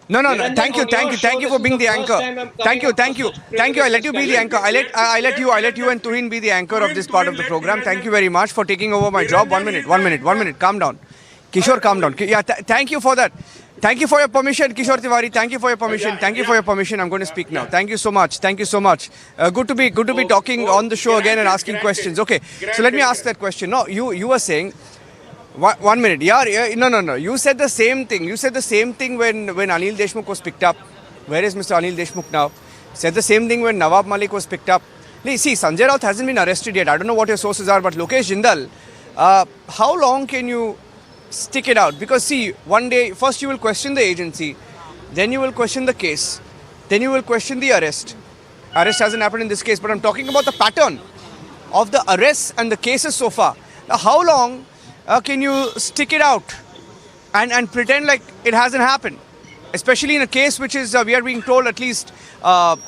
No. Thank you for being the anchor. Thank you. I let you be the anchor. I let you and Tuhin be the anchor of this part of the program. Thank you very much for taking over my job. 1 minute. Calm down. Kishore, calm down. Yeah, thank you for that. Thank you for your permission, Kishore Tiwari. Thank you for your permission. I'm going to speak now. Thank you so much. Good to be talking on the show again and asking questions. Okay. So let me ask that question. No, you were saying... 1 minute. Yeah. No. You said the same thing. when Anil Deshmukh was picked up. Where is Mr. Anil Deshmukh now? Said the same thing when Nawab Malik was picked up. See, Sanjay Raut hasn't been arrested yet. I don't know what your sources are, but Lokesh Jindal, how long can you stick it out? Because see, one day, first you will question the agency, then you will question the case, then you will question the arrest. Arrest hasn't happened in this case, but I'm talking about the pattern of the arrests and the cases so far. Now, how long can you stick it out and pretend like it hasn't happened? Especially in a case which is, we are being told, at least, over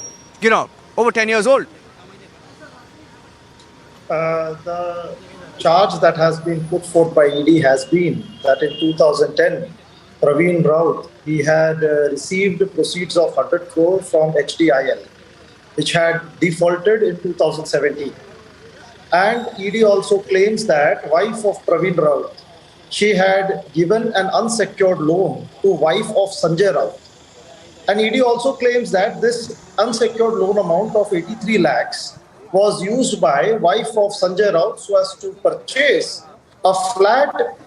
10 years old. The charge that has been put forth by ED has been that in 2010, Praveen Raut, he had received proceeds of 100 crore from HDIL, which had defaulted in 2017. And ED also claims that wife of Praveen Raut, she had given an unsecured loan to wife of Sanjay Raut. And ED also claims that this unsecured loan amount of 83 lakhs was used by wife of Sanjay Raut so as to purchase a flat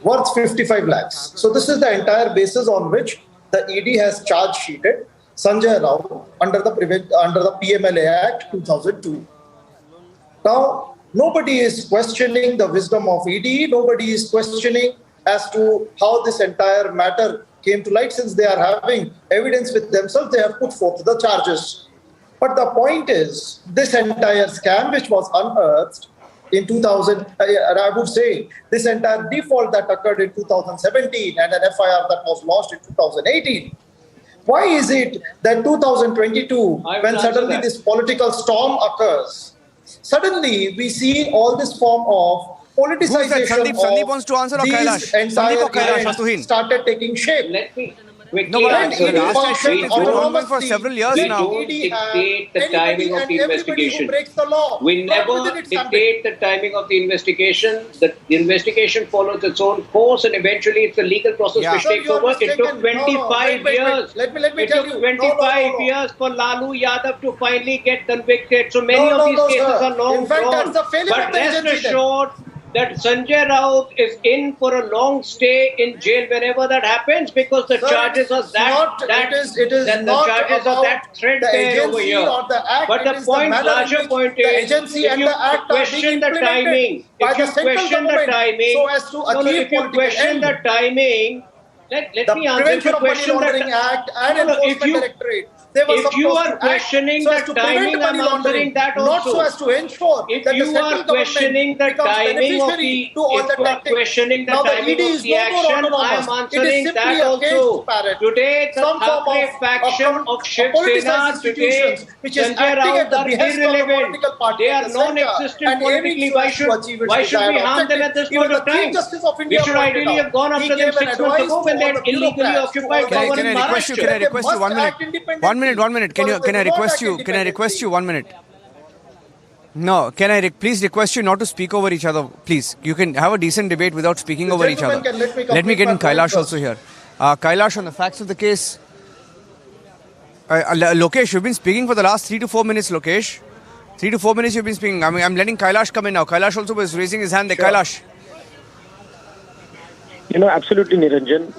worth 55 lakhs. So this is the entire basis on which the ED has charge sheeted Sanjay Raut under the PMLA Act 2002. Now, nobody is questioning the wisdom of ED. Nobody is questioning as to how this entire matter came to light. Since they are having evidence with themselves, they have put forth the charges. But the point is, this entire scam which was unearthed in 2000, I would say, this entire default that occurred in 2017 and an FIR that was lodged in 2018. Why is it that 2022, when suddenly this political storm occurs, suddenly we see all this form of politicization of Sandeep wants to answer, or these entire events started taking shape. Let me No, but last time it's been ongoing for several years now. We don't dictate the timing of the investigation. We never dictate the timing of the investigation. The investigation follows its own course, and eventually it's the legal process which takes over. It took 25 years. Let me it tell took you. 25 years for Lalu Yadav to finally get convicted. So many of these cases are long In fact, gone. that's the failure But of the rest agency. assured that Sanjay Raut is in for a long stay in jail whenever that happens, because the charges are that threadbare over here. But the larger point is, if you question the timing, if you question the timing, Let the me answer Prevention the of Money question Laundering Act and Enforcement Directorate. They were if you supposed are to questioning act so as the to prevent timing, money I'm laundering, answering that not so also. as to ensure If that the you central are questioning government the becomes timing of beneficiary the, to all if the you are tactics. questioning the Now the timing ED of is the no more action, I am autonomous. It is answering simply that a also. caged parrot. Today, the Some form Thackeray of faction of Shiv politicized Sena, today, institutions which is Sanjay acting at Raut the are behest of the irrelevant. political party They at are the center non-existent and aiming politically. so as to achieve its Why should we desired harm them objective. at this Even point the of Chief time? Justice of We India should pointed ideally out. have gone He after them gave an 6 months advice ago to when they all had the illegally bureaucrats, to all occupied the power Can in I request you? Can I Maharashtra. request you 1 minute? 1 minute. 1 minute. Can I request you? Can I request you 1 minute? No. Can I please request you not to speak over each other? Please. You can have a decent debate without speaking over each other. Let me get in Kailash also here. Kailash, on the facts of the case. Lokesh, you've been speaking for the last 3 to 4 minutes, Lokesh. 3 to 4 minutes you've been speaking. I'm letting Kailash come in now. Kailash also was raising his hand there. Sure. Kailash. Absolutely, Niranjan.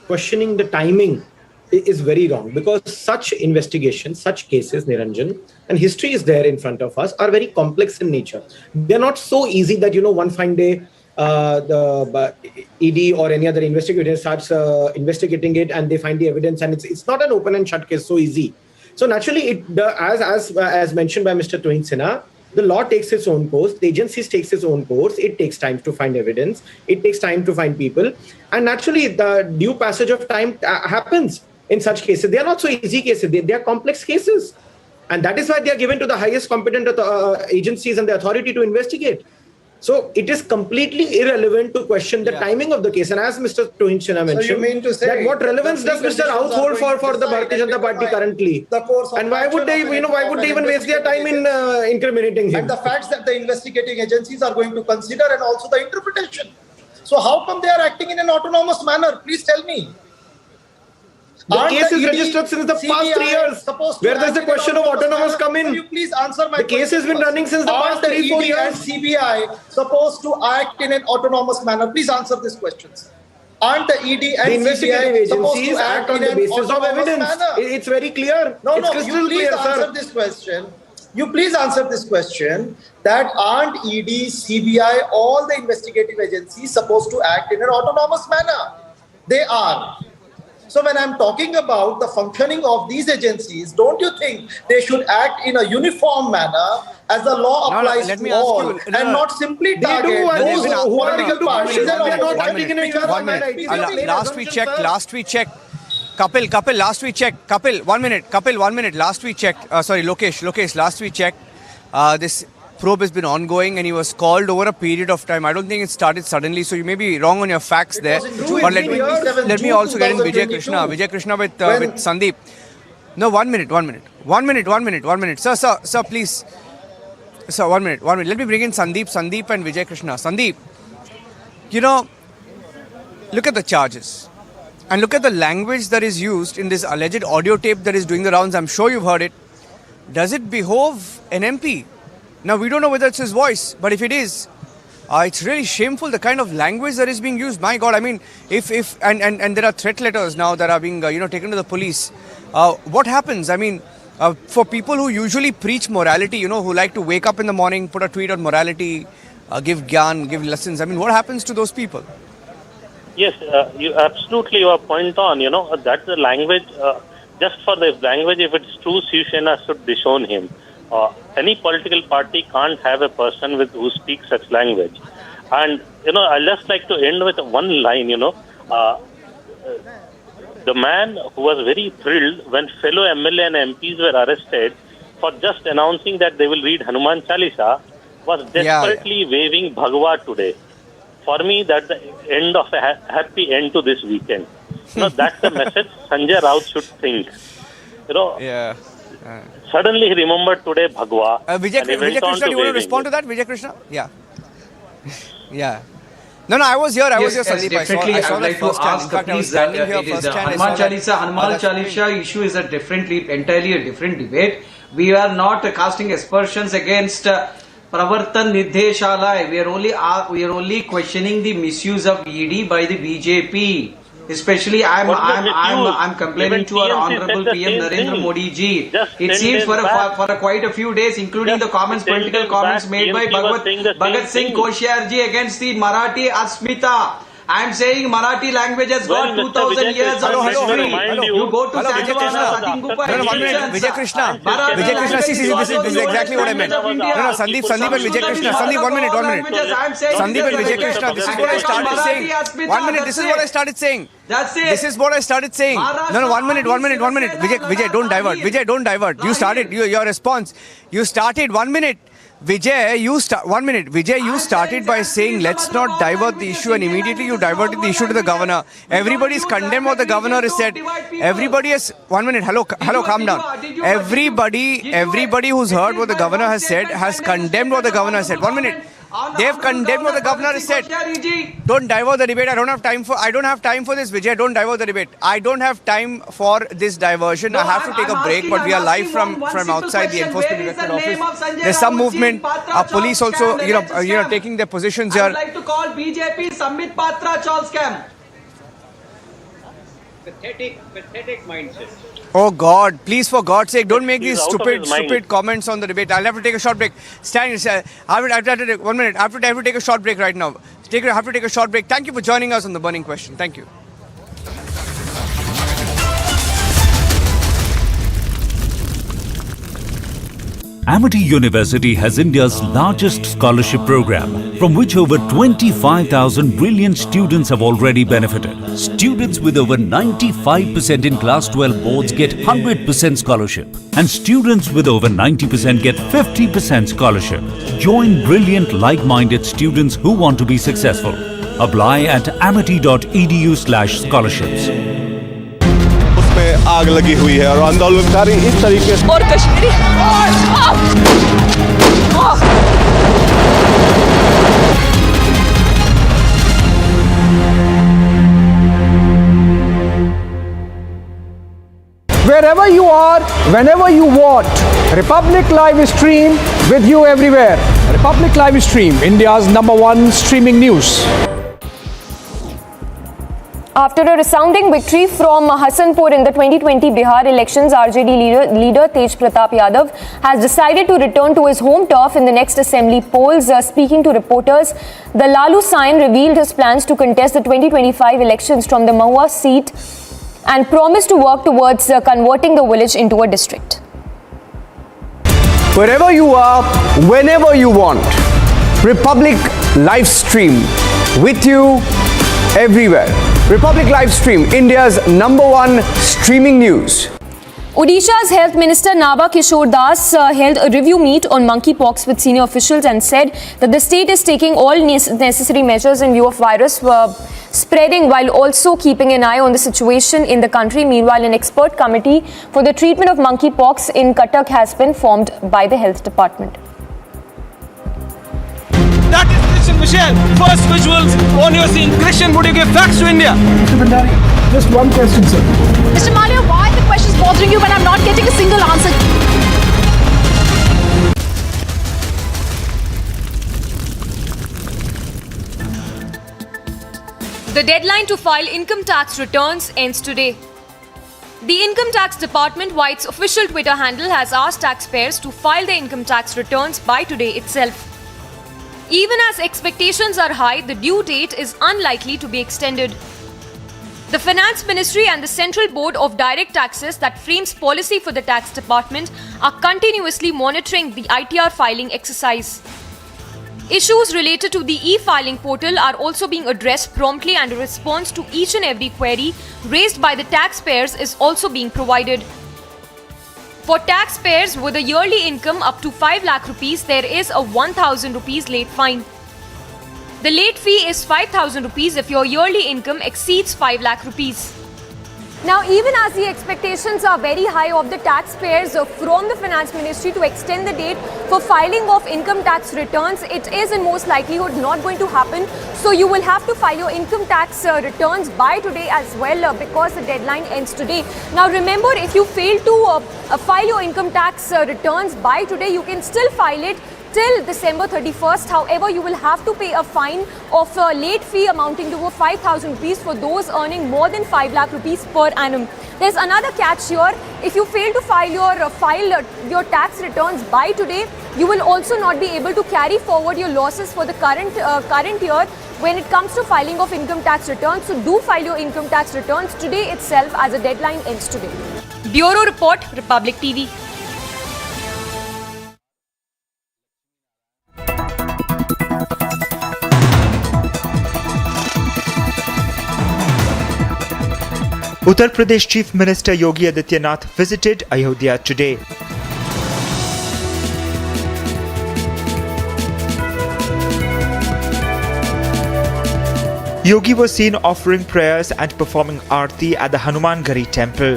Questioning the timing is very wrong because such investigations, such cases, Niranjan, and history is there in front of us, are very complex in nature. They're not so easy that, one fine day the ED or any other investigator starts investigating it and they find the evidence, and it's not an open and shut case so easy. So naturally, as mentioned by Mr. Tuhin Sena, the law takes its own course, the agencies takes its own course, it takes time to find evidence, it takes time to find people, and naturally the due passage of time happens in such cases. They are not so easy cases, they are complex cases, and that is why they are given to the highest competent agencies and the authority to investigate. So it is completely irrelevant to question the timing of the case. And as Mr. Tuhin Sena mentioned, So you mean to say that what relevance does Mr. Raut hold for the Bharatiya Janata Party currently? And why would they, even waste their time in incriminating him? And the facts that the investigating agencies are going to consider, and also the interpretation. So how come they are acting in an autonomous manner? Please tell me. The case is registered since the past 3 years. Where does the question of autonomous come in? Will you please answer my question? The case has been running since the past 3-4 years. And CBI supposed to act in an autonomous manner? Please answer these questions. Aren't the ED and the investigative CBI supposed agencies to act on the basis of evidence? It's very clear. It's crystal clear, answer this question. You please answer this question, that aren't ED, CBI, all the investigative agencies supposed to act in an autonomous manner? They are. So when I'm talking about the functioning of these agencies, don't you think they should act in a uniform manner as the law applies to all, and not simply target those political parties and Last we checked. Kapil, last we checked. Kapil, 1 minute. Last we checked. Lokesh, last we checked. This probe has been ongoing and he was called over a period of time. I don't think it started suddenly, so you may be wrong on your facts there. But let me also get in Vijay Krishna with Sandeep. No, 1 minute. Sir, please. Sir, 1 minute. Let me bring in Sandeep and Vijay Krishna. Sandeep, look at the charges. And look at the language that is used in this alleged audio tape that is doing the rounds. I'm sure you've heard it. Does it behove an MP? Now, we don't know whether it's his voice, but if it is, it's really shameful, the kind of language that is being used. My God, I mean, if there are threat letters now that are being, taken to the police. What happens? I mean, for people who usually preach morality, who like to wake up in the morning, put a tweet on morality, give gyan, give lessons. I mean, what happens to those people? Yes, your point on, that's the language. Just for the language, if it's true, Shiv Sena should disown him. Any political party can't have a person who speaks such language. And, I'd just like to end with one line, the man who was very thrilled when fellow MLA and MPs were arrested for just announcing that they will read Hanuman Chalisa was desperately waving Bhagwa today. For me, that's the end of a happy end to this weekend. That's the message Sanjay Raut should think. Suddenly he remembered today Bhagwa. Vijay Krishna, do you want to respond to that, Vijay Krishna? Yeah. No, I was here, Sandeep. Definitely, I would like to ask please that it is Hanuman Chalisa issue is entirely a different debate. We are not casting aspersions against Pravartan Nideshalaya. We are only questioning the misuse of ED by the BJP. Especially, I'm complaining to our honorable PM Narendra Modi ji. It seems for quite a few days, including the political comments made by Bhagat Singh Koshyar ji against the Marathi Asmita. I'm saying Marathi language has got 2000 years of history. You go to Sanjay Satingupa Vijay Krishna, see, this is exactly what I meant. No, Sandeep and Vijay Krishna. Sandeep, one minute. Sandeep and Vijay Krishna, this is what I started saying. 1 minute, this is what I started saying. That's it. This is what I started saying. No, 1 minute. Vijay, don't divert. You started, your response. You started 1 minute. Vijay, you started by saying let's not divert the issue, and immediately you diverted the issue to the governor. Everybody's condemned what the governor has said. Everybody has 1 minute. Hello, calm down. Everybody who's heard what the governor has said has condemned what the governor has said. 1 minute. They've condemned what the governor has said. Don't divert the debate. I don't have time for this, Vijay. Don't divert the debate. I don't have time for this diversion. I have to take a break, but we are live from outside the Enforcement Directorate office. There's some movement. Our police also, taking their positions here. I would like to call BJP Samit Patra Chaul scam. Pathetic mindset. Oh God, please for God's sake, don't make these stupid comments on the debate. I'll have to take a short break. I have to take 1 minute. I have to take a short break right now. I have to take a short break. Thank you for joining us on The Burning Question. Thank you. Amity University has India's largest scholarship program, from which over 25,000 brilliant students have already benefited. Students with over 95% in Class 12 boards get 100% scholarship, and students with over 90% get 50% scholarship. Join brilliant, like-minded students who want to be successful. Apply at amity.edu/scholarships. आग लगी हुई है और आंदोलनकारी इस तरीके से और Kashmiri Wherever you are, whenever you want, Republic Live Stream with you everywhere. Republic Live Stream, India's #1 streaming news. After a resounding victory from Hasanpur in the 2020 Bihar elections, RJD leader Tej Pratap Yadav has decided to return to his home turf in the next assembly polls. Speaking to reporters, the Lalu Sain revealed his plans to contest the 2025 elections from the Mahua seat and promised to work towards converting the village into a district. Wherever you are, whenever you want, Republic Live Stream with you everywhere. Republic Live Stream, India's #1 streaming news. Odisha's Health Minister Naba Kishore Das held a review meet on monkeypox with senior officials and said that the state is taking all necessary measures in view of virus spreading, while also keeping an eye on the situation in the country. Meanwhile, an expert committee for the treatment of monkeypox in Cuttack has been formed by the Health Department. That is Christian Michelle. First visuals on your scene. Christian, would you give facts to India? Mr. Bhandari, just one question, sir. Mr. Malia, why are the questions bothering you when I'm not getting a single answer? The deadline to file income tax returns ends today. The Income Tax Department, via its official Twitter handle, has asked taxpayers to file their income tax returns by today itself. Even as expectations are high, the due date is unlikely to be extended. The Finance Ministry and the Central Board of Direct Taxes that frames policy for the tax department are continuously monitoring the ITR filing exercise. Issues related to the e-filing portal are also being addressed promptly, and a response to each and every query raised by the taxpayers is also being provided. For taxpayers with a yearly income up to 5 lakh rupees, there is a 1,000 rupees late fine. The late fee is 5,000 rupees if your yearly income exceeds 5 lakh rupees. Now, even as the expectations are very high of the taxpayers from the Finance Ministry to extend the date for filing of income tax returns, it is in most likelihood not going to happen. So you will have to file your income tax returns by today as well, because the deadline ends today. Now remember, if you fail to file your income tax returns by today, you can still file it till December 31st. However, you will have to pay a fine of a late fee amounting to 5,000 rupees for those earning more than 5 lakh rupees per annum. There's another catch here. If you fail to file your tax returns by today, you will also not be able to carry forward your losses for the current year, when it comes to filing of income tax returns. So do file your income tax returns today itself, as a deadline ends today. Bureau Report, Republic TV. Uttar Pradesh Chief Minister Yogi Adityanath visited Ayodhya today. Yogi was seen offering prayers and performing aarti at the Hanuman Gari temple.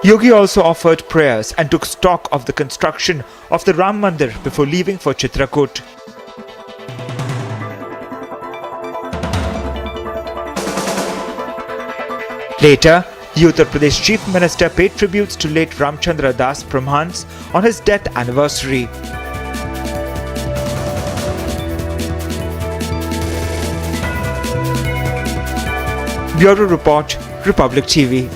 Yogi also offered prayers and took stock of the construction of the Ram Mandir before leaving for Chitrakoot. Later, the Uttar Pradesh Chief Minister paid tributes to late Ramchandra Das Brahmans on his death anniversary. Bureau Report, Republic TV.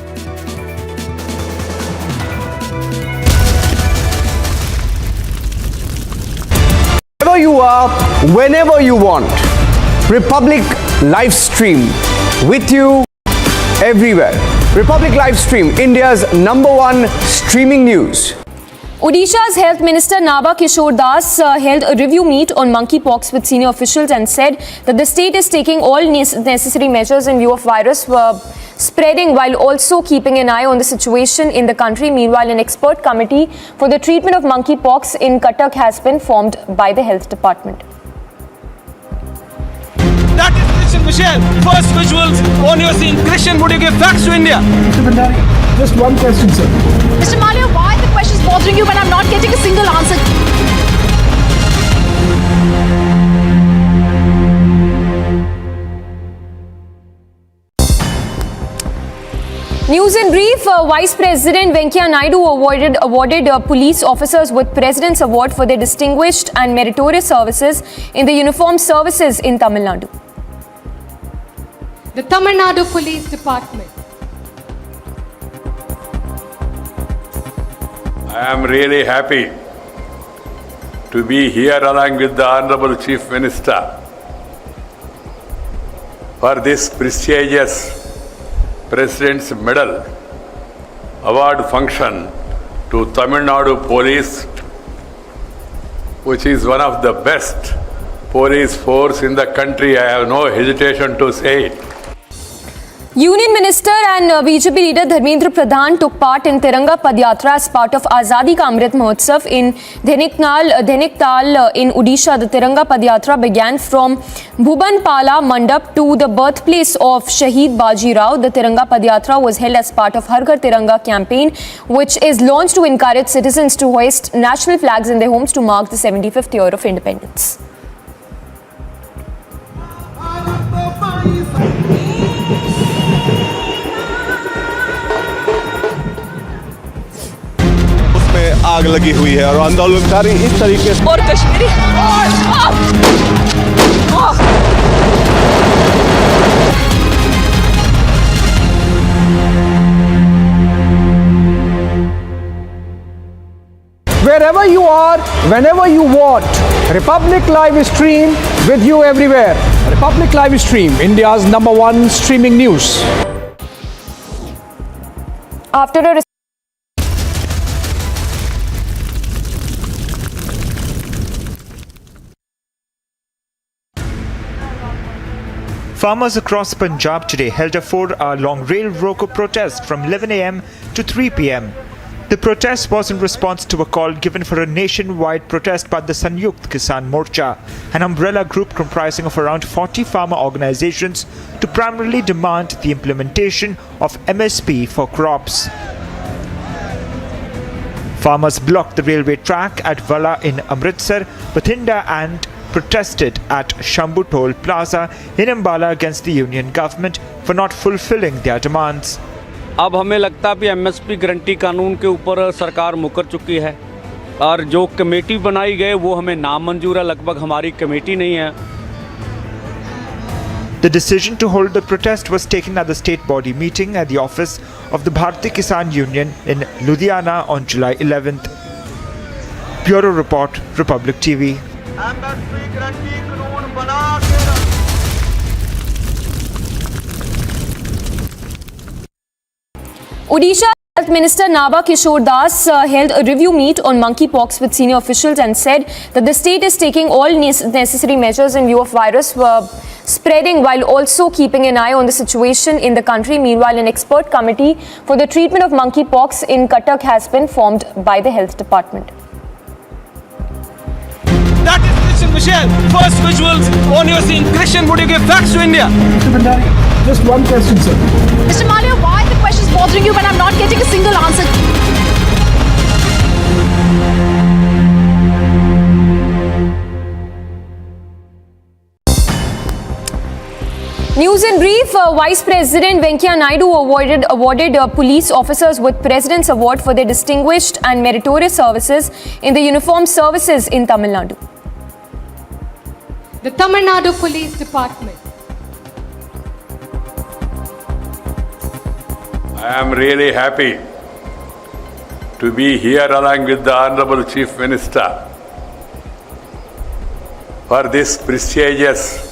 Wherever you are, whenever you want, Republic live stream with you everywhere. Republic live stream, India's #1 streaming news. Odisha's Health Minister Naba Kishore Das held a review meet on monkeypox with senior officials and said that the state is taking all necessary measures in view of virus spreading, while also keeping an eye on the situation in the country. Meanwhile, an expert committee for the treatment of monkeypox in Cuttack has been formed by the Health Department. That is Christian Michelle. First visuals on your scene. Christian, would you give facts to India? Mr. Bhandari, just one question, sir. Mr. Malia, why are the questions bothering you when I'm not getting a single answer? News in brief, Vice President Venkaiah Naidu awarded police officers with President's Award for their distinguished and meritorious services in the uniformed services in Tamil Nadu. The Tamil Nadu Police Department. I am really happy to be here along with the Honorable Chief Minister for this prestigious President's Medal Award function to Tamil Nadu Police, which is one of the best police force in the country. I have no hesitation to say it. Union Minister and BJP leader Dharmendra Pradhan took part in Tiranga Padyatra as part of Azadi Ka Amrit Mahotsav in Dhaniktal in Odisha. The Tiranga Padyatra began from Bhubanpala Mandap to the birthplace of Shaheed Baji Raut. The Tiranga Padyatra was held as part of Har Ghar Tiranga campaign, which is launched to encourage citizens to hoist national flags in their homes to mark the 75th year of independence. आग लगी हुई है और आंदोलनकारी इस तरीके से और Kashmiri Wherever you are, whenever you want, Republic Live Stream with you everywhere. Republic Live Stream, India's #1 streaming news. After a Farmers across Punjab today held a 4-hour-long rail roko protest from 11 a.m. to 3 p.m. The protest was in response to a call given for a nationwide protest by the Sanyukt Kisan Morcha, an umbrella group comprising of around 40 farmer organizations, to primarily demand the implementation of MSP for crops. Farmers blocked the railway track at Vala in Amritsar, Bathinda and protested at Shambhu Toll Plaza in Ambala against the union government for not fulfilling their demands. अब हमें लगता है कि MSP guarantee कानून के ऊपर सरकार मुकर चुकी है और जो कमेटी बनाई गई वो हमें नामंजूर है, लगभग हमारी कमेटी नहीं है. The decision to hold the protest was taken at the state body meeting at the office of the Bharatiya Kisan Union in Ludhiana on July 11th. Bureau Report, Republic TV. Odisha Health Minister Naba Kishore Das held a review meet on monkeypox with senior officials and said that the state is taking all necessary measures in view of virus spreading while also keeping an eye on the situation in the country. Meanwhile, an expert committee for the treatment of monkeypox in Cuttack has been formed by the health department. That is Christian Michelle. First visuals on your scene. Christian, would you give facts to India? Mr. Bhandari, just one question, sir. Mr. Malia, why are the questions bothering you when I'm not getting a single answer? News in brief, Vice President Venkaiah Naidu awarded police officers with President's Award for their distinguished and meritorious services in the uniformed services in Tamil Nadu. The Tamil Nadu Police Department. I am really happy to be here along with the Honorable Chief Minister for this prestigious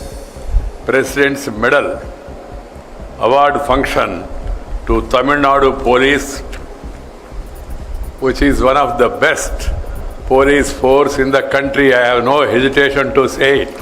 President's Medal award function to Tamil Nadu Police, which is one of the best police force in the country. I have no hesitation to say it.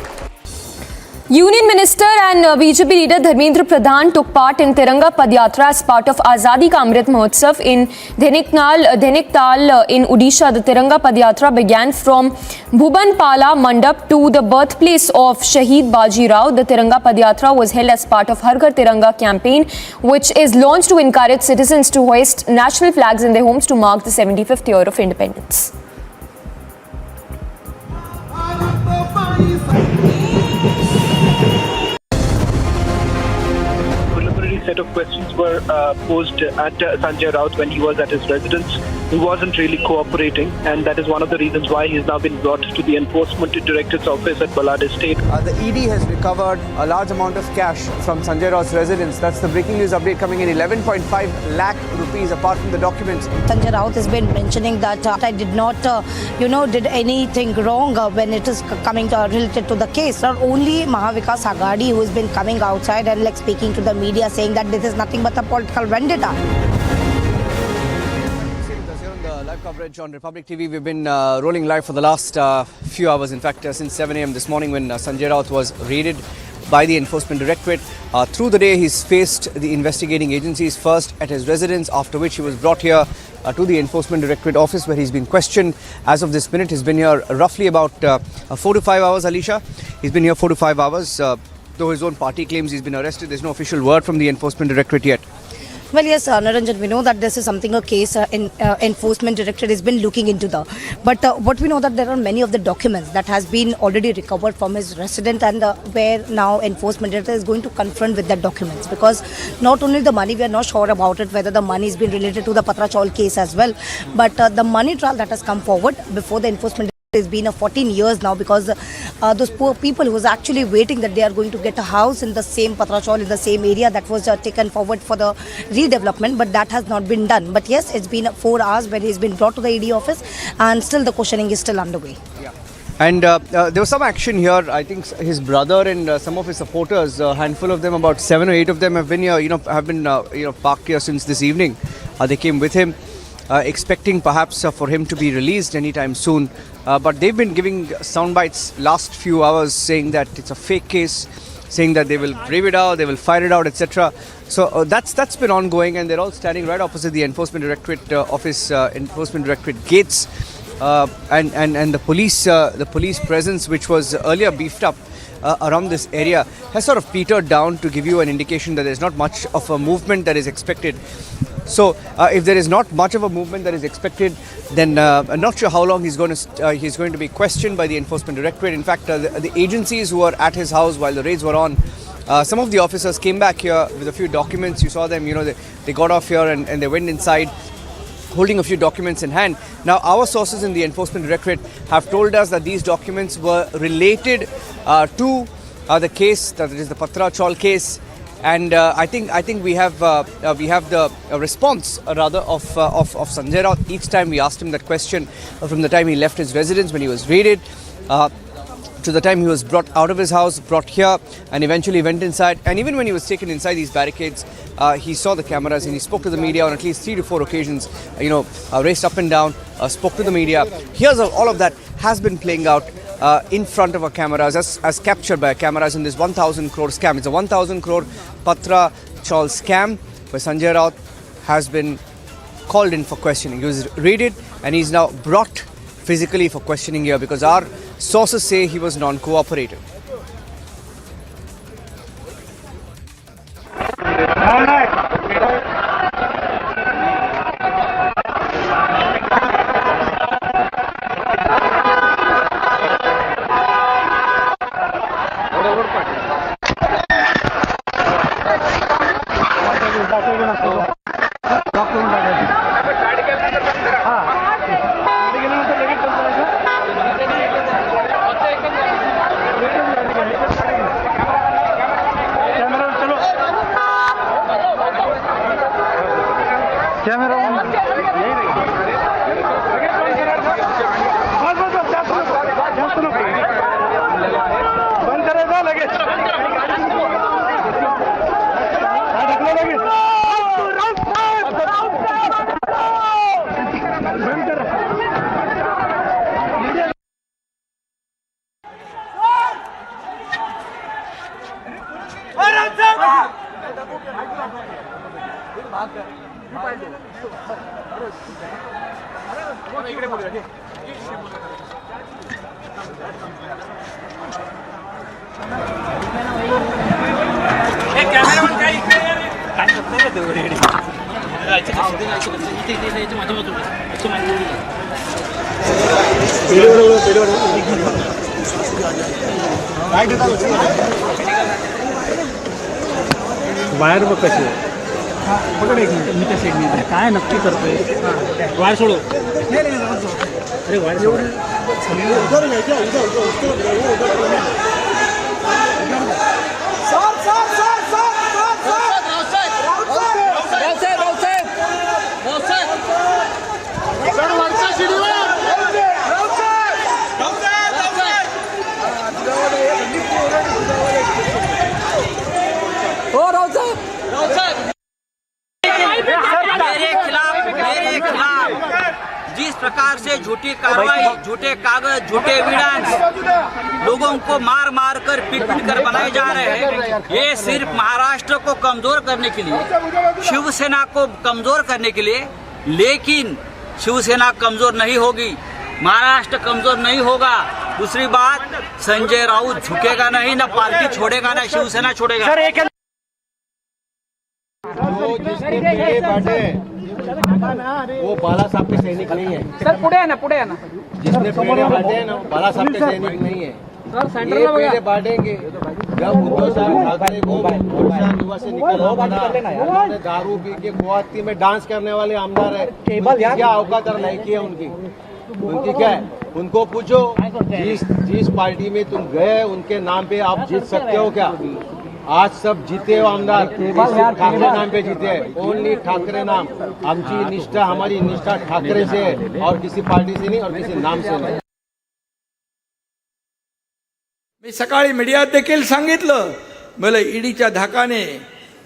Union Minister and BJP leader Dharmendra Pradhan took part in Tiranga Padyatra as part of Azadi Ka Amrit Mahotsav in Dhaniktal in Odisha. The Tiranga Padyatra began from Bhubanpala Mandap to the birthplace of Shahid Baji Raut. The Tiranga Padyatra was held as part of Har Ghar Tiranga campaign, which is launched to encourage citizens to hoist national flags in their homes to mark the 75th year of independence. Set of questions were posed at Sanjay Raut when he was at his residence. He wasn't really cooperating, and that is one of the reasons why he's now been brought to the Enforcement Directorate's office at Balad Estate. The ED has recovered a large amount of cash from Sanjay Raut's residence. That's the breaking news update coming in. 11.5 lakh rupees apart from the documents. Sanjay Raut has been mentioning that I did not, did anything wrong when it is coming related to the case. Not only Mahavikas Agadi, who has been coming outside and speaking to the media saying that this is nothing but a political vendetta. Live coverage on Republic TV. We've been rolling live for the last few hours. In fact, since 7 a.m. this morning when Sanjay Raut was raided by the Enforcement Directorate. Through the day, he's faced the investigating agencies, first at his residence, after which he was brought here to the Enforcement Directorate office where he's been questioned. As of this minute, he's been here roughly about 4 to 5 hours, Alisha. He's been here 4 to 5 hours. Though his own party claims he's been arrested, there's no official word from the Enforcement Directorate yet. Well, yes, Naranjan, we know that this is something a case Enforcement Directorate has been looking into but what we know that there are many of the documents that has been already recovered from his residence, and where now Enforcement Directorate is going to confront with that documents, because not only the money, we are not sure about it, whether the money has been related to the Patra Chaul case as well, but the money trial that has come forward before the Enforcement it's been 14 years now, because those poor people who was actually waiting that they are going to get a house in the same Patra Chaul, in the same area, that was taken forward for the redevelopment, but that has not been done. But yes, it's been 4 hours when he's been brought to the ED office, and still the questioning is still underway. Yeah. And there was some action here. I think his brother and some of his supporters, a handful of them, about 7 or 8 of them, have been here, parked here since this evening. They came with him, expecting perhaps for him to be released anytime soon. But they've been giving sound bites last few hours saying that it's a fake case, saying that they will brave it out, they will fight it out, etc. So that's been ongoing, and they're all standing right opposite the Enforcement Directorate office, Enforcement Directorate gates, and the police presence, which was earlier beefed up around this area, has sort of petered down, to give you an indication that there's not much of a movement that is expected. So if there is not much of a movement that is expected, then I'm not sure how long he's going to be questioned by the Enforcement Directorate. In fact, the agencies who were at his house while the raids were on, some of the officers came back here with a few documents. You saw them, they got off here and they went inside holding a few documents in hand. Now, our sources in the Enforcement Directorate have told us that these documents were related to the case, that is the Patra Chaul case, And I think we have the response rather of Sanjay Raut. Each time we asked him that question, from the time he left his residence when he was raided, to the time he was brought out of his house, brought here, and eventually went inside. And even when he was taken inside these barricades, he saw the cameras and he spoke to the media on at least 3 to 4 occasions. Raced up and down, spoke to the media. Here's all of that has been playing out in front of our cameras, as captured by cameras in this 1,000 crore scam. It's a 1,000 crore Patra Chawl scam where Sanjay Raut has been called in for questioning. He was raided and he's now brought physically for questioning here because our sources say he was non-cooperative. Wire बघ कशी आहे. पकड एक minute, मी त्या साईडने काय नक्की करतोय. वायर सोडू. अरे वायर सोड. मेरे खिलाफ जिस प्रकार से झूठी कार्रवाई, झूठे कागज, झूठे एविडेंस लोगों को मार मार कर पीट पीट कर बनाए जा रहे हैं, ये सिर्फ महाराष्ट्र को कमजोर करने के लिए, शिवसेना को कमजोर करने के लिए। लेकिन शिवसेना कमजोर नहीं होगी, महाराष्ट्र कमजोर नहीं होगा। दूसरी बात, संजय राउत झुकेगा नहीं, ना पार्टी छोड़ेगा, ना शिवसेना छोड़ेगा। वो बाला साहब के सैनिक नहीं है सर. पुढे आहे ना, पुढे आहे ना. जिसने पेड़े बांटे हैं ना, बाला साहब के सैनिक नहीं है. ये पेड़े बांटेंगे जब उद्धव साहब ठाकरे को ओडिशा युवा से निकलना पड़ा, उन्होंने दारू पी के गुवाहाटी में डांस करने वाले आमदार है. क्या औकात और लायकी है उनकी क्या है? उनको पूछो जिस पार्टी में तुम गए उनके नाम पे आप जीत सकते हो क्या? आज सब जीते हो आमदार, ठाकरे नाम पे जीते हैं. ओनली ठाकरे नाम. आमची निष्ठा, हमारी निष्ठा ठाकरे से है और किसी पार्टी से नहीं और किसी नाम से नहीं. मी सकाळी मीडियात देखील सांगितलं, मला ईडीच्या धाकाने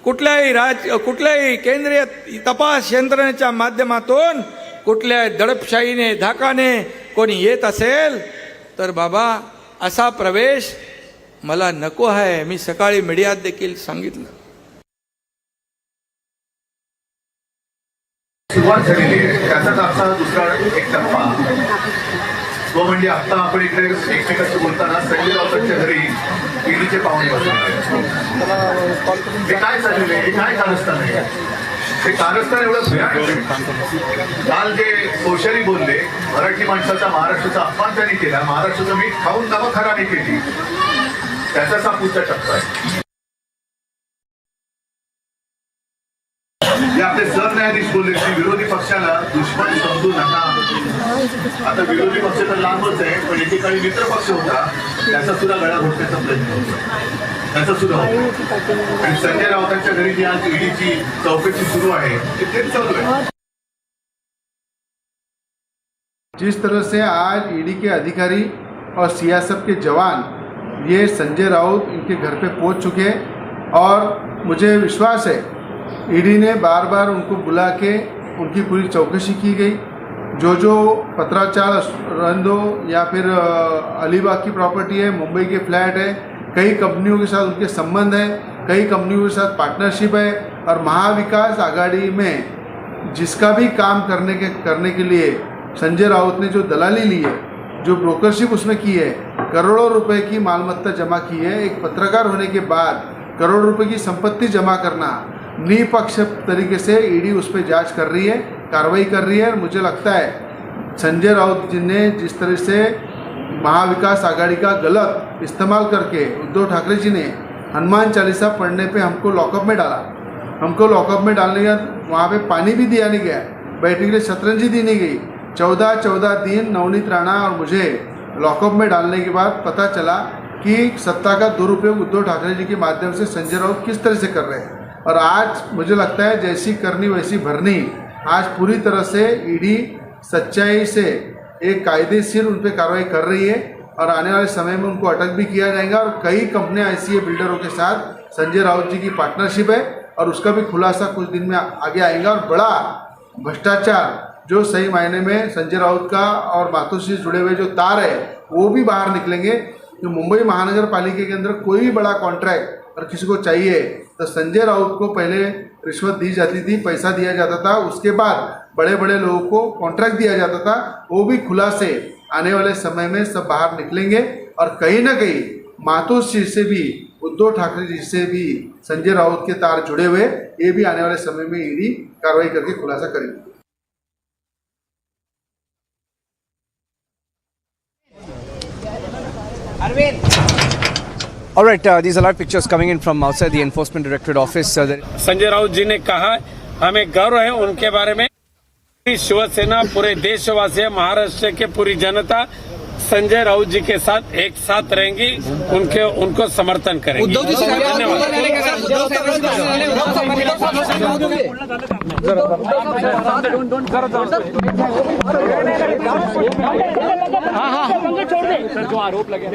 कुठल्याही केंद्रीय तपास यंत्रणेच्या माध्यमातून कुठल्याही दडपशाहीने धाकाने कोणी येत असेल तर बाबा असा प्रवेश मला नको आहे. मी सकाळी मीडियात देखील सांगितलं. सुरुवात झालेली आहे, त्याचाच आजचा दुसरा एक टप्पा. तो म्हणजे आता आपण इकडे एकमेकांशी बोलताना संजय राऊतांच्या घरी ईडीचे पाहुणे बसले. हे काय चाललेलं आहे? हे काय कारस्थान आहे? हे कारस्थान एवढं भयानक. काल जे कोश्यारी बोलले, मराठी माणसाचा, महाराष्ट्राचा अपमान त्यांनी केला, महाराष्ट्राचं मीठ खाऊन नवखराने केली, त्याचाच हा पुढचा टप्पा आहे. आपले सरन्यायाधीश बोलले की विरोधी पक्षाला दुश्मन समजू नका. आता विरोधी पक्ष तर लांबच आहे, पण एकेकाळी मित्र पक्ष होता, त्याचा सुद्धा गळा घोटण्याचा प्रयत्न होता. त्याचं सुरू होतं. आणि संजय राऊतांच्या घरी जी आज ईडीची चौकशी सुरू आहे तेच चालू आहे. जिस तरह से आज ईडी के अधिकारी और सीआईएसएफ के जवान ये संजय राउत इनके घर पे पहुंच चुके हैं और मुझे विश्वास है ईडी ने बार बार उनको बुला के उनकी पूरी चौकसी की गई. जो पत्राचार रंदो या फिर अलीबाग की प्रॉपर्टी है, मुंबई के फ्लैट है, कई कंपनियों के साथ उनके संबंध है, कई कंपनियों के साथ पार्टनरशिप है और महाविकास आघाड़ी में जिसका भी काम करने के लिए संजय राउत ने जो दलाली ली है, जो ब्रोकरशिप उसमें की है, करोड़ों रुपए की मालमत्ता जमा की है. एक पत्रकार होने के बाद करोड़ों रुपए की संपत्ति जमा करना निपक्ष तरीके से ईडी उस पर जांच कर रही है, कार्रवाई कर रही है. और मुझे लगता है संजय राउत जी ने जिस तरह से महाविकास आघाड़ी का गलत इस्तेमाल करके उद्धव ठाकरे जी ने हनुमान चालीसा पढ़ने पे हमको लॉकअप में डाला. हमको लॉकअप में डालने के बाद वहाँ पे पानी भी दिया नहीं गया, बैठने के लिए शतरंजी दी नहीं गई. 14 दिन नवनीत राणा और मुझे लॉकअप में डालने के बाद पता चला कि सत्ता का दुरुपयोग उद्धव ठाकरे जी के माध्यम से संजय राउत किस तरह से कर रहे हैं. और आज मुझे लगता है जैसी करनी वैसी भरनी. आज पूरी तरह से ईडी सच्चाई से एक कायदेशीर उन पर कार्रवाई कर रही है और आने वाले समय में उनको अटक भी किया जाएगा. और कई कंपनियां ऐसी है बिल्डरों के साथ संजय राउत जी की पार्टनरशिप है और उसका भी खुलासा कुछ दिन में आगे आएगा. और बड़ा भ्रष्टाचार जो सही मायने में संजय राउत का और मातोश्री से जुड़े हुए जो तार है वो भी बाहर निकलेंगे. तो मुंबई महानगर पालिका के अंदर कोई भी बड़ा कॉन्ट्रैक्ट और किसी को चाहिए तो संजय राउत को पहले रिश्वत दी जाती थी, पैसा दिया जाता था, उसके बाद बड़े बड़े लोगों को कॉन्ट्रैक्ट दिया जाता था. वो भी खुलासे आने वाले समय में सब बाहर निकलेंगे और कहीं ना कहीं मातोश्री से भी उद्धव ठाकरे जी से भी संजय राउत के तार जुड़े हुए, ये भी आने वाले समय में ईडी कार्रवाई करके खुलासा करेगी. All right, these are live pictures coming in from outside the Enforcement Directorate office. Sanjay Raut जी ने कहा हमें गर्व है उनके बारे में. शिवसेना पूरे देशवासी महाराष्ट्र के पूरी जनता संजय राउत जी के साथ एक साथ रहेंगी, उनको समर्थन करेंगे. जो आरोप लगे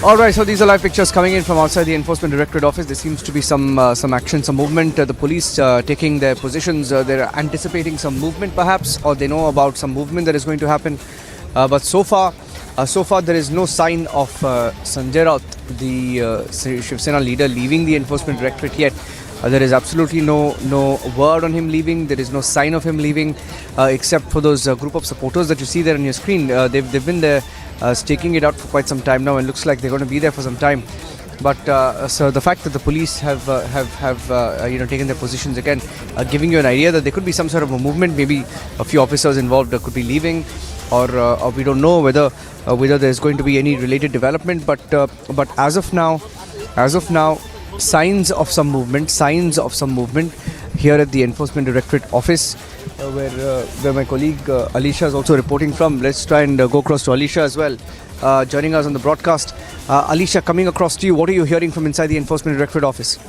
All right, so these are live pictures coming in from outside the Enforcement Directorate office. There seems to be some action, some movement. The police taking their positions. They're anticipating some movement, perhaps, or they know about some movement that is going to happen. But so far, there is no sign of Sanjay Raut, the Shiv Sena leader, leaving the Enforcement Directorate yet. There is absolutely no word on him leaving. There is no sign of him leaving, except for those group of supporters that you see there on your screen. They've been there staking it out for quite some time now, and looks like they're going to be there for some time. But so the fact that the police have taken their positions again, giving you an idea that there could be some sort of a movement. Maybe a few officers involved could be leaving, or we don't know whether there's going to be any related development. But as of now, signs of some movement here at the Enforcement Directorate office, where my colleague Alisha is also reporting from. Let's try and go across to Alisha as well, joining us on the broadcast. Alisha, coming across to you, what are you hearing from inside the Enforcement Directorate office?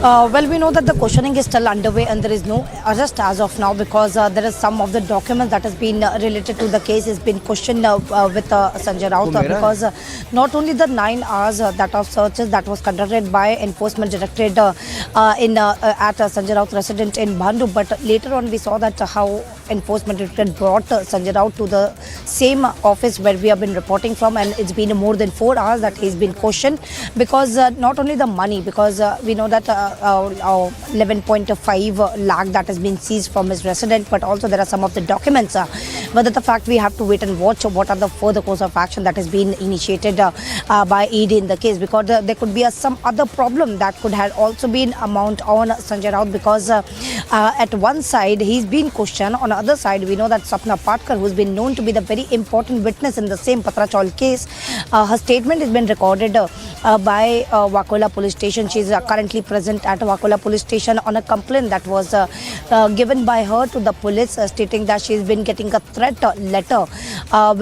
Well, we know that the questioning is still underway and there is no arrest as of now, because there is some of the documents that has been related to the case has been questioned with Sanjay Raut, because not only the 9 hours that of searches that was conducted by Enforcement Directorate at Sanjay Raut resident in Bhandu, but later on we saw that how Enforcement Directorate brought Sanjay Raut to the same office where we have been reporting from, and it's been more than 4 hours that he's been questioned, because not only the money, because we know that 11.5 lakh that has been seized from his resident, but also there are some of the documents. But the fact we have to wait and watch what are the further course of action that has been initiated by ED in the case, because there could be some other problem that could have also been amount on Sanjay Raut, because at one side he's been questioned, on the other side, we know that Sapna Patkar, who's been known to be the very important witness in the same Patrachal case, her statement has been recorded by Wakola police station. She is currently present at Wakola police station on a complaint that was given by her to the police, stating that she has been getting a threat letter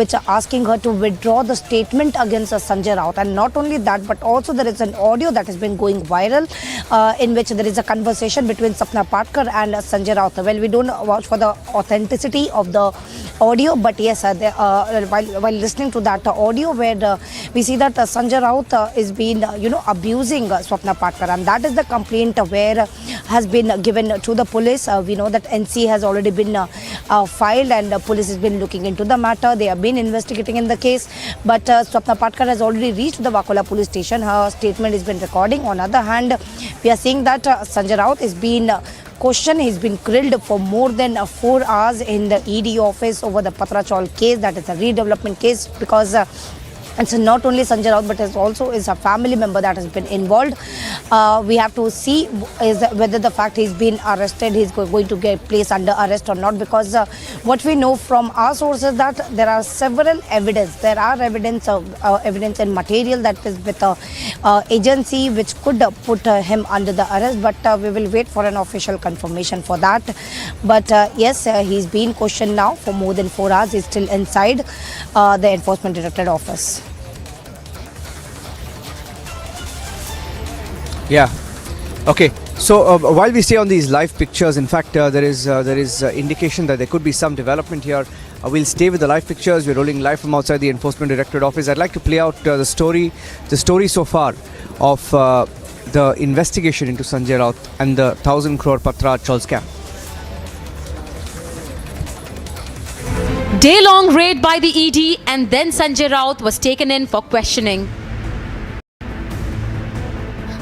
which asking her to withdraw the statement against Sanjay Raut. And not only that, but also there is an audio that has been going viral in which there is a conversation between Sapna Patkar and Sanjay Raut. Well, we don't vouch for the authenticity of the audio, but yes, while listening to that audio, where we see that Sanjay Raut is being abusing Sapna Patkar, and that is the complaint where has been given to the police. We know that NC has already been filed, and the police has been looking into the matter. They have been investigating in the case, but Sapna Patkar has already reached the Wakola police station. Her statement has been recording. On the other hand, we are seeing that Sanjay Raut is being questioned. He's been grilled for more than 4 hours in the ED office over the Patrachal case. That is a redevelopment case, because it's not only Sanjay Raut, but it also is a family member that has been involved. We have to see whether the fact he's been arrested, he's going to get placed under arrest or not, because what we know from our sources that there are several evidence. There are evidence and material that is with the agency which could put him under the arrest, but we will wait for an official confirmation for that. But yes, he's been questioned now for more than 4 hours. He's still inside the Enforcement Directorate office. Yeah. Okay. So while we stay on these live pictures, in fact, there is indication that there could be some development here. We'll stay with the live pictures. We're rolling live from outside the Enforcement Directorate office. I'd like to play out the story so far of the investigation into Sanjay Raut and the 1,000 crore Patrachal scam. Day-long raid by the ED, and then Sanjay Raut was taken in for questioning.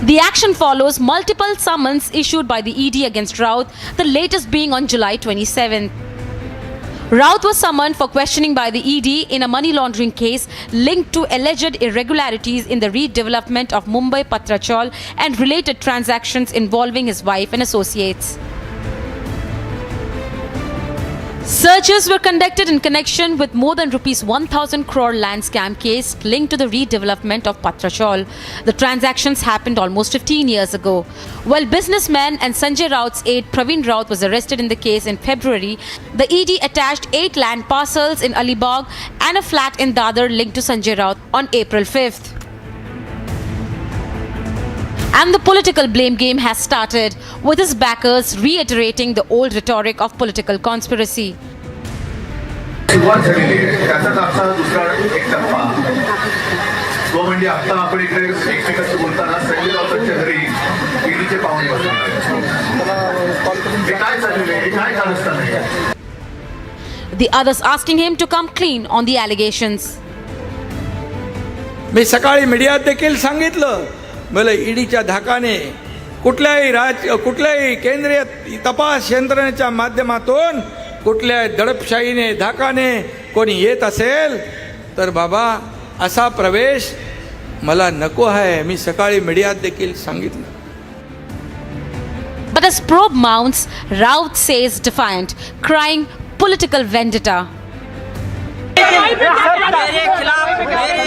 The action follows multiple summons issued by the ED against Raut, the latest being on July 27th. Raut was summoned for questioning by the ED in a money laundering case linked to alleged irregularities in the redevelopment of Mumbai Patrachal and related transactions involving his wife and associates. Searches were conducted in connection with more than rupees 1,000 crore land scam case linked to the redevelopment of Patrachal. The transactions happened almost 15 years ago. While businessman and Sanjay Raut's aide Praveen Raut was arrested in the case in February, the ED attached 8 land parcels in Alibag and a flat in Dadar linked to Sanjay Raut on April 5th. And the political blame game has started, with his backers reiterating the old rhetoric of political conspiracy. सुरुवात झालेली आहे त्याचाच आपला दुसरा एक टप्पा तो म्हणजे आता आपण इकडे एकमेकांशी बोलताना संजय राऊतांच्या घरी ईडीचे पाहुणे बसले हे काय चाललेलं आहे हे काय कारस्थान आहे. The others asking him to come clean on the allegations. मी सकाळी मीडियात देखील सांगितलं, मला ईडीच्या धाकाने कुठल्याही केंद्रीय तपास यंत्रणेच्या माध्यमातून कुठल्या दडपशाहीने धाकाने कोणी येत असेल तर बाबा असा प्रवेश मला नको आहे. मी सकाळी मीडियात देखील सांगितलं. But as probe mounts, Raut says defiant, crying political vendetta. मेरे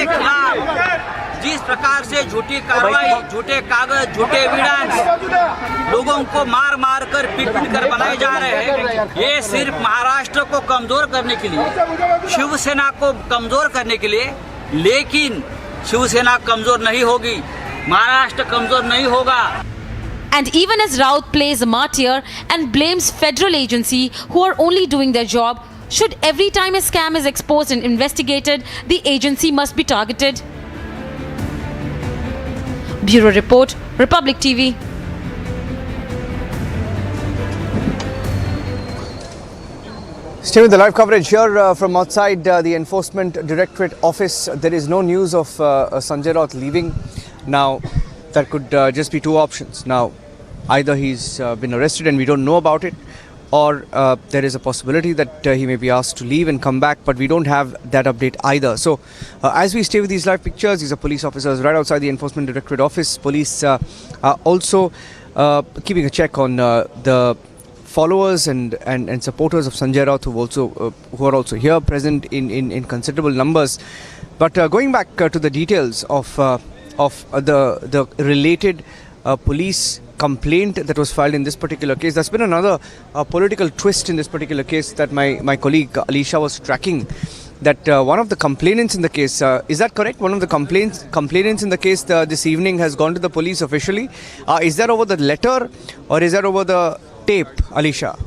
खिलाफ जिस प्रकार से झूठी कार्रवाई, झूठे कागज, झूठे एविडेंस लोगों को मार मार कर पीट कर बनाए जा रहे हैं, ये सिर्फ महाराष्ट्र को कमजोर करने के लिए, शिवसेना को कमजोर करने के लिए. लेकिन शिवसेना कमजोर नहीं होगी, महाराष्ट्र कमजोर नहीं होगा. And even as Raut plays a martyr and blames federal agency who are only doing their job, should every time a scam is exposed and investigated, the agency must be targeted? Bureau Report, Republic TV. Stay with the live coverage here from outside the Enforcement Directorate office. There is no news of Sanjay Raut leaving. Now, that could just be two options. Now, either he's been arrested and we don't know about it, or there is a possibility that he may be asked to leave and come back, but we don't have that update either. So as we stay with these live pictures, these are police officers right outside the Enforcement Directorate office. Police are also keeping a check on the followers and supporters of Sanjay Raut who are also here present in considerable numbers. But going back to the details of the related police complaint that was filed in this particular case, there's been another political twist in this particular case that my colleague Alisha was tracking. That one of the complainants in the case, is that correct? One of the complainants in the case this evening has gone to the police officially. Is that over the letter or is that over the tape, Alisha?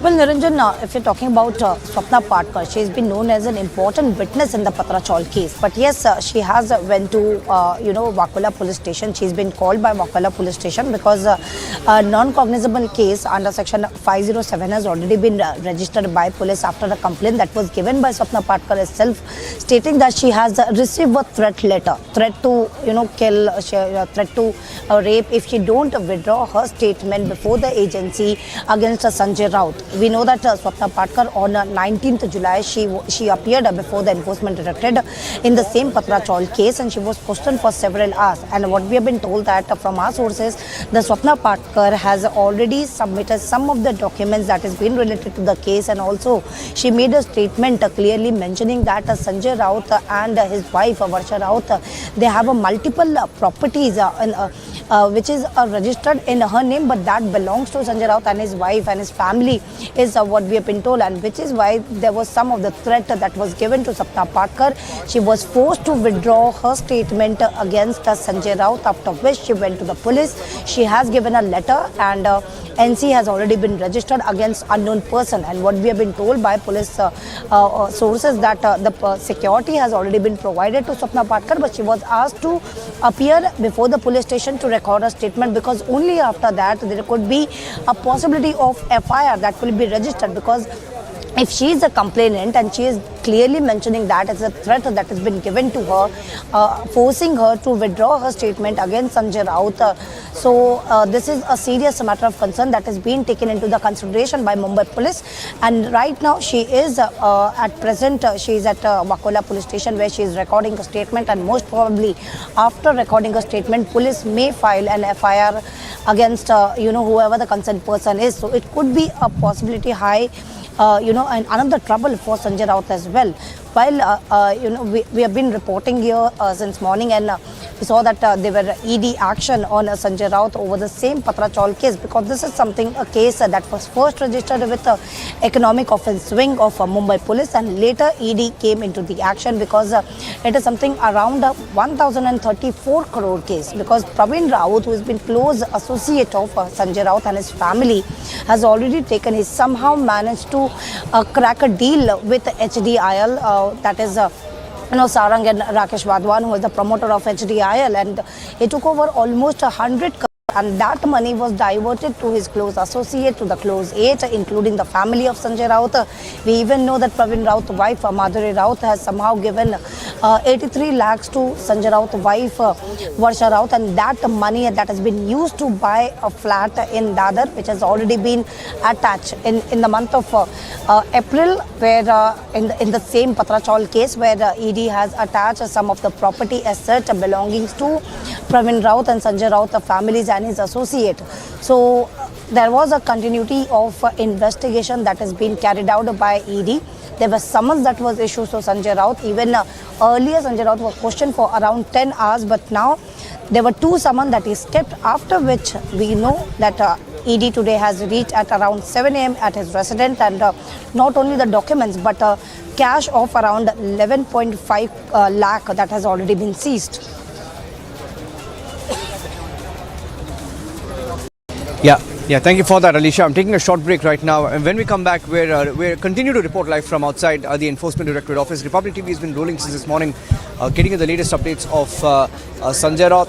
Well, Niranjan, if you're talking about Swapna Patkar, she has been known as an important witness in the Patrachal case. But yes, she has went to, Wakola police station. She's been called by Wakola police station because a non-cognizable case under section 507 has already been registered by police after a complaint that was given by Swapna Patkar herself, stating that she has received a threat letter, threat to, kill, threat to rape if she don't withdraw her statement before the agency against Sanjay Raut. We know that Swapna Patkar on 19th July, she appeared before the Enforcement Directorate in the same Patrachal case, and she was questioned for several hours. And what we have been told that from our sources, the Swapna Patkar has already submitted some of the documents that has been related to the case, and also she made a statement clearly mentioning that Sanjay Raut and his wife Varsha Raut, they have multiple properties which is registered in her name, but that belongs to Sanjay Raut and his wife and his family, is what we have been told, and which is why there was some of the threat that was given to Swapna Patkar. She was forced to withdraw her statement against Sanjay Raut, after which she went to the police. She has given a letter, and NC has already been registered against unknown person. And what we have been told by police sources that the security has already been provided to Swapna Patkar, but she was asked to appear before the police station to record a statement, because only after that there could be a possibility of FIR that will be registered, because if she is a complainant and she is clearly mentioning that it's a threat that has been given to her, forcing her to withdraw her statement against Sanjay Raut. This is a serious matter of concern that is being taken into the consideration by Mumbai police. And right now she is at present, she is at Wakola police station where she is recording a statement, and most probably after recording a statement, police may file an FIR against whoever the concerned person is. So it could be a possibility high, and another trouble for Sanjay Raut as well. While we have been reporting here since morning, and we saw that there were ED action on Sanjay Raut over the same Patrachal case, because this is a case that was first registered with the economic offence wing of Mumbai police, and later ED came into the action because it is something around 1034 crore case, because Praveen Raut, who has been close associate of Sanjay Raut and his family, has already somehow managed to crack a deal with HDIL, that is Sarang and Rakesh Wadwan, who is the promoter of HDIL, and he took over almost 100 crore, and that money was diverted to his close associate, to the close aide, including the family of Sanjay Raut. We even know that Praveen Raut's wife, Madhuri Raut, has somehow given 83 lakhs to Sanjay Raut's wife, Varsha Raut, and that money that has been used to buy a flat in Dadar, which has already been attached in the month of April, where in the same Patrachal case, where ED has attached some of the property assets belonging to Praveen Raut and Sanjay Raut, the families and his associate. So there was a continuity of investigation that has been carried out by ED. There was summons that was issued to Sanjay Raut. Even earlier, Sanjay Raut was questioned for around 10 hours, but now there were 2 summons that is kept, after which we know that ED today has reached at around 7 a.m. at his residence, and not only the documents but cash of around 11.5 lakh that has already been seized. Yeah, thank you for that, Alisha. I'm taking a short break right now, and when we come back, we're continue to report live from outside the Enforcement Directorate office. Republic TV has been rolling since this morning, getting you the latest updates of Sanjay Raut,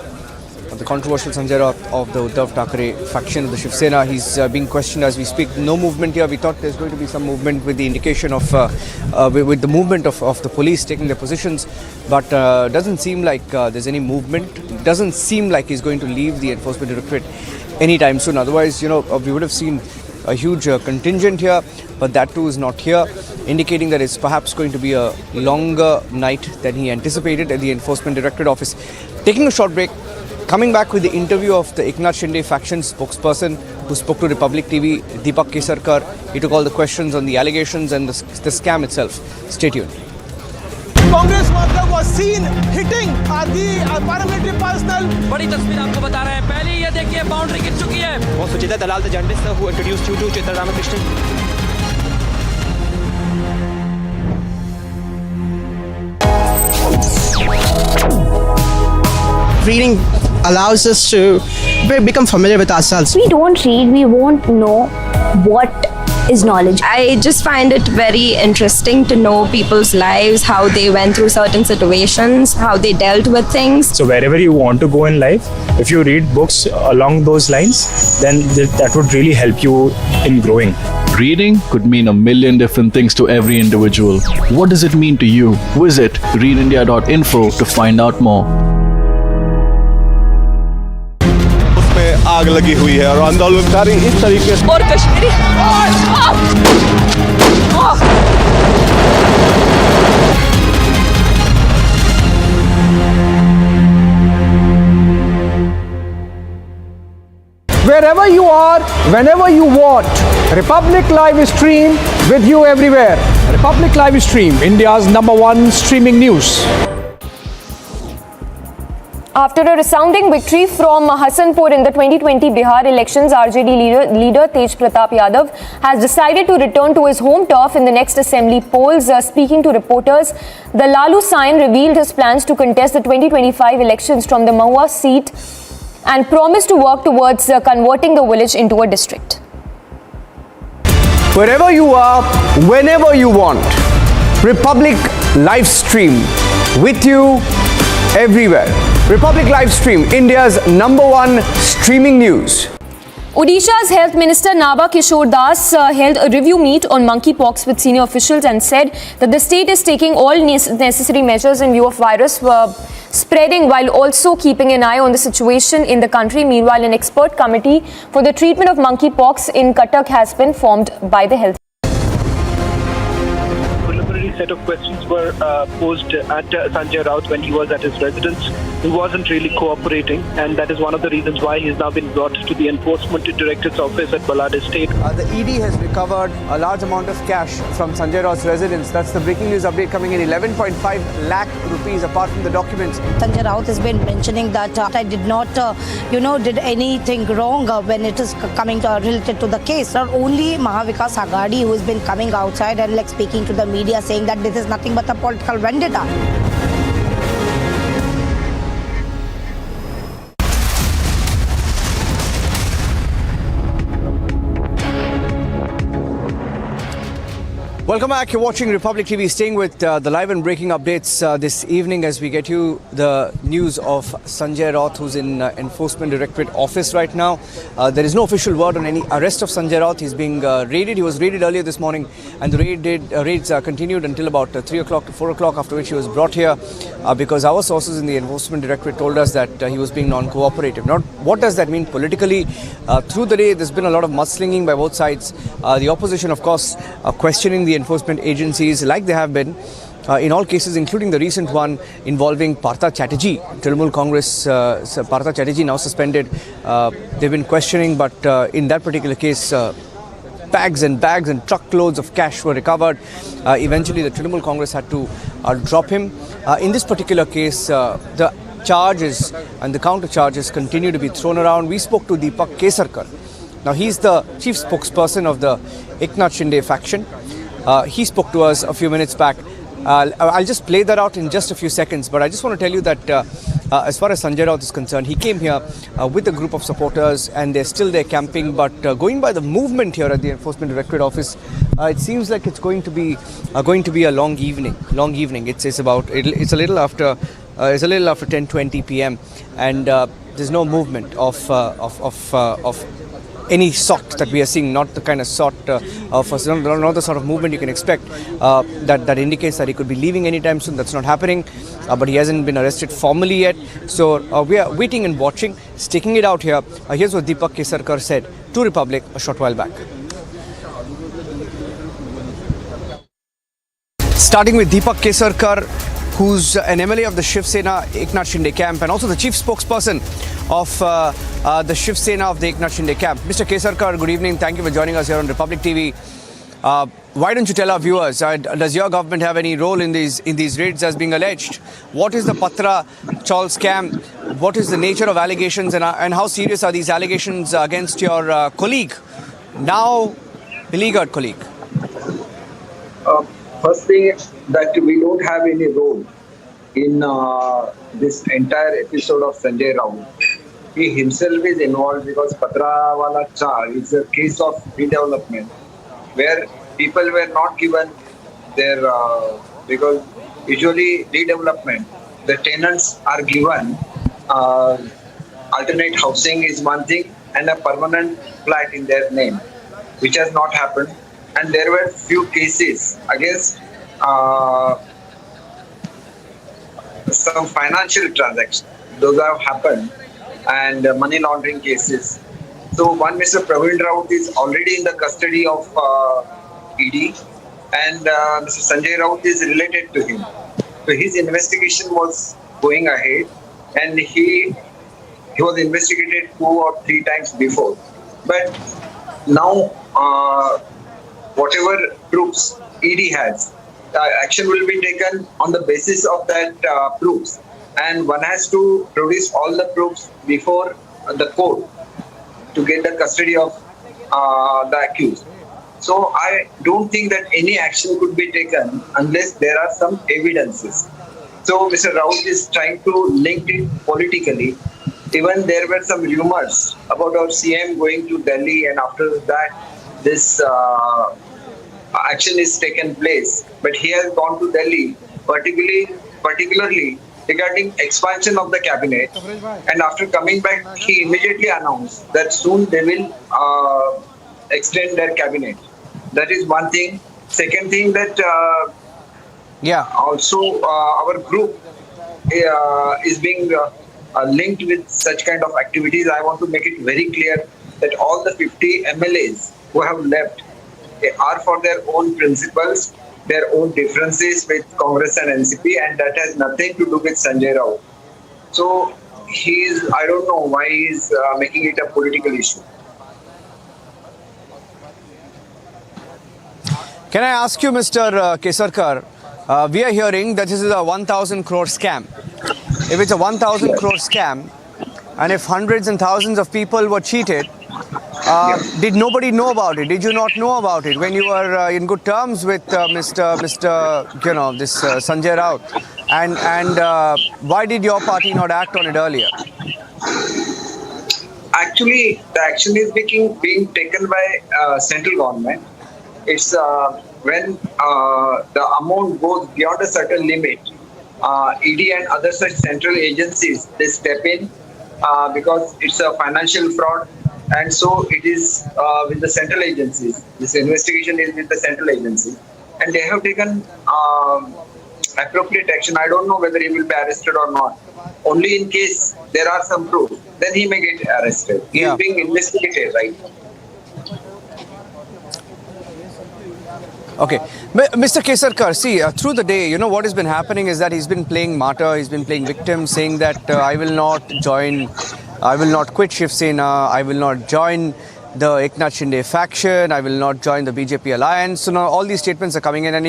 the controversial Sanjay Raut of the Uddhav Thackeray faction of the Shiv Sena. He's being questioned as we speak. No movement here. We thought there's going to be some movement with the indication of with the movement of the police taking their positions, but doesn't seem like there's any movement. Doesn't seem like he's going to leave the Enforcement Directorate anytime soon. Otherwise, we would have seen a huge contingent here, but that too is not here, indicating that it's perhaps going to be a longer night than he anticipated at the Enforcement Directorate office. Taking a short break, Coming back with the interview of the Eknath Shinde faction spokesperson who spoke to Republic TV, Deepak Kesarkar. He took all the questions on the allegations and the scam itself. Stay tuned. Congress worker was seen hitting the paramilitary personnel. बड़ी तस्वीर आपको बता रहे हैं। पहले ये देखिए boundary गिर चुकी है। वो सुचिता दलाल the journalist who introduced you to Chitra Ramakrishnan. Reading allows us to become familiar with ourselves. We don't read, we won't know what is knowledge. I just find it very interesting to know people's lives, how they went through certain situations, how they dealt with things. So wherever you want to go in life, if you read books along those lines, then that would really help you in growing. Reading could mean a million different things to every individual. What does it mean to you? Visit readindia.info to find out more. आग लगी हुई है और आंदोलनकारी इस तरीके से और Kashmiri Wherever you are, whenever you want, Republic Live Stream with you everywhere. Republic Live Stream, India's #1 streaming news. After a resounding victory from Hasanpur in the 2020 Bihar elections, RJD leader Tej Pratap Yadav has decided to return to his home turf in the next assembly polls. Speaking to reporters, the Lalu Sain revealed his plans to contest the 2025 elections from the Mahua seat and promised to work towards converting the village into a district. Wherever you are, whenever you want, Republic Live Stream with you everywhere. Republic Live Stream, India's #1 streaming news. Odisha's Health Minister Naba Kishore Das held a review meet on monkeypox with senior officials and said that the state is taking all necessary measures in view of virus spreading while also keeping an eye on the situation in the country. Meanwhile, an expert committee for the treatment of monkeypox in Cuttack has been formed by the health. Set of questions were posed at Sanjay Raut when he was at his residence. He wasn't really cooperating, and that is one of the reasons why he's now been brought to the Enforcement Directorate's office at Balad Estate. The ED has recovered a large amount of cash from Sanjay Raut's residence. That's the breaking news update coming in. 11.5 lakh rupees apart from the documents. Sanjay Raut has been mentioning that I did not, did anything wrong when it is coming related to the case. Not only Mahavikas Aghadi who has been coming outside and speaking to the media saying that this is nothing but a political vendetta. Welcome back. You're watching Republic TV, staying with the live and breaking updates this evening as we get you the news of Sanjay Raut, who's in Enforcement Directorate office right now. There is no official word on any arrest of Sanjay Raut. He's being raided. He was raided earlier this morning, and the raids continued until about 3 o'clock to 4 o'clock, after which he was brought here because our sources in the Enforcement Directorate told us that he was being non-cooperative. Now, what does that mean politically? Through the day, there's been a lot of mudslinging by both sides. The opposition, of course, questioning the enforcement agencies like they have been in all cases, including the recent one involving Partha Chatterjee. Trinamool Congress, Partha Chatterjee now suspended. They've been questioning, but in that particular case, bags and truckloads of cash were recovered. Eventually, the Trinamool Congress had to drop him. In this particular case, the charges and the counter charges continue to be thrown around. We spoke to Deepak Kesarkar. Now, he's the chief spokesperson of the Eknath Shinde faction. He spoke to us a few minutes back. I'll just play that out in just a few seconds, but I just want to tell you that as far as Sanjay Raut is concerned, he came here with a group of supporters and they're still there camping, but going by the movement here at the Enforcement Directorate office, it seems like it's going to be a long evening. It's a little after 10:20 p.m. and there's no movement of any sort that we are seeing, not the kind of sort not the sort of movement you can expect that indicates that he could be leaving anytime soon. That's not happening, but he hasn't been arrested formally yet. So we are waiting and watching, sticking it out here. Here's what Deepak Kesarkar said to Republic a short while back. Starting with Deepak Kesarkar, who's an MLA of the Shiv Sena Eknath Shinde camp and also the chief spokesperson of the Shiv Sena of the Eknath Shinde camp. Mr. Kesarkar, good evening. Thank you for joining us here on Republic TV. Why don't you tell our viewers, does your government have any role in these raids as being alleged? What is the Patra Chaul scam? What is the nature of allegations and how serious are these allegations against your colleague, now beleaguered colleague? First thing that we don't have any role in this entire episode of Sanjay Raut. He himself is involved because Patra Wala Cha is a case of redevelopment where people were not given their, because usually redevelopment, the tenants are given alternate housing is one thing and a permanent flat in their name, which has not happened. And there were few cases against some financial transactions. Those have happened and money laundering cases. So one Mr. Praveen Raut is already in the custody of ED and Mr. Sanjay Raut is related to him. So his investigation was going ahead and he was investigated 2 or 3 times before. But now whatever proofs ED has, action will be taken on the basis of that proofs. And one has to produce all the proofs before the court to get the custody of the accused. So I don't think that any action could be taken unless there are some evidences. So Mr. Raut is trying to link it politically. Even there were some rumors about our CM going to Delhi and after that this action is taken place. But he has gone to Delhi particularly regarding expansion of the cabinet, and after coming back he immediately announced that soon they will extend their cabinet. That is one thing. Second thing that also our group is being linked with such kind of activities. I want to make it very clear that all the 50 MLAs who have left are for their own principles, their own differences with Congress and NCP, and that has nothing to do with Sanjay Raut. So I don't know why he is making it a political issue. Can I ask you, Mr. Kesarkar, we are hearing that this is a 1,000 crore scam. If it's a 1,000 crore scam, and if hundreds and thousands of people were cheated, did nobody know about it? Did you not know about it when you were in good terms with Mr. Sanjay Raut? And why did your party not act on it earlier? Actually, the action is being taken by central government. It's when the amount goes beyond a certain limit, ED and other such central agencies, they step in because it's a financial fraud. And so it is with the central agencies. This investigation is with the central agency. And they have taken appropriate action. I don't know whether he will be arrested or not. Only in case there are some proof, then he may get arrested. He is being investigated, right? Okay. Mr. Kesarkar, see, through the day, you know, what has been happening is that he's been playing martyr, he's been playing victim, saying that I will not quit Shiv Sena, I will not join the Eknath Shinde faction, I will not join the BJP alliance. So now all these statements are coming in, and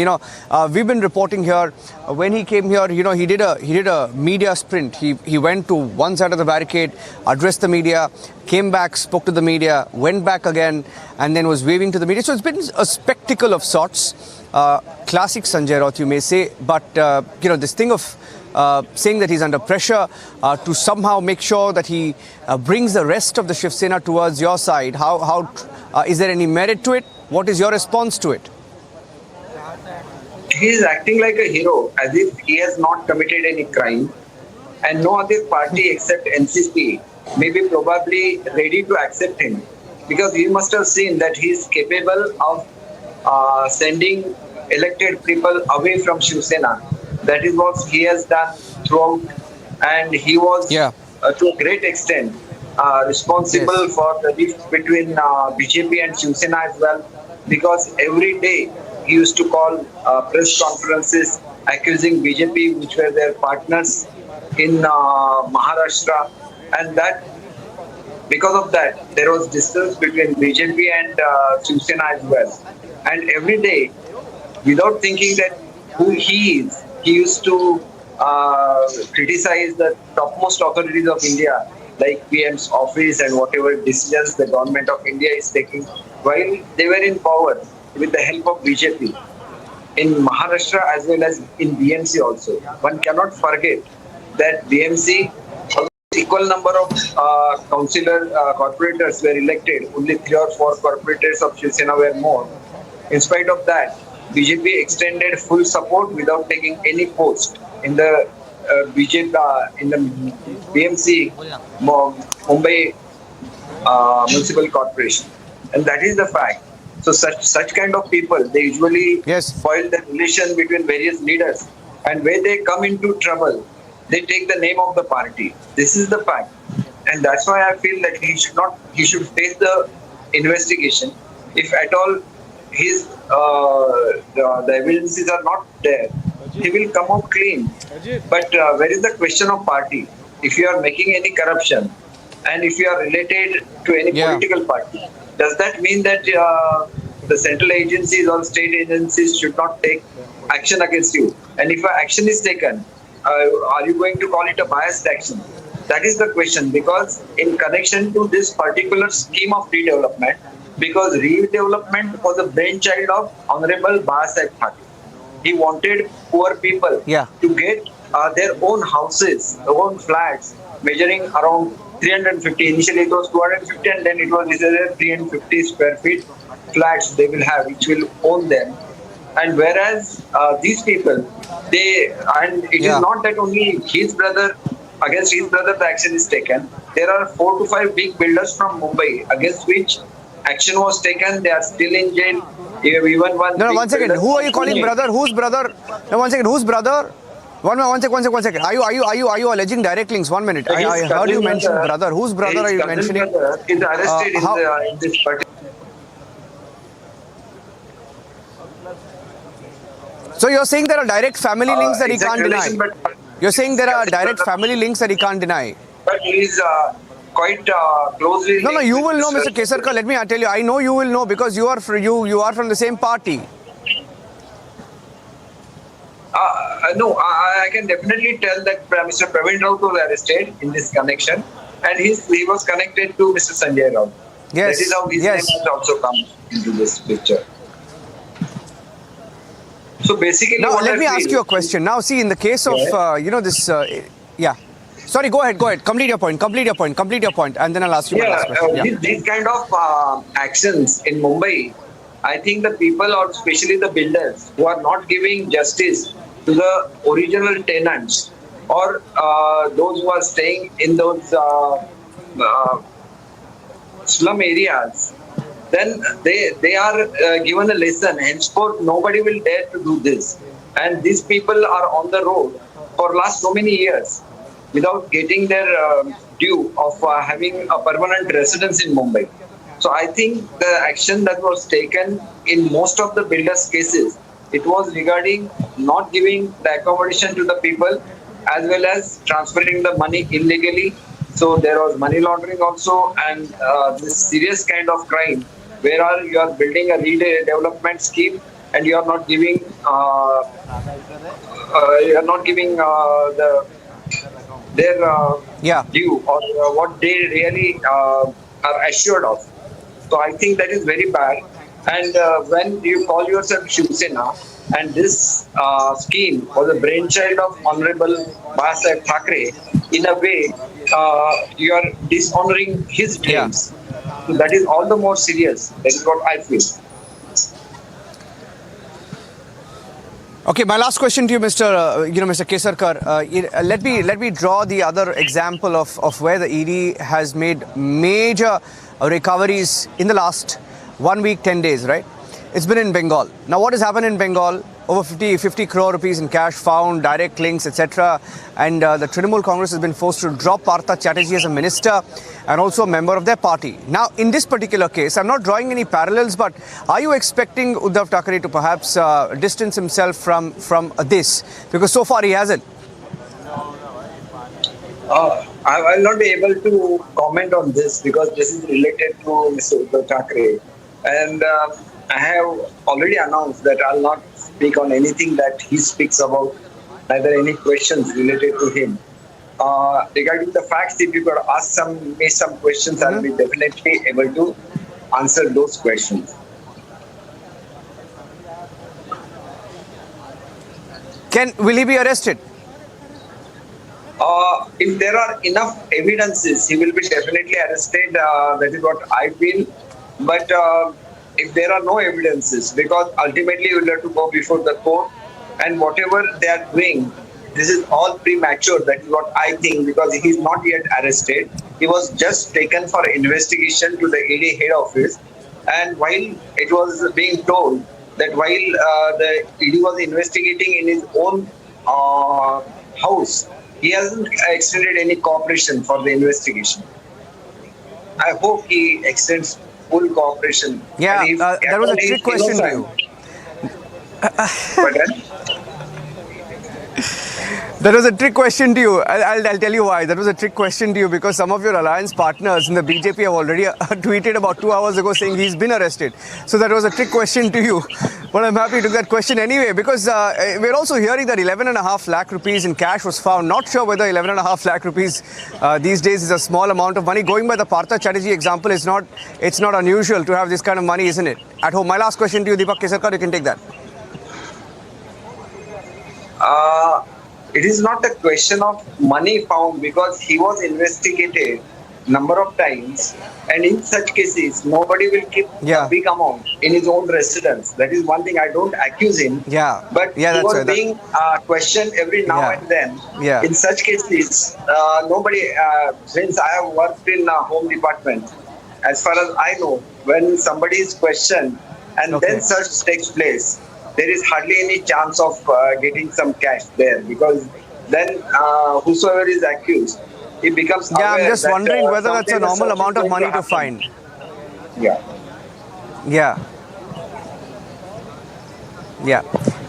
we've been reporting here. When he came here, he did a media sprint. He went to one side of the barricade, addressed the media, came back, spoke to the media, went back again, and then was waving to the media. So it's been a spectacle of sorts. Classic Sanjay Raut, you may say, but this thing of saying that he's under pressure to somehow make sure that he brings the rest of the Shiv Sena towards your side. How is there any merit to it? What is your response to it? He is acting like a hero, as if he has not committed any crime, and no other party except NCP may be probably ready to accept him, because you must have seen that he is capable of sending elected people away from Shiv Sena. That is what he has done throughout, and he was to a great extent responsible for the rift between BJP and Shiv Sena as well, because every day he used to call press conferences accusing BJP, which were their partners in Maharashtra, and that because of that there was distance between BJP and Shiv Sena as well. And every day, without thinking that who he is, he used to criticize the topmost authorities of India, like PM's office and whatever decisions the government of India is taking, while they were in power with the help of BJP in Maharashtra as well as in BMC also. One cannot forget that BMC, equal number of corporators were elected, only 3 or 4 corporators of Shiv Sena were more. In spite of that, BJP extended full support without taking any post in the BJP in the BMC Mumbai Municipal Corporation, and that is the fact. So such kind of people, they usually spoil the relation between various leaders, and when they come into trouble, they take the name of the party. This is the fact, and that's why I feel that he should face the investigation. If at all his the evidences are not there, he will come out clean. But where is the question of party? If you are making any corruption, and if you are related to any political party, does that mean that the central agencies or state agencies should not take action against you? And if action is taken, are you going to call it a biased action? That is the question, because in connection to this particular scheme of redevelopment, because redevelopment was a brainchild of Honorable Babasaheb Thackeray. He wanted poor people to get their own houses, their own flats, measuring around 350. Initially it was 250, and then it was decided 350 square feet flats they will have, which will own them. And whereas these people, it is not that only his brother, against his brother the action is taken. There are 4 to 5 big builders from Mumbai against which action was taken. They are still in jail. Even one. No, 1 second. Who are you calling brother? Whose brother? No, 1 second. Whose brother? One second. Are you alleging direct links? 1 minute. I heard you mention brother. Whose brother are you mentioning? Is arrested in this particular. So you're saying there are direct family links that he can't deny. You're saying there are direct family links that he can't deny. But he is quite closely. No, you will know, Mr. Kesarkar. Let me tell you. I know you will know because you are from the same party. No, I can definitely tell that Mr. Praveen Raut was arrested in this connection, and he was connected to Mr. Sanjay Raut. Yes. That is how his name has also come into this picture. So basically, now let me ask you a question. Now, see, in the case of this, Sorry, go ahead. Complete your point, and then I'll ask you my last question. These kind of actions in Mumbai, I think the people, or especially the builders, who are not giving justice to the original tenants or those who are staying in those slum areas, then they are given a lesson. Henceforth, nobody will dare to do this. And these people are on the road for last so many years without getting their due of having a permanent residence in Mumbai. So I think the action that was taken in most of the builders' cases, it was regarding not giving the accommodation to the people as well as transferring the money illegally. So there was money laundering also, and this serious kind of crime where you are building a redevelopment scheme and you are not giving their due or what they really are assured of. So I think that is very bad. And when you call yourself Shiv Sena, and this scheme was a brainchild of Honorable Babasaheb Thackeray, in a way you are dishonoring his dreams. So that is all the more serious. That is what I feel. Okay, my last question to you, Mr. Kesarkar. Let me draw the other example of where the ED has made major recoveries in the last 1 week, 10 days, right? It's been in Bengal. Now, what has happened in Bengal? over 50 crore rupees in cash found, direct links, etc. And the Trinamool Congress has been forced to drop Partha Chatterjee as a minister and also a member of their party. Now, in this particular case, I'm not drawing any parallels, but are you expecting Uddhav Thackeray to perhaps distance himself from this? Because so far he hasn't. I will not be able to comment on this because this is related to Mr. Uddhav Thackeray. And I have already announced that I will not speak on anything that he speaks about, neither any questions related to him. Regarding the facts, if you could ask me some questions, I will be definitely able to answer those questions. Will he be arrested? If there are enough evidences, he will be definitely arrested. That is what I feel. But if there are no evidences, because ultimately you will have to go before the court, and whatever they are doing, this is all premature. That is what I think, because he is not yet arrested. He was just taken for investigation to the ED head office, and while it was being told that while the ED was investigating in his own house, he hasn't extended any cooperation for the investigation. I hope he extends full cooperation. Yeah, that was a trick question to you. That was a trick question to you. I'll tell you why. That was a trick question to you because some of your alliance partners in the BJP have already tweeted about 2 hours ago saying he's been arrested. So that was a trick question to you. But I'm happy to that question anyway because we're also hearing that 11.5 lakh rupees in cash was found. Not sure whether 11.5 lakh rupees these days is a small amount of money. Going by the Partha Chatterjee example, it's not unusual to have this kind of money, isn't it? At home. My last question to you, Deepak Kesarkar, you can take that. It is not a question of money found because he was investigated number of times, and in such cases nobody will keep a big amount in his own residence. That is one thing. I don't accuse him, but he was being questioned every now and then. In such cases, nobody, since I have worked in home department, as far as I know, when somebody is questioned and then search takes place, there is hardly any chance of getting some cash there, because then whosoever is accused, he becomes aware. I'm just wondering whether that's a normal amount of money to find. Yeah.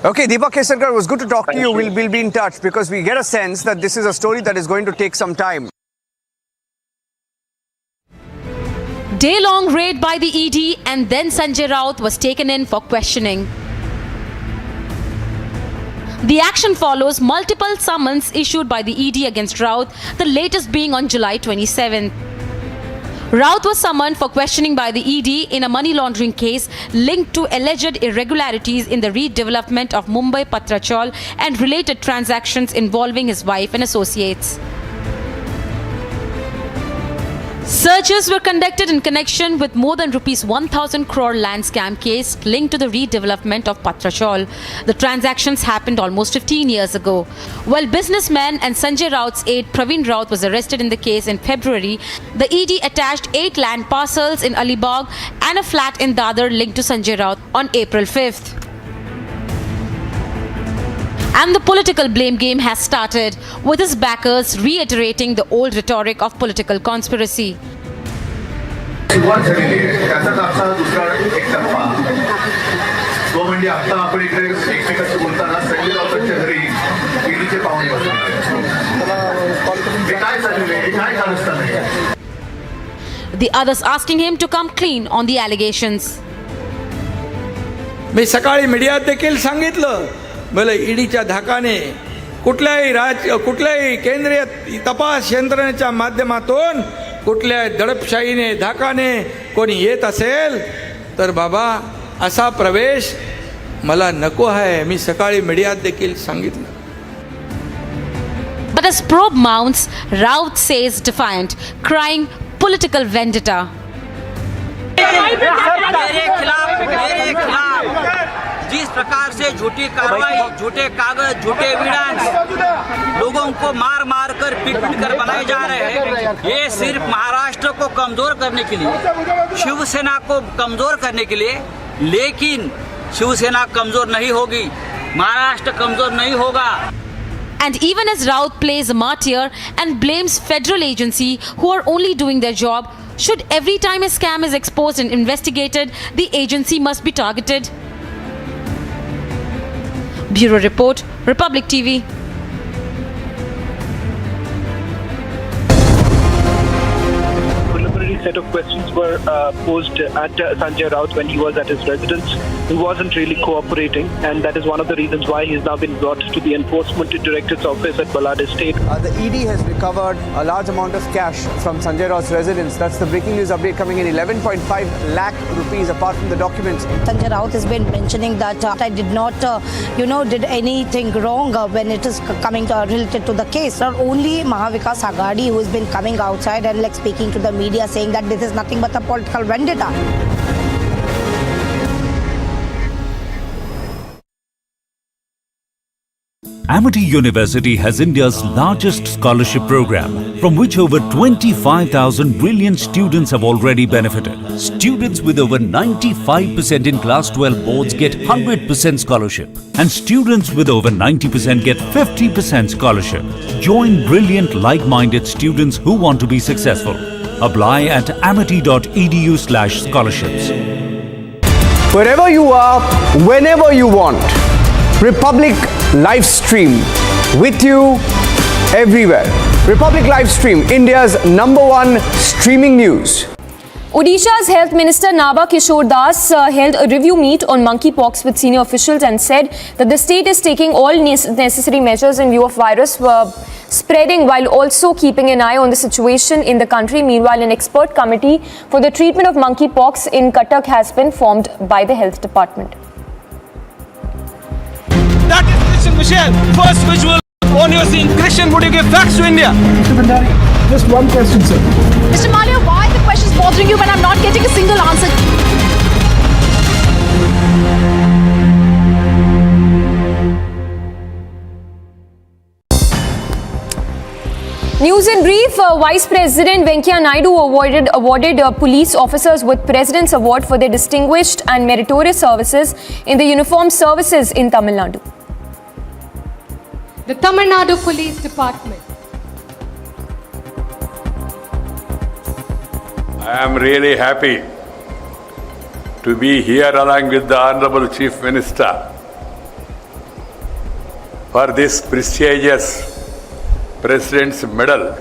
Okay, Deepak Kesarkar, it was good to talk to you. We'll be in touch because we get a sense that this is a story that is going to take some time. Day-long raid by the ED and then Sanjay Raut was taken in for questioning. The action follows multiple summons issued by the ED against Raut, the latest being on July 27th. Raut was summoned for questioning by the ED in a money laundering case linked to alleged irregularities in the redevelopment of Mumbai Patrachal and related transactions involving his wife and associates. Searches were conducted in connection with more than rupees 1,000 crore land scam case linked to the redevelopment of Patrachal. The transactions happened almost 15 years ago. While businessman and Sanjay Raut's aide Praveen Raut was arrested in the case in February, the ED attached 8 land parcels in Alibag and a flat in Dadar linked to Sanjay Raut on April 5th. And the political blame game has started, with his backers reiterating the old rhetoric of political conspiracy. सुरुवात झालेली आहे त्याचाच आपला दुसरा एक टप्पा तो म्हणजे आता आपण इकडे एकमेकांशी बोलताना संजय राऊतांच्या घरी ईडीचे पाहुणे बसले हे काय चाललेलं आहे हे काय कारस्थान आहे. The others asking him to come clean on the allegations. मी सकाळी मीडियात देखील सांगितलं, मला ईडीच्या धाकाने कुठल्याही केंद्रीय तपास यंत्रणेच्या माध्यमातून कुठल्या दडपशाहीने धाकाने कोणी येत असेल तर बाबा असा प्रवेश मला नको आहे. मी सकाळी मीडियात देखील सांगितलं. But as probe mounts, Raut says defiant, crying political vendetta. मेरे खिलाफ जिस प्रकार से झूठी कार्रवाई, झूठे कागज, झूठे एविडेंस लोगों को मार मार कर पीट कर बनाए जा रहे हैं, ये सिर्फ महाराष्ट्र को कमजोर करने के लिए, शिवसेना को कमजोर करने के लिए. लेकिन शिवसेना कमजोर नहीं होगी. महाराष्ट्र कमजोर नहीं होगा। And even as Raut plays a martyr and blames federal agency who are only doing their job, should every time a scam is exposed and investigated, the agency must be targeted? Bureau Report, Republic TV. Set of questions were posed at Sanjay Raut when he was at his residence. He wasn't really cooperating, and that is one of the reasons why he's now been brought to the Enforcement Directorate's office at Balad Estate. The ED has recovered a large amount of cash from Sanjay Raut's residence. That's the breaking news update coming in. 11.5 lakh rupees apart from the documents. Sanjay Raut has been mentioning that I did not, did anything wrong when it is coming related to the case. Not only Mahavikas Aghadi, who has been coming outside and speaking to the media saying that this is nothing but a political vendetta. Amity University has India's largest scholarship program, from which over 25,000 brilliant students have already benefited. Students with over 95% in Class 12 boards get 100% scholarship, and students with over 90% get 50% scholarship. Join brilliant, like-minded students who want to be successful. Apply at amity.edu/scholarships. Wherever you are, whenever you want. Republic live stream with you everywhere. Republic live stream, India's #1 streaming news. Odisha's Health Minister Naba Kishore Das held a review meet on monkeypox with senior officials and said that the state is taking all necessary measures in view of virus spreading while also keeping an eye on the situation in the country. Meanwhile, an expert committee for the treatment of monkeypox in Cuttack has been formed by the Health Department. That is Christian Michelle. First visual on your scene. Christian, would you give facts to India? Mr. Bhandari, just one question, sir. Mr. Malia, why the question is bothering you when I'm not getting a single answer? News in brief, Vice President Venkaiah Naidu awarded police officers with President's Award for their distinguished and meritorious services in the uniformed services in Tamil Nadu. The Tamil Nadu Police Department. I am really happy to be here along with the Honorable Chief Minister for this prestigious President's Medal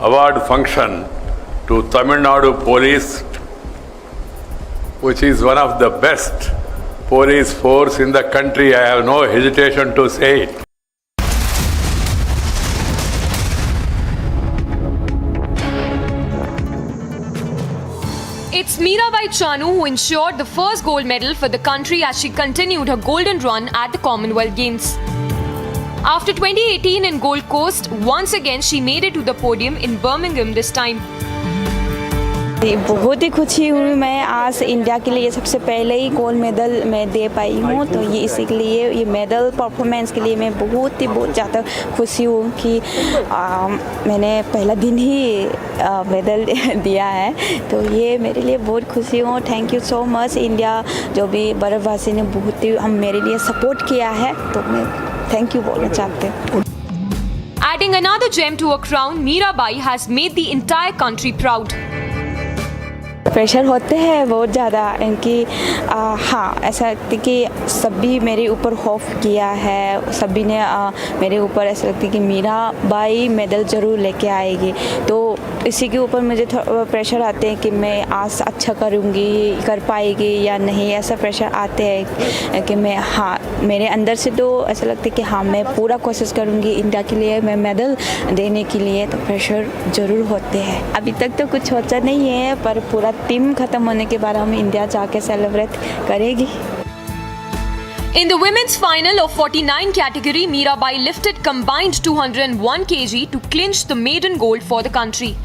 Award function to Tamil Nadu Police, which is one of the best police force in the country. I have no hesitation to say it. It's Mirabai Chanu who ensured the first gold medal for the country as she continued her golden run at the Commonwealth Games. After 2018 in Gold Coast, once again she made it to the podium in Birmingham this time. बहुत ही खुशी हुई मैं आज India के लिए सबसे पहले ही gold medal मैं दे पाई हूँ, तो ये इसी के लिए ये मेडल परफॉर्मेंस के लिए मैं बहुत ज़्यादा खुशी हूँ कि मैंने पहला दिन ही मेडल दिया है, तो ये मेरे लिए बहुत खुशी हूँ। Thank you so much India, जो भी भारतवासी ने बहुत ही मेरे लिए सपोर्ट किया है, तो मैं थैंक यू बोलना चाहते हैं। Adding another gem to her crown, Mirabai has made the entire country proud. Pressure होते हैं बहुत ज़्यादा इनकी, हाँ ऐसा लगता कि सभी मेरे ऊपर खौफ किया है, सभी ने मेरे ऊपर ऐसा लगता कि मीरा बाई मेडल ज़रूर लेके आएगी, तो इसी के ऊपर मुझे प्रेशर आते हैं कि मैं आज अच्छा करूँगी, कर पाएगी या नहीं, ऐसा प्रेशर आते हैं कि मैं, हाँ मेरे अंदर से तो ऐसा लगता है कि हाँ मैं पूरा कोशिश करूँगी इंडिया के लिए, मैं मेडल देने के लिए, तो प्रेशर ज़रूर होते हैं। अभी तक तो कुछ होता नहीं है, पर पूरा टीम खत्म होने के बाद हम इंडिया जाके सेलिब्रेट करेगी। In the women's final of 49 category, Mirabai lifted combined 201 kg to clinch the maiden gold for the country.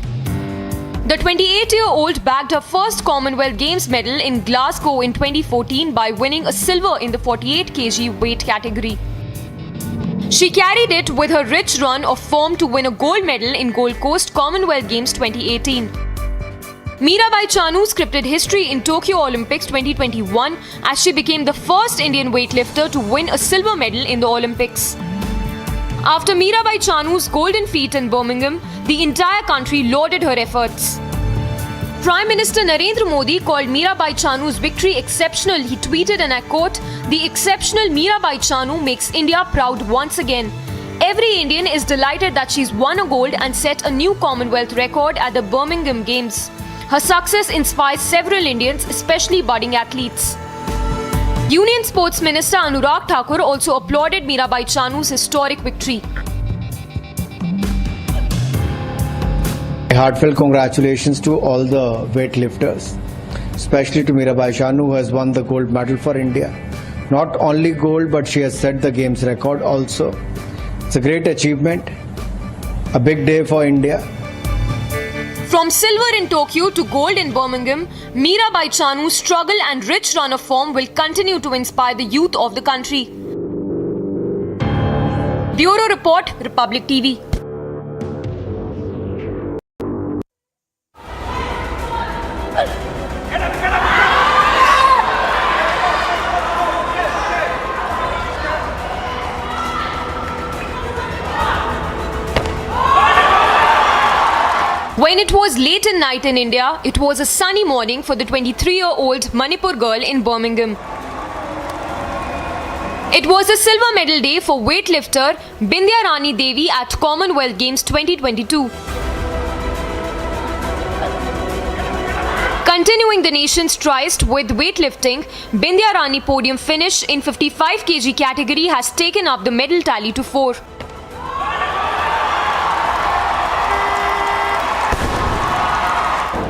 The 28-year-old bagged her first Commonwealth Games medal in Glasgow in 2014 by winning a silver in the 48 kg weight category. She carried it with her rich run of form to win a gold medal in Gold Coast Commonwealth Games 2018. Mirabai Chanu scripted history in Tokyo Olympics 2021 as she became the first Indian weightlifter to win a silver medal in the Olympics. After Mirabai Chanu's golden feat in Birmingham, the entire country lauded her efforts. Prime Minister Narendra Modi called Mirabai Chanu's victory exceptional. He tweeted, and I quote, "The exceptional Mirabai Chanu makes India proud once again. Every Indian is delighted that she's won a gold and set a new Commonwealth record at the Birmingham Games. Her success inspires several Indians, especially budding athletes." Union Sports Minister Anurag Thakur also applauded Mirabai Chanu's historic victory. Heartfelt congratulations to all the weightlifters, especially to Mirabai Chanu, who has won the gold medal for India. Not only gold, but she has set the games record also. It's a great achievement, a big day for India. From silver in Tokyo to gold in Birmingham, Mirabai Chanu's struggle and rich run of form will continue to inspire the youth of the country. Bureau Report, Republic TV. When it was late at night in India, it was a sunny morning for the 23-year-old Manipur girl in Birmingham. It was a silver medal day for weightlifter Bindya Rani Devi at Commonwealth Games 2022. Continuing the nation's tryst with weightlifting, Bindya Rani podium finish in 55 kg category has taken up the medal tally to 4.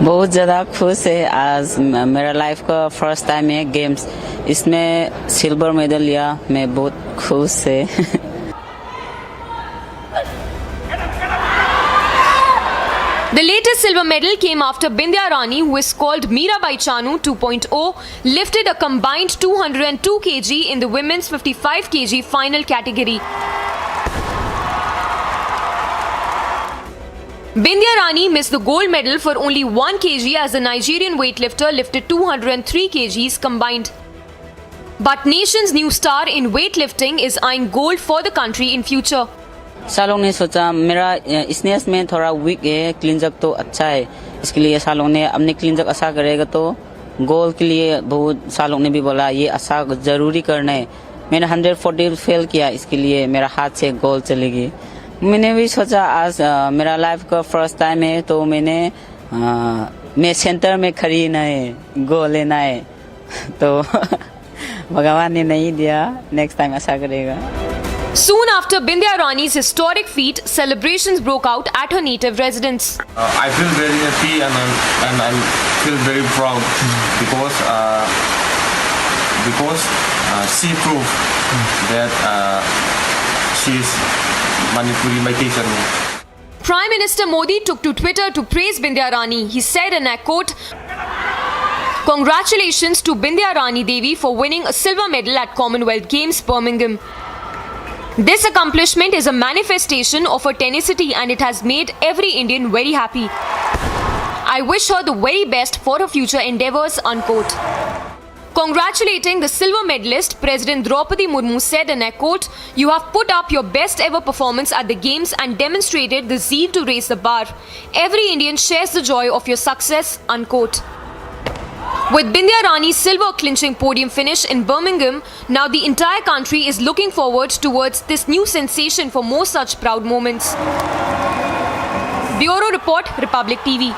बहुत ज़्यादा खुश है। आज मेरा life का first time है games, इसमें silver medal लिया, मैं बहुत खुश है। The latest silver medal came after Bindya Rani, who is called Mirabai Chanu 2.0, lifted a combined 202 kg in the women's 55 kg final category. Bindya Rani missed the gold medal for only 1 kg as the Nigerian weightlifter lifted 203 kgs combined. But nation's new star in weightlifting is eyeing gold for the country in future. सालों ने सोचा मेरा Snell's में थोड़ा week है, क्लीनजअप तो अच्छा है, इसके लिए सालों ने अपने क्लीनजअप अच्छा करेगा तो गोल्ड के लिए बहुत सालों ने भी बोला ये अच्छा जरूरी करना है। मैंने 140 फेल किया, इसके लिए मेरा हाथ से गोल्ड चलेगी। मैंने भी सोचा आज मेरा लाइफ का फर्स्ट टाइम है तो मैं सेंटर में खड़ी ना है, गोल लेना है तो भगवान ने नहीं दिया, नेक्स्ट टाइम ऐसा करेगा। Soon after Bindya Rani's historic feat, celebrations broke out at her native residence. I feel very happy and I feel very proud because she proved that she is Manipuri, my teacher. Prime Minister Modi took to Twitter to praise Bindya Rani. He said, and I quote, "Congratulations to Bindya Rani Devi for winning a silver medal at Commonwealth Games, Birmingham. This accomplishment is a manifestation of her tenacity and it has made every Indian very happy. I wish her the very best for her future endeavours," unquote. Congratulating the silver medalist, President Draupadi Murmu said, and I quote, "You have put up your best ever performance at the Games and demonstrated the zeal to raise the bar. Every Indian shares the joy of your success," unquote. With Bindya Rani's silver clinching podium finish in Birmingham, now the entire country is looking forward towards this new sensation for more such proud moments. Bureau Report, Republic TV.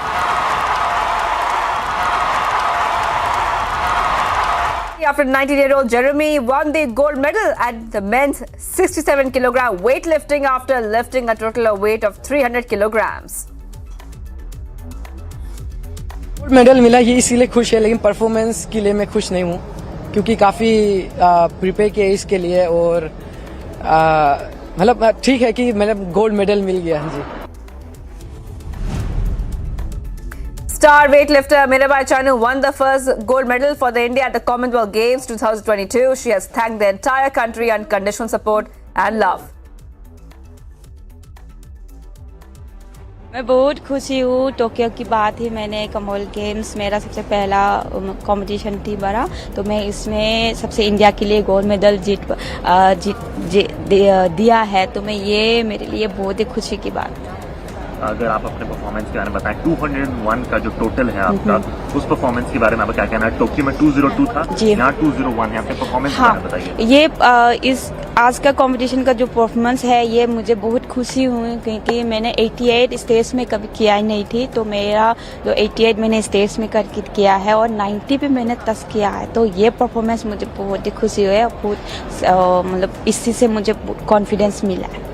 After 19-year-old Jeremy won the gold medal at the men's 67 kilogram weightlifting after lifting a total of weight of 300 kilograms. Gold medal मिला ये इसीलिए खुश है, लेकिन performance के लिए मैं खुश नहीं हूँ क्योंकि काफ़ी प्रिपेयर किया इसके लिए और मतलब ठीक है कि मतलब गोल्ड मेडल मिल गया। जी। Star weightlifter Mirabai Chanu won the first gold medal for the India at the Commonwealth Games 2022. She has thanked the entire country and unconditional support and love. मैं बहुत खुशी हूँ। टोक्यो की बात ही, मैंने कॉमनवेल्थ गेम्स मेरा सबसे पहला कंपटीशन थी बड़ा, तो मैं इसमें सबसे इंडिया के लिए गोल्ड मेडल दिया है, तो मैं ये मेरे लिए बहुत ही खुशी की बात है। अगर आप अपने परफॉर्मेंस के बारे में बताएं, 201 का जो टोटल है आपका, उस परफॉर्मेंस के बारे में आपका क्या कहना है? टोक्यो में 202 था, यहाँ 201 है, आपके परफॉर्मेंस के बारे में बताइए। ये इस आज का कंपटीशन का जो परफॉर्मेंस है, ये मुझे बहुत खुशी हुई, क्योंकि मैंने 88 स्टेज में कभी किया ही नहीं थी, तो मेरा जो 88 मैंने स्टेज में करके किया है और 90 पे मैंने टच किया है, तो ये परफॉर्मेंस मुझे बहुत ही खुशी हुई है, बहुत मतलब इसी से मुझे कॉन्फिडेंस मिला है।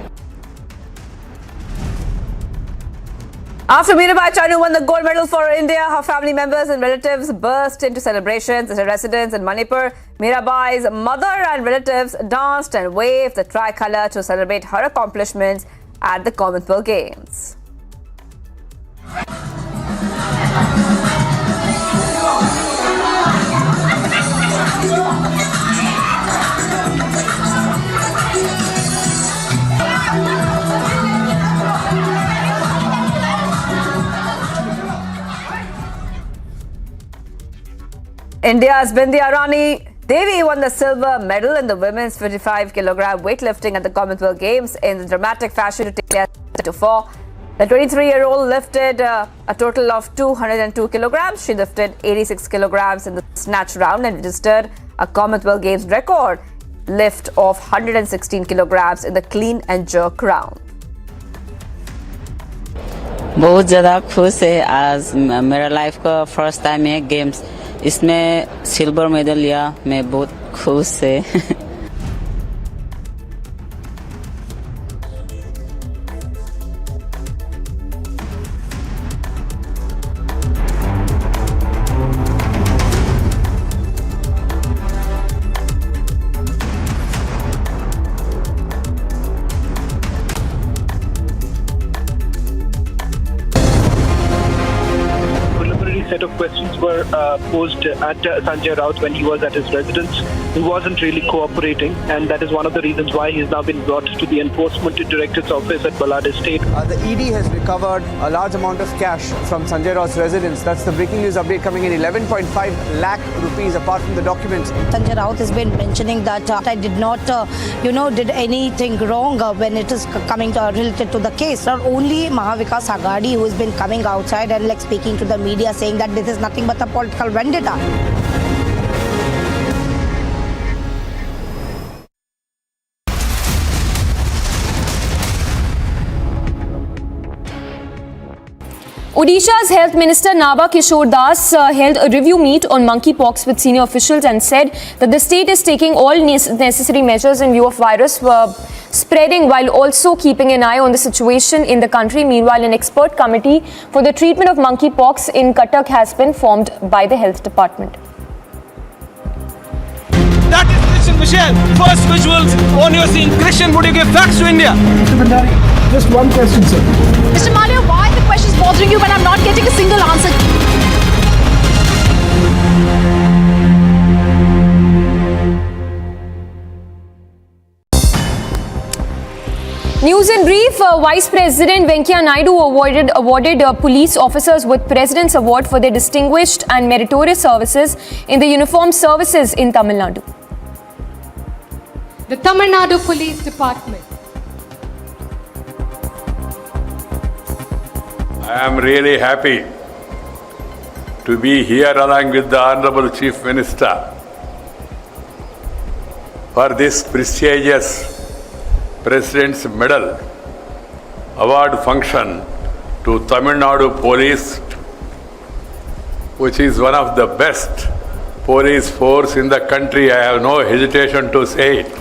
After Mirabai Chanu won the gold medal for India, her family members and relatives burst into celebrations at her residence in Manipur. Mirabai's mother and relatives danced and waved the tricolour to celebrate her accomplishments at the Commonwealth Games. India's Bindya Rani Devi won the silver medal in the women's 55 kilogram weightlifting at the Commonwealth Games in the dramatic fashion to take India to 4. The 23-year-old lifted a total of 202 kilograms. She lifted 86 kilograms in the snatch round and registered a Commonwealth Games record lift of 116 kilograms in the clean and jerk round. बहुत ज़्यादा खुश है। आज मेरा life का first time है games, इसमें silver medal लिया, मैं बहुत खुश है। Set of questions were posed at Sanjay Raut when he was at his residence. He wasn't really cooperating, and that is one of the reasons why he's now been brought to the Enforcement Directorate's office at Balad Estate. The ED has recovered a large amount of cash from Sanjay Raut's residence. That's the breaking news update coming in. 11.5 lakh rupees apart from the documents. Sanjay Raut has been mentioning that I did not, did anything wrong when it is coming related to the case. Not only Mahavikas Agadi, who has been coming outside and speaking to the media, saying that this is nothing but a political vendetta. Odisha's Health Minister Naba Kishore Das held a review meet on monkeypox with senior officials and said that the state is taking all necessary measures in view of virus spreading while also keeping an eye on the situation in the country. Meanwhile, an expert committee for the treatment of monkeypox in Cuttack has been formed by the Health Department. That is Christian Michelle. First visuals on your scene. Christian, would you give facts to India? Mr. Bhandari, just one question, sir. Mr. Malia, why are the questions bothering you when I'm not getting a single answer? News in brief, Vice President Venkaiah Naidu awarded police officers with President's Award for their distinguished and meritorious services in the uniformed services in Tamil Nadu. The Tamil Nadu Police Department. I am really happy to be here along with the Honorable Chief Minister for this prestigious President's Medal award function to Tamil Nadu Police, which is one of the best police force in the country. I have no hesitation to say it.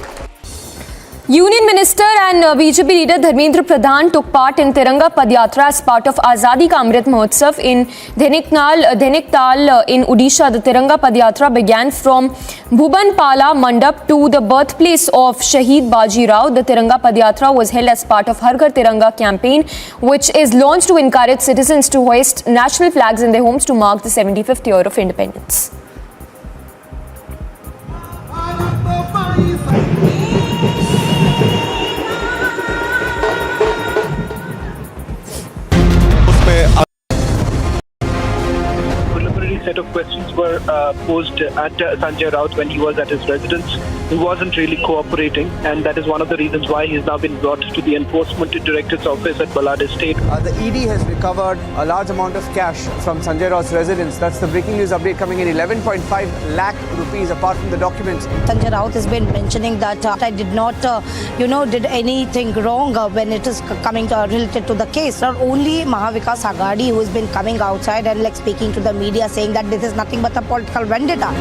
Union Minister and BJP leader Dharmendra Pradhan took part in Tiranga Padyatra as part of Azadi Ka Amrit Mahotsav in Dhaniktal in Odisha. The Tiranga Padyatra began from Bhubanpala Mandap to the birthplace of Shaheed Baji Rao. The Tiranga Padyatra was held as part of Har Ghar Tiranga campaign, which is launched to encourage citizens to hoist national flags in their homes to mark the 75th year of independence. set of questions were posed at Sanjay Raut when he was at his residence. He wasn't really cooperating, and that is one of the reasons why he's now been brought to the Enforcement Directorate's office at Balad Estate. The ED has recovered a large amount of cash from Sanjay Raut's residence. That's the breaking news update coming in. 11.5 lakh rupees apart from the documents. Sanjay Raut has been mentioning that I did not, did anything wrong when it is coming related to the case. Not only Mahavikas Aghadi, who has been coming outside and speaking to the media saying that this is nothing but a political vendetta.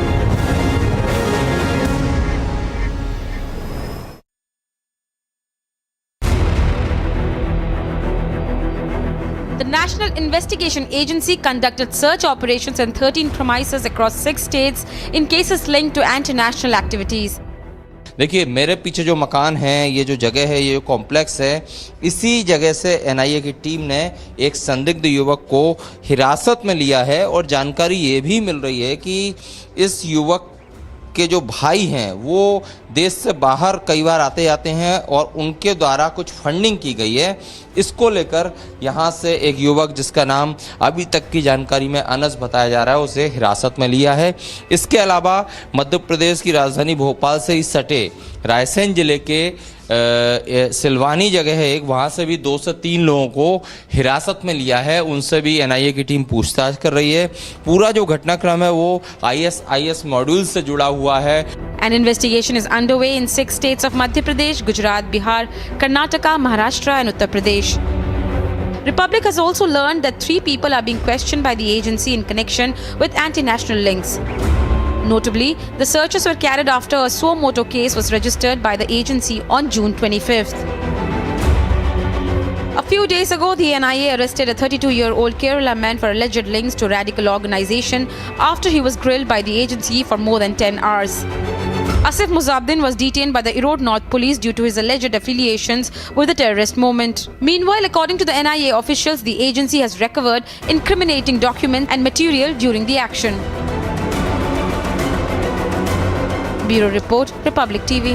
The National Investigation Agency conducted search operations in 13 premises across 6 states in cases linked to anti-national activities. देखिए मेरे पीछे जो मकान है, ये जो जगह है, ये जो कॉम्प्लेक्स है, इसी जगह से एनआईए की टीम ने एक संदिग्ध युवक को हिरासत में लिया है और जानकारी ये भी मिल रही है कि इस युवक के जो भाई हैं वो देश से बाहर कई बार आते जाते हैं और उनके द्वारा कुछ फंडिंग की गई है। इसको लेकर यहाँ से एक युवक जिसका नाम अभी तक की जानकारी में अनस बताया जा रहा है, उसे हिरासत में लिया है। इसके अलावा मध्य प्रदेश की राजधानी भोपाल से ही सटे रायसेन जिले के सिलवानी जगह है एक, वहाँ से भी 2 से 3 लोगों को हिरासत में लिया है। उनसे भी एनआईए की टीम पूछताछ कर रही है। पूरा जो घटनाक्रम है वो आईएस मॉड्यूल से जुड़ा हुआ है। An investigation is underway in 6 states of Madhya Pradesh, Gujarat, Bihar, Karnataka, Maharashtra and Uttar Pradesh. Republic has also learned that 3 people are being questioned by the agency in connection with anti-national links. Notably, the searches were carried after a suo motu case was registered by the agency on June 25th. A few days ago, the NIA arrested a 32-year-old Kerala man for alleged links to radical organization after he was grilled by the agency for more than 10 hours. Asif Muzabdin was detained by the Raut North police due to his alleged affiliations with the terrorist movement. Meanwhile, according to the NIA officials, the agency has recovered incriminating documents and material during the action. Bureau Report, Republic TV.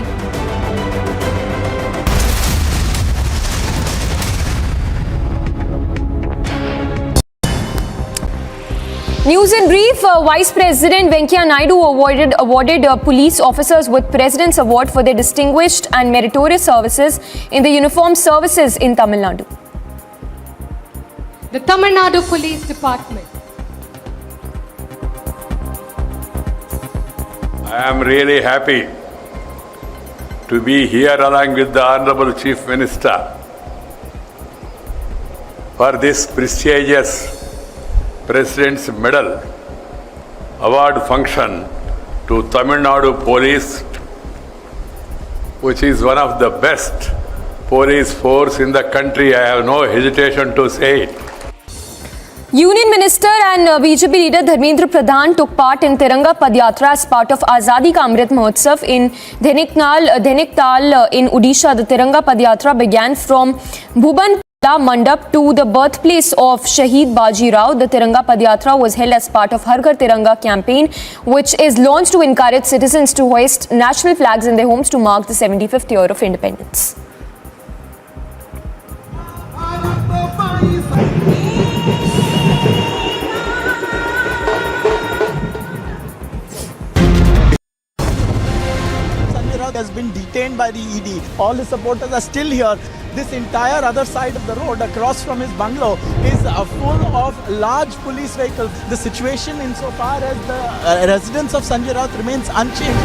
News in brief, Vice President Venkaiah Naidu awarded police officers with President's Award for their distinguished and meritorious services in the uniformed services in Tamil Nadu. The Tamil Nadu Police Department. I am really happy to be here along with the Honorable Chief Minister for this prestigious President's Medal award function to Tamil Nadu Police, which is one of the best police force in the country. I have no hesitation to say it. Union Minister and BJP leader Dharmendra Pradhan took part in Tiranga Padyatra as part of Azadi Ka Amrit Mahotsav in Dhainik Tal in Odisha. The Tiranga Padyatra began from Bhuban Mandap to the birthplace of Shaheed Baji Rao. The Tiranga Padyatra was held as part of Har Ghar Tiranga campaign, which is launched to encourage citizens to hoist national flags in their homes to mark the 75th year of independence. Has been detained by the ED. All his supporters are still here. This entire other side of the road across from his bungalow is full of large police vehicles. The situation insofar as the residence of Sanjay Raut remains unchanged.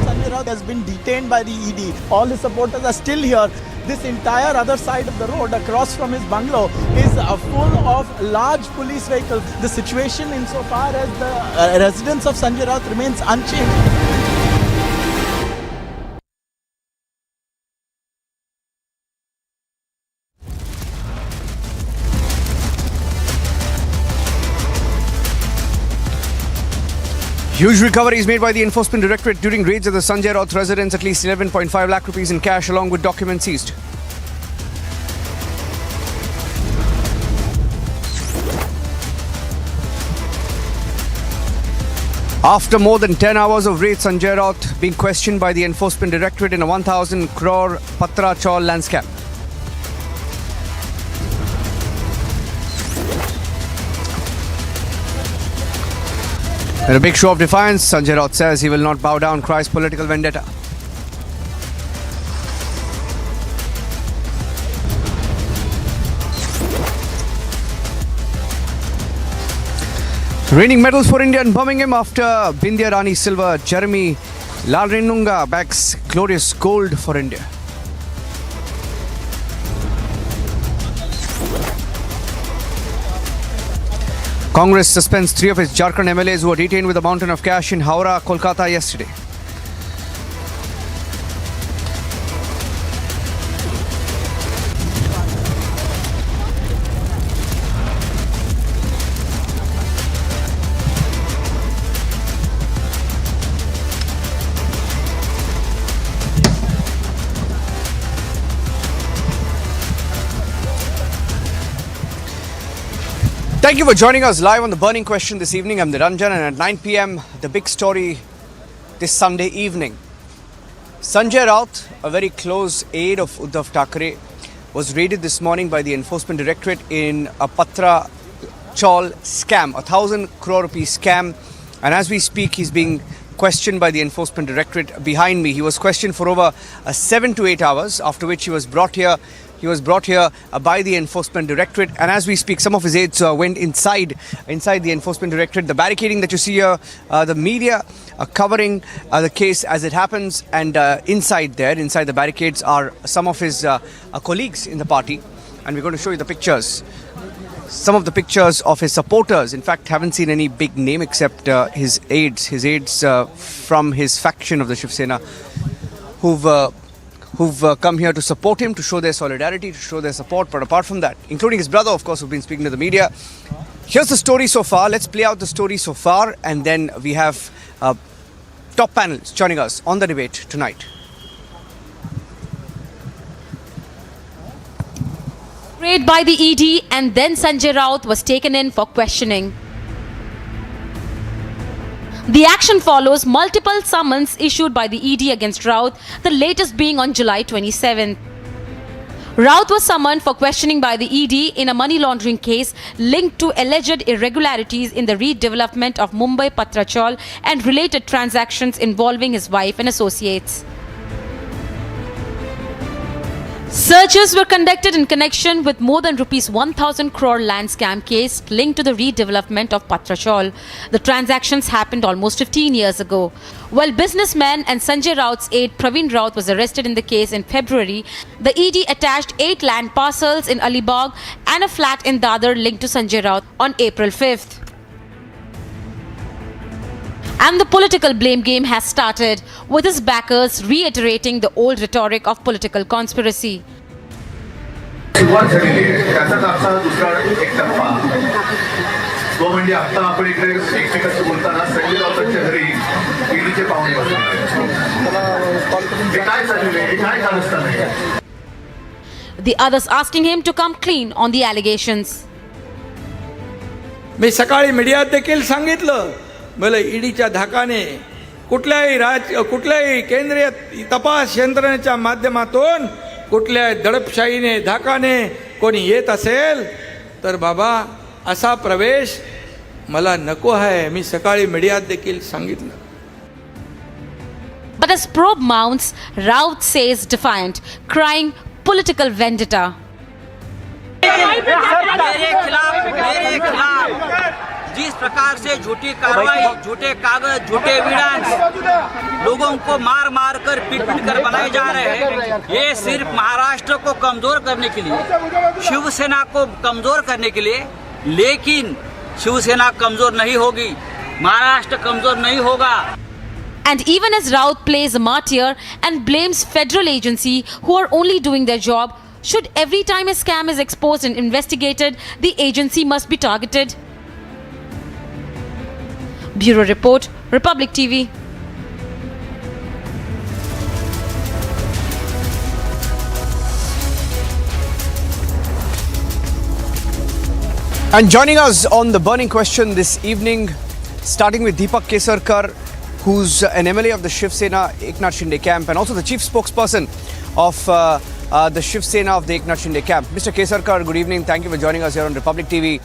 Sanjay Raut has been detained by the ED. All his supporters are still here. This entire other side of the road across from his bungalow is full of large police vehicles. The situation insofar as the residence of Sanjay Raut remains unchanged. Huge recoveries made by the Enforcement Directorate during raids at the Sanjay Raut residence. At least 11.5 lakh rupees in cash along with documents seized. After more than 10 hours of raids, Sanjay Raut being questioned by the Enforcement Directorate in a 1,000 crore Patra Chaul land scam. In a big show of defiance, Sanjay Raut says he will not bow down, cries political vendetta. Reigning medals for India in Birmingham after Bindya Rani silver, Jeremy Lalrenunga bags glorious gold for India. Congress suspends 3 of its Jharkhand MLAs who were detained with a mountain of cash in Howrah, Kolkata yesterday. Thank you for joining us live on The Burning Question this evening. I'm Niranjan, and at 9 p.m, the big story this Sunday evening. Sanjay Raut, a very close aide of Uddhav Thackeray, was raided this morning by the Enforcement Directorate in a Patra Chaul scam, 1,000 crore rupee scam. And as we speak, he's being questioned by the Enforcement Directorate behind me. He was questioned for over 7 to 8 hours, after which he was brought here. By the Enforcement Directorate, and as we speak, some of his aides went inside the Enforcement Directorate. The barricading that you see here, the media are covering the case as it happens, and inside the barricades are some of his colleagues in the party, and we're going to show you the pictures. Some of the pictures of his supporters. In fact, haven't seen any big name except his aides from his faction of the Shiv Sena, who've come here to support him, to show their solidarity, to show their support. But apart from that, including his brother, of course, who've been speaking to the media. Here's the story so far. Let's play out the story so far, and then we have top panels joining us on the debate tonight. Raid by the ED, and then Sanjay Raut was taken in for questioning. The action follows multiple summons issued by the ED against Raut, the latest being on July 27th. Raut was summoned for questioning by the ED in a money laundering case linked to alleged irregularities in the redevelopment of Mumbai Patra Chaul and related transactions involving his wife and associates. Searches were conducted in connection with more than rupees 1,000 crore land scam case linked to the redevelopment of Patra Chaul. The transactions happened almost 15 years ago. While businessman and Sanjay Raut's aide Praveen Raut was arrested in the case in February, the ED attached 8 land parcels in Alibag and a flat in Dadar linked to Sanjay Raut on April 5th. And the political blame game has started, with his backers reiterating the old rhetoric of political conspiracy. The others asking him to come clean on the allegations. मी सकाळी मीडियात देखील सांगितलं, मला ईडीच्या धाकाने कुठल्याही केंद्रीय तपास यंत्रणेच्या माध्यमातून कुठल्याही दडपशाहीने धाकाने कोणी येत असेल तर बाबा असा प्रवेश मला नको आहे. मी सकाळी मीडियात देखील सांगितलं. But as probe mounts, Raut says defiant, crying political vendetta. मेरे खिलाफ जिस प्रकार से झूठी कार्रवाई, झूठे कागज, झूठे एविडेंस लोगों को मार मार कर पीट कर बनाए जा रहे हैं, ये सिर्फ महाराष्ट्र को कमजोर करने के लिए, शिवसेना को कमजोर करने के लिए. लेकिन शिवसेना कमजोर नहीं होगी, महाराष्ट्र कमजोर नहीं होगा. And even as Raut plays a martyr and blames federal agency who are only doing their job, should every time a scam is exposed and investigated, the agency must be targeted? Bureau Report, Republic TV. And joining us on The Burning Question this evening, starting with Deepak Kesarkar, who's an MLA of the Shiv Sena Eknath Shinde camp and also the chief spokesperson of the Shiv Sena of the Eknath Shinde camp. Mr. Kesarkar, good evening. Thank you for joining us here on Republic TV.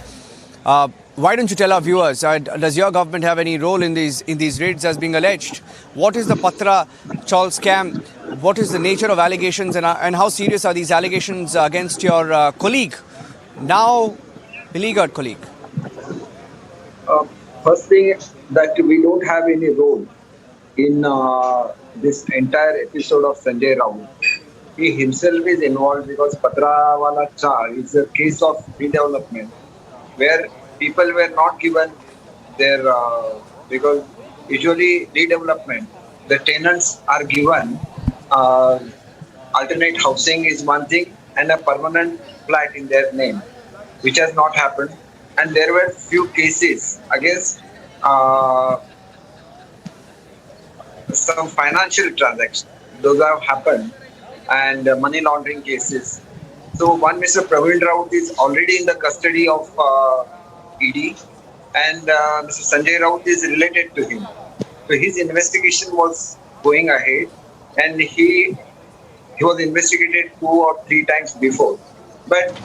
why don't you tell our viewers, does your government have any role in these raids as being alleged? What is the Patra Chaul scam? What is the nature of allegations, and how serious are these allegations against your colleague, now beleaguered colleague? First thing, that we don't have any role in this entire episode of Sanjay Raut. He himself is involved because Patrawala Cha is a case of redevelopment where people were not given their, because usually redevelopment, the tenants are given alternate housing is one thing and a permanent flat in their name, which has not happened. And there were few cases against some financial transactions. Those have happened, and money laundering cases. So one Mr. Praveen Raut is already in the custody of ED, and Mr. Sanjay Raut is related to him. So his investigation was going ahead, and he was investigated 2 or 3 times before. But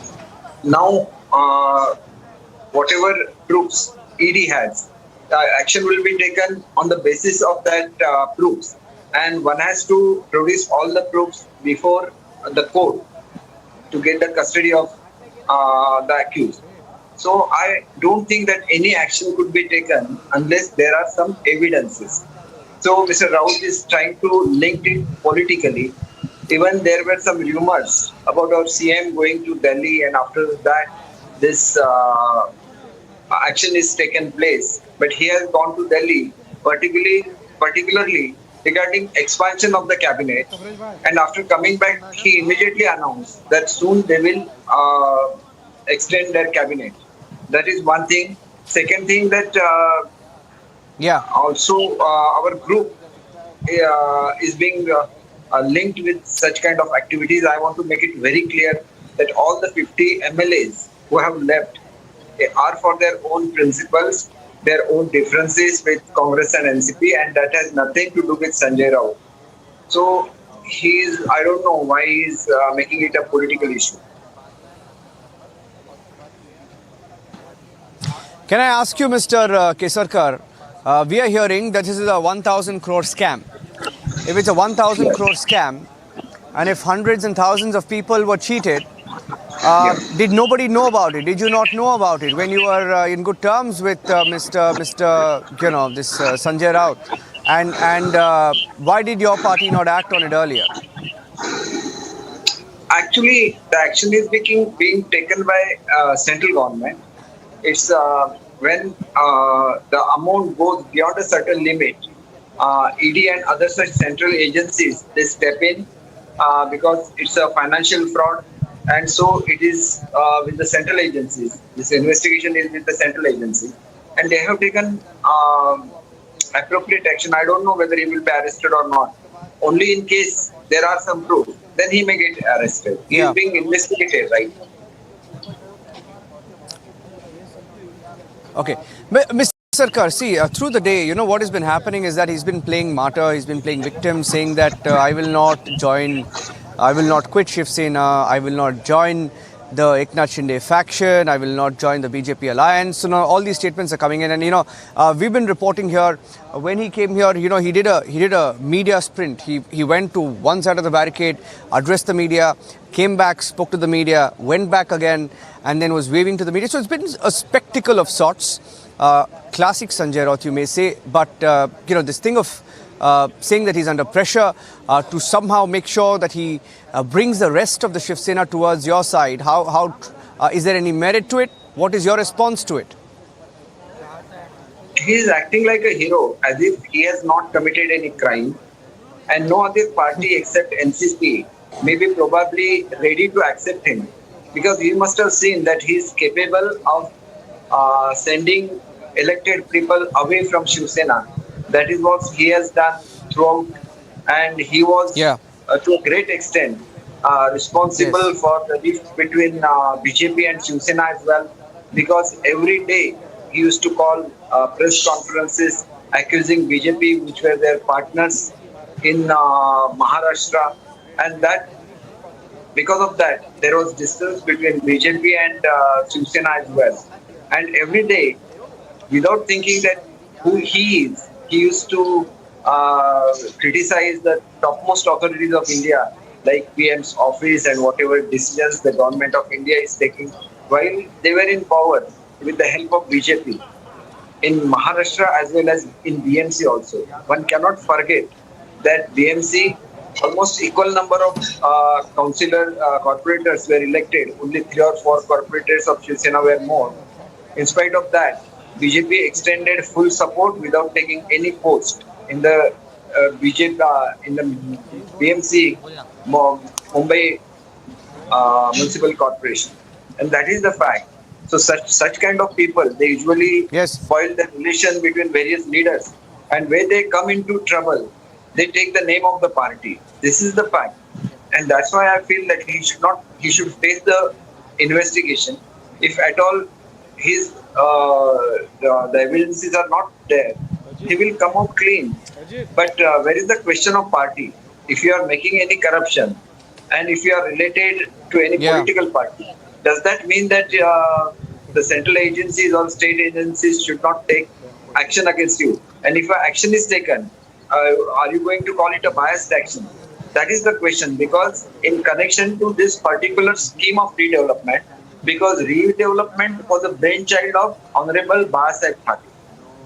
now, whatever proofs ED has, action will be taken on the basis of that proofs, and one has to produce all the proofs before the court to get the custody of the accused. So I don't think that any action could be taken unless there are some evidences. So Mr. Raut is trying to link it politically. Even there were some rumors about our CM going to Delhi, and after that this action is taken place. But he has gone to Delhi particularly regarding expansion of the cabinet, and after coming back he immediately announced that soon they will extend their cabinet. That is one thing. Second thing, that also our group is being linked with such kind of activities. I want to make it very clear that all the 50 MLAs who have left are for their own principles, their own differences with Congress and NCP, and that has nothing to do with Sanjay Raut. So I don't know why he's making it a political issue. Can I ask you, Mr. Kesarkar, we are hearing that this is a 1,000 crore scam. If it's a 1,000 crore scam, and if hundreds and thousands of people were cheated, did nobody know about it? Did you not know about it when you were in good terms with Sanjay Raut? And why did your party not act on it earlier? Actually, the action is being taken by central government. It's when the amount goes beyond a certain limit, ED and other such central agencies, they step in because it's a financial fraud, and so it is with the central agencies. This investigation is with the central agency, and they have taken appropriate action. I don't know whether he will be arrested or not. Only in case there are some proof, then he may get arrested. He is being investigated, right? Okay. Mr. Sarkar, see, through the day, what has been happening is that he's been playing martyr, he's been playing victim, saying that I will not quit Shiv Sena, I will not join the Eknath Shinde faction, I will not join the BJP alliance. So now all these statements are coming in, and we've been reporting here. When he came here, he did a media sprint. He went to one side of the barricade, addressed the media, came back, spoke to the media, went back again, and then was waving to the media. So it's been a spectacle of sorts. Classic Sanjay Raut, you may say, but this thing of saying that he's under pressure to somehow make sure that he brings the rest of the Shiv Sena towards your side. How is there any merit to it? What is your response to it? He is acting like a hero, as if he has not committed any crime, and no other party except NCP may be probably ready to accept him, because you must have seen that he is capable of sending elected people away from Shiv Sena. That is what he has done throughout, and he was to a great extent responsible for the rift between BJP and Shiv Sena as well, because every day he used to call press conferences accusing BJP, which were their partners in Maharashtra, and that because of that there was distance between BJP and Shiv Sena as well. and every day, without thinking that who he is, he used to criticize the topmost authorities of India, like PM's office and whatever decisions the government of India is taking, while they were in power with the help of BJP in Maharashtra as well as in BMC also. One cannot forget that BMC, almost equal number of corporators were elected. Only 3 or 4 corporators of Shiv Sena were more. In spite of that, BJP extended full support without taking any post in the in the BMC Mumbai Municipal Corporation, and that is the fact. So such kind of people, they usually spoil the relation between various leaders, and when they come into trouble, they take the name of the party. This is the fact, and that's why I feel that he should face the investigation. If at all his the evidences are not there, he will come out clean. But where is the question of party? If you are making any corruption, and if you are related to any political party, does that mean that the central agencies or state agencies should not take action against you? And if action is taken, are you going to call it a biased action? That is the question, because in connection to this particular scheme of redevelopment, because redevelopment was a brainchild of Honorable Babasaheb Thackeray.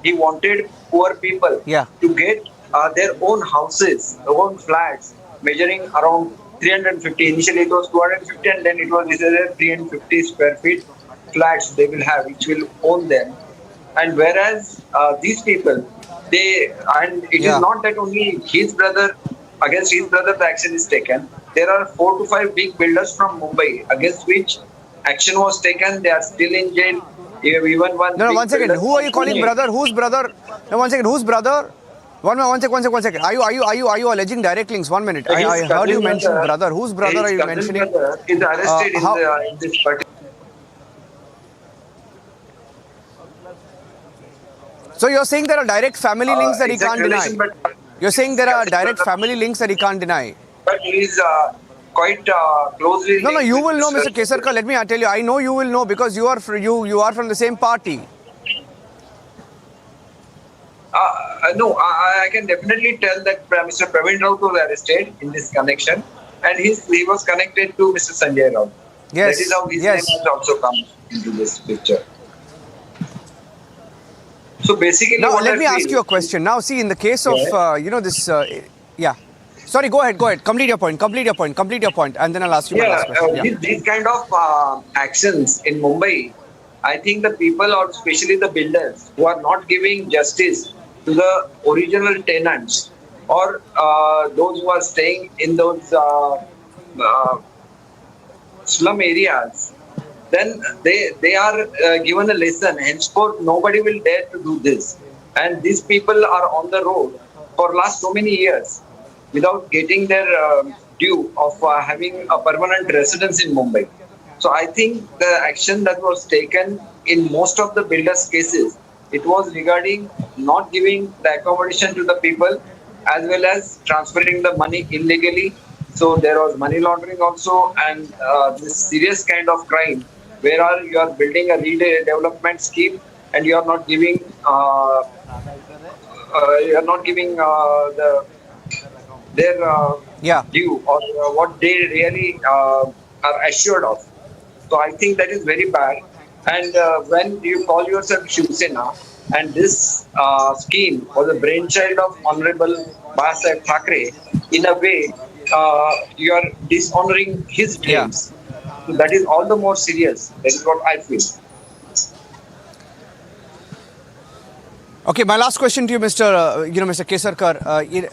He wanted poor people to get their own houses, their own flats, measuring around 350. Initially it was 250, and then it was decided 350 square feet flats they will have, which will own them. And whereas these people, it is not that only his brother, against his brother the action is taken. There are 4 to 5 big builders from Mumbai against which action was taken. They are still in jail. Even one. No, 1 second. Who are you calling brother? Whose brother? No, 1 second. Whose brother? One second. Are you alleging direct links? 1 minute. I heard you mention brother. Whose brother are you mentioning? Is arrested in this particular. So you're saying there are direct family links that he can't deny. You're saying there are direct family links that he can't deny. But he is quite closely. No, you will know, Mr. Kesarkar. Let me tell you. I know you will know because you are from the same party. No, I can definitely tell that Mr. Praveen Raut was arrested in this connection, and he was connected to Mr. Sanjay Raut. Yes. That is how his name has also come into this picture. So basically, now let me ask you a question. Now, see, in the case of this, Sorry, go ahead. Complete your point, and then I'll ask you my last question. These kind of actions in Mumbai, I think the people, or especially the builders, who are not giving justice to the original tenants or those who are staying in those slum areas, then they are given a lesson. Henceforth, nobody will dare to do this. And these people are on the road for last so many years without getting their due of having a permanent residence in Mumbai. So I think the action that was taken in most of the builders' cases, it was regarding not giving the accommodation to the people as well as transferring the money illegally. So there was money laundering also, and this serious kind of crime where you are building a redevelopment scheme and you are not giving their due or what they really are assured of. So I think that is very bad. And when you call yourself Shiv Sena, and this scheme was a brainchild of Honorable Babasaheb Thackeray, in a way you are dishonoring his dreams. So that is all the more serious. That is what I feel. Okay, my last question to you, Mr. Kesarkar.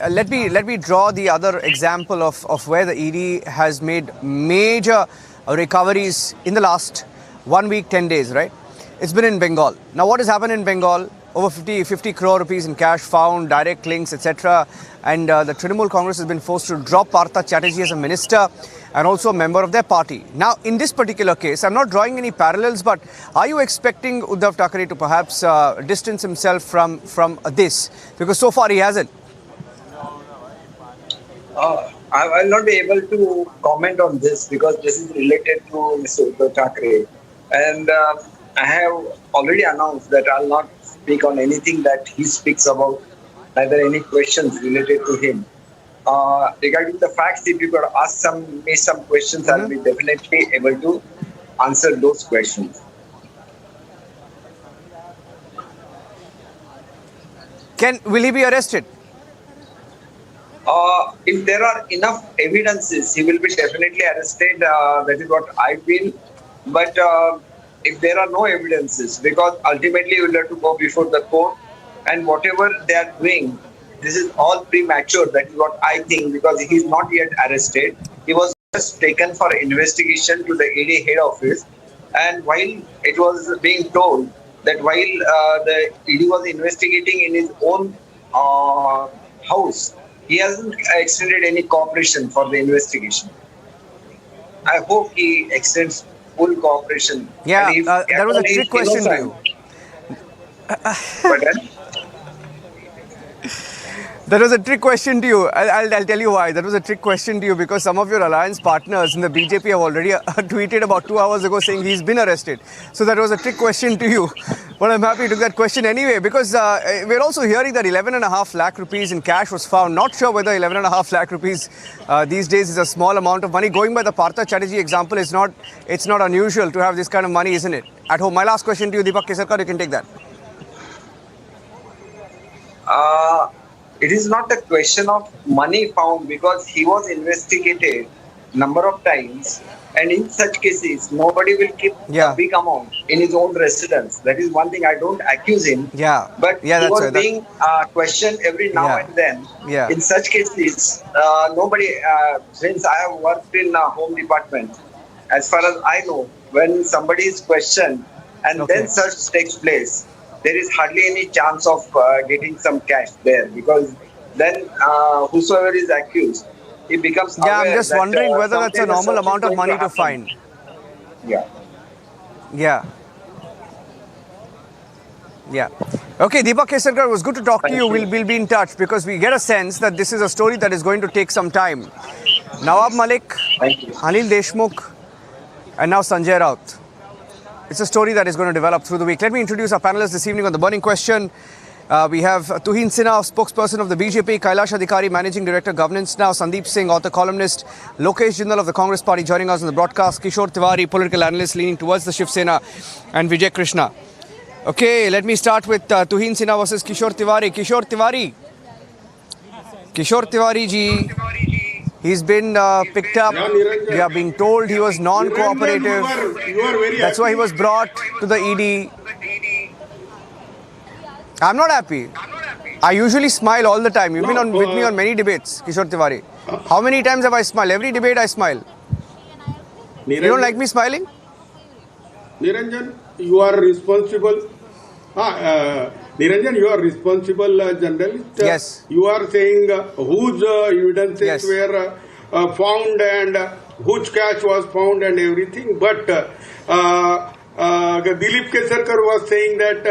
Let me draw the other example of where the ED has made major recoveries in the last 1 week, 10 days, right? It's been in Bengal. Now, what has happened in Bengal? Over 50 crore rupees in cash found, direct links, etc. And the Trinamool Congress has been forced to drop Partha Chatterjee as a minister and also a member of their party. Now, in this particular case, I'm not drawing any parallels, but are you expecting Uddhav Thackeray to perhaps distance himself from this? Because so far he hasn't. I will not be able to comment on this because this is related to Mr. Uddhav Thackeray. And I have already announced that I'll not speak on anything that he speaks about, neither any questions related to him. Regarding the facts, if you could ask me some questions, I'll be definitely able to answer those questions. Will he be arrested? If there are enough evidences, he will be definitely arrested. That is what I feel. But if there are no evidences, because ultimately you will have to go before the court, and whatever they are doing, this is all premature. That is what I think, because he is not yet arrested. He was just taken for investigation to the ED head office, and while it was being told that while the ED was investigating in his own house, he hasn't extended any cooperation for the investigation. I hope he extends full cooperation. Yeah, that was a trick question to you. That was a trick question to you. I'll tell you why. That was a trick question to you because some of your alliance partners in the BJP have already tweeted about 2 hours ago saying he's been arrested. So that was a trick question to you. But I'm happy to that question anyway because we're also hearing that 11.5 lakh rupees in cash was found. Not sure whether 11.5 lakh rupees these days is a small amount of money. Going by the Partha Chatterjee example, it's not unusual to have this kind of money, isn't it? At home. My last question to you, Deepak Kesarkar, you can take that. It is not a question of money found because he was investigated number of times, and in such cases nobody will keep a big amount in his own residence. That is one thing. I don't accuse him. But he was being questioned every now and then. In such cases, nobody. Since I have worked in Home Department, as far as I know, when somebody is questioned and then search takes place, there is hardly any chance of getting some cash there because then whosoever is accused, he becomes aware. I'm just wondering whether that's a normal amount of money to find. Yeah. Okay, Deepak Kesarkar, it was good to talk to you. We'll be in touch because we get a sense that this is a story that is going to take some time. Nawab Malik, Anil Deshmukh, and now Sanjay Raut. It's a story that is going to develop through the week. Let me introduce our panelists this evening on The Burning Question. We have Tuhin Sena, spokesperson of the BJP, Kailash Adhikari, Managing Director, Governance Now, Sandeep Singh, author, columnist, Lokesh Jindal of the Congress Party joining us on the broadcast, Kishore Tiwari, political analyst leaning towards the Shiv Sena, and Vijay Krishna. Okay, let me start with Tuhin Sena versus Kishore Tiwari. Kishore Tiwari ji. He's been picked up. We are being told he was non-cooperative. That's why he was brought to the ED. I'm not happy. I usually smile all the time. You've been with me on many debates, Kishore Tiwari. How many times have I smiled? Every debate I smile. You don't like me smiling? Niranjan, you are responsible. Niranjan, you are responsible journalist. Yes. You are saying whose evidences were found and whose cash was found and everything. But Dilip Kesarkar was saying that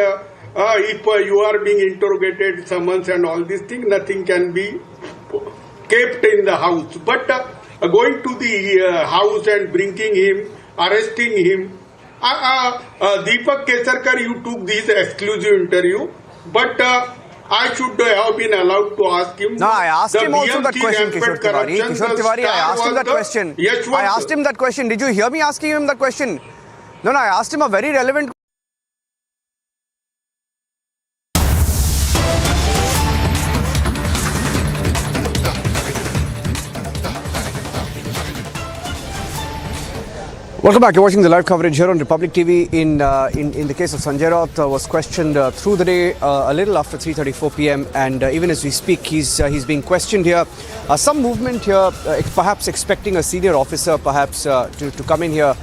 if you are being interrogated, summons and all these things, nothing can be kept in the house. But going to the house and bringing him, arresting him, Deepak Kesarkar, you took this exclusive interview, but I should have been allowed to ask him. No, I asked him also that question, Kishore Tiwari. Kishore Tiwari, I asked him that question. I asked him that question. Did you hear me asking him that question? No, I asked him a very relevant question. Welcome back. You're watching the live coverage here on Republic TV. In the case of Sanjay Raut, was questioned through the day, a little after 3:34 p.m. and even as we speak, he's being questioned here. Some movement here, perhaps expecting a senior officer, perhaps to come in here,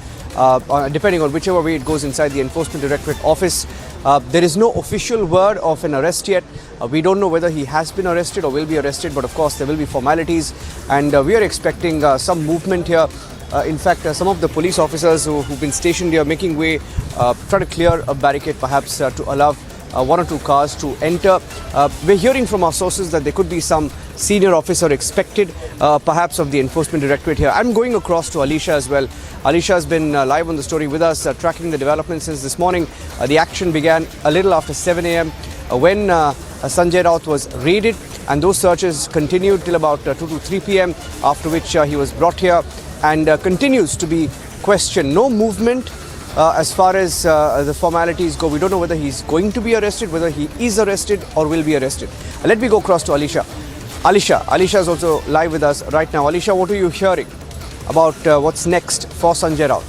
depending on whichever way it goes inside the Enforcement Directorate office. There is no official word of an arrest yet. We don't know whether he has been arrested or will be arrested, but of course there will be formalities, and we are expecting some movement here. In fact, some of the police officers who've been stationed here making way, try to clear a barricade perhaps to allow one or two cars to enter. We're hearing from our sources that there could be some senior officer expected, perhaps of the Enforcement Directorate here. I'm going across to Alisha as well. Alisha has been live on the story with us, tracking the developments since this morning. The action began a little after 7 a.m. When Sanjay Raut was raided, and those searches continued till about 2 to 3 p.m., after which he was brought here and continues to be questioned. No movement as far as the formalities go. We don't know whether he's going to be arrested, whether he is arrested or will be arrested. Let me go across to Alisha. Alisha is also live with us right now. Alisha, what are you hearing about what's next for Sanjay Raut?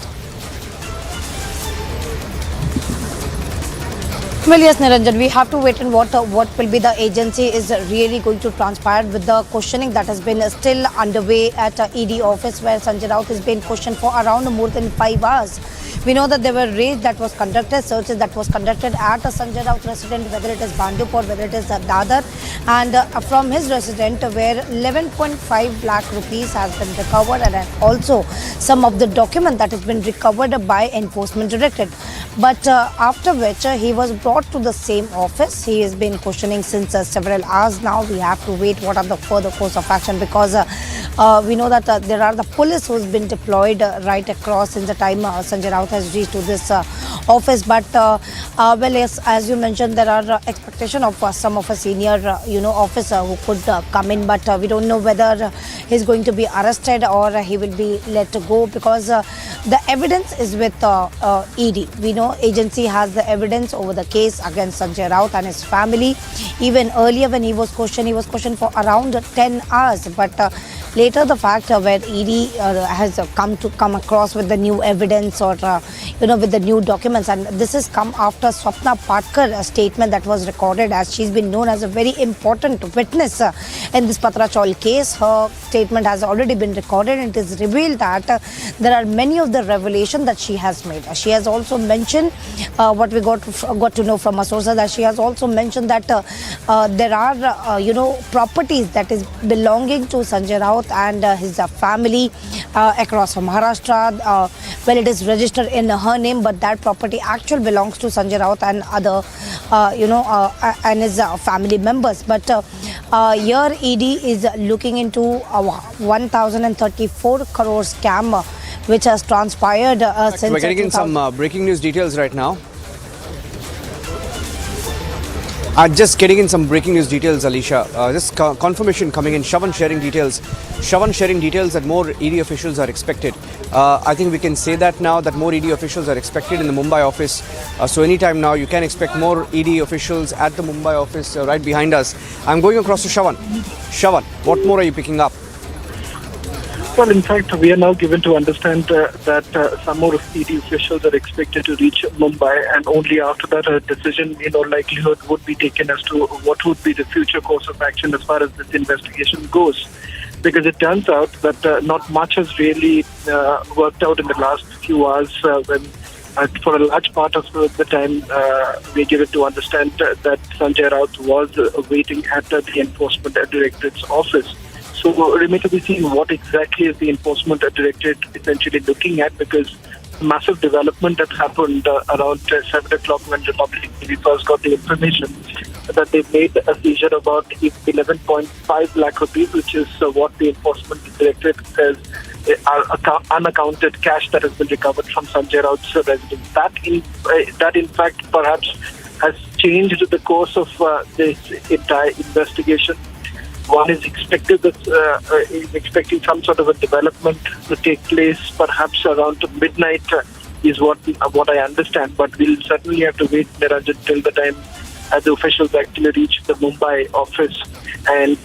Well, yes, Niranjan, we have to wait and what will be the agency is really going to transpire with the questioning that has been still underway at ED office, where Sanjay Raut has been questioned for around more than 5 hours. We know that there were raids that was conducted, searches that was conducted at a Sanjay Raut resident, whether it is Bandup or whether it is Dadar, and from his resident where 11.5 lakh rupees has been recovered, and also some of the document that has been recovered by Enforcement Directorate. But after which he was brought to the same office. He has been questioning since several hours now. We have to wait what are the further course of action, because we know that there are the police who has been deployed right across in the time Sanjay Raut has reached to this office. But well, yes, as you mentioned, there are expectation of some of a senior officer who could come in, but we don't know whether he's going to be arrested or he will be let go, because the evidence is with ED. We know agency has the evidence over the case against Sanjay Raut and his family. Even earlier when he was questioned for around 10 hours, but later the fact where ED has come across with the new evidence or with the new documents, and this has come after Swapna Patkar statement that was recorded, as she's been known as a very important witness in this Patrachol case. Her statement has already been recorded, and it is revealed that there are many of the revelations that she has made. She has also mentioned what we got to know from our sources, that she has also mentioned that there are properties that is belonging to Sanjay Raut and his family across from Maharashtra. Well, it is registered in her name, but that property actually belongs to Sanjay Raut and other and his family members. But here ED is looking into 1034 crore scam which has transpired since. We're getting in some breaking news details right now. Just getting in some breaking news details, Alisha. This confirmation coming in. Shavan sharing details. Shavan sharing details that more ED officials are expected. I think we can say that now, that more ED officials are expected in the Mumbai office. So anytime now you can expect more ED officials at the Mumbai office right behind us. I'm going across to Shavan. Shavan, what more are you picking up? Well, in fact, we are now given to understand that some more ED officials are expected to reach Mumbai, and only after that a decision in all likelihood would be taken as to what would be the future course of action as far as this investigation goes. Because it turns out that not much has really worked out in the last few hours when for a large part of the time we are given to understand that Sanjay Raut was waiting at the Enforcement Directorate's office. So it remains to be seen what exactly is the Enforcement Directorate essentially looking at, because massive development that happened around 7 o'clock when Republic TV first got the information that they made a seizure about 11.5 lakh rupees, which is what the Enforcement Directorate says are unaccounted cash that has been recovered from Sanjay Raut's residence. That in fact perhaps has changed the course of this entire investigation. One is expecting some sort of a development to take place perhaps around midnight is what I understand. But we'll certainly have to wait, Niranjan, till the time the officials actually reach the Mumbai office, and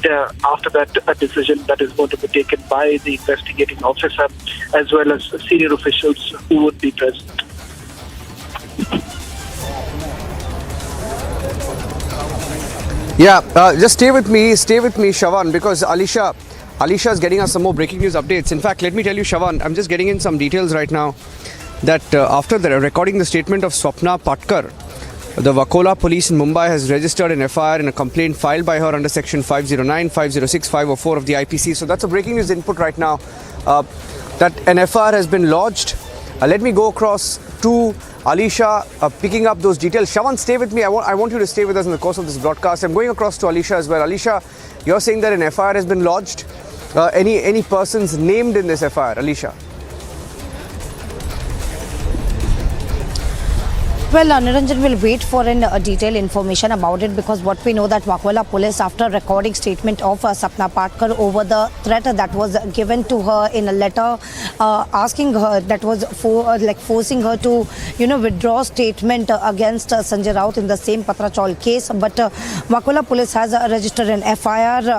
after that a decision that is going to be taken by the investigating officer as well as senior officials who would be present. Yeah, just stay with me, Shavan, because Alisha is getting us some more breaking news updates. In fact, let me tell you, Shavan, I'm just getting in some details right now that after recording the statement of Swapna Patkar, the Wakola police in Mumbai has registered an FIR in a complaint filed by her under section 509, 506, 504 of the IPC. So that's a breaking news input right now, that an FIR has been lodged Let me go across to Alisha, picking up those details. Shawan, stay with me. I want you to stay with us in the course of this broadcast. I'm going across to Alisha as well. Alisha, you're saying that an FIR has been lodged. Any persons named in this FIR, Alisha? Well, Niranjan will wait for detailed information about it, because what we know that Waghwala police, after recording statement of Sapna Patkar over the threat that was given to her in a letter, asking her, that was forcing her to withdraw statement against Sanjay Raut in the same Patrachal case. But Waghwala police has registered an FIR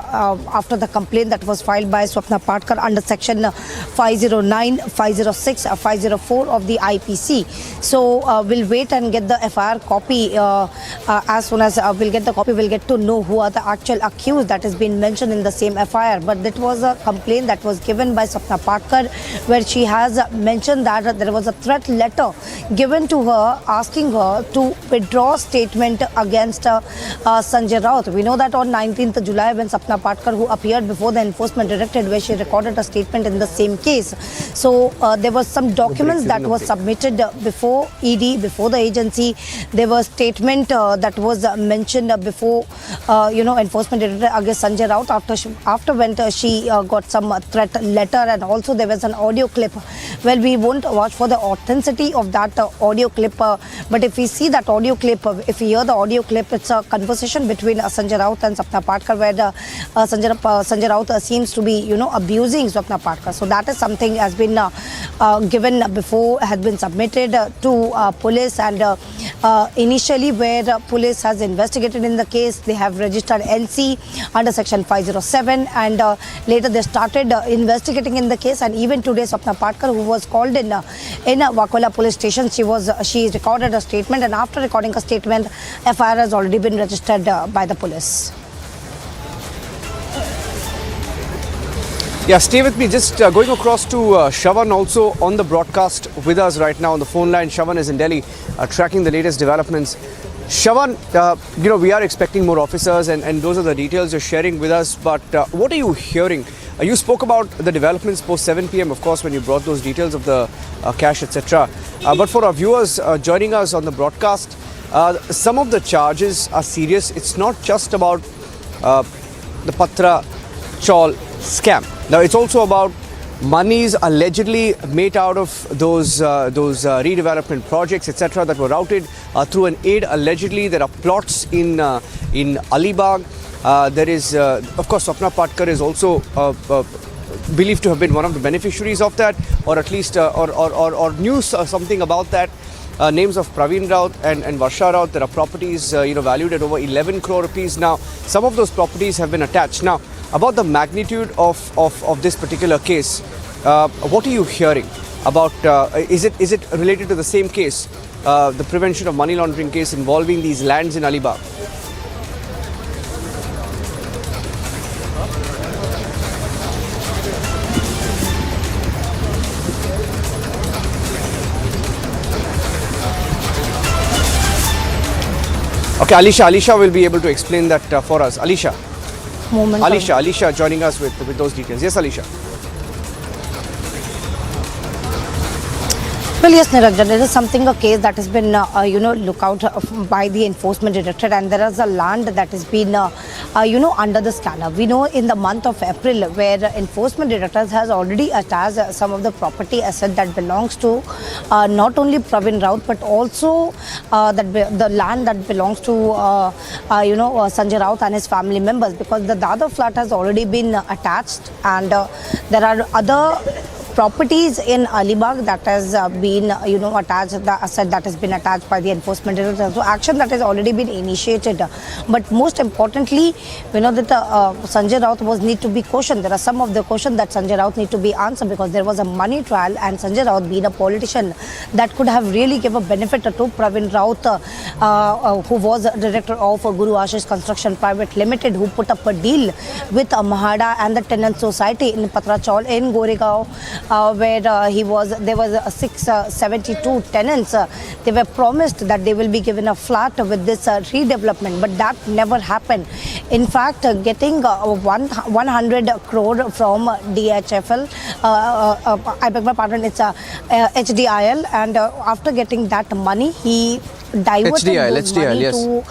after the complaint that was filed by Swapna Patkar under section 509, 506, 504 of the IPC. So we'll wait and get the FIR copy. As soon as we'll get the copy, we'll get to know who are the actual accused that has been mentioned in the same FIR. But that was a complaint that was given by Sapna Patkar, where she has mentioned that there was a threat letter given to her asking her to withdraw statement against Sanjay Raut. We know that on 19th July, when Sapna Patkar, who appeared before the Enforcement Directorate, where she recorded a statement in the same case. So there were some documents that was submitted before ED, before the agency. There was statement that was mentioned before Enforcement Directorate against Sanjay Raut after when she got some threat letter, and also there was an audio clip. Well, we won't watch for the authenticity of that audio clip, but if we see that audio clip, if we hear the audio clip, it's a conversation between Sanjay Raut and Sapna Patkar, where Sanjay Raut seems to be abusing Sapna Patkar. So that is something has been given before, has been submitted to police, and initially where police has investigated in the case, they have registered NC under section 507, and later they started investigating in the case. And even today, Sapna Patkar, who was called in Waghwala police station, she recorded a statement, and after recording a statement, FIR has already been registered by the police. Yeah, stay with me. Just going across to Shawan, also on the broadcast with us right now on the phone line. Shawan is in Delhi, tracking the latest developments. Shawan, we are expecting more officers, and those are the details you're sharing with us. But what are you hearing? You spoke about the developments post 7 p.m, of course, when you brought those details of the cash, etc. But for our viewers joining us on the broadcast, some of the charges are serious. It's not just about the Patra Chaul scam. Now, it's also about monies allegedly made out of those redevelopment projects, etc., that were routed through an aid. Allegedly, there are plots in Alibag. There is, of course, Sapna Patkar is also believed to have been one of the beneficiaries of that, or at least or knew something about that. Names of Praveen Raut and Varsha Raut. There are properties valued at over 11 crore rupees. Now, some of those properties have been attached. Now, about the magnitude of this particular case, what are you hearing about? Is it related to the same case, the prevention of money laundering case involving these lands in Alibag? Okay, Alisha will be able to explain that for us. Alisha joining us with those details. Yes, Alisha. Well, yes, Niranjan, it is something, a case that has been, looked out by the Enforcement Directorate, and there is a land that has been, under the scanner. We know in the month of April, where Enforcement Directorate has already attached some of the property asset that belongs to not only Praveen Raut, but also the land that belongs to, Sanjay Raut and his family members, because the Dadar flat has already been attached, and there are other properties in Alibag that has been, attached, the asset that has been attached by the Enforcement Directorate. So action that has already been initiated. But most importantly, we know that Sanjay Raut need to be cautioned. There are some of the questions that Sanjay Raut need to be answered, because there was a money trial, and Sanjay Raut, being a politician, that could have really given a benefit to Praveen Raut, who was director of Guru Ashish Construction Private Limited, who put up a deal with Mahada and the Tenant Society in Patrachal in Goregaon. where there was 672 tenants. They were promised that they will be given a flat with this redevelopment, but that never happened. In fact, getting 100 crore from DHFL, I beg my pardon, it's HDIL, and after getting that money, he diverted those money to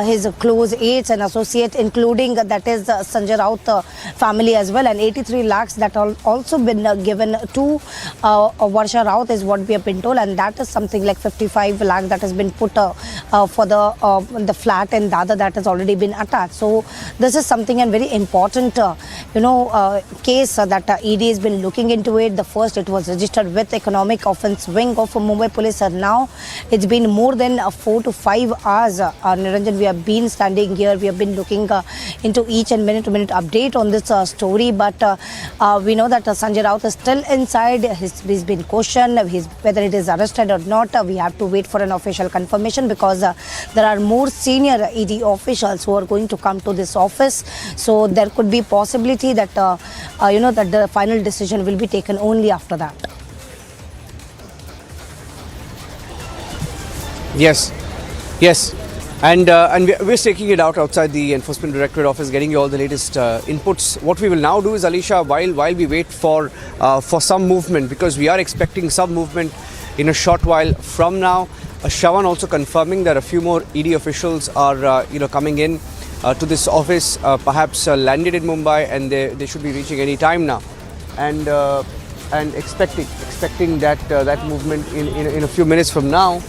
his close aides and associates, including that is Sanjay Raut family as well, and 83 lakhs that also been given to Varsha Raut is what we have been told, and that is something like 55 lakhs that has been put for the flat in Dada that has already been attached. So this is something and very important case that ED has been looking into it. The first it was registered with Economic Offence Wing of Mumbai Police, and now it's been more than 4 to 5 hours. Niranjan, we have been standing here, we have been looking into each and minute-to-minute update on this story, but we know that Sanjay Raut is still inside. He's been questioned, whether it is arrested or not. We have to wait for an official confirmation, because there are more senior ED officials who are going to come to this office. So there could be possibility that that the final decision will be taken only after that. Yes, and we're taking it outside the Enforcement Directorate office, getting you all the latest inputs. What we will now do is, Alisha, while we wait for some movement, because we are expecting some movement in a short while from now. Shravan also confirming that a few more ED officials are coming in to this office, perhaps landed in Mumbai, and they should be reaching any time now, and expecting that movement in a few minutes from now.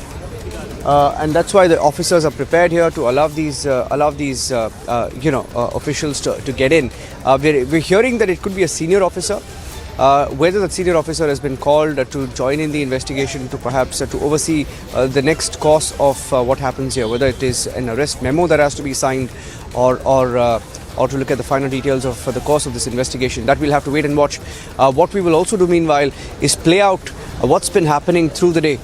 And that's why the officers are prepared here to allow these officials to get in. We're hearing that it could be a senior officer. Whether that senior officer has been called to join in the investigation, to perhaps to oversee the next course of what happens here, whether it is an arrest memo that has to be signed, or to look at the final details of the course of this investigation, that we'll have to wait and watch. What we will also do meanwhile is play out what's been happening through the day.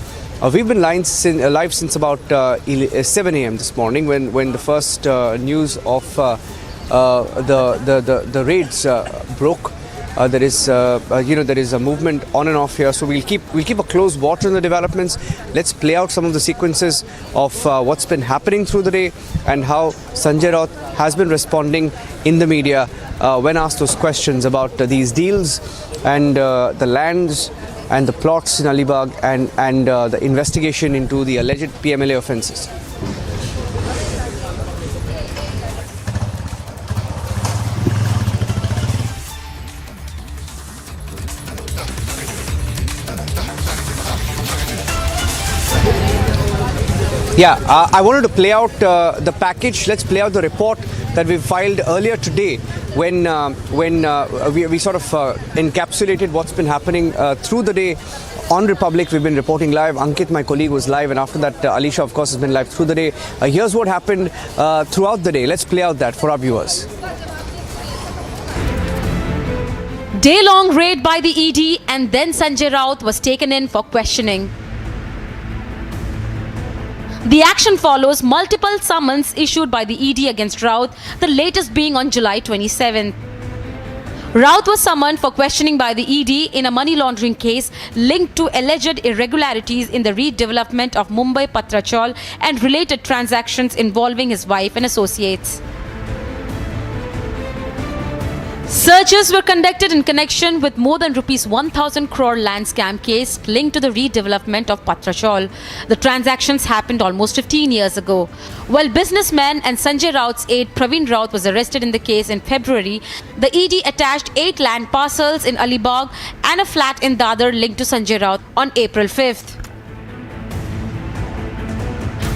We've been live since about 7 a.m. this morning, when the first news of the raids broke. There is a movement on and off here, so we'll keep a close watch on the developments. Let's play out some of the sequences of what's been happening through the day, and how Sanjay Raut has been responding in the media when asked those questions about these deals and the lands and the plots in Alibag, and the investigation into the alleged PMLA offences. Yeah, I wanted to play out the package. Let's play out the report that we filed earlier today, when we sort of encapsulated what's been happening through the day on Republic. We've been reporting live. Ankit, my colleague, was live, and after that, Alisha, of course, has been live through the day. Here's what happened throughout the day. Let's play out that for our viewers. Day-long raid by the ED, and then Sanjay Raut was taken in for questioning. The action follows multiple summons issued by the ED against Raut, the latest being on July 27th. Raut was summoned for questioning by the ED in a money laundering case linked to alleged irregularities in the redevelopment of Mumbai Patrachal and related transactions involving his wife and associates. Searches were conducted in connection with more than rupees 1,000 crore land scam case linked to the redevelopment of Patrachal. The transactions happened almost 15 years ago. While businessman and Sanjay Raut's aide Praveen Raut was arrested in the case in February, the ED attached 8 land parcels in Alibag and a flat in Dadar linked to Sanjay Raut on April 5th.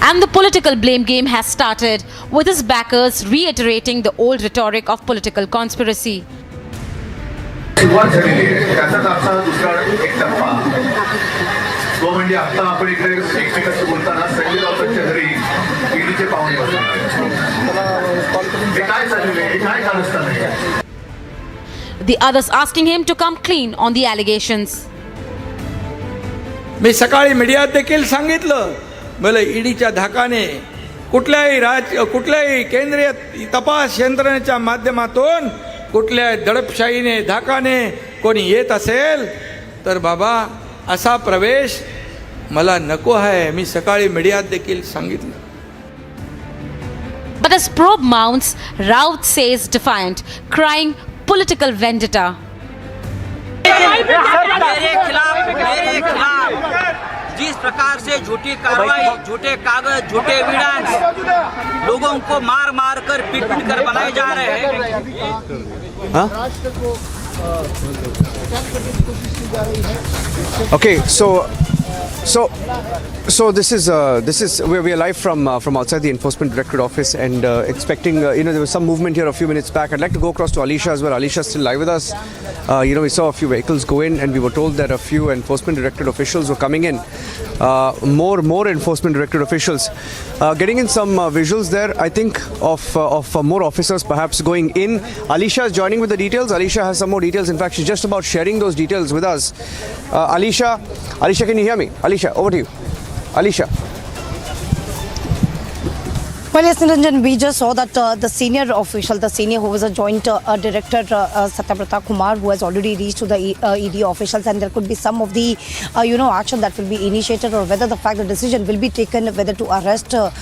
And the political blame game has started, with his backers reiterating the old rhetoric of political conspiracy. The others asking him to come clean on the allegations. मी सकाळी मीडियात देखील सांगितलं, भले ईडीच्या धाकाने कुठल्याही केंद्रीय तपास यंत्रणेच्या माध्यमातून कुठल्याही दडपशाहीने धाकाने कोणी येत असेल तर बाबा असा प्रवेश मला नको आहे. मी सकाळी मीडियात देखील सांगितलं. But as probe mounts, Raut says defiant, crying political vendetta. मेरे खिलाफ जिस प्रकार से झूठी कार्रवाई, झूठे कागज, झूठे एविडेंस लोगों को मार मार कर पीट पीट कर बनाए जा रहे हैं. Okay, so this is where we are live from outside the Enforcement Directorate office, and expecting there was some movement here a few minutes back. I'd like to go across to Alisha as well. Alisha is still live with us. We saw a few vehicles go in, and we were told that a few Enforcement Directorate officials were coming in. More Enforcement Directorate officials getting in some visuals there, I think, of more officers perhaps going in. Alisha is joining with the details. Alisha has some more details. In fact, she's just about sharing those details with us. Alisha, can you hear me? Alisha, over to you. Alisha. Well, yes, Niranjan, we just saw that the senior official, the senior who was a joint director, Satyabrata Kumar, who has already reached to the ED officials, and there could be some of the, action that will be initiated, or whether the fact the decision will be taken whether to arrest, this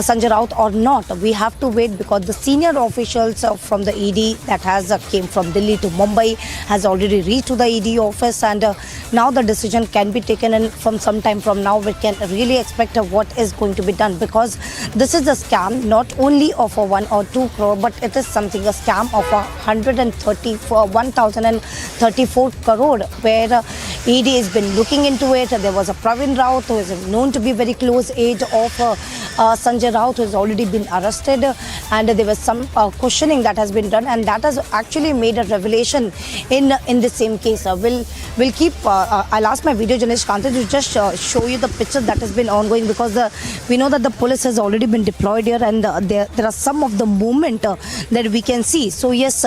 Sanjay Raut or not. We have to wait, because the senior officials from the ED that has came from Delhi to Mumbai has already reached to the ED office, and now the decision can be taken, and from some time from now we can really expect what is going to be done, because this is a scam not only of a 1 or 2 crore, but it is something, a scam of 1,034 crore, where ED has been looking into it. There was a Pravin Raut, who is known to be very close aide of Sanjay Raut, who has already been arrested, and there was some questioning that has been done, and that has actually made a revelation in the same case. We'll keep I'll ask my video journalist Kante to just show you the picture that has been ongoing, because we know that the police has already been deployed here, and there are some of the movement that we can see. So yes,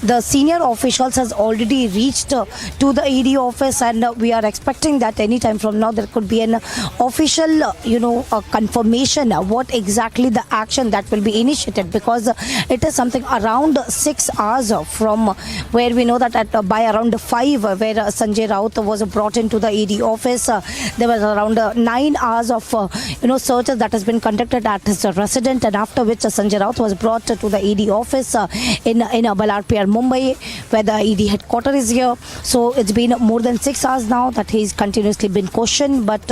the senior officials has already reached to the ED office, and we are expecting that any time from now there could be an official confirmation what exactly the action that will be initiated, because it is something around 6 hours from where we know that by around 5 where Sanjay Raut was brought into the ED office, there was around 9 hours of searches that has been conducted at his residence, and after which Sanjay Raut was brought to the ED office in Balarpur, Mumbai, where the ED headquarters is here. So it's been more than 6 hours now that he's continuously been questioned, but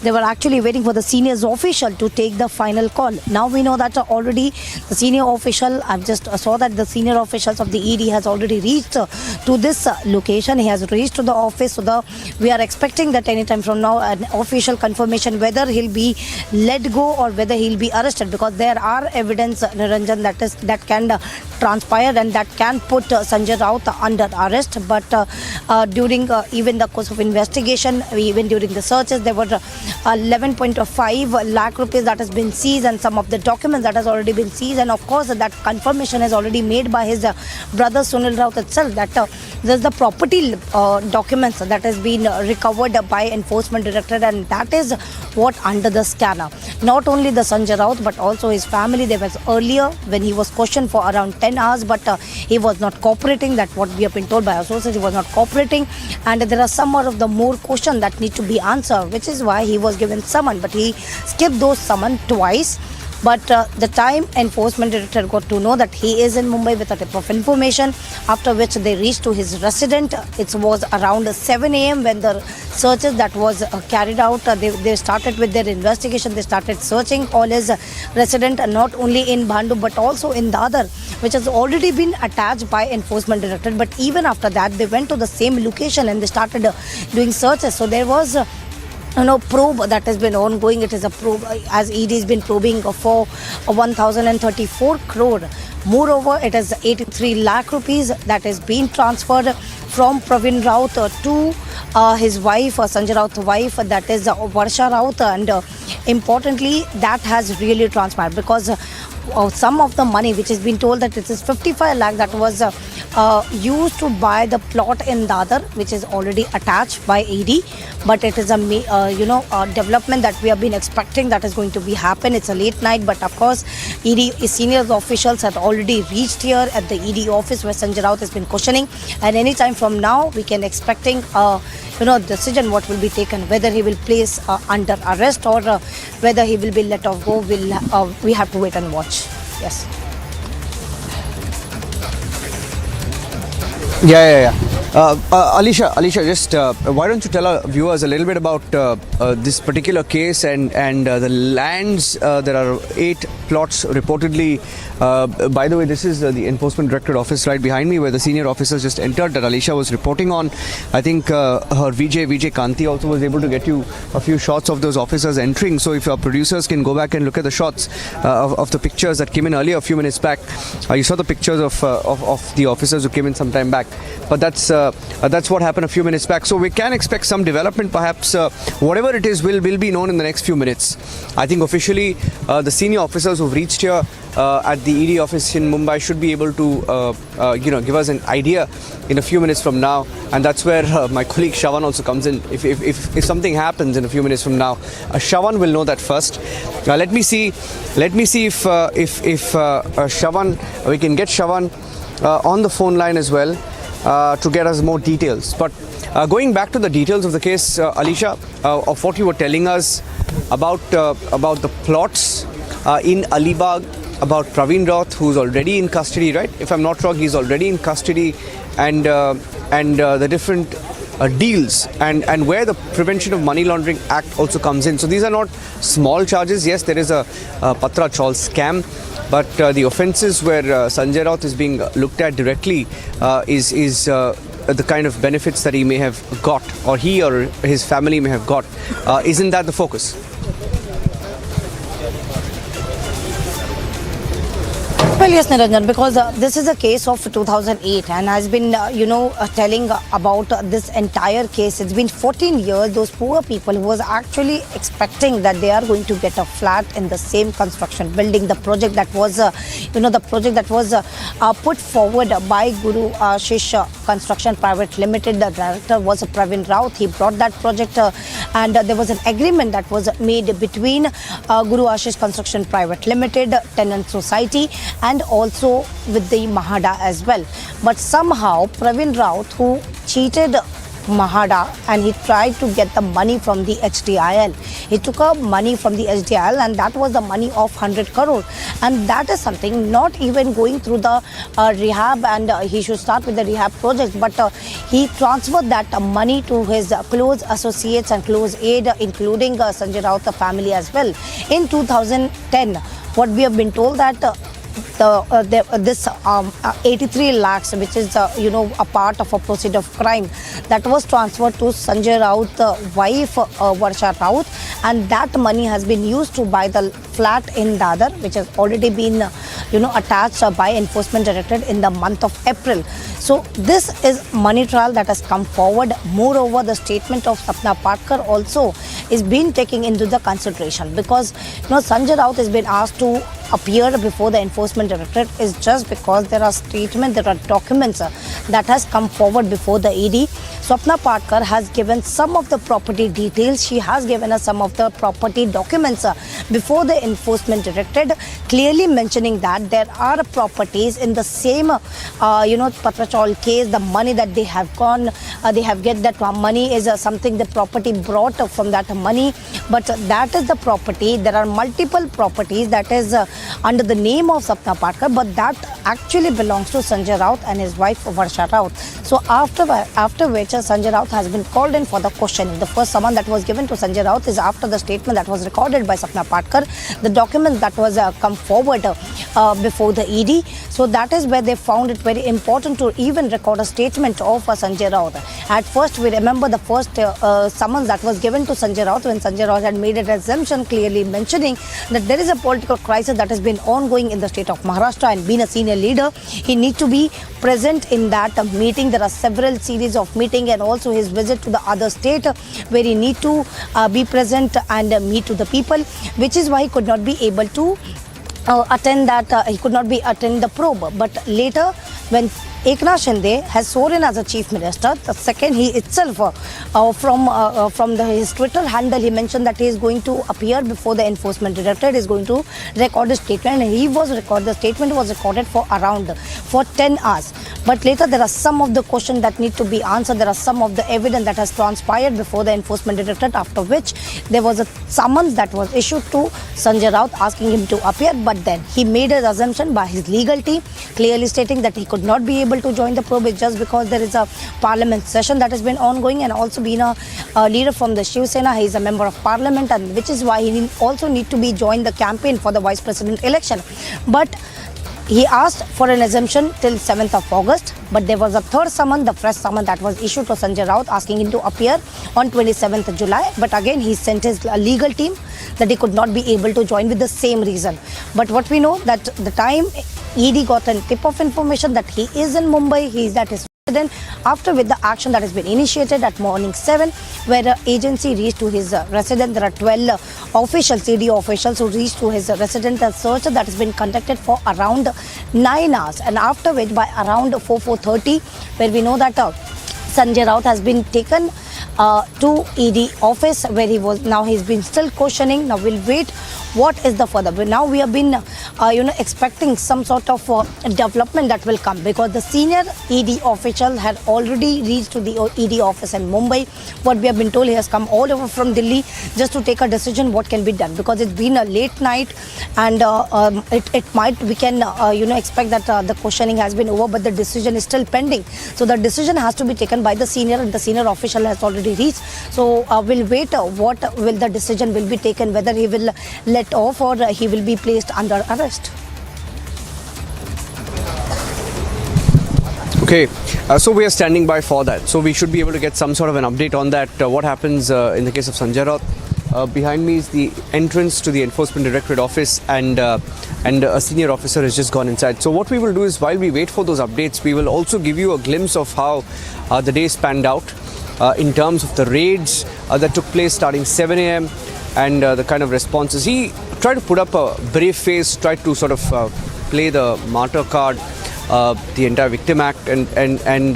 they were actually waiting for the senior official to take the final call. Now we know that already the senior official, I've just saw that the senior officials of the ED has already reached to this location. He has reached to the office, so we are expecting that anytime from now an official confirmation whether he'll be let go or whether he'll be arrested, because there are evidence, Niranjan, that can transpire and that can put Sanjay Raut under arrest. But during even the course of investigation, even during the searches, there were 11.5 lakh rupees that has been seized, and some of the documents that has already been seized, and of course that confirmation is already made by his brother Sunil Raut itself, that there's the property documents that has been recovered by Enforcement Directorate, and that is what under the scanner. Not only the Sanjay Raut but also his family. There was earlier when he was questioned for around 10 hours, but he was not cooperating. That's what we have been told by associates. He was not cooperating, and there are some of the more questions that need to be answered, which is why he was given summon, but he skipped those summon twice. But the time Enforcement Directorate got to know that he is in Mumbai with a tip of information, after which they reached to his residence. It was around 7 a.m. when the searches that was carried out. They started with their investigation. They started searching all his residence, not only in Bhandu but also in Dadar, which has already been attached by Enforcement Directorate. But even after that, they went to the same location and they started doing searches. So there was probe that has been ongoing. It is a probe, as ED has been probing for 1,034 crore. Moreover, it is 83 lakh rupees that has been transferred from Pravin Raut to his wife, Sanjay Raut's wife, that is Varsha Raut, and importantly, that has really transpired, because some of the money which has been told that it is 55 lakh that was used to buy the plot in Dadar, which is already attached by ED. But it is a development that we have been expecting that is going to be happen. It's a late night, but of course, ED senior officials have already reached here at the ED office where Sanjay Raut has been questioning. And any time from now, we can expecting decision what will be taken, whether he will place under arrest or whether he will be let off go. We have to wait and watch. Yes. Yeah. Alisha, just why don't you tell our viewers a little bit about this particular case and the lands? There are 8 plots reportedly. By the way, this is the Enforcement Directorate office right behind me, where the senior officers just entered that Alisha was reporting on. I think her VJ Kanti also was able to get you a few shots of those officers entering. So if our producers can go back and look at the shots of the pictures that came in earlier a few minutes back, you saw the pictures of the officers who came in some time back. But that's what happened a few minutes back. So we can expect some development, perhaps. Whatever it is will be known in the next few minutes. I think officially the senior officers who've reached here at the ED office in Mumbai should be able to give us an idea in a few minutes from now, and that's where my colleague Shawan also comes in. If something happens in a few minutes from now, Shawan will know that first. Let me see if Shawan, we can get Shawan on the phone line as well to get us more details. But going back to the details of the case, Alisha, of what you were telling us about the plots in Alibag, about Praveen Raut, who's already in custody, right? If I'm not wrong, he's already in custody, and the different deals and where the Prevention of Money Laundering Act also comes in. So these are not small charges. Yes, there is a Patra Chaul scam, but the offences where Sanjay Raut is being looked at directly is the kind of benefits that he may have got, or he or his family may have got. Isn't that the focus? Well, yes, Niranjan, because this is a case of 2008 and has been, telling about this entire case. It's been 14 years, those poor people who was actually expecting that they are going to get a flat in the same construction building. The project that was, put forward by Guru Ashish Construction Private Limited. The director was Praveen Raut. He brought that project and there was an agreement that was made between Guru Ashish Construction Private Limited, Tenant Society, and also with the Mahada as well. But somehow Praveen Raut, who cheated Mahada and he tried to get the money from the HDIL. He took up money from the HDIL and that was the money of 100 crore. And that is something not even going through the rehab, and he should start with the rehab project. But he transferred that money to his close associates and close aid, including Sanjay Raut family as well. In 2010, what we have been told that this 83 lakhs, which is a part of a proceed of crime, that was transferred to Sanjay Raut's wife Varsha Raut, and that money has been used to buy the flat in Dadar, which has already been attached by Enforcement Directorate in the month of April. So this is money trial that has come forward. Moreover, the statement of Sapna Patkar also is being taken into the consideration, because Sanjay Raut has been asked to appear before the Enforcement Directorate is just because there are statements, there are documents that has come forward before the ED. Sapna Patkar has given some of the property details. She has given us some of the property documents before the Enforcement Directorate, clearly mentioning that there are properties in the same, Patra Chaul case. The money that they have gone, they have get that money is something the property brought from that money. But that is the property. There are multiple properties that is under the name of Sapna Patkar, but that actually belongs to Sanjay Raut and his wife Varsha Raut. So after which Sanjay Raut has been called in for the questioning. The first summon that was given to Sanjay Raut is after the statement that was recorded by Sapna Patkar, the document that was come forward before the ED. So that is where they found it very important to even record a statement of Sanjay Raut. At first, we remember the first summons that was given to Sanjay Raut when Sanjay Raut had made a exemption, clearly mentioning that there is a political crisis that has been ongoing in the state of Maharashtra, and being a senior leader, he needs to be present in that meeting. There are several series of meetings and also his visit to the other state where he need to be present and meet to the people, which is why he could not be able to attend that. He could not be attend the probe. But later, when Eknath Shinde has sworn in as a chief minister. The second, he itself from his Twitter handle, he mentioned that he is going to appear before the enforcement directorate, is going to record a statement, and the statement was recorded for 10 hours. But later there are some of the questions that need to be answered. There are some of the evidence that has transpired before the enforcement directorate, after which there was a summons that was issued to Sanjay Raut asking him to appear. But then he made an assumption by his legal team, clearly stating that he could not be able to join the probe just because there is a parliament session that has been ongoing, and also being a leader from the Shiv Sena, he is a member of parliament, and which is why he also need to be join the campaign for the vice president election. But he asked for an exemption till 7th of August, but there was a third summon, the fresh summon that was issued to Sanjay Raut asking him to appear on 27th July. But again, he sent his legal team that he could not be able to join with the same reason. But what we know that the time ED got a tip of information that he is in Mumbai, he is at his residence, after with the action that has been initiated at morning 7, where the agency reached to his residence. There are 12 officials, ED officials, who reached to his residence. A search that has been conducted for around 9 hours, and after which by around 4:30, where we know that Sanjay Raut has been taken to ED office, where he was. Now he's been still questioning. Now we'll wait what is the further. But now we have been expecting some sort of development that will come, because the senior ED official had already reached to the ED office in Mumbai. What we have been told, he has come all over from Delhi just to take a decision what can be done, because it's been a late night, and we can expect that the questioning has been over, but the decision is still pending. So the decision has to be taken by the senior, and the senior official has already reached. So we'll wait what will the decision will be taken, whether he will let off or he will be placed under arrest. Okay, so we are standing by for that. So we should be able to get some sort of an update on that. What happens in the case of Sanjay Raut? Behind me is the entrance to the Enforcement Directorate office, and a senior officer has just gone inside. So what we will do is, while we wait for those updates, we will also give you a glimpse of how the day spanned out in terms of the raids that took place starting 7 a.m. and the kind of responses. He tried to put up a brave face, tried to sort of play the martyr card, the entire Victim Act, and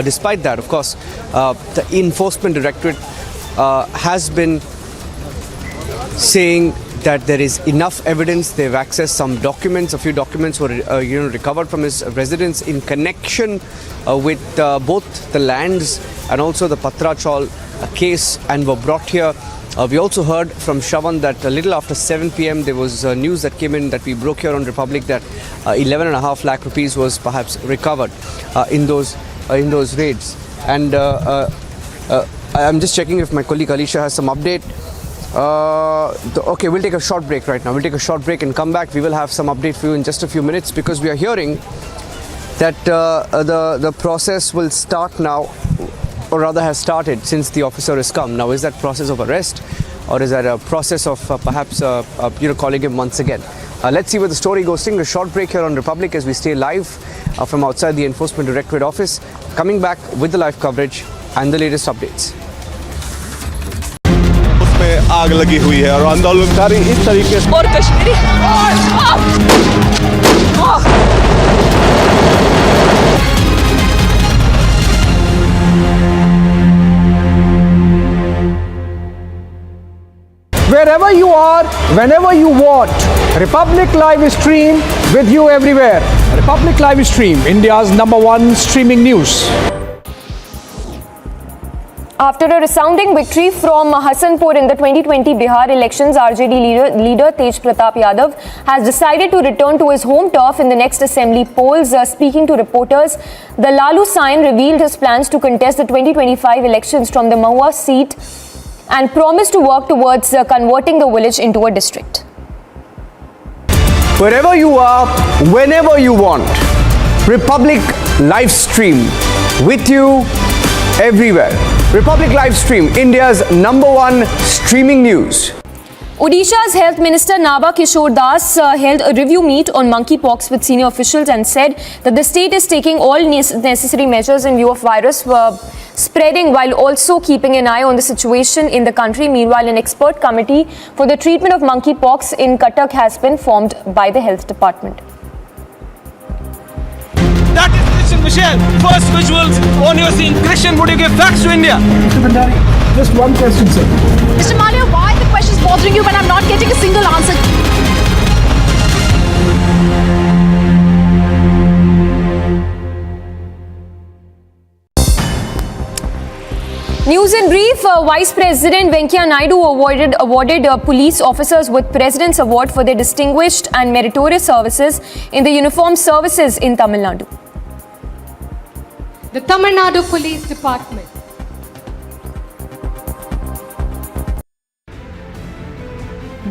despite that, of course, the Enforcement Directorate has been saying that there is enough evidence. They've accessed some documents. A few documents were recovered from his residence in connection with both the lands and also the Patrachal case, and were brought here. We also heard from Shravan that a little after 7 p.m. there was news that came in that we broke here on Republic that 11.5 lakh rupees was perhaps recovered in those raids. And I'm just checking if my colleague Alisha has some update. Okay, we'll take a short break right now. We'll take a short break and come back. We will have some update for you in just a few minutes, because we are hearing that the process will start now, or rather has started since the officer has come. Now, is that process of arrest, or is that a process of perhaps calling him once again? Let's see where the story goes. Taking a short break here on Republic as we stay live from outside the Enforcement Directorate office. Coming back with the live coverage and the latest updates. उसमें आग लगी हुई है और आंदोलनकारी इस तरीके से और Kashmiri Wherever you are, whenever you want, Republic Live Stream with you everywhere. Republic Live Stream, India's #1 streaming news. After a resounding victory from Hasanpur in the 2020 Bihar elections, RJD leader Tej Pratap Yadav has decided to return to his home turf in the next assembly polls. Speaking to reporters, the Lalu Sain revealed his plans to contest the 2025 elections from the Mahua seat and promised to work towards converting the village into a district. Wherever you are, whenever you want, Republic Live Stream with you everywhere. Republic Live Stream, India's #1 streaming news. Odisha's Health Minister Naba Kishore Das held a review meet on monkeypox with senior officials and said that the state is taking all necessary measures in view of virus spreading, while also keeping an eye on the situation in the country. Meanwhile, an expert committee for the treatment of monkeypox in Cuttack has been formed by the Health Department. That is the decision Michelle, first visuals on your scene. Christian, would you give facts to India? Mr. Bhandari, just one question, sir. Mr. Malia, why are the questions bothering you when I'm not getting a single answer? News in brief, Vice President Venkaiah Naidu awarded police officers with President's Award for their distinguished and meritorious services in the uniformed services in Tamil Nadu. The Tamil Nadu Police Department.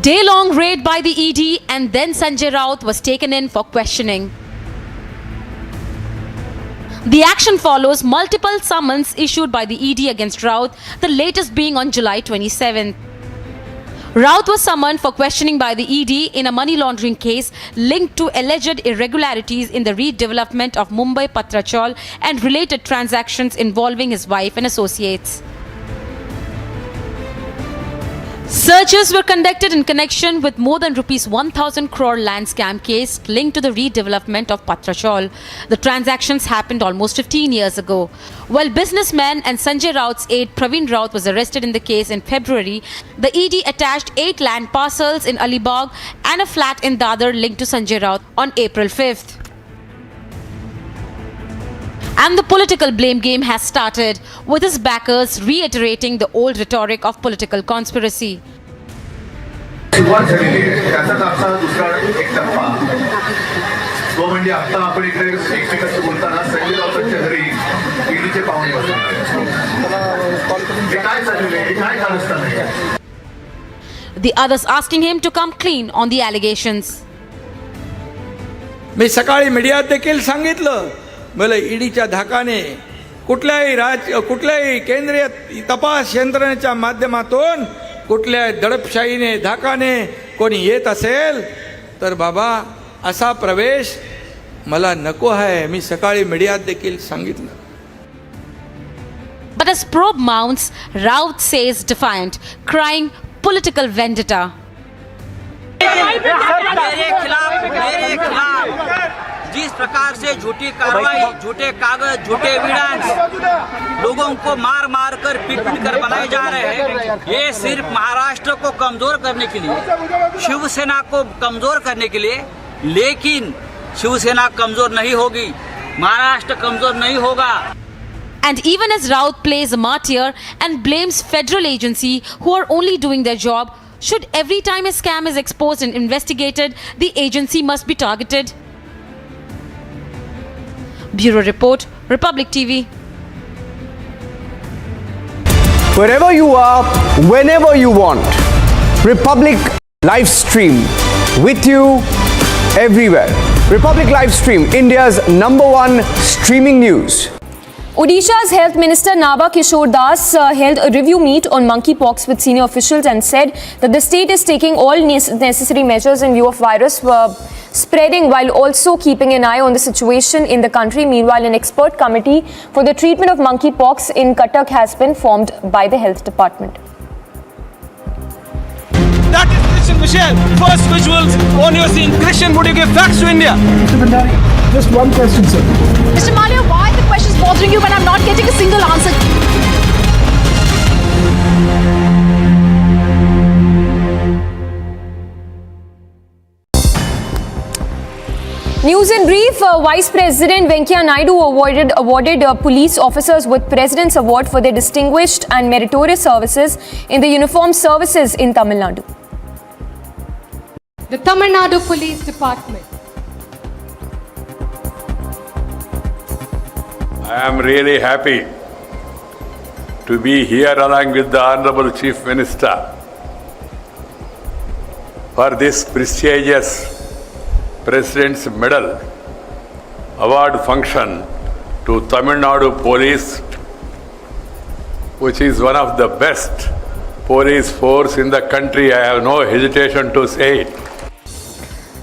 Day-long raid by the ED and then Sanjay Raut was taken in for questioning. The action follows multiple summons issued by the ED against Raut, the latest being on July 27th. Raut was summoned for questioning by the ED in a money laundering case linked to alleged irregularities in the redevelopment of Mumbai Patrachal and related transactions involving his wife and associates. Searches were conducted in connection with more than rupees 1,000 crore land scam case linked to the redevelopment of Patrachal. The transactions happened almost 15 years ago. While businessman and Sanjay Raut's aide Praveen Raut was arrested in the case in February, the ED attached 8 land parcels in Alibag and a flat in Dadar linked to Sanjay Raut on April 5th. And the political blame game has started, with his backers reiterating the old rhetoric of political conspiracy. The others asking him to come clean on the allegations. मी सकाळी मीडियात देखील सांगितलं, मला ईडीच्या धाकाने कुठल्याही केंद्रीय तपास यंत्रणेच्या माध्यमातून कुठल्याही दडपशाहीने धाकाने कोणी येत असेल तर बाबा असा प्रवेश मला नको आहे. मी सकाळी मीडियात देखील सांगितलं. But as probe mounts, Raut says defiant, crying political vendetta. मेरे खिलाफ जिस प्रकार से झूठी कार्रवाई, झूठे कागज, झूठे एविडेंस लोगों को मार मार कर पीट कर बनाए जा रहे हैं, ये सिर्फ महाराष्ट्र को कमजोर करने के लिए, शिवसेना को कमजोर करने के लिए. लेकिन शिवसेना कमजोर नहीं होगी, महाराष्ट्र कमजोर नहीं होगा. And even as Raut plays a martyr and blames federal agency who are only doing their job, should every time a scam is exposed and investigated, the agency must be targeted? Bureau Report, Republic TV. Wherever you are, whenever you want, Republic live stream with you everywhere. Republic live stream, India's #1 streaming news. Odisha's Health Minister Naba Kishore Das held a review meet on monkeypox with senior officials and said that the state is taking all necessary measures in view of virus spreading while also keeping an eye on the situation in the country. Meanwhile, an expert committee for the treatment of monkeypox in Cuttack has been formed by the Health Department. That is Christian Michelle, first visuals on your scene. Christian, would you give facts to India? Mr. Bhandari, just one question, sir. Mr. Malia, why are the questions bothering you when I'm not getting a single answer? News in brief, Vice President Venkaiah Naidu awarded police officers with President's Award for their distinguished and meritorious services in the uniformed services in Tamil Nadu. The Tamil Nadu Police Department. I am really happy to be here along with the Honorable Chief Minister for this prestigious President's Medal award function to Tamil Nadu Police, which is one of the best police force in the country. I have no hesitation to say it.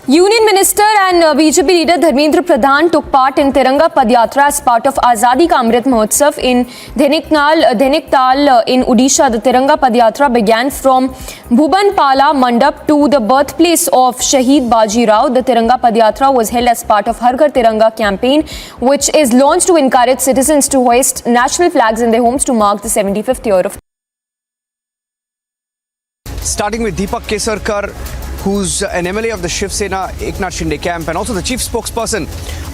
Union Minister and BJP leader Dharmendra Pradhan took part in Tiranga Padyatra as part of Azadi Ka Amrit Mahotsav in Dhaniktal in Odisha. The Tiranga Padyatra began from Bhubanpala Mandap to the birthplace of Shaheed Baji Raut. The Tiranga Padyatra was held as part of Har Ghar Tiranga campaign, which is launched to encourage citizens to hoist national flags in their homes to mark the 75th year of. Starting with Deepak Kesarkar, who's an MLA of the Shiv Sena Eknath Shinde camp and also the chief spokesperson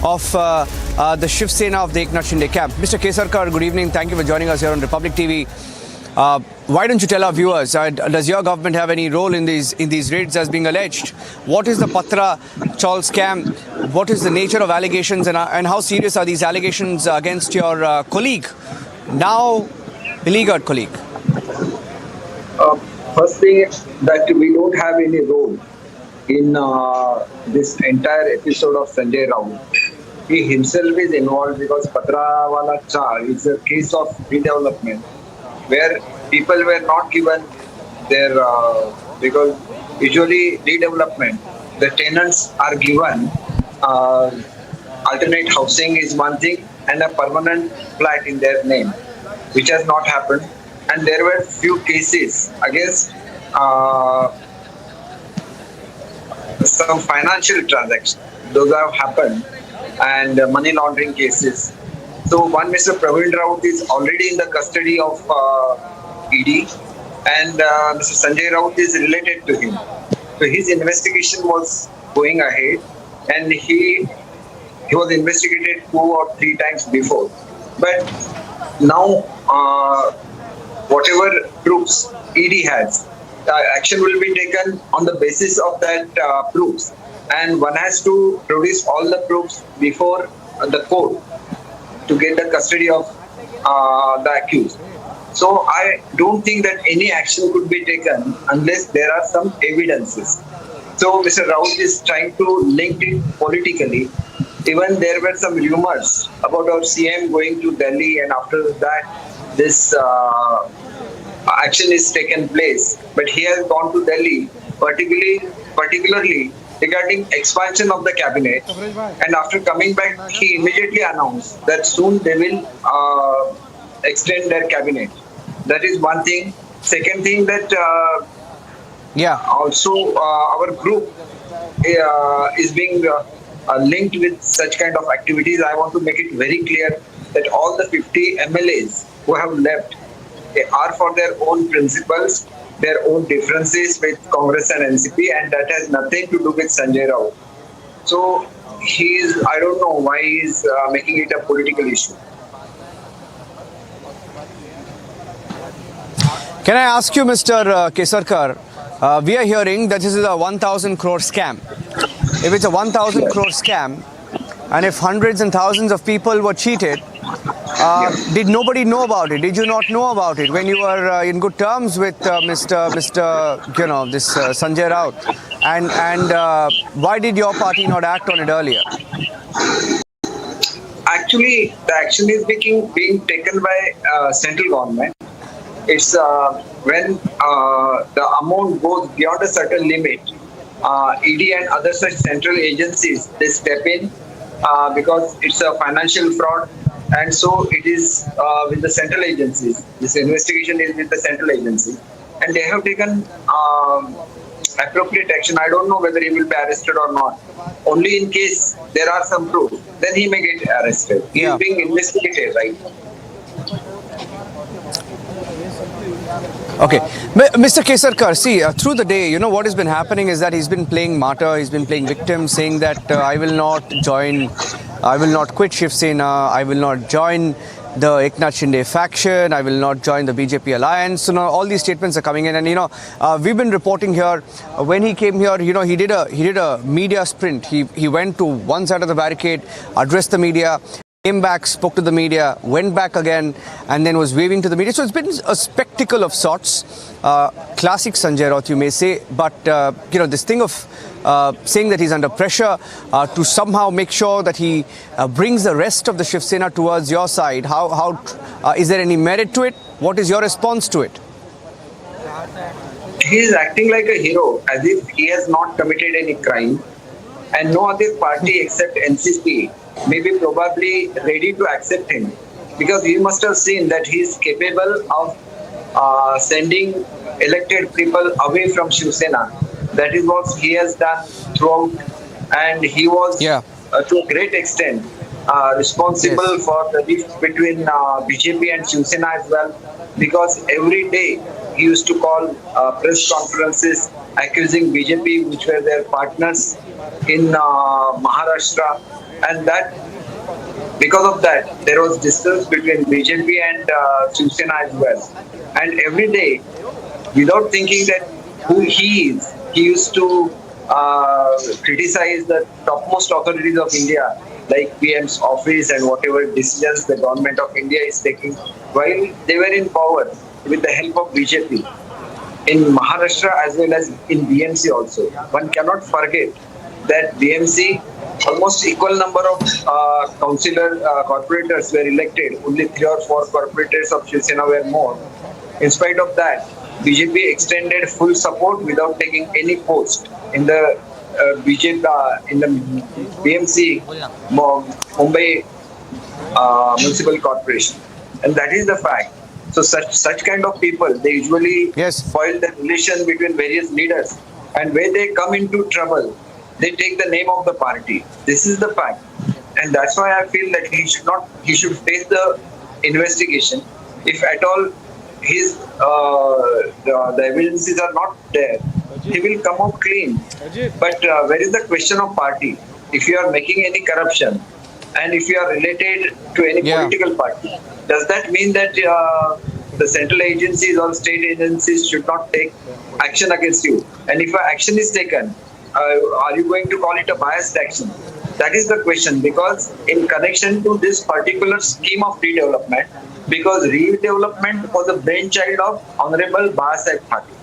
of the Shiv Sena of the Eknath Shinde camp. Mr. Kesarkar, good evening. Thank you for joining us here on Republic TV. Why don't you tell our viewers, does your government have any role in these raids as being alleged? What is the Patra Chaul scam? What is the nature of allegations and how serious are these allegations against your colleague, now beleaguered colleague? First thing that we don't have any role in this entire episode of Sanjay Raut. He himself is involved because Patra Wala Char is a case of redevelopment where people were not given their, because usually redevelopment, the tenants are given alternate housing is one thing and a permanent flat in their name, which has not happened. And there were few cases against some financial transactions. Those have happened and money laundering cases. So one Mr. Praveen Raut is already in the custody of ED and Mr. Sanjay Raut is related to him. So his investigation was going ahead and he was investigated 2 or 3 times before. But now whatever proofs ED has, action will be taken on the basis of that proofs, and one has to produce all the proofs before the court to get the custody of the accused. So I don't think that any action could be taken unless there are some evidences. So Mr. Raut is trying to link it politically. Even there were some rumors about our CM going to Delhi, and after that this action is taken place. But he has gone to Delhi particularly regarding expansion of the cabinet, and after coming back he immediately announced that soon they will extend their cabinet. That is one thing. Second thing, that also our group is being linked with such kind of activities. I want to make it very clear that all the 50 MLAs who have left, they are for their own principles, their own differences with Congress and NCP, and that has nothing to do with Sanjay Raut. So I don't know why he is making it a political issue. Can I ask you, Mr. Kesarkar, we are hearing that this is a 1,000 crore scam. If it's a 1,000 crore scam, and if hundreds and thousands of people were cheated, did nobody know about it? Did you not know about it when you were in good terms with Mr. Sanjay Raut? And why did your party not act on it earlier? Actually, the action is being taken by central government. It's when the amount goes beyond a certain limit, ED and other such central agencies, they step in because it's a financial fraud, and so it is with the central agencies. This investigation is with the central agency, and they have taken appropriate action. I don't know whether he will be arrested or not. Only in case there are some proof, then he may get arrested. He is being investigated, right? Okay. Mr. Kesarkar, see, through the day, what has been happening is that he's been playing martyr, he's been playing victim, saying that I will not quit Shiv Sena, I will not join the Eknath Shinde faction, I will not join the BJP alliance. So now all these statements are coming in, and we've been reporting here, when he came here, he did a media sprint. He went to one side of the barricade, addressed the media, came back, spoke to the media, went back again, and then was waving to the media. So it's been a spectacle of sorts. Classic Sanjay Raut, you may say, but this thing of saying that he's under pressure to somehow make sure that he brings the rest of the Shiv Sena towards your side. How is there any merit to it? What is your response to it? He is acting like a hero, as if he has not committed any crime. and no other party except NCP may be probably ready to accept him, because you must have seen that he is capable of sending elected people away from Shiv Sena. That is what he has done throughout, and he was to a great extent responsible for the rift between BJP and Shiv Sena as well, because every day he used to call press conferences accusing BJP, which were their partners in Maharashtra, and that because of that there was distance between BJP and Shiv Sena as well. And every day, without thinking that who he is, he used to criticize the topmost authorities of India, like PM's office and whatever decisions the government of India is taking, while they were in power with the help of BJP in Maharashtra as well as in BMC also. One cannot forget that BMC, almost equal number of corporators were elected. Only 3 or 4 corporators of Shiv Sena were more. In spite of that, BJP extended full support without taking any post in the BJP in the BMC Mumbai Municipal Corporation, and that is the fact. So such kind of people, they usually spoil the relation between various leaders, and when they come into trouble, they take the name of the party. This is the fact, and that's why I feel that he should face the investigation. If at all his the evidences are not there, he will come out clean. But where is the question of party? If you are making any corruption, and if you are related to any political party, does that mean that the central agencies or state agencies should not take action against you? And if action is taken, are you going to call it a biased action? That is the question, because in connection to this particular scheme of redevelopment, because redevelopment was the brainchild of Honorable Bahasaheb Patil.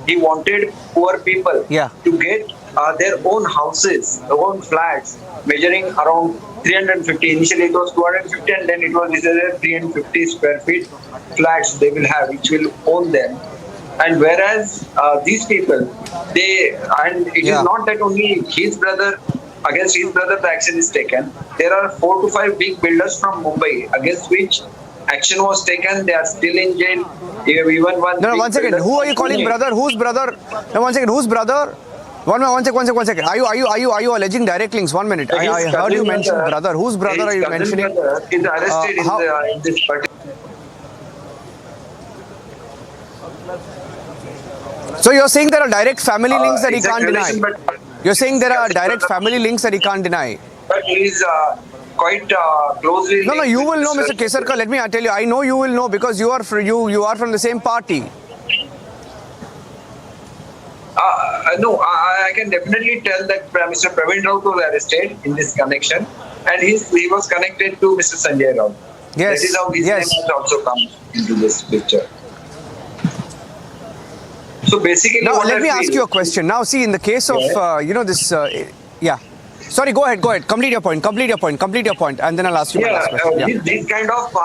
He wanted poor people to get their own houses, their own flats, measuring around 350. Initially it was 250, and then it was decided 350 square feet flats they will have, which will own them. And whereas these people, it is not that only his brother, against his brother the action is taken. There are 4 to 5 big builders from Mumbai against which action was taken. They are still in jail. Even one. No, 1 second. Who are you calling brother? Whose brother? No, 1 second. Whose brother? One second. Are you alleging direct links? 1 minute. I heard you mention brother. Whose brother are you mentioning? Is arrested in this particular. So you're saying there are direct family links that he can't deny? You're saying there are direct family links that he can't deny? But he is quite closely. No, you will know, Mr. Kesarkar. Let me tell you. I know you will know because you are from the same party. No, I can definitely tell that Mr. Praveen Raut was arrested in this connection, and he was connected to Mr. Sanjay Raut. Yes. That is how his name has also come into this picture. So basically, now let me ask you a question. Now, see, in the case of this, Sorry, go ahead. Complete your point, and then I'll ask you my last question. These kind of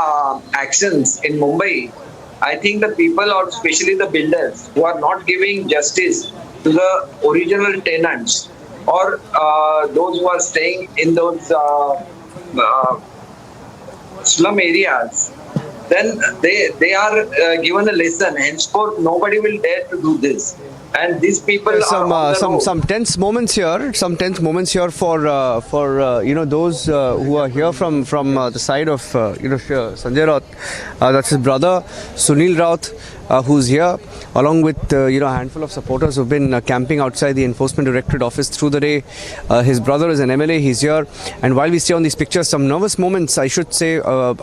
actions in Mumbai, I think the people, or especially the builders, who are not giving justice to the original tenants or those who are staying in those slum areas, then they are given a lesson. Henceforth, nobody will dare to do this. And these people some tense moments here. For those who are here from the side of Sanjay Raut. That's his brother Sunil Raut, who's here, along with a handful of supporters who've been camping outside the Enforcement Directorate office through the day. His brother is an MLA. He's here, and while we stay on these pictures, some nervous moments, I should say,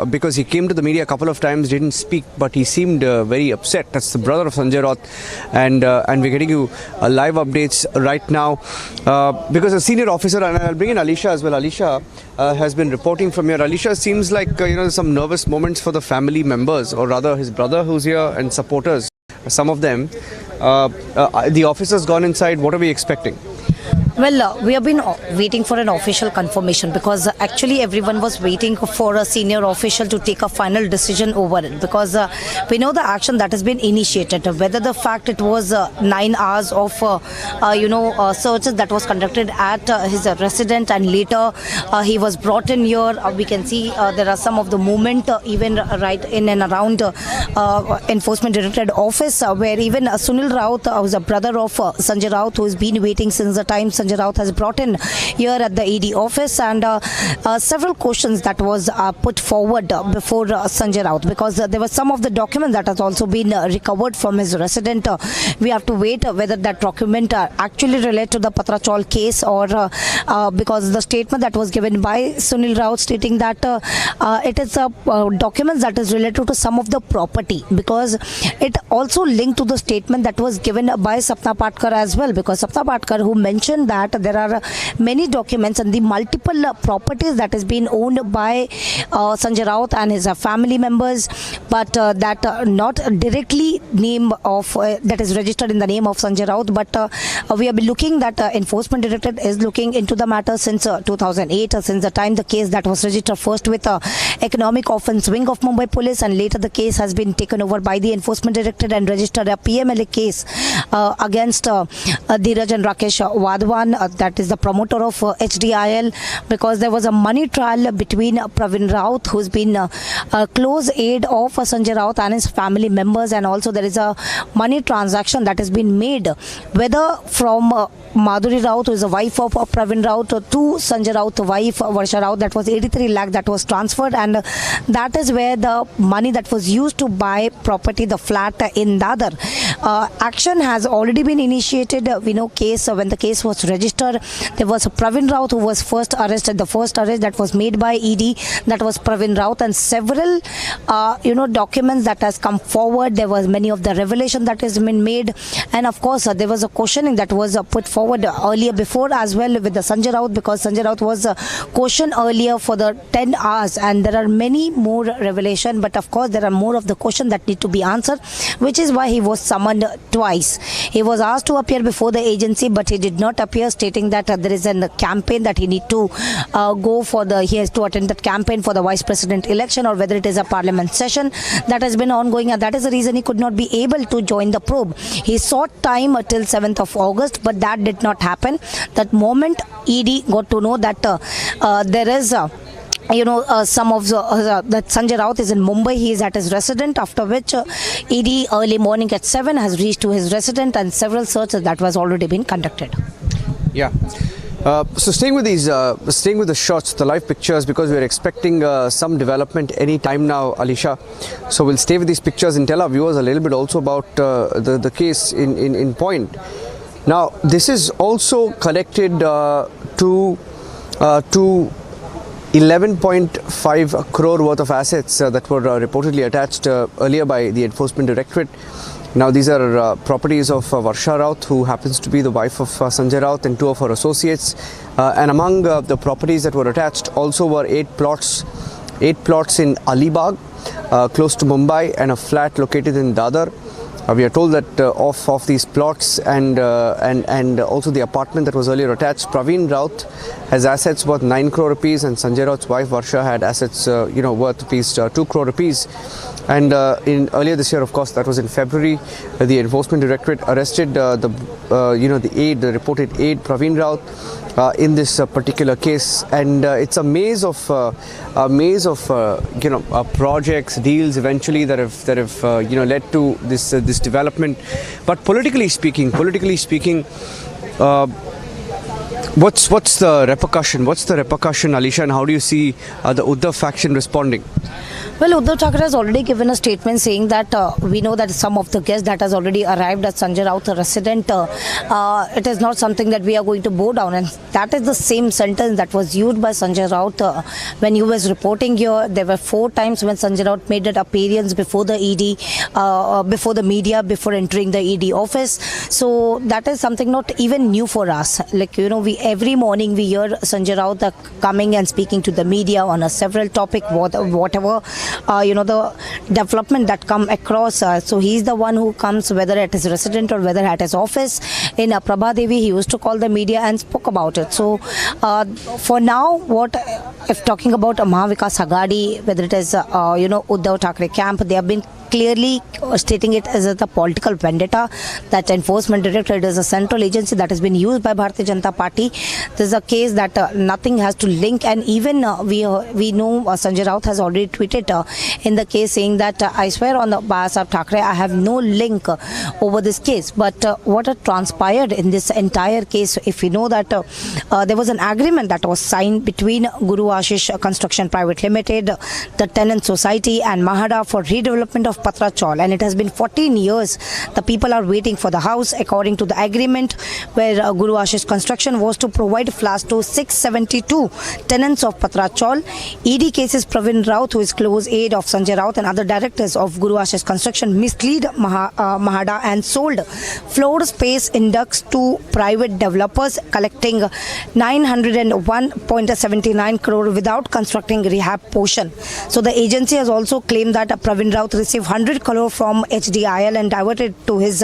because he came to the media a couple of times, didn't speak, but he seemed very upset. That's the brother of Sanjay Raut, and we're getting you live updates right now because a senior officer, and I'll bring in Alisha as well. Alisha has been reporting from here. Alisha, seems like some nervous moments for the family members, or rather his brother who's here and supporters. Some of them. The officer's gone inside. What are we expecting? Well, we have been waiting for an official confirmation because actually everyone was waiting for a senior official to take a final decision over it because we know the action that has been initiated, whether the fact it was 9 hours of searches that was conducted at his residence and later he was brought in here. We can see there are some of the movement even right in and around Enforcement Directorate office where even Sunil Raut, who's a brother of Sanjay Raut, who has been waiting since the time Sanjay Raut has brought in here at the ED office, and several questions that was put forward before Sanjay Raut because there were some of the documents that has also been recovered from his resident. We have to wait whether that document actually relate to the Patrachol case or because the statement that was given by Sunil Raut stating that it is a documents that is related to some of the property because it also linked to the statement that was given by Sapna Patkar as well, because Sapna Patkar who mentioned that there are many documents and the multiple properties that has been owned by Sanjay Raut and his family members, but that not directly name of that is registered in the name of Sanjay Raut, but we have been looking that Enforcement Directorate is looking into the matter since 2008, since the time the case that was registered first with Economic Offence Wing of Mumbai Police and later the case has been taken over by the Enforcement Directorate and registered a PMLA case against Dheeraj and Rakesh Wadhwan, that is the promoter of HDIL, because there was a money trial between Pravin Raut, who's been a close aide of Sanjay Raut and his family members, and also there is a money transaction that has been made whether from Madhuri Raut, who is the wife of Pravin Raut, to Sanjay Raut, wife Varsha Raut, that was 83 lakh that was transferred, and that is where the money that was used to buy property, the flat in Dadar. Action has already been initiated. We know case when the case was registered, there was Pravin Raut who was first arrested. The first arrest that was made by ED, that was Pravin Raut, and several documents that has come forward. There was many of the revelation that has been made, and of course there was a questioning that was put forward earlier before as well with the Sanjay Raut, because Sanjay Raut was questioned earlier for the 10 hours, and there are many more revelation, but of course there are more of the questions that need to be answered, which is why he was summoned twice. He was asked to appear before the agency, but he did not appear, stating that there is a campaign that he need to he has to attend that campaign for the vice president election, or whether it is a parliament session that has been ongoing, and that is the reason he could not be able to join the probe. He sought time till 7th of August, but that did not happen. That moment ED got to know that there is some of that Sanjay Raut is in Mumbai. He is at his residence, after which ED early morning at 7 has reached to his residence, and several searches that was already been conducted. Yeah. So staying with the shots, the live pictures, because we're expecting some development any time now, Alisha. So we'll stay with these pictures and tell our viewers a little bit also about the case in point. Now, this is also connected to 11.5 crore worth of assets that were reportedly attached earlier by the Enforcement Directorate. Now, these are properties of Varsha Raut, who happens to be the wife of Sanjay Raut, and 2 of her associates. And among the properties that were attached also were 8 plots in Alibag, close to Mumbai, and a flat located in Dadar. We are told that of these plots and also the apartment that was earlier attached, Pravin Raut has assets worth 9 crore rupees, and Sanjay Raut's wife Varsha had assets worth rupees 2 crore rupees. And in earlier this year, of course, that was in February, the Enforcement Directorate arrested the reported aide Pravin Raut in this particular case, and it's a maze of projects, deals eventually that have led to this development. But politically speaking, what's the repercussion? What's the repercussion, Alisha, and how do you see the Uddhav faction responding? Well, Uddhav Thackeray has already given a statement saying that we know that some of the guests that has already arrived at Sanjay Raut resident, it is not something that we are going to bow down, and that is the same sentence that was used by Sanjay Raut when he was reporting here. There were 4 times when Sanjay Raut made an appearance before the ED, before the media, before entering the ED office. So that is something not even new for us. Like, we every morning we hear Sanjay Raut coming and speaking to the media on a several topic, whatever the development that come across. So he's the one who comes, whether at his residence or whether at his office. In Prabha Devi, he used to call the media and spoke about it. So for now, if talking about Mahavikas Agadi, whether it is Uddhav Thackeray camp, they have been clearly stating it as a political vendetta. That Enforcement Directorate is a central agency that has been used by Bharatiya Janata Party. This is a case that nothing has to link, and even we know Sanjay Raut has already tweeted in the case saying that I swear on the Babasaheb Thackeray I have no link over this case. But what had transpired in this entire case, if we know that there was an agreement that was signed between Guru Ashish Construction Private Limited, the Tenant Society and Mahada for redevelopment of Patra Chaul, and it has been 14 years. The people are waiting for the house according to the agreement where Guru Ashish Construction was to provide flats to 672 tenants of Patra Chaul. ED cases Pravin Raut, who is close aide of Sanjay Raut and other directors of Guru Ashish Construction, mislead Mahada and sold floor space index to private developers, collecting 901.79 crore without constructing rehab portion. So the agency has also claimed that Pravin Raut received 100 crore from HDIL and diverted to his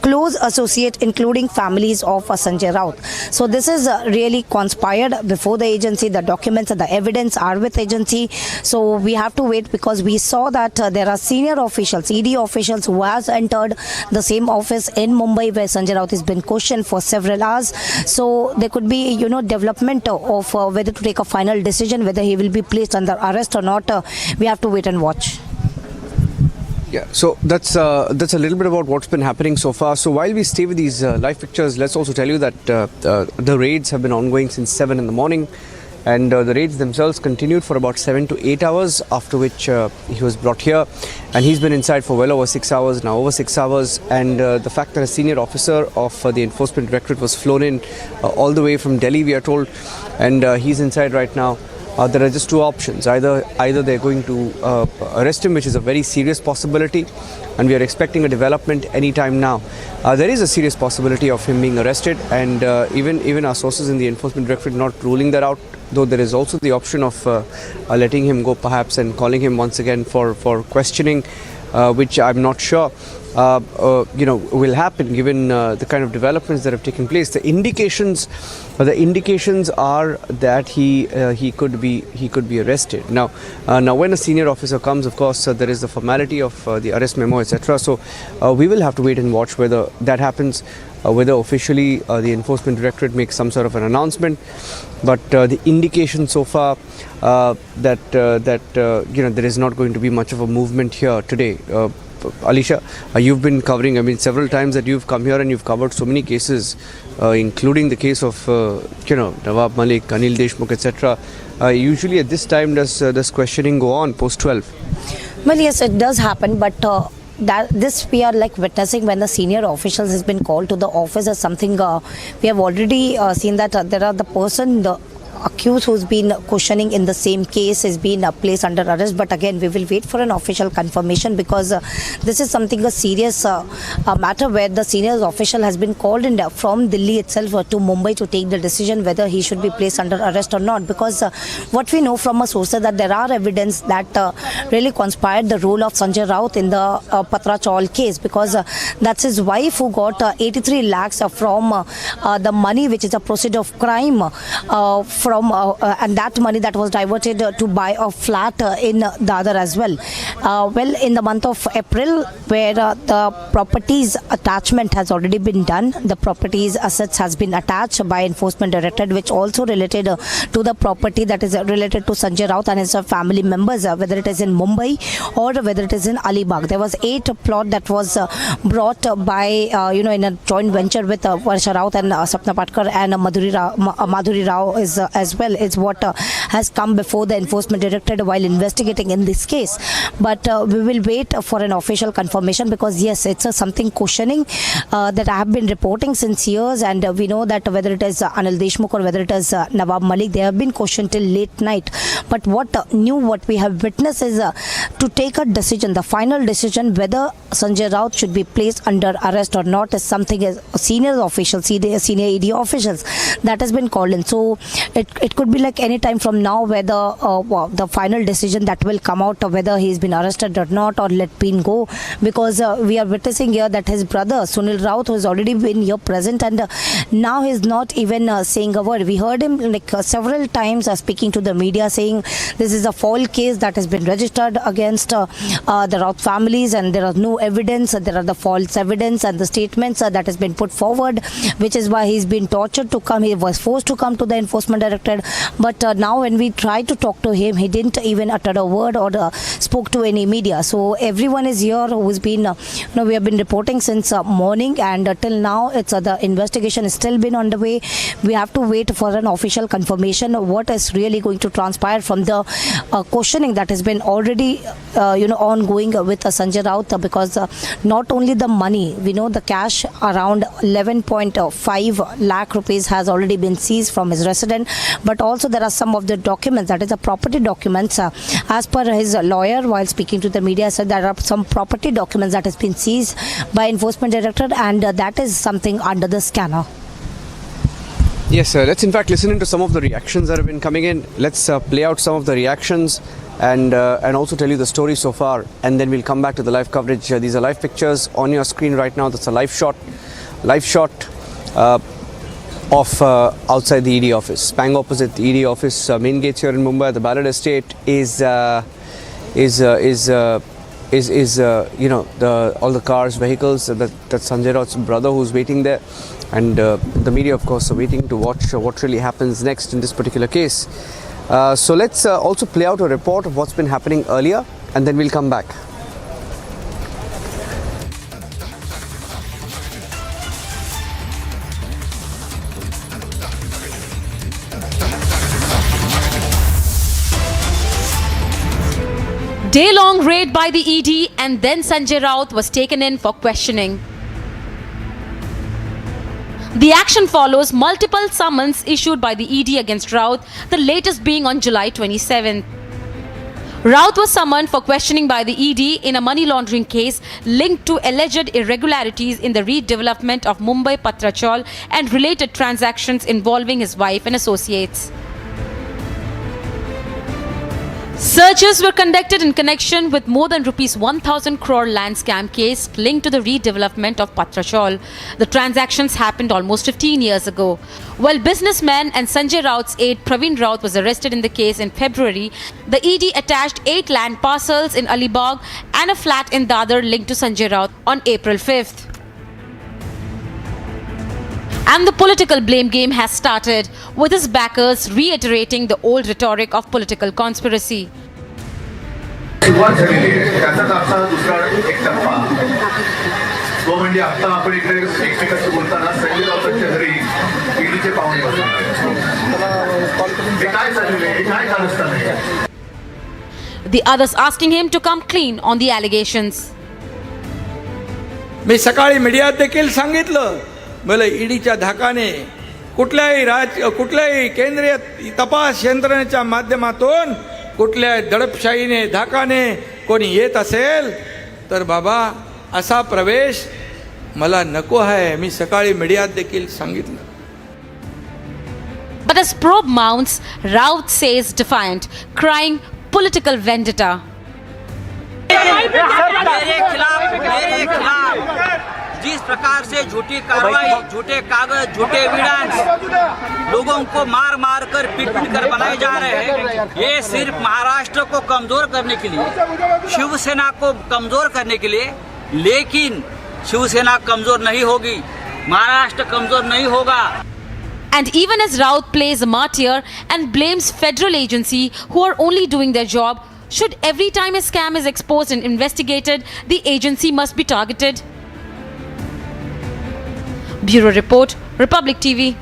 close associate, including families of Sanjay Raut. So this is really conspired before the agency. The documents and the evidence are with agency. So we have to wait, because we saw that there are senior officials, ED officials, who has entered the same office in Mumbai where Sanjay Raut has been questioned for several hours. So there could be, development of whether to take a final decision, whether he will be placed under arrest or not. We have to wait and watch. Yeah, so that's a little bit about what's been happening so far. So while we stay with these live pictures, let's also tell you that the raids have been ongoing since 7 in the morning, and the raids themselves continued for about 7 to 8 hours, after which he was brought here, and he's been inside for well over 6 hours now, over 6 hours. And the fact that a senior officer of the Enforcement Directorate was flown in all the way from Delhi, we are told, and he's inside right now. There are just two options. Either they're going to arrest him, which is a very serious possibility, and we are expecting a development anytime now. There is a serious possibility of him being arrested, and even our sources in the Enforcement Directorate not ruling that out, though there is also the option of letting him go perhaps and calling him once again for questioning, which I'm not sure will happen given the kind of developments that have taken place. The indications are that he could be arrested. Now when a senior officer comes, of course there is the formality of the arrest memo, etc. So we will have to wait and watch whether that happens, whether officially the Enforcement Directorate makes some sort of an announcement. But the indication so far that there is not going to be much of a movement here today. Alisha, you've been covering, several times that you've come here and you've covered so many cases, including the case of, Nawab Malik, Anil Deshmukh, etc. Usually at this time, does questioning go on post 12? Well, yes, it does happen, but this we are witnessing when the senior officials has been called to the office as something we have already seen that there are the accused who's been questioning in the same case has been placed under arrest. But again, we will wait for an official confirmation, because this is something a serious matter where the senior official has been called in from Delhi itself to Mumbai to take the decision whether he should be placed under arrest or not. Because what we know from a source is that there are evidence that really conspired the role of Sanjay Raut in the Patra Chaul case, because that's his wife who got 83 lakhs from the money which is a proceed of crime and that money that was diverted to buy a flat in Dadar as well. In the month of April, where the properties attachment has already been done, the properties assets has been attached by Enforcement Directorate, which also related to the property that is related to Sanjay Raut and his family members, whether it is in Mumbai or whether it is in Alibag. There was 8 plot that was brought by in a joint venture with Varsha Raut and Sapna Patkar and Madhuri Rao as well, is what has come before the Enforcement Directorate while investigating in this case. But we will wait for an official confirmation, because yes, it's something questioning that I have been reporting since years, and we know that whether it is Anil Deshmukh or whether it is Nawab Malik, they have been questioned till late night. But what we have witnessed is to take a decision, the final decision whether Sanjay Raut should be placed under arrest or not, is something as senior ED officials that has been called in. So it could be like any time from from now whether the final decision that will come out of whether he's been arrested or not, or let been go, because we are witnessing here that his brother Sunil Raut, who has already been here present, and now he's not even saying a word. We heard him several times speaking to the media saying this is a foul case that has been registered against the Raut families, and there are no evidence, there are the false evidence and the statements that has been put forward, which is why he's been tortured to come. He was forced to come to the Enforcement Directorate, but now when we tried to talk to him, he didn't even utter a word or spoke to any media. So everyone is here who's been, we have been reporting since morning, and till now it's the investigation has still been on the way. We have to wait for an official confirmation of what is really going to transpire from the questioning that has been already ongoing with Sanjay Raut, because not only the money, we know the cash around 11.5 lakh rupees has already been seized from his residence, but also there are some of the documents, that is the property documents, as per his lawyer while speaking to the media said there are some property documents that has been seized by Enforcement Directorate, and that is something under the scanner. Yes, sir. Let's in fact listen into some of the reactions that have been coming in. Let's play out some of the reactions and also tell you the story so far, and then we'll come back to the live coverage. These are live pictures on your screen right now. That's a live shot of outside the ED office, bang opposite the ED office, main gates here in Mumbai. The Ballard Estate is all the cars, vehicles, that's Sanjay Raut's brother who's waiting there, and the media of course are waiting to watch what really happens next in this particular case. So let's also play out a report of what's been happening earlier, and then we'll come back. Day-long raid by the ED, and then Sanjay Raut was taken in for questioning. The action follows multiple summons issued by the ED against Raut, the latest being on July 27th. Raut was summoned for questioning by the ED in a money laundering case linked to alleged irregularities in the redevelopment of Mumbai Patrachal and related transactions involving his wife and associates. Searches were conducted in connection with more than rupees 1,000 crore land scam case linked to the redevelopment of Patrachal. The transactions happened almost 15 years ago. While businessman and Sanjay Raut's aide Praveen Raut was arrested in the case in February, the ED attached 8 land parcels in Alibag and a flat in Dadar linked to Sanjay Raut on April 5th. And the political blame game has started, with his backers reiterating the old rhetoric of political conspiracy. The others asking him to come clean on the allegations. मी सकाळी मीडियात देखील सांगितलं, मला ईडीच्या धाकाने कुठल्याही केंद्रीय तपास यंत्रणेच्या माध्यमातून कुठल्याही दडपशाहीने धाकाने कोणी येत असेल तर बाबा असा प्रवेश मला नको आहे. मी सकाळी मीडियात देखील सांगितलं. But as probe mounts, Raut says defiant, crying political vendetta. मेरे खिलाफ जिस प्रकार से झूठी कार्रवाई, झूठे कागज, झूठे एविडेंस लोगों को मार मार कर पीट कर बनाए जा रहे हैं, ये सिर्फ महाराष्ट्र को कमजोर करने के लिए, शिवसेना को कमजोर करने के लिए. लेकिन शिवसेना कमजोर नहीं होगी, महाराष्ट्र कमजोर नहीं होगा. And even as Raut plays a martyr and blames federal agency who are only doing their job, should every time a scam is exposed and investigated, the agency must be targeted? Bureau Report, Republic TV.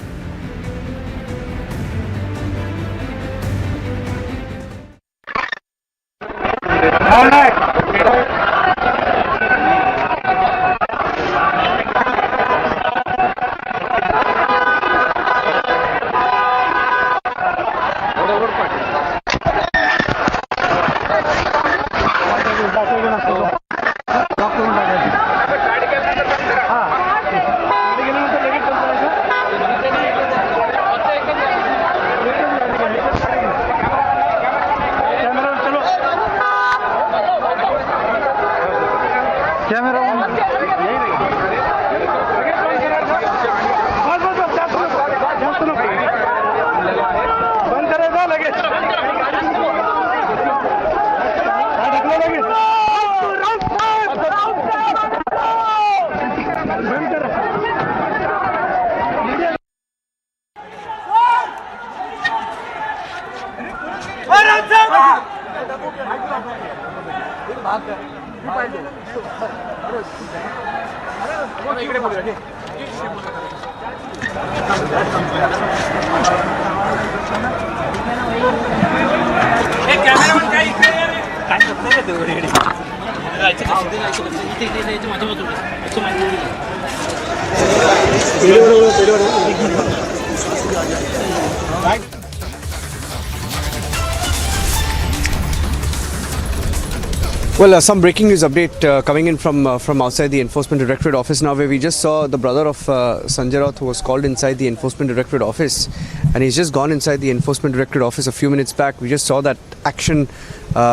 Well, some breaking news update coming in from outside the Enforcement Directorate office now, where we just saw the brother of Sanjay Raut, who was called inside the Enforcement Directorate office, and he's just gone inside the Enforcement Directorate office a few minutes back. We just saw that action.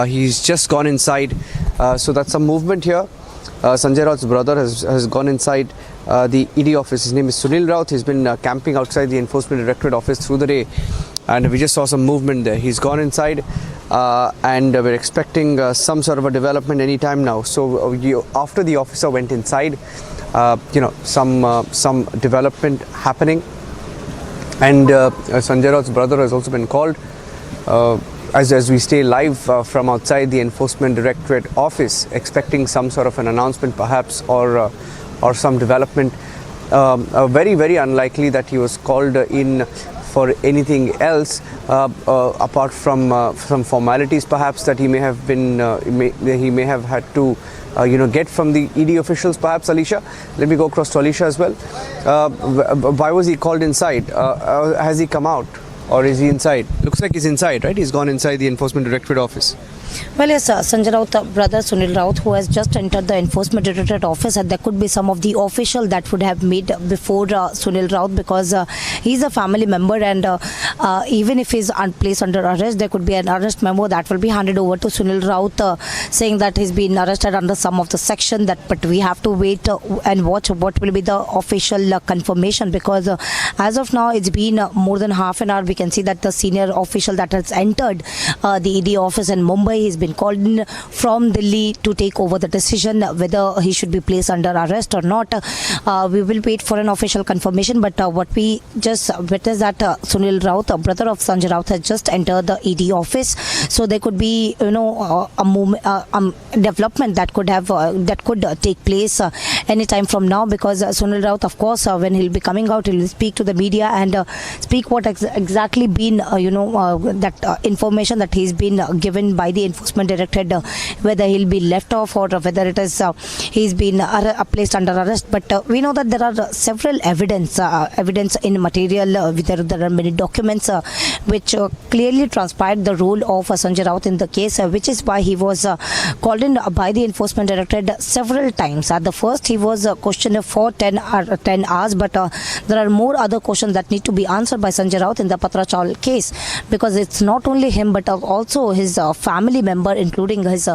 He's just gone inside. So that's some movement here. Sanjay Raut's brother has gone inside the ED office. His name is Sunil Raut. He's been camping outside the Enforcement Directorate office through the day, and we just saw some movement there. He's gone inside. And we're expecting some sort of a development any time now. So after the officer went inside, some development happening, and Sanjay Raut's brother has also been called. As we stay live from outside the Enforcement Directorate office, expecting some sort of an announcement perhaps, or some development. Very, very unlikely that he was called in for anything else apart from some formalities perhaps that he may have been he may have had to get from the ED officials perhaps. Alicia, let me go across to Alicia as well. Why was he called inside? Has he come out, or is he inside? Looks like he's inside, right? He's gone inside the Enforcement Directorate office. Well, yes, Sanjay Raut, brother Sunil Raut, who has just entered the Enforcement Directorate office, and there could be some of the official that would have made before Sunil Raut, because he's a family member, and even if he's placed under arrest, there could be an arrest memo that will be handed over to Sunil Raut saying that he's been arrested under some of the section, but we have to wait and watch what will be the official confirmation, because as of now it's been more than half an hour. We can see that the senior official that has entered the ED office in Mumbai, he's been called in from Delhi to take over the decision whether he should be placed under arrest or not. We will wait for an official confirmation, but what we just witnessed that Sunil Raut, brother of Sanjay Raut, has just entered the ED office. So there could be a movement, development that could take place any time from now, because Sunil Raut, of course, when he'll be coming out, he'll speak to the media and speak what exactly been that information that he's been given by the Enforcement Directorate, whether he'll be left off or whether it is he's been placed under arrest. But we know that there are several evidence in material. There are many documents which clearly transpired the role of Sanjay Raut in the case, which is why he was called in by the Enforcement Directorate several times. At the first, he was questioned for 10 hours, but there are more other questions that need to be answered by Sanjay Raut in the Patra Chawl case, because it's not only him but also his family member, including his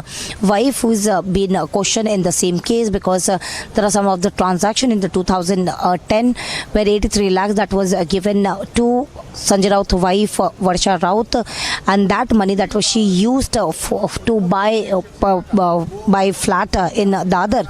wife, who's been questioned in the same case, because there are some of the transaction in the 2010 where 83 lakhs that was given to Sanjay Raut's wife Varsha Raut, and that money that was she used to buy flat in Dadar.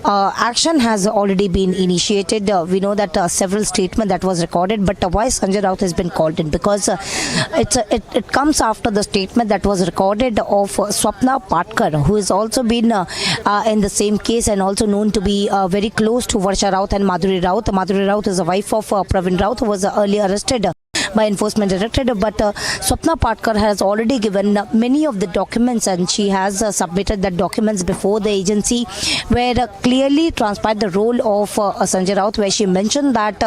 Action has already been initiated. We know that several statements that was recorded, but why Sanjay Raut has been called in? Because it comes after the statement that was recorded of Swapna Patkar, who has also been in the same case and also known to be very close to Varsha Raut and Madhuri Raut. Madhuri Raut is the wife of Pravin Raut, who was earlier arrested by Enforcement Directorate, but Swapna Patkar has already given many of the documents, and she has submitted the documents before the agency, where clearly transpired the role of Sanjay Raut, where she mentioned that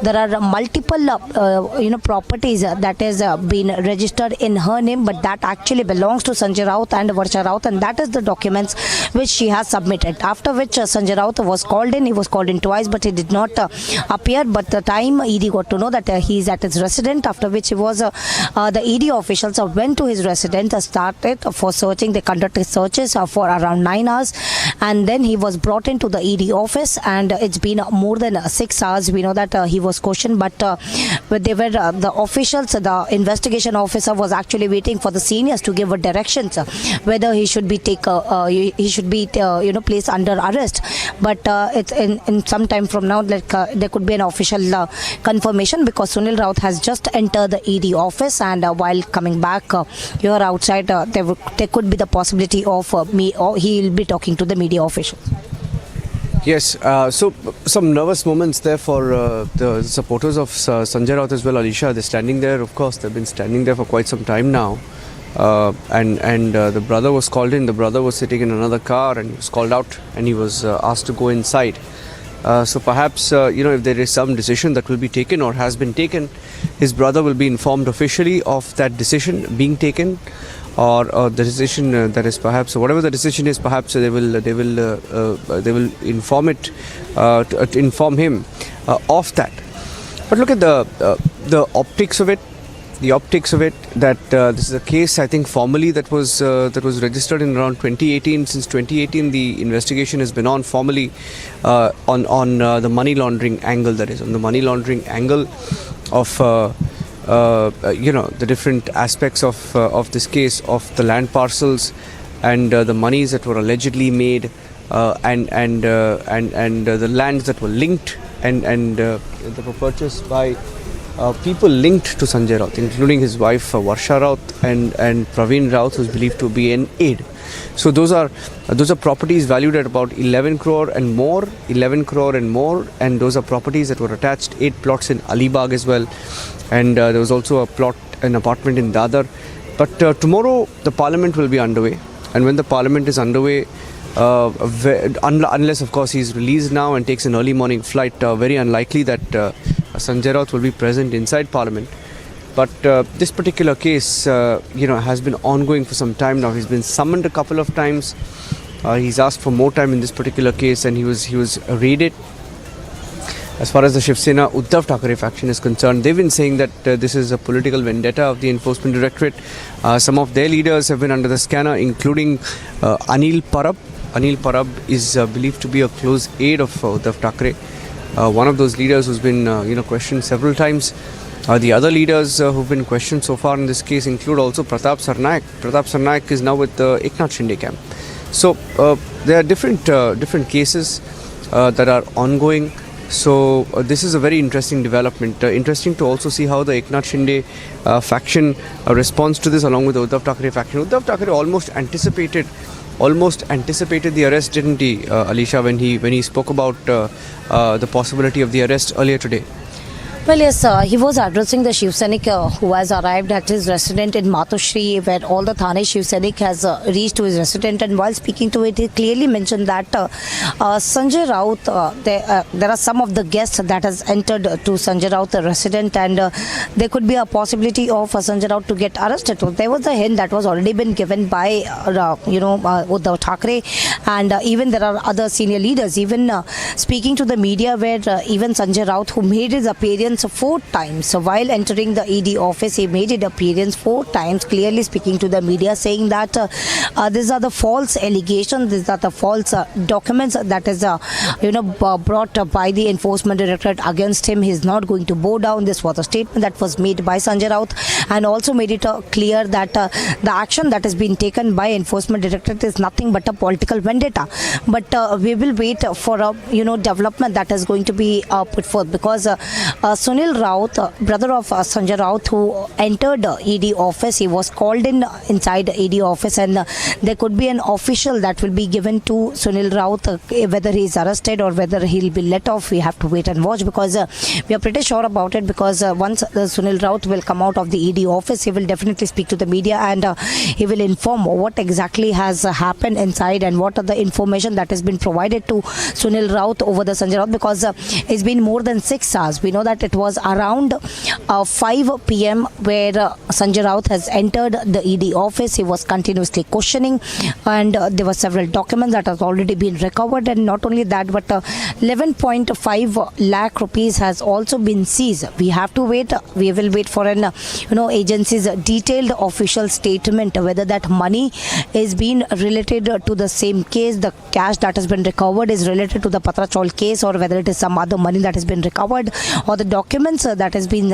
there are multiple properties that has been registered in her name, but that actually belongs to Sanjay Raut and Varsha Raut, and that is the documents which she has submitted. After which Sanjay Raut was called in. He was called in twice, but he did not appear. But the time ED got to know that he is at his residence, after which he was the ED officials went to his residence, started for searching. They conducted searches for around 9 hours, and then he was brought into the ED office, and it's been more than 6 hours. We know that he was questioned, but they were the officials, the investigation officer was actually waiting for the seniors to give directions whether he should be placed under arrest. But it's in some time from now, there could be an official confirmation, because Sunil Raut has just entered the ED office, and while coming back here outside, there could be the possibility of he will be talking to the media officials. Yes, so some nervous moments there for the supporters of Sanjay Raut as well, Alicia. They're standing there, of course, they've been standing there for quite some time now. and the brother was called in. The brother was sitting in another car and he was called out and he was asked to go inside. So perhaps, if there is some decision that will be taken or has been taken, his brother will be informed officially of that decision being taken, or the decision that is perhaps, whatever the decision is, perhaps they will inform it, to inform him of that. But look at the optics of it. The optics of it, that this is a case, I think, formally that was registered in around 2018. Since 2018, the investigation has been on formally on the money laundering angle. That is, on the money laundering angle of the different aspects of this case, of the land parcels and the monies that were allegedly made, and the lands that were linked and that were purchased by people linked to Sanjay Raut, including his wife Varsha Raut and Praveen Raut, who is believed to be an aide. So those are properties valued at about 11 crore and more, and those are properties that were attached, 8 plots in Alibag as well, and there was also an apartment in Dadar. But tomorrow the parliament will be underway, and when the parliament is underway, unless of course he is released now and takes an early morning flight, very unlikely that Sanjay Raut will be present inside Parliament. But this particular case, has been ongoing for some time now. He's been summoned a couple of times. He's asked for more time in this particular case, and he was raided. As far as the Shiv Sena Uddhav Thackeray faction is concerned, they've been saying that this is a political vendetta of the Enforcement Directorate. Some of their leaders have been under the scanner, including Anil Parab. Anil Parab is believed to be a close aide of Uddhav Thackeray. One of those leaders who's been questioned several times. The other leaders who've been questioned so far in this case include also Pratap Sarnaik. Pratap Sarnaik is now with the Eknath Shinde camp. So there are different cases that are ongoing. So this is a very interesting development. Interesting to also see how the Eknath Shinde faction responds to this, along with the Uddhav Thackeray faction. Uddhav Thackeray almost anticipated the arrest, didn't he, Alisha, when he spoke about the possibility of the arrest earlier today? Well, yes, he was addressing the Shiv Sainik who has arrived at his residence in Matushri, where all the Thane Shiv Sainik has reached to his residence. And while speaking to it, he clearly mentioned that Sanjay Raut, there are some of the guests that has entered to Sanjay Raut, the resident, and there could be a possibility of Sanjay Raut to get arrested. So there was a hint that was already been given by Uddhav Thackeray, and even there are other senior leaders, even speaking to the media, where even Sanjay Raut, who made his appearance 4 times while entering the ED office, he made his appearance 4 times, clearly speaking to the media, saying that these are the false allegations, these are the false documents that is brought by the Enforcement Directorate against him. He is not going to bow down. This was a statement that was made by Sanjay Raut, and also made it clear that the action that has been taken by Enforcement Directorate is nothing but a political vendetta. But we will wait for a development that is going to be put forth, because Sunil Raut, brother of Sanjay Raut, who entered ED office, he was called inside ED office, and there could be an official that will be given to Sunil Raut, whether he is arrested or whether he will be let off. We have to wait and watch, because we are pretty sure about it, because once Sunil Raut will come out of the ED office, he will definitely speak to the media, and he will inform what exactly has happened inside and what are the information that has been provided to Sunil Raut over the Sanjay Raut, because it's been more than 6 hours. We know that it was around 5 p.m. where Sanjay Raut has entered the ED office. He was continuously questioning, and there were several documents that have already been recovered, and not only that, but 11.5 lakh rupees has also been seized. We have to wait. We will wait for an agency's detailed official statement whether that money is being related to the same case, the cash that has been recovered is related to the Patra Chaul case, or whether it is some other money that has been recovered, or the documents that has been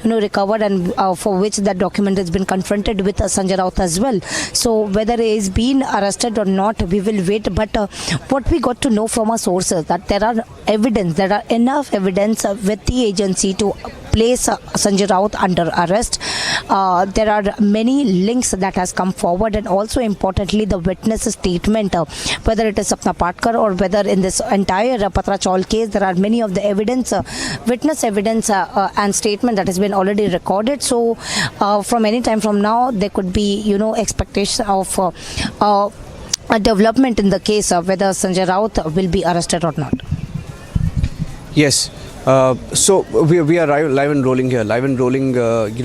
recovered, and for which that document has been confronted with Sanjay Raut as well. So whether he is being arrested or not, we will wait. But what we got to know from our sources, that there are enough evidence with the agency to place Sanjay Raut under arrest. there are many links that has come forward, and also importantly the witness statement, whether it is Sapna Patkar or whether in this entire Patra Chaul case, there are many of the evidence, witness evidence and statement that has been already recorded. So from any time from now, there could be, expectation of a development in the case of whether Sanjay Raut will be arrested or not. Yes. So we are live and rolling here,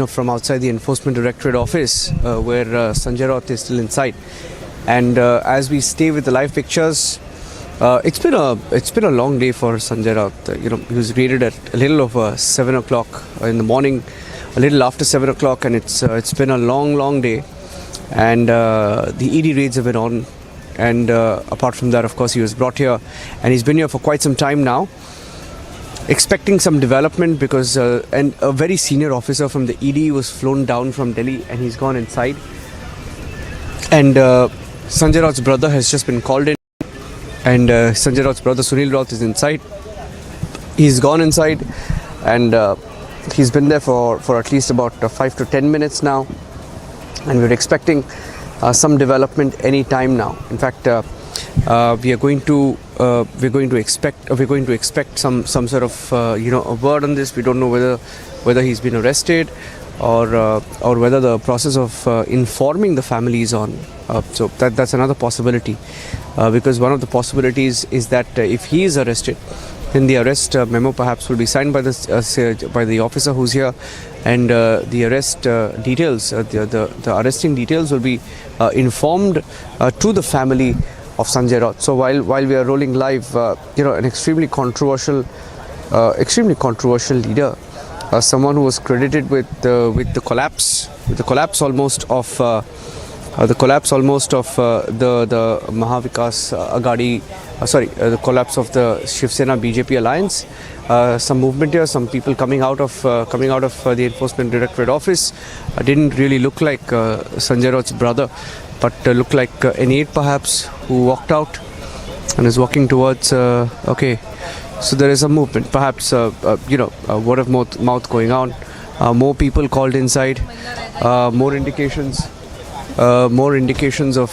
from outside the Enforcement Directorate office, where Sanjay Raut is still inside. And as we stay with the live pictures, it's been a long day for Sanjay Raut. He was raided at a little over 7 o'clock in the morning, a little after 7 o'clock, and it's been a long day. And the ED raids have been on. And apart from that, of course, he was brought here, and he's been here for quite some time now, expecting some development because and a very senior officer from the ED was flown down from Delhi, and he's gone inside. And Sanjay Raut's brother has just been called in, and Sanjay Raut's brother Sunil Raut is inside. He's gone inside, and he's been there for at least about 5 to 10 minutes now, and we're expecting some development any time now. In fact, we're going to expect some sort of a word on this. We don't know whether he's been arrested or whether the process of informing the family is on. So that's another possibility, because one of the possibilities is that if he is arrested, then the arrest memo perhaps will be signed by the officer who's here, and the arrest details, the arresting details will be informed to the family of Sanjay Raut. So while we are rolling live, an extremely controversial leader, someone who was credited with the collapse almost of the Mahavikas Agadi, the collapse of the Shiv Sena BJP alliance. Some movement here, some people coming out of the Enforcement Directorate office. Didn't really look like Sanjay Raut's brother, but looked like an aide perhaps, who walked out and is walking towards. Okay, so there is a movement, perhaps word of mouth going on. More people called inside. More indications of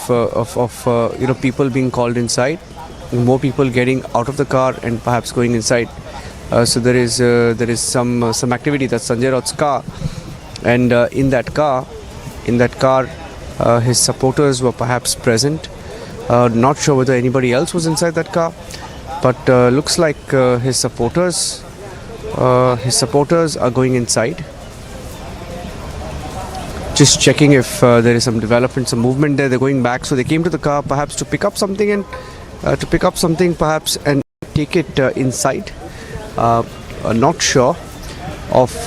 people being called inside. More people getting out of the car and perhaps going inside. So there is some activity. That's Sanjay Raut's car, and in that car, his supporters were perhaps present. Not sure whether anybody else was inside that car, but looks like his supporters are going inside. Just checking if there is some development, some movement there. They're going back, so they came to the car perhaps to pick up something perhaps and take it inside. Not sure of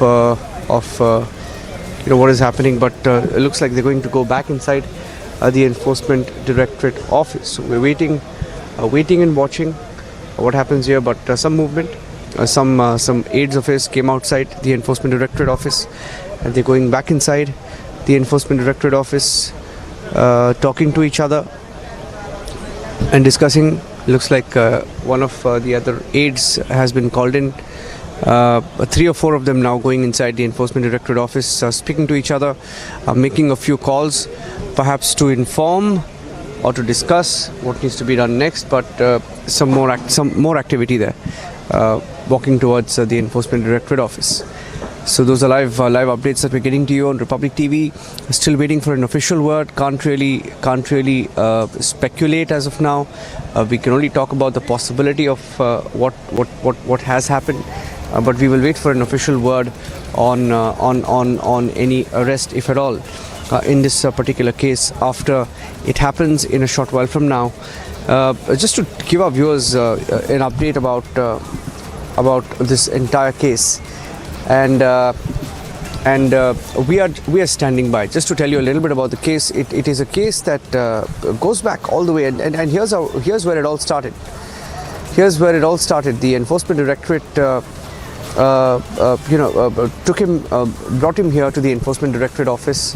what is happening, but it looks like they're going to go back inside the Enforcement Directorate office. So we're waiting and watching what happens here. But some movement, some aides of his came outside the Enforcement Directorate office, and they're going back inside the Enforcement Directorate office, talking to each other and discussing. Looks like one of the other aides has been called in. 3 or 4 of them now going inside the Enforcement Directorate office, speaking to each other, making a few calls, perhaps to inform or to discuss what needs to be done next. But some more activity there, walking towards the Enforcement Directorate office. So those are live updates that we're getting to you on Republic TV. Still waiting for an official word. Can't really speculate as of now. We can only talk about the possibility of what has happened. But we will wait for an official word on any arrest, if at all, in this particular case after it happens in a short while from now. Just to give our viewers an update about this entire case. And we are standing by. Just to tell you a little bit about the case, it is a case that goes back all the way, and here's where it all started. The Enforcement Directorate brought him here to the Enforcement Directorate office.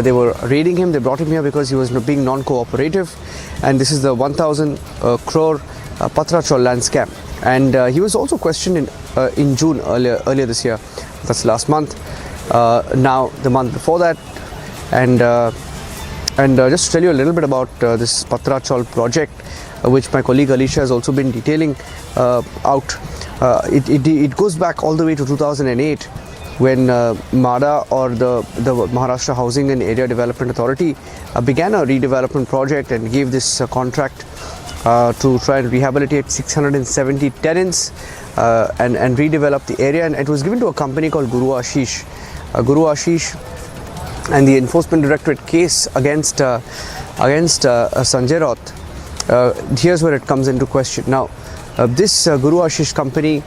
They were raiding him. They brought him here because he was being non-cooperative, and this is the 1,000 crore Patra Chaul land scam. And he was also questioned in June earlier this year. That's last month. now the month before that. And just to tell you a little bit about this Patrachal project, which my colleague Alisha has also been detailing out. It goes back all the way to 2008, when MHADA, or the Maharashtra Housing and Area Development Authority, began a redevelopment project and gave this contract to try and rehabilitate 670 tenants and redevelop the area. And it was given to a company called Guru Ashish. And the Enforcement Directorate case against Sanjay Raut, here's where it comes into question. Now, this Guru Ashish company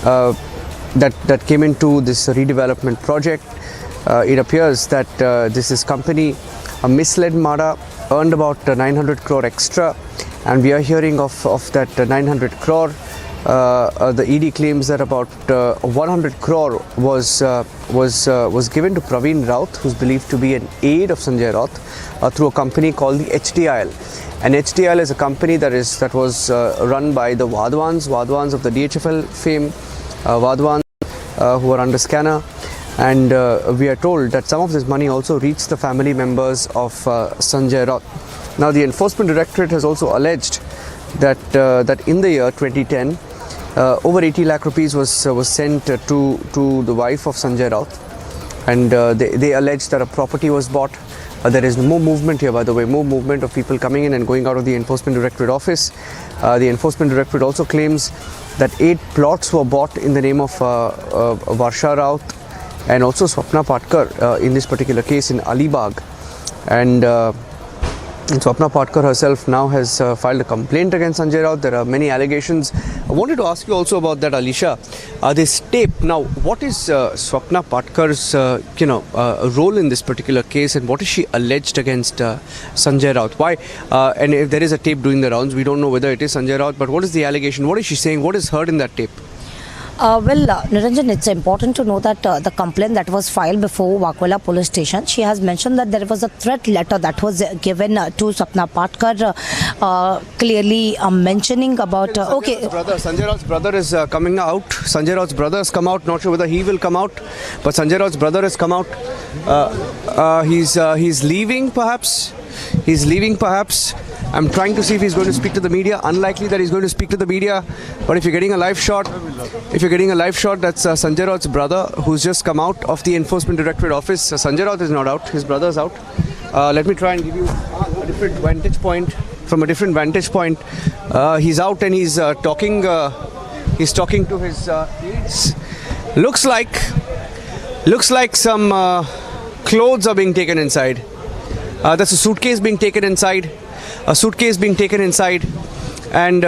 that came into this redevelopment project, it appears that this company misled MHADA, earned about 900 crore extra, and we are hearing of that 900 crore. The ED claims that about 100 crore was given to Praveen Raut, who's believed to be an aide of Sanjay Raut, through a company called the HDIL. And HDIL is a company that was run by the Wadwans of the DHFL fame, Wadwans who are under scanner. And we are told that some of this money also reached the family members of Sanjay Raut. Now, the Enforcement Directorate has also alleged that in the year 2010, over 80 lakh rupees was sent to the wife of Sanjay Raut, and they allege that a property was bought. There is more movement here, by the way, more movement of people coming in and going out of the Enforcement Directorate office. The Enforcement Directorate also claims that 8 plots were bought in the name of Varsha Raut and also Swapna Patkar in this particular case in Alibag. And Swapna Patkar herself now has filed a complaint against Sanjay Raut. There are many allegations. I wanted to ask you also about that, Alisha. This tape. Now, what is Swapna Patkar's role in this particular case, and what is she alleged against Sanjay Raut? Why? And if there is a tape doing the rounds, we don't know whether it is Sanjay Raut. But what is the allegation? What is she saying? What is heard in that tape? Niranjan, it's important to know that the complaint that was filed before Wakola police station, she has mentioned that there was a threat letter that was given to Swapna Patkar, clearly mentioning about... Sanjay Raut's brother is coming out. Sanjay Raut's brother has come out. Not sure whether he will come out, but Sanjay Raut's brother has come out. He's leaving, perhaps. I'm trying to see if he's going to speak to the media. Unlikely that he's going to speak to the media. But if you're getting a live shot, that's Sanjay Raut's brother, who's just come out of the Enforcement Directorate office. Sanjay Raut is not out. His brother's out. Let me try and give you a different vantage point. From a different vantage point, he's out and he's talking. He's talking to his aides. Looks like some clothes are being taken inside. That's a suitcase being taken inside. And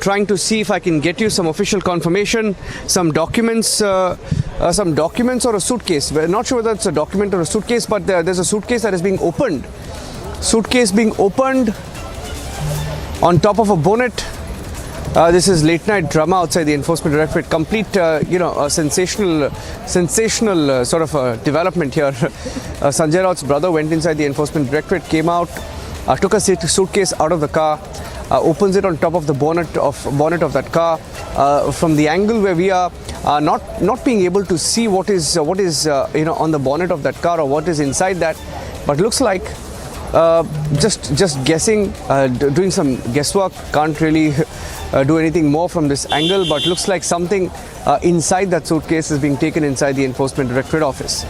trying to see if I can get you some official confirmation, some documents or a suitcase. We're not sure whether it's a document or a suitcase, but there's a suitcase that is being opened. Suitcase being opened on top of a bonnet. This is late night drama outside the Enforcement Directorate. Complete, a sensational sort of development here. Sanjay Raut's brother went inside the Enforcement Directorate, came out, took a suitcase out of the car, opens it on top of the bonnet of that car. From the angle where we are, not being able to see what is on the bonnet of that car or what is inside that, but looks like just guessing, doing some guesswork. Can't really do anything more from this angle, but looks like something inside that suitcase is being taken inside the Enforcement Directorate office.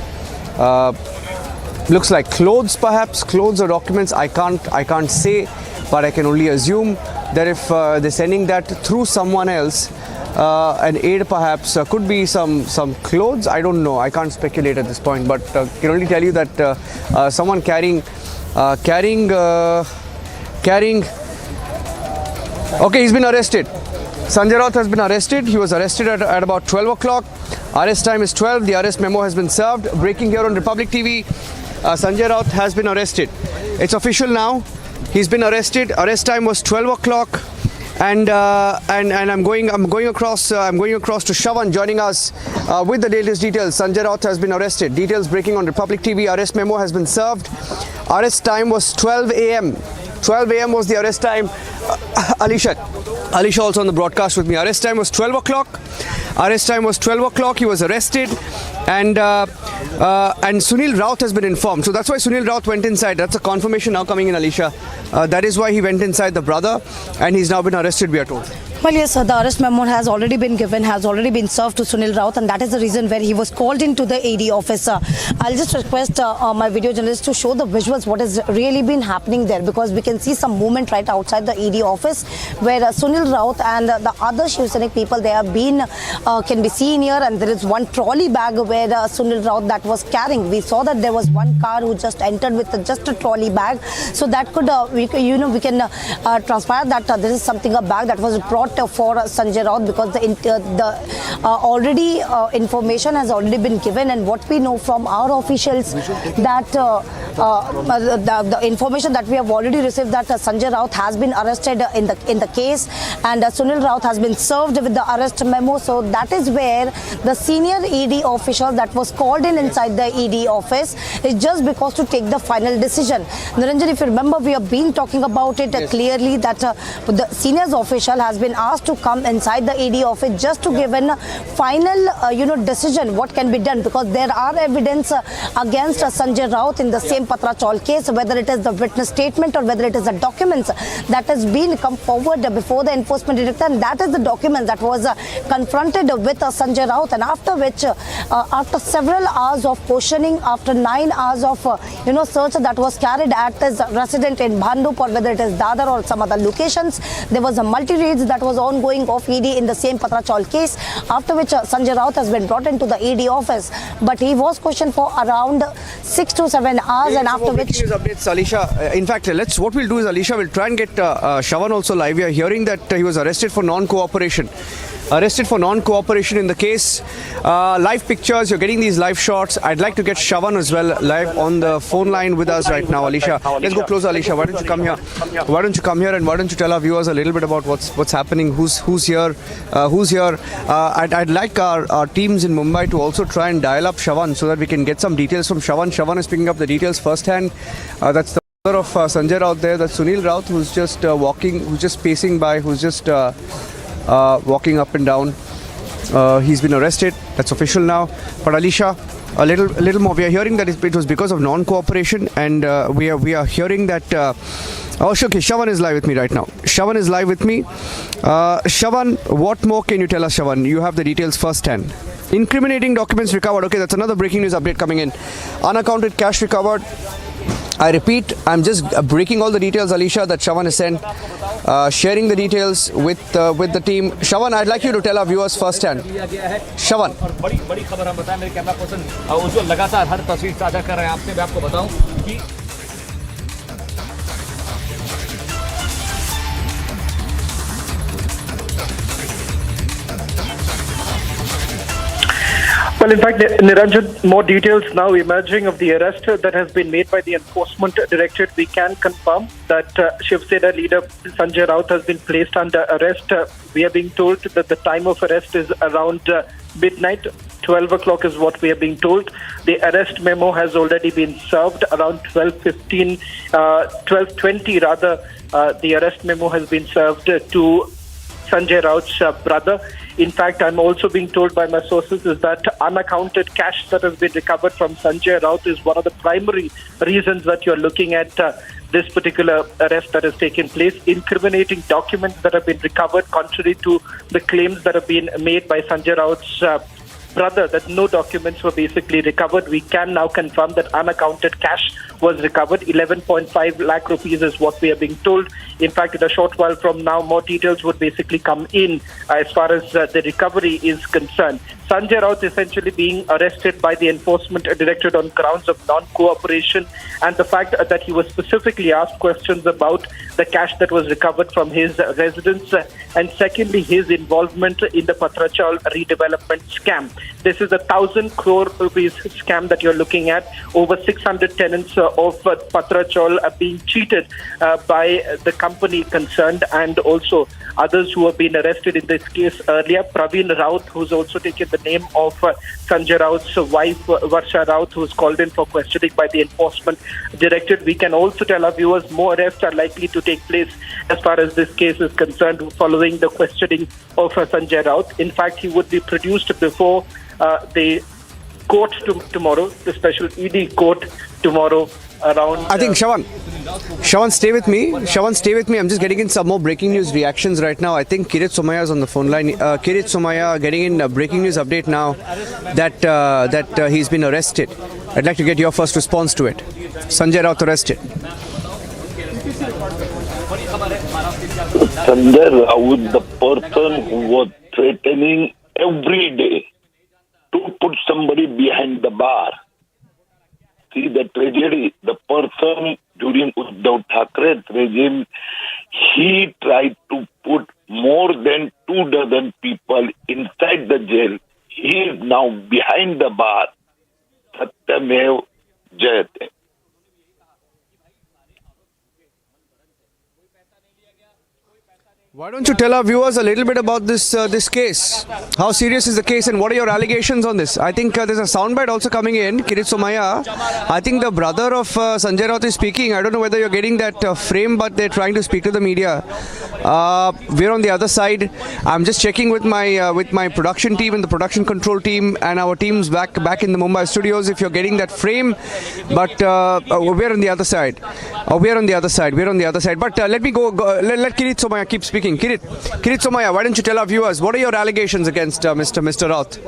Looks like clothes, perhaps clothes or documents. I can't say, but I can only assume that if they're sending that through someone else, an aide perhaps, could be some clothes. I don't know. I can't speculate at this point, but can only tell you that someone carrying. Okay, he's been arrested. Sanjay Raut has been arrested. He was arrested at about 12 o'clock. Arrest time is 12. The arrest memo has been served. Breaking here on Republic TV. Sanjay Raut has been arrested. It's official now. He's been arrested. Arrest time was 12 o'clock. And I'm going across to Shavan joining us with the latest details. Sanjay Raut has been arrested. Details breaking on Republic TV. Arrest memo has been served. Arrest time was 12 a.m. 12 a.m. was the arrest time. Alisha also on the broadcast with me. Arrest time was 12 o'clock. Arrest time was 12 o'clock. He was arrested, and Sunil Raut has been informed. So that's why Sunil Raut went inside. That's a confirmation now coming in, Alisha. That is why he went inside, the brother, and he's now been arrested, we are told. Well, yes, the arrest memo has already been given, has already been served to Sunil Raut, and that is the reason where he was called into the AD office. I'll just request my video journalist to show the visuals what has really been happening there, because we can see some movement right outside the AD office where Sunil Raut and the other Shiv Sena people, they have been, can be seen here, and there is one trolley bag where Sunil Raut that was carrying. We saw that there was one car who just entered with just a trolley bag, so that could, we can transpire that there is something, a bag that was brought for Sanjay Raut, because the already information has already been given, and what we know from our officials that the information that we have already received that Sanjay Raut has been arrested in the case, and Sunil Raut has been served with the arrest memo. So that is where the senior ED official that was called inside the ED office is just because to take the final decision. Niranjan, if you remember, we have been talking about it clearly that the seniors official has been asked to come inside the ED office just to give a final decision what can be done, because there are evidence against Sanjay Raut in the same Patra Chaul case, whether it is the witness statement or whether it is the documents that has been come forward before the enforcement director, and that is the document that was confronted with Sanjay Raut, and after which after several hours of questioning, after 9 hours of search that was carried at his resident in Bhandup or whether it is Dadar or some other locations, there was a multi-raids that was ongoing of ED in the same Patra Chaul case, after which Sanjay Raut has been brought into the ED office, but he was questioned for around 6 to 7 hours, and after which updates, Alisha. In fact, what we'll do is, Alisha, we'll try and get Shravan also live. We are hearing that he was arrested for non-cooperation. In the case. Live pictures, you're getting these live shots. I'd like to get Shravan as well live on the phone line with us right now, Alisha. Let's go closer, Alisha. Why don't you come here? And why don't you tell our viewers a little bit about what's happening, who's here. I'd like our teams in Mumbai to also try and dial up Shravan so that we can get some details from Shravan. Shravan is picking up the details firsthand. That's the brother of Sanjay Raut there. That's Sunil Raut, who's just walking, who's just pacing by, who's just walking up and down. He's been arrested. That's official now. But Alisha, a little more. We are hearing that it was because of non-cooperation, and we are hearing that. Okay, Shravan is live with me right now. Shravan, what more can you tell us, Shravan? You have the details firsthand. Incriminating documents recovered. Okay, that's another breaking news update coming in. Unaccounted cash recovered. I repeat, I'm just breaking all the details, Alisha, that Shravan has sent, sharing the details with the team. Shravan, I'd like you to tell our viewers firsthand. Shravan. बड़ी खबर हम बताएं, मेरे camera person उज्जवल लगातार हर तस्वीर साझा कर रहे हैं आपसे। मैं आपको बताऊं कि Well, in fact, Niranjan, more details now emerging of the arrest that has been made by the Enforcement Directorate. We can confirm that Shiv Sena leader Sanjay Raut has been placed under arrest. We are being told that the time of arrest is around midnight. 12 o'clock is what we are being told. The arrest memo has already been served around 12:20 rather. The arrest memo has been served to Sanjay Raut's brother. In fact, I'm also being told by my sources is that unaccounted cash that has been recovered from Sanjay Raut is one of the primary reasons that you're looking at this particular arrest that has taken place. Incriminating documents that have been recovered contrary to the claims that have been made by Sanjay Raut's brother that no documents were basically recovered. We can now confirm that unaccounted cash was recovered. 11.5 lakh rupees is what we are being told. In fact, in a short while from now, more details would basically come in as far as the recovery is concerned. Sanjay Raut essentially being arrested by the Enforcement Directorate on grounds of non-cooperation and the fact that he was specifically asked questions about the cash that was recovered from his residence and secondly, his involvement in the Patra Chaul redevelopment scam. This is a 1,000 crore rupees scam that you're looking at. Over 600 tenants of Patra Chaul are being cheated by the company concerned, and also others who have been arrested in this case earlier. Praveen Raut, who's also taken the name of Sanjay Raut's wife, Varsha Raut, who's called in for questioning by the Enforcement Directorate. We can also tell our viewers more arrests are likely to take place as far as this case is concerned following the questioning of Sanjay Raut. In fact, he would be produced before the court tomorrow, the special ED court tomorrow around... I think, Shawan, stay with me. Shawan, stay with me. I'm just getting in some more breaking news reactions right now. I think Kirit Somaya is on the phone line. Kirit Somaya getting in a breaking news update now that he's been arrested. I'd like to get your first response to it. Sanjay Raut arrested. Sanjay Raut, the person who was threatening every day to put somebody behind the bar. See the tragedy, the person during Uddhav Thackeray's regime, he tried to put more than 24 people inside the jail. He is now behind the bar. Satyamev Jayate. Why don't you tell our viewers a little bit about this case? How serious is the case and what are your allegations on this? I think there's a soundbite also coming in. Kirit Somaya, I think the brother of Sanjay Raut is speaking. I don't know whether you're getting that frame, but they're trying to speak to the media. We're on the other side. I'm just checking with my production team and the production control team and our teams back in the Mumbai studios if you're getting that frame. But we're on the other side. We're on the other side. But let me go. Let Kirit Somaya keep speaking. Kirit Somaya, why don't you tell our viewers what are your allegations against Mr. Raut?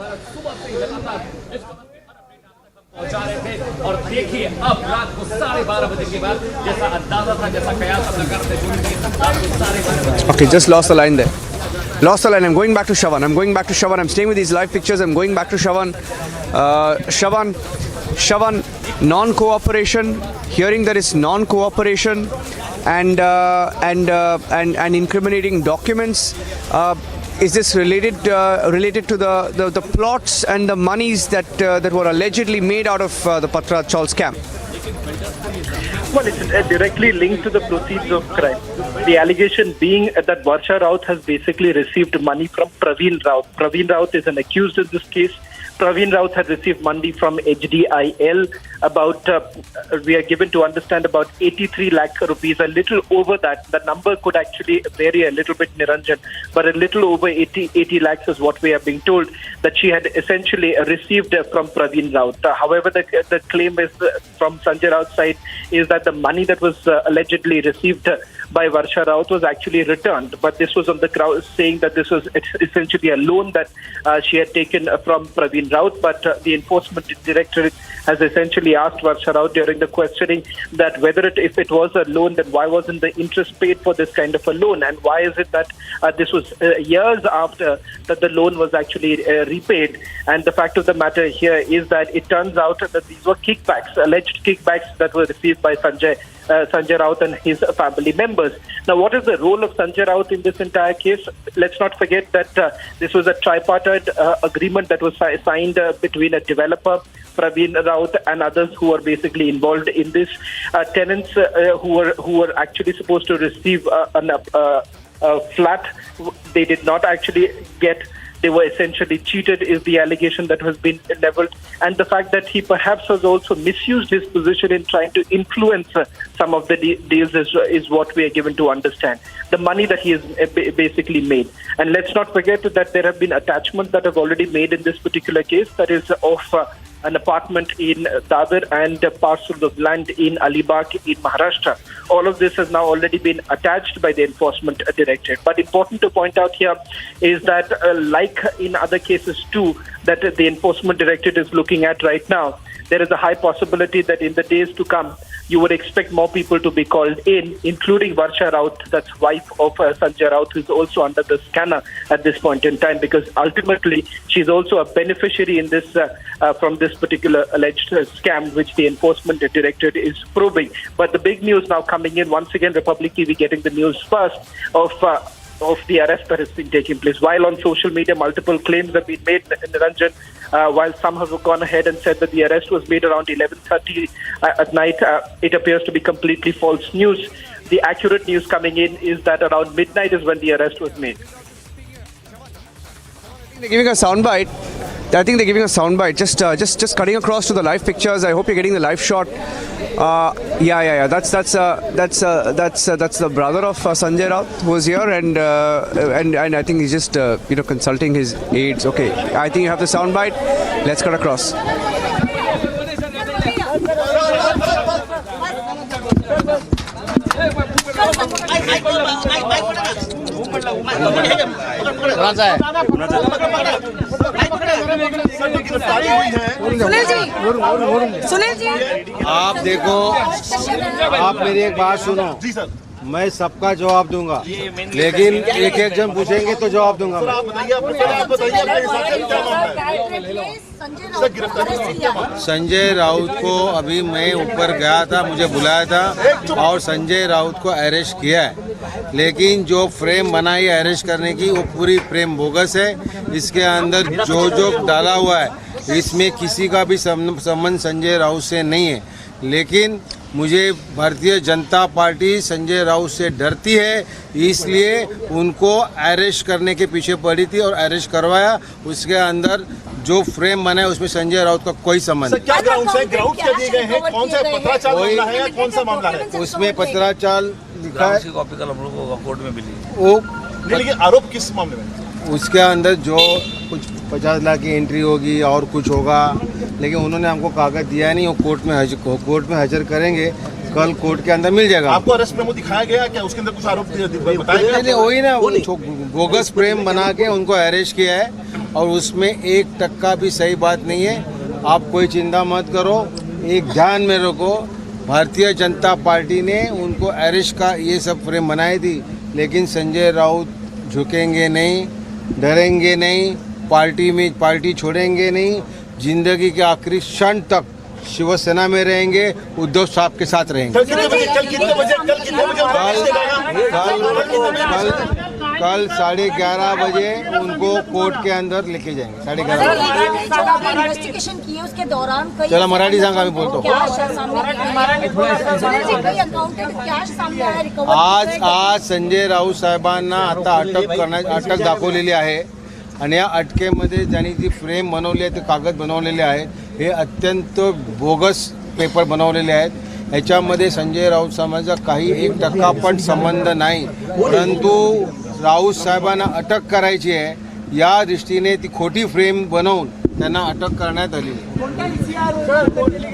और देखिए अब रात को 12:30 बजे के बाद जैसा अंदाजा था जैसा कयास हम लगा रहे थे Okay, just lost the line there. Lost the line. I'm going back to Shawan. I'm staying with these live pictures. I'm going back to Shawan. Shawan, non-cooperation. Hearing that it's non-cooperation and incriminating documents. Is this related to the plots and the monies that were allegedly made out of the Patra Chaul scam? Well, it's directly linked to the proceeds of crime. The allegation being that Varsha Raut has basically received money from Praveen Raut. Praveen Raut is an accused in this case. Praveen Raut had received money from HDIL, we are given to understand about 83 lakh rupees, a little over that. The number could actually vary a little bit, Niranjan, but a little over 80 lakhs is what we are being told that she had essentially received from Praveen Raut. However, the claim is from Sanjay Raut's side is that the money that was allegedly received by Varsha Raut was actually returned, but this was on the crowd saying that this was essentially a loan that she had taken from Praveen Raut, but the Enforcement Directorate has essentially asked Varsha Raut during the questioning that if it was a loan, then why wasn't the interest paid for this kind of a loan, and why is it that this was years after that the loan was actually repaid. And the fact of the matter here is that it turns out that these were kickbacks, alleged kickbacks that were received by Sanjay Raut and his family members. Now, what is the role of Sanjay Raut in this entire case? Let's not forget that this was a tripartite agreement that was signed between a developer, Praveen Raut, and others who are basically involved in this. Tenants who were actually supposed to receive a flat, they did not actually get. They were essentially cheated is the allegation that has been leveled. And the fact that he perhaps has also misused his position in trying to influence some of the deals is what we are given to understand. The money that he has basically made. And let's not forget that there have been attachments that have already made in this particular case, that is of an apartment in Dadar and a parcel of land in Alibag in Maharashtra. All of this has now already been attached by the Enforcement Directorate. But important to point out here is that like in other cases too, that the Enforcement Directorate is looking at right now, there is a high possibility that in the days to come, you would expect more people to be called in, including Varsha Raut, that's wife of Sanjay Raut, who is also under the scanner at this point in time, because ultimately she's also a beneficiary in this from this particular alleged scam, which the Enforcement Directorate is probing. But the big news now coming in, once again, Republic TV getting the news first of the arrest that has been taking place. While on social media, multiple claims have been made, Niranjan, while some have gone ahead and said that the arrest was made around 11:30 at night, it appears to be completely false news. the accurate news coming in is that around midnight is when the arrest was made. They're giving a soundbite. I think they're giving a soundbite. Just cutting across to the live pictures. I hope you're getting the live shot. Yeah. That's the brother of Sanjay Raut who was here, and I think he's just consulting his aides. Okay, I think you have the soundbite. Let's cut across. Sunil ji आप देखो, आप मेरी एक बात सुनो। मैं सबका जवाब दूंगा, लेकिन एक एक जन पूछेंगे तो जवाब दूंगा मैं। संजय राउत को अभी मैं ऊपर गया था, मुझे बुलाया था और संजय राउत को अरेस्ट किया है, लेकिन जो फ्रेम बनाई है अरेस्ट करने की वो पूरी फ्रेम बोगस है। इसके अंदर जो डाला हुआ है इसमें किसी का भी संबंध संजय राउत से नहीं है, लेकिन मुझे भारतीय जनता पार्टी संजय राउत से डरती है, इसलिए उनको अरेस्ट करने के पीछे पड़ी थी और अरेस्ट करवाया। उसके अंदर जो फ्रेम बना है उसमें संजय राउत का कोई संबंध नहीं। क्या ग्राउंड क्या दिए गए हैं? कौन सा पत्राचार मामला है या कौन सा मामला है? उसमें पत्राचार लिखा है, कॉपी कल हम लोगों को कोर्ट में मिली वो, लेकिन आरोप किस मामले में? उसके अंदर जो कुछ 50 लाख की एंट्री होगी और कुछ होगा, लेकिन उन्होंने हमको कागज दिया नहीं। वो कोर्ट में हाजिर करेंगे, कल कोर्ट के अंदर मिल जाएगा। आपको अरेस्ट मेमो दिखाया गया क्या? उसके अंदर कुछ आरोप बताया गया? वही ना, बोगस फ्रेम बना के उनको अरेस्ट किया है और उसमें 1% भी सही बात नहीं है। आप कोई चिंता मत करो, एक ध्यान में रखो, भारतीय जनता पार्टी ने उनको अरेस्ट का ये सब फ्रेम बनाई थी, लेकिन संजय राउत झुकेंगे नहीं, डरेंगे नहीं, पार्टी छोड़ेंगे नहीं, जिंदगी के आखिरी क्षण तक शिवसेना में रहेंगे, उद्धव साहब के साथ रहेंगे। कल 11:30 बजे उनको कोर्ट के अंदर लेके जाएंगे। 11:30 इन्वेस्टिगेशन किए उसके दौरान चला मराठी सांगा, आम्ही बोलतो। आज संजय राऊत साहेबांना आता अटक दाखवलेली आहे आणि या अटकेमध्ये ज्यांनी ती फ्रेम बनवली आहे, ते कागद बनवलेले आहे, हे अत्यंत बोगस पेपर बनवलेले आहेत। ह्याच्यामध्ये संजय राऊत साहेबांचा काही 1% पण संबंध नाही, परंतु राऊत साहेबांना अटक करायची आहे, या दृष्टीने ती खोटी फ्रेम बनवून त्यांना अटक करण्यात आली।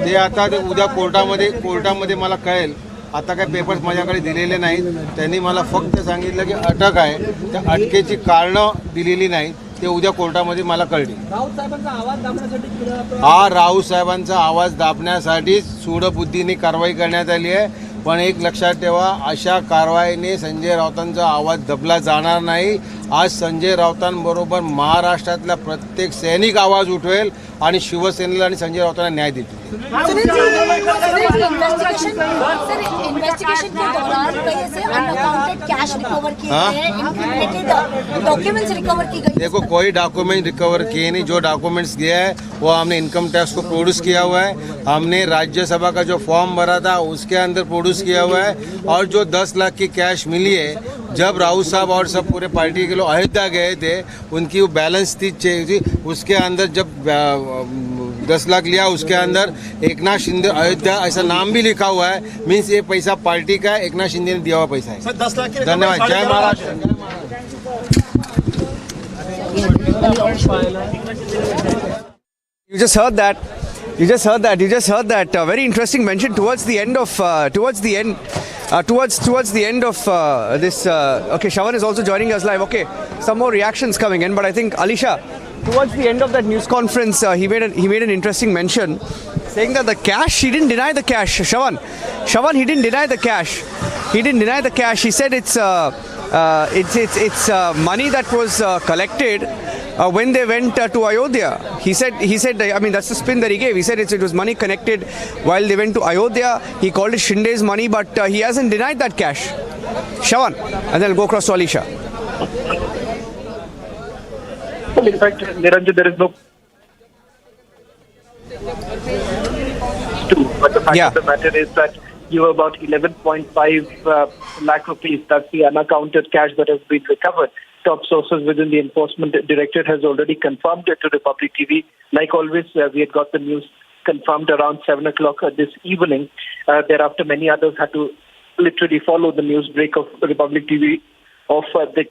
ते आता उद्या कोर्टामध्ये मला कळेल। आता काय पेपर्स माझ्याकडे दिलेले नाहीत, त्यांनी मला फक्त सांगितलं की अटक आहे, त्या अटकेची कारणं दिलेली नाहीत, ते उद्या कोर्टामध्ये मला कळली। राऊत साहेबांचा आवाज दाबण्यासाठी सूडबुद्धीने कारवाई करण्यात आली आहे, पण एक लक्षात ठेवा, अशा कारवाईने संजय राऊतांचा आवाज दबला जाणार नाही। आज संजय राऊतांबरोबर महाराष्ट्रातला प्रत्येक सैनिक आवाज उठवेल आणि शिवसेनेला आणि संजय राऊतांना न्याय देतील। इन्वेस्टिगेशन के दौरान कई से अनअकाउंटेड कैश रिकवर किए गए, इंक्रिमिनेटेड डॉक्यूमेंट्स रिकवर की गई। देखो, कोई डॉक्यूमेंट रिकवर किए नहीं। जो डॉक्यूमेंट्स दिया है वो हमने इनकम टैक्स को प्रोड्यूस किया हुआ है, हमने राज्यसभा का जो फॉर्म भरा था उसके अंदर प्रोड्यूस किया हुआ है, और जो 10 लाख की कैश मिली है, जब राउत साहब और सब पूरे पार्टी के लोग अयोध्या गए थे, उनकी वो बैलेंस थी, उसके अंदर जब 10 लाख लिया, उसके अंदर एकनाथ शिंदे अयोध्या ऐसा नाम भी लिखा हुआ है। मीन्स ये पैसा पार्टी का है, एकनाथ शिंदे ने दिया हुआ पैसा है। 10 लाख। धन्यवाद। जय Maharashtra. You just heard that very interesting mention towards the end of this. Okay, Shawan is also joining us live. Okay, some more reactions coming in, but I think Alisha, towards the end of that news conference, he made an interesting mention, saying that the cash, he didn't deny the cash. Shawan, he didn't deny the cash. He said it's money that was collected when they went to Ayodhya. He said, I mean, that's the spin that he gave. He said it was money connected while they went to Ayodhya. He called it Shinde's money, but he hasn't denied that cash. Shawan, and then we'll go across to Alisha. Well, in fact, Niranjan, there is no... But the fact of the matter is that give about 11.5 lakh rupees. That's the unaccounted cash that has been recovered. Top sources within the Enforcement Directorate has already confirmed it to Republic TV. Like always, we had got the news confirmed around 7 o'clock this evening. Thereafter, many others had to literally follow the news break of Republic TV of the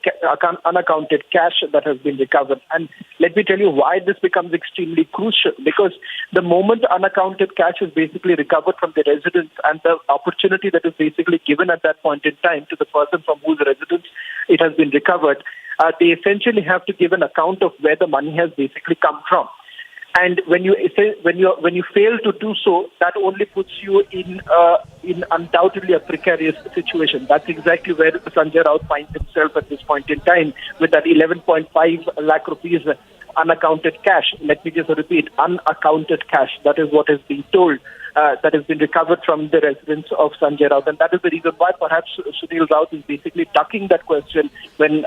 unaccounted cash that has been recovered. And let me tell you why this becomes extremely crucial. Because the moment unaccounted cash is basically recovered from the residents and the opportunity that is basically given at that point in time to the person from whose residence it has been recovered, they essentially have to give an account of where the money has basically come from. And when you fail to do so, that only puts you in undoubtedly a precarious situation. That's exactly where Sanjay Raut finds himself at this point in time with that 11.5 lakh rupees unaccounted cash. Let me just repeat, unaccounted cash. That is what is being told. That has been recovered from the residence of Sanjay Raut. And that is the reason why perhaps Sunil Raut is basically ducking that question when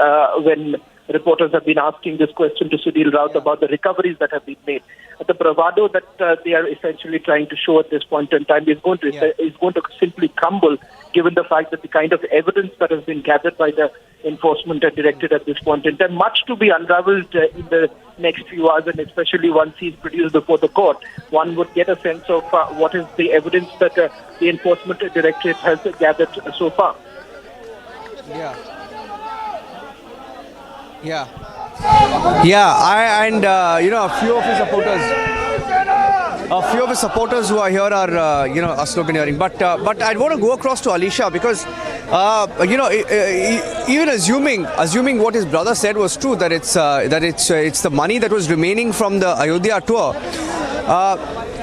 reporters have been asking this question to Sunil Raut about the recoveries that have been made. The bravado that they are essentially trying to show at this point in time is going to simply crumble, given the fact that the kind of evidence that has been gathered by the Enforcement Directorate at this point in time, much to be unraveled in the next few hours, and especially once he's produced before the court, one would get a sense of what is the evidence that the Enforcement Directorate has gathered so far. A few of his supporters who are here are are sloganeering. But I want to go across to Alisha because even assuming what his brother said was true, that it's the money that was remaining from the Ayodhya tour.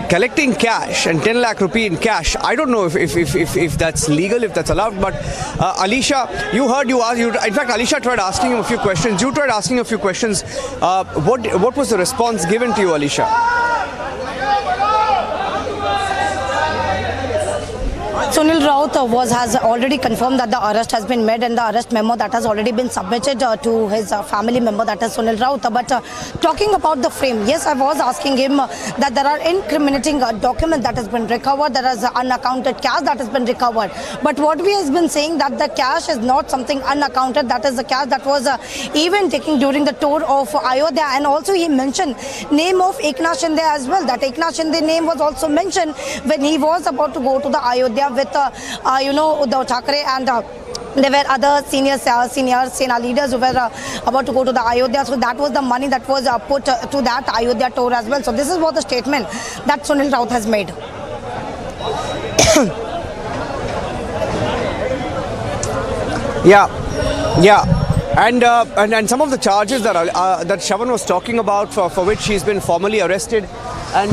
Collecting cash and 10 lakh rupee in cash, I don't know if that's legal, if that's allowed. But Alisha, in fact, Alisha tried asking him a few questions. You tried asking a few questions. What was the response given to you, Alisha? Sunil Raut has already confirmed that the arrest has been made, and the arrest memo that has already been submitted to his family member, that is Sunil Raut. But talking about the frame, yes, I was asking him that there are incriminating documents that has been recovered, there is unaccounted cash that has been recovered. But what we has been saying that the cash is not something unaccounted, that is the cash that was even taken during the tour of Ayodhya. And also he mentioned name of Eknath Shinde as well. That Eknath Shinde name was also mentioned when he was about to go to the Ayodhya with Uddhav Thackeray, and there were other senior Sena leaders who were about to go to the Ayodhya. So that was the money that was put to that Ayodhya tour as well. So this is what the statement that Sunil Raut has made. And some of the charges that Shravan was talking about, for which he's been formally arrested. And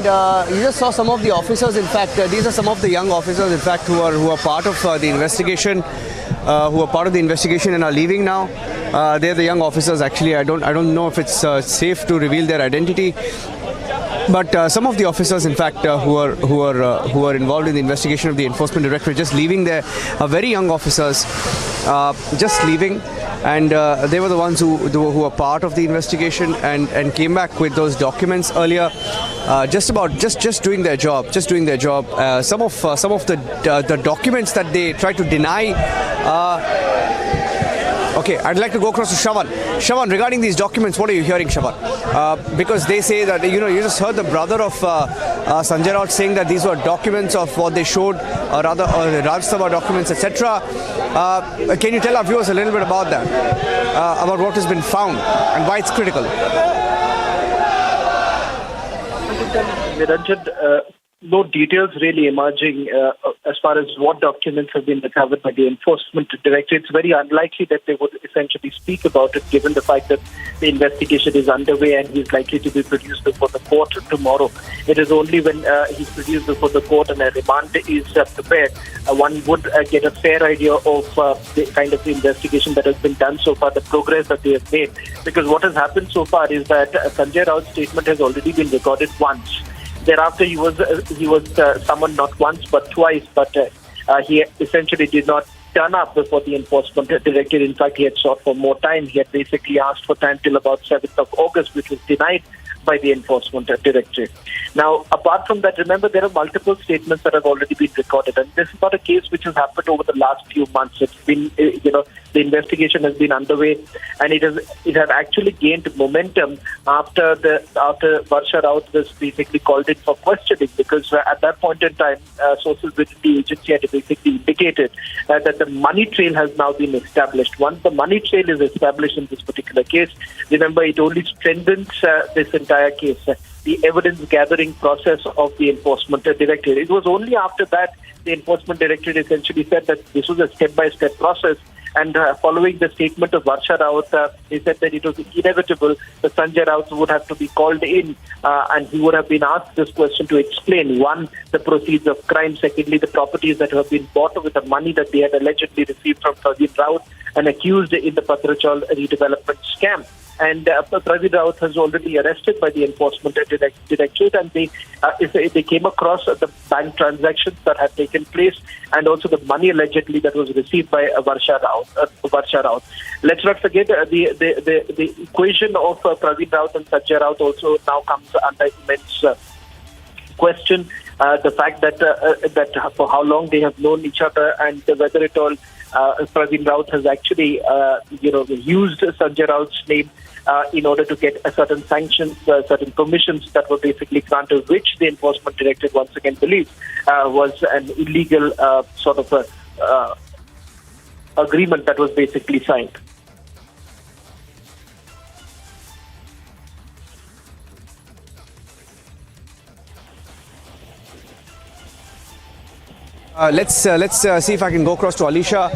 you just saw some of the officers. In fact, these are some of the young officers, in fact, who are part of the investigation, and are leaving now. They're the young officers. Actually, I don't know if it's safe to reveal their identity. But some of the officers, in fact, who are involved in the investigation of the Enforcement Directorate, just leaving there, very young officers, just leaving. And they were the ones who were part of the investigation and came back with those documents earlier, just doing their job, Some of the documents that they tried to deny. Okay, I'd like to go across to Shravan. Shravan, regarding these documents, what are you hearing, Shravan? Because they say that, you just heard the brother of Sanjay Raut saying that these were documents of what they showed, or rather Rajya Sabha documents, etc. Can you tell our viewers a little bit about that, about what has been found and why it's critical? Niranjan, no details really emerging as far as what documents have been recovered by the Enforcement Directorate. It's very unlikely that they would essentially speak about it, given the fact that the investigation is underway and he's likely to be produced before the court tomorrow. It is only when he's produced before the court and a remand is prepared, one would get a fair idea of the kind of investigation that has been done so far, the progress that they have made. Because what has happened so far is that Sanjay Raut's statement has already been recorded once. Thereafter, he was summoned not once but twice, but he essentially did not turn up before the Enforcement Directorate. In fact, he had sought for more time. He had basically asked for time till about 7th of August, which was denied by the Enforcement Directorate. Now, apart from that, remember there are multiple statements that have already been recorded, and this is not a case which has happened over the last few months. It's been, the investigation has been underway, and it has actually gained momentum after Varsha Raut was basically called in for questioning, because at that point in time, sources within the agency had basically indicated that the money trail has now been established. Once the money trail is established in this particular case, remember it only strengthens this entire case. The evidence gathering process of the Enforcement Directorate. It was only after that the Enforcement Directorate essentially said that this was a step-by-step process, and following the statement of Varsha Raut, they said that it was inevitable that Sanjay Raut would have to be called in, and he would have been asked this question to explain, one, the proceeds of crime, secondly, the properties that have been bought with the money that they had allegedly received from Praveen Raut and accused in the Patrachal redevelopment scam. And Praveen Raut has already arrested by the Enforcement Directorate, and they came across the bank transactions that had taken place, and also the money allegedly that was received by Varsha Raut. Let's not forget the equation of Praveen Raut and Sanjay Raut also now comes under immense question. The fact that for how long they have known each other, and whether at all Praveen Raut has actually used Sanjay Raut's name in order to get certain sanctions, certain permissions that were basically granted, which the Enforcement Directorate once again believes was an illegal sort of agreement that was basically signed. Let's see if I can go across to Alisha,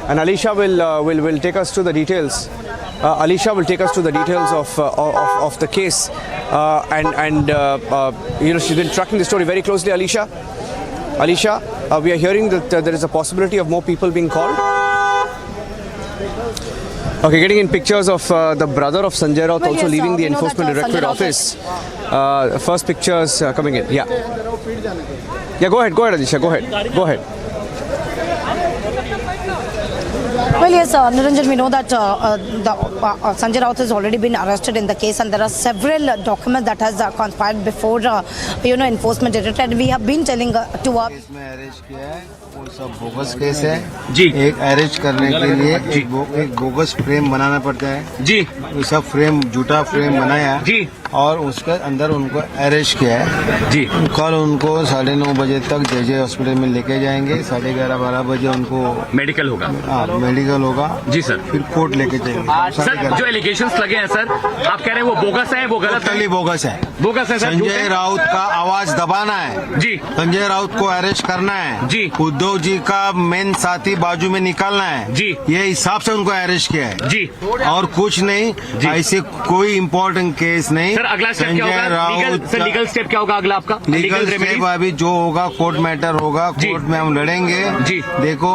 and Alisha will take us to the details. Alisha will take us to the details of the case, and she's been tracking the story very closely. Alisha, we are hearing that there is a possibility of more people being called. Okay, getting in pictures of the brother of Sanjay Raut also leaving the Enforcement Directorate office. First pictures coming in. Yeah, go ahead, Alisha, go ahead. Well, yes, Niranjan, we know that Sanjay Raut has already been arrested in the case, and there are several documents that has conspired before, Enforcement Directorate. We have been telling to our... वो सब bogus case है जी। एक arrest करने के लिए एक bogus frame बनाना पड़ता है जी। वो सब फ्रेम झूठा फ्रेम बनाया जी, और उसके अंदर उनको अरेस्ट किया है जी। कल उनको 9:30 बजे तक जेजे हॉस्पिटल में लेके जाएंगे, 11:30-12 बजे उनको मेडिकल होगा। मेडिकल होगा जी सर, फिर कोर्ट लेके जाएंगे। सर, जो एलिगेशंस लगे हैं सर, आप कह रहे हैं वो बोगस है, वो गलत है? बोगस है, बोगस है सर। संजय राउत का आवाज दबाना है जी, संजय राउत को अरेस्ट करना है जी, उद्धव जी का मेन साथी बाजू में निकालना है जी, ये हिसाब से उनको अरेस्ट किया है जी, और कुछ नहीं। ऐसे कोई इम्पोर्टेंट केस नहीं। सर, अगला स्टेप क्या होगा? लीगल स्टेप क्या होगा अगला आपका? लीगल स्टेप अभी जो होगा कोर्ट मैटर होगा, कोर्ट में हम लड़ेंगे जी। देखो,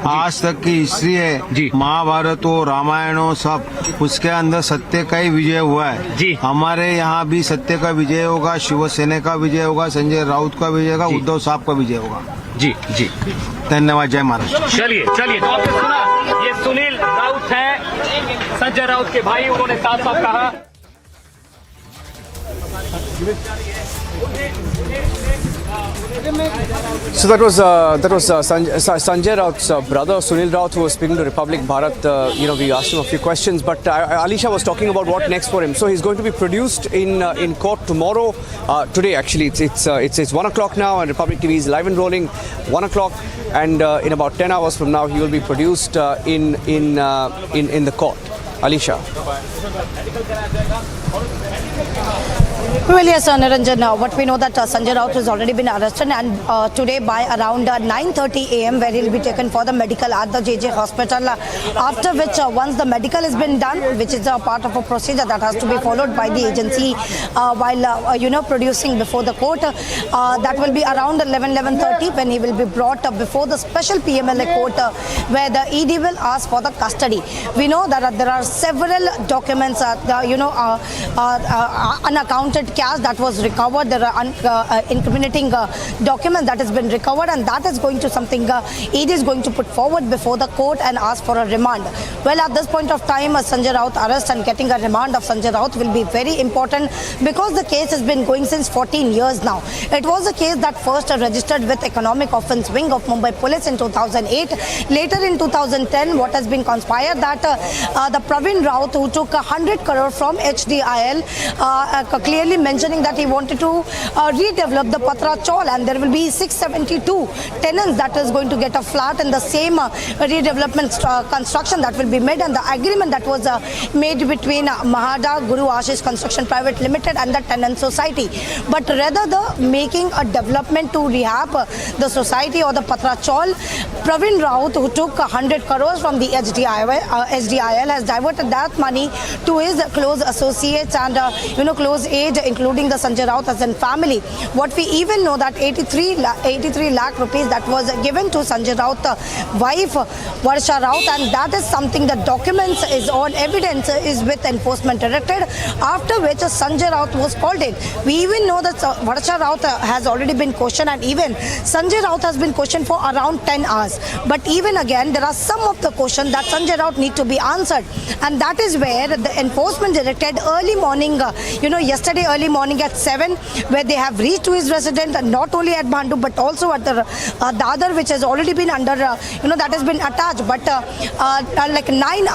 आज तक की हिस्ट्री है जी, महाभारत हो, रामायण हो, सब उसके अंदर सत्य का ही विजय हुआ है जी। हमारे यहाँ भी सत्य का विजय होगा, शिवसेना का विजय होगा, संजय राउत का विजय होगा, उद्धव साहब का विजय होगा जी जी। धन्यवाद, जय महाराष्ट्र। चलिए, तो आपने सुना, ये सुनील राउत है, संजय राउत के भाई, उन्होंने साफ साफ कहा। So that was Sanjay Raut's brother Sunil Raut, who was speaking to Republic Bharat. We asked him a few questions, but Alisha was talking about what next for him. So he's going to be produced in court tomorrow. Today, actually, it's 1 o'clock now, and Republic TV is live and rolling 1 o'clock, and in about 10 hours from now, he will be produced in the court. Alisha. Well, yes, Niranjan, what we know that Sanjay Raut has already been arrested, and today by around 9:30 a.m. where he'll be taken for the medical at the JJ hospital, after which once the medical has been done, which is a part of a procedure that has to be followed by the agency while producing before the court, that will be around 11:30 when he will be brought before the special PMLA court where the ED will ask for the custody. We know that there are several documents on account unaccounted cash that was recovered. There are incriminating documents that has been recovered, and that is going to something ED is going to put forward before the court and ask for a remand. Well, at this point of time, Sanjay Raut arrest and getting a remand of Sanjay Raut will be very important because the case has been going since 14 years now. It was a case that first registered with Economic Offence Wing of Mumbai Police in 2008. Later in 2010, what has been conspired that the Praveen Raut, who took 100 crore from HDIL, clearly mentioning that he wanted to redevelop the Patra Chawl, and there will be 672 tenants that is going to get a flat in the same redevelopment construction that will be made, and the agreement that was made between Mahada Guru Ashish Construction Private Limited and the tenant society. But rather the making a development to rehab the society or the Patra Chawl, Praveen Raut, who took 100 crores from the HDIL, has diverted that money to his close associates and close aid, including the Sanjay Raut as in family. What we even know that 83 lakh rupees that was given to Sanjay Raut wife Varsha Raut, and that is something the documents is on, evidence is with Enforcement Directorate, after which Sanjay Raut was called in. We even know that Varsha Raut has already been questioned, and even Sanjay Raut has been questioned for around 10 hours. But even again, there are some of the questions that Sanjay Raut need to be answered, and that is where the Enforcement Directorate early morning, yesterday early morning at 7, where they have reached to his residence, not only at Bhandu but also at the other, which has already been under, that has been attached. But like 9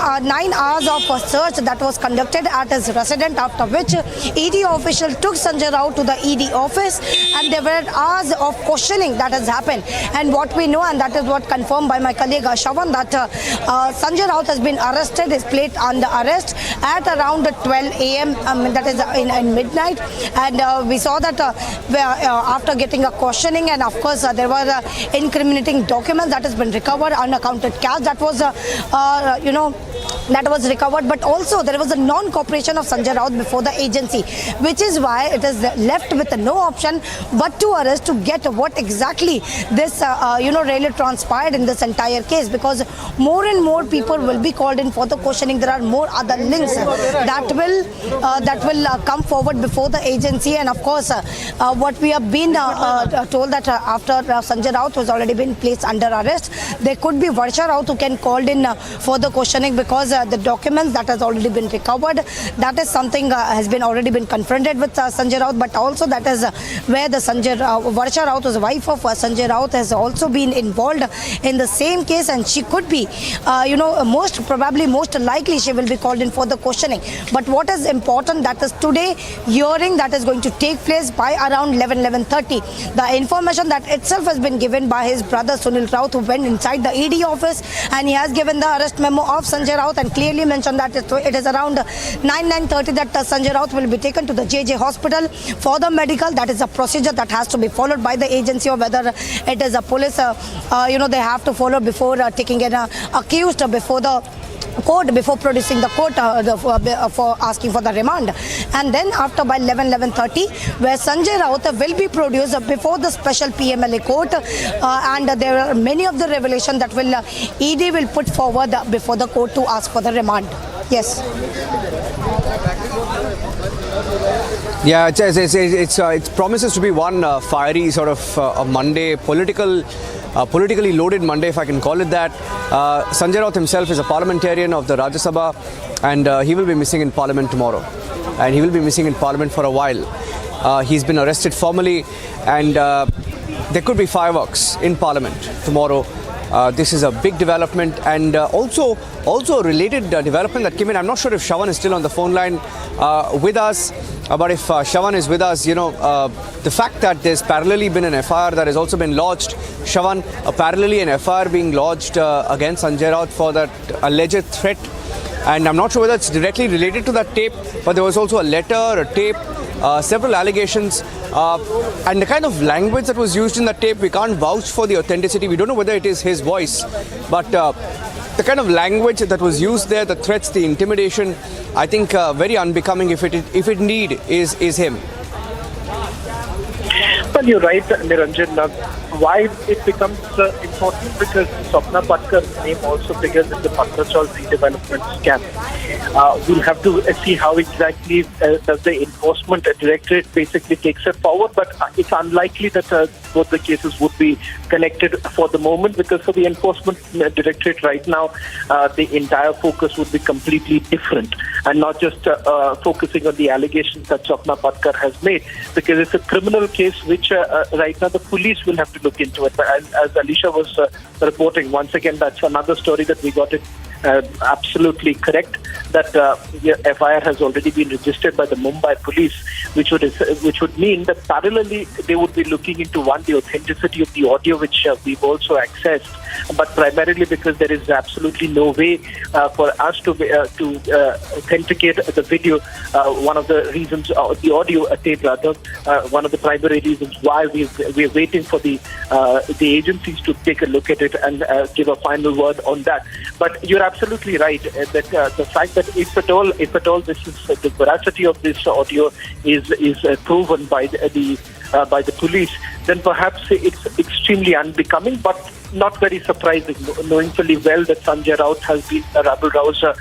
hours of search that was conducted at his residence, after which ED official took Sanjay Raut to the ED office, and there were hours of questioning that has happened. And what we know, and that is what confirmed by my colleague Shavan, that Sanjay Raut has been arrested, is placed under arrest at around 12 a.m. That is in midnight, and we saw that after getting a questioning, and of course there were incriminating documents that has been recovered, unaccounted cash that was that was recovered, but also there was a non-cooperation of Sanjay Raut before the agency, which is why it is left with no option but to arrest to get what exactly this really transpired in this entire case, because more and more people will be called in for the questioning. There are more other links that will come forward before the agency, and of course what we have been told that after Sanjay Raut has already been placed under arrest, there could be Varsha Raut who can called in for the questioning, because the documents that has already been recovered, that is something has been already been confronted with Sanjay Raut, but also that is where the Varsha Raut, was wife of Sanjay Raut, has also been involved in the same case, and she could be most likely she will be called in for the questioning. But what is important, that is today hearing that is going to take place by around 11:30. The information that itself has been given by his brother Sunil Raut, who went inside the ED office, and he has given the arrest memo of Sanjay Raut and clearly mentioned that it is around 9:30 that Sanjay Raut will be taken to the JJ hospital for the medical. That is a procedure that has to be followed by the agency, or whether it is a police, they have to follow before taking an accused before the court, before producing the court for asking for the remand. And then after by 11:30, where Sanjay Raut will be produced before the special PMLA court, and there are many of the revelations that will ED will put forward before the court to ask for the remand. Yes. Yeah, it promises to be one fiery sort of a Monday, politically loaded Monday, if I can call it that. Sanjay Raut himself is a parliamentarian of the Rajya Sabha, and he will be missing in Parliament tomorrow, and he will be missing in Parliament for a while. He's been arrested formally, and there could be fireworks in Parliament tomorrow. This is a big development, and also a related development that came in. I'm not sure if Shavan is still on the phone line with us, but if Shavan is with us, the fact that there's parallelly been an FIR that has also been lodged. Shavan, parallelly an FIR being lodged against Sanjay Raut for that alleged threat, and I'm not sure whether it's directly related to that tape, but there was also a letter, a tape, several allegations, and the kind of language that was used in that tape, we can't vouch for the authenticity. We don't know whether it is his voice, but the kind of language that was used there, the threats, the intimidation, I think very unbecoming if it indeed is him. Well, you're right, Niranjan. why it becomes important? Because Swapna Patkar's name also figures in the Patrachal redevelopment scam. We'll have to see how exactly does the enforcement directorate basically takes it forward, but it's unlikely that both the cases would be connected for the moment, because for the enforcement directorate right now, the entire focus would be completely different and not just focusing on the allegations that Swapna Patkar has made, because it's a criminal case which right now the police will have to look into it. But as Alicia was reporting, once again, that's another story that we got it absolutely correct, that FIR has already been registered by the Mumbai police, which would mean that parallelly they would be looking into the authenticity of the audio, which we've also accessed, but primarily because there is absolutely no way for us to authenticate the video. One of the reasons, the audio tape rather, one of the primary reasons why we're waiting for the agencies to take a look at it and give a final word on that. But you're absolutely right that the fact that if at all this is the veracity of this audio is proven by the police, then perhaps it's extremely unbecoming, but not very surprising, knowing fully well that Sanjay Raut has been a rabble-rouser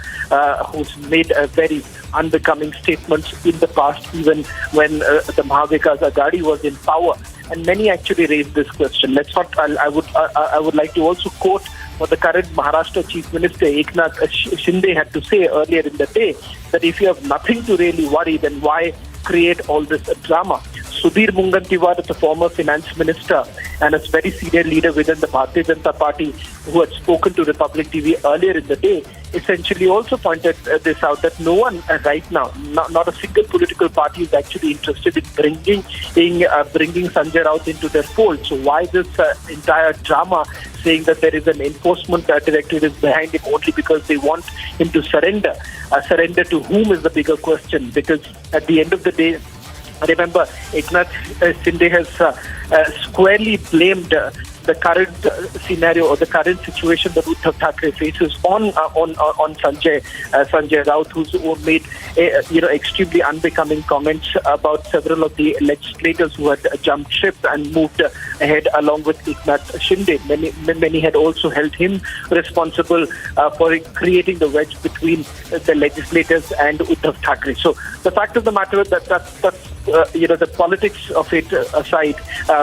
who's made very unbecoming statements in the past, even when the Mahavikas Aghadi was in power. And many actually raised this question. I would like to also quote what the current Maharashtra Chief Minister Eknath Shinde had to say earlier in the day, that if you have nothing to really worry, then why create all this drama? Sudhir Mungantiwar, the former finance minister and a very senior leader within the Bharatiya Janata Party, who had spoken to Republic TV earlier in the day, essentially also pointed this out, that no one right now, not a single political party is actually interested in bringing Sanjay Raut into their fold. So why this entire drama, saying that there is an enforcement directorate is behind it only because they want him to surrender? Surrender to whom is the bigger question, because at the end of the day, remember, Eknath Shinde has squarely blamed the current scenario or the current situation that Uddhav Thackeray faces on Sanjay Raut, who's made extremely unbecoming comments about several of the legislators who had jumped ship and moved ahead along with Eknath Shinde. Many had also held him responsible for creating the wedge between the legislators and Uddhav Thackeray. So the fact of the matter is that that's the politics of it aside,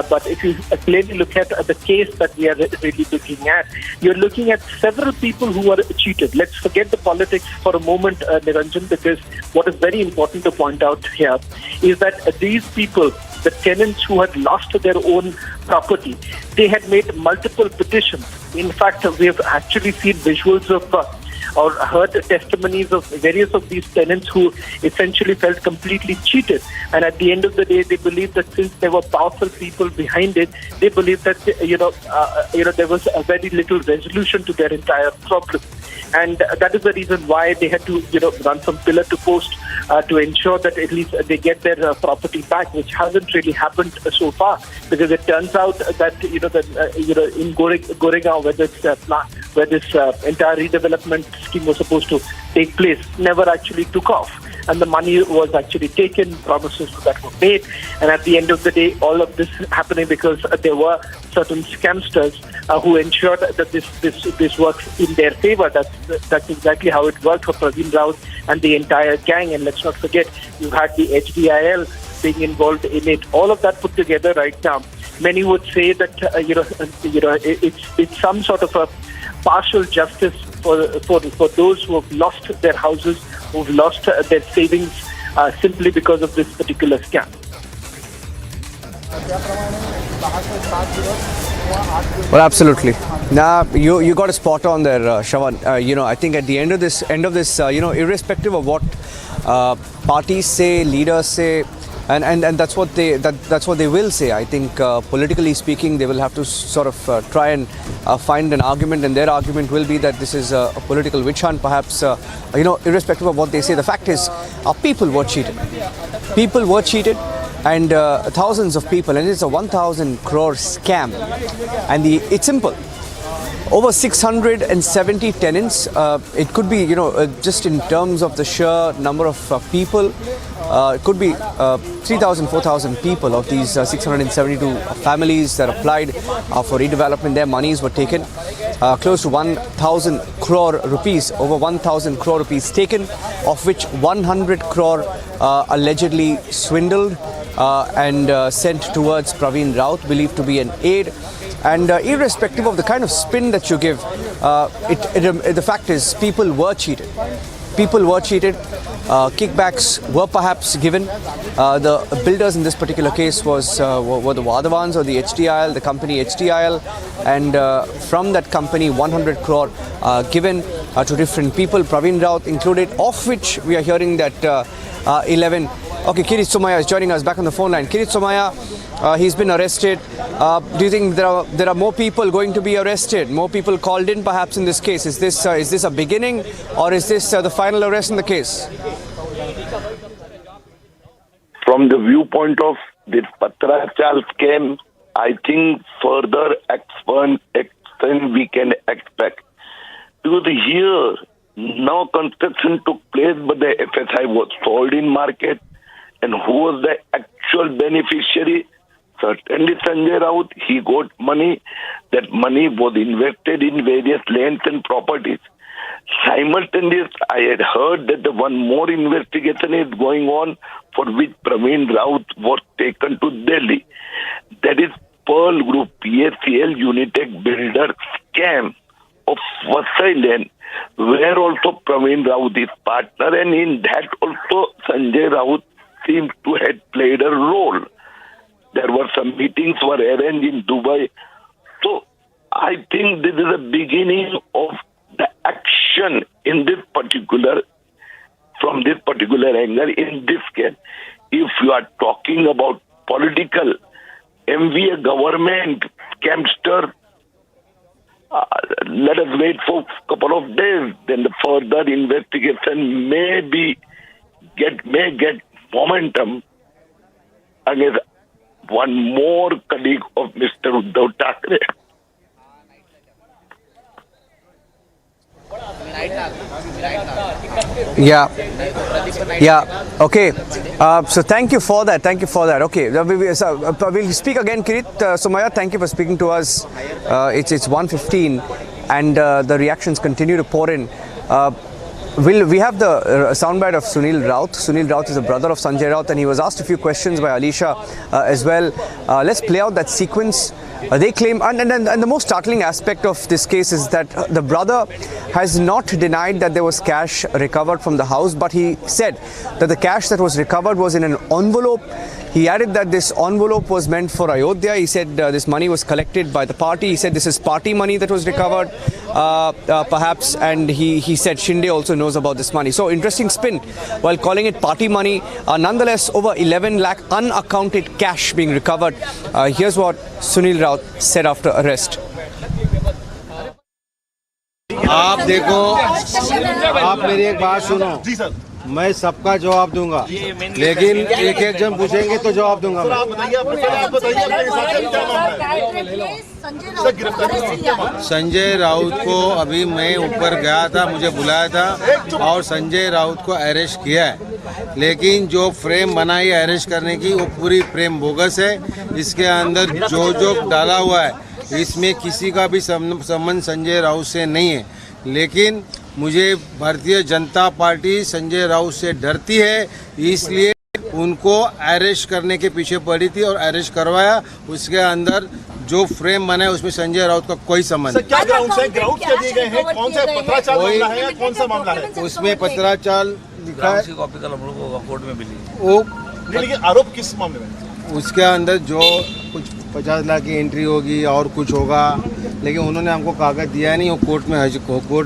but if you clearly look at the case that we are really looking at, you're looking at several people who are cheated. Let's forget the politics for a moment, Niranjan, because what is very important to point out here is that these people, the tenants who had lost their own property, they had made multiple petitions. In fact, we have actually seen visuals of or heard testimonies of various of these tenants who essentially felt completely cheated. And at the end of the day, they believed that since there were powerful people behind it, they believed that there was a very little resolution to their entire problem. And that is the reason why they had to run from pillar to post to ensure that at least they get their property back, which hasn't really happened so far, because it turns out that in Goregaon, where this entire redevelopment scheme was supposed to take place, never actually took off. And the money was actually taken, promises that were made, and at the end of the day, all of this happening because there were certain scamsters who ensured that this works in their favor. That's exactly how it worked for Praveen Raut and the entire gang. And let's not forget, you had the HDIL being involved in it. All of that put together right now, many would say that it's some sort of a partial justice for those who have lost their houses, who've lost their savings simply because of this particular scam. Well, absolutely. Now, you got a spot on there, Shravan. I think at the end of this, irrespective of what parties say, leaders say, and that's what they will say. I think politically speaking, they will have to sort of try and find an argument, and their argument will be that this is a political witch hunt. Perhaps irrespective of what they say, the fact is, people were cheated. People were cheated, and thousands of people, and it's a 1,000 crore scam. And it's simple. over 670 tenants. It could be, just in terms of the sheer number of people, it could be 3,000, 4,000 people of these 672 families that applied for redevelopment. Their monies were taken. Close to 1,000 crore rupees, over 1,000 crore rupees taken, of which 100 crore allegedly swindled and sent towards Praveen Raut, believed to be an aide. And irrespective of the kind of spin that you give, the fact is people were cheated. People were cheated. Kickbacks were perhaps given. The builders in this particular case were the Vadavans or the HDIL, the company HDIL, and from that company 100 crore given to different people, Praveen Raut included, of which we are hearing that 11. Okay, Kirit Somaya is joining us back on the phone line. Kirit Somaya, he's been arrested. Do you think there are more people going to be arrested? More people called in perhaps in this case? Is this a beginning, or is this the final arrest in the case? From the viewpoint of this Patrachal scam, I think further action we can expect. Because here, no construction took place, but the FSI was sold in market. And who was the actual beneficiary? Certainly Sanjay Raut. He got money. That money was invested in various lands and properties. Simultaneously, I had heard that the one more investigation is going on, for which Praveen Raut was taken to Delhi. That is Pearl Group, PACL Unitech Builder scam of Vasai land, where also Praveen Raut is partner, and in that also Sanjay Raut seems to have played a role. There were some meetings were arranged in Dubai. So I think this is the beginning of the action in this particular, from this particular angle in this case. If you are talking about political, MVA government, scamster, let us wait for a couple of days. Then the further investigation may get momentum against one more colleague of Mr. Uddhav Thackeray. Yeah. Okay. So thank you for that. Okay. We'll speak again, Kirit Somaya. Thank you for speaking to us. It's 1:15, and the reactions continue to pour in. We have the soundbite of Sunil Raut. Sunil Raut is a brother of Sanjay Raut, and he was asked a few questions by Alisha as well. Let's play out that sequence. They claim, and the most startling aspect of this case is that the brother has not denied that there was cash recovered from the house, but he said that the cash that was recovered was in an envelope. He added that this envelope was meant for Ayodhya. He said this money was collected by the party. He said this is party money that was recovered, perhaps, and he said Shinde also knows about this money. So interesting spin while calling it party money. Nonetheless, over 11 lakh unaccounted cash being recovered. Here's what Sunil Raut said after arrest. आप देखो, आप मेरी एक बात सुनो, मैं सबका जवाब दूंगा, लेकिन एक जन पूछेंगे तो जवाब दूंगा मैं। संजय राउत को अभी मैं ऊपर गया था, मुझे बुलाया था और संजय राउत को अरेस्ट किया है, लेकिन जो फ्रेम बनाई अरेस्ट करने की वो पूरी फ्रेम बोगस है। इसके अंदर जो डाला हुआ है, इसमें किसी का भी संबंध संजय राउत से नहीं है, लेकिन मुझे भारतीय जनता पार्टी संजय राउत से डरती है, इसलिए उनको अरेस्ट करने के पीछे पड़ी थी और अरेस्ट करवाया। उसके अंदर जो फ्रेम बना है उसमें संजय राउत का कोई संबंध नहीं। क्या ग्राउंड क्या दिए गए हैं? कौन सा पत्राचाल मामला है या कौन सा मामला है? उसमें पत्राचाल लिखा है, कॉपी कल हम लोगों को कोर्ट में मिली। वो लेकिन आरोप किस मामले में? उसके अंदर जो कुछ 50 लाख की एंट्री होगी और कुछ होगा, लेकिन उन्होंने हमको कागज दिया नहीं। वो कोर्ट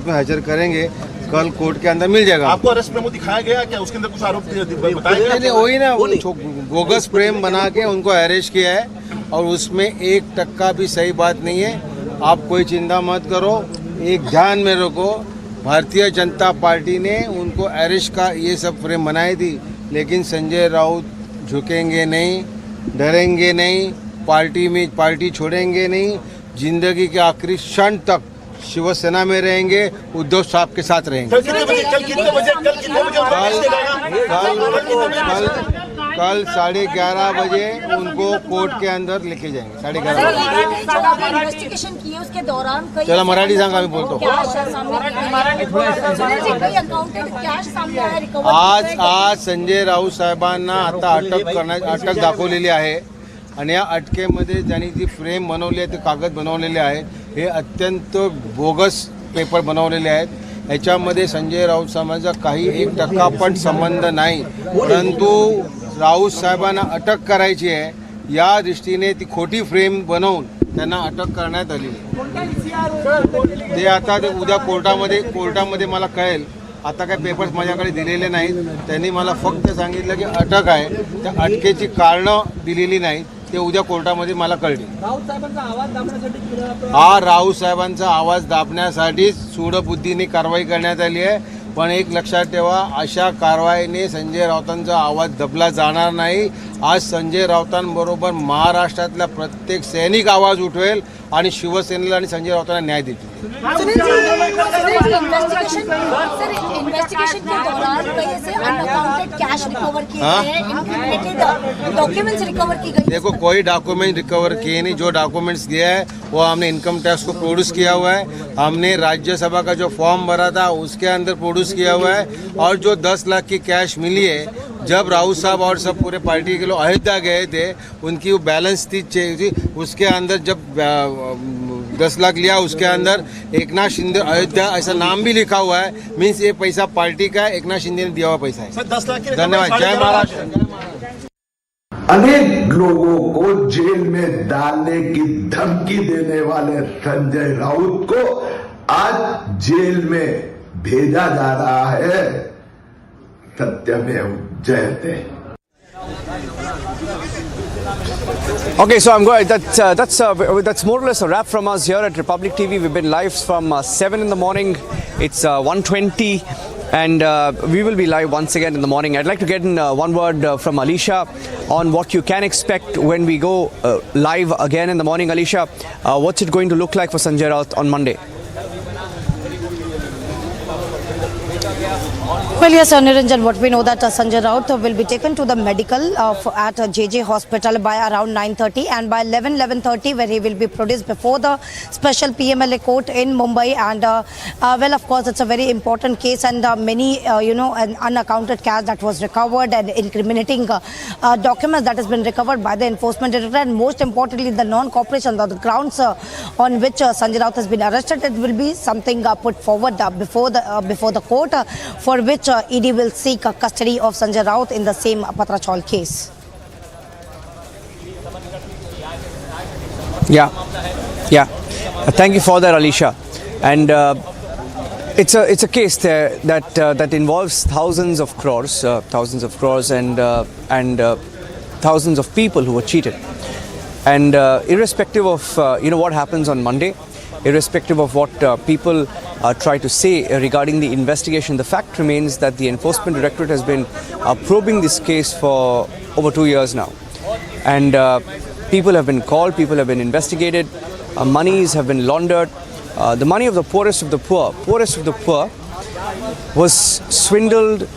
में हाजिर करेंगे, कल कोर्ट के अंदर मिल जाएगा। आपको अरेस्ट मेमो दिखाया गया क्या? उसके अंदर कुछ आरोप बताया गया? वही ना, बोगस फ्रेम बना के उनको अरेस्ट किया है और उसमें 1% भी सही बात नहीं है। आप कोई चिंता मत करो, एक ध्यान में रखो, भारतीय जनता पार्टी ने उनको अरेस्ट का ये सब फ्रेम बनाई थी, लेकिन संजय राउत झुकेंगे नहीं, डरेंगे नहीं, पार्टी छोड़ेंगे नहीं, जिंदगी के आखिरी क्षण तक शिवसेना में रहेंगे, उद्धव साहब के साथ रहेंगे। कल 11:30 बजे उनको कोर्ट के अंदर लेके जाएंगे। 11:30 इन्वेस्टिगेशन किए उसके दौरान चला मराठी सांगा, मी बोलतो। आज संजय राऊत साहेबांना आता अटक दाखवलेली आहे आणि या अटकेमध्ये ज्यांनी जी फ्रेम बनवली आहे, ते कागद बनवलेले आहे, हे अत्यंत बोगस पेपर बनवलेले आहेत। याच्यामध्ये संजय राऊत साहेबांचा काही 1% पण संबंध नाही, परंतु राऊत साहेबांना अटक करायची आहे या दृष्टीने ती खोटी फ्रेम बनवून त्यांना अटक करण्यात आली। ते आता उद्या कोर्टामध्ये मला कळेल। आता काय पेपर्स माझ्याकडे दिलेले नाहीत, त्यांनी मला फक्त सांगितलं की अटक आहे, त्या अटकेची कारणं दिलेली नाहीत, ते उद्या कोर्टामध्ये मला कळतील। राऊत साहेबांचा आवाज दाबण्यासाठीच सूडबुद्धीने कारवाई करण्यात आली आहे, पण एक लक्षात ठेवा, अशा कारवाईने संजय राऊतांचा आवाज दबला जाणार नाही। आज संजय राऊतांबरोबर महाराष्ट्रातला प्रत्येक सैनिक आवाज उठवेल आणि शिवसेनेला आणि संजय राऊतांना न्याय देतील। इन्वेस्टिगेशन के दौरान कहीं से अनअकाउंटेड कैश रिकवर किए गए, इंक्रिमिनेटेड डॉक्यूमेंट्स रिकवर की गई। देखो, कोई डॉक्यूमेंट रिकवर किए नहीं। जो डॉक्यूमेंट्स दिया है वो हमने इनकम टैक्स को प्रोड्यूस किया हुआ है, हमने राज्यसभा का जो फॉर्म भरा था उसके अंदर प्रोड्यूस किया हुआ है, और जो 10 लाख की कैश मिली है, जब राउत साहब और सब पूरे पार्टी के लोग अयोध्या गए थे, उनकी वो बैलेंस थी, उसके अंदर जब 10 लाख लिया, उसके अंदर एकनाथ शिंदे अयोध्या ऐसा नाम भी लिखा हुआ है। मीन्स ये पैसा पार्टी का है, एकनाथ शिंदे ने दिया हुआ पैसा है। 10 लाख जय महाराष्ट्र। अनेक लोगों को जेल में डालने की धमकी देने वाले संजय राउत को आज जेल में भेजा जा रहा है। सत्यमेव जयते। Okay, so I'm going. That's more or less a wrap from us here at Republic TV. We've been live from 7 in the morning. It's 1:20, and we will be live once again in the morning. I'd like to get in one word from Alisha on what you can expect when we go live again in the morning. Alisha, what's it going to look like for Sanjay Raut on Monday? Well, yes, Niranjan, what we know that Sanjay Raut will be taken to the medical at JJ Hospital by around 9:30, and by 11:30 where he will be produced before the special PMLA court in Mumbai. And well, of course, it's a very important case, and many an unaccounted cash that was recovered, and incriminating documents that has been recovered by the enforcement directorate, and most importantly the non-cooperation, the grounds on which Sanjay Raut has been arrested. It will be something put forward before the court, for which ED will seek custody of Sanjay Raut in the same Patrachal case. Yeah. Thank you for that, Alisha. And it's a case that involves thousands of crores, and thousands of people who were cheated. And irrespective of what happens on Monday, irrespective of what people try to say regarding the investigation, the fact remains that the Enforcement Directorate has been probing this case for over 2 years now. And people have been called, people have been investigated, monies have been laundered. The money of the poorest of the poor was swindled,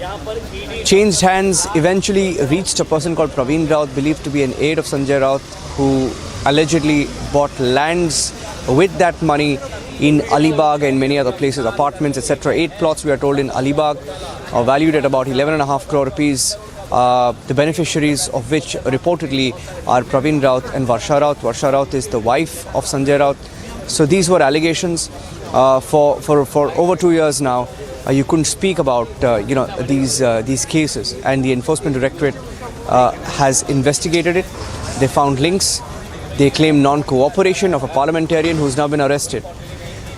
changed hands, eventually reached a person called Praveen Raut, believed to be an aide of Sanjay Raut, who allegedly bought lands with that money in Alibag and many other places, apartments, etc. 8 plots, we are told, in Alibag, valued at about 11.5 crore rupees, the beneficiaries of which reportedly are Praveen Raut and Varsha Raut. Varsha Raut is the wife of Sanjay Raut. So these were allegations for over 2 years now. You couldn't speak about these cases, and the Enforcement Directorate has investigated it. They found links. They claim non-cooperation of a parliamentarian who's now been arrested.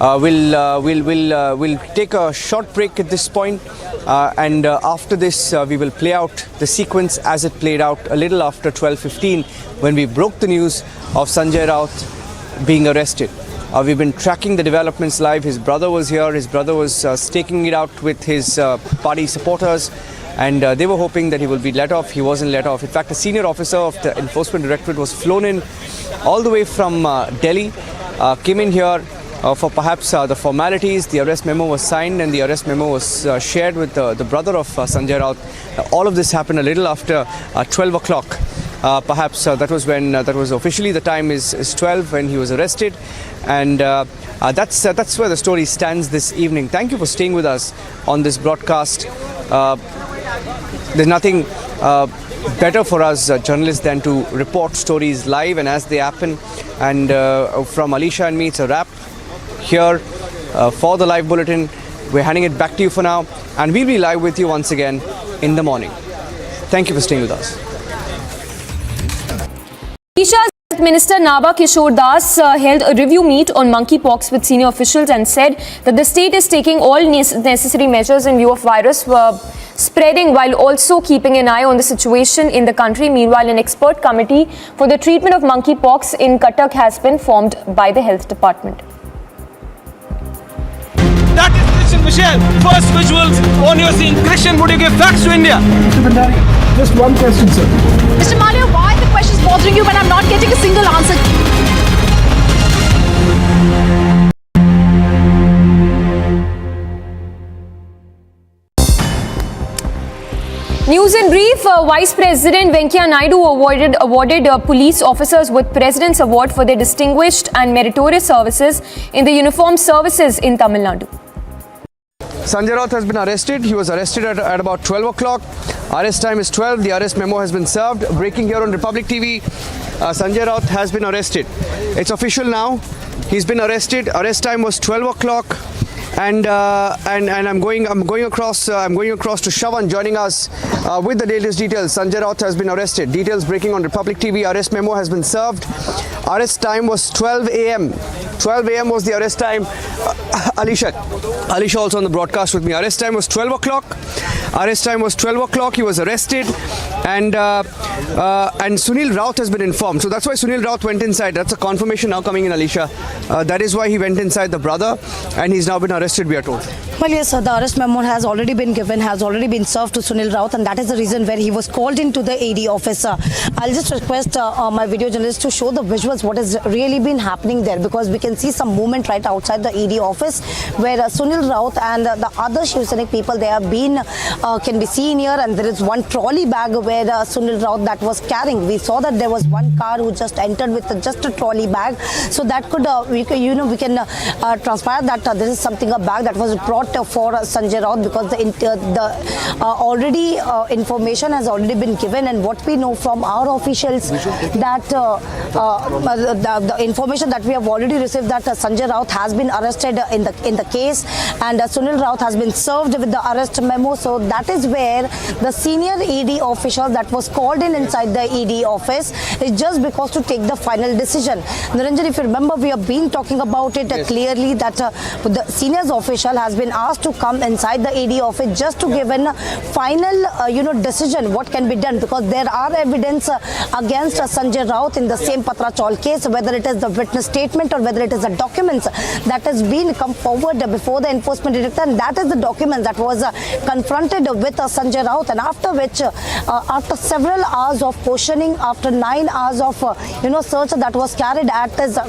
We'll take a short break at this point, and after this we will play out the sequence as it played out a little after 12:15 when we broke the news of Sanjay Raut being arrested. We've been tracking the developments live. His brother was here. His brother was staking it out with his party supporters, and they were hoping that he will be let off. He wasn't let off. In fact, a senior officer of the Enforcement Directorate was flown in all the way from Delhi, came in here for perhaps the formalities. The arrest memo was signed and the arrest memo was shared with the brother of Sanjay Raut. All of this happened a little after 12 o'clock. Perhaps that was when that was officially the time is 12 when he was arrested, and that's where the story stands this evening. Thank you for staying with us on this broadcast. There's nothing better for us journalists than to report stories live and as they happen. And from Alisha and me, it's a wrap here for the live bulletin. We're handing it back to you for now, and we'll be live with you once again in the morning. Thank you for staying with us. Odisha's Health Minister Naba Kishore Das held a review meet on monkeypox with senior officials and said that the state is taking all necessary measures in view of virus spreading, while also keeping an eye on the situation in the country. Meanwhile, an expert committee for the treatment of monkeypox in Cuttack has been formed by the Health Department. That is Christian Michelle. First visuals on your scene. Christian, would you give facts to India? Mr. Bhandari, just one question, sir. Mr. Malia, why are the questions bothering you when I'm not getting a single answer? News in brief, Vice President Venkaiah Naidu awarded police officers with President's Award for their distinguished and meritorious services in the uniformed services in Tamil Nadu. Sanjay Raut has been arrested. He was arrested at about 12 o'clock. Arrest time is 12. The arrest memo has been served. Breaking here on Republic TV, Sanjay Raut has been arrested. It's official now. He's been arrested. Arrest time was 12 o'clock. And I'm going across to Shavan joining us with the latest details. Sanjay Raut has been arrested. Details breaking on Republic TV. Arrest memo has been served. Arrest time was 12 a.m. 12 a.m. was the arrest time. Alisha also on the broadcast with me. Arrest time was 12 o'clock. Arrest time was 12 o'clock. He was arrested, and Sunil Raut has been informed. So that's why Sunil Raut went inside. That's a confirmation now coming in, Alisha. That is why he went inside, the brother, and he's now been arrested, we are told. Well, yes, the arrest memo has already been given, has already been served to Sunil Raut, and that is the reason where he was called into the AD office. I'll just request my video journalist to show the visuals, what has really been happening there, because we can see some movement right outside the AD office where Sunil Raut and the other Shiv Sainik people, they have been, can be seen here, and there is one trolley bag where Sunil Raut that was carrying. We saw that there was one car who just entered with just a trolley bag. So that could, we can transpire that this is something, a bag that was brought for Sanjay Raut, because the already information has already been given, and what we know from our officials that the information that we have already received that Sanjay Raut has been arrested in the case, and Sunil Raut has been served with the arrest memo. So that is where the senior ED official that was called inside the ED office is just because to take the final decision. Niranjan, if you remember, we have been talking about it clearly that the seniors official has been asked to come inside the ED office just to give a final decision what can be done, because there are evidence against Sanjay Raut in the same Patra Chaul case, whether it is the witness statement or whether it is the documents that has been come forward before the enforcement director, and that is the document that was confronted with Sanjay Raut, and after which after several hours of questioning, after 9 hours of search that was carried at his